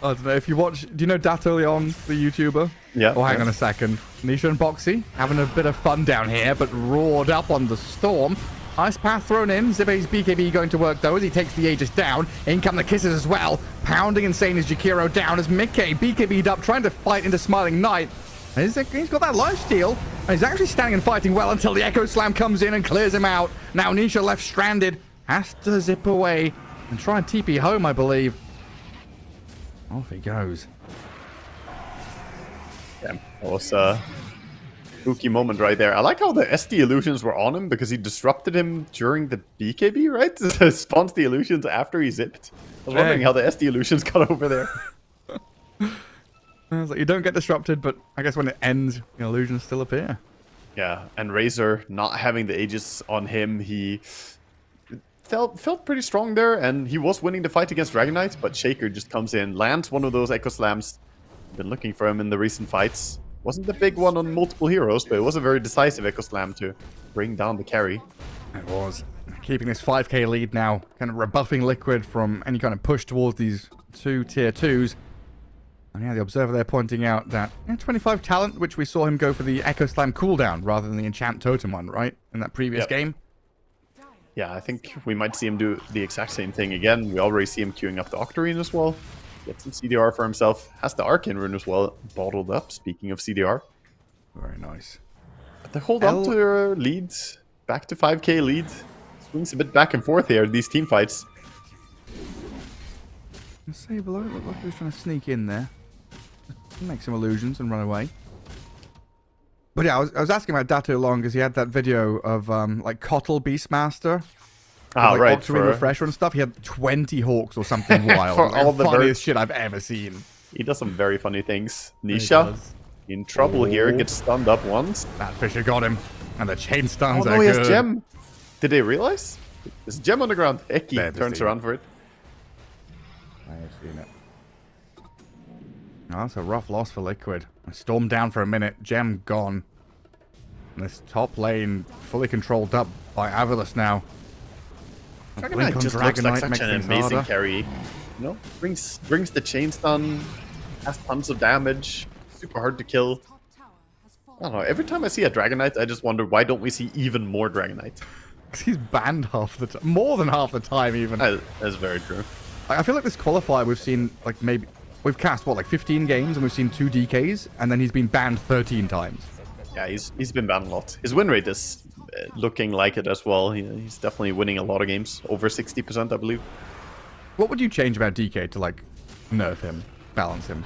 don't know if you watch. Do you know Dato Leon, the YouTuber? Yeah. Oh, hang on a second. Nisha and Boxy having a bit of fun down here, but roared up on the Storm. Ice Path thrown in. Zibe's BKB going to work though as he takes the Aegis down. In come the kisses as well. Pounding Insane as Jakiro down as Mickey BKB'd up trying to fight into Smiling Knight. He's got that lifesteal. And he's actually standing and fighting well until the Echo Slam comes in and clears him out. Now Nisha left stranded. Has to zip away and try and TP home, I believe. Off he goes. Yeah, that was a spooky moment right there. I like how the SD illusions were on him because he disrupted him during the BKB, right? Spawns the illusions after he zipped. I was wondering how the SD illusions got over there. I was like, you don't get disrupted, but I guess when it ends, the illusions still appear. Yeah, and Razor not having the Aegis on him, he felt pretty strong there, and he was winning the fight against Dragon Knight, but Shaker just comes in, lands one of those Echo Slams. Been looking for him in the recent fights. Wasn't the big one on multiple heroes, but it was a very decisive Echo Slam to bring down the carry. It was. Keeping this 5k lead now, kind of rebuffing Liquid from any kind of push towards these two tier 2s. And yeah, the Observer there pointing out that 25 talent, which we saw him go for the Echo Slam cooldown rather than the Enchant Totem one, right? In that previous game. Yeah, I think we might see him do the exact same thing again. We already see him queuing up the Octarine as well. Get some CDR for himself. Has the Arcane Rune as well bottled up, speaking of CDR. Very nice. But they hold on to their leads. Back to 5k lead. Swings a bit back and forth here, these team fights. Sable looked like he was trying to sneak in there. Make some illusions and run away. But yeah, I was asking about Datu long because he had that video of like Cottle Beastmaster. Like, Right. Octarine Refresher and stuff. He had 20 hawks or something wild. For like, all the funniest birds. shit I've ever seen. He does some very funny things. He Nisha does. in trouble here, gets stunned up once. That Fisher got him. And the chain Oh stuns no, are he good. has Gem. Did they realize? There's Gem on the ground. Eki They've turns seen around it. for it. I have seen it. Oh, that's a rough loss for Liquid. Storm down for a minute. Gem gone. And this top lane fully controlled up by Avilus now. Dragonite just looks like such an amazing carry. You know, brings the chain stun, has tons of damage, super hard to kill. Top tower has I fallen. don't know, every time I see a Dragonite, I just wonder why don't we see even more Dragonite? He's banned half the time. More than half the time, even. That's very true. I feel like this qualifier we've seen, like, maybe... We've cast, what, like 15 games, and we've seen 2 DKs, and then he's been banned 13 times. Yeah, he's been banned a lot. His win rate is looking like it as well. He's definitely winning a lot of games, over 60%, I believe. What would you change about DK to, like, nerf him, balance him?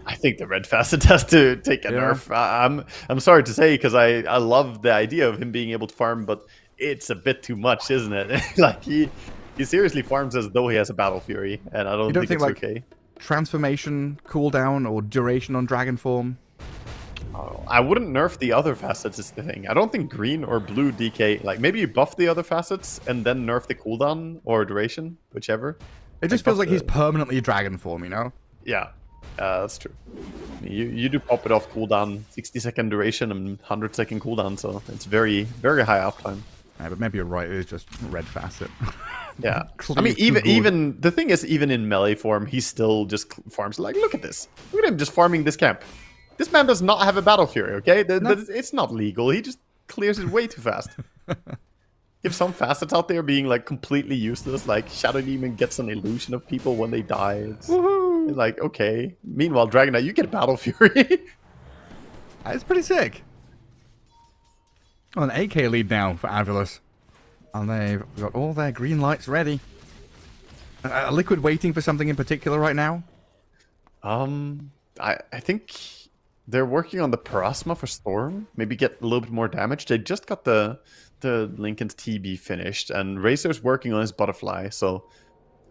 I think the red facet has to take a Yeah. nerf. I'm sorry to say because I love the idea of him being able to farm, but it's a bit too much, isn't it? Like he seriously farms as though he has a Battle Fury, and I don't, You don't think think, it's like, okay. Transformation, cooldown, or duration on Dragon Form? I wouldn't nerf the other facets is the thing. I don't think green or blue DK, like maybe you buff the other facets and then nerf the cooldown or duration, whichever. It just buff feels like he's permanently Dragon Form, you know? Yeah, that's true. You do pop it off cooldown, 60-second duration and 100-second cooldown, so it's very, very high uptime. Yeah, but maybe you're right, it is just red facet. Yeah. I Cleave mean, too good. even the thing is, even in melee form, he still just farms. Like, look at this. Look at him just farming this camp. This man does not have a Battle Fury, okay? It's not legal. He just clears it way too fast. You have some facets out there being, like, completely useless. Like, Shadow Demon gets an illusion of people when they die. It's like, okay. Meanwhile, Dragonite, you get a Battle Fury. It's pretty sick. Well, an AK lead now for Avilus. And they've got all their green lights ready. A Liquid waiting for something in particular right now? I think they're working on the Parasma for Storm. Maybe get a little bit more damage. They just got the Lincoln's TB finished, and Razor's working on his Butterfly. So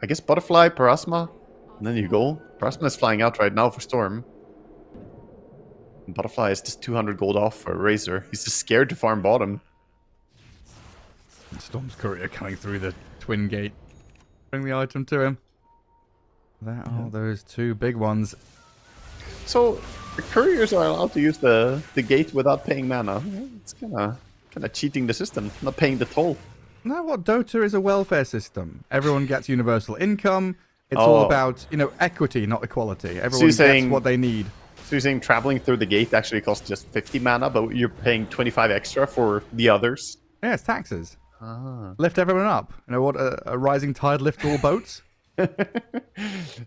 I guess Butterfly, Parasma, and then you go. Parasma is flying out right now for Storm. And Butterfly is just 200 gold off for Razor. He's just scared to farm bottom. And Storm's courier coming through the twin gate. Bring the item to him. There are those 2 big ones. So the couriers are allowed to use the gate without paying mana. It's kind of cheating the system, not paying the toll. No, what Dota is a welfare system. Everyone gets universal income. It's all about, you know, equity, not equality. Everyone gets what they need. So you're saying traveling through the gate actually costs just 50 mana, but you're paying 25 extra for the others? Yeah, it's taxes. Lift everyone up. You know what? A rising tide lifts all boats.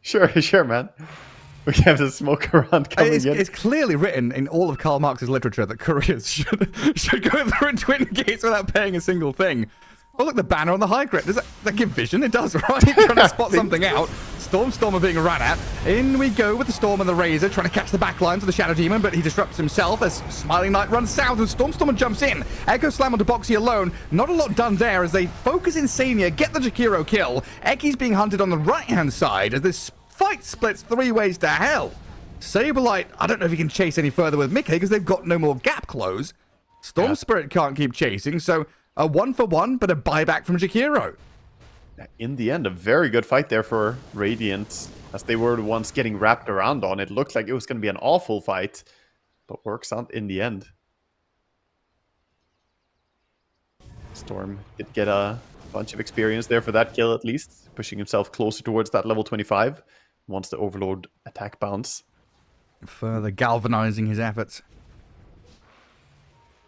Sure, man. We have the smoke around coming in. It's clearly written in all of Karl Marx's literature that couriers should go through twin gates without paying a single thing. Oh, look, the banner on the high grip. Does that give vision? It does, right? Trying to spot something out. Storm are being run at. In we go with the Storm and the Razor, trying to catch the back lines of the Shadow Demon, but he disrupts himself as Smiling Knight runs south and Storm jumps in. Echo Slam onto Boxy alone. Not a lot done there as they focus Insania, get the Jakiro kill. Eki's being hunted on the right-hand side as this fight splits 3 ways to hell. Saberlight, I don't know if he can chase any further with Mickey because they've got no more gap close. Storm Spirit can't keep chasing, so a 1-for-1, but a buyback from Jakiro. In the end, a very good fight there for Radiant, as they were the ones getting wrapped around on. It looked like it was going to be an awful fight, but works out in the end. Storm did get a bunch of experience there for that kill at least, pushing himself closer towards that level 25 once the Overlord attack bounce. Further galvanizing his efforts.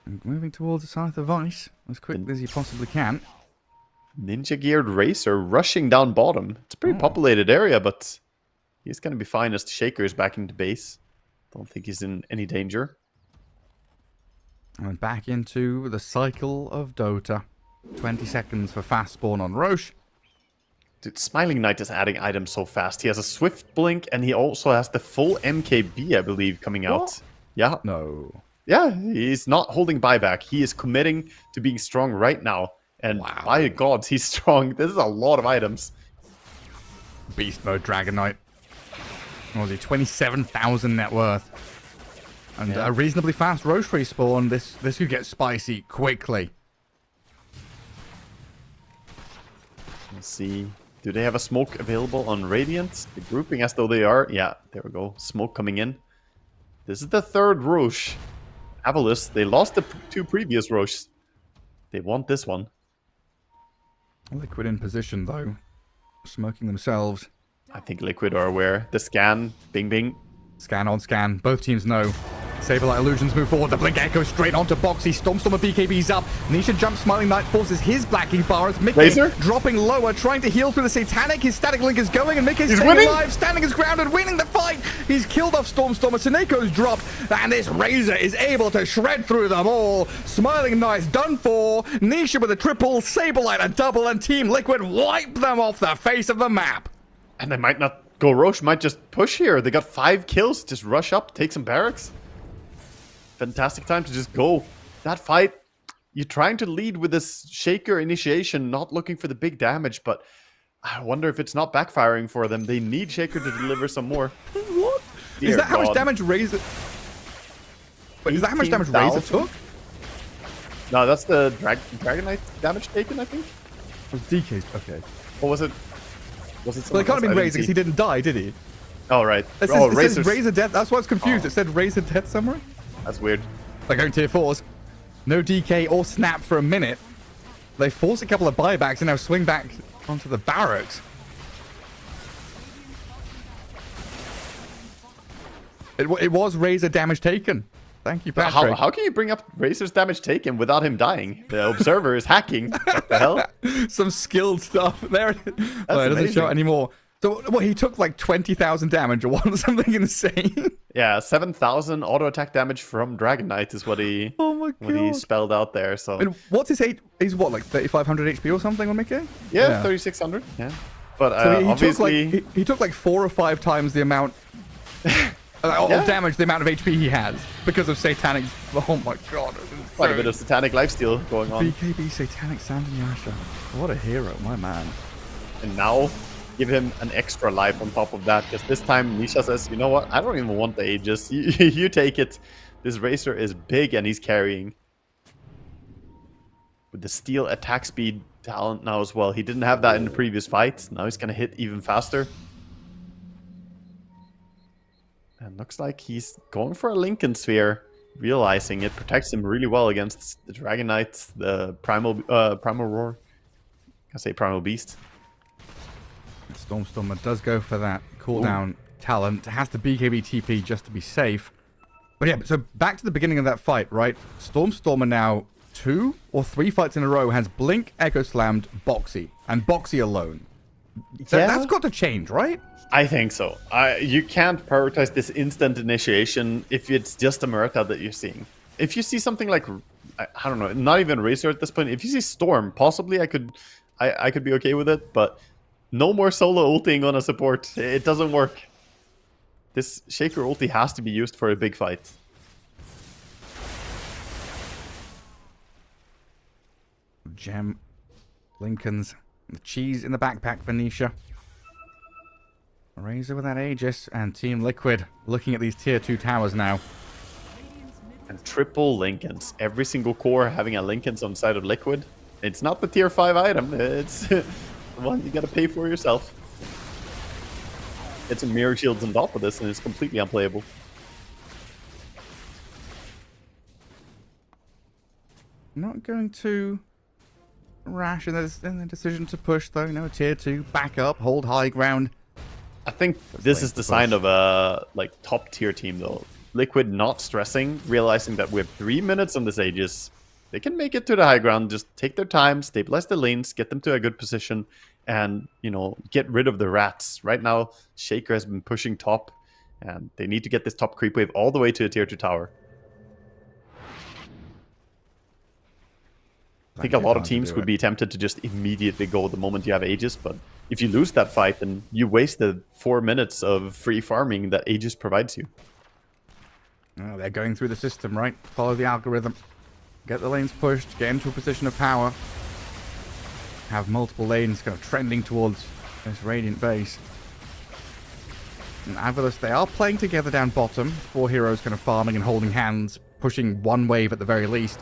And moving towards the Scythe of Ice as quickly as he possibly can. Ninja geared racer rushing down bottom. It's a pretty populated area, but he's gonna be fine as the Shaker is back into base. Don't think he's in any danger. And back into the cycle of Dota. 20 seconds for fast spawn on Roche. Dude, Smiling Knight is adding items so fast. He has a Swift Blink, and he also has the full MKB, I believe, coming out. What? Yeah. No. Yeah, he's not holding buyback. He is committing to being strong right now. And by God, he's strong. This is a lot of items. Beast mode Dragon Knight. What was he? 27,000 net worth. And a reasonably fast Roche respawn. This could get spicy quickly. Let's see. Do they have a smoke available on Radiant? The grouping as though they are. Yeah, there we go. Smoke coming in. This is the third Roche. Avalus, they lost the two previous Roches. They want this one. Liquid in position, though. Smoking themselves. I think Liquid are aware. The scan. Bing, bing. Scan on scan. Both teams know. Saberlight Illusions move forward. The Blink Echo straight onto Boxy. Stormstormer BKB's up. Nisha jumps. Smiling Knight forces his blacking bar as Mickey Razor? dropping lower, trying to heal through the Satanic. His Static Link is going, and Mickey's staying winning? alive, standing his ground and winning the fight. He's killed off Stormstormer. Seneco's dropped, and this Razor is able to shred through them all. Smiling Knight's done for. Nisha with a triple, Saberlight a double, and Team Liquid wipe them off the face of the map. And they might not go Roche, might just push here. They got 5 kills. Just rush up, take some barracks. Fantastic time to just go. That fight, you're trying to lead with this Shaker initiation, not looking for the big damage, but I wonder if it's not backfiring for them. They need Shaker to deliver some more. What? Dear Is that how much God. damage Razor... Wait, is that how much damage Razor 18,000? took? No, that's the Dragon Knight damage taken, I think. It was DK's. Okay. Or was it? Was it? Well, it can't have been someone else? I Razor because he didn't didn't die, did he? see. Oh right. It says, Oh, it says Razor's. Razor death. That's why I was confused. It said Razor death summary. That's weird. Like going tier 4s. No DK or snap for a minute. They force a couple of buybacks and now swing back onto the barracks. It was Razor damage taken. Thank you, Patrick. How can you bring up Razor's damage taken without him dying? The observer is hacking. What the hell? Some skilled stuff. There it is. Well, it doesn't amazing. show it anymore. So, well, he took like 20,000 damage or what? Something insane. Yeah, 7,000 auto attack damage from Dragon Knight is what he Oh my what he God. spelled out there. So I mean, what's his age? He's what, like 3,500 HP or something on Mickey? yeah, 3,600. Yeah, but So he obviously took like he took like 4 or 5 times the amount of damage, the amount of HP he has because of Satanic. Oh my God! quite a bit of satanic lifesteal going on. BKB Satanic Sandanyasha. What a hero, my man. And now give him an extra life on top of that, because this time Nisha says, you know what, I don't even want the Aegis. You take it. This Racer is big and he's carrying. With the steel attack speed talent now as well. He didn't have that in the previous fight. Now he's gonna hit even faster. And looks like he's going for a Lincoln Sphere, realizing it protects him really well against the Dragon Knight, the Primal Roar. I say Primal Beast. Stormstormer does go for that cooldown talent. Has to BKB TP just to be safe. But yeah, so back to the beginning of that fight, right? Stormstormer now 2 or 3 fights in a row has Blink, Echo Slammed, Boxy. And Boxy alone. So Yeah. that's got to change, right? I think so. You can't prioritize this instant initiation if it's just a Murta that you're seeing. If you see something like, I don't know, not even Razor at this point. If you see Storm, possibly I could be okay with it, but no more solo ulting on a support. It doesn't work. This Shaker ulti has to be used for a big fight. Gem, Lincolns, the cheese in the backpack for Nisha. Razor with that Aegis, and Team Liquid looking at these tier 2 towers now. And triple Lincolns. Every single core having a Lincolns on the side of Liquid. It's not the tier 5 item. It's the one you gotta pay for yourself. It's a mirror shields on top of this, and it's completely unplayable. Not going to rash in the decision to push, though. No, tier 2, back up, hold high ground. I think this is the sign of a top tier team though. Liquid not stressing, realizing that we have 3 minutes on this Aegis. they can make it to the high ground. Just take their time, stabilize the lanes, get them to a good position, and, you know, get rid of the rats. Right now, Shaker has been pushing top, and they need to get this top creep wave all the way to the tier 2 tower. I think a lot of teams would be tempted to just immediately go the moment you have Aegis, but if you lose that fight, then you wasted 4 minutes of free farming that Aegis provides you. Oh, they're going through the system, right? Follow the algorithm. Get the lanes pushed, get into a position of power. Have multiple lanes kind of trending towards this Radiant base. And Avalus, they are playing together down bottom. 4 heroes kind of farming and holding hands, pushing one wave at the very least.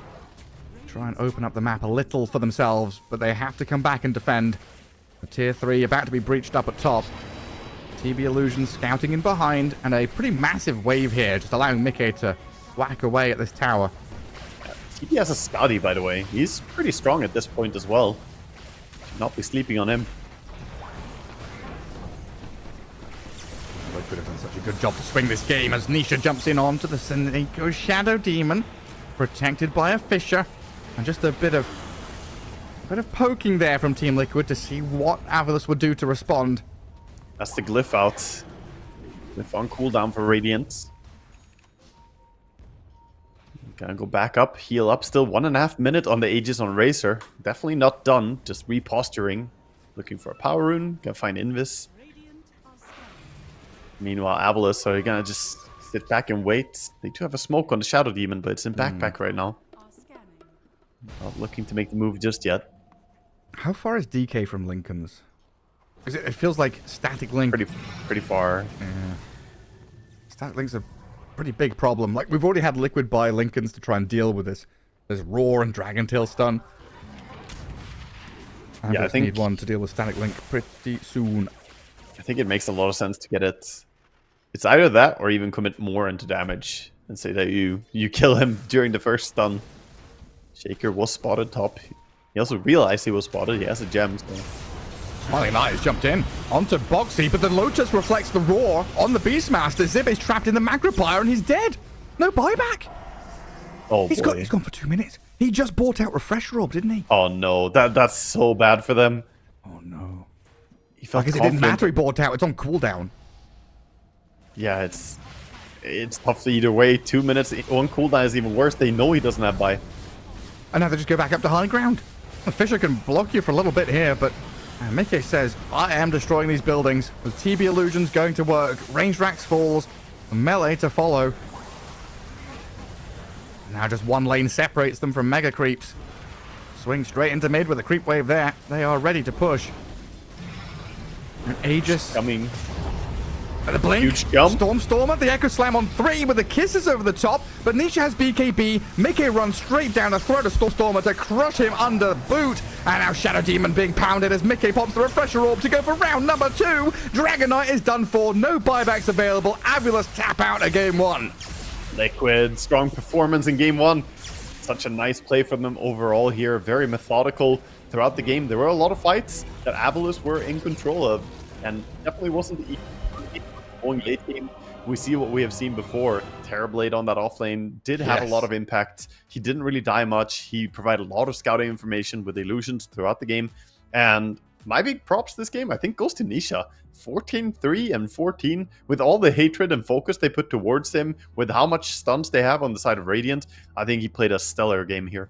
Try and open up the map a little for themselves, but they have to come back and defend. The tier 3 about to be breached up at top. TB Illusion scouting in behind, and a pretty massive wave here, just allowing Mickey to whack away at this tower. TB has a Scotty, by the way. He's pretty strong at this point as well. Should not be sleeping on him. Liquid have done such a good job to swing this game as Nisha jumps in onto the Seneko Shadow Demon, protected by a Fissure. And just a bit of poking there from Team Liquid to see what Avalus would do to respond. That's the glyph out. Glyph on cooldown for Radiant. Gonna go back up, heal up. Still 1.5 minutes on the Aegis on Razor. Definitely not done. Just reposturing. Looking for a power rune. Gonna find Invis. Meanwhile, Avalus are gonna just sit back and wait. They do have a smoke on the Shadow Demon, but it's in backpack right now. Not looking to make the move just yet. How far is DK from Lincoln's? Because it feels like Static Link. Pretty far. Yeah. Static Link's a pretty big problem. Like, we've already had Liquid buy Lincoln's to try and deal with this. There's Roar and Dragon Tail stun. Yeah, I think need one to deal with Static Link pretty soon. I think it makes a lot of sense to get it. It's either that or even commit more into damage and say that you kill him during the first stun. Shaker was spotted top. He also realized he was spotted. He has a gem. So. Smiling Knight has jumped in onto Boxy, but then Lotus reflects the Roar on the Beastmaster. Zib is trapped in the Magrippire and he's dead. No buyback. Oh, he's boy. He's gone for 2 minutes. He just bought out Refresh Orb, didn't he? Oh no, that's so bad for them. Oh no. He felt because it didn't matter he bought out. It's on cooldown. Yeah, it's tough either way. 2 minutes on cooldown is even worse. They know he doesn't have buy. And now they just go back up to high ground. The Fissure can block you for a little bit here, but Mickey says, I am destroying these buildings. With TB Illusions going to work, Range Racks falls, melee to follow. Now just one lane separates them from Mega Creeps. Swing straight into mid with a creep wave there. They are ready to push. And Aegis coming. The blink, huge jump. Stormer, the Echo Slam on 3 with the kisses over the top, but Nisha has BKB. Mickey runs straight down the throat of Stormer to crush him under boot, and now Shadow Demon being pounded as Mickey pops the Refresher Orb to go for round number 2. Dragon Knight is done for, no buybacks available. Avalus tap out at game 1. Liquid, strong performance in game 1. Such a nice play from them overall here, very methodical throughout the game. There were a lot of fights that Avalus were in control of, and definitely wasn't the going late game. We see what we have seen before. Terrorblade on that offlane did have a lot of impact. He didn't really die much. He provided a lot of scouting information with illusions throughout the game. And my big props this game, I think, goes to Nisha. 14-3 and 14 with all the hatred and focus they put towards him, with how much stuns they have on the side of Radiant. I think he played a stellar game here.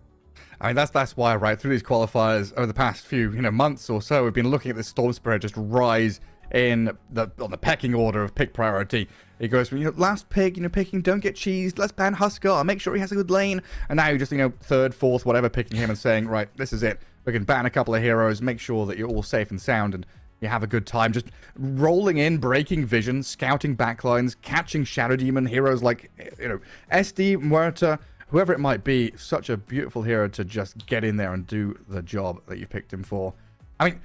I mean, that's why, right, through these qualifiers over the past few months or so, we've been looking at this Storm Spirit just rise on the pecking order of pick priority. He goes from, last pick, picking, don't get cheesed, let's ban Husker, I'll make sure he has a good lane. And now you're just, third, fourth, whatever, picking him and saying, right, this is it. We can ban a couple of heroes, make sure that you're all safe and sound and you have a good time. Just rolling in, breaking vision, scouting backlines, catching Shadow Demon, heroes like, SD, Muerta, whoever it might be. Such a beautiful hero to just get in there and do the job that you picked him for. I mean,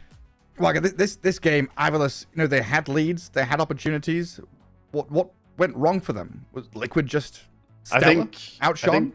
like this game, Avalus, they had leads, they had opportunities. What went wrong for them? Was Liquid just stellar? Outshone?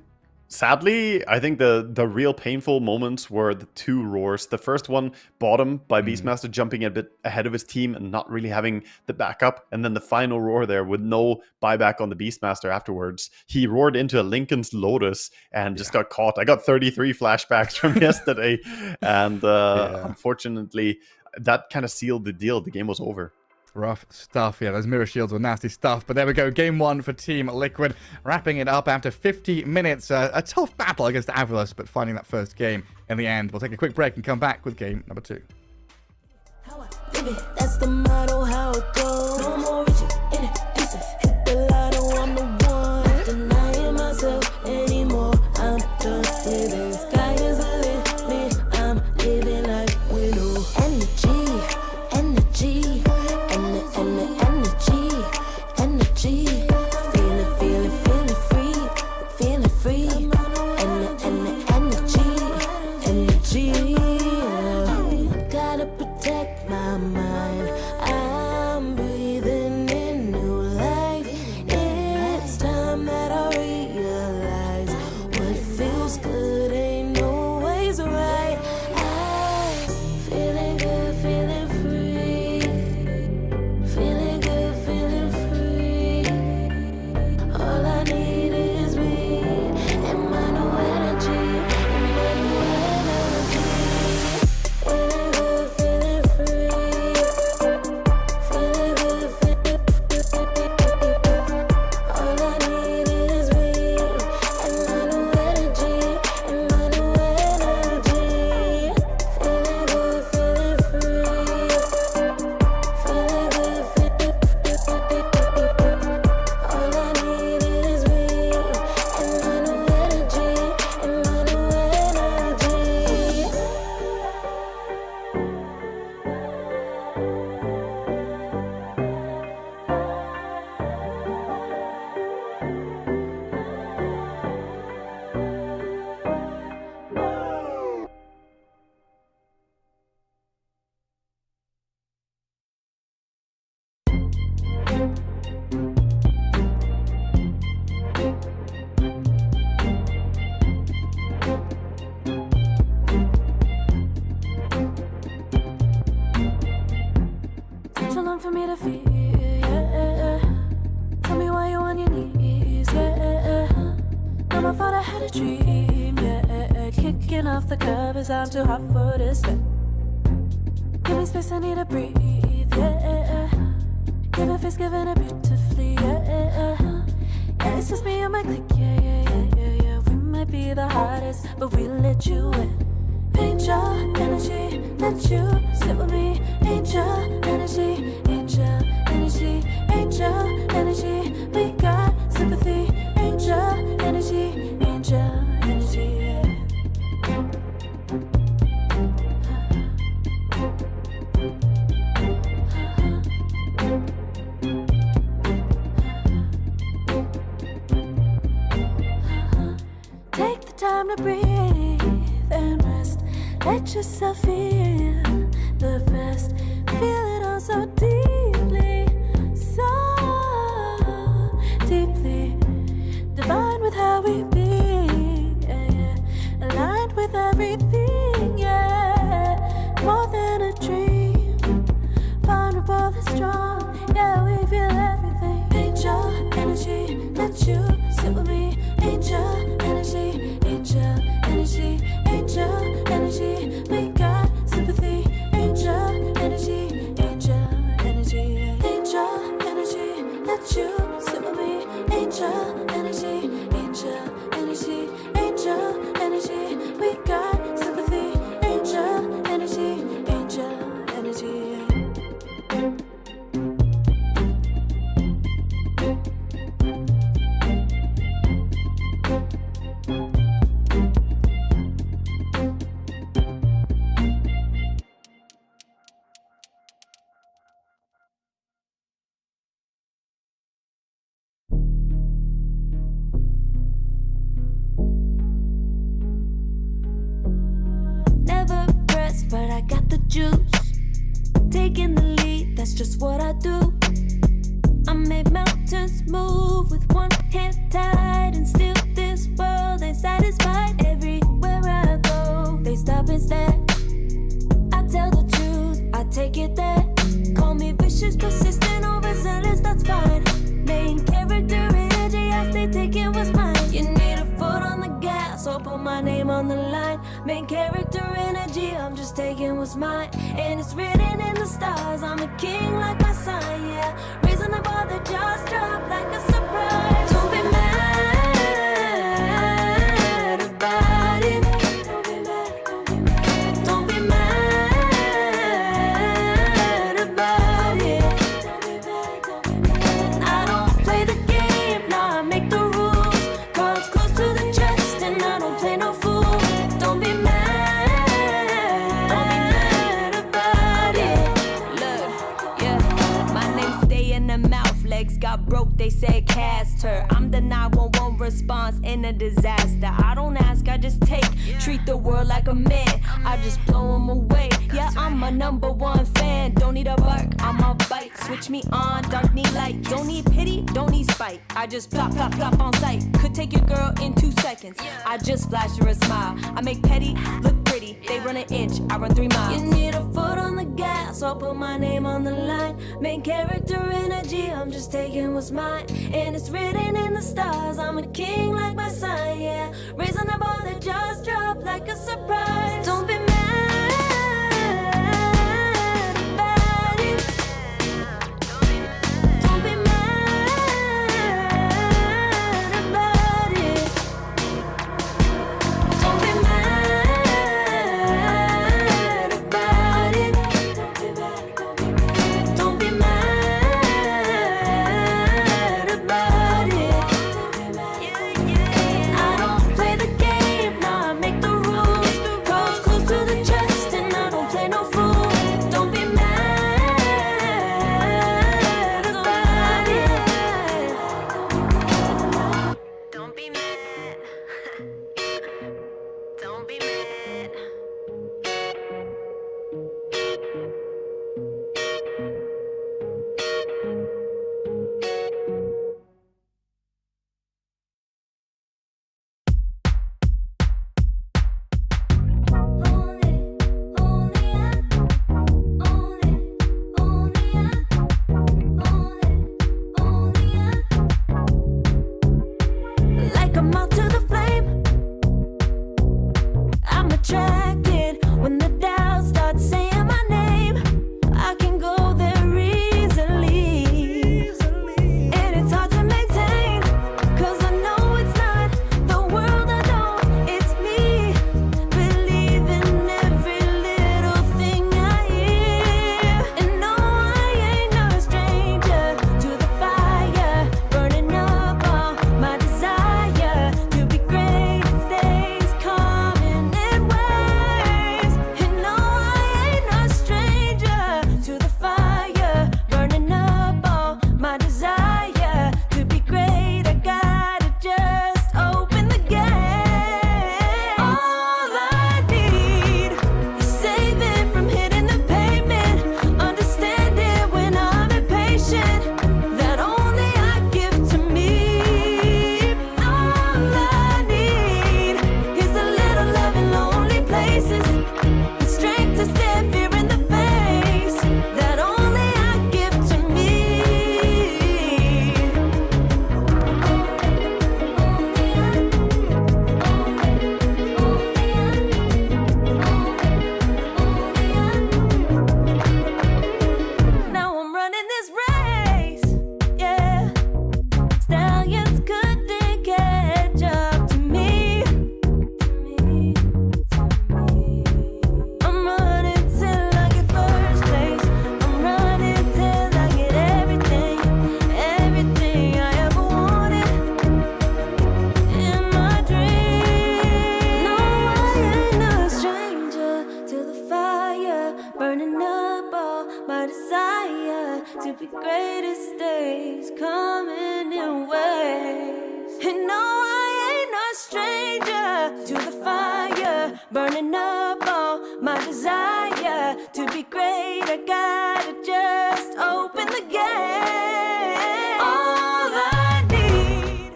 Sadly, I think the real painful moments were the two roars. The first one, bottom by Beastmaster jumping a bit ahead of his team and not really having the backup. And then the final roar there with no buyback on the Beastmaster afterwards. He roared into a Lincoln's Lotus and just got caught. I got 33 flashbacks from yesterday. And unfortunately, that kind of sealed the deal. The game was over. Rough stuff. Yeah, those mirror shields were nasty stuff. But there we go. Game 1 for Team Liquid. Wrapping it up after 50 minutes. A tough battle against Avalus, but finding that first game in the end. We'll take a quick break and come back with game number 2. How I live it, that's the motto, how it goes. No more reaching in it, pieces. Hit the lotto, I'm the one. Not denying myself anymore. I'm done with it. Sky is the limit. I'm living like widow. Energy, energy. Energy, feeling free, energy. Gotta protect my mind. I'm breathing in new life. It's time that I realize what feels good ain't always right. I'm feeling good, feeling free. Feeling good, feeling free. All I need is me and my new energy, and my new energy. Feeling good, feeling free. Feeling good, feeling free. All I need is me and my new energy, and my new energy. Feeling good, feeling free. Feeling good, feeling all I need is me and my new energy, and my new energy. Took so long for me to feel, yeah. Tell me why you're on your knees, yeah. Now my father had a dream, yeah. Kicking off the covers, I'm too hot for this bed. Give me space, I need to breathe, yeah. Give a face, giving it beautifully, yeah. Yeah, it's just me and my clique, yeah. We might be the hottest, but we let you in. Angel energy, let you sit with me. Angel energy, angel energy, angel energy. We got sympathy. Angel energy, angel energy. Take the time to breathe and rest. Let yourself feel the best. Feel it all so deeply, so deeply. Divine with how we be, yeah. Aligned with everything, yeah. More than a dream, vulnerable and strong, yeah. We feel everything. Angel energy, let you sit with me. Angel energy, angel energy, angel energy. We got sympathy. Angel energy, angel energy, angel energy. Let you sit with me. Angel energy, angel energy, angel energy. We got sympathy. Angel energy, angel energy. Never pressed, but I got the juice. Taking the lead, that's just what I do. I made mountains move with one hand tied, and still this world ain't satisfied. Everywhere I go, they stop and stare. I tell the truth, I take it there. Call me vicious, persistent, overzealous, that's fine. Main character energy, I stay taking what's mine. You need a foot on the gas, or put my name on the line. Main character energy, I'm just taking what's mine. And it's written in the stars, I'm a king like my sign, yeah. Raising the bar, the jaws drop like a surprise. Don't be mad about it. Don't be mad, don't be mad. Don't be mad about it. Don't be mad, don't be mad. I don't play the game, nah, I make the rules. Cards close to the chest, and I don't play no fool. Don't be mad about it. Look, yeah, my name stay in the mouth. Legs got broke, they said cast her. I'm the 911 response in a disaster. I don't ask, I just take. Treat the world like a man, I just blow them away. Yeah, I'm a #1 fan. Don't need a bark, I'm a bite. Switch me on, dark need light. Don't need pity, don't need spite. I just plop, plop, plop on sight. Could take your girl in 2 seconds. I just flash her a smile. I make petty look pretty. They run an inch, I run 3 miles. You need a foot on the gas, I'll put my name on the line. Main character energy, I'm just taking what's mine. And it's written in the stars, I'm a king like my sign, yeah. Raising the bar, the jaws drop like a surprise. Don't be mad about it. Don't be mad about it. Don't be mad about it. Don't be mad about it. I don't play the game, nah, I make the rules. Cards close to the chest, and I don't play no fool. Don't be mad about it. Don't be mad. Don't be mad. Like a moth to the flame, I'm attracted when the doubts start saying my name. I can go there easily, and it's hard to maintain, 'cause I know it's not the world I know, it's me. Believe in every little thing I hear, and no, I ain't no stranger to the fire, burning up all my desire to be great. It stays coming in waves, and no, I ain't no stranger to the fire, burning up all my desire to be great. I gotta just open the gate. All I need is saving from hitting the pavement, understanding when I'm impatient, that only I give to me. All I need is a little love in lonely places, the strength to stare fear in the face, that only I give to me. Now I'm running this race, yeah. Stallions couldn't catch up to me. I'm running till I get first place. I'm running till I get everything, everything I ever wanted in my dream. No, I ain't no stranger to the fire, burning up all my desire to be greatest days coming in waves. And no, I ain't no stranger to the fire, burning up all my desire to be great. I gotta just open the gate. All I need.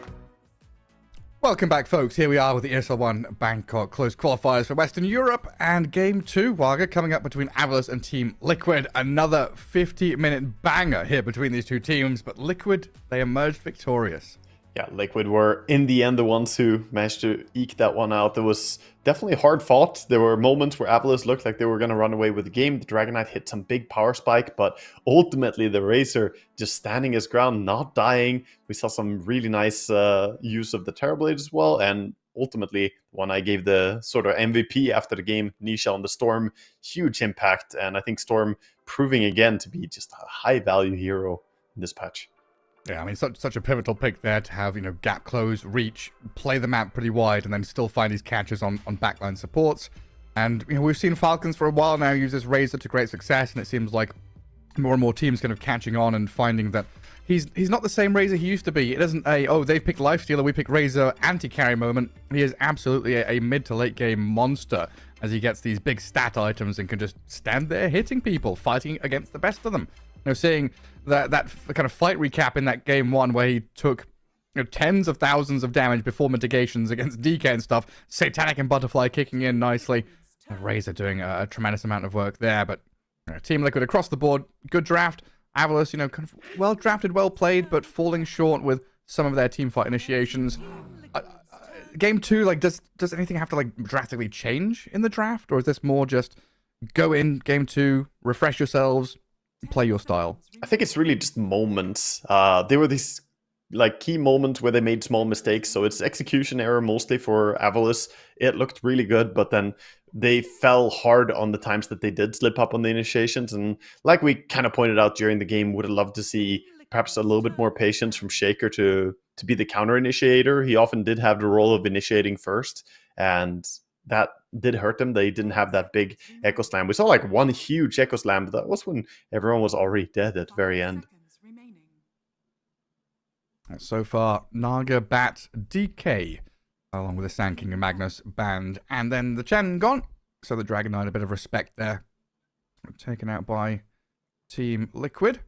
Welcome back, folks. Here we are with the ESL One Bangkok close qualifiers for Western Europe, and Game 2, Wagga, coming up between Avalus and Team Liquid. Another 50-minute banger here between these two teams, but Liquid, they emerged victorious. Yeah, Liquid were, in the end, the ones who managed to eke that one out. It was definitely hard fought. There were moments where Avalus looked like they were going to run away with the game. The Dragon Knight hit some big power spike, but ultimately the Razor just standing his ground, not dying. We saw some really nice use of the Terrorblade as well, and ultimately one I gave the sort of MVP after the game, Nisha on the Storm. Huge impact, and I think Storm proving again to be just a high-value hero in this patch. Yeah, I mean, such a pivotal pick there to have, gap close, reach, play the map pretty wide, and then still find these catches on backline supports. And, we've seen Falcons for a while now use this Razor to great success, and it seems like more and more teams kind of catching on and finding that he's not the same Razor he used to be. It isn't they've picked Lifestealer, we pick Razor anti-carry moment. He is absolutely a mid to late game monster as he gets these big stat items and can just stand there hitting people, fighting against the best of them. Seeing that kind of fight recap in that game 1 where he took tens of thousands of damage before mitigations against DK and stuff, Satanic and Butterfly kicking in nicely. Razor doing a tremendous amount of work there, but Team Liquid across the board, good draft. Avalus, kind of well drafted, well played, but falling short with some of their team fight initiations. Game 2, does anything have to drastically change in the draft, or is this more just go in game 2, refresh yourselves, play your style? I think it's really just moments. There were these key moments where they made small mistakes, so it's execution error mostly for Avalus. It looked really good, but then they fell hard on the times that they did slip up on the initiations, and like we kind of pointed out during the game, would have loved to see perhaps a little bit more patience from Shaker to be the counter initiator. He often did have the role of initiating first, and that did hurt them. They didn't have that big Echo Slam. We saw one huge Echo Slam, but that was when everyone was already dead at the very end. So far, Naga, Bat, DK, along with the Sand King and Magnus banned, and then the Chen gone. So the Dragon Knight, a bit of respect there. Taken out by Team Liquid.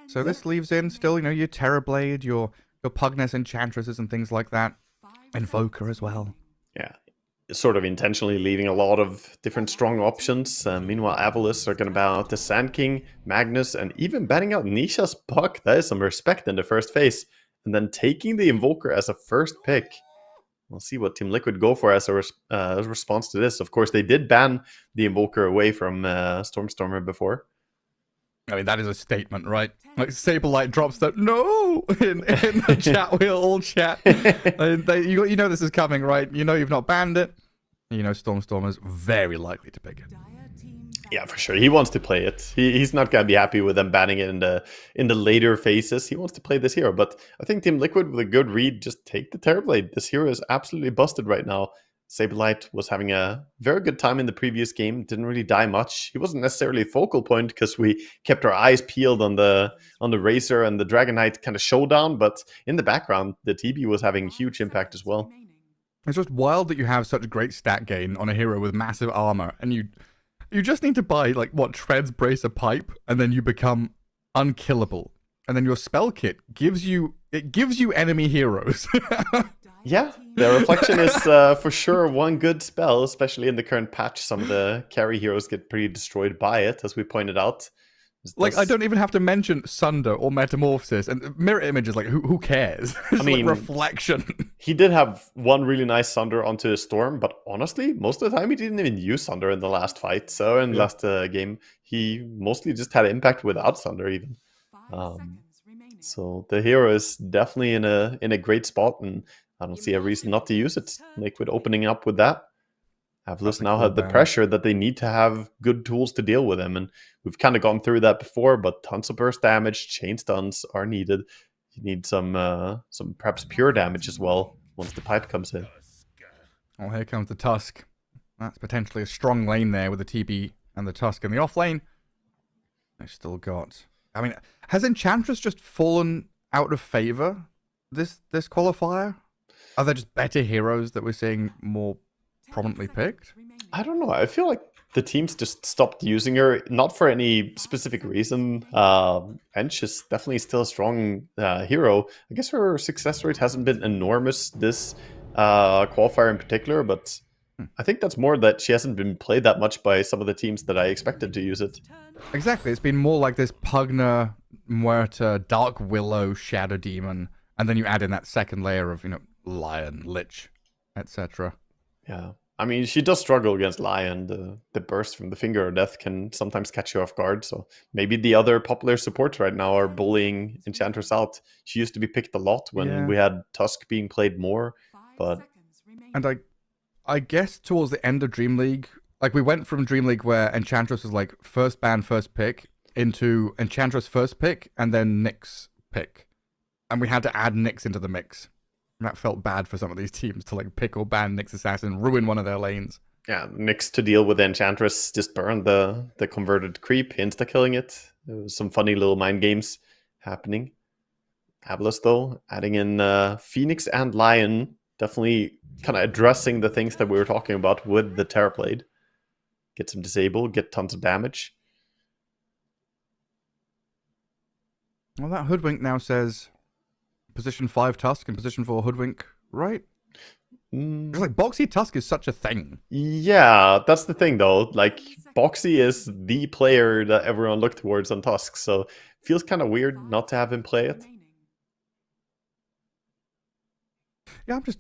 So this leaves in still, your Terrorblade, your Pugness Enchantresses and things like that. Invoker as well. Yeah. Sort of intentionally leaving a lot of different strong options. Meanwhile, Avalus are going to ban out the Sand King, Magnus, and even banning out Nisha's Puck. That is some respect in the first phase. And then taking the Invoker as a first pick. We'll see what Team Liquid go for as a response to this. Of course, they did ban the Invoker away from Stormstormer before. I mean, that is a statement, right? Saberlight drops that no in the chat. We'll all chat. You know this is coming, right? You've not banned it. Stormstormer's very likely to pick it. Yeah, for sure. He wants to play it. He's not going to be happy with them banning it in the later phases. He wants to play this hero. But I think Team Liquid, with a good read, just take the Terrorblade. This hero is absolutely busted right now. Saberlight was having a very good time in the previous game. Didn't really die much. He wasn't necessarily a focal point because we kept our eyes peeled on the Razor and the Dragon Knight kind of showdown. But in the background, the TB was having huge impact as well. It's just wild that you have such great stat gain on a hero with massive armor, and you just need to buy Treads Bracer Pipe, and then you become unkillable. And then your spell kit gives you enemy heroes. Yeah, the Reflection is for sure one good spell, especially in the current patch. Some of the carry heroes get pretty destroyed by it, as we pointed out. I don't even have to mention Sunder or Metamorphosis, and Mirror Images, who cares? I mean, Reflection. He did have one really nice Sunder onto a Storm, but honestly, most of the time he didn't even use Sunder in the last fight. So in the last game, he mostly just had impact without Sunder even. So the hero is definitely in a great spot, and I don't see a reason not to use it. Liquid opening up with that. Avalus now had the pressure that they need to have good tools to deal with him, and we've kind of gone through that before, but tons of burst damage, chain stuns are needed. You need some perhaps pure damage as well once the pipe comes in. Oh, here comes the Tusk. That's potentially a strong lane there with the TB and the Tusk in the off lane. They've still got... I mean, has Enchantress just fallen out of favor this qualifier? Are there just better heroes that we're seeing more prominently picked? I don't know. I feel like the teams just stopped using her, not for any specific reason. Ench is definitely still a strong hero. I guess her success rate hasn't been enormous this Qualifier in particular, but I think that's more that she hasn't been played that much by some of the teams that I expected to use it. Exactly. It's been more like this Pugna, Muerta, Dark Willow, Shadow Demon, and then you add in that second layer of, Lion, Lich, etc. Yeah. I mean, she does struggle against Lion. The burst from the Finger of Death can sometimes catch you off guard. So maybe the other popular supports right now are bullying Enchantress out. She used to be picked a lot when we had Tusk being played more. But And I guess towards the end of Dream League, like we went from Dream League where Enchantress was like first ban, first pick, into Enchantress first pick, and then Nyx pick. And we had to add Nyx into the mix. And that felt bad for some of these teams to like pick or ban Nyx Assassin, ruin one of their lanes. yeah, Nyx to deal with Enchantress just burned the converted creep, insta-killing it. There was some funny little mind games happening. Avalus, though, adding in Phoenix and Lion, definitely kind of addressing the things that we were talking about with the Terrorblade. Get some disable, get tons of damage. Well, that Hoodwink now says position 5 Tusk and position 4 Hoodwink, right? It's like Boxy Tusk is such a thing. Yeah, that's the thing though. Like Boxy is the player that everyone looked towards on Tusk, so feels kind of weird not to have him play it. Yeah, I'm just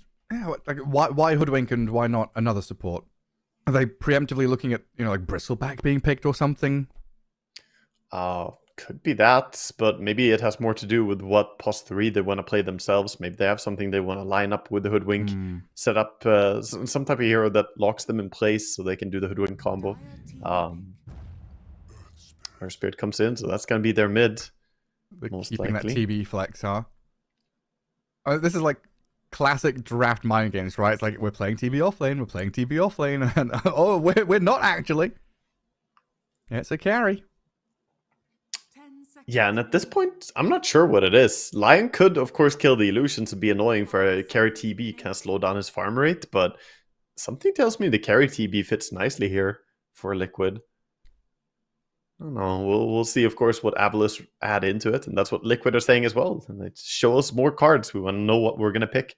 like why Hoodwink and why not another support? Are they preemptively looking at like Bristleback being picked or something? Could be that, but maybe it has more to do with what POS 3 they want to play themselves. Maybe they have something they want to line up with the Hoodwink, set up some type of hero that locks them in place so they can do the Hoodwink combo. Her Spirit comes in, so that's going to be their mid. Most keeping likely. That TB flex, huh? This is like classic draft mind games, right? It's like we're playing TB offlane, we're playing TB offlane, and oh, we're not actually. Yeah, it's a carry. Yeah, and at this point, I'm not sure what it is. Lion could, of course, kill the illusions and be annoying for a carry TB, kind of slow down his farm rate, but something tells me the carry TB fits nicely here for Liquid. I don't know. We'll see, of course, what Avalus add into it, and that's what Liquid are saying as well. And they show us more cards. We want to know what we're going to pick.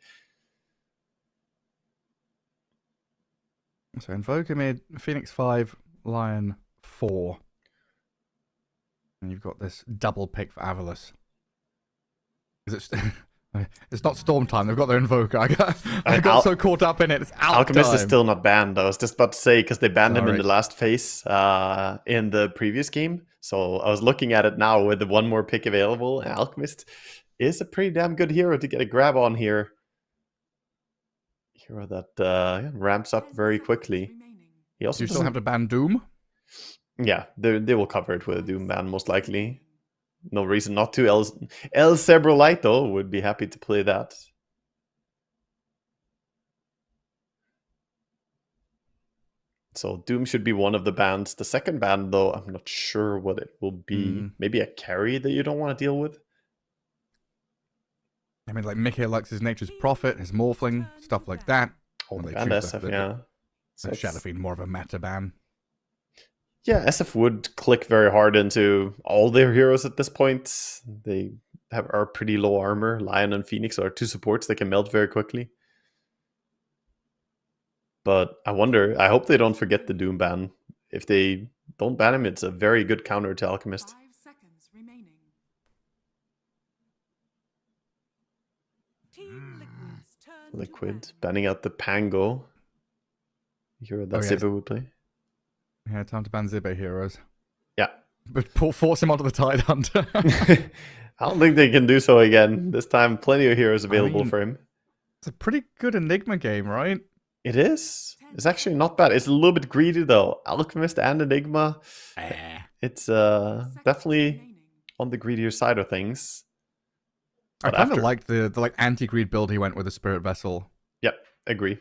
So Invoker mid, Phoenix 5, Lion 4. And you've got this double pick for Avalus. Is it? It's not Storm time. They've got their Invoker. I got so caught up in it. It's out Alchemist time. is still not banned. I was just about to say because they banned him in the last phase in the previous game. So I was looking at it now with the one more pick available. And Alchemist is a pretty damn good hero to get a grab on here. Hero that ramps up very quickly. He also Do you still have to ban Doom? Yeah, they will cover it with a Doom ban most likely. No reason not to. El Cebrolite, though, would be happy to play that. So Doom should be one of the bans. The second ban, though, I'm not sure what it will be. Maybe a carry that you don't want to deal with? I mean, like Mickey likes his Nature's Prophet, his Morphling, stuff like that. Oh, and SF, yeah. So Shadow Fiend, more of a meta ban. Yeah, SF would click very hard into all their heroes at this point. They are pretty low armor. Lion and Phoenix are two supports that can melt very quickly. But I wonder, I hope they don't forget the Doom ban. If they don't ban him, it's a very good counter to Alchemist. 5 seconds remaining. Team Liquid's turn to Liquid, ban. banning out the Pango. Hero that Ziba would play. Yeah, time to ban Ziba heroes. Yeah. But force him onto the Tide Hunter. I don't think they can do so again. This time, plenty of heroes available for him. It's a pretty good Enigma game, right? It is. It's actually not bad. It's a little bit greedy, though. Alchemist and Enigma. It's definitely on the greedier side of things. I kind of like the like anti-greed build he went with the Spirit Vessel. Yep, agree.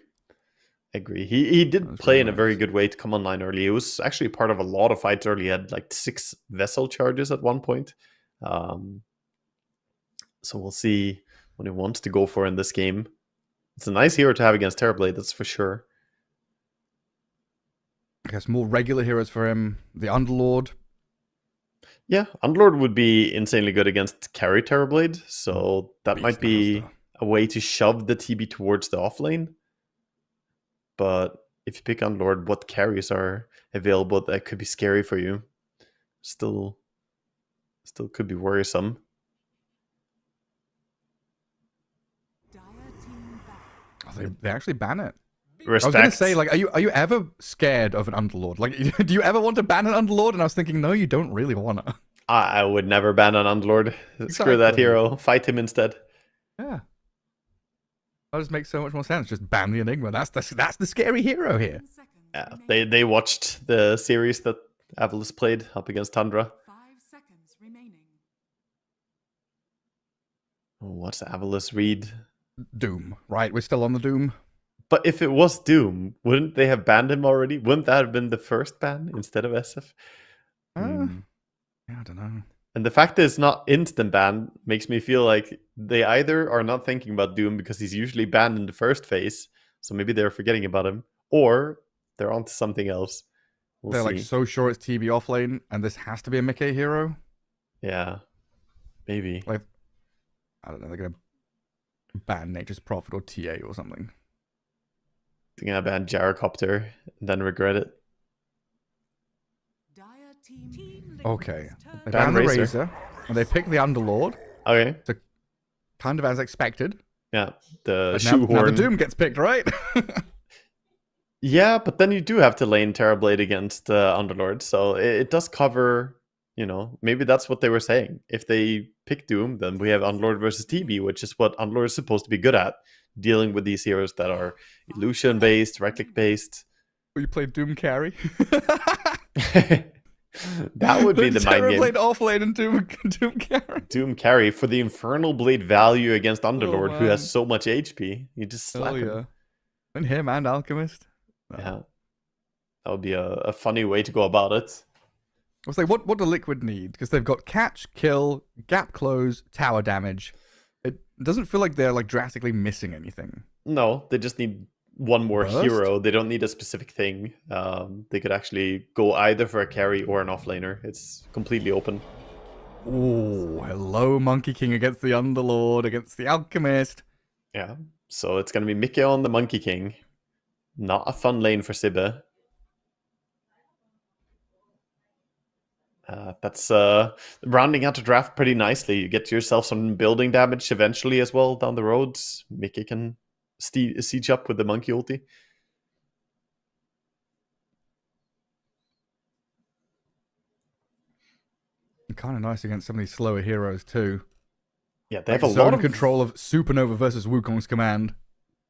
He did play in a very good way to come online early. He was actually part of a lot of fights early. He had like 6 vessel charges at one point. So we'll see what he wants to go for in this game. It's a nice hero to have against Terrorblade, that's for sure. I guess more regular heroes for him. The Underlord. Yeah, Underlord would be insanely good against carry Terrorblade. So that might be a way to shove the TB towards the offlane. But if you pick Unlord, what carries are available that could be scary for you? Still could be worrisome. Oh, they actually ban it. Respect. I was gonna say, like, are you ever scared of an Underlord? Like, do you ever want to ban an Underlord? And I was thinking, no, you don't really wanna. I would never ban an Underlord. Screw that Exactly. hero. Fight him instead. Yeah. That just makes so much more sense. Just ban the Enigma. That's the scary hero here. Yeah, they watched the series that Avalus played up against Tundra. 5 seconds remaining. Oh, what's Avalus read? Doom, right? We're still on the Doom. But if it was Doom, wouldn't they have banned him already? Wouldn't that have been the first ban instead of SF? Yeah, I don't know. And the fact that it's not instant ban makes me feel like they either are not thinking about Doom because he's usually banned in the first phase, so maybe they're forgetting about him, or they're onto something else. They're like so sure it's TB offlane, and this has to be a Mickey hero. Yeah, maybe. Like, I don't know. They're gonna ban Nature's Prophet or TA or something. They're gonna ban Gyrocopter and then regret it. Okay. They Ban ban the Razor. Razor, and they pick the Underlord. Okay. So kind of as expected. Yeah, the But shoehorn. now the Doom gets picked, right? Yeah, but then you do have to lane Terrorblade against Underlord, so it does cover, maybe that's what they were saying. If they pick Doom, then we have Underlord versus TB, which is what Underlord is supposed to be good at, dealing with these heroes that are illusion-based, right-click-based. You play Doom carry. That would be the mind game. Terrorblade offlane and Doom carry. Doom carry for the Infernal Blade value against Underlord, who man. has so much HP. You just slap him. And him and Alchemist. Yeah. That would be a funny way to go about it. I was like, what do Liquid need? Because they've got catch, kill, gap close, tower damage. It doesn't feel like they're like drastically missing anything. No, they just need one more Burst? hero. They don't need a specific thing. They could actually go either for a carry or an offlaner. It's completely open. Oh, hello, Monkey King against the Underlord, against the Alchemist. Yeah. So it's going to be Mickey on the Monkey King. Not a fun lane for Sibbe. That's rounding out the draft pretty nicely. You get yourself some building damage eventually as well down the road. Mickey can siege up with the monkey ulti. Kind of nice against some of these slower heroes too. Yeah, they have a zone lot of control of Supernova versus Wukong's command.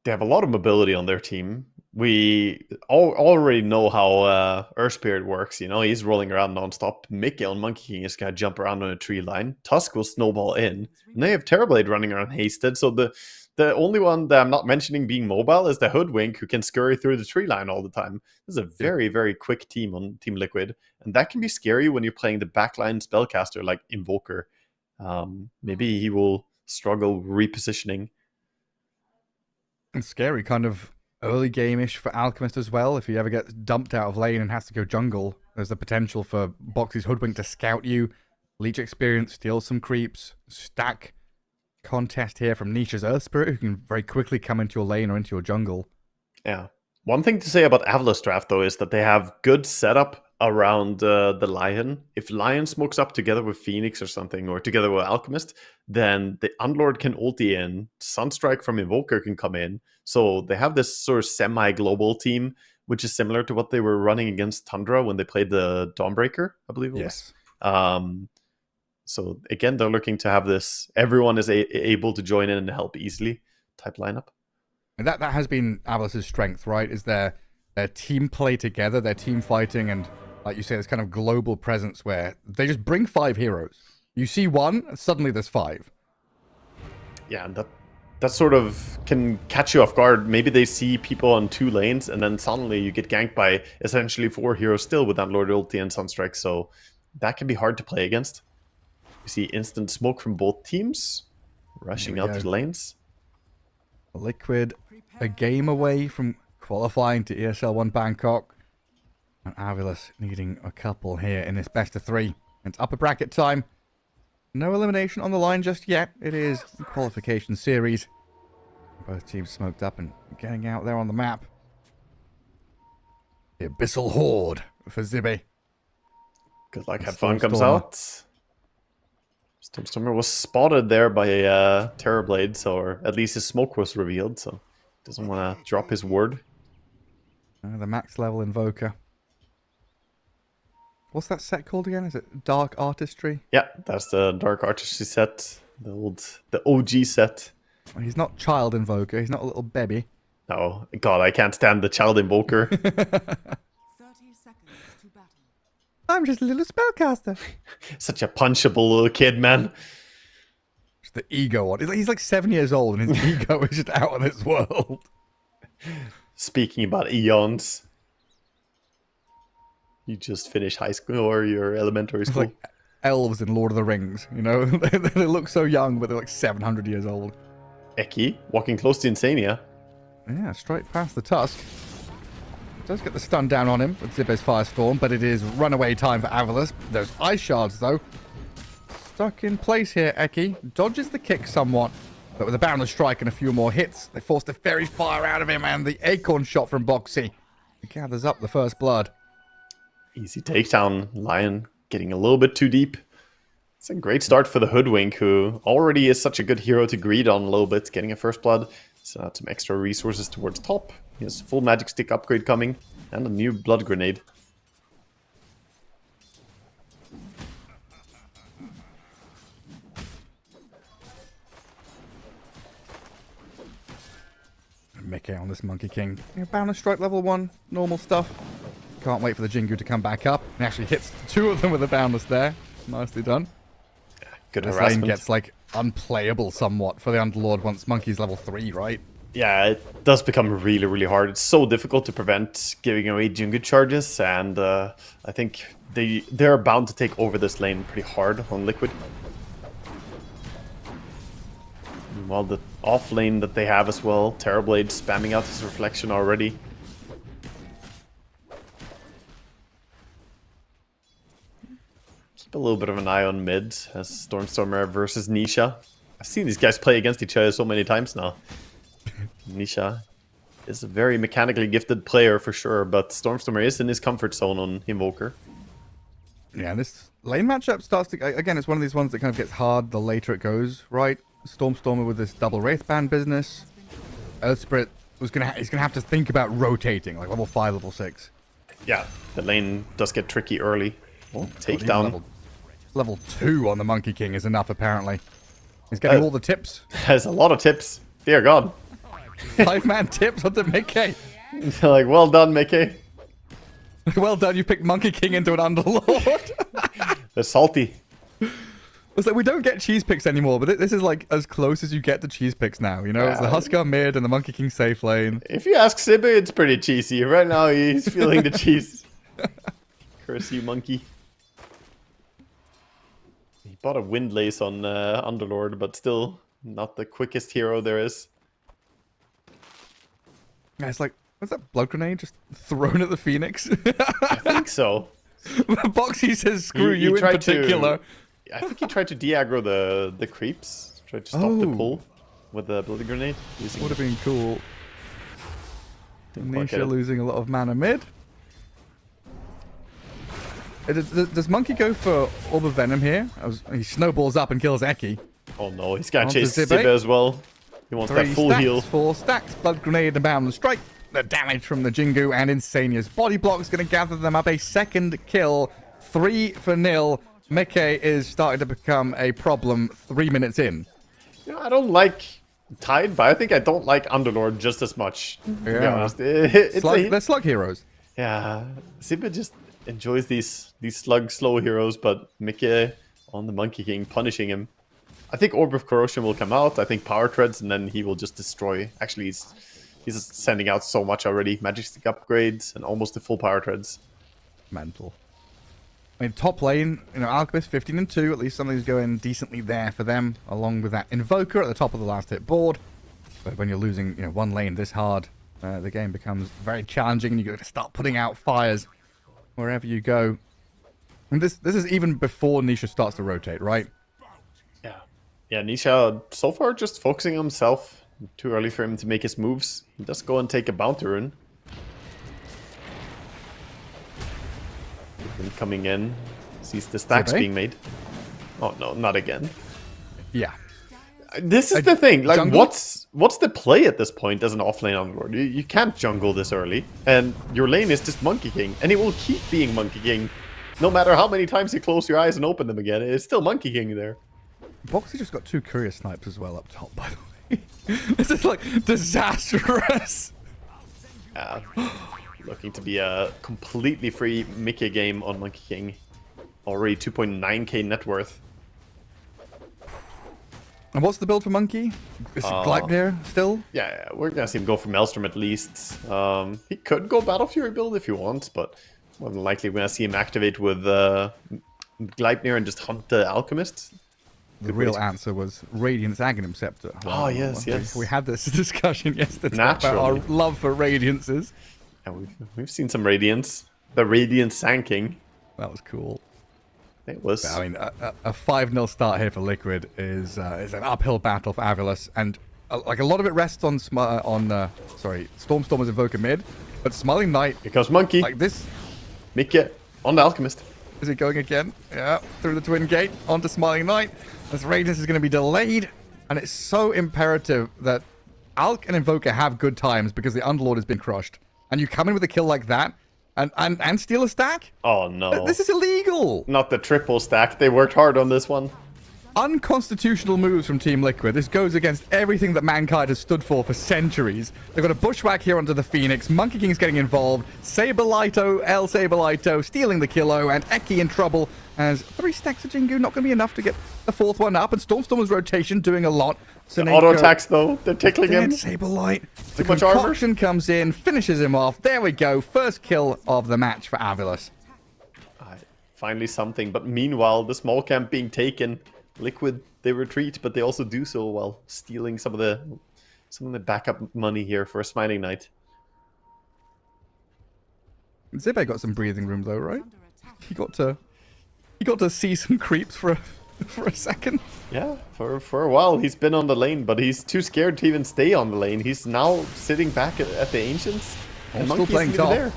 They have a lot of mobility on their team. We already know how Earth Spirit works. He's rolling around nonstop. Mickey on Monkey King is gonna jump around on a tree line. Tusk will snowball in, and they have Terrorblade running around hasted. So the only one that I'm not mentioning being mobile is the Hoodwink, who can scurry through the tree line all the time. This is a very, very quick team on Team Liquid, and that can be scary when you're playing the backline spellcaster like Invoker. Maybe he will struggle repositioning. And scary, kind of early game-ish for Alchemist as well. If he ever gets dumped out of lane and has to go jungle, there's the potential for Boxy's Hoodwink to scout you, leech experience, steal some creeps, stack contest here from Nisha's Earth Spirit, who can very quickly come into your lane or into your jungle. Yeah. One thing to say about Avalus draft, though, is that they have good setup around the Lion. If Lion smokes up together with Phoenix or something, or together with Alchemist, then the Unlord can ulti in, Sunstrike from Invoker can come in. So they have this sort of semi-global team, which is similar to what they were running against Tundra when they played the Dawnbreaker, I believe it was. So again, they're looking to have this, everyone is able to join in and help easily type lineup. And that has been Avalus' strength, right? Is their team play together, their team fighting, and like you say, this kind of global presence where they just bring 5 heroes. You see one, and suddenly there's 5. Yeah, and that sort of can catch you off guard. Maybe they see people on 2 lanes, and then suddenly you get ganked by essentially 4 heroes still with that Lord ulti and Sunstrike. So that can be hard to play against. You see instant smoke from both teams rushing out to the lanes. Liquid, a game away from qualifying to ESL One Bangkok. And Avalus needing a couple here in this best of 3. It's upper bracket time. No elimination on the line just yet. It is a qualification series. Both teams smoked up and getting out there on the map. The Abyssal Horde for Zibby. Good luck, have Storm fun comes Stormer. out. Stormstormer was spotted there by Terrorblade, or at least his smoke was revealed, so doesn't want to drop his word. The max level Invoker. What's that set called again? Is it Dark Artistry? Yeah, that's the Dark Artistry set, the OG set. Well, he's not Child Invoker. He's not a little baby. Oh, God, I can't stand the Child Invoker. 30 seconds to battle. I'm just a little spellcaster. Such a punchable little kid, man. Just the ego on. He's like 7 years old and his ego is just out of this world. Speaking about eons, you just finished high school or your elementary It's school. like elves in Lord of the Rings, you know? They look so young, but they're like 700 years old. Eki, walking close to Insania. Yeah, straight past the Tusk. Does get the stun down on him with Zibbe's Firestorm, but it is runaway time for Avalus. There's Ice Shards, though. Stuck in place here, Eki. Dodges the kick somewhat, but with a Boundless Strike and a few more hits, they force the Fairy Fire out of him, and the Acorn Shot from Boxy. He gathers up the first blood. Easy takedown. Lion getting a little bit too deep. It's a great start for the Hoodwink, who already is such a good hero to greed on a little bit, getting a first blood. So some extra resources towards top. He has full magic stick upgrade coming, and a new blood grenade. Mickey on this Monkey King. Yeah, Boundless Strike level 1, normal stuff. Can't wait for the Jingu to come back up. He actually hits 2 of them with a Boundless there. Nicely done. Good This lane harassment. gets like unplayable somewhat for the Underlord once Monkey's level 3, right? Yeah, it does become really, really hard. It's so difficult to prevent giving away Jingu charges, and I think they're bound to take over this lane pretty hard on Liquid. Meanwhile, the off lane that they have as well, Terrorblade spamming out his reflection already. Keep a little bit of an eye on mid as Stormstormer versus Nisha. I've seen these guys play against each other so many times now. Nisha is a very mechanically gifted player for sure, but Stormstormer is in his comfort zone on Invoker. Yeah, this lane matchup starts to... Again, it's one of these ones that kind of gets hard the later it goes, right? Stormstormer with this double Wraithband business. Earth Spirit he's gonna have to think about rotating, like level 5, level 6. Yeah, the lane does get tricky early. Oh, God, even takedown. Level 2 on the Monkey King is enough, apparently. He's getting all the tips. Has a lot of tips. Dear God. 5-man tips onto Mickey. Like, well done, Mickey. Well done, you picked Monkey King into an Underlord. They're salty. It's like, we don't get cheese picks anymore, but this is like as close as you get to cheese picks now, you know? It's the Huskar mid and the Monkey King safe lane. If you ask Sibby, it's pretty cheesy. Right now, he's feeling the cheese. Curse you, monkey. He bought a Windlace on Underlord, but still not the quickest hero there is. Yeah, it's like, what's that blood grenade just thrown at the Phoenix? I think so. Boxy says, screw He you in tried to- particular. I think he tried to de-aggro the creeps. Tried to stop the pull with the bloody grenade. Would have been cool. Didn't quite get Nisha it. losing a lot of mana mid. Does Monkey go for Orb of Venom here? He snowballs up and kills Eki. Oh no, he's gonna Onto chase Zibbe. Zibbe as well. He wants 3 that full stacks, heal. 4 stacks, Blood Grenade and Boundless Strike. The damage from the Jingu and Insania's body block is going to gather them up. A second kill, 3-0. Mickey is starting to become a problem 3 minutes in. You know, I don't like Tide, but I think I don't like Underlord just as much. To be Yeah. honest. It's They're slug heroes. yeah, Zibbe just enjoys these slug slow heroes, but Mickey on the Monkey King punishing him. I think Orb of Corrosion will come out. I think Power Treads, and then he will just destroy. Actually, he's just sending out so much already. Magic Stick upgrades and almost the full Power Treads. Mental. I mean, top lane, you know, Alchemist 15-2. At least something's going decently there for them, along with that Invoker at the top of the last hit board. But when you're losing, you know, one lane this hard, the game becomes very challenging, and you got to start putting out fires wherever you go. And this is even before Nisha starts to rotate, right? Yeah, Nisha so far just focusing on himself. Too early for him to make his moves. He does go and take a bounty rune. Him coming in, sees the stacks Zebe? being made. Oh no, not again. Yeah. This is the thing. Like, jungle? what's the play at this point as an offlane on board? You can't jungle this early, and your lane is just Monkey King, and it will keep being Monkey King, no matter how many times you close your eyes and open them again. It's still Monkey King there. Boxy just got 2 courier snipes as well up top, by the way. This is like disastrous. Looking to be a completely free Mickey game on Monkey King. Already 2.9k net worth. And what's the build for Monkey? Is it Gleipnir still? Yeah, we're gonna see him go for Maelstrom at least. He could go Battle Fury build if he wants, but more than likely we're gonna see him activate with Gleipnir and just hunt the Alchemist. The real answer was Radiant's Aghanim Scepter. Oh, yes, yes. We had this discussion yesterday Naturally. about our love for Radiances. And we've seen some Radiance. The Radiant Sanking. That was cool. It was. I mean, a 5-0 start here for Liquid is an uphill battle for Avilas, and like a lot of it rests on Stormstormer's Invoker mid, but Smiling Knight Because Monkey. like this. Mickey on the Alchemist. Is it going again? Yeah, through the Twin Gate onto Smiling Knight. This Radiance is going to be delayed, and it's so imperative that Alk and Invoker have good times because the Underlord has been crushed, and you come in with a kill like that and steal a stack. Oh no. This is illegal. Not the triple stack. They worked hard on this one. Unconstitutional moves from Team Liquid. This goes against everything that mankind has stood for centuries. They've got a bushwhack here onto the Phoenix. Monkey King's getting involved. Saberlito, El Saberlito stealing the kilo, and Eki in trouble as 3 stacks of Jingu not going to be enough to get the 4th one up. And Stormstormer's rotation doing a lot. The auto attacks though, they're tickling him. Saberlight. The Too much armor. concoction comes in, finishes him off. There we go. First kill of the match for Avilas. Finally something, but meanwhile the small camp being taken. Liquid, they retreat, but they also do so while stealing some of the backup money here for a Smiling Knight. Zibe got some breathing room though, right? He got to see some creeps for a second. Yeah, for a while he's been on the lane, but he's too scared to even stay on the lane. He's now sitting back at the Ancients. And Still Monkey's playing even top. there.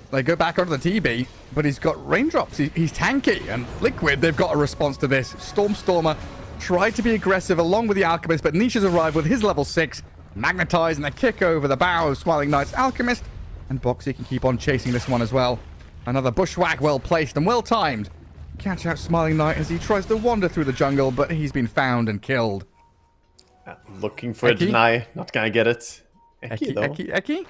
They go back onto the TB, but he's got raindrops. He's tanky, and Liquid, they've got a response to this. Stormstormer tried to be aggressive along with the Alchemist, but Nisha's arrived with his level 6. Magnetize and a kick over the bow of Smiling Knight's Alchemist. And Boxy can keep on chasing this one as well. Another bushwhack well placed and well timed. Catch out Smiling Knight as he tries to wander through the jungle, but he's been found and killed. Looking for a Eki? deny, not gonna get it. Eki, though. Eki?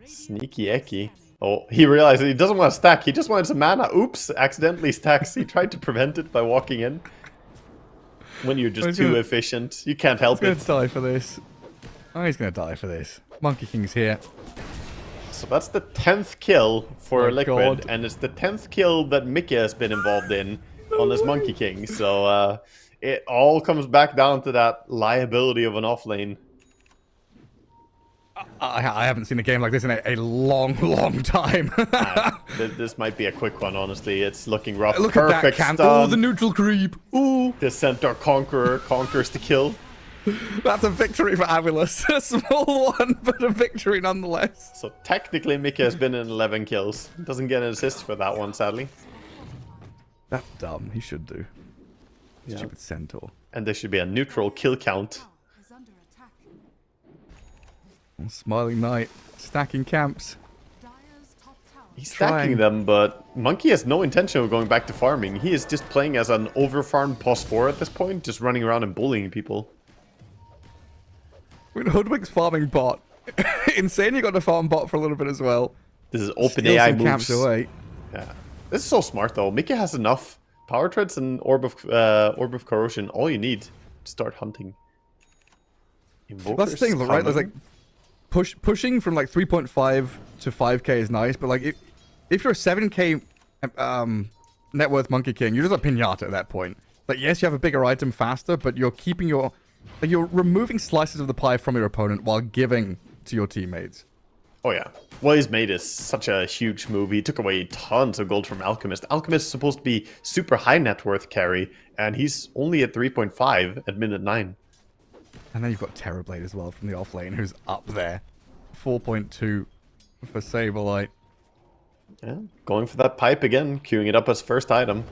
Sneaky Eki. Oh, he realized that he doesn't want to stack. He just wanted some mana. Oops, accidentally stacks. He tried to prevent it by walking in. When you're just too efficient, you can't help He's it. gonna die for this. Oh, he's gonna die for this. Monkey King's here. So that's the 10th kill for My Liquid, God. and it's the 10th kill that Mickey has been involved in on this Monkey King. So it all comes back down to that liability of an offlane. I haven't seen a game like this in a long, long time. This might be a quick one, honestly. It's looking rough. Look at that Perfect can. stun. Oh, the neutral creep. Oh, The Centaur Conqueror conquers the kill. that's a victory for Avilas. A small one, but a victory nonetheless. So technically, Mickey has been in 11 kills. Doesn't get an assist for that one, sadly. That's dumb. He should do. Yeah. Stupid centaur. And there should be a neutral kill count. Is under attack. Smiling Knight stacking camps. Dire's top tower He's stacking Trying. them, but Monkey has no intention of going back to farming. He is just playing as an overfarmed +4 at this point, just running around and bullying people. When Hoodwink's farming bot. Insane, you got to farm bot for a little bit as well. This is Steal OpenAI some camps moves. away. Yeah. This is so smart though. Mickey has enough power treads and orb of corrosion. All you need to start hunting. Invokers That's the thing, right? There's like coming. pushing from like 3.5 to 5k is nice, but like if you're a 7k net worth Monkey King, you're just a pinata at that point. Like yes, you have a bigger item faster, but you're keeping your you're removing slices of the pie from your opponent while giving to your teammates. Oh yeah. What he's made is such a huge move. He took away tons of gold from Alchemist. Alchemist is supposed to be super high net worth carry, and he's only at 3.5 at minute 9. And then you've got Terrorblade as well from the offlane, who's up there. 4.2 for Saberlight. Yeah, going for that pipe again, queuing it up as first item.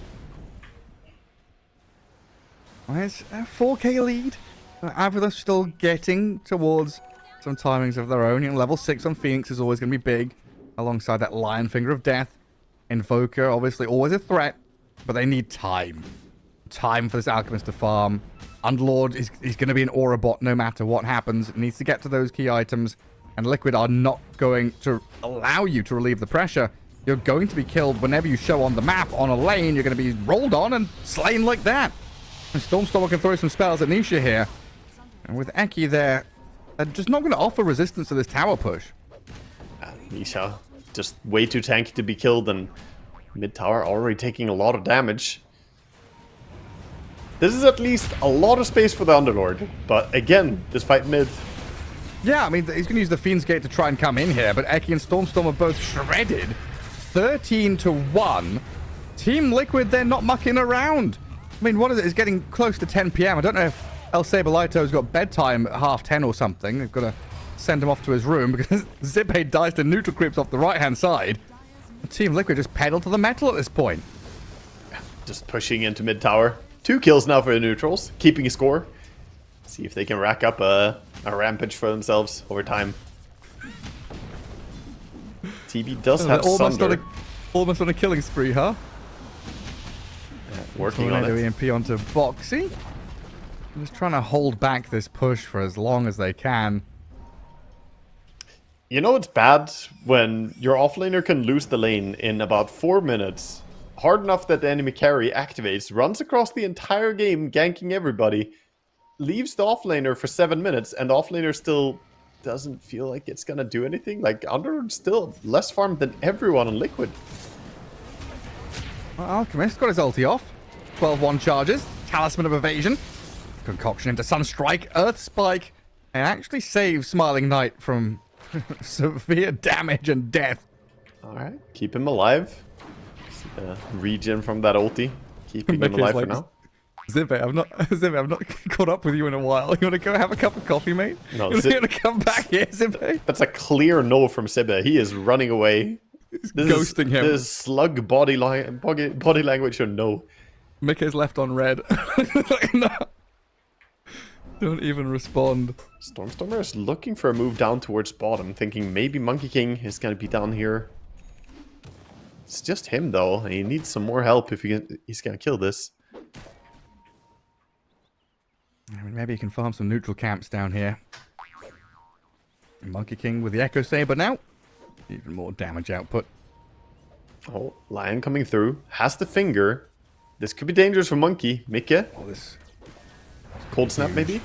Well, it's a 4k lead. Avila still getting towards some timings of their own. You know, level 6 on Phoenix is always going to be big, alongside that Lion Finger of Death. Invoker, obviously, always a threat, but they need time. Time for this Alchemist to farm. Underlord is going to be an Aura bot no matter what happens. It needs to get to those key items, and Liquid are not going to allow you to relieve the pressure. You're going to be killed whenever you show on the map on a lane. You're going to be rolled on and slain like that. And Stormstormer can throw some spells at Nisha here. And with Eki there, they're just not going to offer resistance to this tower push. Nisha, just way too tanky to be killed, and mid tower already taking a lot of damage. This is at least a lot of space for the Underlord, but again, this fight mid. Yeah, I mean, he's going to use the Fiend's Gate to try and come in here, but Eki and Stormstorm are both shredded. 13-1. Team Liquid, they're not mucking around. I mean, what is it? It's getting close to 10 p.m. I don't know if El Saberlito's got bedtime at 10:30 or something. They've got to send him off to his room because Zippe dies to neutral creeps off the right-hand side. Team Liquid just pedal to the metal at this point. Just pushing into mid tower. 2 kills now for the neutrals, keeping a score. See if they can rack up a rampage for themselves over time. TB does have Sunder. Almost on a killing spree, huh? Yeah, working on it. EMP onto Boxy. Just trying to hold back this push for as long as they can. You know it's bad when your offlaner can lose the lane in about 4 minutes. Hard enough that the enemy carry activates, runs across the entire game, ganking everybody, leaves the offlaner for 7 minutes, and the offlaner still doesn't feel like it's gonna do anything. Like, Under still less farmed than everyone on Liquid. Well, Alchemist got his ulti off. 12-1 charges. Talisman of Evasion. Concoction into Sunstrike. Earth Spike. And actually saves Smiling Knight from severe damage and death. Alright, keep him alive. Regen from that ulti. Keeping him alive for now. Zippe, I've not caught up with you in a while. You want to go have a cup of coffee, mate? No, you want to come back here, Zippe? That's a clear no from Zippe. He is running away. Ghosting him. This is slug body language or no. Mickey's left on red. Like, no. Don't even respond. Stormstormer is looking for a move down towards bottom, thinking maybe Monkey King is going to be down here. It's just him, though. He needs some more help if he's going to kill this. I mean, maybe he can farm some neutral camps down here. Monkey King with the Echo Saber now. Even more damage output. Oh, Lion coming through. Has the finger. This could be dangerous for Monkey. Mikke. Oh, this Cold Snap, maybe?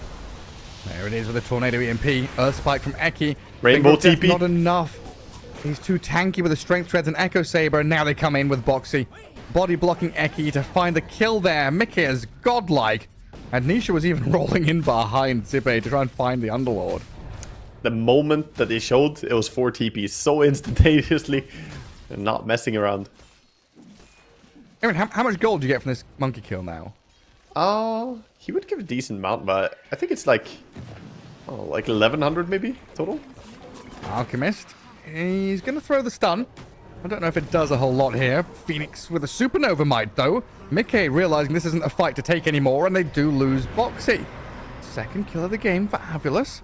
There it is with a Tornado EMP. Earth Spike from Eki. Rainbow Finger of Death TP. Not enough. He's too tanky with the Strength Treads and Echo Saber. And now they come in with Boxy. Body blocking Eki to find the kill there. Mikke is godlike. And Nisha was even rolling in behind Zippe to try and find the Underlord. The moment that they showed, it was 4 TPs so instantaneously and not messing around. Aaron, how much gold do you get from this monkey kill now? He would give a decent amount, but I think it's like 1100 maybe total. Alchemist. He's going to throw the stun. I don't know if it does a whole lot here. Phoenix with a supernova might, though. Mikke realizing this isn't a fight to take anymore, and they do lose Boxy. Second kill of the game for Avulus.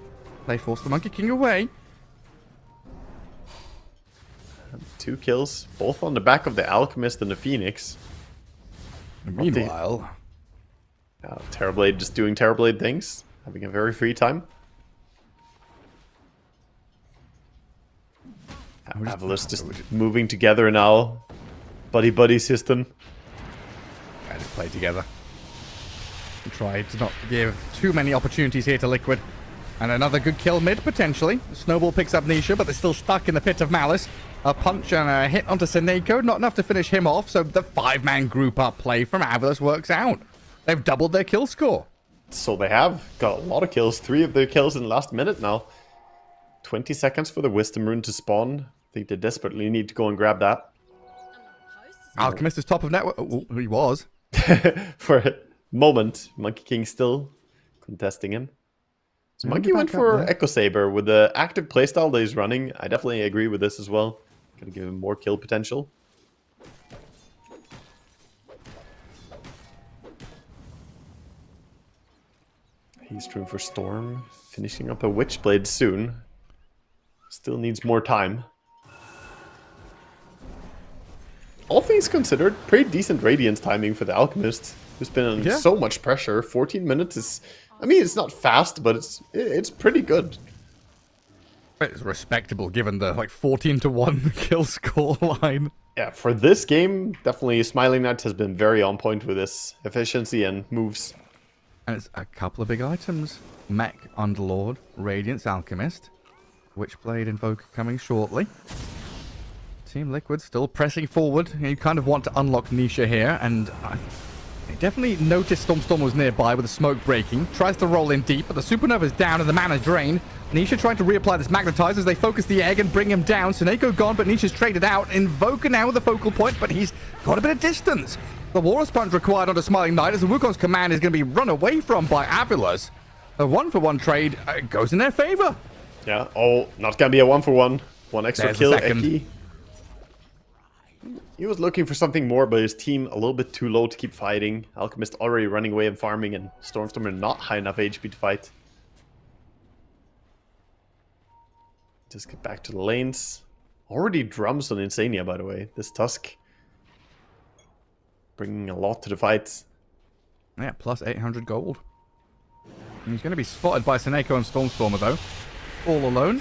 They force the Monkey King away. 2 kills, both on the back of the Alchemist and the Phoenix. Meanwhile, Terrorblade just doing Terrorblade things, having a very free time. Avulus just moving together now. Buddy system. Try to play together. And try to not give too many opportunities here to Liquid. And another good kill mid, potentially. Snowball picks up Nisha, but they're still stuck in the Pit of Malice. A punch and a hit onto Seneko, not enough to finish him off, so the 5-man group up play from Avulus works out. They've doubled their kill score. So they have got a lot of kills. 3 of their kills in the last minute now. 20 seconds for the Wisdom Rune to spawn. I think they desperately need to go and grab that. Alchemist is top of network. Oh, he was. For a moment, Monkey King still contesting him. Monkey went for Echo Saber with the active playstyle that he's running. I definitely agree with this as well. Gonna give him more kill potential. He's trying for Storm, finishing up a Witchblade soon. Still needs more time. All things considered, pretty decent Radiance timing for the Alchemist, who's been under so much pressure. 14 minutes is... I mean, it's not fast, but it's pretty good. It's respectable given the, like, 14-1 kill score line. Yeah, for this game, definitely Smiling Knight has been very on point with his efficiency and moves. And it's a couple of big items. Mech Underlord, Radiance Alchemist, Witchblade Invoker coming shortly. Team Liquid still pressing forward. You kind of want to unlock Nisha here, and I definitely noticed Storm was nearby with the smoke breaking. Tries to roll in deep, but the Supernova's down and the mana's drained. Nisha trying to reapply this Magnetize as they focus the egg and bring him down. Seneko gone, but Nisha's traded out. Invoker now with the focal point, but he's got a bit of distance. The Walrus Punch required onto Smiling Knight as the Wukong's command is going to be run away from by Avilas. A 1-for-1 trade goes in their favor. Yeah, oh, not going to be a 1-for-1. One extra There's kill, the second. Eki. He was looking for something more, but his team a little bit too low to keep fighting. Alchemist already running away and farming, and Stormstormer not high enough HP to fight. Just get back to the lanes. Already drums on Insania, by the way. This Tusk bringing a lot to the fight. Yeah, plus 800 gold. And he's going to be spotted by Seneko and Stormstormer, though. All alone.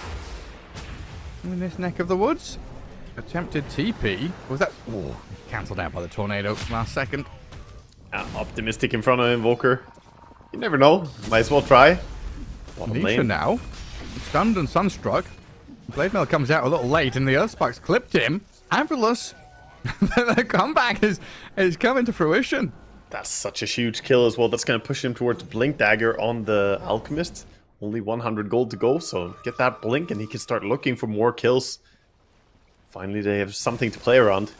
In this neck of the woods. Attempted TP. Was that... Oh, cancelled out by the tornado last second. Optimistic in front of Invoker. You never know. Might as well try. Nisha now. Stunned and sunstruck. Blade Mail comes out a little late and the Earthsparks clipped him. Ampulus. The comeback is coming to fruition. That's such a huge kill as well. That's going to push him towards Blink Dagger on the Alchemist. Only 100 gold to go, so get that Blink and he can start looking for more kills. Finally, they have something to play around.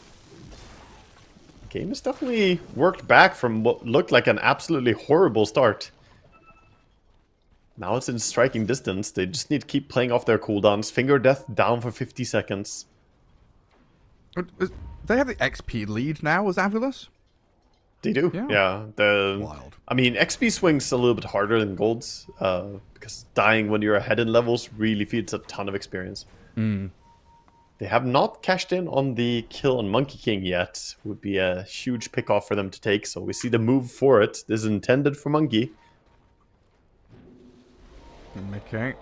The game has definitely worked back from what looked like an absolutely horrible start. Now it's in striking distance. They just need to keep playing off their cooldowns. Finger Death down for 50 seconds. They have the XP lead now as Avilas? They do, yeah. Wild. I mean, XP swings a little bit harder than Gold's, because dying when you're ahead in levels really feeds a ton of experience. They have not cashed in on the kill on Monkey King yet. Would be a huge pick-off for them to take, so we see the move for it. This is intended for Monkey. Okay.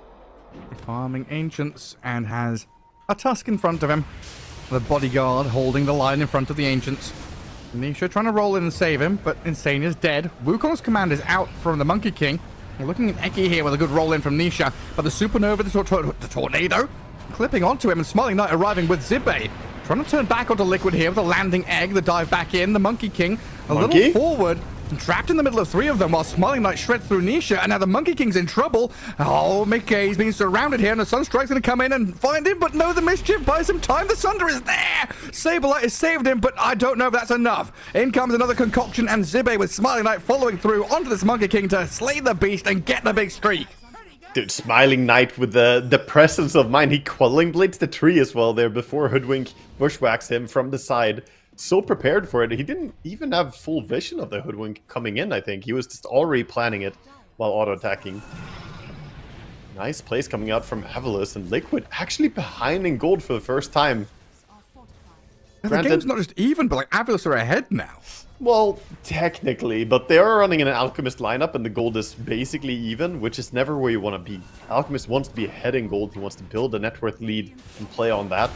Farming Ancients and has a Tusk in front of him. The bodyguard holding the line in front of the Ancients. Nisha trying to roll in and save him, but Insania's dead. Wukong's command is out from the Monkey King. We're looking at Eki here with a good roll in from Nisha, but the Supernova, the Tornado, clipping onto him, and Smiling Knight arriving with Zibe. Trying to turn back onto Liquid here with a landing egg, the dive back in. The Monkey King a little forward, and trapped in the middle of three of them while Smiling Knight shreds through Nisha, and now the Monkey King's in trouble. Oh, McKay's being surrounded here, and the Sunstrike's going to come in and find him, but no, the mischief buys some time. The Sunder is there. Saberlight has saved him, but I don't know if that's enough. In comes another concoction, and Zibe with Smiling Knight following through onto this Monkey King to slay the beast and get the big streak. Dude, Smiling Knight with the presence of mind. He Quelling Blades the tree as well there before Hoodwink bushwhacks him from the side. So prepared for it. He didn't even have full vision of the Hoodwink coming in, I think. He was just already planning it while auto-attacking. Nice plays coming out from Avilas, and Liquid actually behind in gold for the first time. The game's not just even, but like Avilas are ahead now. Well, technically, but they are running an Alchemist lineup and the gold is basically even, which is never where you want to be. Alchemist wants to be ahead in gold, he wants to build a net worth lead and play on that.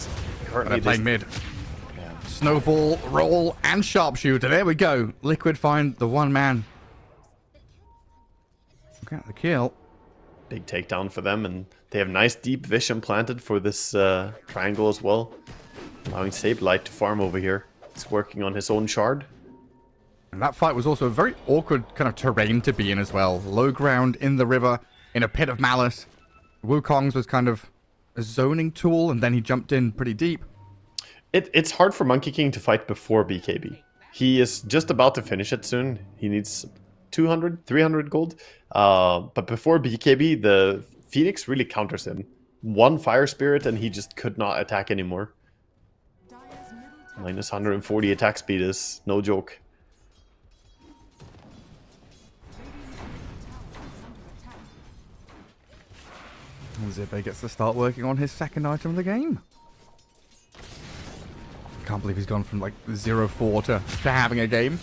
Currently playing mid. Yeah. Snowball, roll, and sharpshooter. There we go. Liquid find the one man. Got the kill. Big takedown for them, and they have nice deep vision planted for this triangle as well. Allowing Saberlight to farm over here. He's working on his own shard. And that fight was also a very awkward kind of terrain to be in as well. Low ground in the river, in a pit of malice. Wukong's was kind of a zoning tool, and then he jumped in pretty deep. It's hard for Monkey King to fight before BKB. He is just about to finish it soon. He needs 200, 300 gold. But before BKB, the Phoenix really counters him. One Fire Spirit and he just could not attack anymore. Minus 140 attack speed is no joke. Zippe gets to start working on his second item of the game. Can't believe he's gone from like 0-4 to having a game.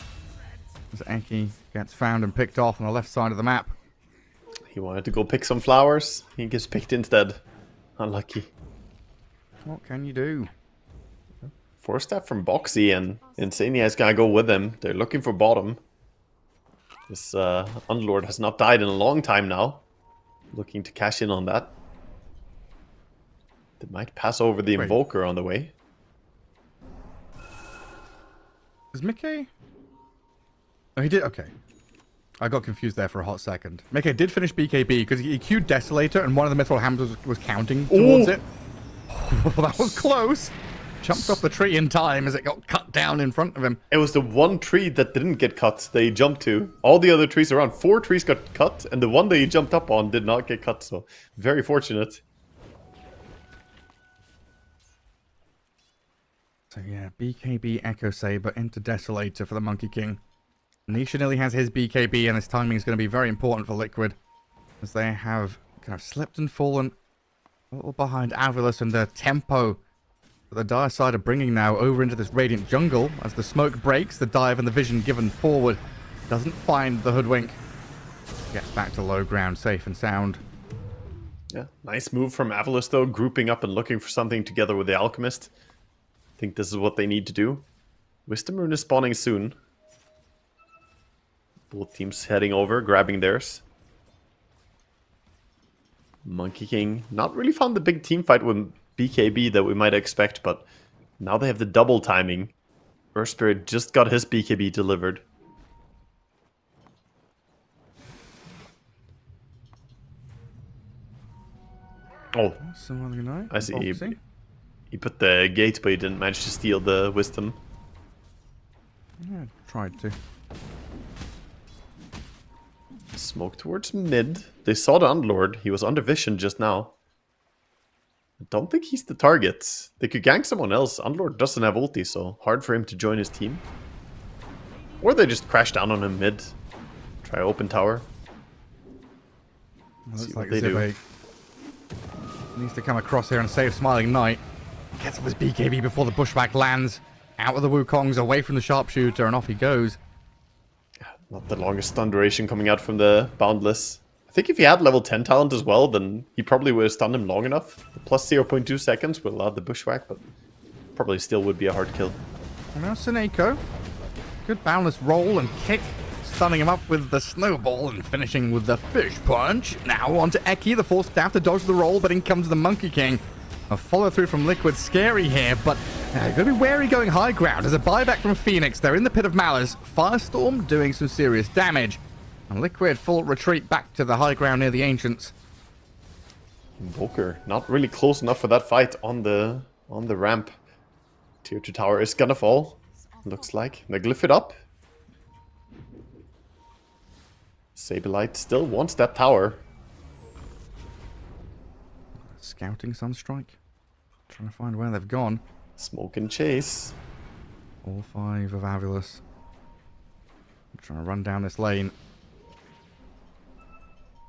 As Eki gets found and picked off on the left side of the map. He wanted to go pick some flowers. He gets picked instead. Unlucky. What can you do? 4-step from Boxy, and Insania is gonna go with him. They're looking for bottom. This Unlord has not died in a long time now. Looking to cash in on that. They might pass over the Invoker on the way. Is Mickey? Oh, he did? Okay. I got confused there for a hot second. Mickey did finish BKB because he queued Desolator and one of the Mithril Hammers was counting towards it. Oh, that was close. Jumped off the tree in time as it got cut down in front of him. It was the one tree that didn't get cut they jumped to. All the other trees around, 4 trees got cut, and the one that he jumped up on did not get cut, so very fortunate. So yeah, BKB Echo Saber into Desolator for the Monkey King. Nisha nearly has his BKB, and this timing is going to be very important for Liquid, as they have kind of slipped and fallen a little behind Avilus, and the tempo that the Dire side are bringing now over into this Radiant jungle. As the smoke breaks, the dive and the vision given forward doesn't find the Hoodwink. Gets back to low ground, safe and sound. Yeah, nice move from Avilus though, grouping up and looking for something together with the Alchemist. I think this is what they need to do. Wisdom Rune is spawning soon. Both teams heading over, grabbing theirs. Monkey King not really found the big team fight with BKB that we might expect, but now they have the double timing. Earth Spirit just got his BKB delivered. Oh, I see. He put the gate, but he didn't manage to steal the wisdom. Yeah, tried to. Smoke towards mid. They saw the Unlord. He was under vision just now. I don't think he's the target. They could gank someone else. Unlord doesn't have ulti, so hard for him to join his team. Or they just crash down on him mid. Try open tower. Looks like Zippe needs to come across here and save Smiling Knight. Gets off his BKB before the Bushwhack lands. Out with the Wukongs, away from the Sharpshooter, and off he goes. Not the longest stun duration coming out from the Boundless. I think if he had level 10 talent as well, then he probably would have stunned him long enough. The plus 0.2 seconds would allow the Bushwhack, but probably still would be a hard kill. And now Seneko. Good Boundless roll and kick. Stunning him up with the Snowball and finishing with the Fish Punch. Now onto Eki, the force staff to dodge the roll, but in comes the Monkey King. A follow through from Liquid, scary here, but you've got to be wary going high ground. As a buyback from Phoenix, they're in the Pit of Malice. Firestorm doing some serious damage. And Liquid full retreat back to the high ground near the Ancients. Invoker, not really close enough for that fight on the ramp. Tier 2 tower is gonna fall, looks like. They glyph it up. Saberlight still wants that tower. Scouting Sunstrike. Trying to find where they've gone. Smoke and chase. All 5 of Avilus. I'm trying to run down this lane.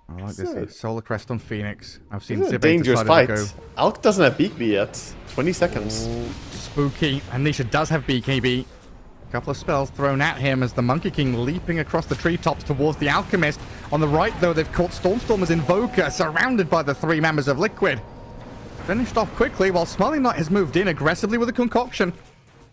I like this. Solar Crest on Phoenix. I've seen This is a Zippe dangerous fight. go. Alk doesn't have BKB yet. 20 seconds. Spooky. And Nisha does have BKB. A couple of spells thrown at him as the Monkey King leaping across the treetops towards the Alchemist. On the right, though, they've caught Stormstormer's Invoker, surrounded by the 3 members of Liquid. Finished off quickly, while Smiling Knight has moved in aggressively with a concoction.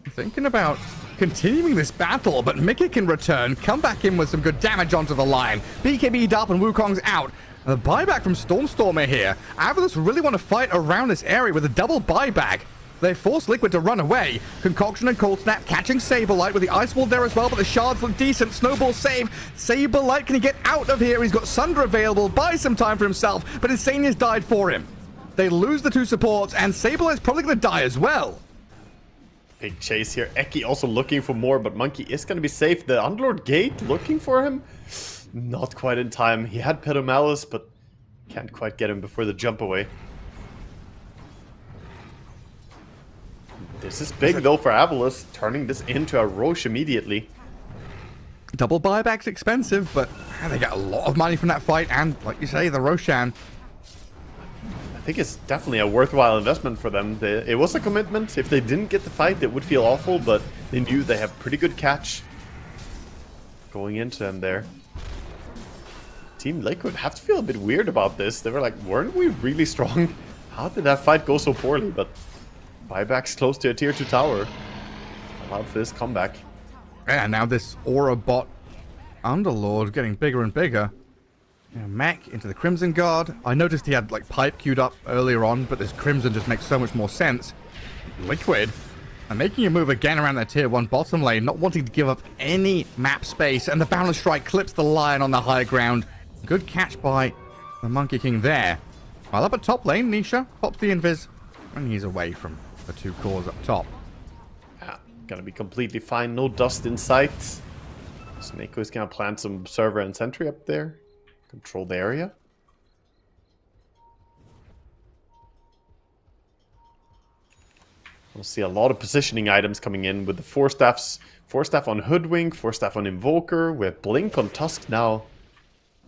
Thinking about continuing this battle, but Mickey can return, come back in with some good damage onto the line. BKB, Darp, and Wukong's out. And the buyback from Stormstormer here. Avilus really want to fight around this area with a double buyback. They force Liquid to run away. Concoction and Cold Snap catching Saberlight with the Ice Wall there as well, but the shards look decent. Snowball save. Saberlight, can he get out of here? He's got Sunder available, buy some time for himself, but Insania's died for him. They lose the 2 supports, and Saberlight's probably going to die as well. Big chase here. Eki also looking for more, but Monkey is going to be safe. The Underlord Gate looking for him. Not quite in time. He had Pedo Malice, but can't quite get him before the jump away. This is big though for Avalus, turning this into a Roche immediately. Double buyback's expensive, but they get a lot of money from that fight, and like you say, the Roshan. I think it's definitely a worthwhile investment for them. It was a commitment. If they didn't get the fight, it would feel awful, but they knew they have pretty good catch going into them there. Team Liquid have to feel a bit weird about this. They were like, weren't we really strong? How did that fight go so poorly? But buybacks close to a tier 2 tower allowed for this comeback. Yeah, now this Aura bot Underlord getting bigger and bigger. Mech into the Crimson Guard. I noticed he had like pipe queued up earlier on, but this Crimson just makes so much more sense. Liquid are making a move again around their tier 1 bottom lane, not wanting to give up any map space, and the Balance Strike clips the Lion on the high ground. Good catch by the Monkey King there. While up at top lane, Nisha pops the invis, and he's away from the 2 cores up top. Yeah, gonna be completely fine. No dust in sight. Snako is gonna plant some server and sentry up there. Control the area. We'll see a lot of positioning items coming in with the 4 staffs. 4 staff on Hoodwink, 4 staff on Invoker, with Blink on Tusk now.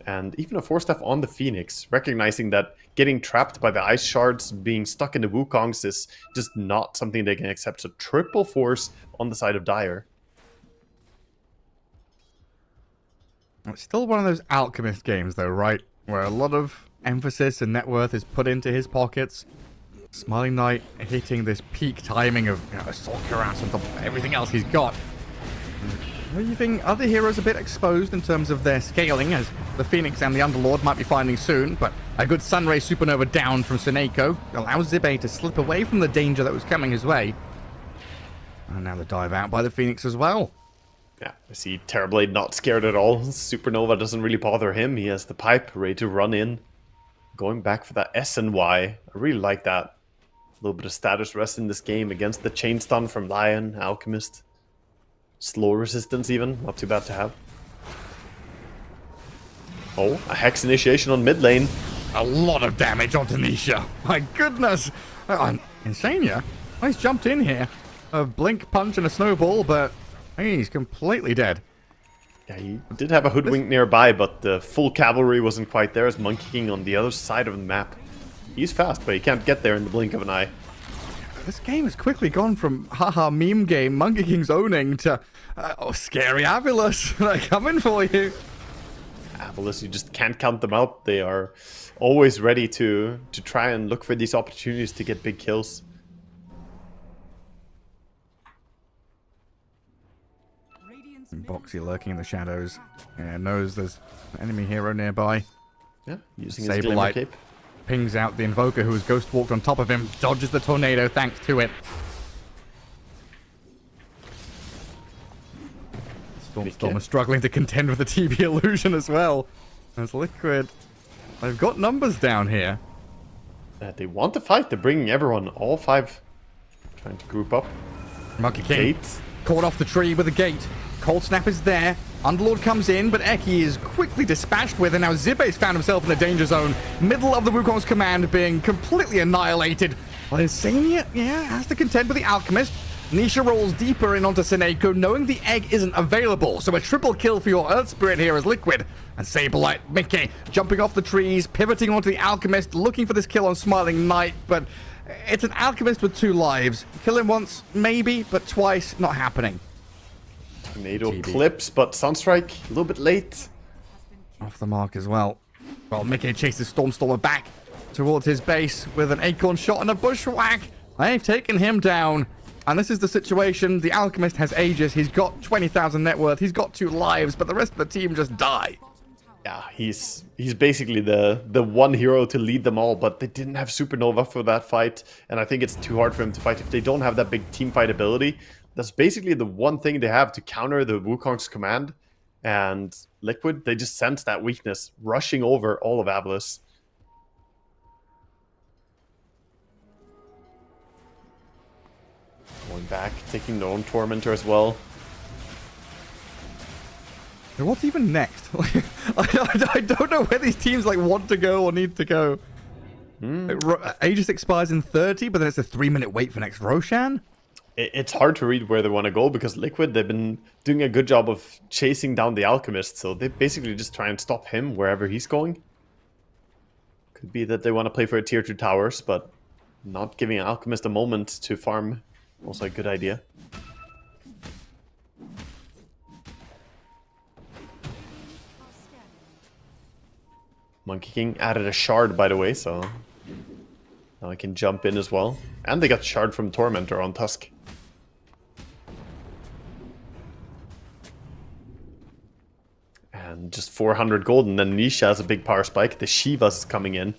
And even a 4 staff on the Phoenix, recognizing that getting trapped by the ice shards, being stuck in the Wukongs is just not something they can accept. So triple force on the side of Dire. It's still one of those Alchemist games though, right? Where a lot of emphasis and net worth is put into his pockets. Smiling Knight hitting this peak timing of Assault Cuirass on top of everything else he's got. Leaving other heroes a bit exposed in terms of their scaling, as the Phoenix and the Underlord might be finding soon, but a good Sunray Supernova down from Seneko allows Zibe to slip away from the danger that was coming his way. And now the dive out by the Phoenix as well. Yeah, I see Terrorblade not scared at all. Supernova doesn't really bother him. He has the pipe ready to run in. Going back for that S and Y. I really like that. A little bit of status rest in this game against the chain stun from Lion, Alchemist. Slow resistance even, not too bad to have. Oh, a Hex initiation on mid lane. A lot of damage on Tanisha. My goodness. Insania. He's jumped in here. A blink punch and a snowball, but he's completely dead. Yeah, he did have a Hoodwink nearby, but the full cavalry wasn't quite there as Monkey King on the other side of the map. He's fast, but he can't get there in the blink of an eye. This game has quickly gone from haha meme game, Monkey King's owning, to scary Avilus. They're coming for you. Avilus, you just can't count them out. They are always ready to try and look for these opportunities to get big kills. Boxy lurking in the shadows. Yeah, knows there's an enemy hero nearby. Yeah, using his Glimmer Cape. Pings out the Invoker who has ghost walked on top of him. Dodges the tornado thanks to it. Storm is struggling to contend with the TB illusion as well. As Liquid, they've got numbers down here. They want to fight. They're bringing everyone, all 5, trying to group up. Monkey King Gate. caught off the tree with a gate. Cold Snap is there. Underlord comes in, but Eki is quickly dispatched with, and now Zibe's found himself in a danger zone. Middle of the Wukong's command being completely annihilated. Well, Insania, has to contend with the Alchemist. Nisha rolls deeper in onto Seneko, knowing the egg isn't available. So a triple kill for your Earth Spirit here as Liquid. And Saberlight, Mickey, jumping off the trees, pivoting onto the Alchemist, looking for this kill on Smiling Knight, but it's an Alchemist with 2 lives. Kill him once, maybe, but twice, not happening. Tornado clips, but Sunstrike a little bit late. Off the mark as well. Well, Mickey chases Stormstormer back towards his base with an Acorn shot and a Bushwhack. They've taken him down. And this is the situation. The Alchemist has Aegis. He's got 20,000 net worth. He's got 2 lives, but the rest of the team just die. Yeah, he's basically the one hero to lead them all, but they didn't have Supernova for that fight, and I think it's too hard for him to fight if they don't have that big team fight ability. That's basically the one thing they have to counter the Wukong's command, and Liquid, they just sense that weakness, rushing over all of Avilus. Going back, taking their own Tormentor as well. What's even next? I don't know where these teams like want to go or need to go. Aegis expires in 30, but then it's a 3-minute wait for next Roshan. It's hard to read where they want to go because Liquid, they've been doing a good job of chasing down the Alchemist, so they basically just try and stop him wherever he's going. Could be that they want to play for a tier 2 towers, but not giving Alchemist a moment to farm, also a good idea. Monkey King added a shard, by the way, so now I can jump in as well. And they got shard from Tormentor on Tusk. And just 400 gold, and then Nisha has a big power spike. The Shiva's coming in.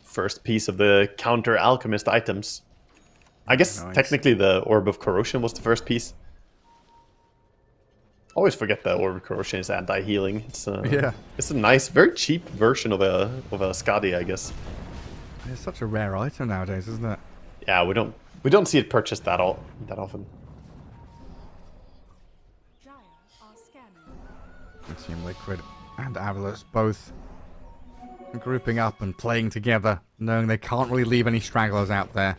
First piece of the counter Alchemist items. I guess technically the Orb of Corrosion was the first piece. Always forget that Orb of Corrosion is anti-healing. It's a nice, very cheap version of a Skadi, I guess. It's such a rare item nowadays, isn't it? Yeah, we don't see it purchased that often. Team Liquid and Avalus both grouping up and playing together, knowing they can't really leave any stragglers out there.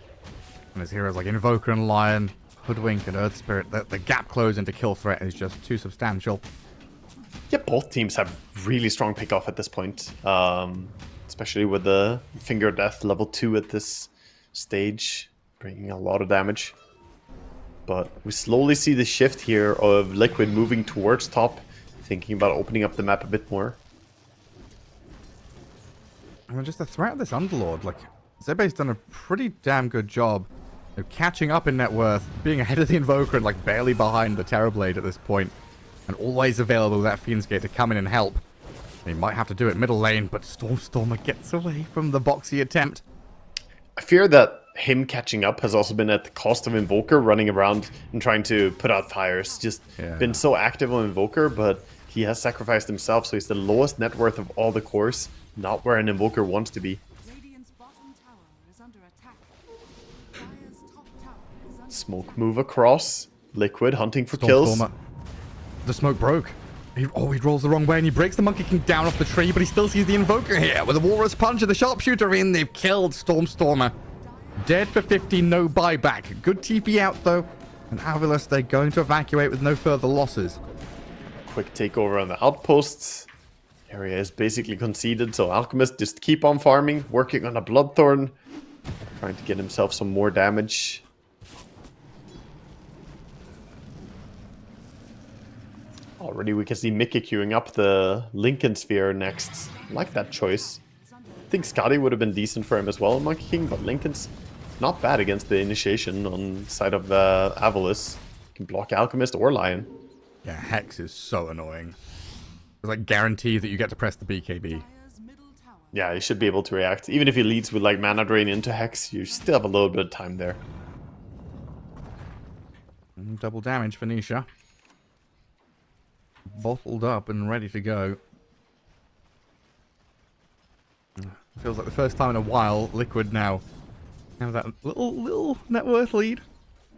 And there's heroes like Invoker and Lion, Hoodwink and Earth Spirit. The gap closing to kill threat is just too substantial. Yeah, both teams have really strong pick-off at this point. Especially with the Finger of Death level 2 at this stage, bringing a lot of damage. But we slowly see the shift here of Liquid moving towards top, thinking about opening up the map a bit more. And just the threat of this Underlord, like, Zebe's done a pretty damn good job of catching up in net worth, being ahead of the Invoker and like barely behind the Terrorblade at this point, and always available with that Fiend's Gate to come in and help. He might have to do it middle lane, but Stormstormer gets away from the boxy attempt. I fear that him catching up has also been at the cost of Invoker running around and trying to put out fires. Just been so active on Invoker, but he has sacrificed himself, so he's the lowest net worth of all the cores, not where an Invoker wants to be. Smoke move across. Liquid hunting for kills. The smoke broke. He rolls the wrong way and he breaks the Monkey King down off the tree, but he still sees the Invoker here with a Walrus Punch and the Sharpshooter in. They've killed Stormstormer. Dead for 50, no buyback. Good TP out though. And Avalus, they're going to evacuate with no further losses. Quick takeover on the outposts. Area is basically conceded, so Alchemist just keep on farming, working on a Bloodthorn, trying to get himself some more damage. Already we can see Mickey queuing up the Lincoln Sphere next. I like that choice. I think Skadi would have been decent for him as well in Monkey King, but Lincoln's not bad against the initiation on the side of Avalus. Can block Alchemist or Lion. Yeah, Hex is so annoying. It's like guarantee that you get to press the BKB. Yeah, he should be able to react. Even if he leads with like Mana Drain into Hex, you still have a little bit of time there. And double damage for Nisha. Bottled up and ready to go. Feels like the first time in a while Liquid now have that little net worth lead.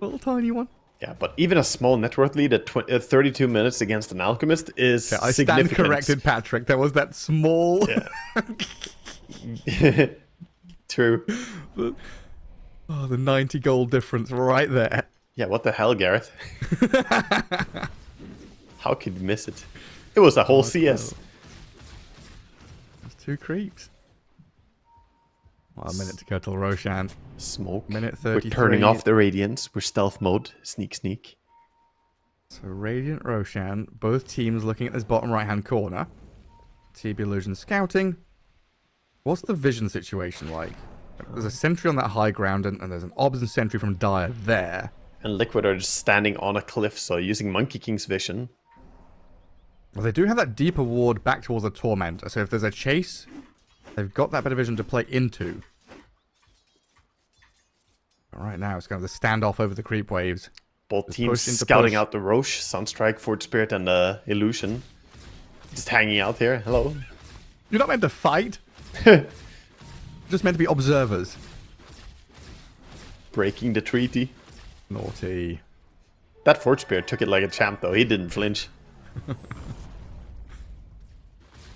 Little tiny one. Yeah, but even a small net worth lead at 32 minutes against an Alchemist is I stand corrected, Patrick. There was that small... Yeah. True. Oh, the 90 gold difference right there. Yeah, what the hell, Gareth? How could you miss it? It was a whole CS. That's 2 creeps. Well, a minute to go till Roshan. Smoke. Minute 33. We're turning off the Radiance. We're stealth mode. Sneak, sneak. So Radiant, Roshan, both teams looking at this bottom right-hand corner. TB Illusion scouting. What's the vision situation like? There's a sentry on that high ground, and there's an obs and sentry from Dire there. And Liquid are just standing on a cliff, so using Monkey King's vision. Well, they do have that deeper ward back towards the Tormentor, so if there's a chase, they've got that bit of vision to play into. But right now, it's kind of the standoff over the creep waves. Both teams scouting out the Roche, Sunstrike, Fort Spirit, and Illusion. Just hanging out here. Hello. You're not meant to fight. Just meant to be observers. Breaking the treaty. Naughty. That Forge Spear took it like a champ, though. He didn't flinch.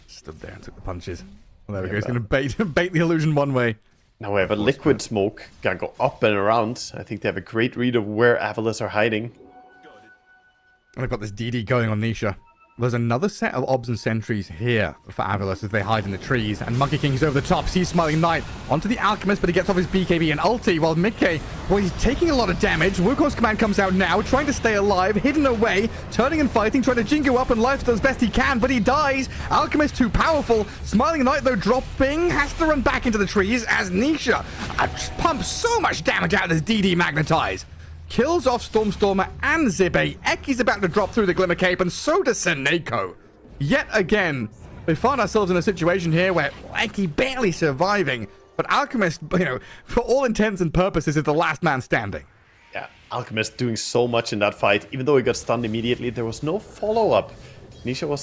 Stood there and took the punches. Well, there we go. He's going to bait the illusion one way. Now we have a liquid smoke. Gonna go up and around. I think they have a great read of where Avalos are hiding. And I've got this DD going on Nisha. There's another set of obs and sentries here for Avalos as they hide in the trees. And Monkey King is over the top, sees Smiling Knight onto the Alchemist, but he gets off his BKB and ulti, while Mickey, well, he's taking a lot of damage. Wukong's command comes out now, trying to stay alive, hidden away, turning and fighting, trying to Jingo up and life as best he can, but he dies. Alchemist too powerful. Smiling Knight, though, dropping, has to run back into the trees as Nisha pumps so much damage out of this DD Magnetize. Kills off Stormstormer and Zibe. Eki's about to drop through the Glimmer Cape, and so does Seneko. Yet again, we find ourselves in a situation here where Eki barely surviving, but Alchemist, you know, for all intents and purposes, is the last man standing. Yeah, Alchemist doing so much in that fight. Even though he got stunned immediately, there was no follow-up. Nisha was,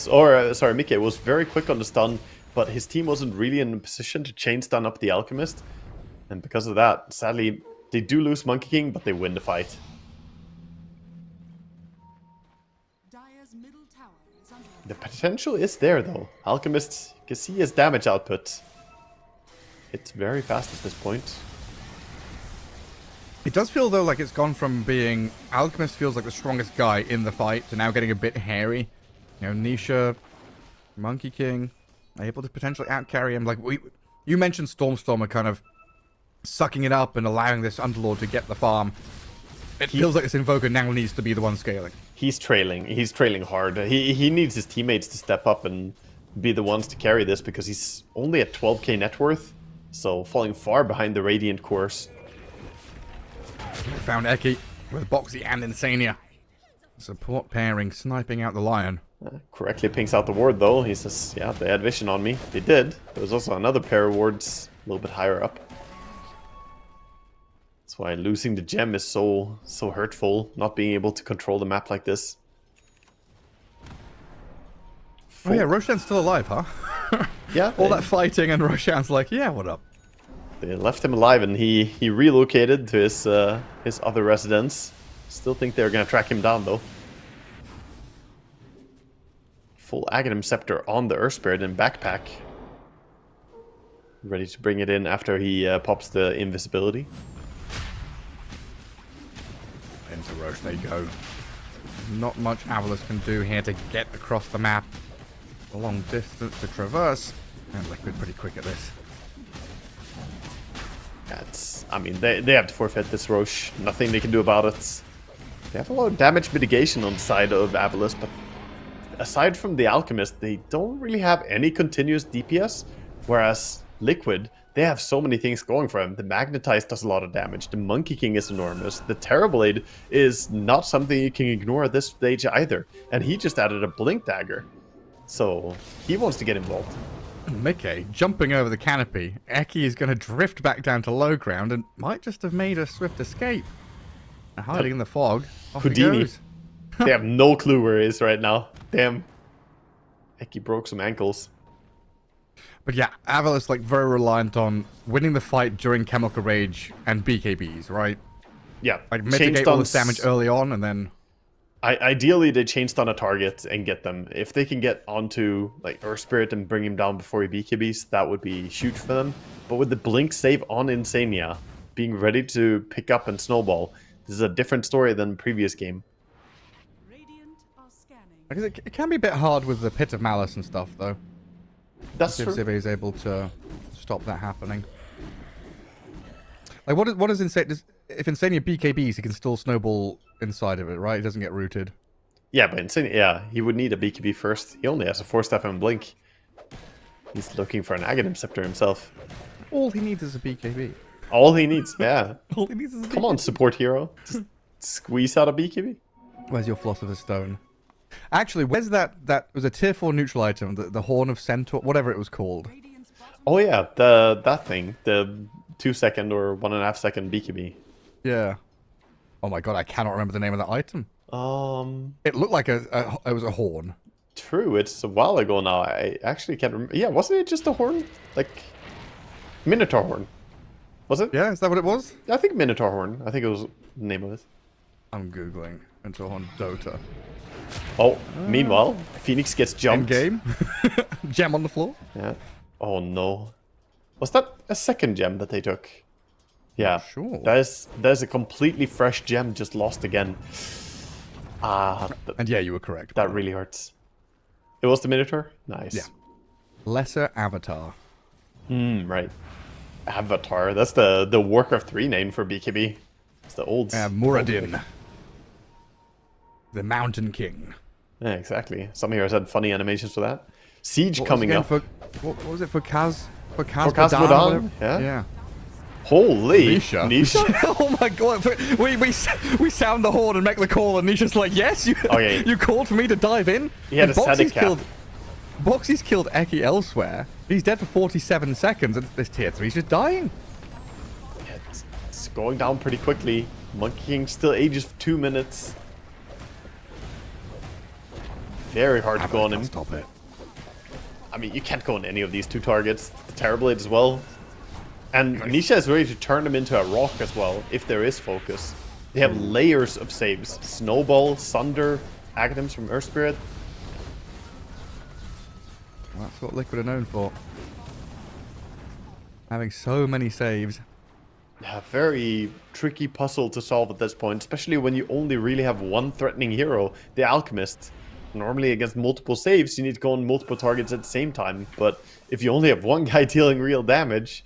sorry, Mickey was very quick on the stun, but his team wasn't really in a position to chain stun up the Alchemist. And because of that, sadly, they do lose Monkey King, but they win the fight. Dire's middle tower is under The potential is there, though. Alchemist, you can see his damage output. It's very fast at this point. It does feel, though, like it's gone from being Alchemist feels like the strongest guy in the fight to now getting a bit hairy. You know, Nisha, Monkey King, able to potentially outcarry him. Like, you mentioned Stormstormer kind of sucking it up and allowing this Underlord to get the farm. It feels like this Invoker now needs to be the one scaling. He's trailing. He's trailing hard. He needs his teammates to step up and be the ones to carry this because he's only at 12k net worth, so falling far behind the Radiant course. Found Eki with Boxy and Insania. Support pairing, sniping out the Lion. Correctly pings out the ward, though. He says, yeah, they had vision on me. They did. There was also another pair of wards a little bit higher up. That's why losing the gem is so hurtful, not being able to control the map like this. Oh yeah, Roshan's still alive, huh? Yeah. All that fighting and Roshan's like, yeah, what up? They left him alive and he relocated to his other residence. Still think they're gonna track him down, though. Full Aghanim Scepter on the Earth Spirit in backpack. Ready to bring it in after he pops the invisibility. Into Roche they go. Not much Avalos can do here to get across the map. A long distance to traverse. And Liquid pretty quick at this. That's, I mean, they have to forfeit this Roche. Nothing they can do about it. They have a lot of damage mitigation on the side of Avalos, but aside from the Alchemist, they don't really have any continuous DPS. Whereas Liquid, they have so many things going for them. The Magnetize does a lot of damage. The Monkey King is enormous. The Terrorblade is not something you can ignore at this stage either. And he just added a Blink Dagger. So he wants to get involved. Mickey jumping over the canopy. Eki is going to drift back down to low ground and might just have made a swift escape. Hiding in the fog. Off Houdini. he goes. They have no clue where he is right now. Damn. Eki broke some ankles. But yeah, Avalos like very reliant on winning the fight during Chemical Rage and BKBs, right? Yeah. Like mitigate all this damage early on and then... Ideally, they chain stun a target and get them. If they can get onto like Earth Spirit and bring him down before he BKBs, that would be huge for them. But with the Blink save on Insania, being ready to pick up and snowball, this is a different story than the previous game. Radiant are scanning. Because it can be a bit hard with the Pit of Malice and stuff, though. That's if true. Zibe is able to stop that happening. Like, what is Insania? If Insania BKBs, he can still snowball inside of it, right? He doesn't get rooted. Yeah, but Insania, yeah, he would need a BKB first. He only has a 4-step and Blink. He's looking for an Aghanim Scepter himself. All he needs is a BKB. All he needs, yeah. All he needs is a BKB. Come on, support hero. Just squeeze out a BKB. Where's your Philosopher's Stone? Actually, where's that was a tier 4 neutral item, the Horn of Centaur, whatever it was called. Radiant's bottom Oh yeah, that thing. The 2-second or 1.5-second BKB. Yeah. Oh my god, I cannot remember the name of that item. It looked like it was a horn. True, it's a while ago now. I actually can't remember. Yeah, wasn't it just a horn? Like, Minotaur horn. Was it? Yeah, is that what it was? I think Minotaur horn. I think it was the name of it. I'm Googling until on Dota. Oh, meanwhile, Phoenix gets jumped. Game. Gem on the floor. Yeah. Oh no. Was that a second gem that they took? Yeah. Sure. There's a completely fresh gem just lost again. And yeah, you were correct. That really hurts. It was the Minotaur? Nice. Yeah. Lesser Avatar. Right. Avatar. That's the Warcraft 3 name for BKB. It's the old... Muradin. The Mountain King. Yeah, exactly. Some heroes had funny animations for that. Siege What coming up. What was it for Kaz? For Kaz Yeah. Holy Nisha. Oh my god. We sound the horn and make the call, and Nisha's like, yes, you you called for me to dive in? He had a static cap. Boxy's killed Eki elsewhere. He's dead for 47 seconds, and this tier 3's just dying. Yeah, it's going down pretty quickly. Monkey King still ages for 2 minutes. Very hard to go on him. Stop it. I mean, you can't go on any of these two targets. The Terrorblade as well. And Nisha is ready to turn him into a rock as well, if there is focus. They have layers of saves. Snowball, Sunder, Aghanim's from Earth Spirit. That's what Liquid are known for. Having so many saves. Yeah, very tricky puzzle to solve at this point, especially when you only really have one threatening hero, the Alchemist. Normally against multiple saves, you need to go on multiple targets at the same time, but if you only have one guy dealing real damage,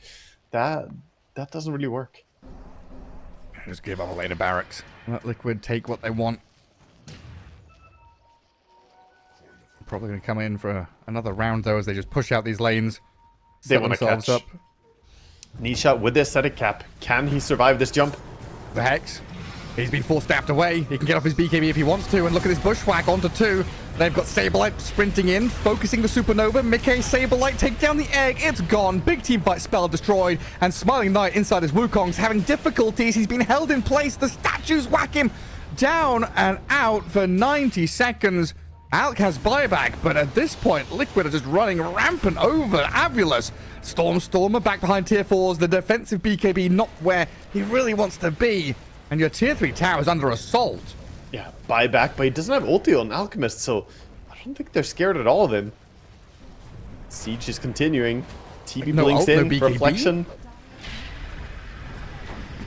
that doesn't really work. Just give up a lane of barracks. Let Liquid take what they want. Probably going to come in for another round, though, as they just push out these lanes. They want to catch up. Nisha with their static cap. Can he survive this jump? The Hex. He's been forced staffed away. He can get off his BKB if he wants to. And look at this bushwhack onto 2. They've got Saberlight sprinting in, focusing the Supernova. Mickey, Saberlight take down the egg. It's gone. Big team fight spell destroyed. And Smiling Knight inside his Wukong's having difficulties. He's been held in place. The statues whack him down and out for 90 seconds. Alk has buyback, but at this point, Liquid are just running rampant over Avulus. Stormer back behind tier 4s. The defensive BKB not where he really wants to be. And your tier 3 tower is under assault. Yeah, buyback, but he doesn't have ulti on Alchemist, so I don't think they're scared at all of him. Siege is continuing. TP blinks in, Reflection.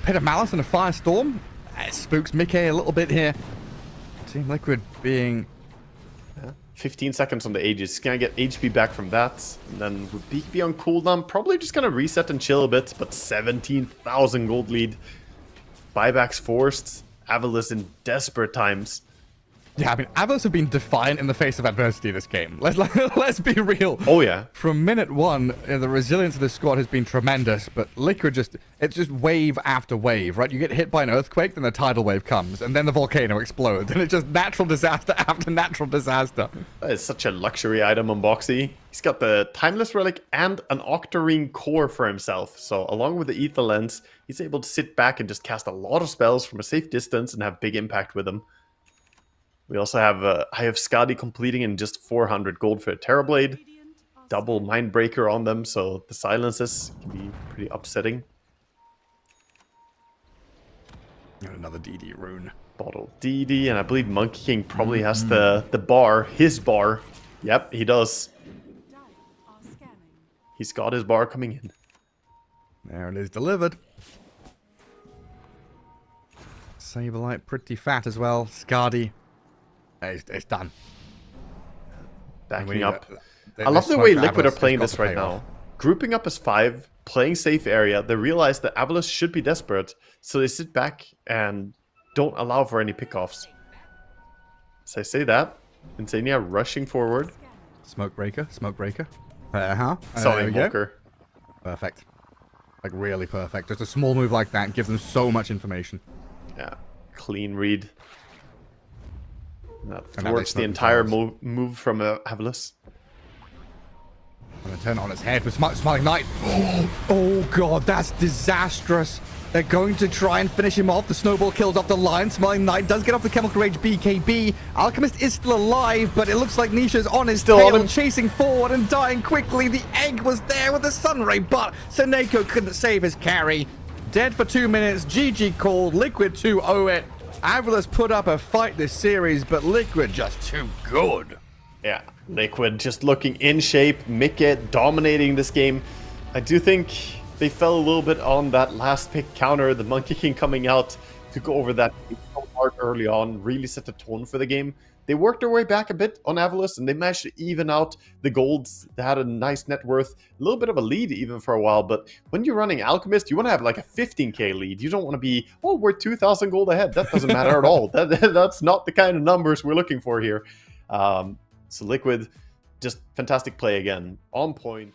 Pit of Malice and a Firestorm. It spooks Mickey a little bit here. Team Liquid being... 15 seconds on the Aegis. Gonna get HP back from that. And then with BKB on cooldown, probably just gonna reset and chill a bit, but 17,000 gold lead. Buybacks forced. Avulus in desperate times. Yeah, I mean, Avulus have been defiant in the face of adversity this game. Let's be real. Oh, yeah. From minute 1, the resilience of this squad has been tremendous, but Liquid it's just wave after wave, right? You get hit by an earthquake, then the tidal wave comes, and then the volcano explodes, and it's just natural disaster after natural disaster. That is such a luxury item on Boxy. He's got the Timeless Relic and an Octarine core for himself, so along with the Ether Lens, he's able to sit back and just cast a lot of spells from a safe distance and have big impact with them. We also have Eye of Skadi completing in just 400 gold for a Terrorblade. Double Mindbreaker on them, so the silences can be pretty upsetting. And another DD rune. Bottle DD, and I believe Monkey King probably has the bar, his bar. Yep, he does. He's got his bar coming in. There it is, delivered. Saberlight pretty fat as well. Skadi. It's done. Backing up. I love the way Liquid are playing this right now. Grouping up as 5, playing safe area. They realize that Avulus should be desperate, so they sit back and don't allow for any pickoffs. So I say that. Insania rushing forward. Smoke breaker. Sorry, Walker. Perfect. Like, really perfect. Just a small move like that gives them so much information. Yeah. Clean read. That works the entire move from Avulus. I'm going to turn it on its head with Smiling Knight. Oh, God, that's disastrous. They're going to try and finish him off. The snowball kills off the line. Smiling Knight does get off the Chemical Rage BKB. Alchemist is still alive, but it looks like Nisha's on his tail, chasing forward and dying quickly. The egg was there with the Sunray, but Seneko couldn't save his carry. Dead for 2 minutes. GG called. Liquid 2-0 it. Avalus put up a fight this series, but Liquid just too good. Yeah, Liquid just looking in shape. Mickey dominating this game. I do think they fell a little bit on that last pick counter. The Monkey King coming out took over that so hard early on, really set the tone for the game. They worked their way back a bit on Avalus, and they managed to even out the golds. They had a nice net worth, a little bit of a lead even for a while, but when you're running Alchemist, you want to have like a 15k lead. You don't want to be, oh, we're 2,000 gold ahead. That doesn't matter at all. That's not the kind of numbers we're looking for here. So Liquid, just fantastic play again. On point.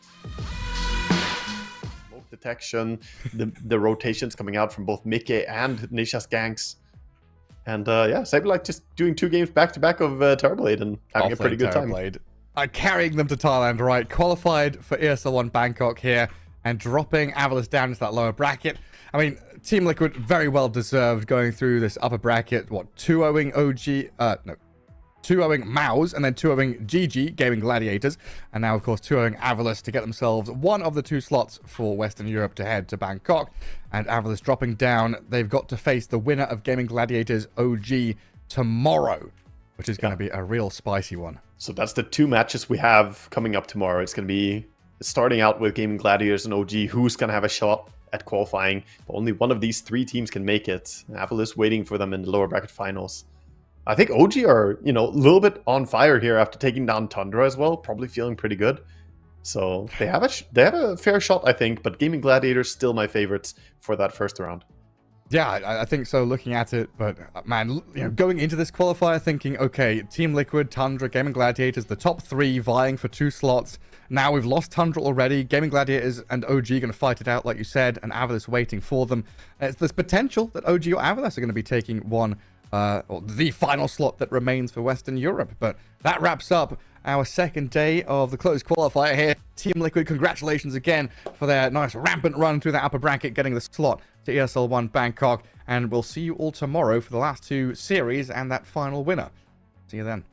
Smoke detection, the rotations coming out from both Mickey and Nisha's ganks. And yeah, Saberlight just doing 2 games back-to-back of Terrorblade and having a pretty good time. Carrying them to Thailand, right? Qualified for ESL One Bangkok here and dropping Avalus down into that lower bracket. I mean, Team Liquid very well deserved going through this upper bracket. What, 2-0ing OG? No. 2-0ing Maus, and then 2-0ing GG, Gaming Gladiators, and now, of course, 2-0ing Avalus to get themselves one of the 2 slots for Western Europe to head to Bangkok. And Avalus dropping down, they've got to face the winner of Gaming Gladiators OG tomorrow, which is going to be a real spicy one. So that's the 2 matches we have coming up tomorrow. It's going to be starting out with Gaming Gladiators and OG, who's going to have a shot at qualifying. But only one of these 3 teams can make it. Avalus waiting for them in the lower bracket finals. I think OG are, you know, a little bit on fire here after taking down Tundra as well. Probably feeling pretty good. So they have a fair shot, I think. But Gaming Gladiators still my favorites for that first round. Yeah, I think so, looking at it. But, man, you know, going into this qualifier thinking, okay, Team Liquid, Tundra, Gaming Gladiators, the top 3 vying for 2 slots. Now we've lost Tundra already. Gaming Gladiators and OG going to fight it out, like you said, and Avalus waiting for them. There's potential that OG or Avalus are going to be taking one or the final slot that remains for Western Europe. But that wraps up our second day of the closed qualifier here. Team Liquid, congratulations again for their nice rampant run through that upper bracket, getting the slot to ESL One Bangkok. And we'll see you all tomorrow for the last 2 series and that final winner. See you then.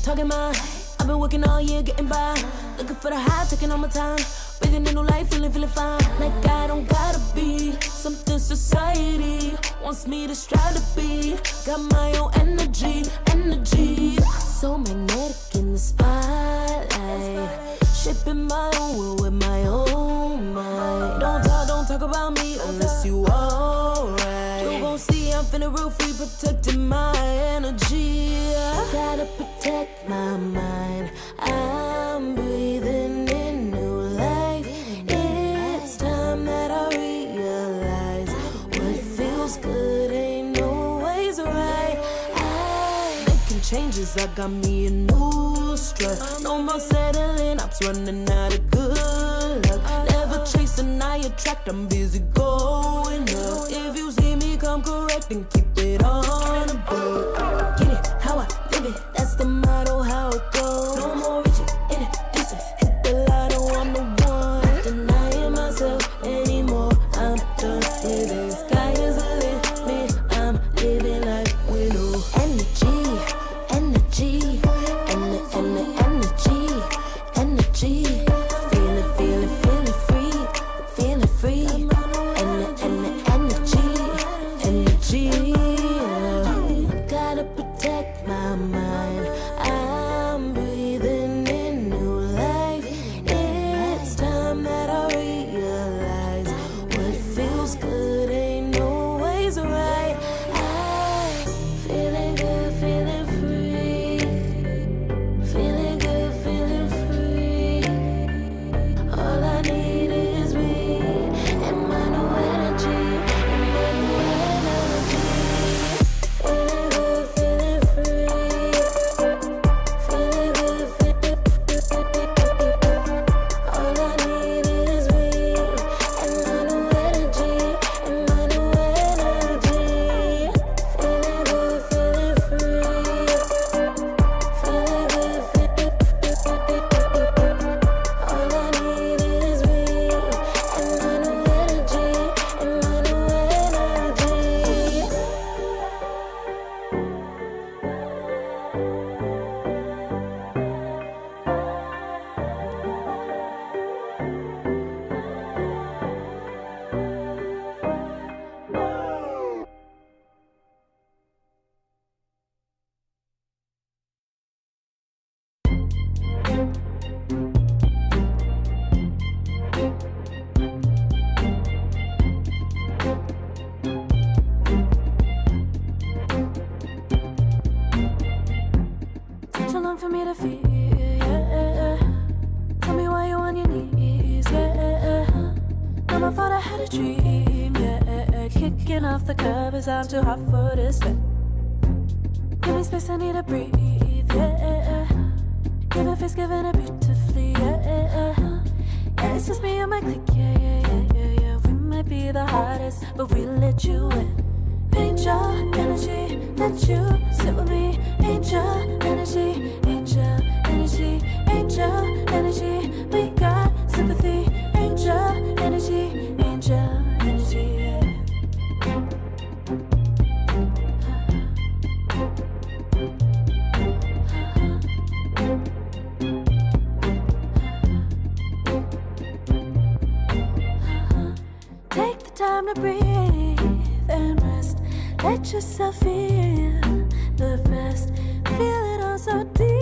Talking my, I've been working all year, getting by. Looking for the high, taking all my time. Breathing in new life, feeling fine. Like I don't gotta be something society wants me to strive to be. Got my own energy. So magnetic in the spotlight. Shaping my own world with my own mind. Don't talk about me unless you alright. You gon' see I'm finna real free, protecting my energy. Gotta protect my mind. I'm breathing in new life. It's time that I realize what feels good ain't always right. I making changes, I got me a new strut. No more settling, I'm running out of good luck. Never chasing, I attract, I'm busy going up. If you see me come correct, then keep it on the book. Get it how I live it, that's the motto, how it goes. No more reaching in the distance, hit the lotto, I'm the one. for me to feel, yeah. Tell me why you're on your knees, yeah. Now my thought I had a dream, yeah. Kicking off the covers, I'm too hot for this bed. Give me space, I need to breathe, yeah. Give a face, giving it beautifully, yeah. Yeah, it's just me and my clique, yeah. We might be the hottest, but we let you in. Angel energy, let you sit with me. Angel energy, angel energy, angel energy. We got sympathy. Angel energy, angel energy. Yeah. Take the time to breathe and rest. Let yourself feel the best. Feel it all so deep.